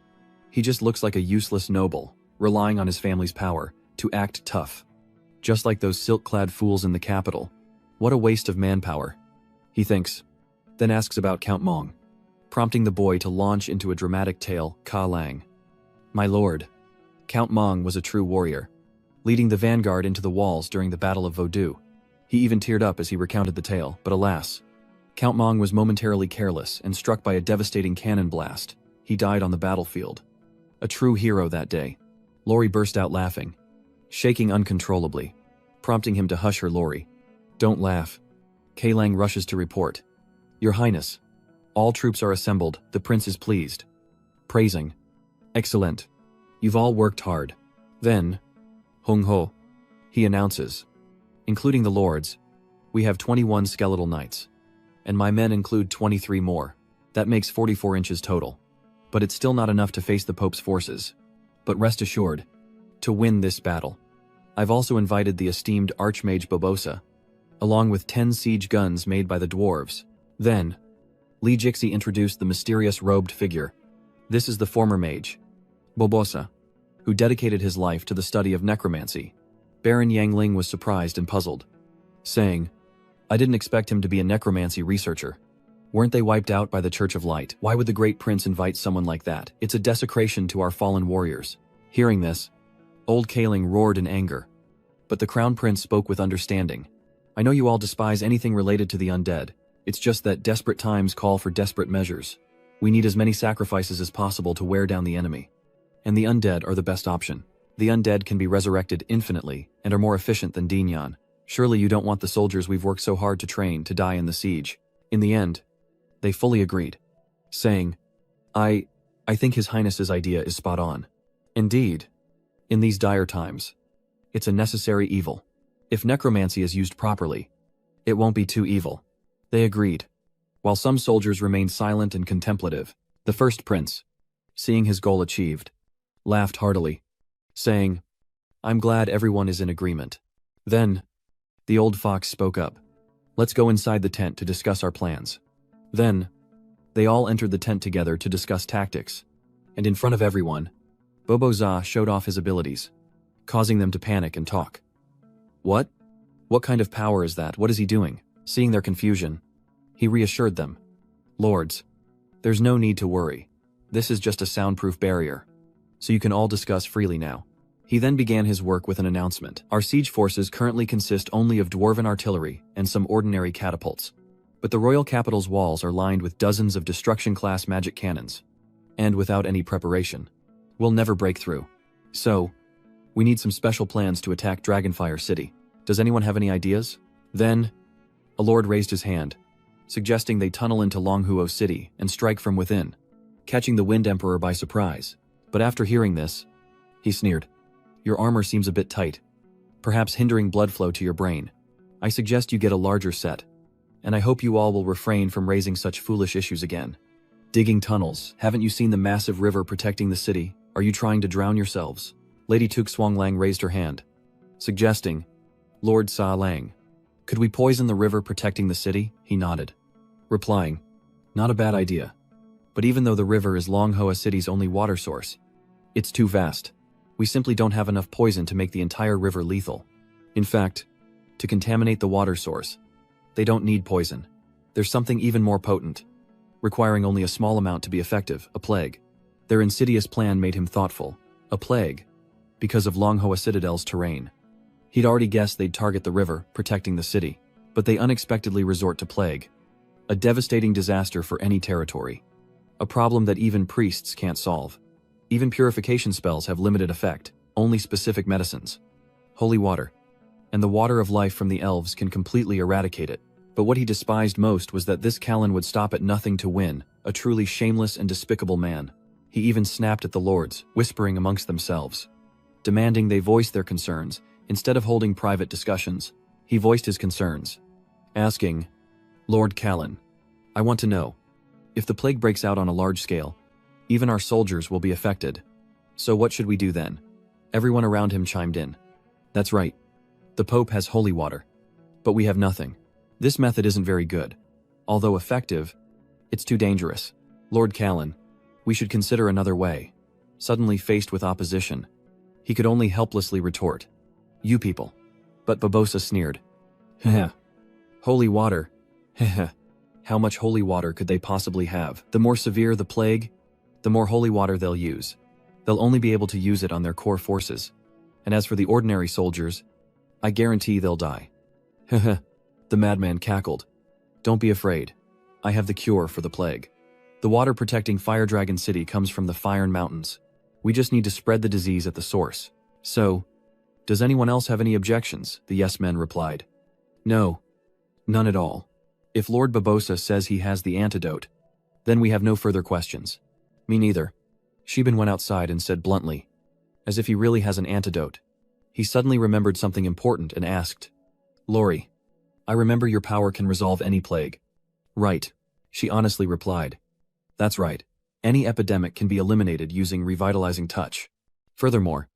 he just looks like a useless noble, relying on his family's power to act tough. Just like those silk-clad fools in the capital. What a waste of manpower, he thinks, then asks about Count Mong, prompting the boy to launch into a dramatic tale, Ka Lang. My lord, Count Mong was a true warrior, leading the vanguard into the walls during the Battle of Vodou. He even teared up as he recounted the tale, but alas, Count Mong was momentarily careless and struck by a devastating cannon blast. He died on the battlefield. A true hero that day. Lori burst out laughing, shaking uncontrollably, prompting him to hush her. Lori, don't laugh. Ka Lang rushes to report. Your Highness, all troops are assembled, the prince is pleased. Praising. Excellent. You've all worked hard. Then, Hung Ho, he announces, including the lords, we have 21 skeletal knights. And my men include 23 more. That makes 44 inches total. But it's still not enough to face the Pope's forces. But rest assured, to win this battle, I've also invited the esteemed Archmage Bobosa, along with 10 siege guns made by the dwarves. Then, Li Jixi introduced the mysterious robed figure. This is the former mage, Bobosa, who dedicated his life to the study of necromancy. Baron Yangling was surprised and puzzled, saying, I didn't expect him to be a necromancy researcher. Weren't they wiped out by the Church of Light? Why would the great prince invite someone like that? It's a desecration to our fallen warriors. Hearing this, old Kaling roared in anger. But the crown prince spoke with understanding. I know you all despise anything related to the undead. It's just that desperate times call for desperate measures. We need as many sacrifices as possible to wear down the enemy. And the undead are the best option. The undead can be resurrected infinitely and are more efficient than Dinyan. Surely you don't want the soldiers we've worked so hard to train to die in the siege. In the end, they fully agreed, saying, I think His Highness's idea is spot on. Indeed, in these dire times, it's a necessary evil. If necromancy is used properly, it won't be too evil. They agreed. While some soldiers remained silent and contemplative, the first prince, seeing his goal achieved, laughed heartily, saying, I'm glad everyone is in agreement. Then, the old fox spoke up. Let's go inside the tent to discuss our plans. Then, they all entered the tent together to discuss tactics. And in front of everyone, Bobo Za showed off his abilities, causing them to panic and talk. What? What kind of power is that? What is he doing? Seeing their confusion, he reassured them. Lords, there's no need to worry. This is just a soundproof barrier, so you can all discuss freely now. He then began his work with an announcement. Our siege forces currently consist only of dwarven artillery and some ordinary catapults. But the royal capital's walls are lined with dozens of destruction-class magic cannons. And without any preparation, we'll never break through. So, we need some special plans to attack Dragonfire City. Does anyone have any ideas? Then, a lord raised his hand, suggesting they tunnel into Longhuo City and strike from within, catching the Wind Emperor by surprise. But after hearing this, he sneered. Your armor seems a bit tight, perhaps hindering blood flow to your brain. I suggest you get a larger set, and I hope you all will refrain from raising such foolish issues again. Digging tunnels, haven't you seen the massive river protecting the city? Are you trying to drown yourselves? Lady Tuk Swang Lang raised her hand, suggesting, Lord Sa Lang, could we poison the river protecting the city? He nodded, replying, not a bad idea. But even though the river is Longhoa City's only water source, it's too vast. We simply don't have enough poison to make the entire river lethal. In fact, to contaminate the water source, they don't need poison. There's something even more potent. requiring only a small amount to be effective, a plague. Their insidious plan made him thoughtful. A plague. Because of Manhwa Citadel's terrain. He'd already guessed they'd target the river, protecting the city. But they unexpectedly resort to plague. A devastating disaster for any territory. A problem that even priests can't solve. Even purification spells have limited effect, only specific medicines. Holy water. And the water of life from the elves can completely eradicate it. But what he despised most was that this Callan would stop at nothing to win, a truly shameless and despicable man. He even snapped at the lords, whispering amongst themselves. Demanding they voice their concerns, instead of holding private discussions. He voiced his concerns. Asking, Lord Callan, I want to know, if the plague breaks out on a large scale, even our soldiers will be affected. So what should we do then? Everyone around him chimed in. That's right. The Pope has holy water. But we have nothing. This method isn't very good. Although effective, it's too dangerous. Lord Callan, we should consider another way. Suddenly faced with opposition, he could only helplessly retort. You people. But Barbossa sneered. Heh. Holy water. Heh. How much holy water could they possibly have? The more severe the plague, the more holy water they'll use. They'll only be able to use it on their core forces. And as for the ordinary soldiers, I guarantee they'll die. Heh. The madman cackled. Don't be afraid. I have the cure for the plague. The water protecting Fire Dragon City comes from the Fire Mountains. We just need to spread the disease at the source. So, does anyone else have any objections? The yes men replied. No. None at all. If Lord Barbossa says he has the antidote, then we have no further questions. Me neither. Sheben went outside and said bluntly, as if he really has an antidote. He suddenly remembered something important and asked, Lori, I remember your power can resolve any plague. Right, she honestly replied. That's right. Any epidemic can be eliminated using revitalizing touch. Furthermore,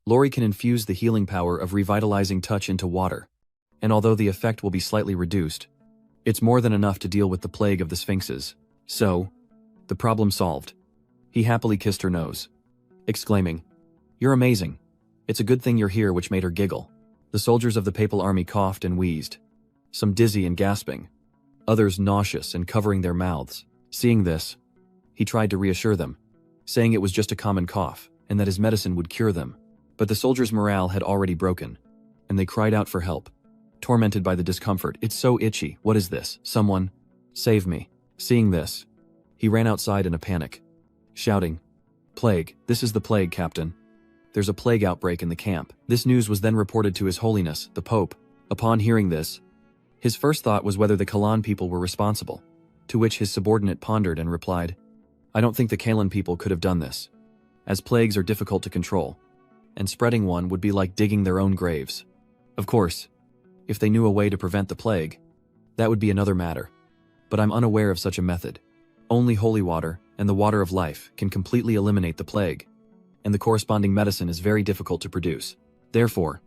Lori can infuse the healing power of revitalizing touch into water. And although the effect will be slightly reduced, it's more than enough to deal with the plague of the Sphinxes. So, the problem solved. He happily kissed her nose, exclaiming, You're amazing. It's a good thing you're here, which made her giggle. The soldiers of the papal army coughed and wheezed, some dizzy and gasping, others nauseous and covering their mouths. Seeing this, he tried to reassure them, saying it was just a common cough and that his medicine would cure them. But the soldiers' morale had already broken, and they cried out for help, tormented by the discomfort. It's so itchy. What is this? Someone, save me. Seeing this, he ran outside in a panic, shouting, Plague, this is the plague, Captain. There's a plague outbreak in the camp. This news was then reported to His Holiness, the Pope. Upon hearing this, his first thought was whether the Kalan people were responsible, to which his subordinate pondered and replied, I don't think the Kalan people could have done this, as plagues are difficult to control, and spreading one would be like digging their own graves. Of course, if they knew a way to prevent the plague, that would be another matter. But I'm unaware of such a method. Only holy water and the water of life can completely eliminate the plague, and the corresponding medicine is very difficult to produce. Therefore,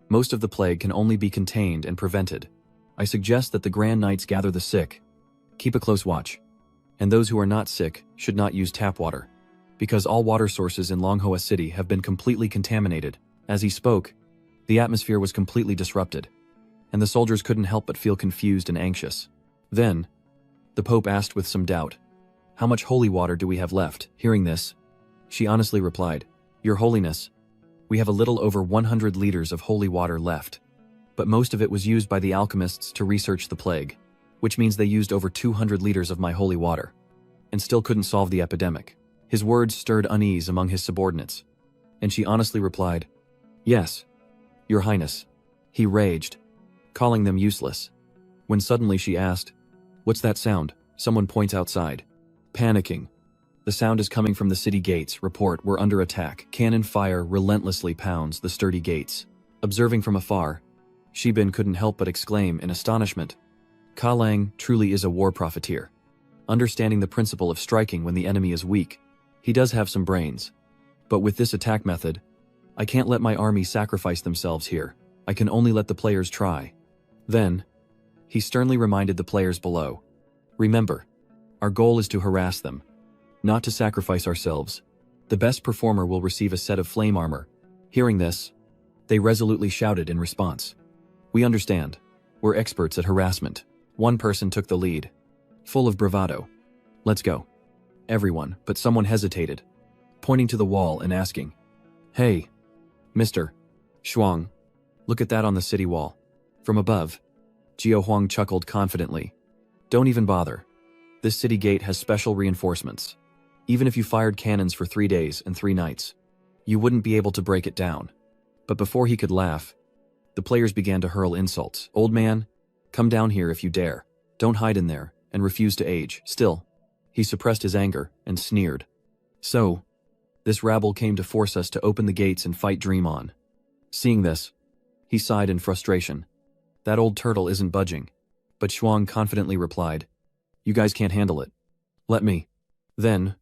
most of the plague can only be contained and prevented. I suggest that the Grand Knights gather the sick, keep a close watch, and those who are not sick should not use tap water, because all water sources in Manhwa City have been completely contaminated. As he spoke, the atmosphere was completely disrupted, and the soldiers couldn't help but feel confused and anxious. Then, the Pope asked with some doubt, How much holy water do we have left? Hearing this, she honestly replied, Your Holiness, we have a little over 100 liters of holy water left, but most of it was used by the alchemists to research the plague, which means they used over 200 liters of my holy water, and still couldn't solve the epidemic. His words stirred unease among his subordinates, and she honestly replied, Yes, Your Highness. He raged, calling them useless, when suddenly she asked, What's that sound? Someone points outside. Panicking. The sound is coming from the city gates. Report, we're under attack. Cannon fire relentlessly pounds the sturdy gates. Observing from afar, Sheben couldn't help but exclaim in astonishment, Ka Lang truly is a war profiteer. Understanding the principle of striking when the enemy is weak, he does have some brains. But with this attack method, I can't let my army sacrifice themselves here. I can only let the players try. Then, he sternly reminded the players below, Remember, our goal is to harass them, not to sacrifice ourselves. The best performer will receive a set of flame armor. Hearing this, they resolutely shouted in response, We understand. We're experts at harassment. One person took the lead, full of bravado. Let's go. Everyone, but someone hesitated, pointing to the wall and asking, "Hey, Mr. Shuang, look at that on the city wall." From above, Jiao Huang chuckled confidently. "Don't even bother. This city gate has special reinforcements. Even if you fired cannons for 3 days and 3 nights, you wouldn't be able to break it down." But before he could laugh, the players began to hurl insults. "Old man, come down here if you dare. Don't hide in there and refuse to age." Still, he suppressed his anger and sneered. "So, this rabble came to force us to open the gates and fight Dream On." Seeing this, he sighed in frustration. That old turtle isn't budging. But Shuang confidently replied, "You guys can't handle it. Let me." Then,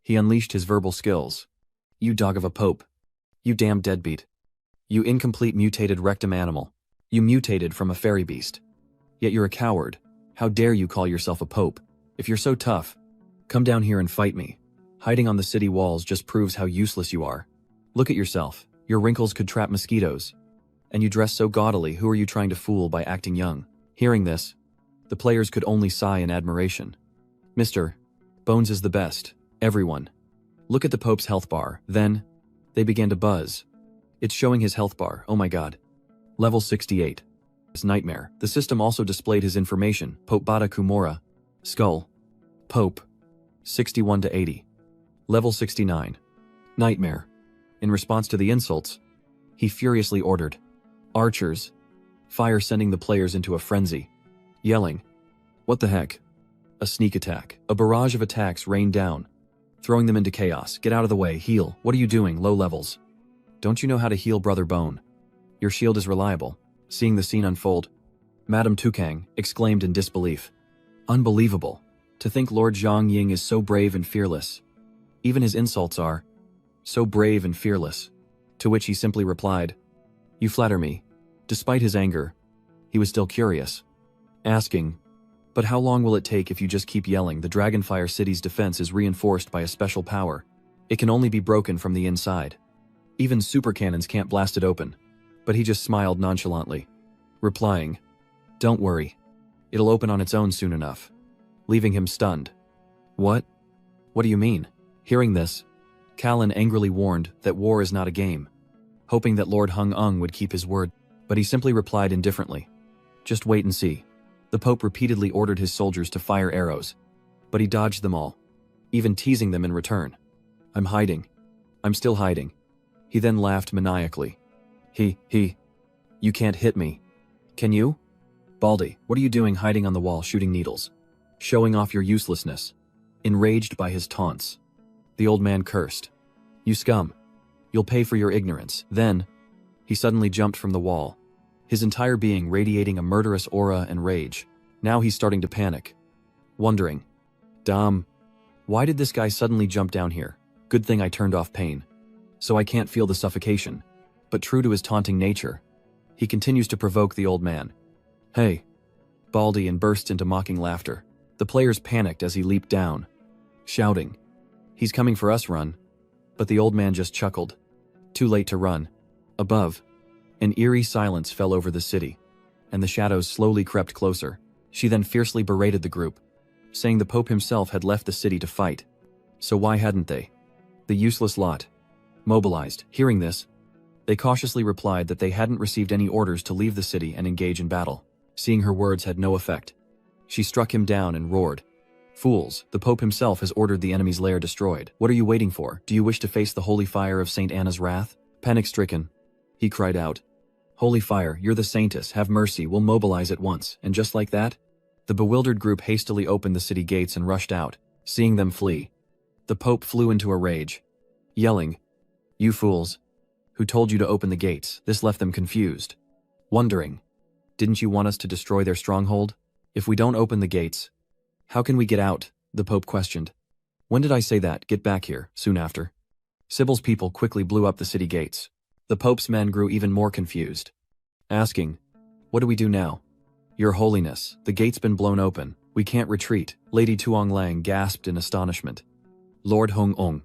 he unleashed his verbal skills. "You dog of a pope. You damn deadbeat. You incomplete mutated rectum animal. You mutated from a fairy beast. Yet you're a coward. How dare you call yourself a pope? If you're so tough, come down here and fight me. Hiding on the city walls just proves how useless you are. Look at yourself. Your wrinkles could trap mosquitoes. And you dress so gaudily, who are you trying to fool by acting young?" Hearing this, the players could only sigh in admiration. "Mr. Bones is the best. Everyone. Look at the Pope's health bar." Then, they began to buzz. "It's showing his health bar, oh my god. Level 68. It's nightmare." The system also displayed his information. Pope Bada Kumora. Skull. Pope. 61 to 80. Level 69. Nightmare. In response to the insults, he furiously ordered, "Archers. Fire," sending the players into a frenzy, yelling, "What the heck?" A sneak attack. A barrage of attacks rained down, throwing them into chaos. "Get out of the way, heal." "What are you doing, low levels? Don't you know how to heal, Brother Bone? Your shield is reliable." Seeing the scene unfold, Madame Tukang exclaimed in disbelief. "Unbelievable. To think Lord Zhang Ying is so brave and fearless. Even his insults are so brave and fearless." To which he simply replied, "You flatter me." Despite his anger, he was still curious, asking, "But how long will it take if you just keep yelling?" The Dragonfire City's defense is reinforced by a special power. It can only be broken from the inside. Even super cannons can't blast it open. But he just smiled nonchalantly, replying, "Don't worry. It'll open on its own soon enough," leaving him stunned. "What? What do you mean?" Hearing this, Callan angrily warned that war is not a game, hoping that Lord Hung Ung would keep his word, but he simply replied indifferently, "Just wait and see." The Pope repeatedly ordered his soldiers to fire arrows, but he dodged them all, even teasing them in return. "I'm hiding. I'm still hiding." He then laughed maniacally. You can't hit me. Can you? Baldy, what are you doing hiding on the wall shooting needles? Showing off your uselessness." Enraged by his taunts, the old man cursed. "You scum. You'll pay for your ignorance." Then, he suddenly jumped from the wall, his entire being radiating a murderous aura and rage. Now he's starting to panic, wondering, why did this guy suddenly jump down here? Good thing I turned off pain, so I can't feel the suffocation." But true to his taunting nature, he continues to provoke the old man. "Hey, Baldy," and bursts into mocking laughter. The players panicked as he leaped down, shouting, "He's coming for us, run." But the old man just chuckled. Too late to run. Above, an eerie silence fell over the city, and the shadows slowly crept closer. She then fiercely berated the group, saying the Pope himself had left the city to fight. So why hadn't they? The useless lot. Mobilized. Hearing this, they cautiously replied that they hadn't received any orders to leave the city and engage in battle. Seeing her words had no effect, she struck him down and roared, "Fools, the Pope himself has ordered the enemy's lair destroyed. What are you waiting for? Do you wish to face the holy fire of Saint Anna's wrath?" Panic-stricken, he cried out, "Holy fire, you're the saintess, have mercy, we'll mobilize at once." And just like that, the bewildered group hastily opened the city gates and rushed out. Seeing them flee, the Pope flew into a rage, yelling, "You fools! Who told you to open the gates?" This left them confused, wondering, "Didn't you want us to destroy their stronghold? If we don't open the gates, how can we get out?" the Pope questioned. "When did I say that? Get back here." Soon after, Sybil's people quickly blew up the city gates. The Pope's men grew even more confused, asking, "What do we do now?" "Your Holiness, the gate's been blown open. We can't retreat." Lady Tuong Lang gasped in astonishment. "Lord Hong Ong,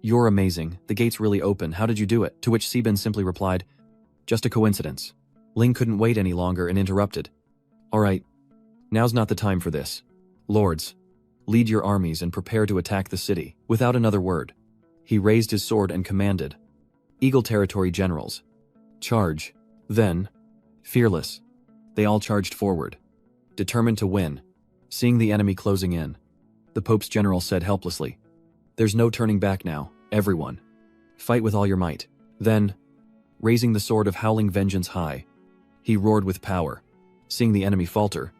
you're amazing. The gate's really open. How did you do it?" To which Sibin simply replied, "Just a coincidence." Ling couldn't wait any longer and interrupted. "All right, now's not the time for this. Lords, Lead your armies and prepare to attack the city." Without another word, he raised his sword and commanded, "Eagle Territory generals, charge." Then, fearless, they all charged forward, determined to win. Seeing the enemy closing in, the Pope's general said helplessly, "There's no turning back now, everyone. Fight with all your might." Then, raising the sword of howling vengeance high, he roared with power. Seeing the enemy falter,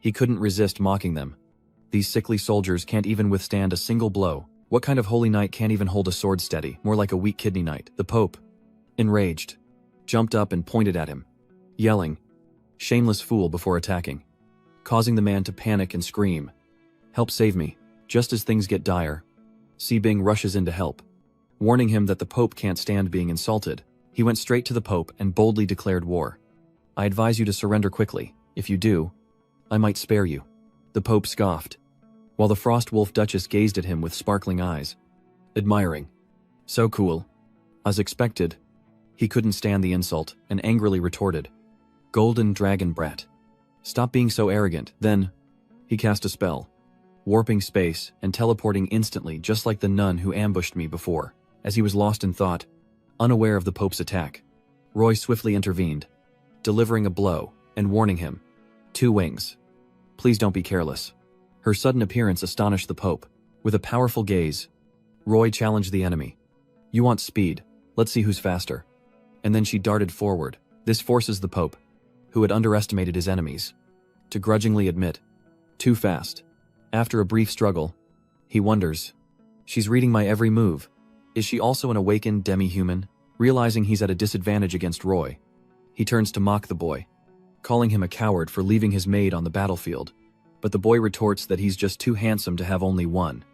he couldn't resist mocking them. "These sickly soldiers can't even withstand a single blow. What kind of holy knight can't even hold a sword steady? More like a weak kidney knight." The Pope, enraged, jumped up and pointed at him, yelling, "Shameless fool," before attacking, causing the man to panic and scream, "Help, save me." Just as things get dire, Si Bing rushes in to help, warning him that the Pope can't stand being insulted. He went straight to the Pope and boldly declared war. "I advise you to surrender quickly. If you do, I might spare you." The Pope scoffed, while the Frost Wolf Duchess gazed at him with sparkling eyes, admiring. "So cool." As expected, he couldn't stand the insult and angrily retorted, "Golden Dragon brat. Stop being so arrogant." Then, he cast a spell, warping space and teleporting instantly just like the nun who ambushed me before. As he was lost in thought, unaware of the Pope's attack, Roy swiftly intervened, delivering a blow and warning him, "Two wings. Please don't be careless." Her sudden appearance astonished the Pope. With a powerful gaze, Roy challenged the enemy. "You want speed? Let's see who's faster." And then she darted forward. This forces the Pope, who had underestimated his enemies, to grudgingly admit, "Too fast." After a brief struggle, he wonders, "She's reading my every move. Is she also an awakened demi-human?" Realizing he's at a disadvantage against Roy, he turns to mock the boy, calling him a coward for leaving his maid on the battlefield. But the boy retorts that he's just too handsome to have only one.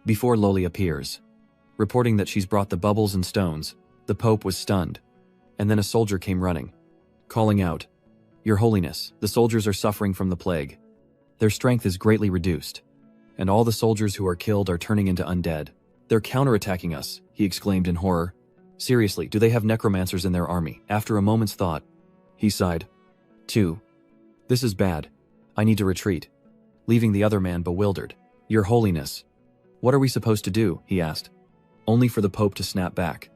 Before Loli appears, reporting that she's brought the bubbles and stones, the Pope was stunned, and then a soldier came running, calling out, "Your Holiness, the soldiers are suffering from the plague. Their strength is greatly reduced, and all the soldiers who are killed are turning into undead. They're counterattacking us," he exclaimed in horror. "Seriously, do they have necromancers in their army?" After a moment's thought, he sighed, "2. This is bad. I need to retreat," leaving the other man bewildered. "Your Holiness, what are we supposed to do?" he asked, only for the Pope to snap back.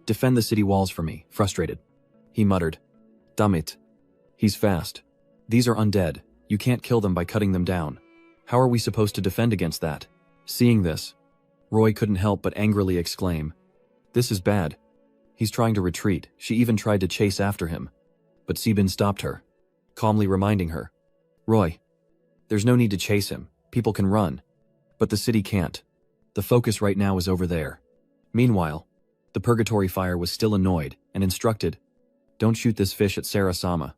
"Defend the city walls for me." Frustrated, he muttered, "Damn it. He's fast. These are undead. You can't kill them by cutting them down. How are we supposed to defend against that?" Seeing this, Roy couldn't help but angrily exclaim, "This is bad. He's trying to retreat." She even tried to chase after him, but Sebin stopped her, calmly reminding her, "Roy, there's no need to chase him. People can run, but the city can't. The focus right now is over there." Meanwhile, the Purgatory Fire was still annoyed and instructed, "Don't shoot this fish at Sarah-sama."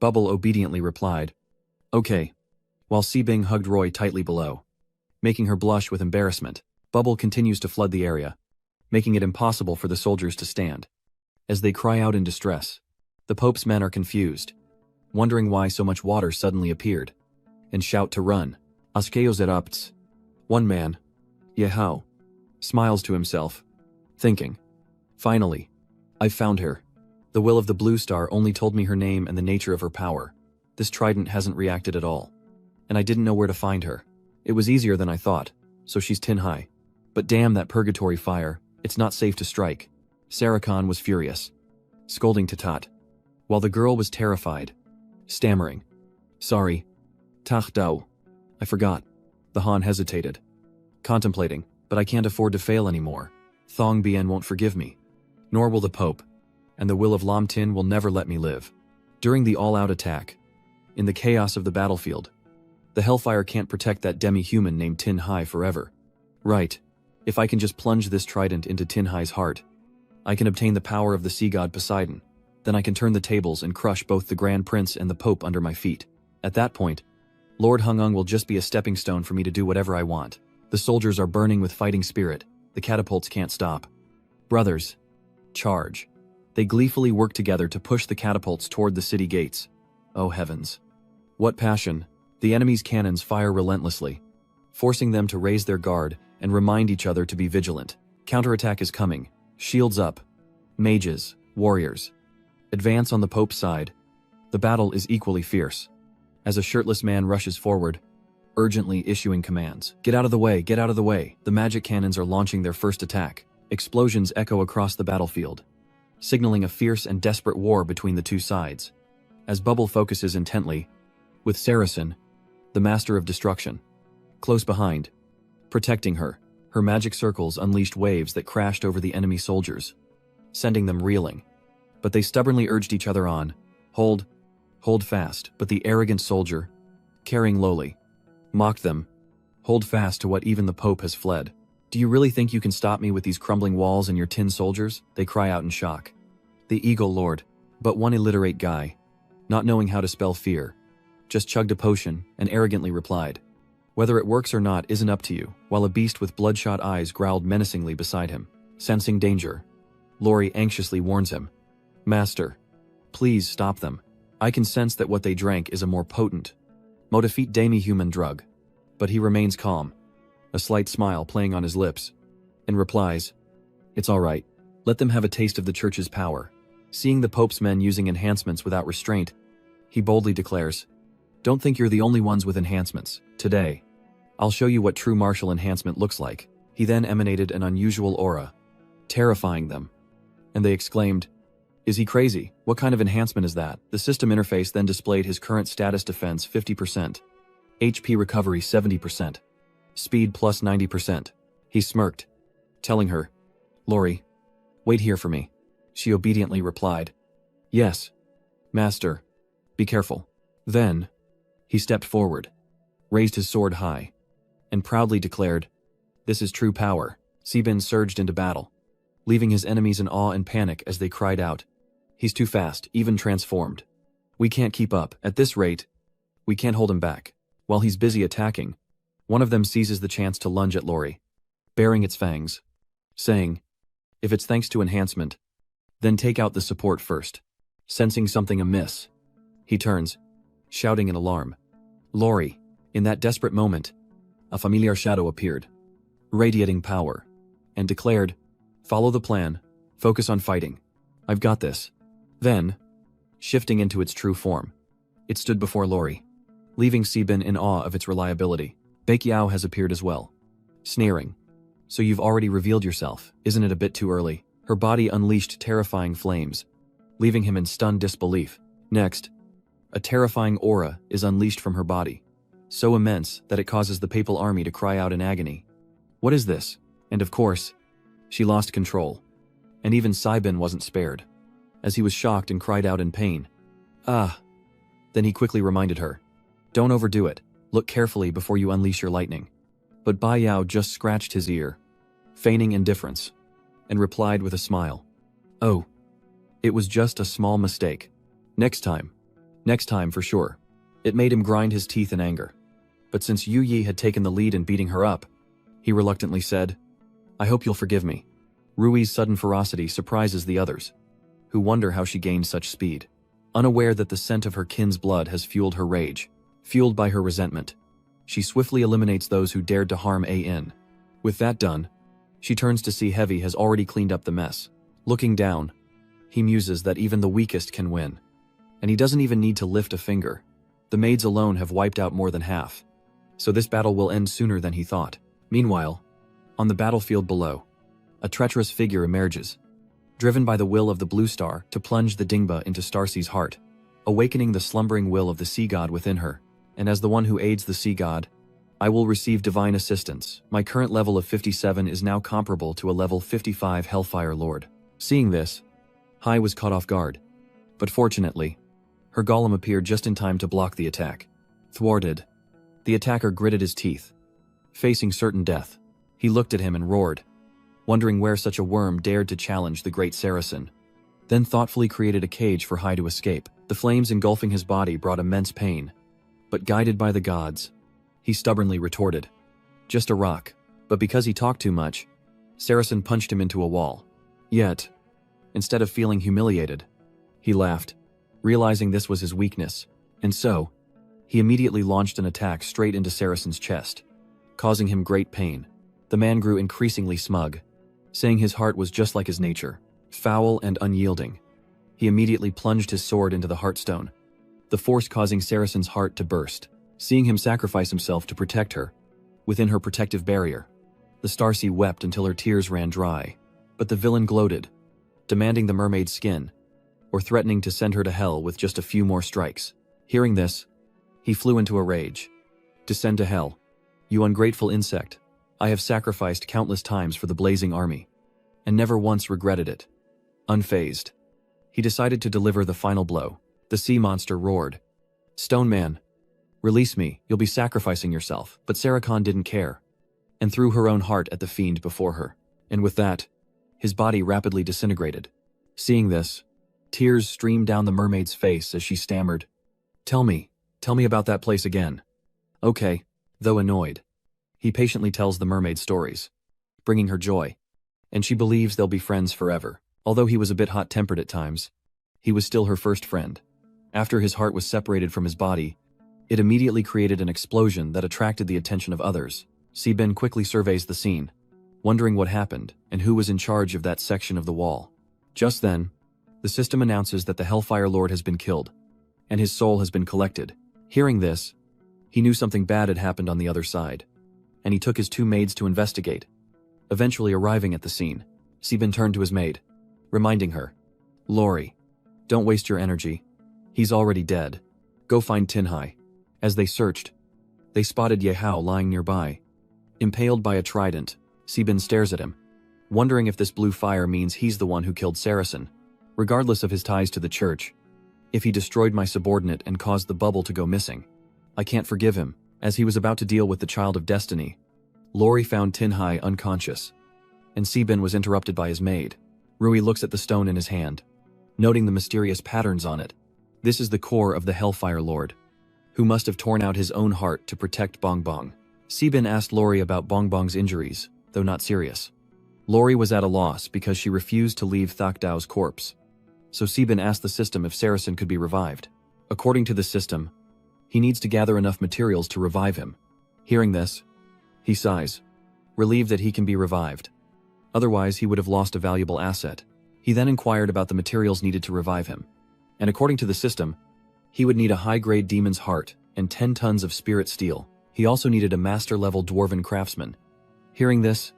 Bubble obediently replied, "Okay," while Sebing hugged Roy tightly below, making her blush with embarrassment. Bubble continues to flood the area, making it impossible for the soldiers to stand. As they cry out in distress, the Pope's men are confused, wondering why so much water suddenly appeared, and shout to run. Askeos erupts. One man, Yehao, smiles to himself, thinking, "Finally, I've found her. The will of the Blue Star only told me her name and the nature of her power. This trident hasn't reacted at all, and I didn't know where to find her. It was easier than I thought, so she's tin high. But damn that Purgatory Fire, it's not safe to strike." Sarah-Khan was furious, scolding Tatat, while the girl was terrified, stammering, "Sorry, Tach Dao, I forgot." The Han hesitated, contemplating, "But I can't afford to fail anymore. Thong Bien won't forgive me. Nor will the Pope, and the will of Lam Tin will never let me live." During the all-out attack, in the chaos of the battlefield, the Hellfire can't protect that demi-human named Tin Hai forever. Right, if I can just plunge this trident into Tin Hai's heart, I can obtain the power of the sea god Poseidon. Then I can turn the tables and crush both the Grand Prince and the Pope under my feet. At that point, Lord Hung-Ung will just be a stepping stone for me to do whatever I want. The soldiers are burning with fighting spirit. The catapults can't stop. Brothers, charge. They gleefully work together to push the catapults toward the city gates. Oh heavens. What passion. The enemy's cannons fire relentlessly, forcing them to raise their guard and remind each other to be vigilant. Counterattack is coming. Shields up. Mages, warriors. Advance on the Pope's side. The battle is equally fierce. As a shirtless man rushes forward, urgently issuing commands. Get out of the way, get out of the way. The magic cannons are launching their first attack. Explosions echo across the battlefield, signaling a fierce and desperate war between the two sides. As Bubble focuses intently, with Saracen, the master of destruction, close behind, protecting her, her magic circles unleashed waves that crashed over the enemy soldiers, sending them reeling. But they stubbornly urged each other on. Hold fast. But the arrogant soldier, carrying lowly, mocked them. Hold fast to what even the Pope has fled. Do you really think you can stop me with these crumbling walls and your tin soldiers? They cry out in shock. The Eagle Lord, but one illiterate guy, not knowing how to spell fear, just chugged a potion and arrogantly replied, "Whether it works or not isn't up to you," while a beast with bloodshot eyes growled menacingly beside him. Sensing danger, Lori anxiously warns him, "Master, please stop them. I can sense that what they drank is a more potent, modified demi-human drug." But he remains calm, a slight smile playing on his lips, and replies, "It's all right. Let them have a taste of the church's power." Seeing the Pope's men using enhancements without restraint, he boldly declares, "Don't think you're the only ones with enhancements. Today, I'll show you what true martial enhancement looks like." He then emanated an unusual aura, terrifying them, and they exclaimed, "Is he crazy? What kind of enhancement is that?" The system interface then displayed his current status: defense 50%, HP recovery 70%, speed plus 90%. He smirked, telling her, "Lori, wait here for me." She obediently replied, "Yes, Master, be careful." Then, he stepped forward, raised his sword high, and proudly declared, "This is true power." Sebin surged into battle, leaving his enemies in awe and panic as they cried out, "He's too fast, even transformed. We can't keep up. At this rate, we can't hold him back." While he's busy attacking, one of them seizes the chance to lunge at Lori, baring its fangs, saying, "If it's thanks to enhancement, then take out the support first." Sensing something amiss, he turns, shouting in alarm, "Lori!" In that desperate moment, a familiar shadow appeared, radiating power, and declared, "Follow the plan, focus on fighting. I've got this." Then, shifting into its true form, it stood before Lori, leaving Sebin in awe of its reliability. Baikiao has appeared as well, sneering, "So you've already revealed yourself, isn't it a bit too early?" Her body unleashed terrifying flames, leaving him in stunned disbelief. Next, a terrifying aura is unleashed from her body, so immense that it causes the papal army to cry out in agony. What is this? And of course, she lost control. And even Sebin wasn't spared, as he was shocked and cried out in pain. "Ah!" Then he quickly reminded her, "Don't overdo it. Look carefully before you unleash your lightning." But Bai Yao just scratched his ear, feigning indifference, and replied with a smile, "Oh, it was just a small mistake. Next time for sure." It made him grind his teeth in anger. But since Yu Yi had taken the lead in beating her up, he reluctantly said, "I hope you'll forgive me." Rui's sudden ferocity surprises the others, who wonder how she gained such speed. Unaware that the scent of her kin's blood has fueled her rage, fueled by her resentment, she swiftly eliminates those who dared to harm A.N. With that done, she turns to see Heavy has already cleaned up the mess. Looking down, he muses that even the weakest can win. And he doesn't even need to lift a finger. The maids alone have wiped out more than half. So this battle will end sooner than he thought. Meanwhile, on the battlefield below, a treacherous figure emerges, driven by the will of the Blue Star to plunge the Dingba into Starcy's heart, awakening the slumbering will of the sea god within her. And as the one who aids the sea god, I will receive divine assistance. My current level of 57 is now comparable to a level 55 Hellfire Lord. Seeing this, Hai was caught off guard. But fortunately, her golem appeared just in time to block the attack. Thwarted, the attacker gritted his teeth, facing certain death. He looked at him and roared, wondering where such a worm dared to challenge the great Saracen. Then thoughtfully created a cage for Hai to escape. The flames engulfing his body brought immense pain. But guided by the gods, he stubbornly retorted, "Just a rock." But because he talked too much, Saracen punched him into a wall. Yet, instead of feeling humiliated, he laughed, realizing this was his weakness, and so, he immediately launched an attack straight into Saracen's chest, causing him great pain. The man grew increasingly smug, saying his heart was just like his nature, foul and unyielding. He immediately plunged his sword into the heartstone, the force causing Saracen's heart to burst. seeing him sacrifice himself to protect her, within her protective barrier. The Starcy wept until her tears ran dry, but the villain gloated, demanding the mermaid's skin, or threatening to send her to hell with just a few more strikes. Hearing this, he flew into a rage. "Descend to hell, you ungrateful insect. I have sacrificed countless times for the blazing army, and never once regretted it." Unfazed, he decided to deliver the final blow. The sea monster roared, "Stone Man, release me, you'll be sacrificing yourself." But Sarah Khan didn't care, and threw her own heart at the fiend before her. And with that, his body rapidly disintegrated. Seeing this, tears streamed down the mermaid's face as she stammered, Tell me about that place again." Okay, though annoyed, he patiently tells the mermaid stories, bringing her joy, and she believes they'll be friends forever. Although he was a bit hot-tempered at times, he was still her first friend. After his heart was separated from his body, it immediately created an explosion that attracted the attention of others. Si-bin quickly surveys the scene, wondering what happened and who was in charge of that section of the wall. Just then, the system announces that the Hellfire Lord has been killed, and his soul has been collected. Hearing this, he knew something bad had happened on the other side, and he took his 2 maids to investigate. Eventually arriving at the scene, Si-bin turned to his maid, reminding her, "Lori, don't waste your energy. He's already dead. Go find Tinhai." As they searched, they spotted Yehao lying nearby. Impaled by a trident, Si-bin stares at him, wondering if this blue fire means he's the one who killed Saracen. Regardless of his ties to the church, if he destroyed my subordinate and caused the bubble to go missing, I can't forgive him. As he was about to deal with the Child of Destiny, Lori found Tinhai unconscious, and Si-bin was interrupted by his maid. Rui looks at the stone in his hand, noting the mysterious patterns on it. This is the core of the Hellfire Lord, who must have torn out his own heart to protect Bong Bong. Si-bin asked Lori about Bong Bong's injuries, though not serious. Lori was at a loss because she refused to leave Thak Dao's corpse, so Si-bin asked the system if Saracen could be revived. According to the system, he needs to gather enough materials to revive him. Hearing this, he sighs, relieved that he can be revived. Otherwise, he would have lost a valuable asset. He then inquired about the materials needed to revive him, and according to the system, he would need a high-grade demon's heart and 10 tons of spirit steel. He also needed a master-level dwarven craftsman. Hearing this,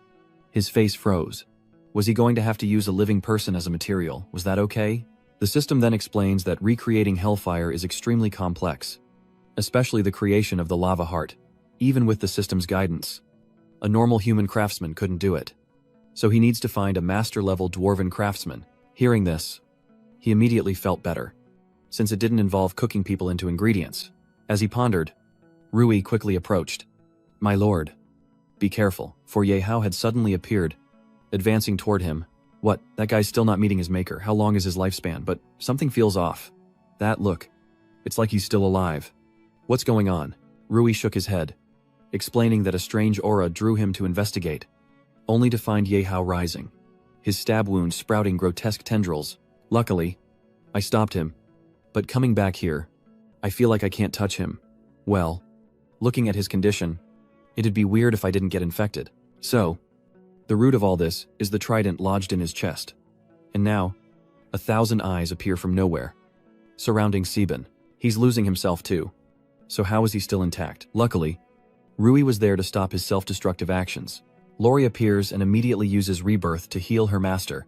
his face froze. Was he going to have to use a living person as a material? Was that okay? The system then explains that recreating Hellfire is extremely complex, especially the creation of the lava heart. Even with the system's guidance, a normal human craftsman couldn't do it. So he needs to find a master-level dwarven craftsman. Hearing this, he immediately felt better, since it didn't involve cooking people into ingredients. As he pondered, Rui quickly approached. "My lord, be careful," for Yehao had suddenly appeared, advancing toward him. "What? That guy's still not meeting his maker. How long is his lifespan? But something feels off. That look. It's like he's still alive. What's going on?" Rui shook his head, explaining that a strange aura drew him to investigate, only to find Yehao rising, his stab wound sprouting grotesque tendrils. "Luckily, I stopped him. But coming back here, I feel like I can't touch him. Well, looking at his condition, it'd be weird if I didn't get infected. So, the root of all this is the trident lodged in his chest. And now, 1,000 eyes appear from nowhere, surrounding Si-bin. He's losing himself too. So how is he still intact?" Luckily, Rui was there to stop his self-destructive actions. Lori appears and immediately uses rebirth to heal her master,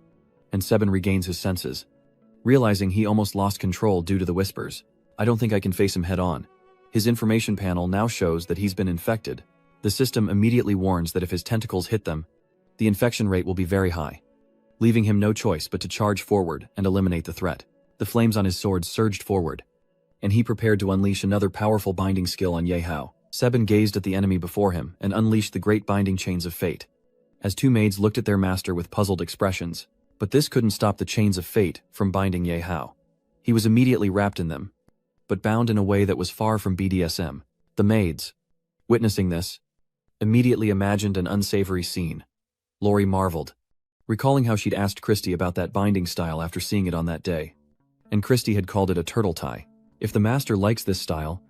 and Si-bin regains his senses. Realizing he almost lost control due to the whispers, "I don't think I can face him head-on." His information panel now shows that he's been infected. The system immediately warns that if his tentacles hit them, the infection rate will be very high, leaving him no choice but to charge forward and eliminate the threat. The flames on his sword surged forward, and he prepared to unleash another powerful binding skill on Yehao. Si-bin gazed at the enemy before him and unleashed the great binding chains of fate. As 2 maids looked at their master with puzzled expressions, but this couldn't stop the chains of fate from binding Yehao. He was immediately wrapped in them, but bound in a way that was far from BDSM. The maids, witnessing this, immediately imagined an unsavory scene. Lori marveled, recalling how she'd asked Christy about that binding style after seeing it on that day. And Christy had called it a turtle tie. If the master likes this style,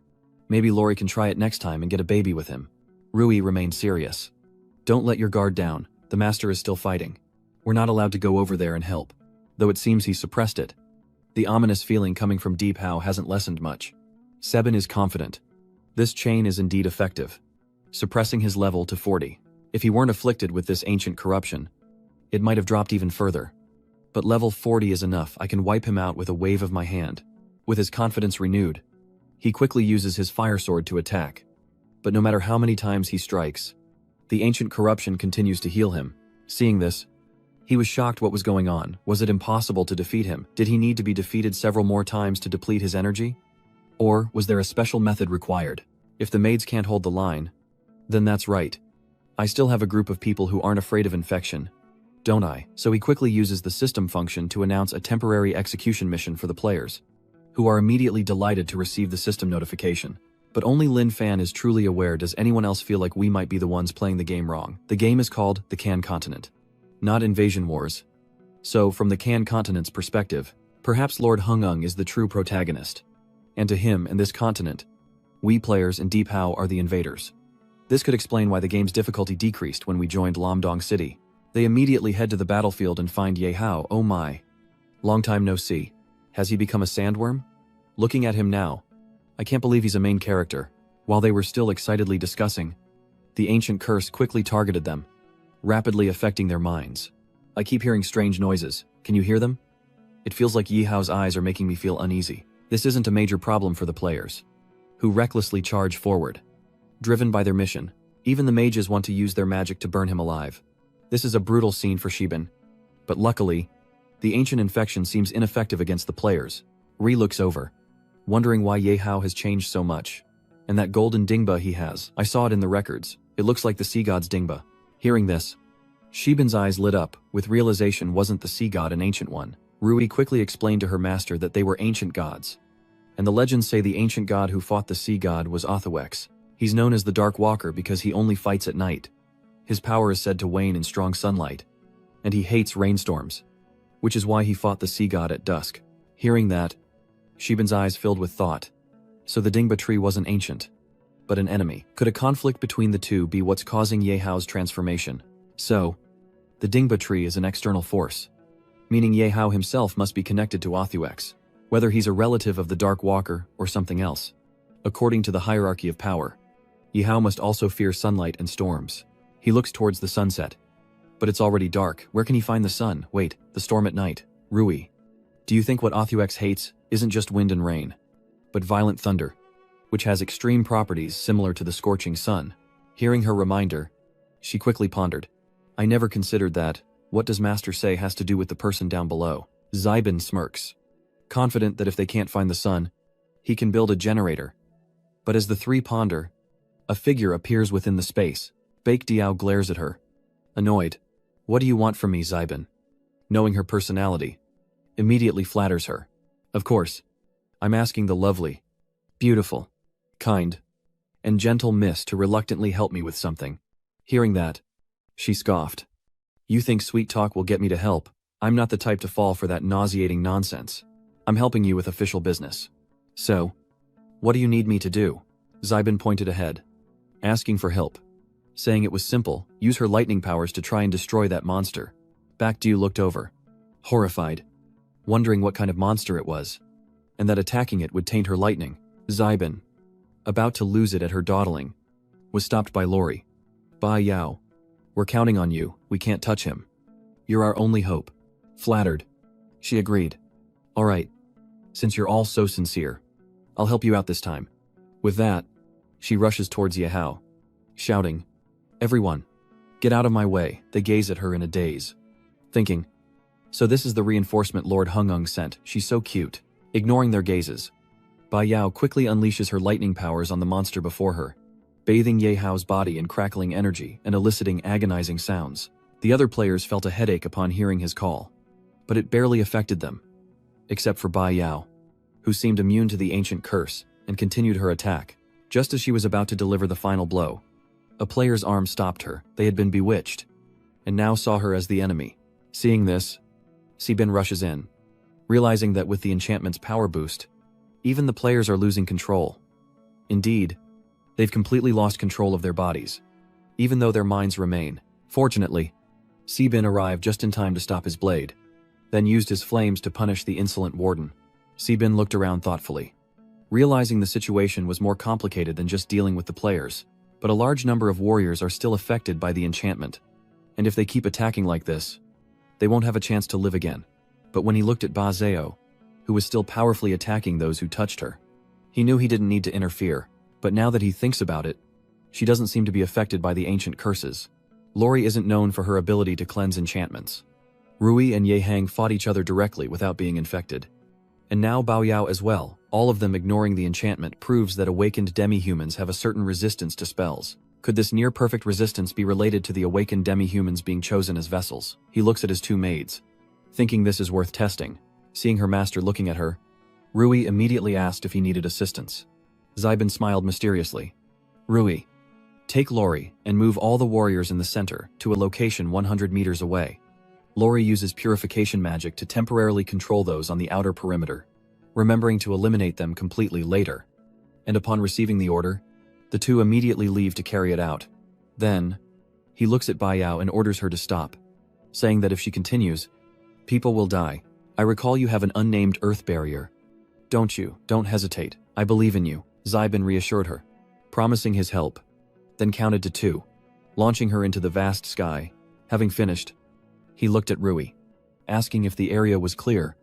maybe Lori can try it next time and get a baby with him. Rui remained serious. "Don't let your guard down. The master is still fighting. We're not allowed to go over there and help." Though it seems he suppressed it, the ominous feeling coming from Deep How hasn't lessened much. Si-bin is confident, This chain is indeed effective, suppressing his level to 40. If he weren't afflicted with this ancient corruption, it might have dropped even further. But level 40 is enough. I can wipe him out with a wave of my hand. With his confidence renewed, he quickly uses his fire sword to attack. But no matter how many times he strikes, the ancient corruption continues to heal him. Seeing this, he was shocked what was going on. Was it impossible to defeat him? Did he need to be defeated several more times to deplete his energy? Or was there a special method required? If the maids can't hold the line, then that's right. I still have a group of people who aren't afraid of infection, don't I? So he quickly uses the system function to announce a temporary execution mission for the players, who are immediately delighted to receive the system notification. But only Lin Fan is truly aware. Does anyone else feel like we might be the ones playing the game wrong? The game is called the Can Continent, not Invasion Wars. So from the Can Continent's perspective, perhaps Lord Hung is the true protagonist. And to him and this continent, we players in Deep How are the invaders. This could explain why the game's difficulty decreased when we joined Lamdong City. They immediately head to the battlefield and find Ye Hao. Oh my. Long time no see. Has he become a sandworm? Looking at him now, I can't believe he's a main character. While they were still excitedly discussing, the ancient curse quickly targeted them, rapidly affecting their minds. I keep hearing strange noises. Can you hear them? It feels like Yi Hao's eyes are making me feel uneasy. This isn't a major problem for the players, who recklessly charge forward. Driven by their mission, even the mages want to use their magic to burn him alive. This is a brutal scene for Shiban, but luckily, the ancient infection seems ineffective against the players. Ri looks over, wondering why Ye Hao has changed so much. And that golden dingba he has, I saw it in the records. It looks like the sea god's dingba. Hearing this, Shiban's eyes lit up, with realization wasn't the sea god an ancient one. Rui quickly explained to her master that they were ancient gods. And the legends say the ancient god who fought the sea god was Othoex. He's known as the Dark Walker because he only fights at night. His power is said to wane in strong sunlight, and he hates rainstorms, which is why he fought the sea god at dusk. Hearing that, Shiban's eyes filled with thought. So the Dingba tree wasn't ancient, but an enemy. Could a conflict between the two be what's causing Ye Hao's transformation? So, the Dingba tree is an external force, meaning Ye Hao himself must be connected to Othoex, whether he's a relative of the Dark Walker or something else. According to the hierarchy of power, Ye Hao must also fear sunlight and storms. He looks towards the sunset, but it's already dark. Where can he find the sun? Wait, the storm at night. Rui, do you think what Othoex hates isn't just wind and rain, but violent thunder, which has extreme properties similar to the scorching sun? Hearing her reminder, she quickly pondered. I never considered that. What does Master say has to do with the person down below? Zybin smirks, confident that if they can't find the sun, he can build a generator. But as the three ponder, a figure appears within the space. Baek Diao glares at her, annoyed. What do you want from me, Zybin? Knowing her personality, immediately flatters her. Of course, I'm asking the lovely, beautiful, kind, and gentle miss to reluctantly help me with something. Hearing that, she scoffed. You think sweet talk will get me to help? I'm not the type to fall for that nauseating nonsense. I'm helping you with official business. So, what do you need me to do? Zybin pointed ahead, asking for help, saying it was simple, use her lightning powers to try and destroy that monster. Baek Diao looked over, horrified, wondering what kind of monster it was, and that attacking it would taint her lightning. Zybin, about to lose it at her dawdling, was stopped by Lori. Bai Yao, we're counting on you, we can't touch him. You're our only hope. Flattered, she agreed. All right, since you're all so sincere, I'll help you out this time. With that, she rushes towards Ye Hao, shouting, Everyone, get out of my way. They gaze at her in a daze, thinking, so this is the reinforcement Lord Hung sent. She's so cute. Ignoring their gazes, Bai Yao quickly unleashes her lightning powers on the monster before her, bathing Ye Hao's body in crackling energy and eliciting agonizing sounds. The other players felt a headache upon hearing his call, but it barely affected them, except for Bai Yao, who seemed immune to the ancient curse and continued her attack. Just as she was about to deliver the final blow, a player's arm stopped her. They had been bewitched, and now saw her as the enemy. Seeing this, Sibin rushes in, realizing that with the enchantment's power boost, even the players are losing control. Indeed, they've completely lost control of their bodies, even though their minds remain. Fortunately, Sibin arrived just in time to stop his blade, then used his flames to punish the insolent warden. Sibin looked around thoughtfully, realizing the situation was more complicated than just dealing with the players. But a large number of warriors are still affected by the enchantment. And if they keep attacking like this, they won't have a chance to live again. But when he looked at Ba Zhao, who was still powerfully attacking those who touched her, he knew he didn't need to interfere. But now that he thinks about it, she doesn't seem to be affected by the ancient curses. Lori isn't known for her ability to cleanse enchantments. Rui and Ye Hang fought each other directly without being infected. And now Bao Yao as well, all of them ignoring the enchantment, proves that awakened demi-humans have a certain resistance to spells. Could this near-perfect resistance be related to the awakened demi-humans being chosen as vessels? He looks at his two maids, thinking this is worth testing. Seeing her master looking at her, Rui immediately asked if he needed assistance. Zaiban smiled mysteriously. Rui, take Lori and move all the warriors in the center to a location 100 meters away. Lori uses purification magic to temporarily control those on the outer perimeter, remembering to eliminate them completely later. And upon receiving the order, the two immediately leave to carry it out. Then, he looks at Bai Yao and orders her to stop, saying that if she continues, people will die. I recall you have an unnamed earth barrier. Don't you? Don't hesitate. I believe in you, Zaiban reassured her, promising his help, then counted to 2, launching her into the vast sky. Having finished, he looked at Rui, asking if the area was clear,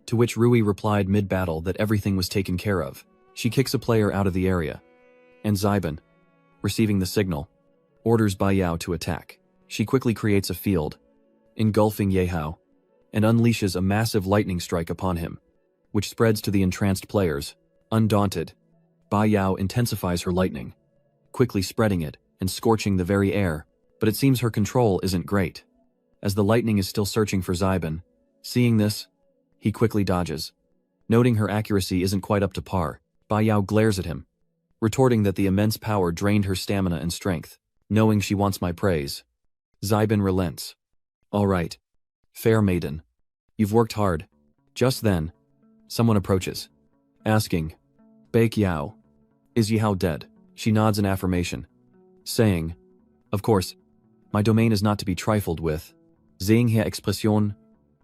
to which Rui replied mid-battle that everything was taken care of. She kicks a player out of the area, and Zaiban, receiving the signal, orders Bai Yao to attack. She quickly creates a field, engulfing Ye Hao, and unleashes a massive lightning strike upon him, which spreads to the entranced players. Undaunted, Bai Yao intensifies her lightning, quickly spreading it and scorching the very air, but it seems her control isn't great, as the lightning is still searching for Zaiban. Seeing this, he quickly dodges. Noting her accuracy isn't quite up to par, Bai Yao glares at him, retorting that the immense power drained her stamina and strength. Knowing she wants my praise, Zaiban relents. All right, fair maiden, you've worked hard. Just then, someone approaches, asking, Baek Yao, is Ye Hao dead? She nods in affirmation, saying, of course, my domain is not to be trifled with. Zing He expression.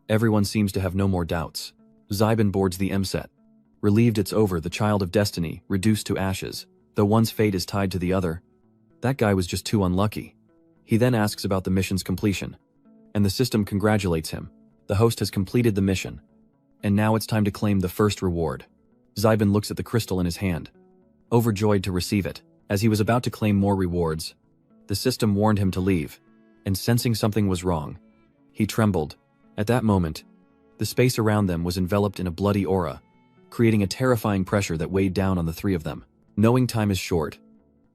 Everyone seems to have no more doubts. Zaiban boards the M-set. Relieved it's over, the child of destiny, reduced to ashes, though one's fate is tied to the other. That guy was just too unlucky. He then asks about the mission's completion, and the system congratulates him. The host has completed the mission, and now it's time to claim the first reward. Zaiban looks at the crystal in his hand, overjoyed to receive it. As he was about to claim more rewards, the system warned him to leave, and sensing something was wrong, he trembled. At that moment, the space around them was enveloped in a bloody aura, creating a terrifying pressure that weighed down on the three of them. Knowing time is short,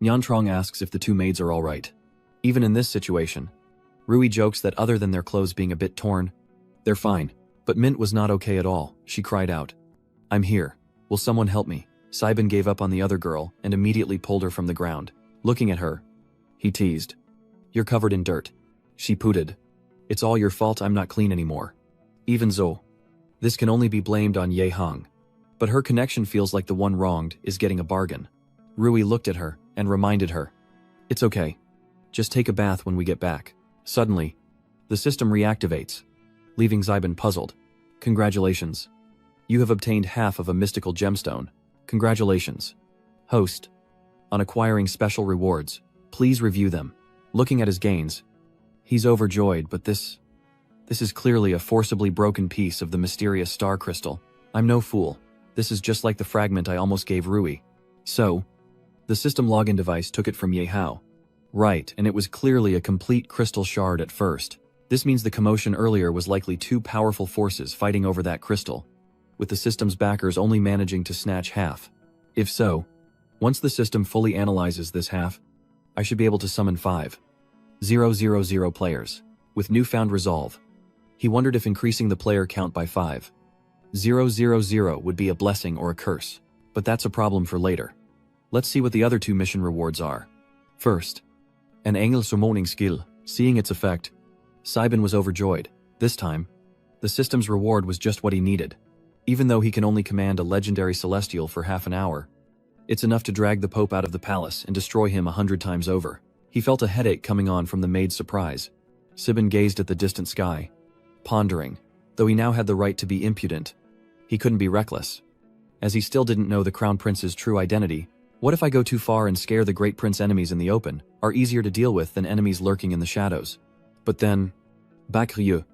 Nyantrong asks if the two maids are all right. Even in this situation, Rui jokes that other than their clothes being a bit torn, they're fine. But Mint was not okay at all. She cried out, I'm here. Will someone help me? Zaiban gave up on the other girl and immediately pulled her from the ground. Looking at her, he teased, you're covered in dirt. She pooted, it's all your fault, I'm not clean anymore. Even so, this can only be blamed on Ye Hang. But her connection feels like the one wronged is getting a bargain. Rui looked at her and reminded her, it's okay. Just take a bath when we get back. Suddenly, the system reactivates, leaving Zaiban puzzled. Congratulations. You have obtained half of a mystical gemstone. Congratulations. Host. On acquiring special rewards, please review them. Looking at his gains, he's overjoyed, but this is clearly a forcibly broken piece of the mysterious star crystal. I'm no fool. This is just like the fragment I almost gave Rui. So, the system login device took it from Ye Hao. Right, and it was clearly a complete crystal shard at first. This means the commotion earlier was likely two powerful forces fighting over that crystal, with the system's backers only managing to snatch half. If so, once the system fully analyzes this half, I should be able to summon 5,000 players. With newfound resolve, he wondered if increasing the player count by 5,000 would be a blessing or a curse. But that's a problem for later. Let's see what the other two mission rewards are. First, an angel summoning skill. Seeing its effect, Zaiban was overjoyed. This time, the system's reward was just what he needed. Even though he can only command a legendary celestial for half an hour, it's enough to drag the Pope out of the palace and destroy him 100 times over. He felt a headache coming on from the maid's surprise. Zaiban gazed at the distant sky, pondering. Though he now had the right to be impudent, he couldn't be reckless. as he still didn't know the Crown Prince's true identity. What if I go too far and scare the Great Prince? Enemies in the open are easier to deal with than enemies lurking in the shadows. But then, Bakrieux,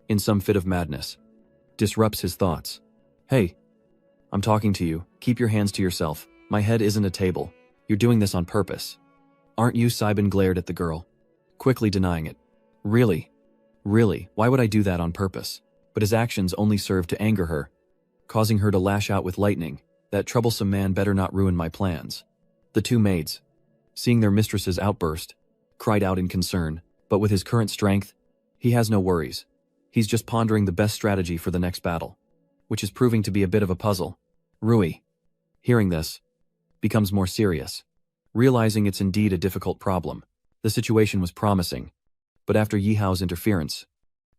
in some fit of madness, disrupts his thoughts. Hey, I'm talking to you. Keep your hands to yourself. My head isn't a table. You're doing this on purpose. Aren't you? Saiban glared at the girl, quickly denying it. Really? Really? Why would I do that on purpose? But his actions only served to anger her, causing her to lash out with lightning. That troublesome man better not ruin my plans. The two maids, seeing their mistress's outburst, cried out in concern, but with his current strength, he has no worries. He's just pondering the best strategy for the next battle, which is proving to be a bit of a puzzle. Rui, hearing this, becomes more serious. Realizing it's indeed a difficult problem, the situation was promising, but after Yi Hao's interference,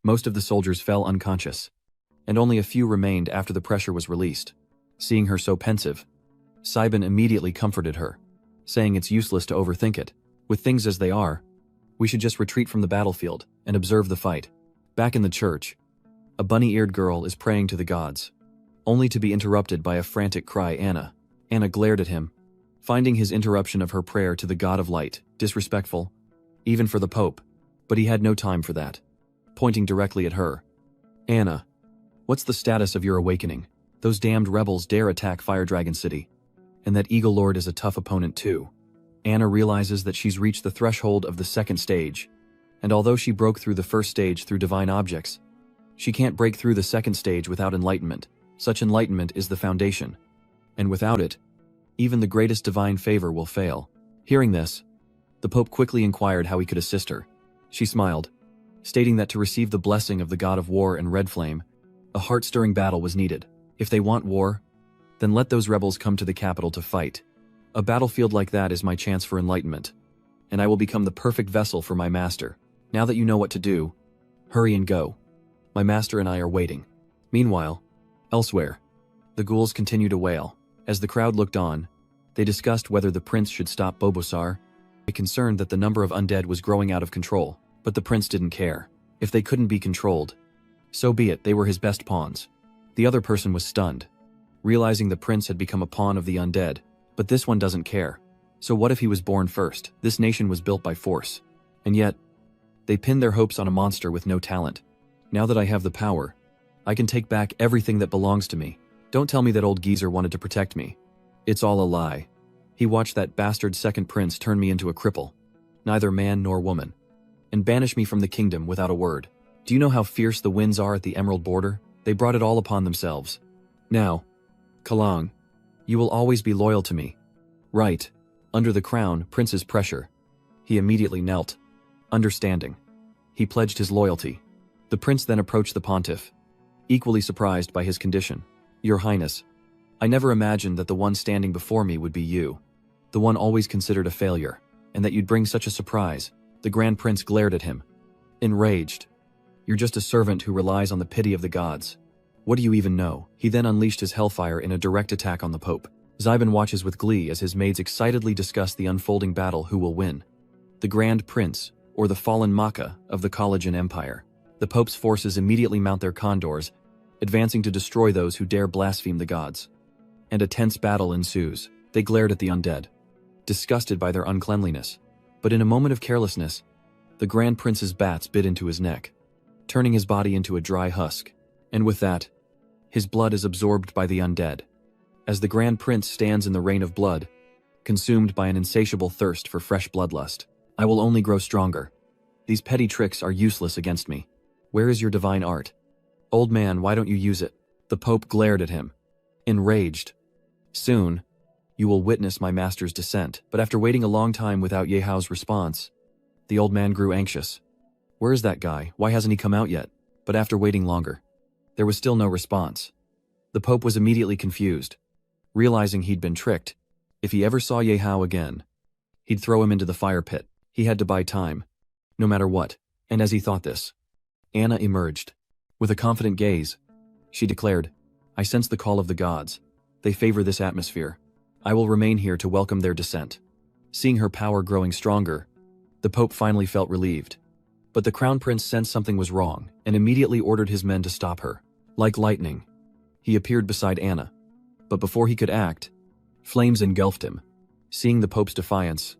most of the soldiers fell unconscious, and only a few remained after the pressure was released. Seeing her so pensive, Saiban immediately comforted her, saying it's useless to overthink it. With things as they are, we should just retreat from the battlefield and observe the fight. Back in the church, a bunny-eared girl is praying to the gods, only to be interrupted by a frantic cry. Anna. Anna glared at him, finding his interruption of her prayer to the god of light disrespectful, even for the Pope, but he had no time for that. Pointing directly at her. Anna, what's the status of your awakening? Those damned rebels dare attack Fire Dragon City, and that Eagle Lord is a tough opponent too. Anna realizes that she's reached the threshold of the second stage, and although she broke through the first stage through divine objects, she can't break through the second stage without enlightenment. Such enlightenment is the foundation, and without it, even the greatest divine favor will fail. Hearing this, the Pope quickly inquired how he could assist her. She smiled, stating that to receive the blessing of the god of war and Red Flame, a heart-stirring battle was needed. If they want war, then let those rebels come to the capital to fight. A battlefield like that is my chance for enlightenment, and I will become the perfect vessel for my master. Now that you know what to do, hurry and go. My master and I are waiting. Meanwhile, elsewhere, the ghouls continue to wail. As the crowd looked on, they discussed whether the prince should stop Bobosar, concerned that the number of undead was growing out of control, but the prince didn't care. If they couldn't be controlled, so be it, they were his best pawns. The other person was stunned, realizing the prince had become a pawn of the undead, but this one doesn't care. So what if he was born first? This nation was built by force, and yet, they pinned their hopes on a monster with no talent. Now that I have the power, I can take back everything that belongs to me. Don't tell me that old geezer wanted to protect me. It's all a lie. He watched that bastard second prince turn me into a cripple, neither man nor woman, and banish me from the kingdom without a word. Do you know how fierce the winds are at the Emerald Border? They brought it all upon themselves. Now, Kalang, you will always be loyal to me. Right. Under the crown prince's pressure, he immediately knelt, understanding. He pledged his loyalty. The prince then approached the pontiff, equally surprised by his condition. Your Highness, I never imagined that the one standing before me would be you, the one always considered a failure, and that you'd bring such a surprise. The Grand Prince glared at him, enraged. You're just a servant who relies on the pity of the gods. What do you even know? He then unleashed his hellfire in a direct attack on the Pope. Zaiban watches with glee as his maids excitedly discuss the unfolding battle. Who will win? The Grand Prince, or the fallen Maka of the Collagen Empire? The Pope's forces immediately mount their condors, advancing to destroy those who dare blaspheme the gods. And a tense battle ensues. They glared at the undead, disgusted by their uncleanliness. But in a moment of carelessness, the Grand Prince's bats bit into his neck, turning his body into a dry husk. And with that, his blood is absorbed by the undead. As the Grand Prince stands in the rain of blood, consumed by an insatiable thirst for fresh bloodlust. I will only grow stronger. These petty tricks are useless against me. Where is your divine art? Old man, why don't you use it? The Pope glared at him, enraged. Soon, you will witness my master's descent. But after waiting a long time without Ye Hao's response, the old man grew anxious. Where is that guy? Why hasn't he come out yet? But after waiting longer, there was still no response. The Pope was immediately confused, realizing he'd been tricked. If he ever saw Ye Hao again, he'd throw him into the fire pit. He had to buy time, no matter what. And as he thought this, Anna emerged. With a confident gaze, she declared, I sense the call of the gods. They favor this atmosphere. I will remain here to welcome their descent. Seeing her power growing stronger, the Pope finally felt relieved. But the Crown Prince sensed something was wrong and immediately ordered his men to stop her. Like lightning, he appeared beside Anna, But before he could act, flames engulfed him. Seeing the Pope's defiance,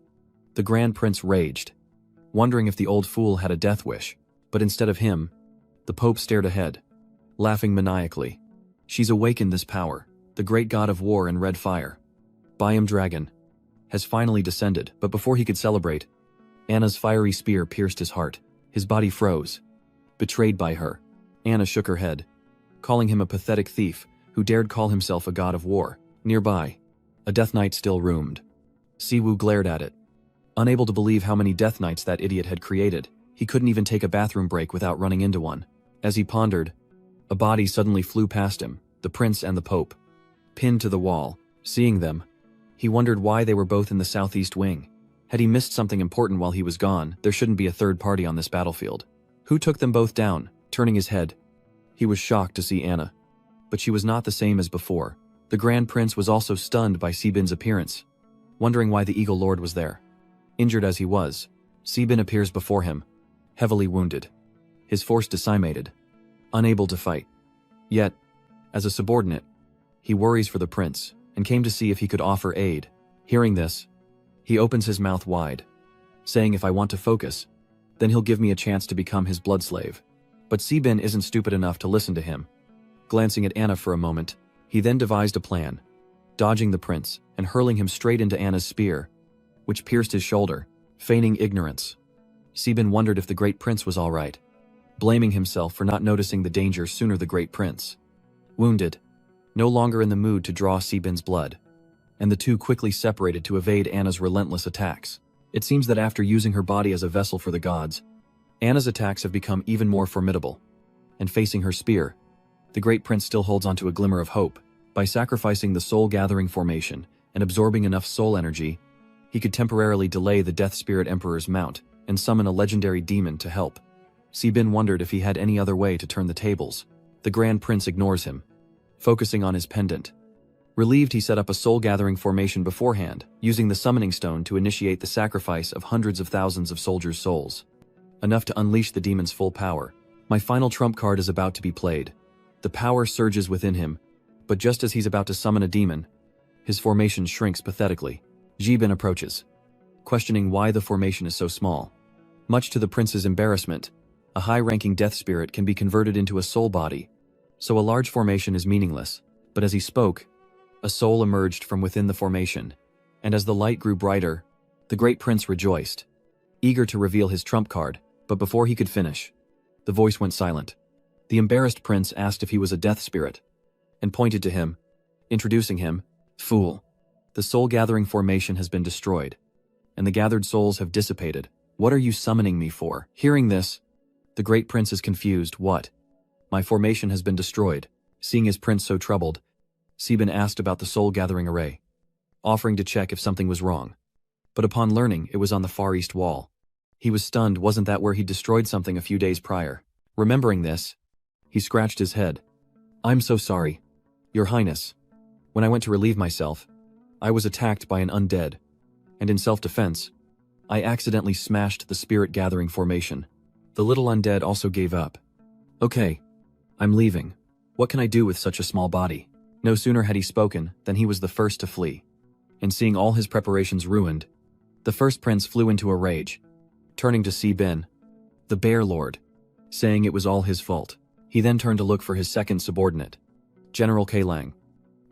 the Grand Prince raged, wondering if the old fool had a death wish. But instead of him, the Pope stared ahead, laughing maniacally. She's awakened this power, the great god of war and red fire. Biome Dragon has finally descended, but before he could celebrate, Anna's fiery spear pierced his heart. His body froze. Betrayed by her, Anna shook her head, calling him a pathetic thief who dared call himself a god of war. Nearby, a Death Knight still roomed. Siwoo glared at it, unable to believe how many Death Knights that idiot had created. He couldn't even take a bathroom break without running into one. As he pondered, a body suddenly flew past him, the prince and the Pope, pinned to the wall. Seeing them, he wondered why they were both in the southeast wing. Had he missed something important while he was gone? There shouldn't be a third party on this battlefield. Who took them both down? Turning his head, he was shocked to see Anna. But she was not the same as before. The Grand Prince was also stunned by Sebin's appearance, wondering why the Eagle Lord was there. Injured as he was, Sebin appears before him, heavily wounded, his force decimated, unable to fight. Yet, as a subordinate, he worries for the prince and came to see if he could offer aid. Hearing this, he opens his mouth wide, saying, "If I want to focus, then he'll give me a chance to become his blood slave." But Sebin isn't stupid enough to listen to him. Glancing at Anna for a moment, he then devised a plan, dodging the prince and hurling him straight into Anna's spear, which pierced his shoulder. Feigning ignorance, Sebin wondered if the great prince was all right, blaming himself for not noticing the danger sooner. The great prince, wounded, no longer in the mood to draw Sebin's blood, and the two quickly separated to evade Anna's relentless attacks. It seems that after using her body as a vessel for the gods, Anna's attacks have become even more formidable. And facing her spear, the great prince still holds onto a glimmer of hope. By sacrificing the soul-gathering formation and absorbing enough soul energy, he could temporarily delay the Death Spirit Emperor's mount and summon a legendary demon to help. Sebin wondered if he had any other way to turn the tables. The Grand Prince ignores him, focusing on his pendant. Relieved, he set up a soul-gathering formation beforehand, using the summoning stone to initiate the sacrifice of hundreds of thousands of soldiers' souls, enough to unleash the demon's full power. My final trump card is about to be played. The power surges within him, but just as he's about to summon a demon, his formation shrinks pathetically. Jibin approaches, questioning why the formation is so small. Much to the prince's embarrassment, a high-ranking death spirit can be converted into a soul body, so a large formation is meaningless. But as he spoke, a soul emerged from within the formation, and as the light grew brighter, the great prince rejoiced, eager to reveal his trump card. But before he could finish, the voice went silent. The embarrassed prince asked if he was a death spirit, and pointed to him, introducing him. "Fool. The soul-gathering formation has been destroyed, and the gathered souls have dissipated. What are you summoning me for?" Hearing this, the great prince is confused. "What? My formation has been destroyed." Seeing his prince so troubled, Sebin asked about the soul-gathering array, offering to check if something was wrong. But upon learning it was on the far east wall, he was stunned. Wasn't that where he destroyed something a few days prior? Remembering this, he scratched his head. "I'm so sorry, Your Highness. When I went to relieve myself, I was attacked by an undead, and in self-defense, I accidentally smashed the spirit-gathering formation. The little undead also gave up. Okay, I'm leaving. What can I do with such a small body?" No sooner had he spoken than he was the first to flee. And seeing all his preparations ruined, the first prince flew into a rage, turning to Sebin, the Bear Lord, saying it was all his fault. He then turned to look for his second subordinate, General Kailang,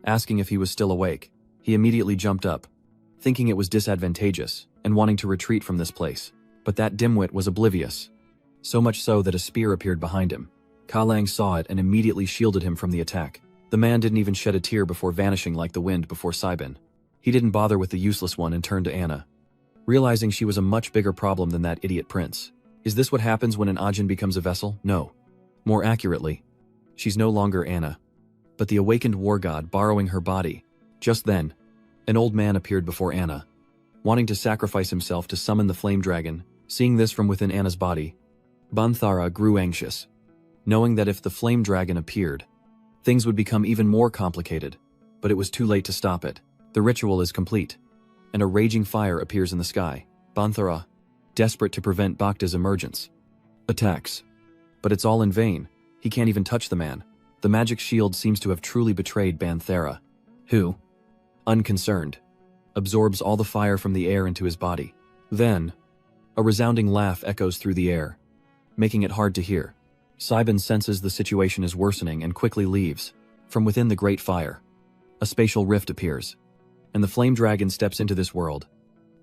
asking if he was still awake. He immediately jumped up, thinking it was disadvantageous and wanting to retreat from this place. But that dimwit was oblivious, so much so that a spear appeared behind him. Kailang saw it and immediately shielded him from the attack. The man didn't even shed a tear before vanishing like the wind before Sebin. He didn't bother with the useless one and turned to Anna, realizing she was a much bigger problem than that idiot prince. Is this what happens when an Ajin becomes a vessel? No. More accurately, she's no longer Anna, but the awakened war god borrowing her body. Just then, an old man appeared before Anna, wanting to sacrifice himself to summon the flame dragon. Seeing this from within Anna's body, Banthara grew anxious, knowing that if the flame dragon appeared, things would become even more complicated. But it was too late to stop it. The ritual is complete, and a raging fire appears in the sky. Banthara, desperate to prevent Bacta's emergence, attacks. But it's all in vain. He can't even touch the man. The magic shield seems to have truly betrayed Banthara. who, unconcerned, absorbs all the fire from the air into his body. Then, a resounding laugh echoes through the air, making it hard to hear. Sibin senses the situation is worsening and quickly leaves. From within the great fire, a spatial rift appears, and the flame dragon steps into this world,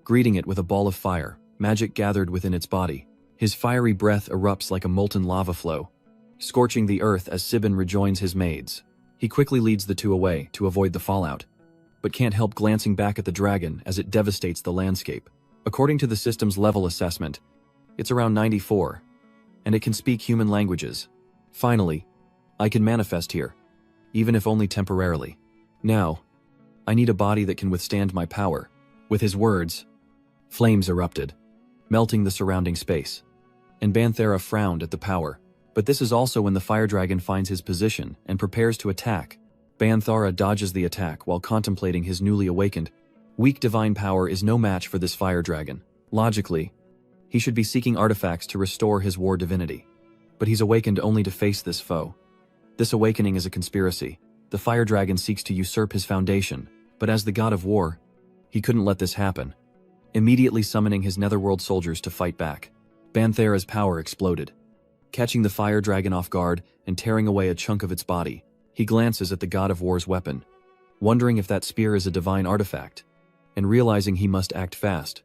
greeting it with a ball of fire, magic gathered within its body. His fiery breath erupts like a molten lava flow, scorching the earth as Sibin rejoins his maids. He quickly leads the two away to avoid the fallout, but can't help glancing back at the dragon as it devastates the landscape. According to the system's level assessment, it's around 94, and it can speak human languages. Finally, I can manifest here, even if only temporarily. Now, I need a body that can withstand my power. With his words, flames erupted, melting the surrounding space, and Banthara frowned at the power. But this is also when the fire dragon finds his position and prepares to attack. Banthara dodges the attack while contemplating his newly awakened. Weak divine power is no match for this fire dragon. Logically, he should be seeking artifacts to restore his war divinity. But he's awakened only to face this foe. This awakening is a conspiracy. The fire dragon seeks to usurp his foundation, but as the god of war, he couldn't let this happen. Immediately summoning his netherworld soldiers to fight back, Banthara's power exploded, catching the fire dragon off guard and tearing away a chunk of its body. He glances at the god of war's weapon, wondering if that spear is a divine artifact, and realizing he must act fast.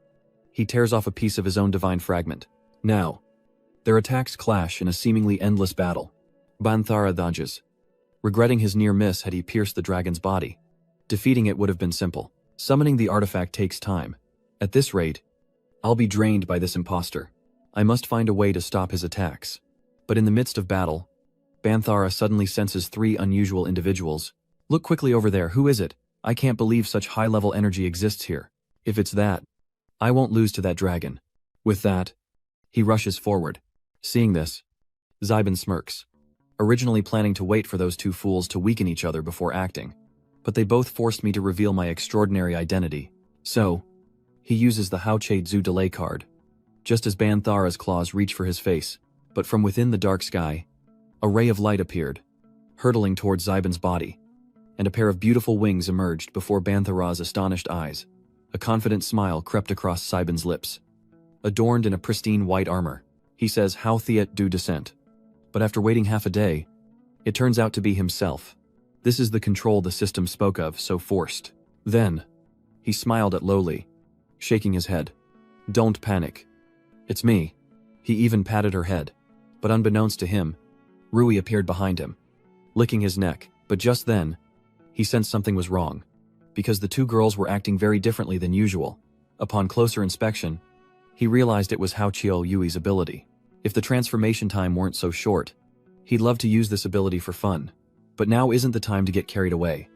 He tears off a piece of his own divine fragment. Now, their attacks clash in a seemingly endless battle. Banthara dodges, regretting his near miss had he pierced the dragon's body. Defeating it would have been simple. Summoning the artifact takes time. At this rate, I'll be drained by this imposter. I must find a way to stop his attacks. But in the midst of battle, Banthara suddenly senses three unusual individuals. Look quickly over there, who is it? I can't believe such high-level energy exists here. If it's that, I won't lose to that dragon. With that, he rushes forward. Seeing this, Zybin smirks, originally planning to wait for those two fools to weaken each other before acting. But they both forced me to reveal my extraordinary identity. So, he uses the Hauche Zu delay card. Just as Banthara's claws reach for his face, but from within the dark sky, a ray of light appeared, hurtling towards Zybin's body, and a pair of beautiful wings emerged before Banthara's astonished eyes. A confident smile crept across Zybin's lips. Adorned in a pristine white armor, he says how Thiet du descent. But after waiting half a day, it turns out to be himself. This is the control the system spoke of so forced. Then, he smiled at Lowly, shaking his head. Don't panic. It's me. He even patted her head. But unbeknownst to him, Rui appeared behind him, licking his neck. But just then, he sensed something was wrong, because the two girls were acting very differently than usual. Upon closer inspection, he realized it was Hao Qiu Yui's ability. If the transformation time weren't so short, he'd love to use this ability for fun. But now isn't the time to get carried away.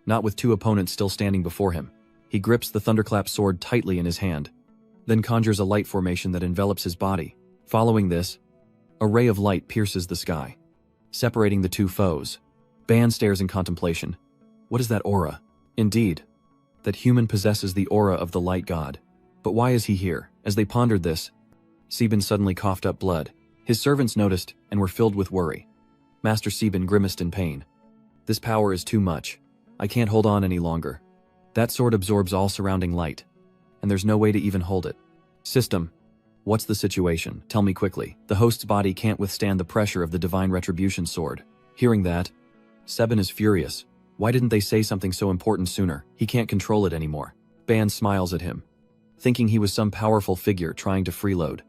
Not with two opponents still standing before him. He grips the thunderclap sword tightly in his hand, then conjures a light formation that envelops his body. Following this, a ray of light pierces the sky, separating the two foes. Ban stares in contemplation. What is that aura? Indeed, that human possesses the aura of the light god. But why is he here? As they pondered this, Sibin suddenly coughed up blood. His servants noticed and were filled with worry. Master Sibin grimaced in pain. This power is too much. I can't hold on any longer. That sword absorbs all surrounding light, and there's no way to even hold it. System, what's the situation? Tell me quickly. The host's body can't withstand the pressure of the divine retribution sword. Hearing that, Sebin is furious. Why didn't they say something so important sooner? He can't control it anymore. Ban smiles at him, thinking he was some powerful figure trying to freeload.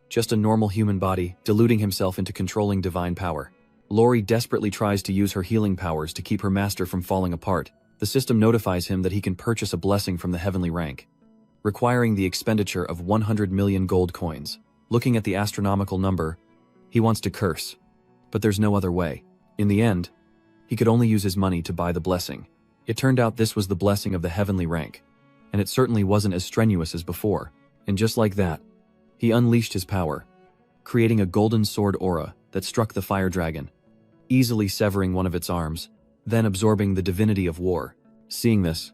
Just a normal human body, deluding himself into controlling divine power. Lori desperately tries to use her healing powers to keep her master from falling apart. The system notifies him that he can purchase a blessing from the heavenly rank, requiring the expenditure of 100 million gold coins. Looking at the astronomical number, he wants to curse. But there's no other way. In the end, he could only use his money to buy the blessing. It turned out this was the blessing of the heavenly rank, and it certainly wasn't as strenuous as before. And just like that, he unleashed his power, creating a golden sword aura that struck the fire dragon, easily severing one of its arms, then absorbing the divinity of war. Seeing this,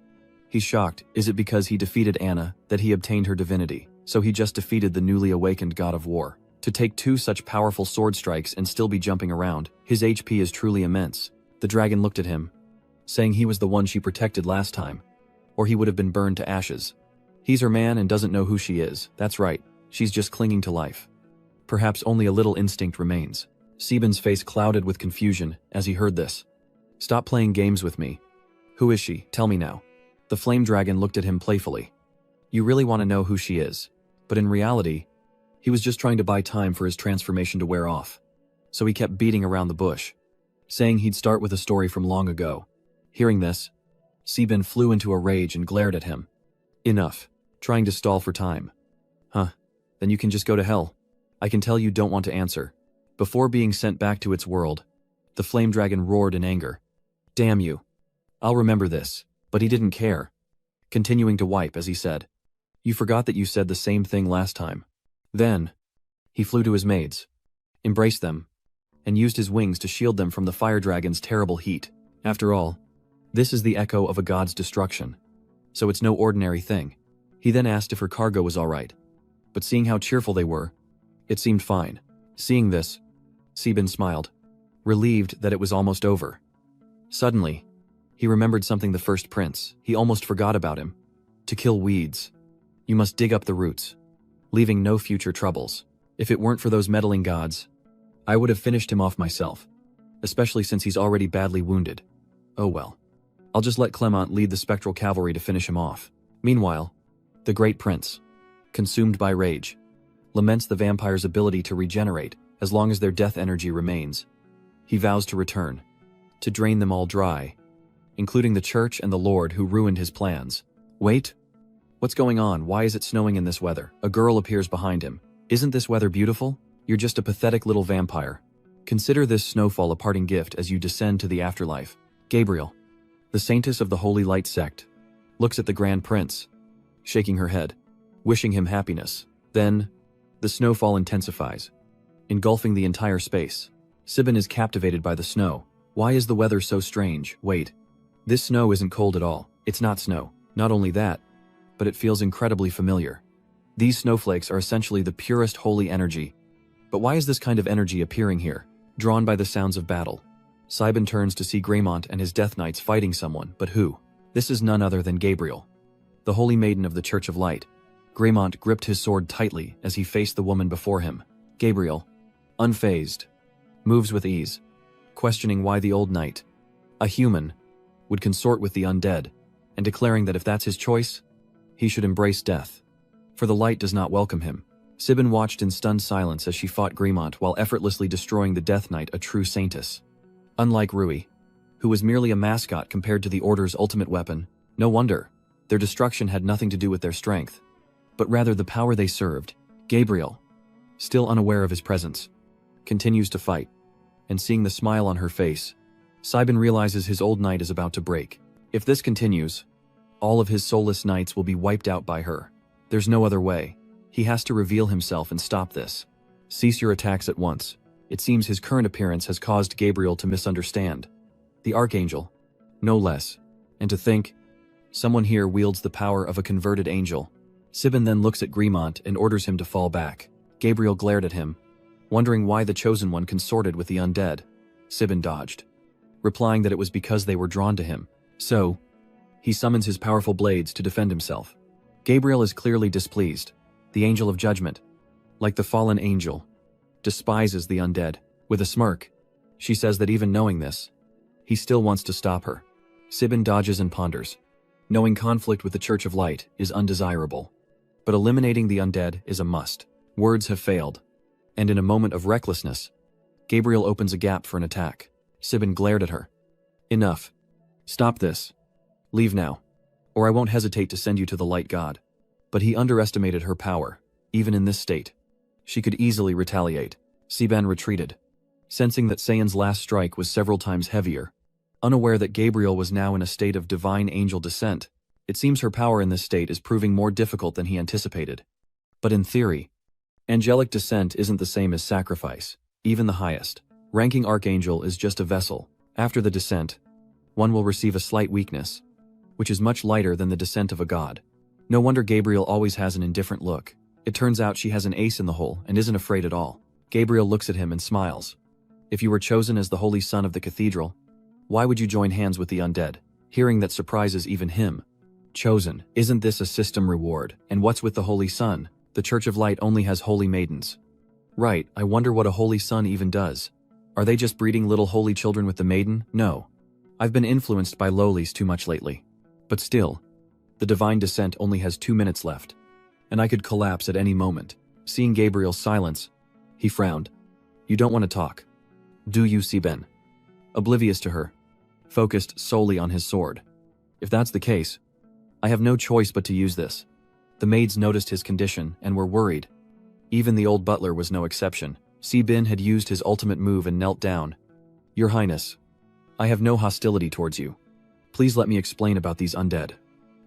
he's shocked. Is it because he defeated Anna that he obtained her divinity? So he just defeated the newly awakened god of war. To take two such powerful sword strikes and still be jumping around, his HP is truly immense. The dragon looked at him, saying he was the one she protected last time, or he would have been burned to ashes. He's her man and doesn't know who she is. That's right, she's just clinging to life. Perhaps only a little instinct remains. Sebin's face clouded with confusion as he heard this. Stop playing games with me. Who is she? Tell me now. The flame dragon looked at him playfully. You really want to know who she is, but in reality, he was just trying to buy time for his transformation to wear off. So he kept beating around the bush, saying he'd start with a story from long ago. Hearing this, Sebin flew into a rage and glared at him. Enough, trying to stall for time. Huh, then you can just go to hell. I can tell you don't want to answer. Before being sent back to its world, the flame dragon roared in anger. Damn you. I'll remember this. But he didn't care, continuing to wipe as he said, You forgot that you said the same thing last time. Then, he flew to his maids, embraced them, and used his wings to shield them from the fire dragon's terrible heat. After all, this is the echo of a god's destruction, so it's no ordinary thing. He then asked if her cargo was all right, but seeing how cheerful they were, it seemed fine. Seeing this, Sebin smiled, relieved that it was almost over. Suddenly, he remembered something. The first prince, he almost forgot about him. To kill weeds, you must dig up the roots, leaving no future troubles. If it weren't for those meddling gods, I would have finished him off myself, especially since he's already badly wounded. Oh well. I'll just let Clement lead the spectral cavalry to finish him off. Meanwhile, the great prince, consumed by rage, laments the vampire's ability to regenerate as long as their death energy remains. He vows to return, to drain them all dry, including the church and the Lord who ruined his plans. Wait. What's going on? Why is it snowing in this weather? A girl appears behind him. Isn't this weather beautiful? You're just a pathetic little vampire. Consider this snowfall a parting gift as you descend to the afterlife. Gabriel, the saintess of the Holy Light sect, looks at the Grand Prince, shaking her head, wishing him happiness. Then, the snowfall intensifies, engulfing the entire space. Sebin is captivated by the snow. Why is the weather so strange? Wait. This snow isn't cold at all. It's not snow. Not only that, but it feels incredibly familiar. These snowflakes are essentially the purest holy energy. But why is this kind of energy appearing here? Drawn by the sounds of battle, Sebin turns to see Greymont and his Death Knights fighting someone, but who? This is none other than Gabriel, the Holy Maiden of the Church of Light. Greymont gripped his sword tightly as he faced the woman before him. Gabriel, unfazed, moves with ease, questioning why the old knight, a human, would consort with the undead, and declaring that if that's his choice, he should embrace death. For the light does not welcome him. Sebin watched in stunned silence as she fought Greymont while effortlessly destroying the Death Knight, a true saintess. Unlike Rui, who was merely a mascot compared to the Order's ultimate weapon, no wonder, their destruction had nothing to do with their strength, but rather the power they served. Gabriel, still unaware of his presence, continues to fight, and seeing the smile on her face, Sebin realizes his old knight is about to break. If this continues, all of his soulless knights will be wiped out by her. There's no other way. He has to reveal himself and stop this. Cease your attacks at once. It seems his current appearance has caused Gabriel to misunderstand. The Archangel, no less. And to think, someone here wields the power of a converted angel. Sebin then looks at Greymont and orders him to fall back. Gabriel glared at him, wondering why the Chosen One consorted with the undead. Sebin dodged, replying that it was because they were drawn to him. So, he summons his powerful blades to defend himself. Gabriel is clearly displeased. The Angel of Judgment, like the fallen angel, despises the undead. With a smirk, she says that even knowing this, he still wants to stop her. Sebin dodges and ponders, knowing conflict with the Church of Light is undesirable, but eliminating the undead is a must. Words have failed, and in a moment of recklessness, Gabriel opens a gap for an attack. Sebin glared at her. Enough. Stop this. Leave now, or I won't hesitate to send you to the Light God. But he underestimated her power. Even in this state, she could easily retaliate. Sebin retreated, sensing that Saiyan's last strike was several times heavier. Unaware that Gabriel was now in a state of divine angel descent, it seems her power in this state is proving more difficult than he anticipated. But in theory, angelic descent isn't the same as sacrifice. Even the highest ranking archangel is just a vessel. After the descent, one will receive a slight weakness, which is much lighter than the descent of a god. No wonder Gabriel always has an indifferent look. It turns out she has an ace in the hole and isn't afraid at all. Gabriel looks at him and smiles. If you were chosen as the holy son of the cathedral, Why would you join hands with the undead? Hearing that surprises even him. Chosen, isn't this a system reward? And what's with the Holy Sun? The Church of Light only has holy maidens. Right, I wonder what a Holy Sun even does. Are they just breeding little holy children with the maiden? No. I've been influenced by lowlies too much lately. But still, the divine descent only has 2 minutes left. And I could collapse at any moment. Seeing Gabriel's silence, he frowned. You don't want to talk, do you, Siben? Oblivious to her, focused solely on his sword. If that's the case, I have no choice but to use this. The maids noticed his condition and were worried. Even the old butler was no exception. Sibin had used his ultimate move and knelt down. Your Highness, I have no hostility towards you. Please let me explain about these undead.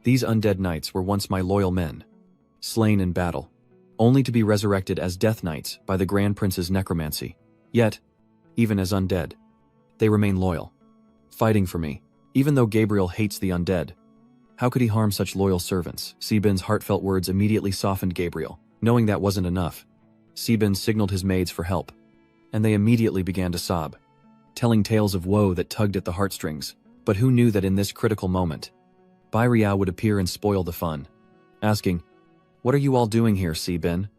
These undead knights were once my loyal men, slain in battle, only to be resurrected as death knights by the Grand Prince's necromancy. Yet, even as undead, they remain loyal, fighting for me, even though Gabriel hates the undead. How could he harm such loyal servants? Sibin's heartfelt words immediately softened Gabriel. Knowing that wasn't enough, Sibin signaled his maids for help, and they immediately began to sob, telling tales of woe that tugged at the heartstrings. But who knew that in this critical moment, Bai Riao would appear and spoil the fun, asking, "What are you all doing here, Sibin?"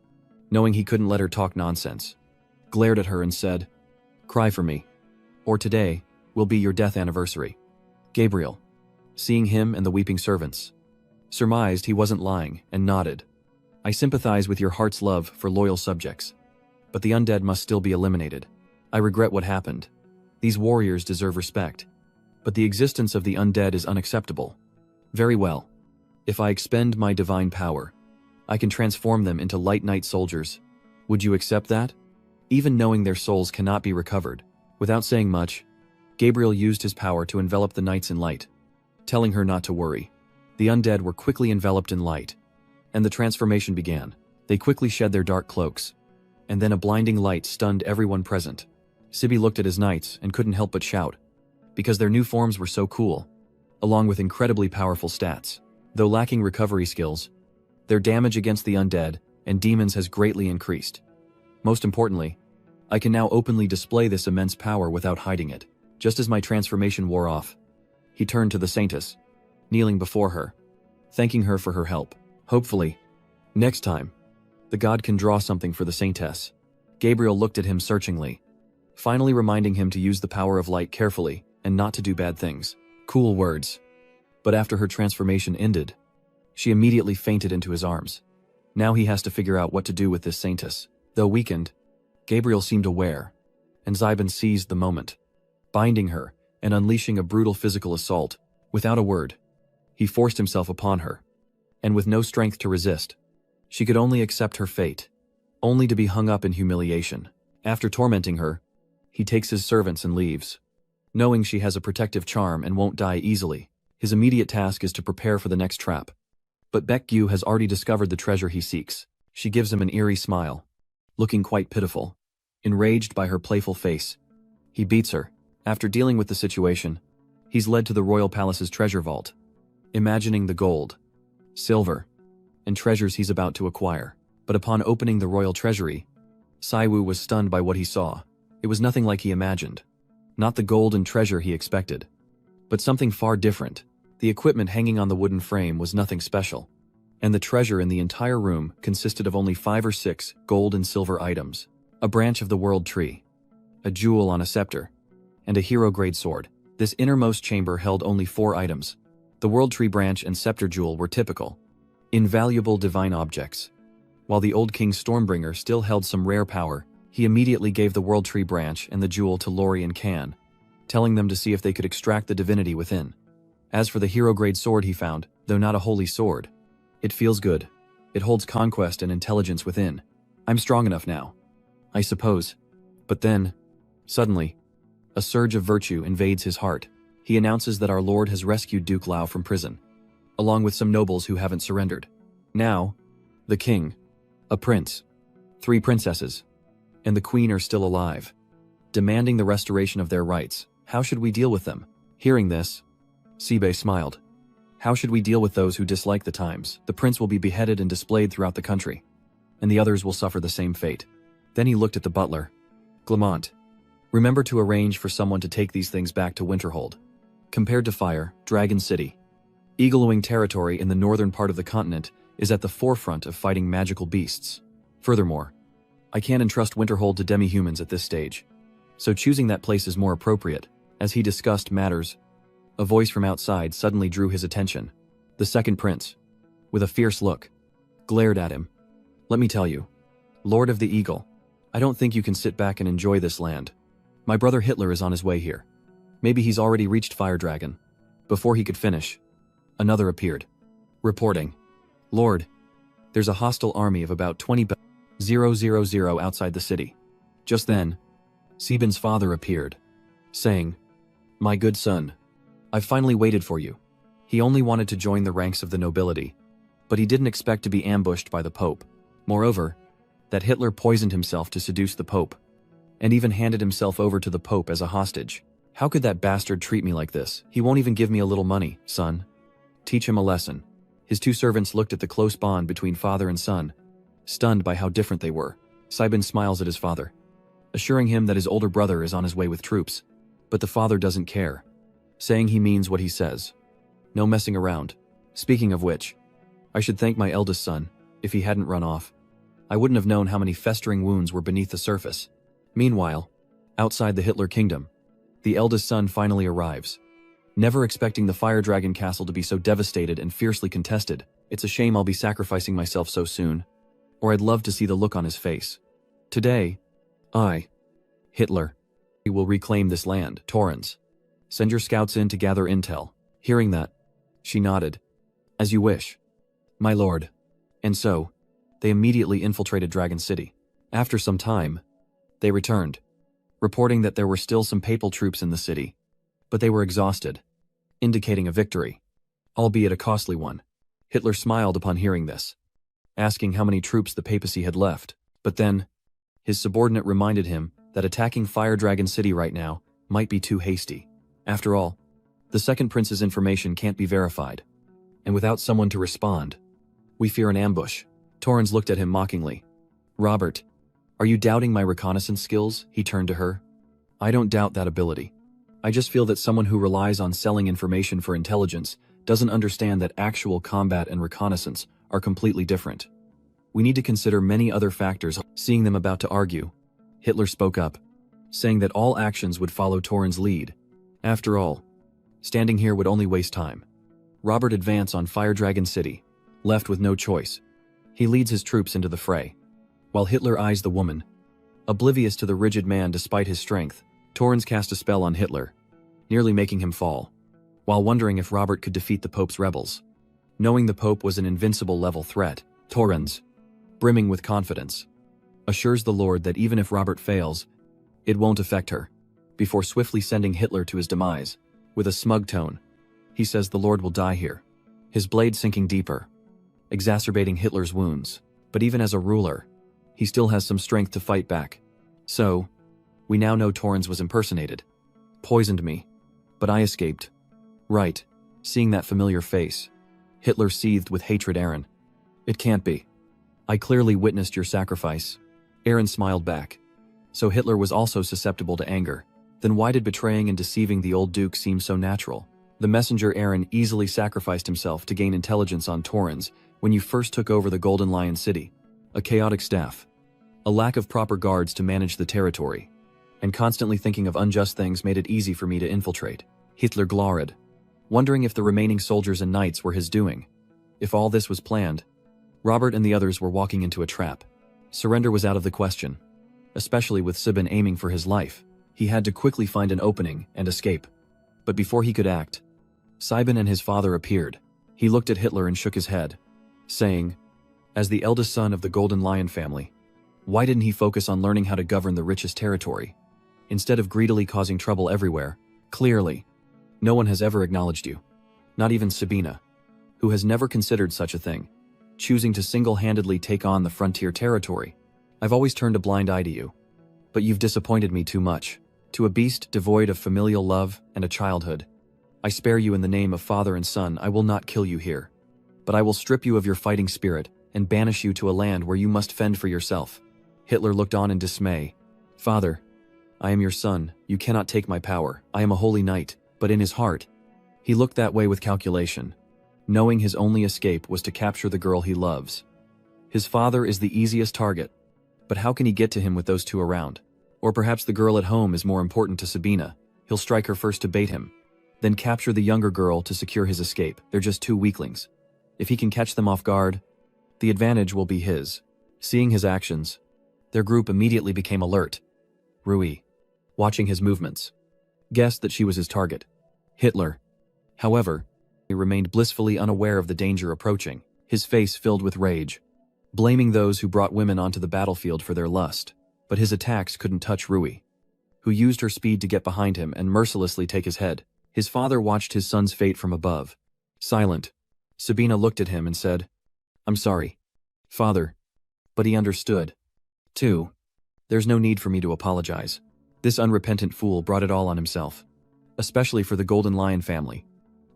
Knowing he couldn't let her talk nonsense, glared at her and said, "Cry for me, or today will be your death anniversary." Gabriel, seeing him and the weeping servants, surmised he wasn't lying and nodded. I sympathize with your heart's love for loyal subjects, but the undead must still be eliminated. I regret what happened. These warriors deserve respect, but the existence of the undead is unacceptable. Very well. If I expend my divine power, I can transform them into light knight soldiers. Would you accept that? Even knowing their souls cannot be recovered. Without saying much, Gabriel used his power to envelop the knights in light, telling her not to worry. The undead were quickly enveloped in light, and the transformation began. They quickly shed their dark cloaks, and then a blinding light stunned everyone present. Sibi looked at his knights and couldn't help but shout, because their new forms were so cool, along with incredibly powerful stats. Though lacking recovery skills, their damage against the undead and demons has greatly increased. Most importantly, I can now openly display this immense power without hiding it. Just as my transformation wore off, he turned to the Saintess, kneeling before her, thanking her for her help. Hopefully, next time, the god can draw something for the Saintess. Gabriel looked at him searchingly, finally reminding him to use the power of light carefully and not to do bad things. Cool words. But after her transformation ended, she immediately fainted into his arms. Now he has to figure out what to do with this Saintess. Though weakened, Gabriel seemed aware, and Zybin seized the moment, binding her and unleashing a brutal physical assault. Without a word, he forced himself upon her, and with no strength to resist, she could only accept her fate, only to be hung up in humiliation. After tormenting her, he takes his servants and leaves. Knowing she has a protective charm and won't die easily, his immediate task is to prepare for the next trap. But Baekgyu has already discovered the treasure he seeks. She gives him an eerie smile, looking quite pitiful. Enraged by her playful face, he beats her. After dealing with the situation, he's led to the royal palace's treasure vault, imagining the gold, silver, and treasures he's about to acquire. But upon opening the royal treasury, Saiwu was stunned by what he saw. It was nothing like he imagined. Not the gold and treasure he expected, but something far different. The equipment hanging on the wooden frame was nothing special, and the treasure in the entire room consisted of only 5 or 6 gold and silver items, a branch of the world tree, a jewel on a scepter, and a hero-grade sword. This innermost chamber held only 4 items. The world tree branch and scepter jewel were typical, invaluable divine objects. While the old King Stormbringer still held some rare power, he immediately gave the world tree branch and the jewel to Lori and Kan, telling them to see if they could extract the divinity within. As for the hero-grade sword he found, though not a holy sword, it feels good. It holds conquest and intelligence within. I'm strong enough now, I suppose. But then, suddenly, a surge of virtue invades his heart. He announces that our Lord has rescued Duke Lao from prison, along with some nobles who haven't surrendered. Now, the king, a prince, 3 princesses, and the queen are still alive, demanding the restoration of their rights. How should we deal with them? Hearing this, Sibe smiled. How should we deal with those who dislike the times? The prince will be beheaded and displayed throughout the country, and the others will suffer the same fate. Then he looked at the butler. Clement, Remember to arrange for someone to take these things back to Winterhold. Compared to Fire, Dragon City, Eaglewing territory in the northern part of the continent is at the forefront of fighting magical beasts. Furthermore, I can't entrust Winterhold to demi-humans at this stage, so choosing that place is more appropriate. As he discussed matters, a voice from outside suddenly drew his attention. The second prince, with a fierce look, glared at him. Let me tell you, Lord of the Eagle, I don't think you can sit back and enjoy this land. My brother Hitler is on his way here. Maybe he's already reached Fire Dragon. Before he could finish, another appeared, reporting, Lord, there's a hostile army of about 20,000 outside the city. Just then, Sebin's father appeared, saying, My good son, I've finally waited for you. He only wanted to join the ranks of the nobility, but he didn't expect to be ambushed by the Pope. Moreover, that Hitler poisoned himself to seduce the Pope, and even handed himself over to the Pope as a hostage. How could that bastard treat me like this? He won't even give me a little money, son. Teach him a lesson. His two servants looked at the close bond between father and son, stunned by how different they were. Sebin smiles at his father, assuring him that his older brother is on his way with troops, but the father doesn't care, saying he means what he says. No messing around. Speaking of which, I should thank my eldest son. If he hadn't run off, I wouldn't have known how many festering wounds were beneath the surface. Meanwhile, outside the Hitler kingdom, the eldest son finally arrives. Never expecting the Fire Dragon castle to be so devastated and fiercely contested. It's a shame I'll be sacrificing myself so soon, or I'd love to see the look on his face. Today, I, Hitler, will reclaim this land. Torrens, send your scouts in to gather intel. Hearing that, she nodded. As you wish, my lord. And so, they immediately infiltrated Dragon City. After some time, they returned, reporting that there were still some papal troops in the city, but they were exhausted, indicating a victory, albeit a costly one. Hitler smiled upon hearing this, asking how many troops the papacy had left. But then, his subordinate reminded him that attacking Fire Dragon City right now might be too hasty. After all, the second prince's information can't be verified, and without someone to respond, we fear an ambush. Torrens looked at him mockingly. Robert, are you doubting my reconnaissance skills? He turned to her. I don't doubt that ability. I just feel that someone who relies on selling information for intelligence doesn't understand that actual combat and reconnaissance are completely different. We need to consider many other factors. Seeing them about to argue, Hitler spoke up, saying that all actions would follow Torrens' lead. After all, standing here would only waste time. Robert advance on Fire Dragon City, left with no choice. He leads his troops into the fray, while Hitler eyes the woman. Oblivious to the rigid man despite his strength, Torrens cast a spell on Hitler, nearly making him fall, while wondering if Robert could defeat the Pope's rebels. Knowing the Pope was an invincible level threat, Torrens, brimming with confidence, assures the Lord that even if Robert fails, it won't affect her, before swiftly sending Hitler to his demise. With a smug tone, he says the Lord will die here, his blade sinking deeper, exacerbating Hitler's wounds. But even as a ruler, he still has some strength to fight back. So, we now know Torrens was impersonated, poisoned me, but I escaped. Right, seeing that familiar face, Hitler seethed with hatred. Aaron, it can't be. I clearly witnessed your sacrifice. Aaron smiled back. So Hitler was also susceptible to anger. Then why did betraying and deceiving the old duke seem so natural? The messenger Aaron easily sacrificed himself to gain intelligence on Torrens when you first took over the Golden Lion City. A chaotic staff, a lack of proper guards to manage the territory, and constantly thinking of unjust things made it easy for me to infiltrate. Hitler glowered, wondering if the remaining soldiers and knights were his doing. If all this was planned, Robert and the others were walking into a trap. Surrender was out of the question, especially with Sebin aiming for his life. He had to quickly find an opening and escape. But before he could act, Sebin and his father appeared. He looked at Hitler and shook his head, saying, as the eldest son of the Golden Lion family, why didn't he focus on learning how to govern the richest territory, instead of greedily causing trouble everywhere? Clearly, no one has ever acknowledged you. Not even Sabina, who has never considered such a thing, choosing to single-handedly take on the frontier territory. I've always turned a blind eye to you, but you've disappointed me too much. To a beast devoid of familial love and a childhood, I spare you in the name of father and son. I will not kill you here, but I will strip you of your fighting spirit and banish you to a land where you must fend for yourself. Hitler looked on in dismay. Father, I am your son, you cannot take my power, I am a holy knight, but in his heart, he looked that way with calculation, knowing his only escape was to capture the girl he loves. His father is the easiest target, but how can he get to him with those two around? Or perhaps the girl at home is more important to Sabina. He'll strike her first to bait him, then capture the younger girl to secure his escape. They're just two weaklings. If he can catch them off guard, the advantage will be his. Seeing his actions, their group immediately became alert. Rui, watching his movements, guessed that she was his target. Hitler, however, he remained blissfully unaware of the danger approaching, his face filled with rage, blaming those who brought women onto the battlefield for their lust. But his attacks couldn't touch Rui, who used her speed to get behind him and mercilessly take his head. His father watched his son's fate from above. Silent, Sabina looked at him and said, "I'm sorry, father." But he understood. Too. There's no need for me to apologize. This unrepentant fool brought it all on himself. Especially for the Golden Lion family.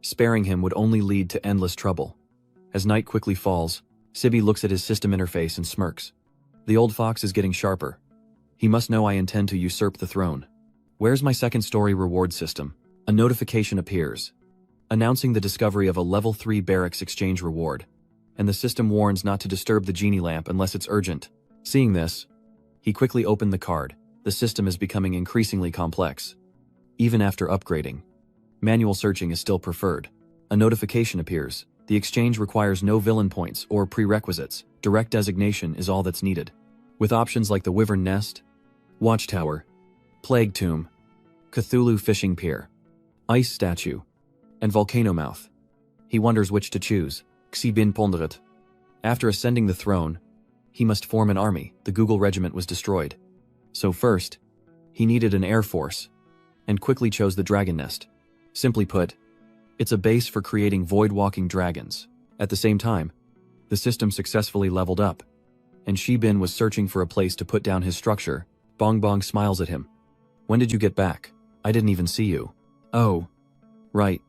Sparing him would only lead to endless trouble. As night quickly falls, Sibi looks at his system interface and smirks. The old fox is getting sharper. He must know I intend to usurp the throne. Where's my second story reward system? A notification appears, announcing the discovery of a level 3 barracks exchange reward, and the system warns not to disturb the genie lamp unless it's urgent. Seeing this, he quickly opened the card. The system is becoming increasingly complex. Even after upgrading, manual searching is still preferred. A notification appears. The exchange requires no villain points or prerequisites. Direct designation is all that's needed. With options like the Wyvern Nest, Watchtower, Plague Tomb, Cthulhu Fishing Pier, Ice Statue, and Volcano Mouth. He wonders which to choose. Xibin ponderet. After ascending the throne, he must form an army. The Google regiment was destroyed. So first, he needed an air force, and quickly chose the Dragon Nest. Simply put, it's a base for creating void-walking dragons. At the same time, the system successfully leveled up, and Shibin was searching for a place to put down his structure. Bong Bong smiles at him. "When did you get back? I didn't even see you." "Oh, right.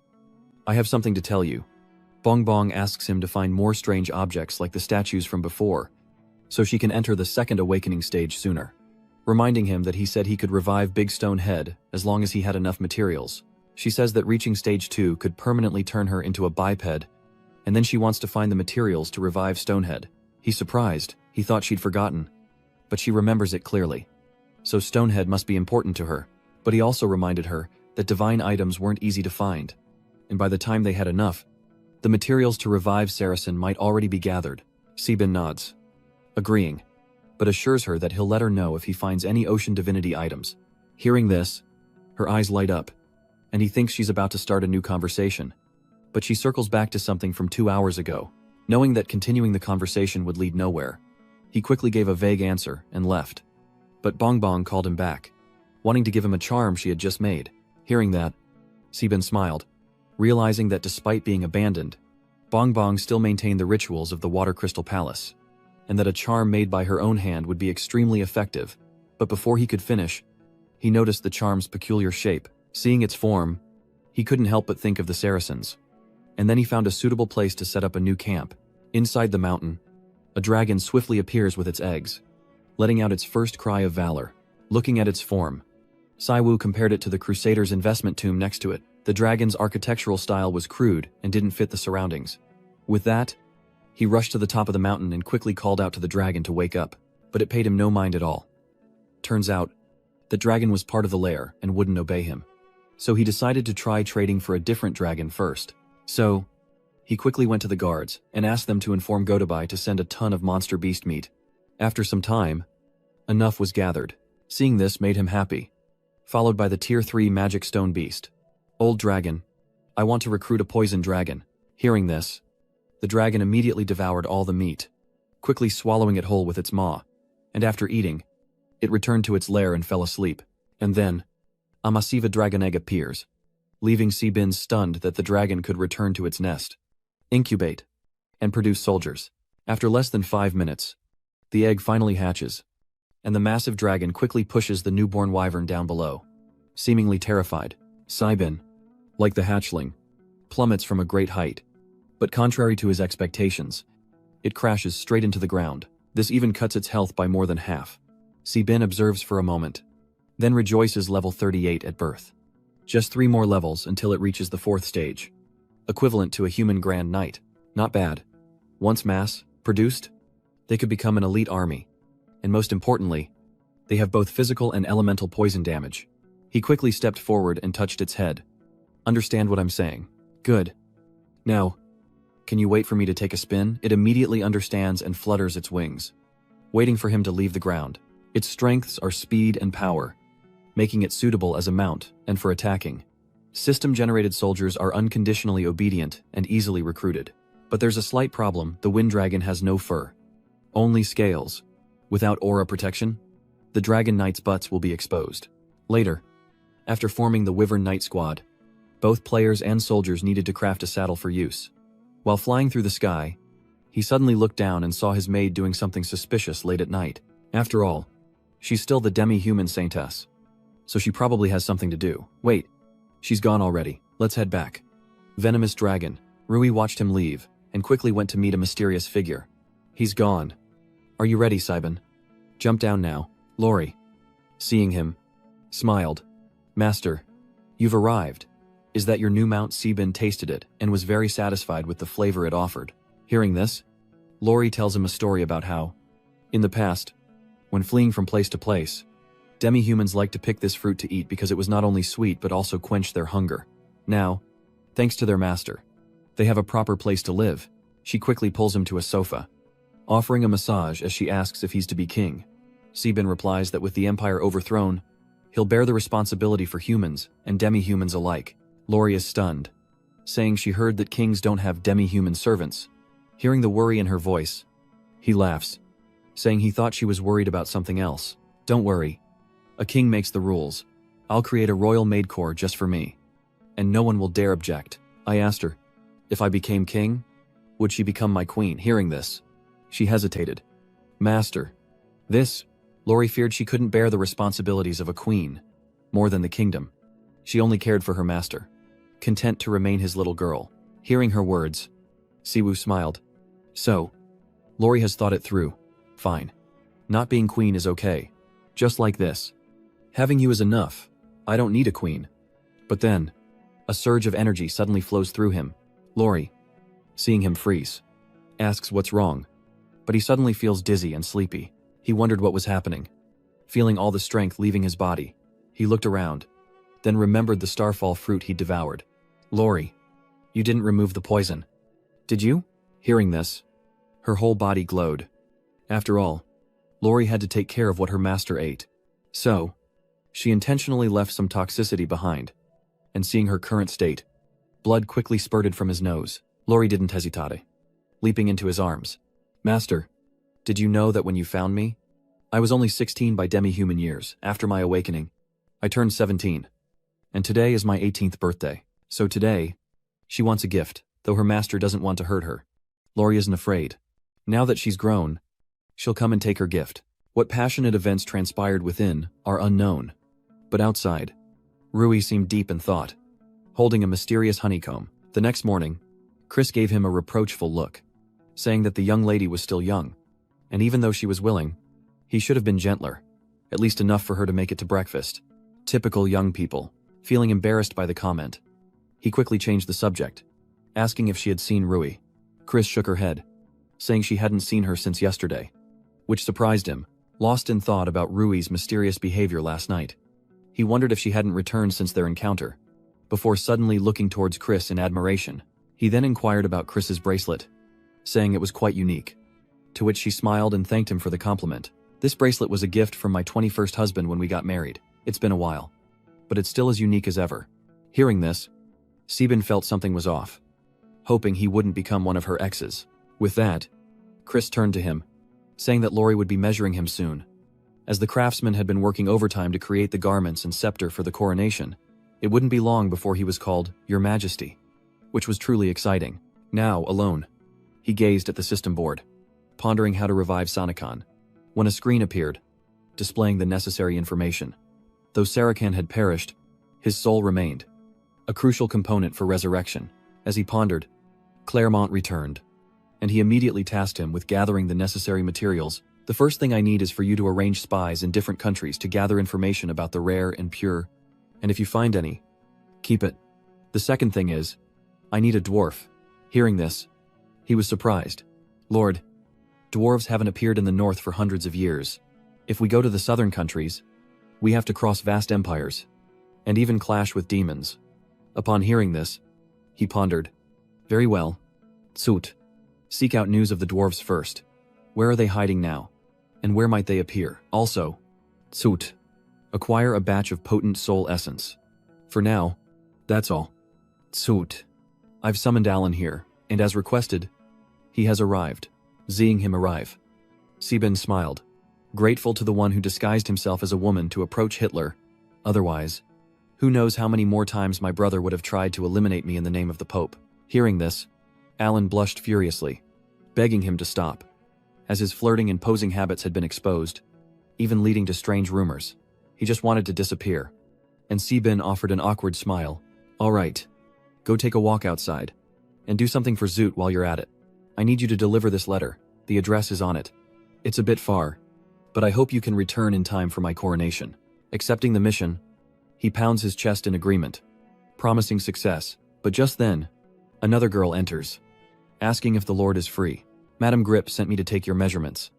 I have something to tell you." Bong Bong asks him to find more strange objects like the statues from before, so she can enter the second awakening stage sooner, reminding him that he said he could revive Big Stone Head as long as he had enough materials. She says that reaching stage 2 could permanently turn her into a biped, and then she wants to find the materials to revive Stonehead. He's surprised. He thought she'd forgotten, but she remembers it clearly. So Stonehead must be important to her. But he also reminded her that divine items weren't easy to find, and by the time they had enough, the materials to revive Saracen might already be gathered. Sebin nods, agreeing, but assures her that he'll let her know if he finds any ocean divinity items. Hearing this, her eyes light up, and he thinks she's about to start a new conversation. But she circles back to something from 2 hours ago, knowing that continuing the conversation would lead nowhere. He quickly gave a vague answer and left. But Bong Bong called him back, wanting to give him a charm she had just made. Hearing that, Sebin smiled, realizing that despite being abandoned, Bong Bong still maintained the rituals of the Water Crystal Palace, and that a charm made by her own hand would be extremely effective. But before he could finish, he noticed the charm's peculiar shape. Seeing its form, he couldn't help but think of the Saracens. And then he found a suitable place to set up a new camp. Inside the mountain, a dragon swiftly appears with its eggs, letting out its first cry of valor. Looking at its form, Saiwu compared it to the Crusaders' investment tomb next to it. The dragon's architectural style was crude and didn't fit the surroundings. With that, he rushed to the top of the mountain and quickly called out to the dragon to wake up, but it paid him no mind at all. Turns out, the dragon was part of the lair and wouldn't obey him. So he decided to try trading for a different dragon first. So, he quickly went to the guards and asked them to inform Gotobai to send a ton of monster beast meat. After some time, enough was gathered. Seeing this made him happy, followed by the Tier 3 magic stone beast. "Old dragon, I want to recruit a poison dragon." Hearing this, the dragon immediately devoured all the meat, quickly swallowing it whole with its maw, and after eating, it returned to its lair and fell asleep. And then, a massive dragon egg appears, leaving Sebin stunned that the dragon could return to its nest, incubate, and produce soldiers. After less than 5 minutes, the egg finally hatches, and the massive dragon quickly pushes the newborn wyvern down below. Seemingly terrified, Sebin, like the hatchling, plummets from a great height. But contrary to his expectations, it crashes straight into the ground. This even cuts its health by more than half. Sebin observes for a moment, then rejoices level 38 at birth. Just 3 more levels until it reaches the 4th stage. Equivalent to a human Grand Knight. Not bad. Once mass-produced, they could become an elite army. And most importantly, they have both physical and elemental poison damage. He quickly stepped forward and touched its head. Understand what I'm saying? Good. Now, can you wait for me to take a spin? It immediately understands and flutters its wings, waiting for him to leave the ground. Its strengths are speed and power, making it suitable as a mount and for attacking. System-generated soldiers are unconditionally obedient and easily recruited. But there's a slight problem: the wind dragon has no fur, only scales. Without aura protection, the dragon knight's butts will be exposed. Later, after forming the Wyvern Knight squad, both players and soldiers needed to craft a saddle for use. While flying through the sky, he suddenly looked down and saw his maid doing something suspicious late at night. After all, she's still the demi-human saintess, so she probably has something to do. Wait, she's gone already. Let's head back. Venomous dragon. Rui watched him leave and quickly went to meet a mysterious figure. He's gone. Are you ready, Saiban? Jump down now. Lori, seeing him, smiled. Master, you've arrived. Is that your new mount? Saiban tasted it and was very satisfied with the flavor it offered. Hearing this, Lori tells him a story about how, in the past, when fleeing from place to place, demi-humans liked to pick this fruit to eat because it was not only sweet but also quenched their hunger. Now, thanks to their master, they have a proper place to live. She quickly pulls him to a sofa, offering a massage as she asks if he's to be king. Saiban replies that with the empire overthrown, he'll bear the responsibility for humans and demi-humans alike. Lori is stunned, saying she heard that kings don't have demi-human servants. Hearing the worry in her voice, he laughs, saying he thought she was worried about something else. Don't worry. A king makes the rules. I'll create a royal maid corps just for me, and no one will dare object. I asked her, if I became king, would she become my queen? Hearing this, she hesitated. Master, this, Lori feared she couldn't bear the responsibilities of a queen more than the kingdom. She only cared for her master, content to remain his little girl. Hearing her words, Siwoo smiled. So, Lori has thought it through. Fine. Not being queen is okay. Just like this. Having you is enough. I don't need a queen. But then, a surge of energy suddenly flows through him. Lori, seeing him freeze, asks what's wrong. But he suddenly feels dizzy and sleepy. He wondered what was happening. Feeling all the strength leaving his body, he looked around, then remembered the starfall fruit he'd devoured. Lori, you didn't remove the poison, did you? Hearing this, her whole body glowed. After all, Lori had to take care of what her master ate. So, she intentionally left some toxicity behind. And seeing her current state, blood quickly spurted from his nose. Lori didn't hesitate, leaping into his arms. Master, did you know that when you found me, I was only 16 by demi-human years. After my awakening, I turned 17. And today is my 18th birthday. So today, she wants a gift, though her master doesn't want to hurt her. Lori isn't afraid. Now that she's grown, she'll come and take her gift. What passionate events transpired within are unknown. But outside, Rui seemed deep in thought, holding a mysterious honeycomb. The next morning, Chris gave him a reproachful look, saying that the young lady was still young, and even though she was willing, he should have been gentler, at least enough for her to make it to breakfast. Typical young people. Feeling embarrassed by the comment, he quickly changed the subject, asking if she had seen Rui. Chris shook her head, saying she hadn't seen her since yesterday, which surprised him, lost in thought about Rui's mysterious behavior last night. He wondered if she hadn't returned since their encounter, before suddenly looking towards Chris in admiration. He then inquired about Chris's bracelet, saying it was quite unique, to which she smiled and thanked him for the compliment. This bracelet was a gift from my 21st husband when we got married. It's been a while, but it's still as unique as ever. Hearing this, Saiban felt something was off, hoping he wouldn't become one of her exes. With that, Chris turned to him, saying that Lori would be measuring him soon. As the craftsman had been working overtime to create the garments and scepter for the coronation, it wouldn't be long before he was called Your Majesty, which was truly exciting. Now, alone, he gazed at the system board, pondering how to revive Sanakan, when a screen appeared, displaying the necessary information. Though Sarakan had perished, his soul remained, a crucial component for resurrection. As he pondered, Claremont returned, and he immediately tasked him with gathering the necessary materials The first thing I need is for you to arrange spies in different countries to gather information about the rare and pure, and if you find any, keep it. The second thing is, I need a dwarf. Hearing this, he was surprised. Lord, dwarves haven't appeared in the north for hundreds of years. If we go to the southern countries, we have to cross vast empires, and even clash with demons. Upon hearing this, he pondered. Very well. Tsut. Seek out news of the dwarves first. Where are they hiding now? And where might they appear? Also, Tsut. Acquire a batch of potent soul essence. For now, that's all. Tsut. I've summoned Alan here, and as requested, he has arrived. Seeing him arrive, Seben smiled, grateful to the one who disguised himself as a woman to approach Hitler. Otherwise, who knows how many more times my brother would have tried to eliminate me in the name of the Pope. Hearing this, Alan blushed furiously, begging him to stop, as his flirting and posing habits had been exposed, even leading to strange rumors. He just wanted to disappear. And Seben offered an awkward smile. All right, go take a walk outside, and do something for Zoot while you're at it. I need you to deliver this letter. The address is on it. It's a bit far, but I hope you can return in time for my coronation. Accepting the mission, he pounds his chest in agreement, promising success. But just then, another girl enters, asking if the Lord is free. Madame Grip sent me to take your measurements.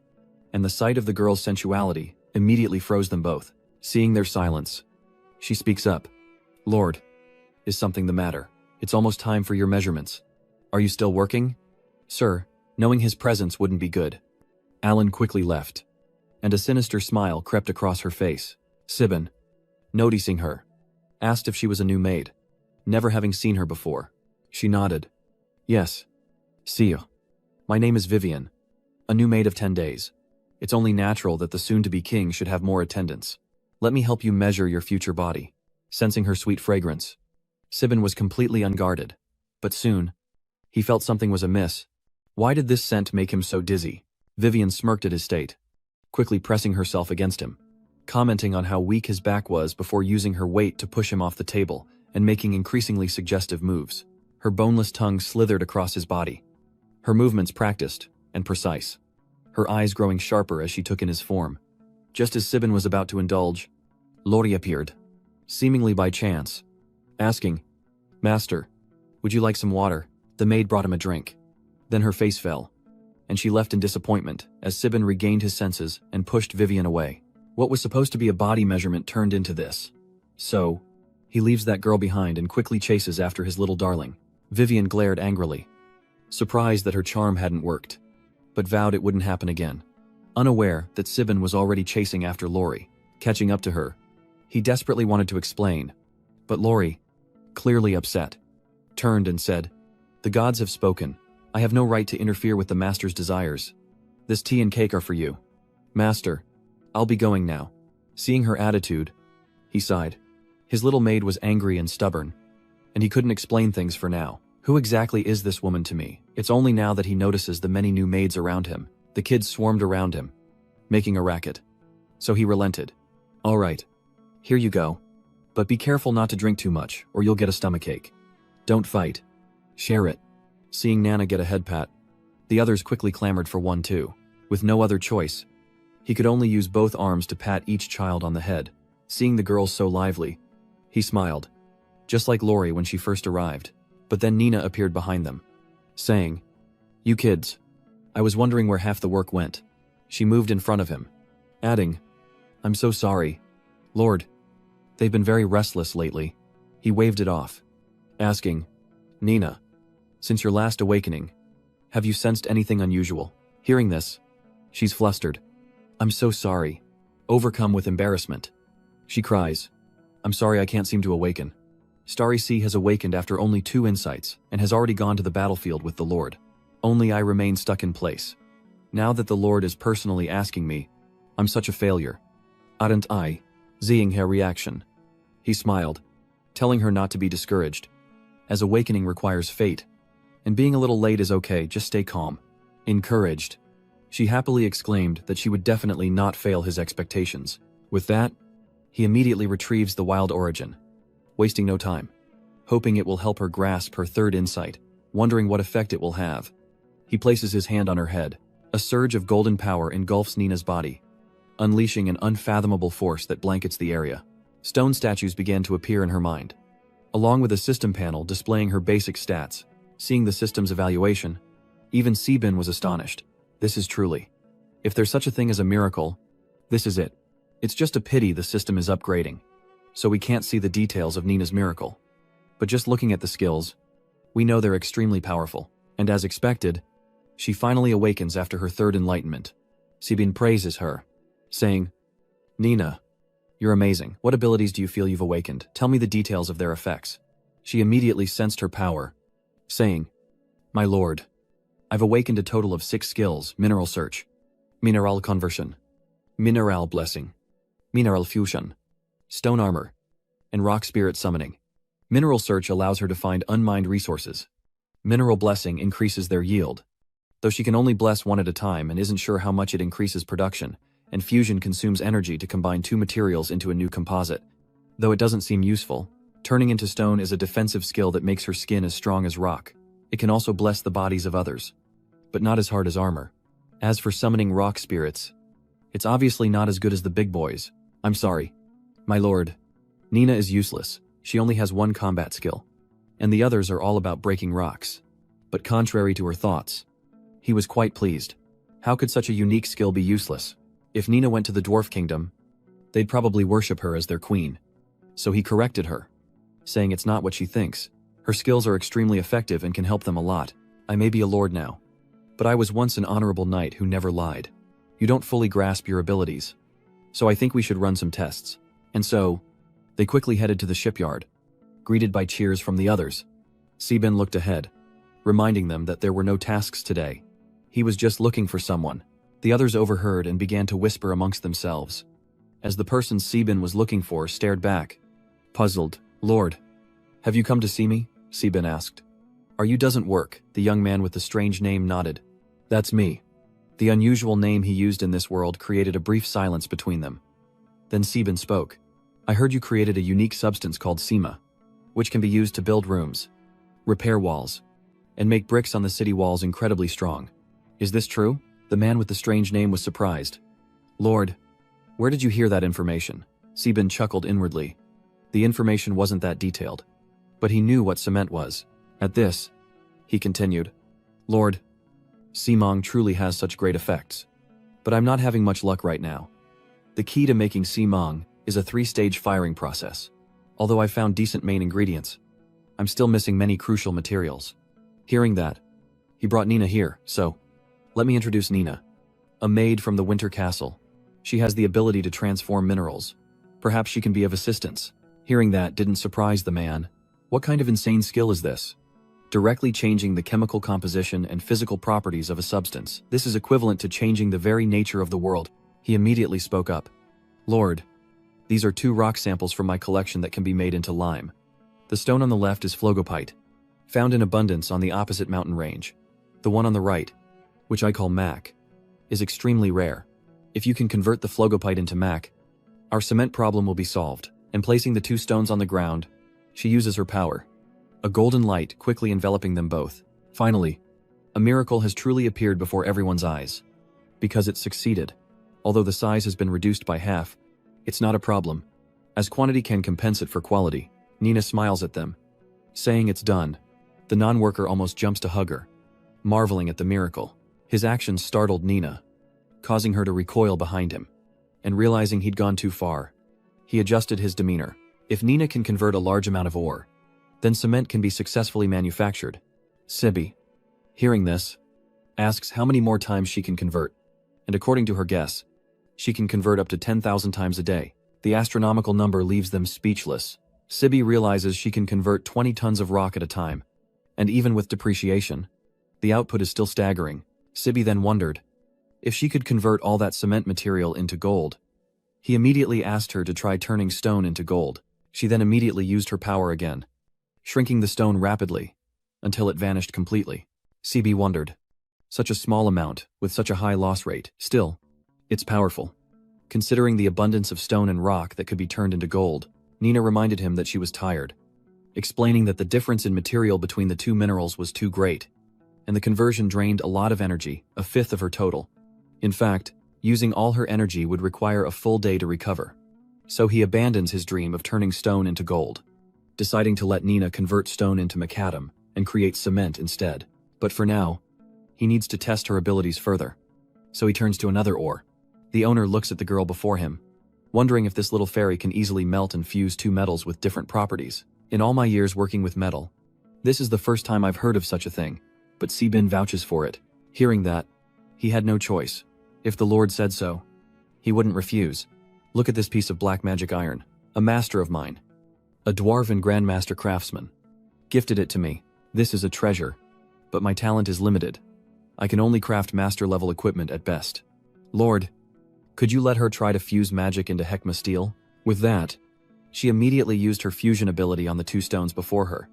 And the sight of the girl's sensuality immediately froze them both. Seeing their silence, she speaks up. Lord, is something the matter? It's almost time for your measurements. Are you still working? Sir, knowing his presence wouldn't be good. Alan quickly left, and a sinister smile crept across her face. Seben, noticing her, asked if she was a new maid, never having seen her before. She nodded. Yes. See you. My name is Vivian, a new maid of 10 days. It's only natural that the soon-to-be king should have more attendants. Let me help you measure your future body. Sensing her sweet fragrance, Seben was completely unguarded, but soon, he felt something was amiss. Why did this scent make him so dizzy? Vivian smirked at his state, quickly pressing herself against him, commenting on how weak his back was before using her weight to push him off the table and making increasingly suggestive moves. Her boneless tongue slithered across his body, her movements practiced and precise, her eyes growing sharper as she took in his form. Just as Seben was about to indulge, Lori appeared, seemingly by chance, asking, Master, would you like some water? The maid brought him a drink. Then her face fell, and she left in disappointment as Seben regained his senses and pushed Vivian away. What was supposed to be a body measurement turned into this. So, he leaves that girl behind and quickly chases after his little darling. Vivian glared angrily, surprised that her charm hadn't worked, but vowed it wouldn't happen again. Unaware that Seben was already chasing after Lori, catching up to her, he desperately wanted to explain, but Lori, clearly upset, turned and said, The gods have spoken. I have no right to interfere with the master's desires. This tea and cake are for you. Master, I'll be going now. Seeing her attitude, he sighed. His little maid was angry and stubborn, and he couldn't explain things for now. Who exactly is this woman to me? It's only now that he notices the many new maids around him. The kids swarmed around him, making a racket. So he relented. All right, here you go. But be careful not to drink too much, or you'll get a stomachache. Don't fight. Share it. Seeing Nana get a head pat, the others quickly clamored for one too. With no other choice, he could only use both arms to pat each child on the head. Seeing the girls so lively, he smiled, just like Lori when she first arrived. But then Nina appeared behind them, saying, You kids, I was wondering where half the work went. She moved in front of him, adding, I'm so sorry. Lord, they've been very restless lately. He waved it off, asking, Nina, since your last awakening, have you sensed anything unusual? Hearing this, she's flustered. I'm so sorry. Overcome with embarrassment, she cries, I'm sorry I can't seem to awaken. Starry Sea has awakened after only 2 insights and has already gone to the battlefield with the Lord. Only I remain stuck in place. Now that the Lord is personally asking me, I'm such a failure. Aren't I? Seeing her reaction, he smiled, telling her not to be discouraged, as awakening requires fate, and being a little late is okay, just stay calm. Encouraged, she happily exclaimed that she would definitely not fail his expectations. With that, he immediately retrieves the wild origin, wasting no time, hoping it will help her grasp her 3rd insight, wondering what effect it will have. He places his hand on her head, A surge of golden power engulfs Nina's body, unleashing an unfathomable force that blankets the area. Stone statues began to appear in her mind, along with a system panel displaying her basic stats. Seeing the system's evaluation, even Sebin was astonished. This is truly, if there's such a thing as a miracle, this is it. It's just a pity the system is upgrading, so we can't see the details of Nina's miracle. But just looking at the skills, we know they're extremely powerful. And as expected, she finally awakens after her third enlightenment. Sebin praises her, saying, "Nina, you're amazing. What abilities do you feel you've awakened? Tell me the details of their effects." She immediately sensed her power, saying, "My lord, I've awakened a total of 6 skills: mineral search, mineral conversion, mineral blessing, mineral fusion, stone armor, and rock spirit summoning." Mineral search allows her to find unmined resources. Mineral blessing increases their yield, though she can only bless one at a time and isn't sure how much it increases production, and fusion consumes energy to combine 2 materials into a new composite. Though it doesn't seem useful, turning into stone is a defensive skill that makes her skin as strong as rock. It can also bless the bodies of others, but not as hard as armor. As for summoning rock spirits, it's obviously not as good as the big boys. I'm sorry, my lord. Nina is useless. She only has 1 combat skill, and the others are all about breaking rocks. But contrary to her thoughts, he was quite pleased. How could such a unique skill be useless? If Nina went to the Dwarf Kingdom, they'd probably worship her as their queen. So he corrected her, saying it's not what she thinks. Her skills are extremely effective and can help them a lot. I may be a lord now, but I was once an honorable knight who never lied. You don't fully grasp your abilities, so I think we should run some tests. And so, they quickly headed to the shipyard, greeted by cheers from the others. Sebin looked ahead, reminding them that there were no tasks today. He was just looking for someone. The others overheard and began to whisper amongst themselves, as the person Sebin was looking for stared back, puzzled. "Lord, have you come to see me?" Sebin asked. "Are you doesn't work?" The young man with the strange name nodded. "That's me." The unusual name he used in this world created a brief silence between them. Then Sebin spoke. "I heard you created a unique substance called Sema, which can be used to build rooms, repair walls, and make bricks on the city walls incredibly strong. Is this true?" The man with the strange name was surprised. "Lord, where did you hear that information?" Sebin chuckled inwardly. The information wasn't that detailed, but he knew what cement was. At this, he continued, "Lord, Simong truly has such great effects, but I'm not having much luck right now. The key to making Simong is a 3-stage firing process. Although I found decent main ingredients, I'm still missing many crucial materials." Hearing that, he brought Nina here, so let me introduce Nina, a maid from the Winter Castle. She has the ability to transform minerals. Perhaps she can be of assistance. Hearing that didn't surprise the man. What kind of insane skill is this? Directly changing the chemical composition and physical properties of a substance. This is equivalent to changing the very nature of the world. He immediately spoke up. "Lord, these are 2 rock samples from my collection that can be made into lime. The stone on the left is phlogopite, found in abundance on the opposite mountain range. The one on the right, which I call mac, is extremely rare. If you can convert the phlogopite into mac, our cement problem will be solved." And placing the 2 stones on the ground, she uses her power, a golden light quickly enveloping them both. Finally, a miracle has truly appeared before everyone's eyes. Because it succeeded. Although the size has been reduced by half, it's not a problem, as quantity can compensate for quality. Nina smiles at them, saying it's done. The non-worker almost jumps to hug her, marveling at the miracle. His actions startled Nina, causing her to recoil behind him, and realizing he'd gone too far, he adjusted his demeanor. If Nina can convert a large amount of ore, then cement can be successfully manufactured. Sibi, hearing this, asks how many more times she can convert, and according to her guess, she can convert up to 10,000 times a day. The astronomical number leaves them speechless. Sibi realizes she can convert 20 tons of rock at a time, and even with depreciation, the output is still staggering. Sibi then wondered if she could convert all that cement material into gold. He immediately asked her to try turning stone into gold. She then immediately used her power again, shrinking the stone rapidly, until it vanished completely. CB wondered. Such a small amount, with such a high loss rate. Still, it's powerful. Considering the abundance of stone and rock that could be turned into gold, Nina reminded him that she was tired, explaining that the difference in material between the 2 minerals was too great, and the conversion drained a lot of energy, a fifth of her total. In fact, using all her energy would require a full day to recover. So he abandons his dream of turning stone into gold, deciding to let Nina convert stone into macadam and create cement instead. But for now, he needs to test her abilities further. So he turns to another ore. The owner looks at the girl before him, wondering if this little fairy can easily melt and fuse two metals with different properties. In all my years working with metal, this is the first time I've heard of such a thing, but Sebin vouches for it. Hearing that, he had no choice. If the Lord said so, he wouldn't refuse. Look at this piece of black magic iron, a master of mine, a dwarven grandmaster craftsman, gifted it to me. This is a treasure, but my talent is limited. I can only craft master-level equipment at best. Lord, could you let her try to fuse magic into Heckma steel? With that, she immediately used her fusion ability on the two stones before her,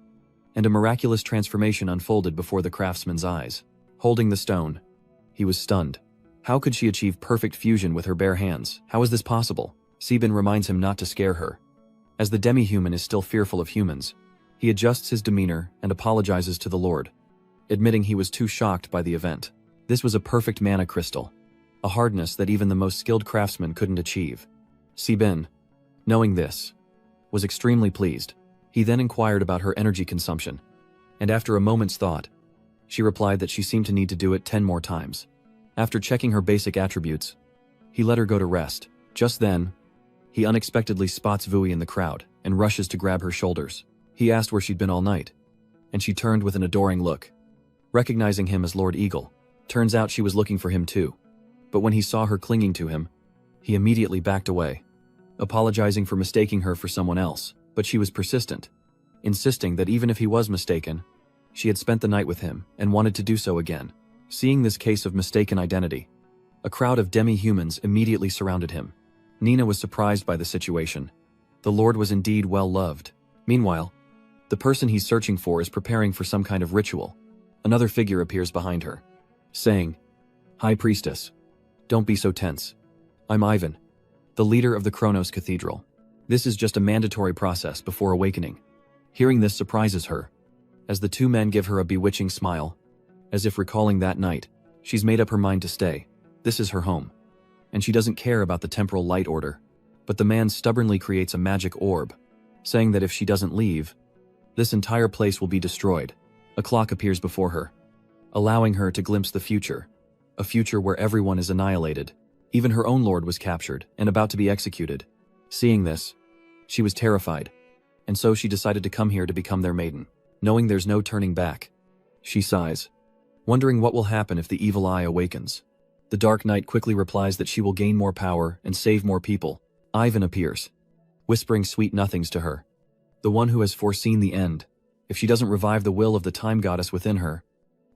and a miraculous transformation unfolded before the craftsman's eyes. Holding the stone, he was stunned. How could she achieve perfect fusion with her bare hands? How is this possible? Sebin reminds him not to scare her. As the demi-human is still fearful of humans, he adjusts his demeanor and apologizes to the Lord, admitting he was too shocked by the event. This was a perfect mana crystal, a hardness that even the most skilled craftsman couldn't achieve. Sebin, knowing this, was extremely pleased. He then inquired about her energy consumption, and after a moment's thought, she replied that she seemed to need to do it 10 more times. After checking her basic attributes, he let her go to rest. Just then, he unexpectedly spots Vui in the crowd and rushes to grab her shoulders. He asked where she'd been all night, and she turned with an adoring look, recognizing him as Lord Eagle. Turns out she was looking for him too, but when he saw her clinging to him, he immediately backed away, apologizing for mistaking her for someone else. But she was persistent, insisting that even if he was mistaken, she had spent the night with him and wanted to do so again. Seeing this case of mistaken identity, a crowd of demi-humans immediately surrounded him. Nina was surprised by the situation. The Lord was indeed well loved. Meanwhile, the person he's searching for is preparing for some kind of ritual. Another figure appears behind her, saying, "High Priestess, don't be so tense. I'm Ivan, the leader of the Kronos Cathedral. This is just a mandatory process before awakening." Hearing this surprises her, as the two men give her a bewitching smile, as if recalling that night. She's made up her mind to stay. This is her home, and she doesn't care about the temporal light order. But the man stubbornly creates a magic orb, saying that if she doesn't leave, this entire place will be destroyed. A clock appears before her, allowing her to glimpse the future, a future where everyone is annihilated. Even her own lord was captured and about to be executed. Seeing this, she was terrified, and so she decided to come here to become their maiden. Knowing there's no turning back, she sighs, wondering what will happen if the evil eye awakens. The Dark Knight quickly replies that she will gain more power and save more people. Ivan appears, whispering sweet nothings to her, the one who has foreseen the end. If she doesn't revive the will of the time goddess within her,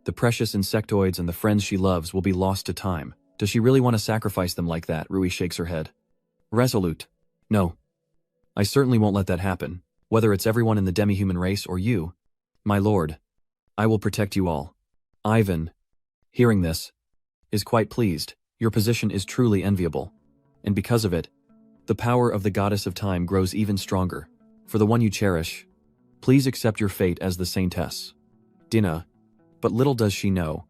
the precious insectoids and the friends she loves will be lost to time. Does she really want to sacrifice them like that? Rui shakes her head. Resolute. No. I certainly won't let that happen, whether it's everyone in the demi-human race or you. My lord, I will protect you all. Ivan, hearing this, is quite pleased. Your position is truly enviable, and because of it, the power of the goddess of time grows even stronger. For the one you cherish, please accept your fate as the saintess. Dina. But little does she know,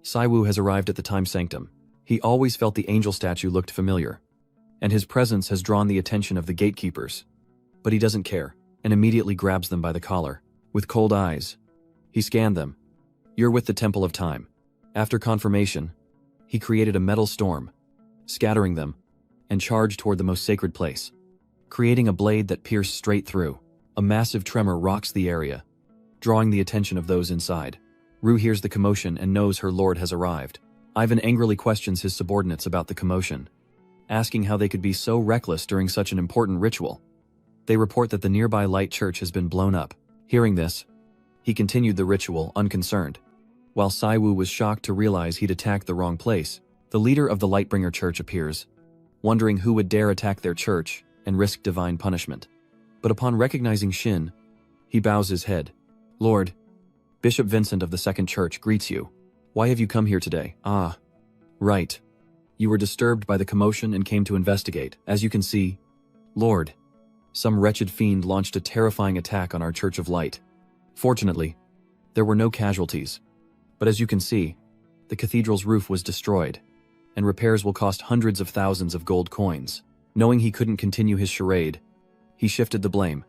Saiwu has arrived at the time sanctum. He always felt the angel statue looked familiar, and his presence has drawn the attention of the gatekeepers. But he doesn't care, and immediately grabs them by the collar. With cold eyes, he scanned them. You're with the Temple of Time. After confirmation, he created a metal storm, scattering them, and charged toward the most sacred place, creating a blade that pierced straight through. A massive tremor rocks the area, drawing the attention of those inside. Rue hears the commotion and knows her lord has arrived. Ivan angrily questions his subordinates about the commotion, asking how they could be so reckless during such an important ritual. They report that the nearby light church has been blown up. Hearing this, he continued the ritual unconcerned. While Saiwu was shocked to realize he'd attacked the wrong place, the leader of the Lightbringer Church appears, wondering who would dare attack their church and risk divine punishment. But upon recognizing Shin, he bows his head. Lord, Bishop Vincent of the Second Church greets you. Why have you come here today? Ah, right. You were disturbed by the commotion and came to investigate. As you can see, Lord, some wretched fiend launched a terrifying attack on our Church of Light. Fortunately, there were no casualties, But as you can see, the cathedral's roof was destroyed, and repairs will cost hundreds of thousands of gold coins. Knowing he couldn't continue his charade, he shifted the blame,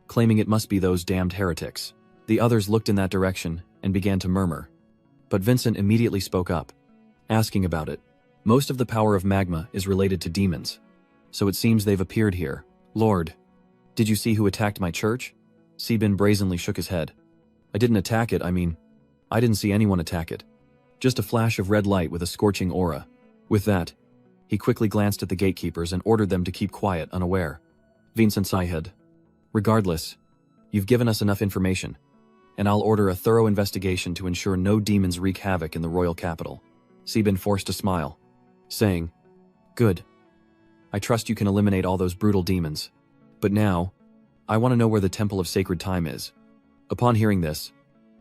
claiming it must be those damned heretics. The others looked in that direction and began to murmur. But Vincent immediately spoke up, asking about it. Most of the power of magma is related to demons, so it seems they've appeared here. Lord, did you see who attacked my church? Sebin brazenly shook his head. I didn't attack it, I didn't see anyone attack it. Just a flash of red light with a scorching aura. With that, he quickly glanced at the gatekeepers and ordered them to keep quiet, unaware. Vincent sighed. Regardless, you've given us enough information, and I'll order a thorough investigation to ensure no demons wreak havoc in the royal capital. Sebin forced a smile, saying, Good. I trust you can eliminate all those brutal demons. But now, I want to know where the Temple of Sacred Time is. Upon hearing this,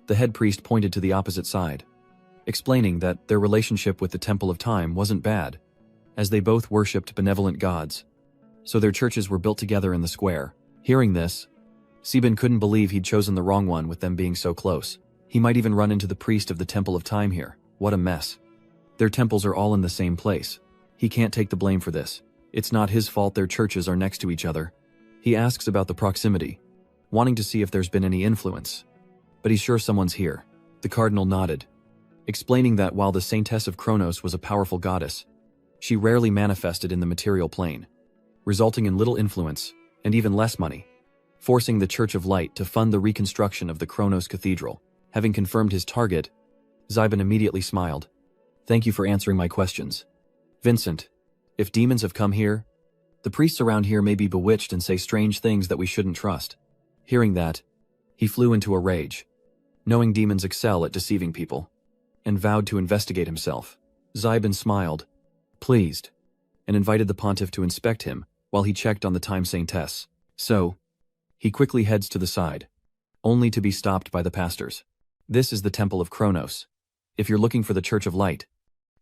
the head priest pointed to the opposite side, explaining that their relationship with the Temple of Time wasn't bad, as they both worshipped benevolent gods, so their churches were built together in the square. Hearing this, Sebin couldn't believe he'd chosen the wrong one with them being so close. He might even run into the priest of the Temple of Time here. What a mess. Their temples are all in the same place. He can't take the blame for this. It's not his fault their churches are next to each other. He asks about the proximity, wanting to see if there's been any influence. But he's sure someone's here. The cardinal nodded, explaining that while the Saintess of Kronos was a powerful goddess, she rarely manifested in the material plane, resulting in little influence and even less money, forcing the Church of Light to fund the reconstruction of the Kronos Cathedral. Having confirmed his target, Zybin immediately smiled. Thank you for answering my questions. Vincent, if demons have come here, the priests around here may be bewitched and say strange things that we shouldn't trust. Hearing that, he flew into a rage, knowing demons excel at deceiving people, and vowed to investigate himself. Zybin smiled, pleased, and invited the pontiff to inspect him while he checked on the Time Saintess. So, he quickly heads to the side, only to be stopped by the pastors. This is the Temple of Kronos. If you're looking for the Church of Light,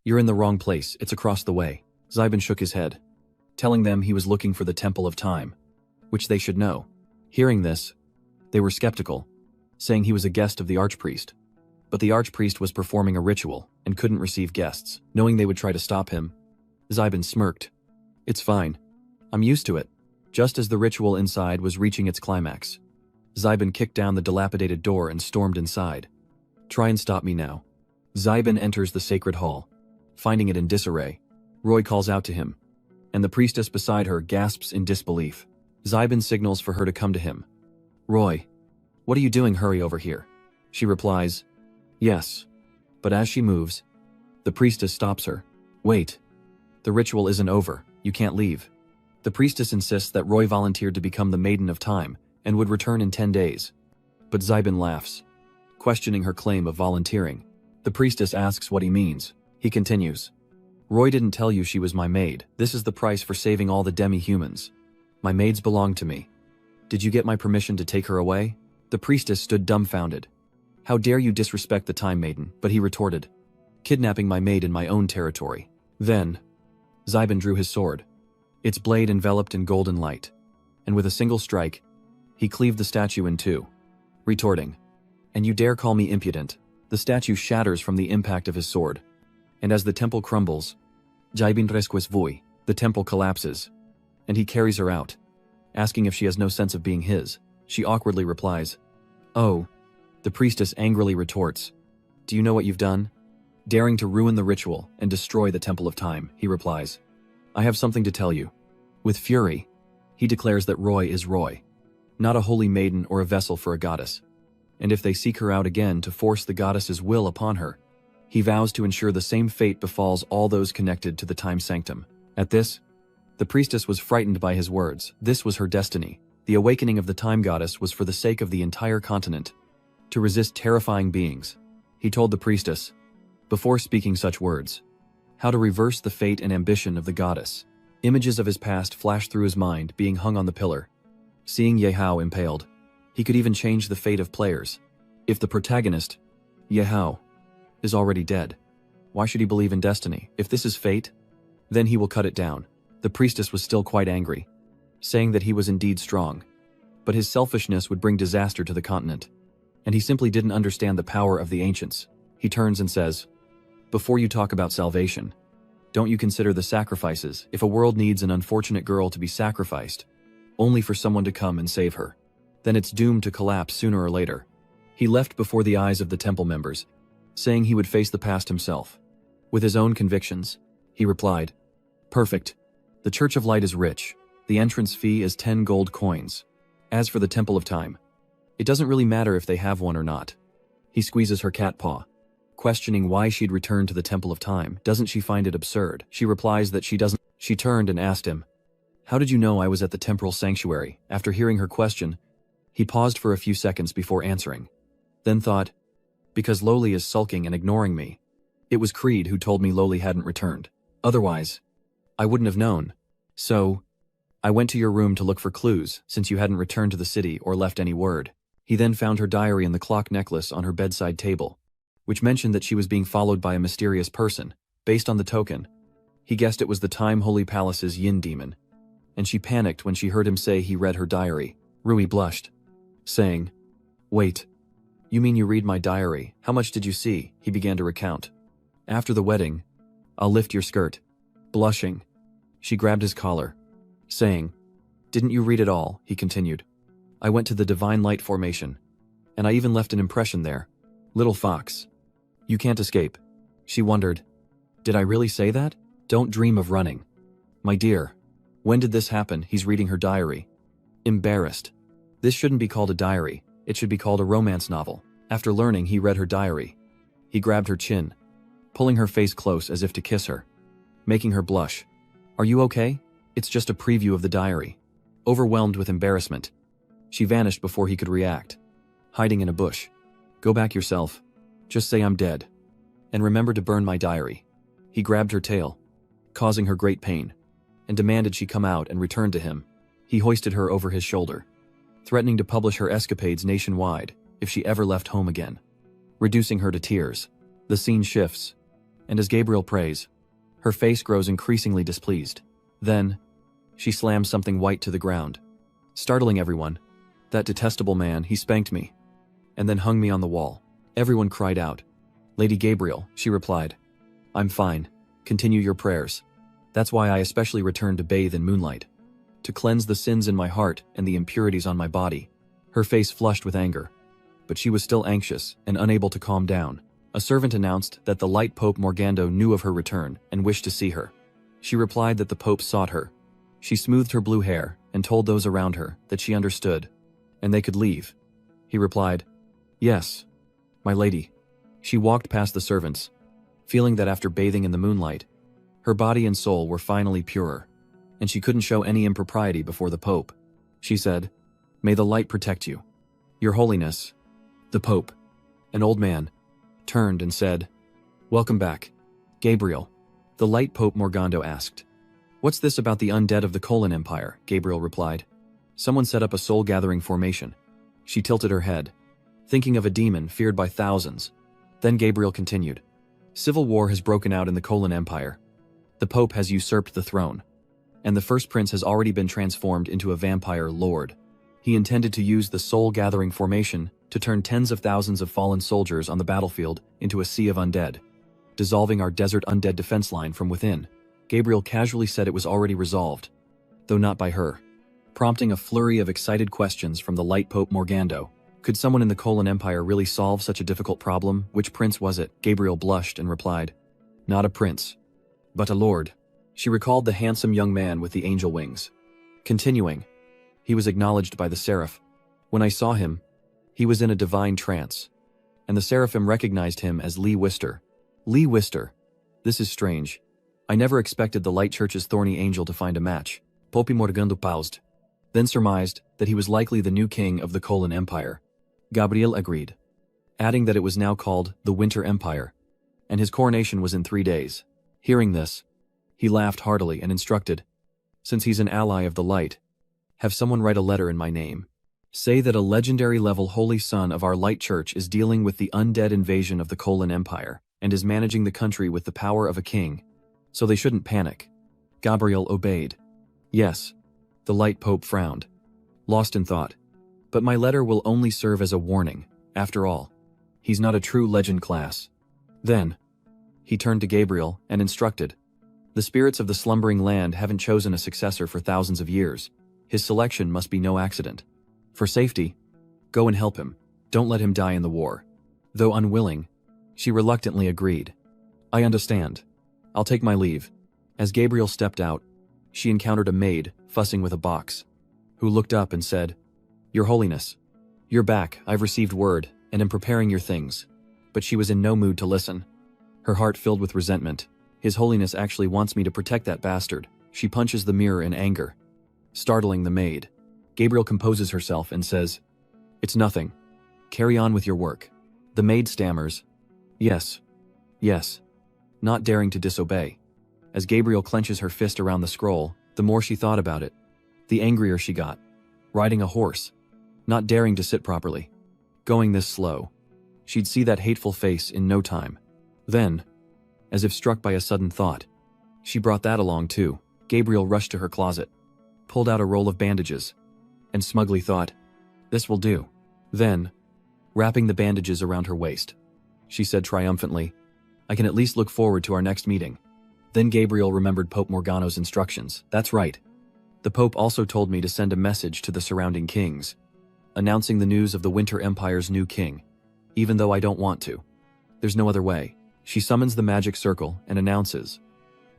you're in the wrong place, it's across the way. Zybin shook his head, telling them he was looking for the Temple of Time, which they should know. Hearing this, they were skeptical, saying he was a guest of the archpriest. But the archpriest was performing a ritual and couldn't receive guests. Knowing they would try to stop him, Zybin smirked. It's fine. I'm used to it. Just as the ritual inside was reaching its climax, Zybin kicked down the dilapidated door and stormed inside. Try and stop me now. Zybin enters the sacred hall, finding it in disarray. Roy calls out to him, and the priestess beside her gasps in disbelief. Zybin signals for her to come to him. Roy, what are you doing? Hurry over here. She replies, yes. But as she moves, the priestess stops her. Wait. The ritual isn't over. You can't leave. The priestess insists that Roy volunteered to become the Maiden of Time and would return in 10 days. But Zybin laughs, questioning her claim of volunteering. The priestess asks what he means. He continues, Roy didn't tell you she was my maid. This is the price for saving all the demi-humans. My maids belong to me. Did you get my permission to take her away? The priestess stood dumbfounded. How dare you disrespect the Time Maiden? But he retorted, kidnapping my maid in my own territory. Then, Zybin drew his sword, its blade enveloped in golden light, and with a single strike, he cleaved the statue in two, retorting, and you dare call me impudent? The statue shatters from the impact of his sword, and as the temple crumbles, Zybin resquis vui, the temple collapses, and he carries her out, asking if she has no sense of being his. She awkwardly replies, oh. The priestess angrily retorts, do you know what you've done? Daring to ruin the ritual and destroy the Temple of Time, he replies, I have something to tell you. With fury, he declares that Roy is Roy, not a holy maiden or a vessel for a goddess, and if they seek her out again to force the goddess's will upon her, he vows to ensure the same fate befalls all those connected to the Time Sanctum. At this, the priestess was frightened by his words. This was her destiny. The awakening of the Time Goddess was for the sake of the entire continent, to resist terrifying beings. He told the priestess, before speaking such words, how to reverse the fate and ambition of the goddess. Images of his past flashed through his mind, being hung on the pillar. Seeing Yehao impaled, he could even change the fate of players. If the protagonist, Yehao, is already dead, why should he believe in destiny? If this is fate, then he will cut it down. The priestess was still quite angry, saying that he was indeed strong, but his selfishness would bring disaster to the continent, and he simply didn't understand the power of the ancients. He turns and says, "Before you talk about salvation, don't you consider the sacrifices if a world needs an unfortunate girl to be sacrificed, only for someone to come and save her? Then it's doomed to collapse sooner or later." He left before the eyes of the temple members, saying he would face the past himself. With his own convictions, he replied, "Perfect. The Church of Light is rich. The entrance fee is 10 gold coins. As for the Temple of Time, it doesn't really matter if they have one or not." He squeezes her cat paw, questioning why she'd returned to the Temple of Time. Doesn't she find it absurd? She replies that she doesn't. She turned and asked him, "How did you know I was at the temporal sanctuary?" After hearing her question, he paused for a few seconds before answering, then thought, "Because Loli is sulking and ignoring me. It was Creed who told me Loli hadn't returned. Otherwise, I wouldn't have known. So, I went to your room to look for clues, since you hadn't returned to the city or left any word." He then found her diary and the clock necklace on her bedside table, which mentioned that she was being followed by a mysterious person. Based on the token, he guessed it was the Time Holy Palace's Yin demon, and she panicked when she heard him say he read her diary. Rui blushed, saying, "Wait, you mean you read my diary? How much did you see?" He began to recount. "After the wedding, I'll lift your skirt." Blushing, she grabbed his collar, saying, "Didn't you read it all?" He continued, "I went to the Divine Light Formation, and I even left an impression there. Little fox, you can't escape." She wondered, "Did I really say that? Don't dream of running." "My dear, when did this happen?" He's reading her diary, embarrassed. This shouldn't be called a diary, it should be called a romance novel. After learning he read her diary, he grabbed her chin, pulling her face close as if to kiss her, making her blush. "Are you okay? It's just a preview of the diary." Overwhelmed with embarrassment, she vanished before he could react, hiding in a bush. "Go back yourself. Just say I'm dead. And remember to burn my diary." He grabbed her tail, causing her great pain, and demanded she come out and return to him. He hoisted her over his shoulder, threatening to publish her escapades nationwide if she ever left home again, reducing her to tears. The scene shifts, and as Gabriel prays, her face grows increasingly displeased. Then, she slams something white to the ground, startling everyone. "That detestable man, he spanked me, and then hung me on the wall." Everyone cried out. "Lady Gabriel," she replied, "I'm fine. Continue your prayers. That's why I especially returned to bathe in moonlight, to cleanse the sins in my heart and the impurities on my body." Her face flushed with anger, but she was still anxious and unable to calm down. A servant announced that the Light Pope Morgando knew of her return and wished to see her. She replied that the Pope sought her. She smoothed her blue hair and told those around her that she understood, and they could leave. He replied, "Yes, my lady." She walked past the servants, feeling that after bathing in the moonlight, her body and soul were finally purer, and she couldn't show any impropriety before the Pope. She said, "May the light protect you, Your Holiness." The Pope, an old man, turned and said, "Welcome back, Gabriel." The Light Pope Morgando asked, "What's this about the undead of the Colon Empire?" Gabriel replied, "Someone set up a soul-gathering formation." She tilted her head, thinking of a demon feared by thousands. Then Gabriel continued, "Civil war has broken out in the Colon Empire. The Pope has usurped the throne, and the first prince has already been transformed into a vampire lord. He intended to use the soul-gathering formation to turn tens of thousands of fallen soldiers on the battlefield into a sea of undead, dissolving our desert undead defense line from within." Gabriel casually said it was already resolved, though not by her, prompting a flurry of excited questions from the Light Pope Morgando. Could someone in the Colon Empire really solve such a difficult problem? Which prince was it? Gabriel blushed and replied, "Not a prince, but a lord." She recalled the handsome young man with the angel wings. Continuing, "He was acknowledged by the seraph. When I saw him, he was in a divine trance, and the seraphim recognized him as Lee Wister." Lee Wister. This is strange. I never expected the Light Church's thorny angel to find a match. Pope Morgando paused, then surmised that he was likely the new king of the Colon Empire. Gabriel agreed, adding that it was now called the Winter Empire, and his coronation was in 3 days. Hearing this, he laughed heartily and instructed, "Since he's an ally of the light, have someone write a letter in my name. Say that a legendary-level holy son of our Light Church is dealing with the undead invasion of the Colon Empire and is managing the country with the power of a king, so they shouldn't panic." Gabriel obeyed. "Yes." The Light Pope frowned, lost in thought. "But my letter will only serve as a warning. After all, he's not a true legend class. Then, he turned to Gabriel and instructed, "The spirits of the slumbering land haven't chosen a successor for thousands of years. His selection must be no accident. For safety, go and help him. Don't let him die in the war." Though unwilling, she reluctantly agreed. "I understand. I'll take my leave." As Gabriel stepped out, she encountered a maid fussing with a box, who looked up and said, "Your Holiness, you're back. I've received word and am preparing your things." But she was in no mood to listen. Her heart filled with resentment. His Holiness actually wants me to protect that bastard. She punches the mirror in anger, startling the maid. Gabriel composes herself and says, "It's nothing. Carry on with your work." The maid stammers, "Yes, yes," not daring to disobey. As Gabriel clenches her fist around the scroll, the more she thought about it, the angrier she got. Riding a horse, not daring to sit properly, going this slow. She'd see that hateful face in no time. Then, as if struck by a sudden thought, she brought that along too. Gabriel rushed to her closet, pulled out a roll of bandages, and smugly thought, "This will do." Then, wrapping the bandages around her waist, she said triumphantly, "I can at least look forward to our next meeting." Then Gabriel remembered Pope Morgano's instructions. That's right. The Pope also told me to send a message to the surrounding kings, announcing the news of the Winter Empire's new king, even though I don't want to. There's no other way. She summons the magic circle and announces,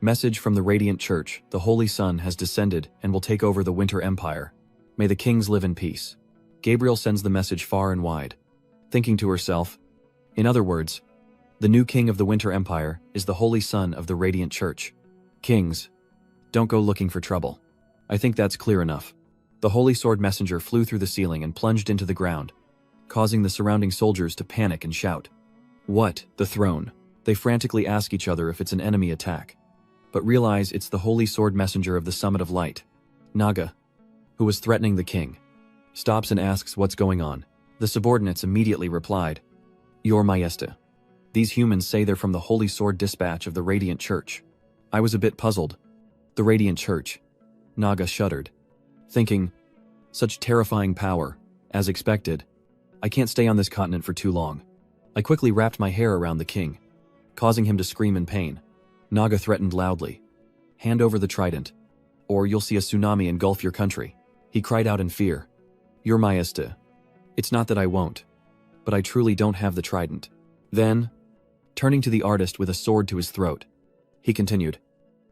"Message from the Radiant Church, the Holy Sun has descended and will take over the Winter Empire. May the kings live in peace." Gabriel sends the message far and wide, thinking to herself, in other words, the new king of the Winter Empire is the Holy Son of the Radiant Church. Kings, don't go looking for trouble. I think that's clear enough. The Holy Sword Messenger flew through the ceiling and plunged into the ground, causing the surrounding soldiers to panic and shout, "What? The throne?" They frantically ask each other if it's an enemy attack, but realize it's the Holy Sword Messenger of the Summit of Light, Naga, who was threatening the king. Stops and asks what's going on. The subordinates immediately replied, "Your Majesty. These humans say they're from the Holy Sword Dispatch of the Radiant Church." I was a bit puzzled. The Radiant Church. Naga shuddered, thinking, such terrifying power. As expected, I can't stay on this continent for too long. I quickly wrapped my hair around the king, causing him to scream in pain. Naga threatened loudly, "Hand over the trident, or you'll see a tsunami engulf your country." He cried out in fear, "Your Majesty, it's not that I won't, but I truly don't have the trident." Then, turning to the artist with a sword to his throat, he continued,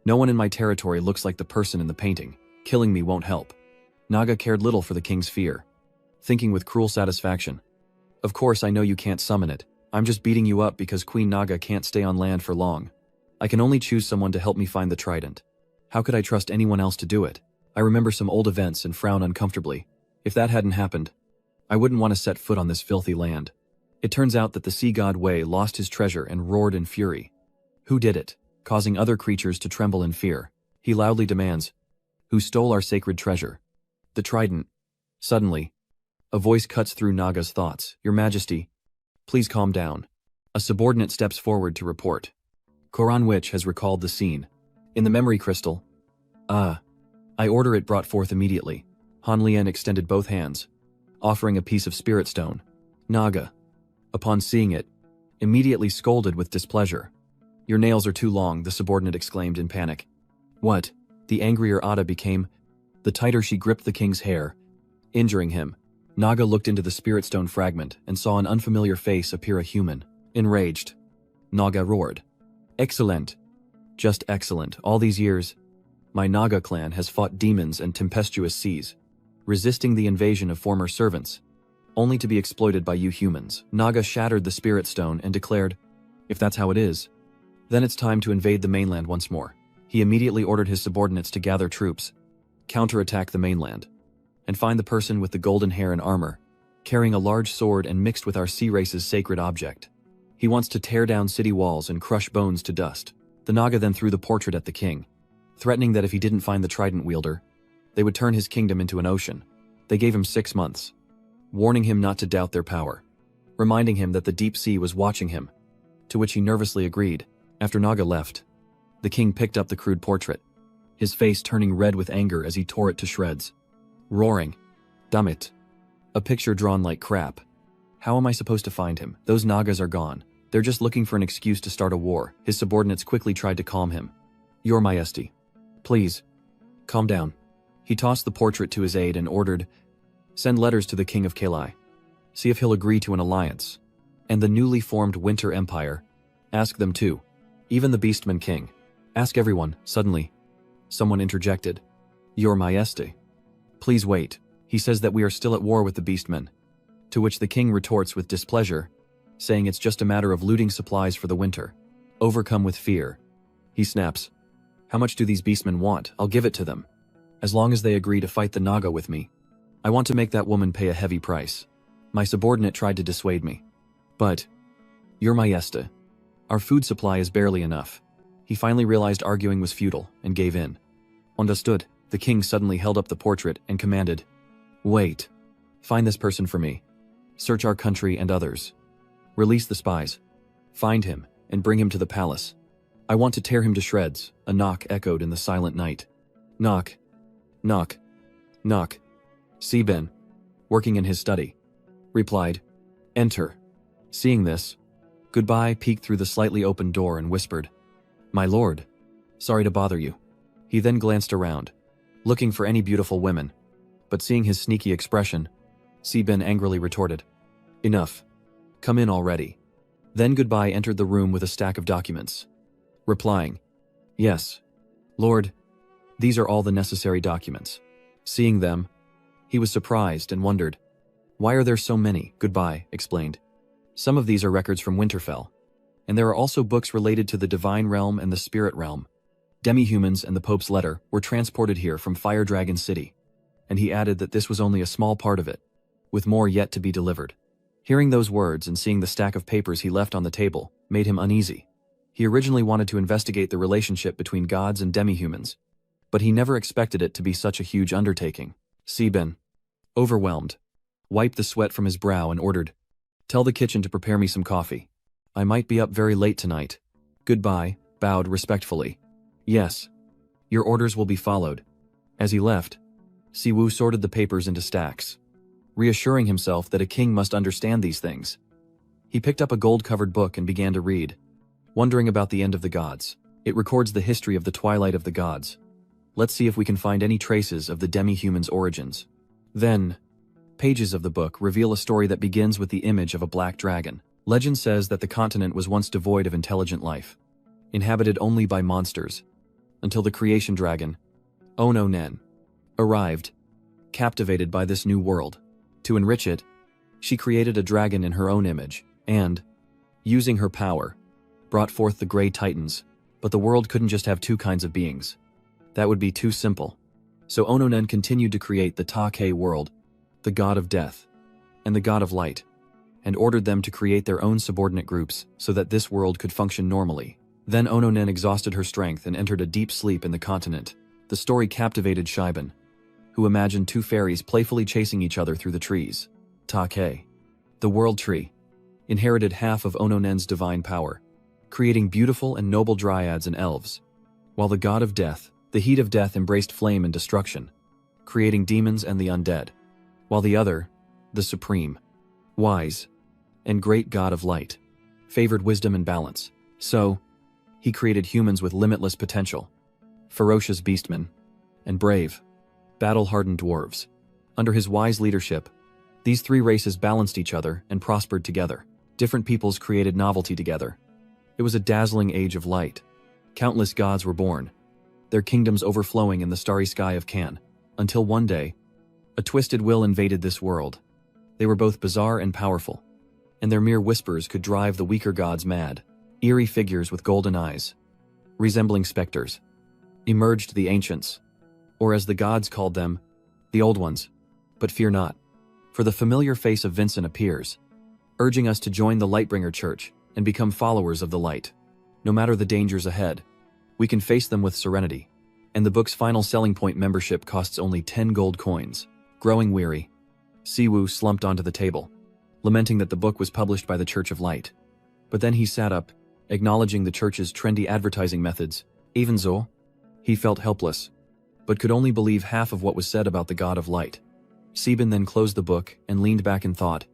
"No one in my territory looks like the person in the painting. Killing me won't help." Naga cared little for the king's fear, thinking with cruel satisfaction, "Of course I know you can't summon it. I'm just beating you up because Queen Naga can't stay on land for long. I can only choose someone to help me find the trident. How could I trust anyone else to do it? I remember some old events and frown uncomfortably. If that hadn't happened, I wouldn't want to set foot on this filthy land." It turns out that the sea god Wei lost his treasure and roared in fury. Who did it, causing other creatures to tremble in fear? He loudly demands, "Who stole our sacred treasure?" "The trident." Suddenly, a voice cuts through Naga's thoughts. "Your Majesty, please calm down." A subordinate steps forward to report. Koran Witch has recalled the scene. In the memory crystal. "Ah. I order it brought forth immediately." Han Lian extended both hands, offering a piece of spirit stone. Naga, upon seeing it, immediately scolded with displeasure. "Your nails are too long," the subordinate exclaimed in panic. "What?" The angrier Ada became, the tighter she gripped the king's hair, injuring him. Naga looked into the spirit stone fragment and saw an unfamiliar face appear, a human. Enraged, Naga roared, "Excellent! Just excellent. All these years, my Naga clan has fought demons and tempestuous seas, resisting the invasion of former servants, only to be exploited by you humans." Naga shattered the spirit stone and declared, "If that's how it is, then it's time to invade the mainland once more." He immediately ordered his subordinates to gather troops, counterattack the mainland, and find the person with the golden hair and armor, carrying a large sword and mixed with our sea race's sacred object. He wants to tear down city walls and crush bones to dust. The Naga then threw the portrait at the king, threatening that if he didn't find the trident wielder, they would turn his kingdom into an ocean. They gave him 6 months, warning him not to doubt their power, reminding him that the deep sea was watching him, to which he nervously agreed. After Naga left, the king picked up the crude portrait, his face turning red with anger as he tore it to shreds, roaring, "Damn it! A picture drawn like crap. How am I supposed to find him? Those Nagas are gone. They're just looking for an excuse to start a war. His subordinates quickly tried to calm him. Your Majesty. Please. Calm down. He tossed the portrait to his aide and ordered, send letters to the King of Kalai. See if he'll agree to an alliance. And the newly formed Winter Empire. Ask them too. Even the Beastman King. Ask everyone. Suddenly, someone interjected. Your Majesty. Please wait. He says that we are still at war with the Beastmen. To which the king retorts with displeasure, saying it's just a matter of looting supplies for the winter. Overcome with fear, he snaps. How much do these beastmen want? I'll give it to them. As long as they agree to fight the Naga with me. I want to make that woman pay a heavy price. My subordinate tried to dissuade me. But, Your Majesty, our food supply is barely enough. He finally realized arguing was futile and gave in. Understood. The king suddenly held up the portrait and commanded, wait. Find this person for me. Search our country and others. Release the spies. Find him and bring him to the palace. I want to tear him to shreds. A knock echoed in the silent night. Knock. Knock. Knock. Seben, working in his study, replied, enter. Seeing this, Goodbye peeked through the slightly open door and whispered, My lord. Sorry to bother you. He then glanced around, looking for any beautiful women, but seeing his sneaky expression, Seben angrily retorted, Enough. Come in already. Then Goodbye entered the room with a stack of documents, replying, Yes, lord. These are all the necessary documents. Seeing them, he was surprised and wondered, Why are there so many? Goodbye explained. Some of these are records from Winterfell, and there are also books related to the Divine Realm and the Spirit Realm. Demi-humans and the Pope's letter were transported here from Fire Dragon City, and he added that this was only a small part of it, with more yet to be delivered. Hearing those words and seeing the stack of papers he left on the table made him uneasy. He originally wanted to investigate the relationship between gods and demi-humans, but he never expected it to be such a huge undertaking. Seben, overwhelmed, wiped the sweat from his brow and ordered, Tell the kitchen to prepare me some coffee. I might be up very late tonight. Goodbye, bowed respectfully. Yes. Your orders will be followed. As he left, Siwu sorted the papers into stacks, reassuring himself that a king must understand these things. He picked up a gold-covered book and began to read, wondering about the end of the gods. It records the history of the twilight of the gods. Let's see if we can find any traces of the demi-human's origins. Then, pages of the book reveal a story that begins with the image of a black dragon. Legend says that the continent was once devoid of intelligent life, inhabited only by monsters, until the creation dragon, Ono Nen, arrived, captivated by this new world. To enrich it, she created a dragon in her own image, and, using her power, brought forth the Grey Titans. But the world couldn't just have two kinds of beings. That would be too simple. So Ono Nen continued to create the Ta-Ke world, the god of death, and the god of light, and ordered them to create their own subordinate groups so that this world could function normally. Then Ono Nen exhausted her strength and entered a deep sleep in the continent. The story captivated Shiban, who imagined two fairies playfully chasing each other through the trees. Ta-Ke, the world tree, inherited half of Ono Nen's divine power, creating beautiful and noble dryads and elves, while the god of death, the heat of death, embraced flame and destruction, creating demons and the undead, while the other, the supreme, wise, and great god of light, favored wisdom and balance. So, he created humans with limitless potential, ferocious beastmen, and brave, battle-hardened dwarves. Under his wise leadership, these three races balanced each other and prospered together. Different peoples created novelty together. It was a dazzling age of light. Countless gods were born, their kingdoms overflowing in the starry sky of Kan, until one day, a twisted will invaded this world. They were both bizarre and powerful, and their mere whispers could drive the weaker gods mad. Eerie figures with golden eyes, resembling specters, emerged, the ancients, or as the gods called them, the old ones. But fear not, for the familiar face of Vincent appears, urging us to join the Lightbringer Church and become followers of the light. No matter the dangers ahead, we can face them with serenity, and the book's final selling point membership costs only 10 gold coins. Growing weary, Siwu slumped onto the table, lamenting that the book was published by the Church of Light. But then he sat up, acknowledging the church's trendy advertising methods. Even so, he felt helpless, but could only believe half of what was said about the god of light. Seben then closed the book and leaned back in thought.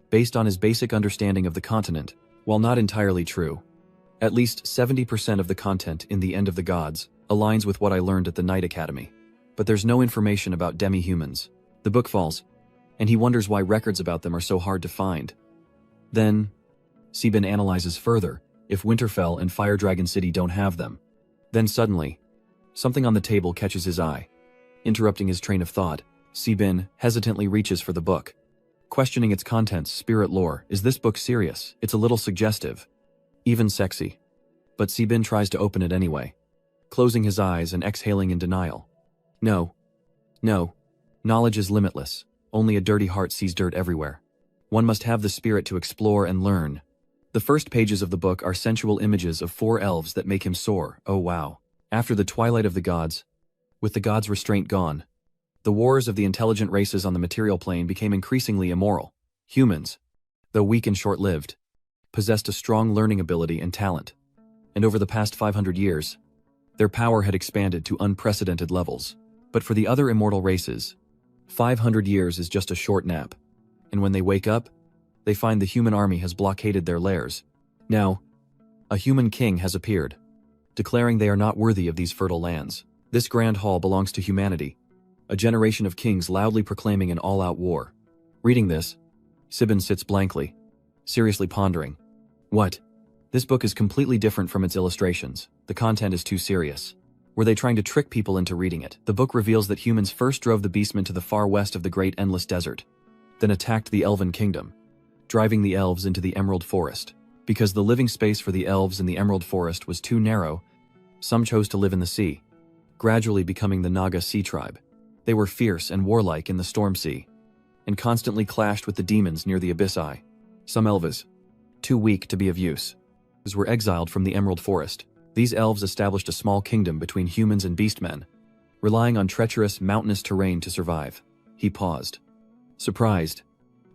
Based on his basic understanding of the continent, While not entirely true, at least 70% of the content in The End of the Gods aligns with what I learned at the Night Academy. But there's no information about demi-humans. The book falls, and he wonders why records about them are so hard to find. Then, Sebin analyzes further if Winterfell and Fire Dragon City don't have them. Then suddenly, something on the table catches his eye. Interrupting his train of thought, Sebin hesitantly reaches for the book. Questioning its contents, spirit lore, is this book serious? It's a little suggestive, even sexy. But Sebin tries to open it anyway, closing his eyes and exhaling in denial. No. Knowledge is limitless. Only a dirty heart sees dirt everywhere. One must have the spirit to explore and learn. The first pages of the book are sensual images of 4 elves that make him soar. Oh wow. After the twilight of the gods, with the gods' restraint gone, the wars of the intelligent races on the material plane became increasingly immoral. Humans, though weak and short-lived, possessed a strong learning ability and talent. And over the past 500 years, their power had expanded to unprecedented levels. But for the other immortal races, 500 years is just a short nap. And when they wake up, they find the human army has blockaded their lairs. Now, a human king has appeared, declaring they are not worthy of these fertile lands. This grand hall belongs to humanity, a generation of kings loudly proclaiming an all-out war. Reading this, Sebin sits blankly, seriously pondering. What? This book is completely different from its illustrations. The content is too serious. Were they trying to trick people into reading it? The book reveals that humans first drove the beastmen to the far west of the great endless desert, then attacked the elven kingdom, driving the elves into the emerald forest. Because the living space for the elves in the emerald forest was too narrow, some chose to live in the sea, gradually becoming the Naga sea tribe. They were fierce and warlike in the storm sea, and constantly clashed with the demons near the abyss eye. Some elves, too weak to be of use, were exiled from the emerald forest. These elves established a small kingdom between humans and beastmen, relying on treacherous, mountainous terrain to survive. He paused, surprised,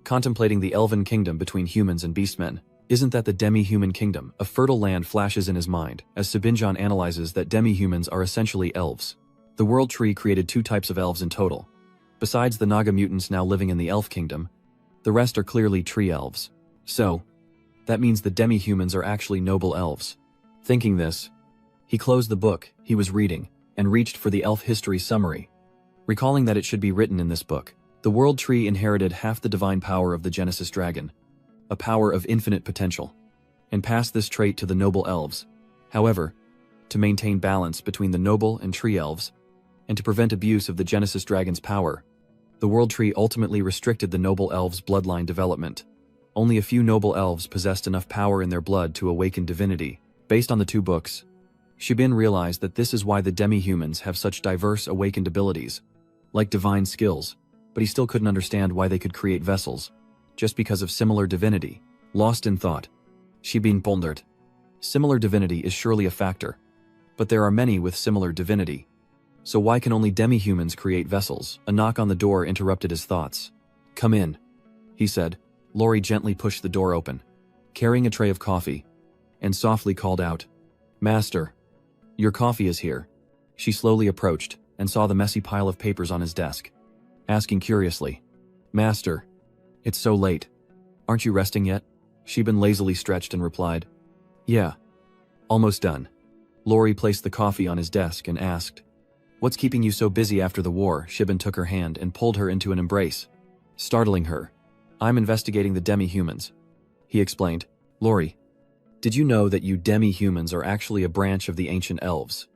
contemplating the elven kingdom between humans and beastmen. Isn't that the demi-human kingdom? A fertile land flashes in his mind as Sabinjan analyzes that demi-humans are essentially elves. The World Tree created 2 types of elves in total. Besides the Naga mutants now living in the elf kingdom, the rest are clearly tree elves. So, that means the demi-humans are actually noble elves. Thinking this, he closed the book he was reading and reached for the elf history summary, recalling that it should be written in this book. The World Tree inherited half the divine power of the Genesis dragon, a power of infinite potential, and passed this trait to the noble elves. However, to maintain balance between the noble and tree elves, and to prevent abuse of the Genesis dragon's power, the World Tree ultimately restricted the noble elves' bloodline development. Only a few noble elves possessed enough power in their blood to awaken divinity. Based on the 2 books, Sebin realized that this is why the demi-humans have such diverse awakened abilities, like divine skills, but he still couldn't understand why they could create vessels, just because of similar divinity. Lost in thought, Sebin pondered. Similar divinity is surely a factor, but there are many with similar divinity. So why can only demi-humans create vessels? A knock on the door interrupted his thoughts. Come in, he said. Lori gently pushed the door open, carrying a tray of coffee, and softly called out, Master, your coffee is here. She slowly approached and saw the messy pile of papers on his desk, asking curiously, Master, it's so late. Aren't you resting yet? Sebin lazily stretched and replied, Yeah, almost done. Lori placed the coffee on his desk and asked, What's keeping you so busy after the war? Sebin took her hand and pulled her into an embrace, startling her. I'm investigating the demi-humans, he explained. Lori, did you know that you demi-humans are actually a branch of the ancient elves,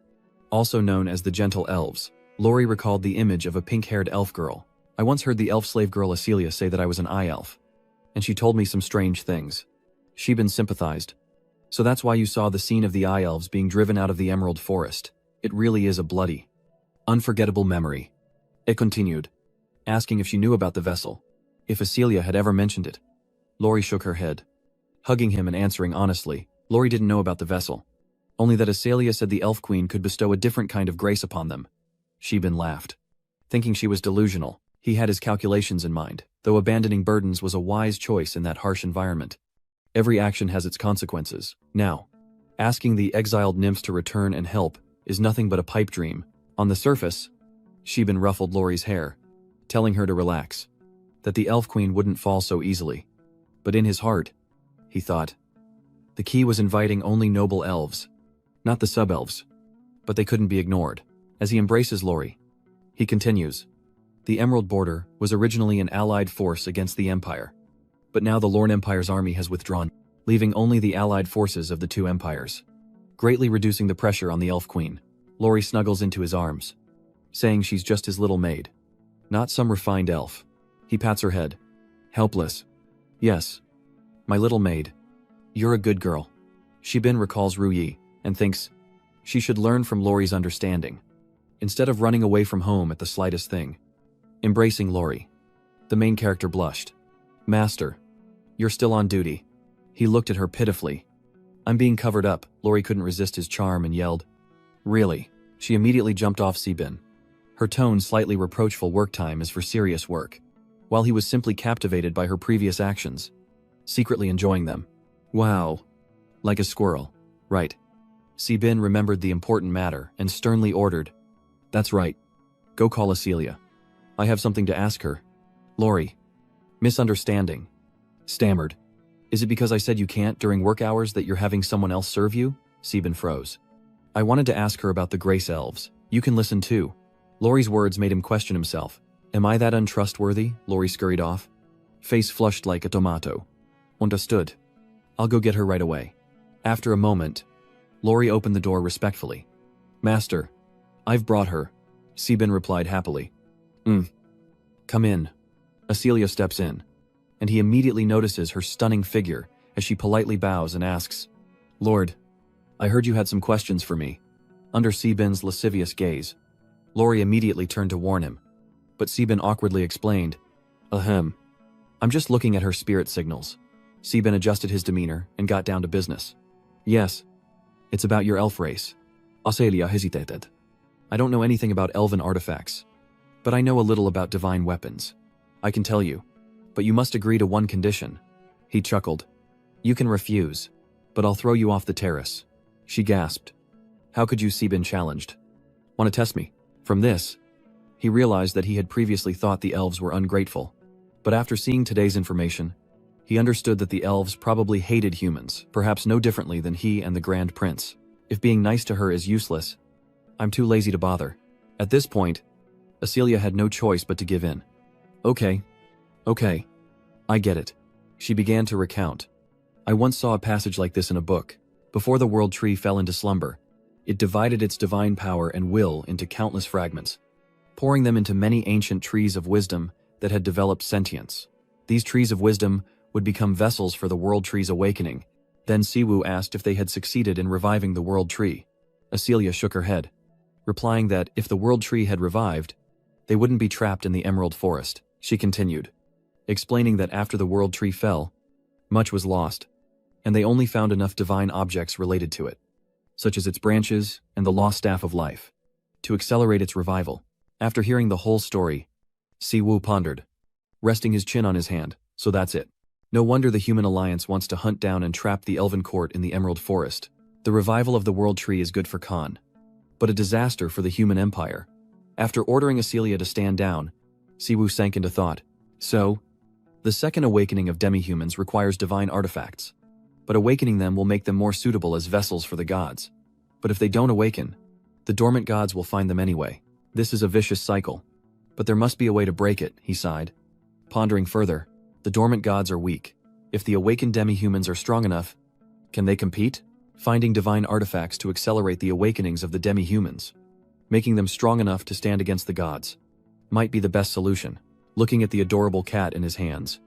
also known as the gentle elves? Lori recalled the image of a pink-haired elf girl. I once heard the elf slave girl Acelia say that I was an eye elf, and she told me some strange things. Sebin sympathized. So that's why you saw the scene of the eye elves being driven out of the emerald forest. It really is a bloody, unforgettable memory. It continued, asking if she knew about the vessel, if Acelia had ever mentioned it. Lori shook her head, hugging him and answering honestly. Lori didn't know about the vessel, only that Acelia said the elf queen could bestow a different kind of grace upon them. Sebin laughed, thinking she was delusional. He had his calculations in mind, though abandoning burdens was a wise choice in that harsh environment. Every action has its consequences. Now, asking the exiled nymphs to return and help is nothing but a pipe dream. On the surface, Sebin ruffled Lori's hair, telling her to relax, that the elf queen wouldn't fall so easily. But in his heart, he thought, The key was inviting only noble elves, not the sub-elves. But they couldn't be ignored. As he embraces Lori, he continues. The Emerald Border was originally an allied force against the Empire. But now the Lorne Empire's army has withdrawn, leaving only the allied forces of the two empires. Greatly reducing the pressure on the Elf Queen, Lori snuggles into his arms, saying she's just his little maid. Not some refined elf. He pats her head. Helpless. Yes. My little maid. You're a good girl. Shibin recalls Ruyi and thinks she should learn from Lori's understanding, instead of running away from home at the slightest thing. Embracing Lori, the main character blushed. Master, you're still on duty. He looked at her pitifully. I'm being covered up. Lori couldn't resist his charm and yelled. Really? She immediately jumped off Sibin. Her tone slightly reproachful. Work time is for serious work. While he was simply captivated by her previous actions, secretly enjoying them. Wow. Like a squirrel. Right. Sibin remembered the important matter and sternly ordered. That's right. Go call Acelia. I have something to ask her. Lori. Misunderstanding. Stammered. Is it because I said you can't during work hours that you're having someone else serve you? Sibin froze. I wanted to ask her about the Grace Elves. You can listen too. Lori's words made him question himself. Am I that untrustworthy? Lori scurried off, face flushed like a tomato. Understood. I'll go get her right away. After a moment, Lori opened the door respectfully. Master, I've brought her. Sibin replied happily. Come in. Acelia steps in, and he immediately notices her stunning figure as she politely bows and asks, Lord, I heard you had some questions for me. Under Sibin's lascivious gaze, Lori immediately turned to warn him, but Sibin awkwardly explained, Ahem. I'm just looking at her spirit signals. Sibin adjusted his demeanor and got down to business. Yes, it's about your elf race. Acelia hesitated. I don't know anything about elven artifacts, but I know a little about divine weapons. I can tell you, but you must agree to one condition. He chuckled. You can refuse, but I'll throw you off the terrace. She gasped. How could you? Sibin challenged. Want to test me? From this, he realized that he had previously thought the elves were ungrateful, but after seeing today's information, he understood that the elves probably hated humans, perhaps no differently than he and the Grand Prince. If being nice to her is useless, I'm too lazy to bother. At this point, Acelia had no choice but to give in. Okay. I get it. She began to recount. I once saw a passage like this in a book. Before the world tree fell into slumber, it divided its divine power and will into countless fragments, pouring them into many ancient trees of wisdom that had developed sentience. These trees of wisdom would become vessels for the world tree's awakening. Then Siwu asked if they had succeeded in reviving the world tree. Acelia shook her head, replying that if the world tree had revived, they wouldn't be trapped in the Emerald Forest. She continued, explaining that after the world tree fell, much was lost, and they only found enough divine objects related to it, such as its branches and the lost staff of life, to accelerate its revival. After hearing the whole story, Siwu pondered, resting his chin on his hand. So that's it. No wonder the Human Alliance wants to hunt down and trap the Elven Court in the Emerald Forest. The revival of the World Tree is good for Khan, but a disaster for the Human Empire. After ordering Acelia to stand down, Siwu sank into thought. So, the second awakening of demi-humans requires divine artifacts, but awakening them will make them more suitable as vessels for the gods. But if they don't awaken, the dormant gods will find them anyway. This is a vicious cycle, but there must be a way to break it, he sighed. Pondering further, the dormant gods are weak. If the awakened demi-humans are strong enough, can they compete? Finding divine artifacts to accelerate the awakenings of the demi-humans, making them strong enough to stand against the gods, might be the best solution. Looking at the adorable cat in his hands,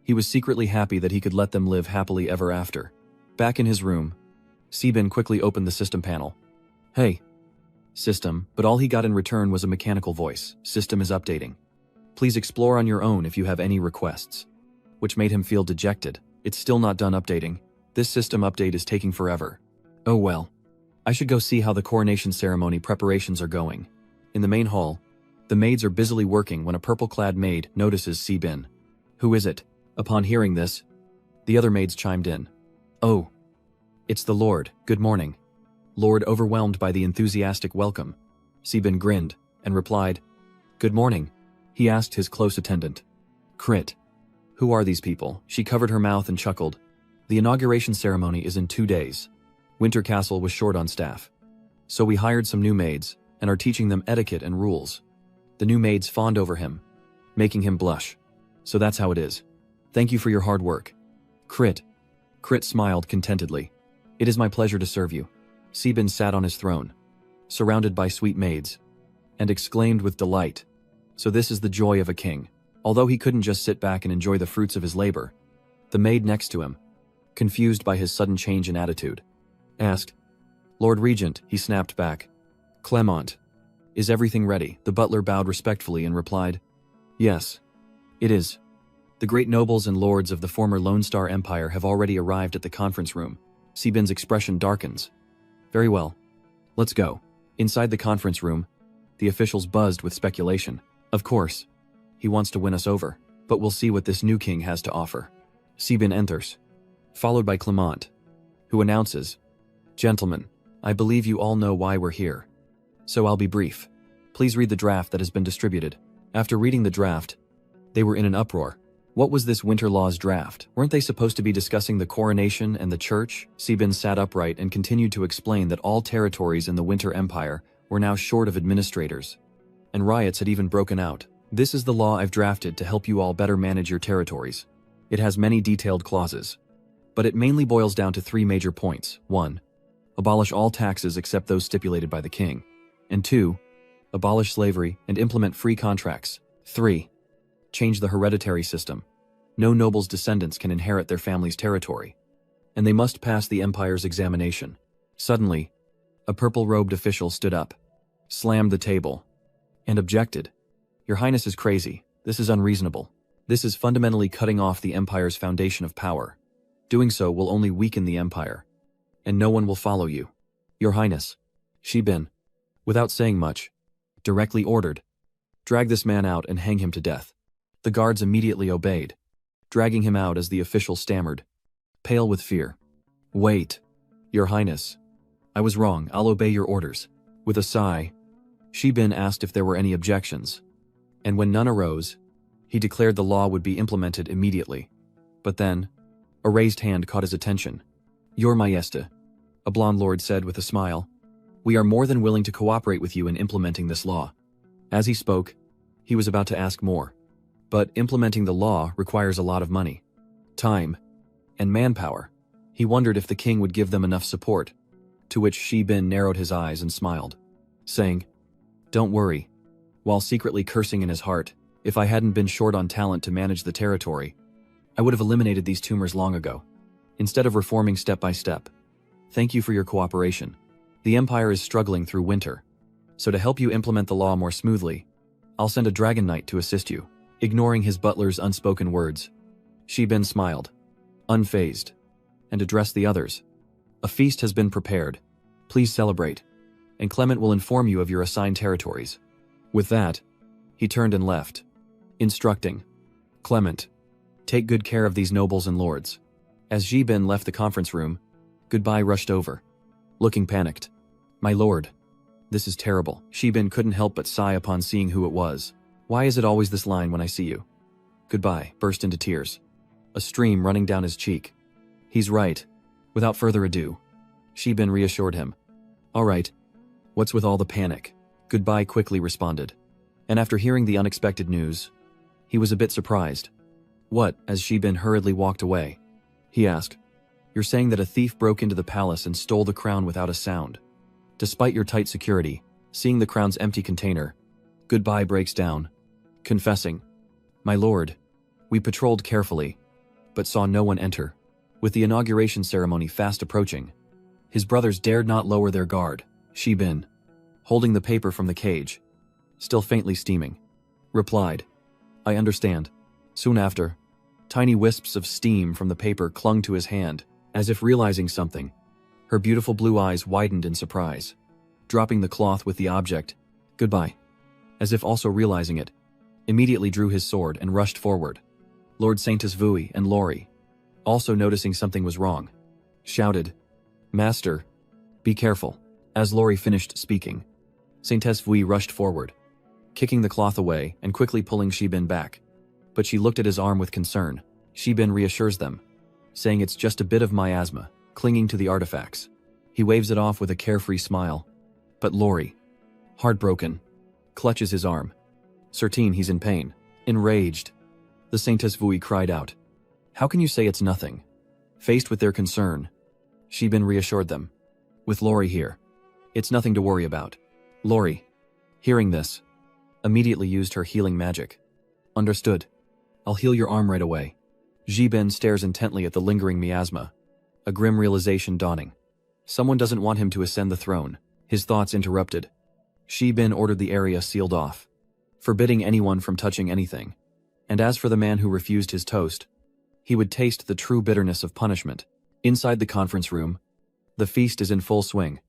he was secretly happy that he could let them live happily ever after. Back in his room, Sibin quickly opened the system panel. Hey. System, but all he got in return was a mechanical voice. System is updating. Please explore on your own if you have any requests. Which made him feel dejected. It's still not done updating. This system update is taking forever. Oh well. I should go see how the coronation ceremony preparations are going. In the main hall, the maids are busily working when a purple-clad maid notices Sibin. Who is it? Upon hearing this, the other maids chimed in. Oh. It's the Lord. Good morning. Lord overwhelmed by the enthusiastic welcome. Sibin grinned and replied, Good morning. He asked his close attendant. Crit. Who are these people? She covered her mouth and chuckled. The inauguration ceremony is in 2 days. Winter Castle was short on staff. So we hired some new maids and are teaching them etiquette and rules. The new maids fawned over him, making him blush. So that's how it is. Thank you for your hard work. Crit. Crit smiled contentedly. It is my pleasure to serve you. Sebin sat on his throne, surrounded by sweet maids, and exclaimed with delight. So this is the joy of a king. Although he couldn't just sit back and enjoy the fruits of his labor, the maid next to him, confused by his sudden change in attitude, asked, Lord Regent, he snapped back. Clement. Is everything ready? The butler bowed respectfully and replied, Yes, it is. The great nobles and lords of the former Lone Star Empire have already arrived at the conference room. Sebin's expression darkens. Very well. Let's go. Inside the conference room, the officials buzzed with speculation. Of course. He wants to win us over, but we'll see what this new king has to offer. Sebin enters, followed by Clement, who announces, Gentlemen, I believe you all know why we're here. So I'll be brief. Please read the draft that has been distributed. After reading the draft, they were in an uproar. What was this Winter Laws draft? Weren't they supposed to be discussing the coronation and the church? Sebin sat upright and continued to explain that all territories in the Winter Empire were now short of administrators, and riots had even broken out. This is the law I've drafted to help you all better manage your territories. It has many detailed clauses, but it mainly boils down to 3 major points. 1. Abolish all taxes except those stipulated by the king. And 2. Abolish slavery and implement free contracts. 3. Change the hereditary system. No noble's descendants can inherit their family's territory, and they must pass the empire's examination. Suddenly, a purple-robed official stood up, slammed the table, and objected. Your Highness is crazy. This is unreasonable. This is fundamentally cutting off the empire's foundation of power. Doing so will only weaken the empire, and no one will follow you. Your Highness, Sebin, without saying much, directly ordered, drag this man out and hang him to death. The guards immediately obeyed, dragging him out as the official stammered, pale with fear. Wait, Your Highness. I was wrong. I'll obey your orders. With a sigh, Sebin asked if there were any objections, and when none arose, he declared the law would be implemented immediately. But then, a raised hand caught his attention. Your Majesty, a blonde lord said with a smile, we are more than willing to cooperate with you in implementing this law. As he spoke, he was about to ask more. But implementing the law requires a lot of money, time, and manpower. He wondered if the king would give them enough support, to which Sebin narrowed his eyes and smiled, saying, Don't worry, while secretly cursing in his heart, if I hadn't been short on talent to manage the territory, I would have eliminated these tumors long ago, instead of reforming step by step. Thank you for your cooperation. The Empire is struggling through winter, so to help you implement the law more smoothly, I'll send a Dragon Knight to assist you. Ignoring his butler's unspoken words, Sebin smiled, unfazed, and addressed the others. A feast has been prepared. Please celebrate, and Clement will inform you of your assigned territories. With that, he turned and left, instructing, Clement, take good care of these nobles and lords. As Sebin left the conference room, Goodbye rushed over, looking panicked. My lord, this is terrible. Sebin couldn't help but sigh upon seeing who it was. Why is it always this line when I see you? Goodbye burst into tears, a stream running down his cheek. He's right. Without further ado, Sebin reassured him. All right. What's with all the panic? Goodbye quickly responded. And after hearing the unexpected news, he was a bit surprised. What? As Sebin hurriedly walked away, he asked. You're saying that a thief broke into the palace and stole the crown without a sound. Despite your tight security, seeing the crown's empty container, Goodbye breaks down, confessing, My lord, we patrolled carefully, but saw no one enter. With the inauguration ceremony fast approaching, his brothers dared not lower their guard. Sebin, holding the paper from the cage, still faintly steaming, replied, I understand. Soon after, tiny wisps of steam from the paper clung to his hand. As if realizing something, her beautiful blue eyes widened in surprise, dropping the cloth with the object, Goodbye, as if also realizing it, immediately drew his sword and rushed forward. Lord Saintus Vui and Lori, also noticing something was wrong, shouted, Master, be careful. As Lori finished speaking, Saintess Vui rushed forward, kicking the cloth away and quickly pulling Sebin back. But she looked at his arm with concern. Sebin reassures them, saying it's just a bit of miasma, clinging to the artifacts. He waves it off with a carefree smile. But Lori, heartbroken, clutches his arm. Certain he's in pain. Enraged, the Saintess Vui cried out. How can you say it's nothing? Faced with their concern, Shibin reassured them. With Lori here, it's nothing to worry about. Lori, hearing this, immediately used her healing magic. Understood. I'll heal your arm right away. Shibin stares intently at the lingering miasma, a grim realization dawning. Someone doesn't want him to ascend the throne. His thoughts interrupted. Shibin ordered the area sealed off, forbidding anyone from touching anything. And as for the man who refused his toast, he would taste the true bitterness of punishment. Inside the conference room, the feast is in full swing,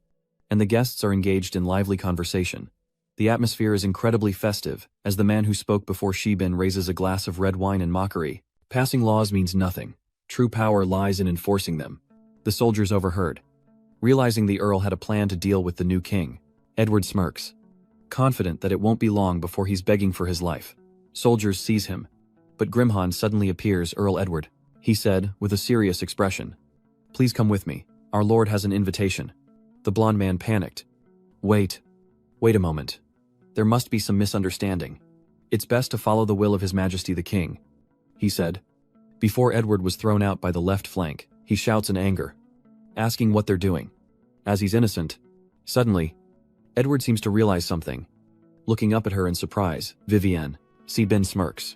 and the guests are engaged in lively conversation. The atmosphere is incredibly festive, as the man who spoke before Shibin raises a glass of red wine in mockery. Passing laws means nothing. True power lies in enforcing them. The soldiers overheard. Realizing the Earl had a plan to deal with the new king, Edward smirks, confident that it won't be long before he's begging for his life. Soldiers seize him, but Grimhan suddenly appears. Earl Edward, he said with a serious expression. Please come with me. Our lord has an invitation. The blond man panicked. Wait a moment. There must be some misunderstanding. It's best to follow the will of His Majesty the King, he said. Before Edward was thrown out by the left flank, he shouts in anger, asking what they're doing. As he's innocent, suddenly, Edward seems to realize something. Looking up at her in surprise, Vivienne, Shibin smirks.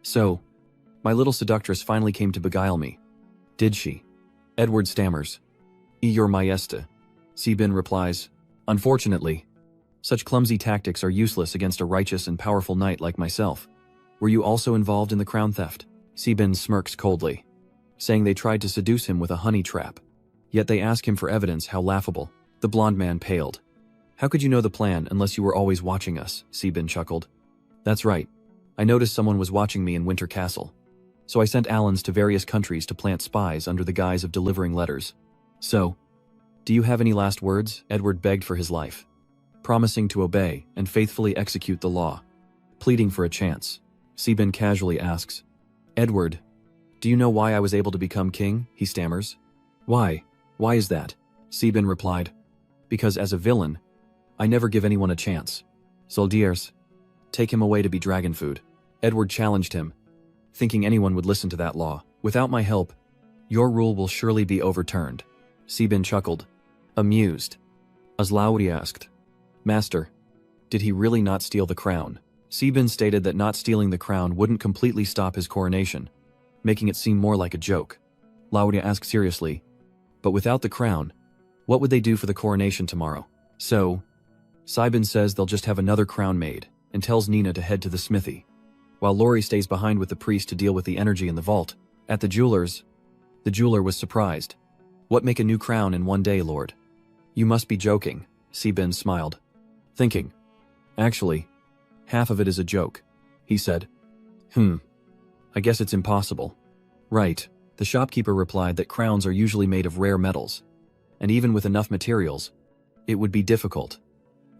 So, my little seductress finally came to beguile me. Did she? Edward stammers. Your Majesty. Shibin replies. Unfortunately, such clumsy tactics are useless against a righteous and powerful knight like myself. Were you also involved in the crown theft? Shibin smirks coldly, saying they tried to seduce him with a honey trap. Yet they ask him for evidence. How laughable. The blond man paled. How could you know the plan unless you were always watching us? Shibin chuckled. That's right. I noticed someone was watching me in Winter Castle. So I sent Allens to various countries to plant spies under the guise of delivering letters. So, do you have any last words? Edward begged for his life, promising to obey and faithfully execute the law, pleading for a chance. Shibin casually asks, Edward, do you know why I was able to become king? He stammers. Why? Why is that? Shibin replied. Because as a villain, I never give anyone a chance. Soldiers, take him away to be dragon food. Edward challenged him, thinking anyone would listen to that law. Without my help, your rule will surely be overturned. Shibin chuckled, amused. Azlauri asked, Master, did he really not steal the crown? Shibin stated that not stealing the crown wouldn't completely stop his coronation, making it seem more like a joke. Lauria asked seriously, but without the crown, what would they do for the coronation tomorrow? So, Shibin says they'll just have another crown made, and tells Nina to head to the smithy, while Lori stays behind with the priest to deal with the energy in the vault. At the jeweler's, the jeweler was surprised. What, make a new crown in one day, Lord? You must be joking, Shibin smiled, thinking. Actually, half of it is a joke, he said. I guess it's impossible. Right, the shopkeeper replied that crowns are usually made of rare metals, and even with enough materials, it would be difficult,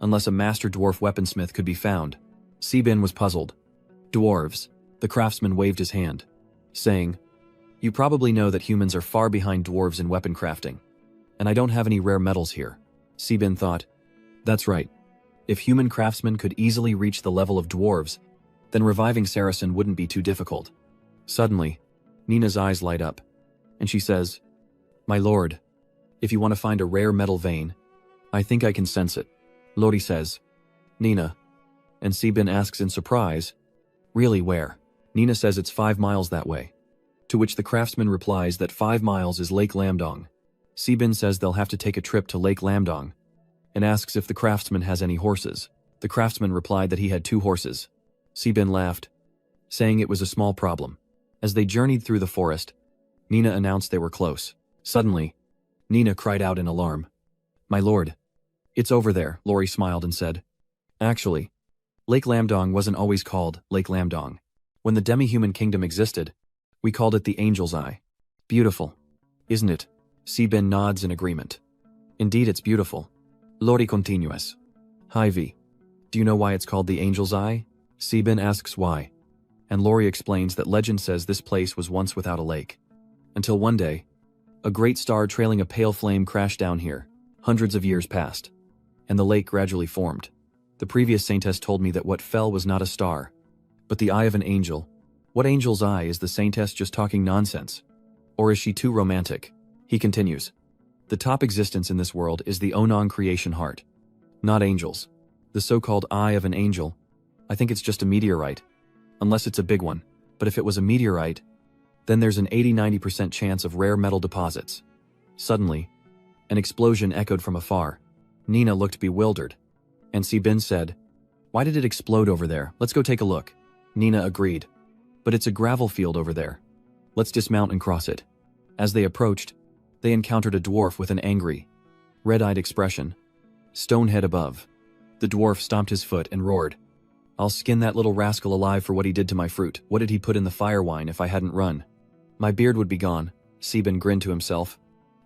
unless a master dwarf weaponsmith could be found. Shibin was puzzled. Dwarves, the craftsman waved his hand, saying, You probably know that humans are far behind dwarves in weapon crafting, and I don't have any rare metals here. Shibin thought, that's right. If human craftsmen could easily reach the level of dwarves, then reviving Saracen wouldn't be too difficult. Suddenly, Nina's eyes light up, and she says, My lord, if you want to find a rare metal vein, I think I can sense it. Lori says, Nina. And Shibin asks in surprise, Really, where? Nina says it's 5 miles that way. To which the craftsman replies that 5 miles is Lake Lamdong. Shibin says they'll have to take a trip to Lake Lamdong, and asks if the craftsman has any horses. The craftsman replied that he had 2 horses. Shibin laughed, saying it was a small problem. As they journeyed through the forest, Nina announced they were close. Suddenly, Nina cried out in alarm. My lord, it's over there, Lori smiled and said. Actually, Lake Lamdong wasn't always called Lake Lamdong. When the demi-human kingdom existed, we called it the Angel's Eye. Beautiful, isn't it? Shibin nods in agreement. Indeed, it's beautiful. Lori continues. Hi V. Do you know why it's called the Angel's Eye? Shibin asks why, and Lori explains that legend says this place was once without a lake. Until one day, a great star trailing a pale flame crashed down here. Hundreds of years passed, and the lake gradually formed. The previous saintess told me that what fell was not a star, but the eye of an angel. What angel's eye? Is the saintess just talking nonsense? Or is she too romantic? He continues. The top existence in this world is the Onan creation heart, not angels. The so-called eye of an angel, I think it's just a meteorite, unless it's a big one. But if it was a meteorite, then there's an 80–90% chance of rare metal deposits. Suddenly, an explosion echoed from afar. Nina looked bewildered, and Si-bin said, "Why did it explode over there? Let's go take a look." Nina agreed. "But it's a gravel field over there. Let's dismount and cross it." As they approached, they encountered a dwarf with an angry, red-eyed expression. Stone head above. The dwarf stomped his foot and roared, "I'll skin that little rascal alive for what he did to my fruit. What did he put in the fire wine if I hadn't run? My beard would be gone." Si-bin grinned to himself.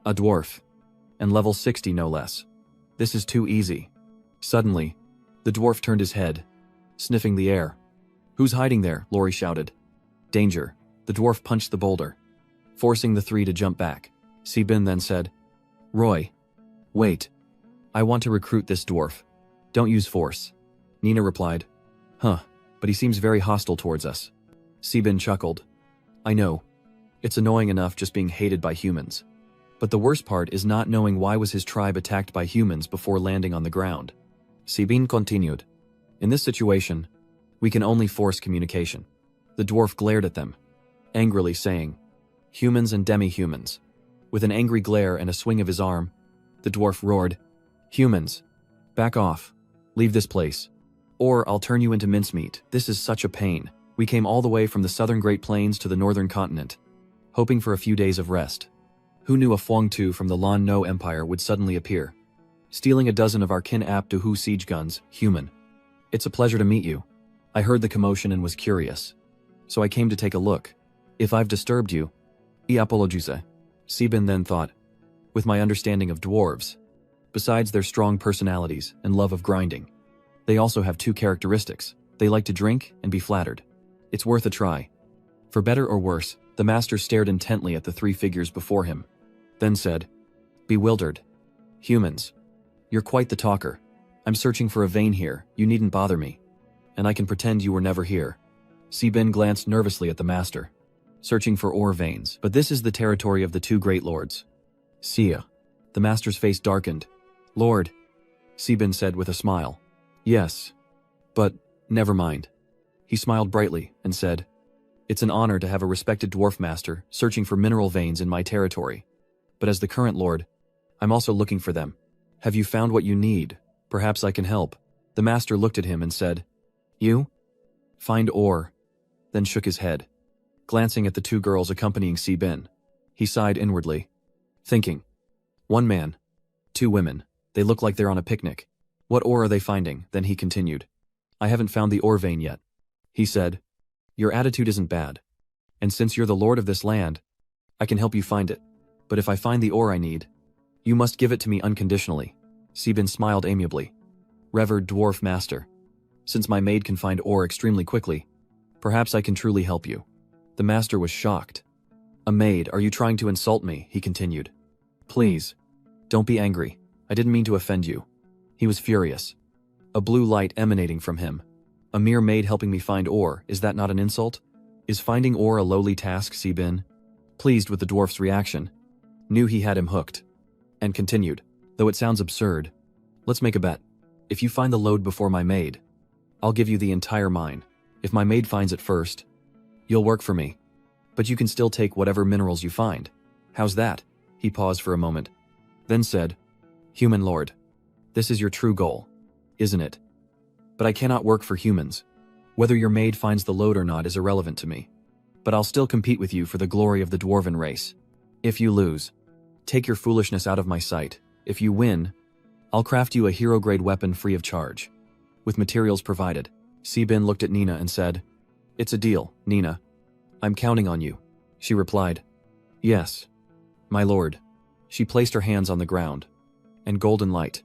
A dwarf. And level 60 no less. This is too easy. Suddenly, the dwarf turned his head, sniffing the air. "Who's hiding there?" Lori shouted. "Danger." The dwarf punched the boulder, forcing the three to jump back. Si-bin then said, "Roy, wait. I want to recruit this dwarf. Don't use force." Nina replied, "Huh, but he seems very hostile towards us." Si-bin chuckled. "I know. It's annoying enough just being hated by humans. But the worst part is not knowing why was his tribe attacked by humans before landing on the ground." Si-bin continued, "In this situation, we can only force communication." The dwarf glared at them, angrily saying, "Humans and demi-humans." With an angry glare and a swing of his arm, the dwarf roared, "Humans, back off. Leave this place. Or I'll turn you into mincemeat. This is such a pain. We came all the way from the southern Great Plains to the northern continent, hoping for a few days of rest. Who knew a Fuangtu from the Lan No Empire would suddenly appear, stealing a dozen of our Kin Ap Duhu siege guns, human. It's a pleasure to meet you. I heard the commotion and was curious, so I came to take a look. If I've disturbed you, I apologize." Si-bin then thought, with my understanding of dwarves, besides their strong personalities and love of grinding, they also have two characteristics. They like to drink and be flattered. It's worth a try. For better or worse, the master stared intently at the three figures before him, then said, bewildered, "Humans, you're quite the talker. I'm searching for a vein here, you needn't bother me. And I can pretend you were never here." Si-bin glanced nervously at the master. "Searching for ore veins, but this is the territory of the two great lords." "Sia." The master's face darkened. "Lord," Si-bin said with a smile. "Yes. But, never mind." He smiled brightly and said, "It's an honor to have a respected dwarf master searching for mineral veins in my territory. But as the current lord, I'm also looking for them. Have you found what you need? Perhaps I can help." The master looked at him and said, "You? Find ore," then shook his head, glancing at the two girls accompanying Si-bin. He sighed inwardly, thinking, "One man, two women, they look like they're on a picnic. What ore are they finding?" Then he continued, "I haven't found the ore vein yet." He said, "Your attitude isn't bad, and since you're the lord of this land, I can help you find it. But if I find the ore I need, you must give it to me unconditionally." Si-bin smiled amiably. "Revered dwarf master, since my maid can find ore extremely quickly, perhaps I can truly help you." The master was shocked. "A maid, are you trying to insult me?" he continued. "Please, don't be angry. I didn't mean to offend you." He was furious. A blue light emanating from him. "A mere maid helping me find ore, is that not an insult? Is finding ore a lowly task?" Si-bin, pleased with the dwarf's reaction, knew he had him hooked, and continued, "Though it sounds absurd, let's make a bet. If you find the lode before my maid, I'll give you the entire mine. If my maid finds it first, you'll work for me. But you can still take whatever minerals you find. How's that?" He paused for a moment, then said, "Human lord, this is your true goal, isn't it? But I cannot work for humans. Whether your maid finds the lode or not is irrelevant to me. But I'll still compete with you for the glory of the dwarven race. If you lose, take your foolishness out of my sight. If you win, I'll craft you a hero-grade weapon free of charge, with materials provided." Si-bin looked at Nina and said, "It's a deal, Nina. I'm counting on you." She replied, "Yes, my lord." She placed her hands on the ground, and golden light,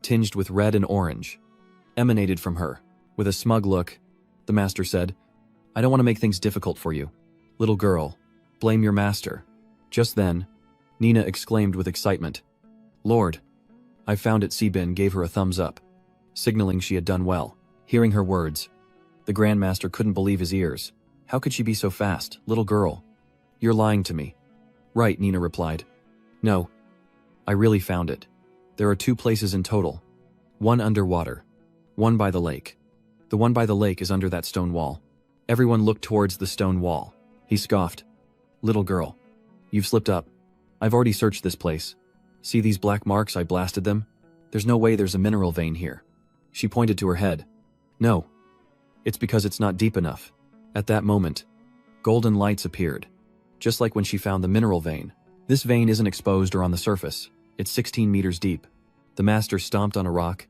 tinged with red and orange, emanated from her. With a smug look, the master said, "I don't want to make things difficult for you. Little girl, blame your master. Just then, Nina exclaimed with excitement. Lord! I found it. Sibin gave her a thumbs up, signaling she had done well. Hearing her words, the Grandmaster couldn't believe his ears. How could she be so fast, little girl? You're lying to me. Right, Nina replied. No. I really found it. There are 2 places in total. One underwater. One by the lake. The one by the lake is under that stone wall. Everyone looked towards the stone wall. He scoffed. Little girl. You've slipped up. I've already searched this place. See these black marks? I blasted them. There's no way there's a mineral vein here. She pointed to her head. No. It's because it's not deep enough. At that moment, golden lights appeared. Just like when she found the mineral vein. This vein isn't exposed or on the surface. It's 16 meters deep. The master stomped on a rock,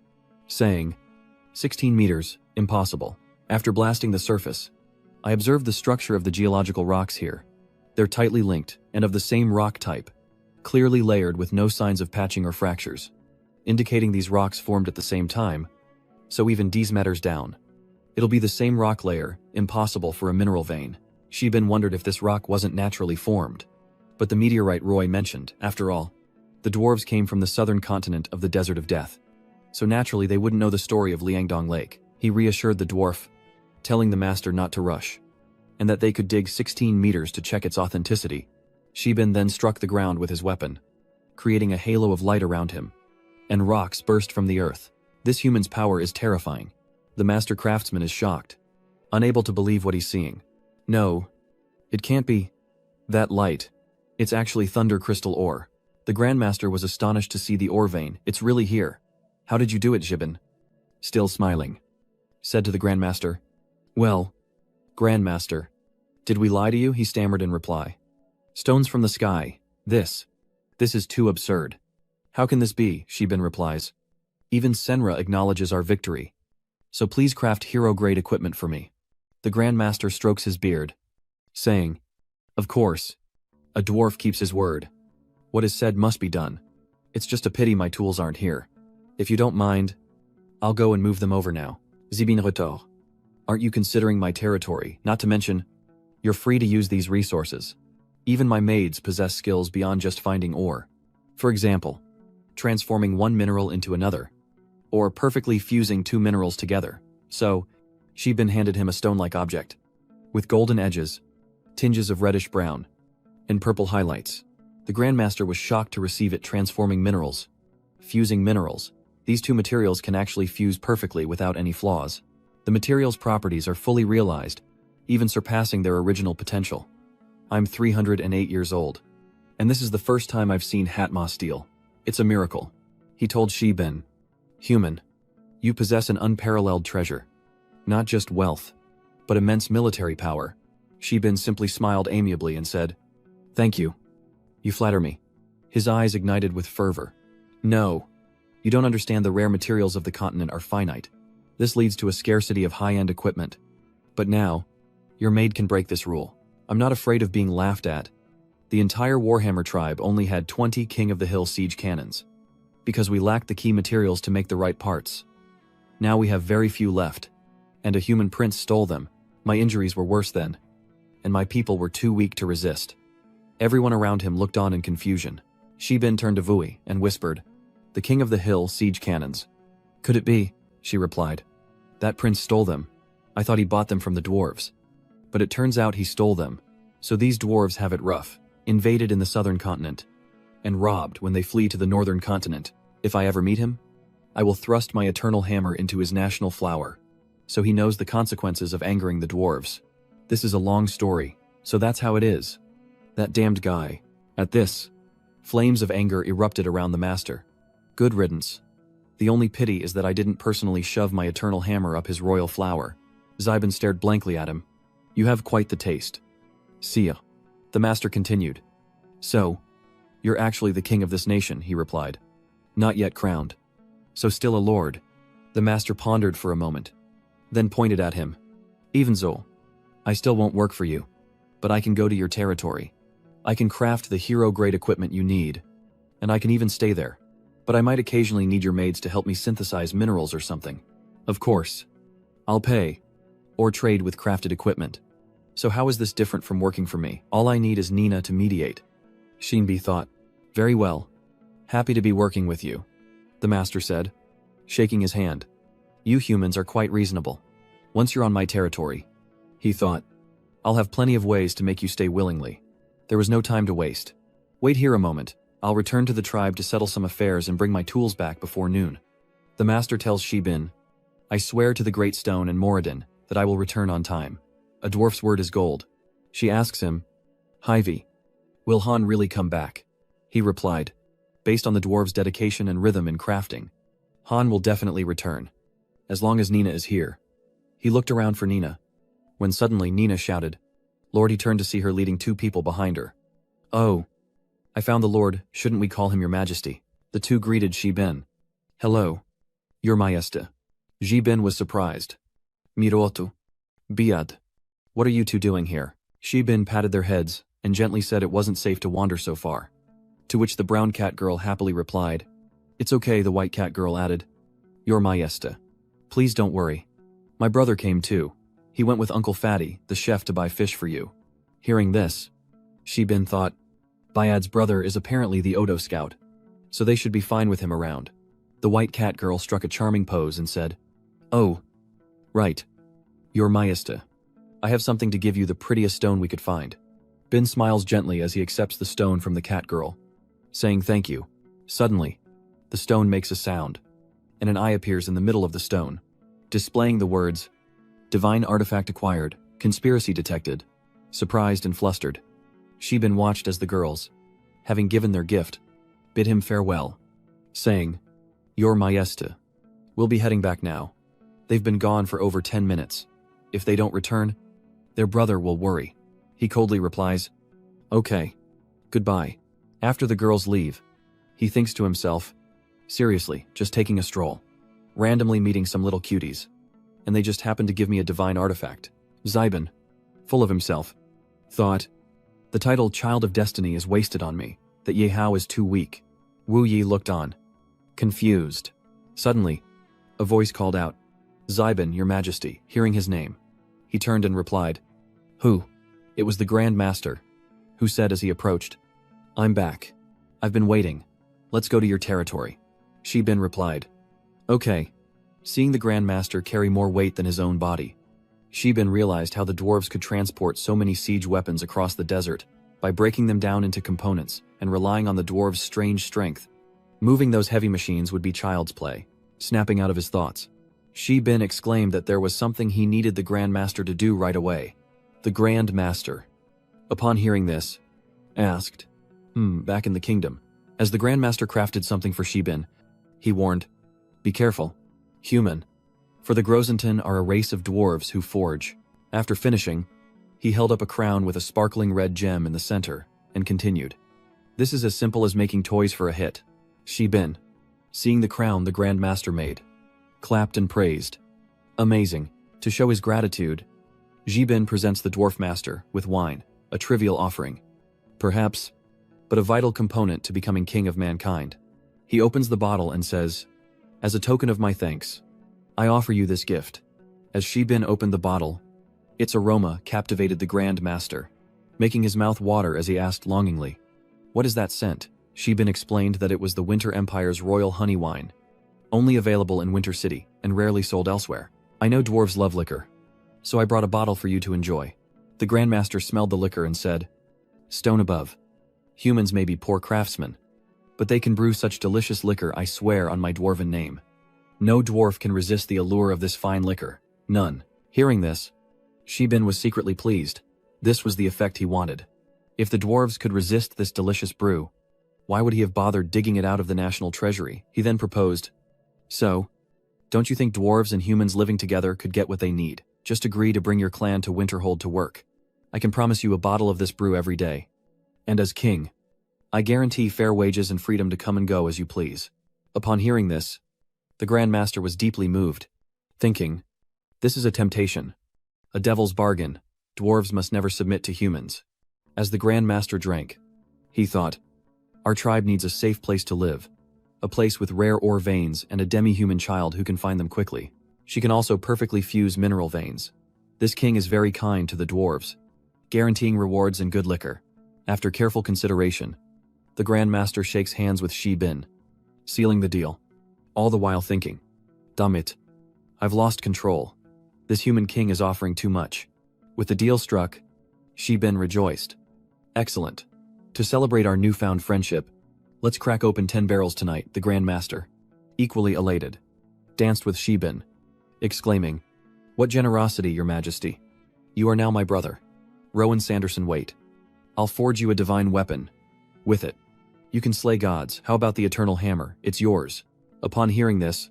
saying, 16 meters, impossible. After blasting the surface, I observed the structure of the geological rocks here. They're tightly linked and of the same rock type, clearly layered with no signs of patching or fractures, indicating these rocks formed at the same time, so even these matters down. It'll be the same rock layer, impossible for a mineral vein. Shibin wondered if this rock wasn't naturally formed. But the meteorite Roy mentioned, after all, the dwarves came from the southern continent of the Desert of Death, so naturally they wouldn't know the story of Liangdong Lake. He reassured the dwarf, telling the master not to rush, and that they could dig 16 meters to check its authenticity. Shibin then struck the ground with his weapon, creating a halo of light around him, and rocks burst from the earth. This human's power is terrifying. The master craftsman is shocked, unable to believe what he's seeing. No, it can't be that light. It's actually thunder crystal ore. The Grandmaster was astonished to see the ore vein. It's really here. How did you do it, Shibin? Still smiling, said to the Grandmaster. Well, Grandmaster, did we lie to you? He stammered in reply. Stones from the sky. This is too absurd. How can this be? Shibin replies. Even Senra acknowledges our victory. So please craft hero-grade equipment for me. The Grandmaster strokes his beard, saying, Of course. A dwarf keeps his word. What is said must be done. It's just a pity my tools aren't here. If you don't mind, I'll go and move them over now. Zibin retour. Aren't you considering my territory? Not to mention, you're free to use these resources. Even my maids possess skills beyond just finding ore. For example, transforming one mineral into another, or perfectly fusing 2 minerals together. So, Shibin handed him a stone-like object, with golden edges, tinges of reddish-brown, and purple highlights. The Grandmaster was shocked to receive it. Transforming minerals, fusing minerals. These 2 materials can actually fuse perfectly without any flaws. The material's properties are fully realized, even surpassing their original potential. I'm 308 years old, and this is the first time I've seen Hatma steel. It's a miracle. He told Shibin, Human, you possess an unparalleled treasure. Not just wealth, but immense military power. Shibin simply smiled amiably and said, Thank you. You flatter me. His eyes ignited with fervor. No, you don't understand. The rare materials of the continent are finite. This leads to a scarcity of high-end equipment. But now, your maid can break this rule. I'm not afraid of being laughed at. The entire Warhammer tribe only had 20 King of the Hill siege cannons, because we lacked the key materials to make the right parts. Now we have very few left, and a human prince stole them. My injuries were worse then, and my people were too weak to resist. Everyone around him looked on in confusion. Shibin turned to Vui and whispered, The King of the Hill siege cannons. Could it be? She replied. That prince stole them. I thought he bought them from the dwarves. But it turns out he stole them. So these dwarves have it rough, invaded in the southern continent, and robbed when they flee to the northern continent. If I ever meet him, I will thrust my eternal hammer into his national flower, so he knows the consequences of angering the dwarves. This is a long story, so that's how it is. That damned guy. At this, flames of anger erupted around the master. Good riddance. The only pity is that I didn't personally shove my eternal hammer up his royal flower. Zibin stared blankly at him. You have quite the taste. See ya. The master continued. So, you're actually the king of this nation, he replied. Not yet crowned. So still a lord. The master pondered for a moment, then pointed at him. Even so, I still won't work for you, but I can go to your territory. I can craft the hero-grade equipment you need, and I can even stay there. But I might occasionally need your maids to help me synthesize minerals or something. Of course. I'll pay, or trade with crafted equipment. So how is this different from working for me? All I need is Nina to mediate. Shinbi thought. Very well. Happy to be working with you, the master said, shaking his hand. You humans are quite reasonable. Once you're on my territory, he thought, I'll have plenty of ways to make you stay willingly. There was no time to waste. Wait here a moment. I'll return to the tribe to settle some affairs and bring my tools back before noon. The master tells Shibin, I swear to the Great Stone and Moradin that I will return on time. A dwarf's word is gold. She asks him, Hyvie, will Han really come back? He replied, based on the dwarves' dedication and rhythm in crafting, Han will definitely return, as long as Nina is here. He looked around for Nina, when suddenly Nina shouted. Lord, he turned to see her leading 2 people behind her. Oh, I found the Lord, shouldn't we call him Your Majesty? The 2 greeted Shibin. Hello, Your Majesty. Shibin was surprised. Mirotu. Biad. What are you 2 doing here? Shibin patted their heads and gently said it wasn't safe to wander so far. To which the brown cat girl happily replied, It's okay, the white cat girl added. Your Majesty. Please don't worry. My brother came too. He went with Uncle Fatty, the chef, to buy fish for you. Hearing this, Shibin thought, Biad's brother is apparently the Odo scout, so they should be fine with him around. The white cat girl struck a charming pose and said, Oh, right. Your Majesty. I have something to give you, the prettiest stone we could find. Bin smiles gently as he accepts the stone from the cat girl, saying thank you. Suddenly, the stone makes a sound, and an eye appears in the middle of the stone, displaying the words, Divine artifact acquired, conspiracy detected. Surprised and flustered, Shibin watched as the girls, having given their gift, bid him farewell, saying, Your Majesty. We'll be heading back now. They've been gone for over 10 minutes. If they don't return, their brother will worry. He coldly replies, Okay. Goodbye. After the girls leave, he thinks to himself, seriously, just taking a stroll, randomly meeting some little cuties, and they just happen to give me a divine artifact. Zybin, full of himself, thought, the title Child of Destiny is wasted on me, that Ye Hao is too weak. Wu Yi looked on, confused. Suddenly, a voice called out, Zybin, Your Majesty. Hearing his name, he turned and replied, Who? It was the Grand Master, who said as he approached, I'm back. I've been waiting. Let's go to your territory. Shibin replied, Okay. Seeing the Grand Master carry more weight than his own body, Shibin realized how the dwarves could transport so many siege weapons across the desert by breaking them down into components and relying on the dwarves' strange strength. Moving those heavy machines would be child's play. Snapping out of his thoughts, Shibin exclaimed that there was something he needed the Grand Master to do right away. The Grand Master, upon hearing this, asked, back in the kingdom. As the Grand Master crafted something for Shibin, he warned, Be careful, human. For the Grosentin are a race of dwarves who forge. After finishing, he held up a crown with a sparkling red gem in the center, and continued, This is as simple as making toys for a hit. Shibin, seeing the crown the Grand Master made, clapped and praised. Amazing. To show his gratitude, Shibin presents the Dwarf Master with wine, a trivial offering, perhaps, but a vital component to becoming king of mankind. He opens the bottle and says, As a token of my thanks, I offer you this gift. As Shibin opened the bottle, its aroma captivated the Grand Master, making his mouth water as he asked longingly, What is that scent? Shibin explained that it was the Winter Empire's royal honey wine, only available in Winter City and rarely sold elsewhere. I know dwarves love liquor, so I brought a bottle for you to enjoy. The Grand Master smelled the liquor and said, Stone above. Humans may be poor craftsmen, but they can brew such delicious liquor, I swear on my dwarven name. No dwarf can resist the allure of this fine liquor. None. Hearing this, Shibin was secretly pleased. This was the effect he wanted. If the dwarves could resist this delicious brew, why would he have bothered digging it out of the national treasury? He then proposed, So, don't you think dwarves and humans living together could get what they need? Just agree to bring your clan to Winterhold to work. I can promise you a bottle of this brew every day. And as king, I guarantee fair wages and freedom to come and go as you please. Upon hearing this, the Grand Master was deeply moved, thinking, This is a temptation, a devil's bargain. Dwarves must never submit to humans. As the Grand Master drank, he thought, Our tribe needs a safe place to live, a place with rare ore veins and a demi-human child who can find them quickly. She can also perfectly fuse mineral veins. This king is very kind to the dwarves, guaranteeing rewards and good liquor. After careful consideration, The Grand Master shakes hands with Shi Bin, sealing the deal, all the while thinking, damn it, I've lost control. This human king is offering too much. With the deal struck, Shi Bin rejoiced. Excellent. To celebrate our newfound friendship, let's crack open 10 barrels tonight, the Grand Master, equally elated, danced with Shi Bin, exclaiming, what generosity, your majesty. You are now my brother. Rowan Sanderson, wait. I'll forge you a divine weapon. With it, you can slay gods. How about the eternal hammer? It's yours. Upon hearing this,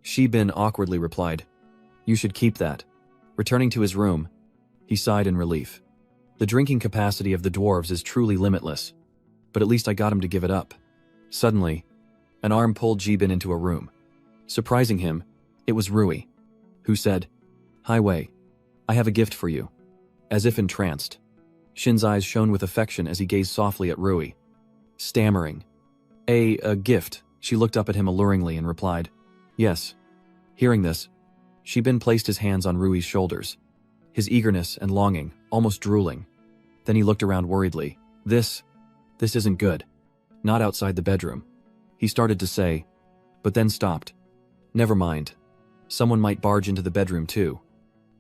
Shi Bin awkwardly replied, you should keep that. Returning to his room, he sighed in relief. The drinking capacity of the dwarves is truly limitless, but at least I got him to give it up. Suddenly, an arm pulled Shi Bin into a room. Surprising him, it was Rui, who said, Hi Wei, I have a gift for you. As if entranced, Shin's eyes shone with affection as he gazed softly at Rui. Stammering, a gift, she looked up at him alluringly and replied, yes. Hearing this, Shi Bin placed his hands on Rui's shoulders, his eagerness and longing almost drooling. Then he looked around worriedly. This isn't good. Not outside the bedroom. He started to say, but then stopped. Never mind. Someone might barge into the bedroom too.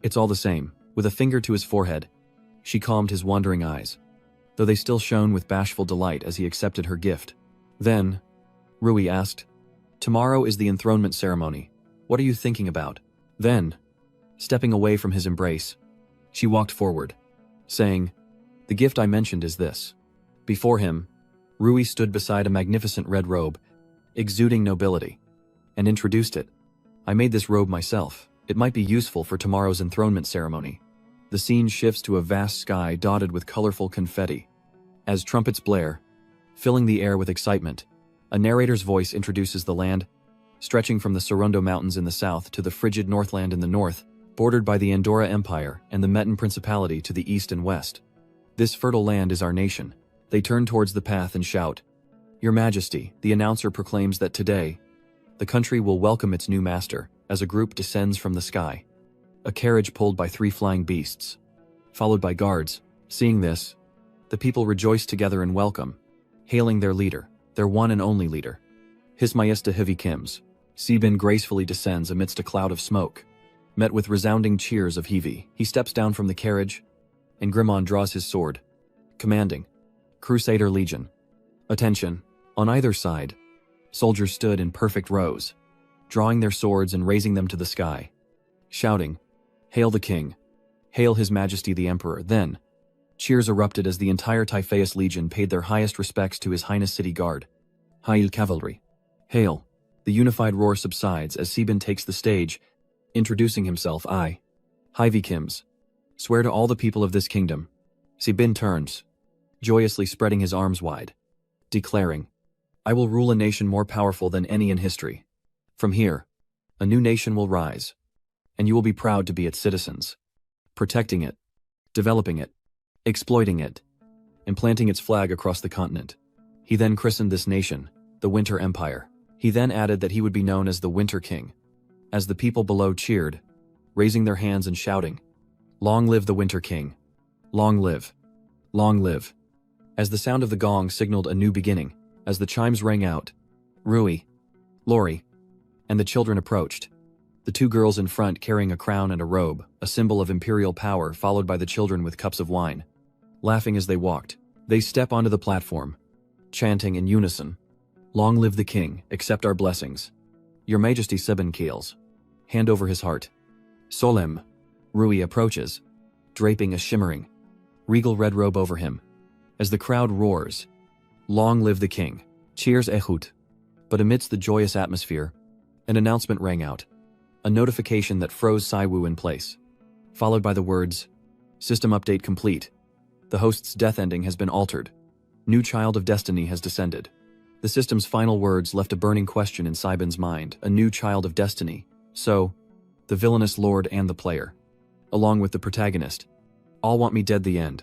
It's all the same. With a finger to his forehead, she calmed his wandering eyes, though they still shone with bashful delight as he accepted her gift. Then, Rui asked, tomorrow is the enthronement ceremony. What are you thinking about? Then, stepping away from his embrace, she walked forward, saying, the gift I mentioned is this. Before him, Rui stood beside a magnificent red robe, exuding nobility, and introduced it. I made this robe myself. It might be useful for tomorrow's enthronement ceremony. The scene shifts to a vast sky dotted with colorful confetti. As trumpets blare, filling the air with excitement, a narrator's voice introduces the land, stretching from the Sarundo Mountains in the south to the frigid Northland in the north, bordered by the Andorra Empire and the Meton Principality to the east and west. This fertile land is our nation. They turn towards the path and shout, Your Majesty, the announcer proclaims that today, the country will welcome its new master, as a group descends from the sky. A carriage pulled by 3 flying beasts, followed by guards. Seeing this, the people rejoice together in welcome, hailing their leader, their one and only leader. His Majesty Hivi Kims. Shi Bin gracefully descends amidst a cloud of smoke. Met with resounding cheers of Hivi, he steps down from the carriage, and Grimon draws his sword, commanding, Crusader Legion. Attention. On either side, soldiers stood in perfect rows, drawing their swords and raising them to the sky, shouting, Hail the King! Hail His Majesty the Emperor! Then, cheers erupted as the entire Typhaeus Legion paid their highest respects to His Highness City Guard. Hail Cavalry! Hail! The unified roar subsides as Shi Bin takes the stage, introducing himself. I, Hivi Kims, swear to all the people of this kingdom. Shi Bin turns, joyously spreading his arms wide, declaring, I will rule a nation more powerful than any in history. From here, a new nation will rise, and you will be proud to be its citizens, protecting it, developing it, exploiting it, and planting its flag across the continent. He then christened this nation the Winter Empire. He then added that he would be known as the Winter King, as the people below cheered, raising their hands and shouting, Long live the Winter King! Long live! Long live! As the sound of the gong signaled a new beginning, as the chimes rang out, Rui, Lori, and the children approached. The 2 girls in front carrying a crown and a robe, a symbol of imperial power, followed by the children with cups of wine. Laughing as they walked, they step onto the platform, chanting in unison, Long live the King, accept our blessings. Your Majesty Sebin Keels. Hand over his heart. Solemn. Rui approaches, draping a shimmering, regal red robe over him. As the crowd roars, Long live the King. Cheers ehut. But amidst the joyous atmosphere, an announcement rang out. A notification that froze Saiwu in place, followed by the words, System update complete. The host's death ending has been altered. New child of destiny has descended. The system's final words left a burning question in Shi Bin's mind. A new child of destiny. So, the villainous lord and the player, along with the protagonist, all want me dead. The end.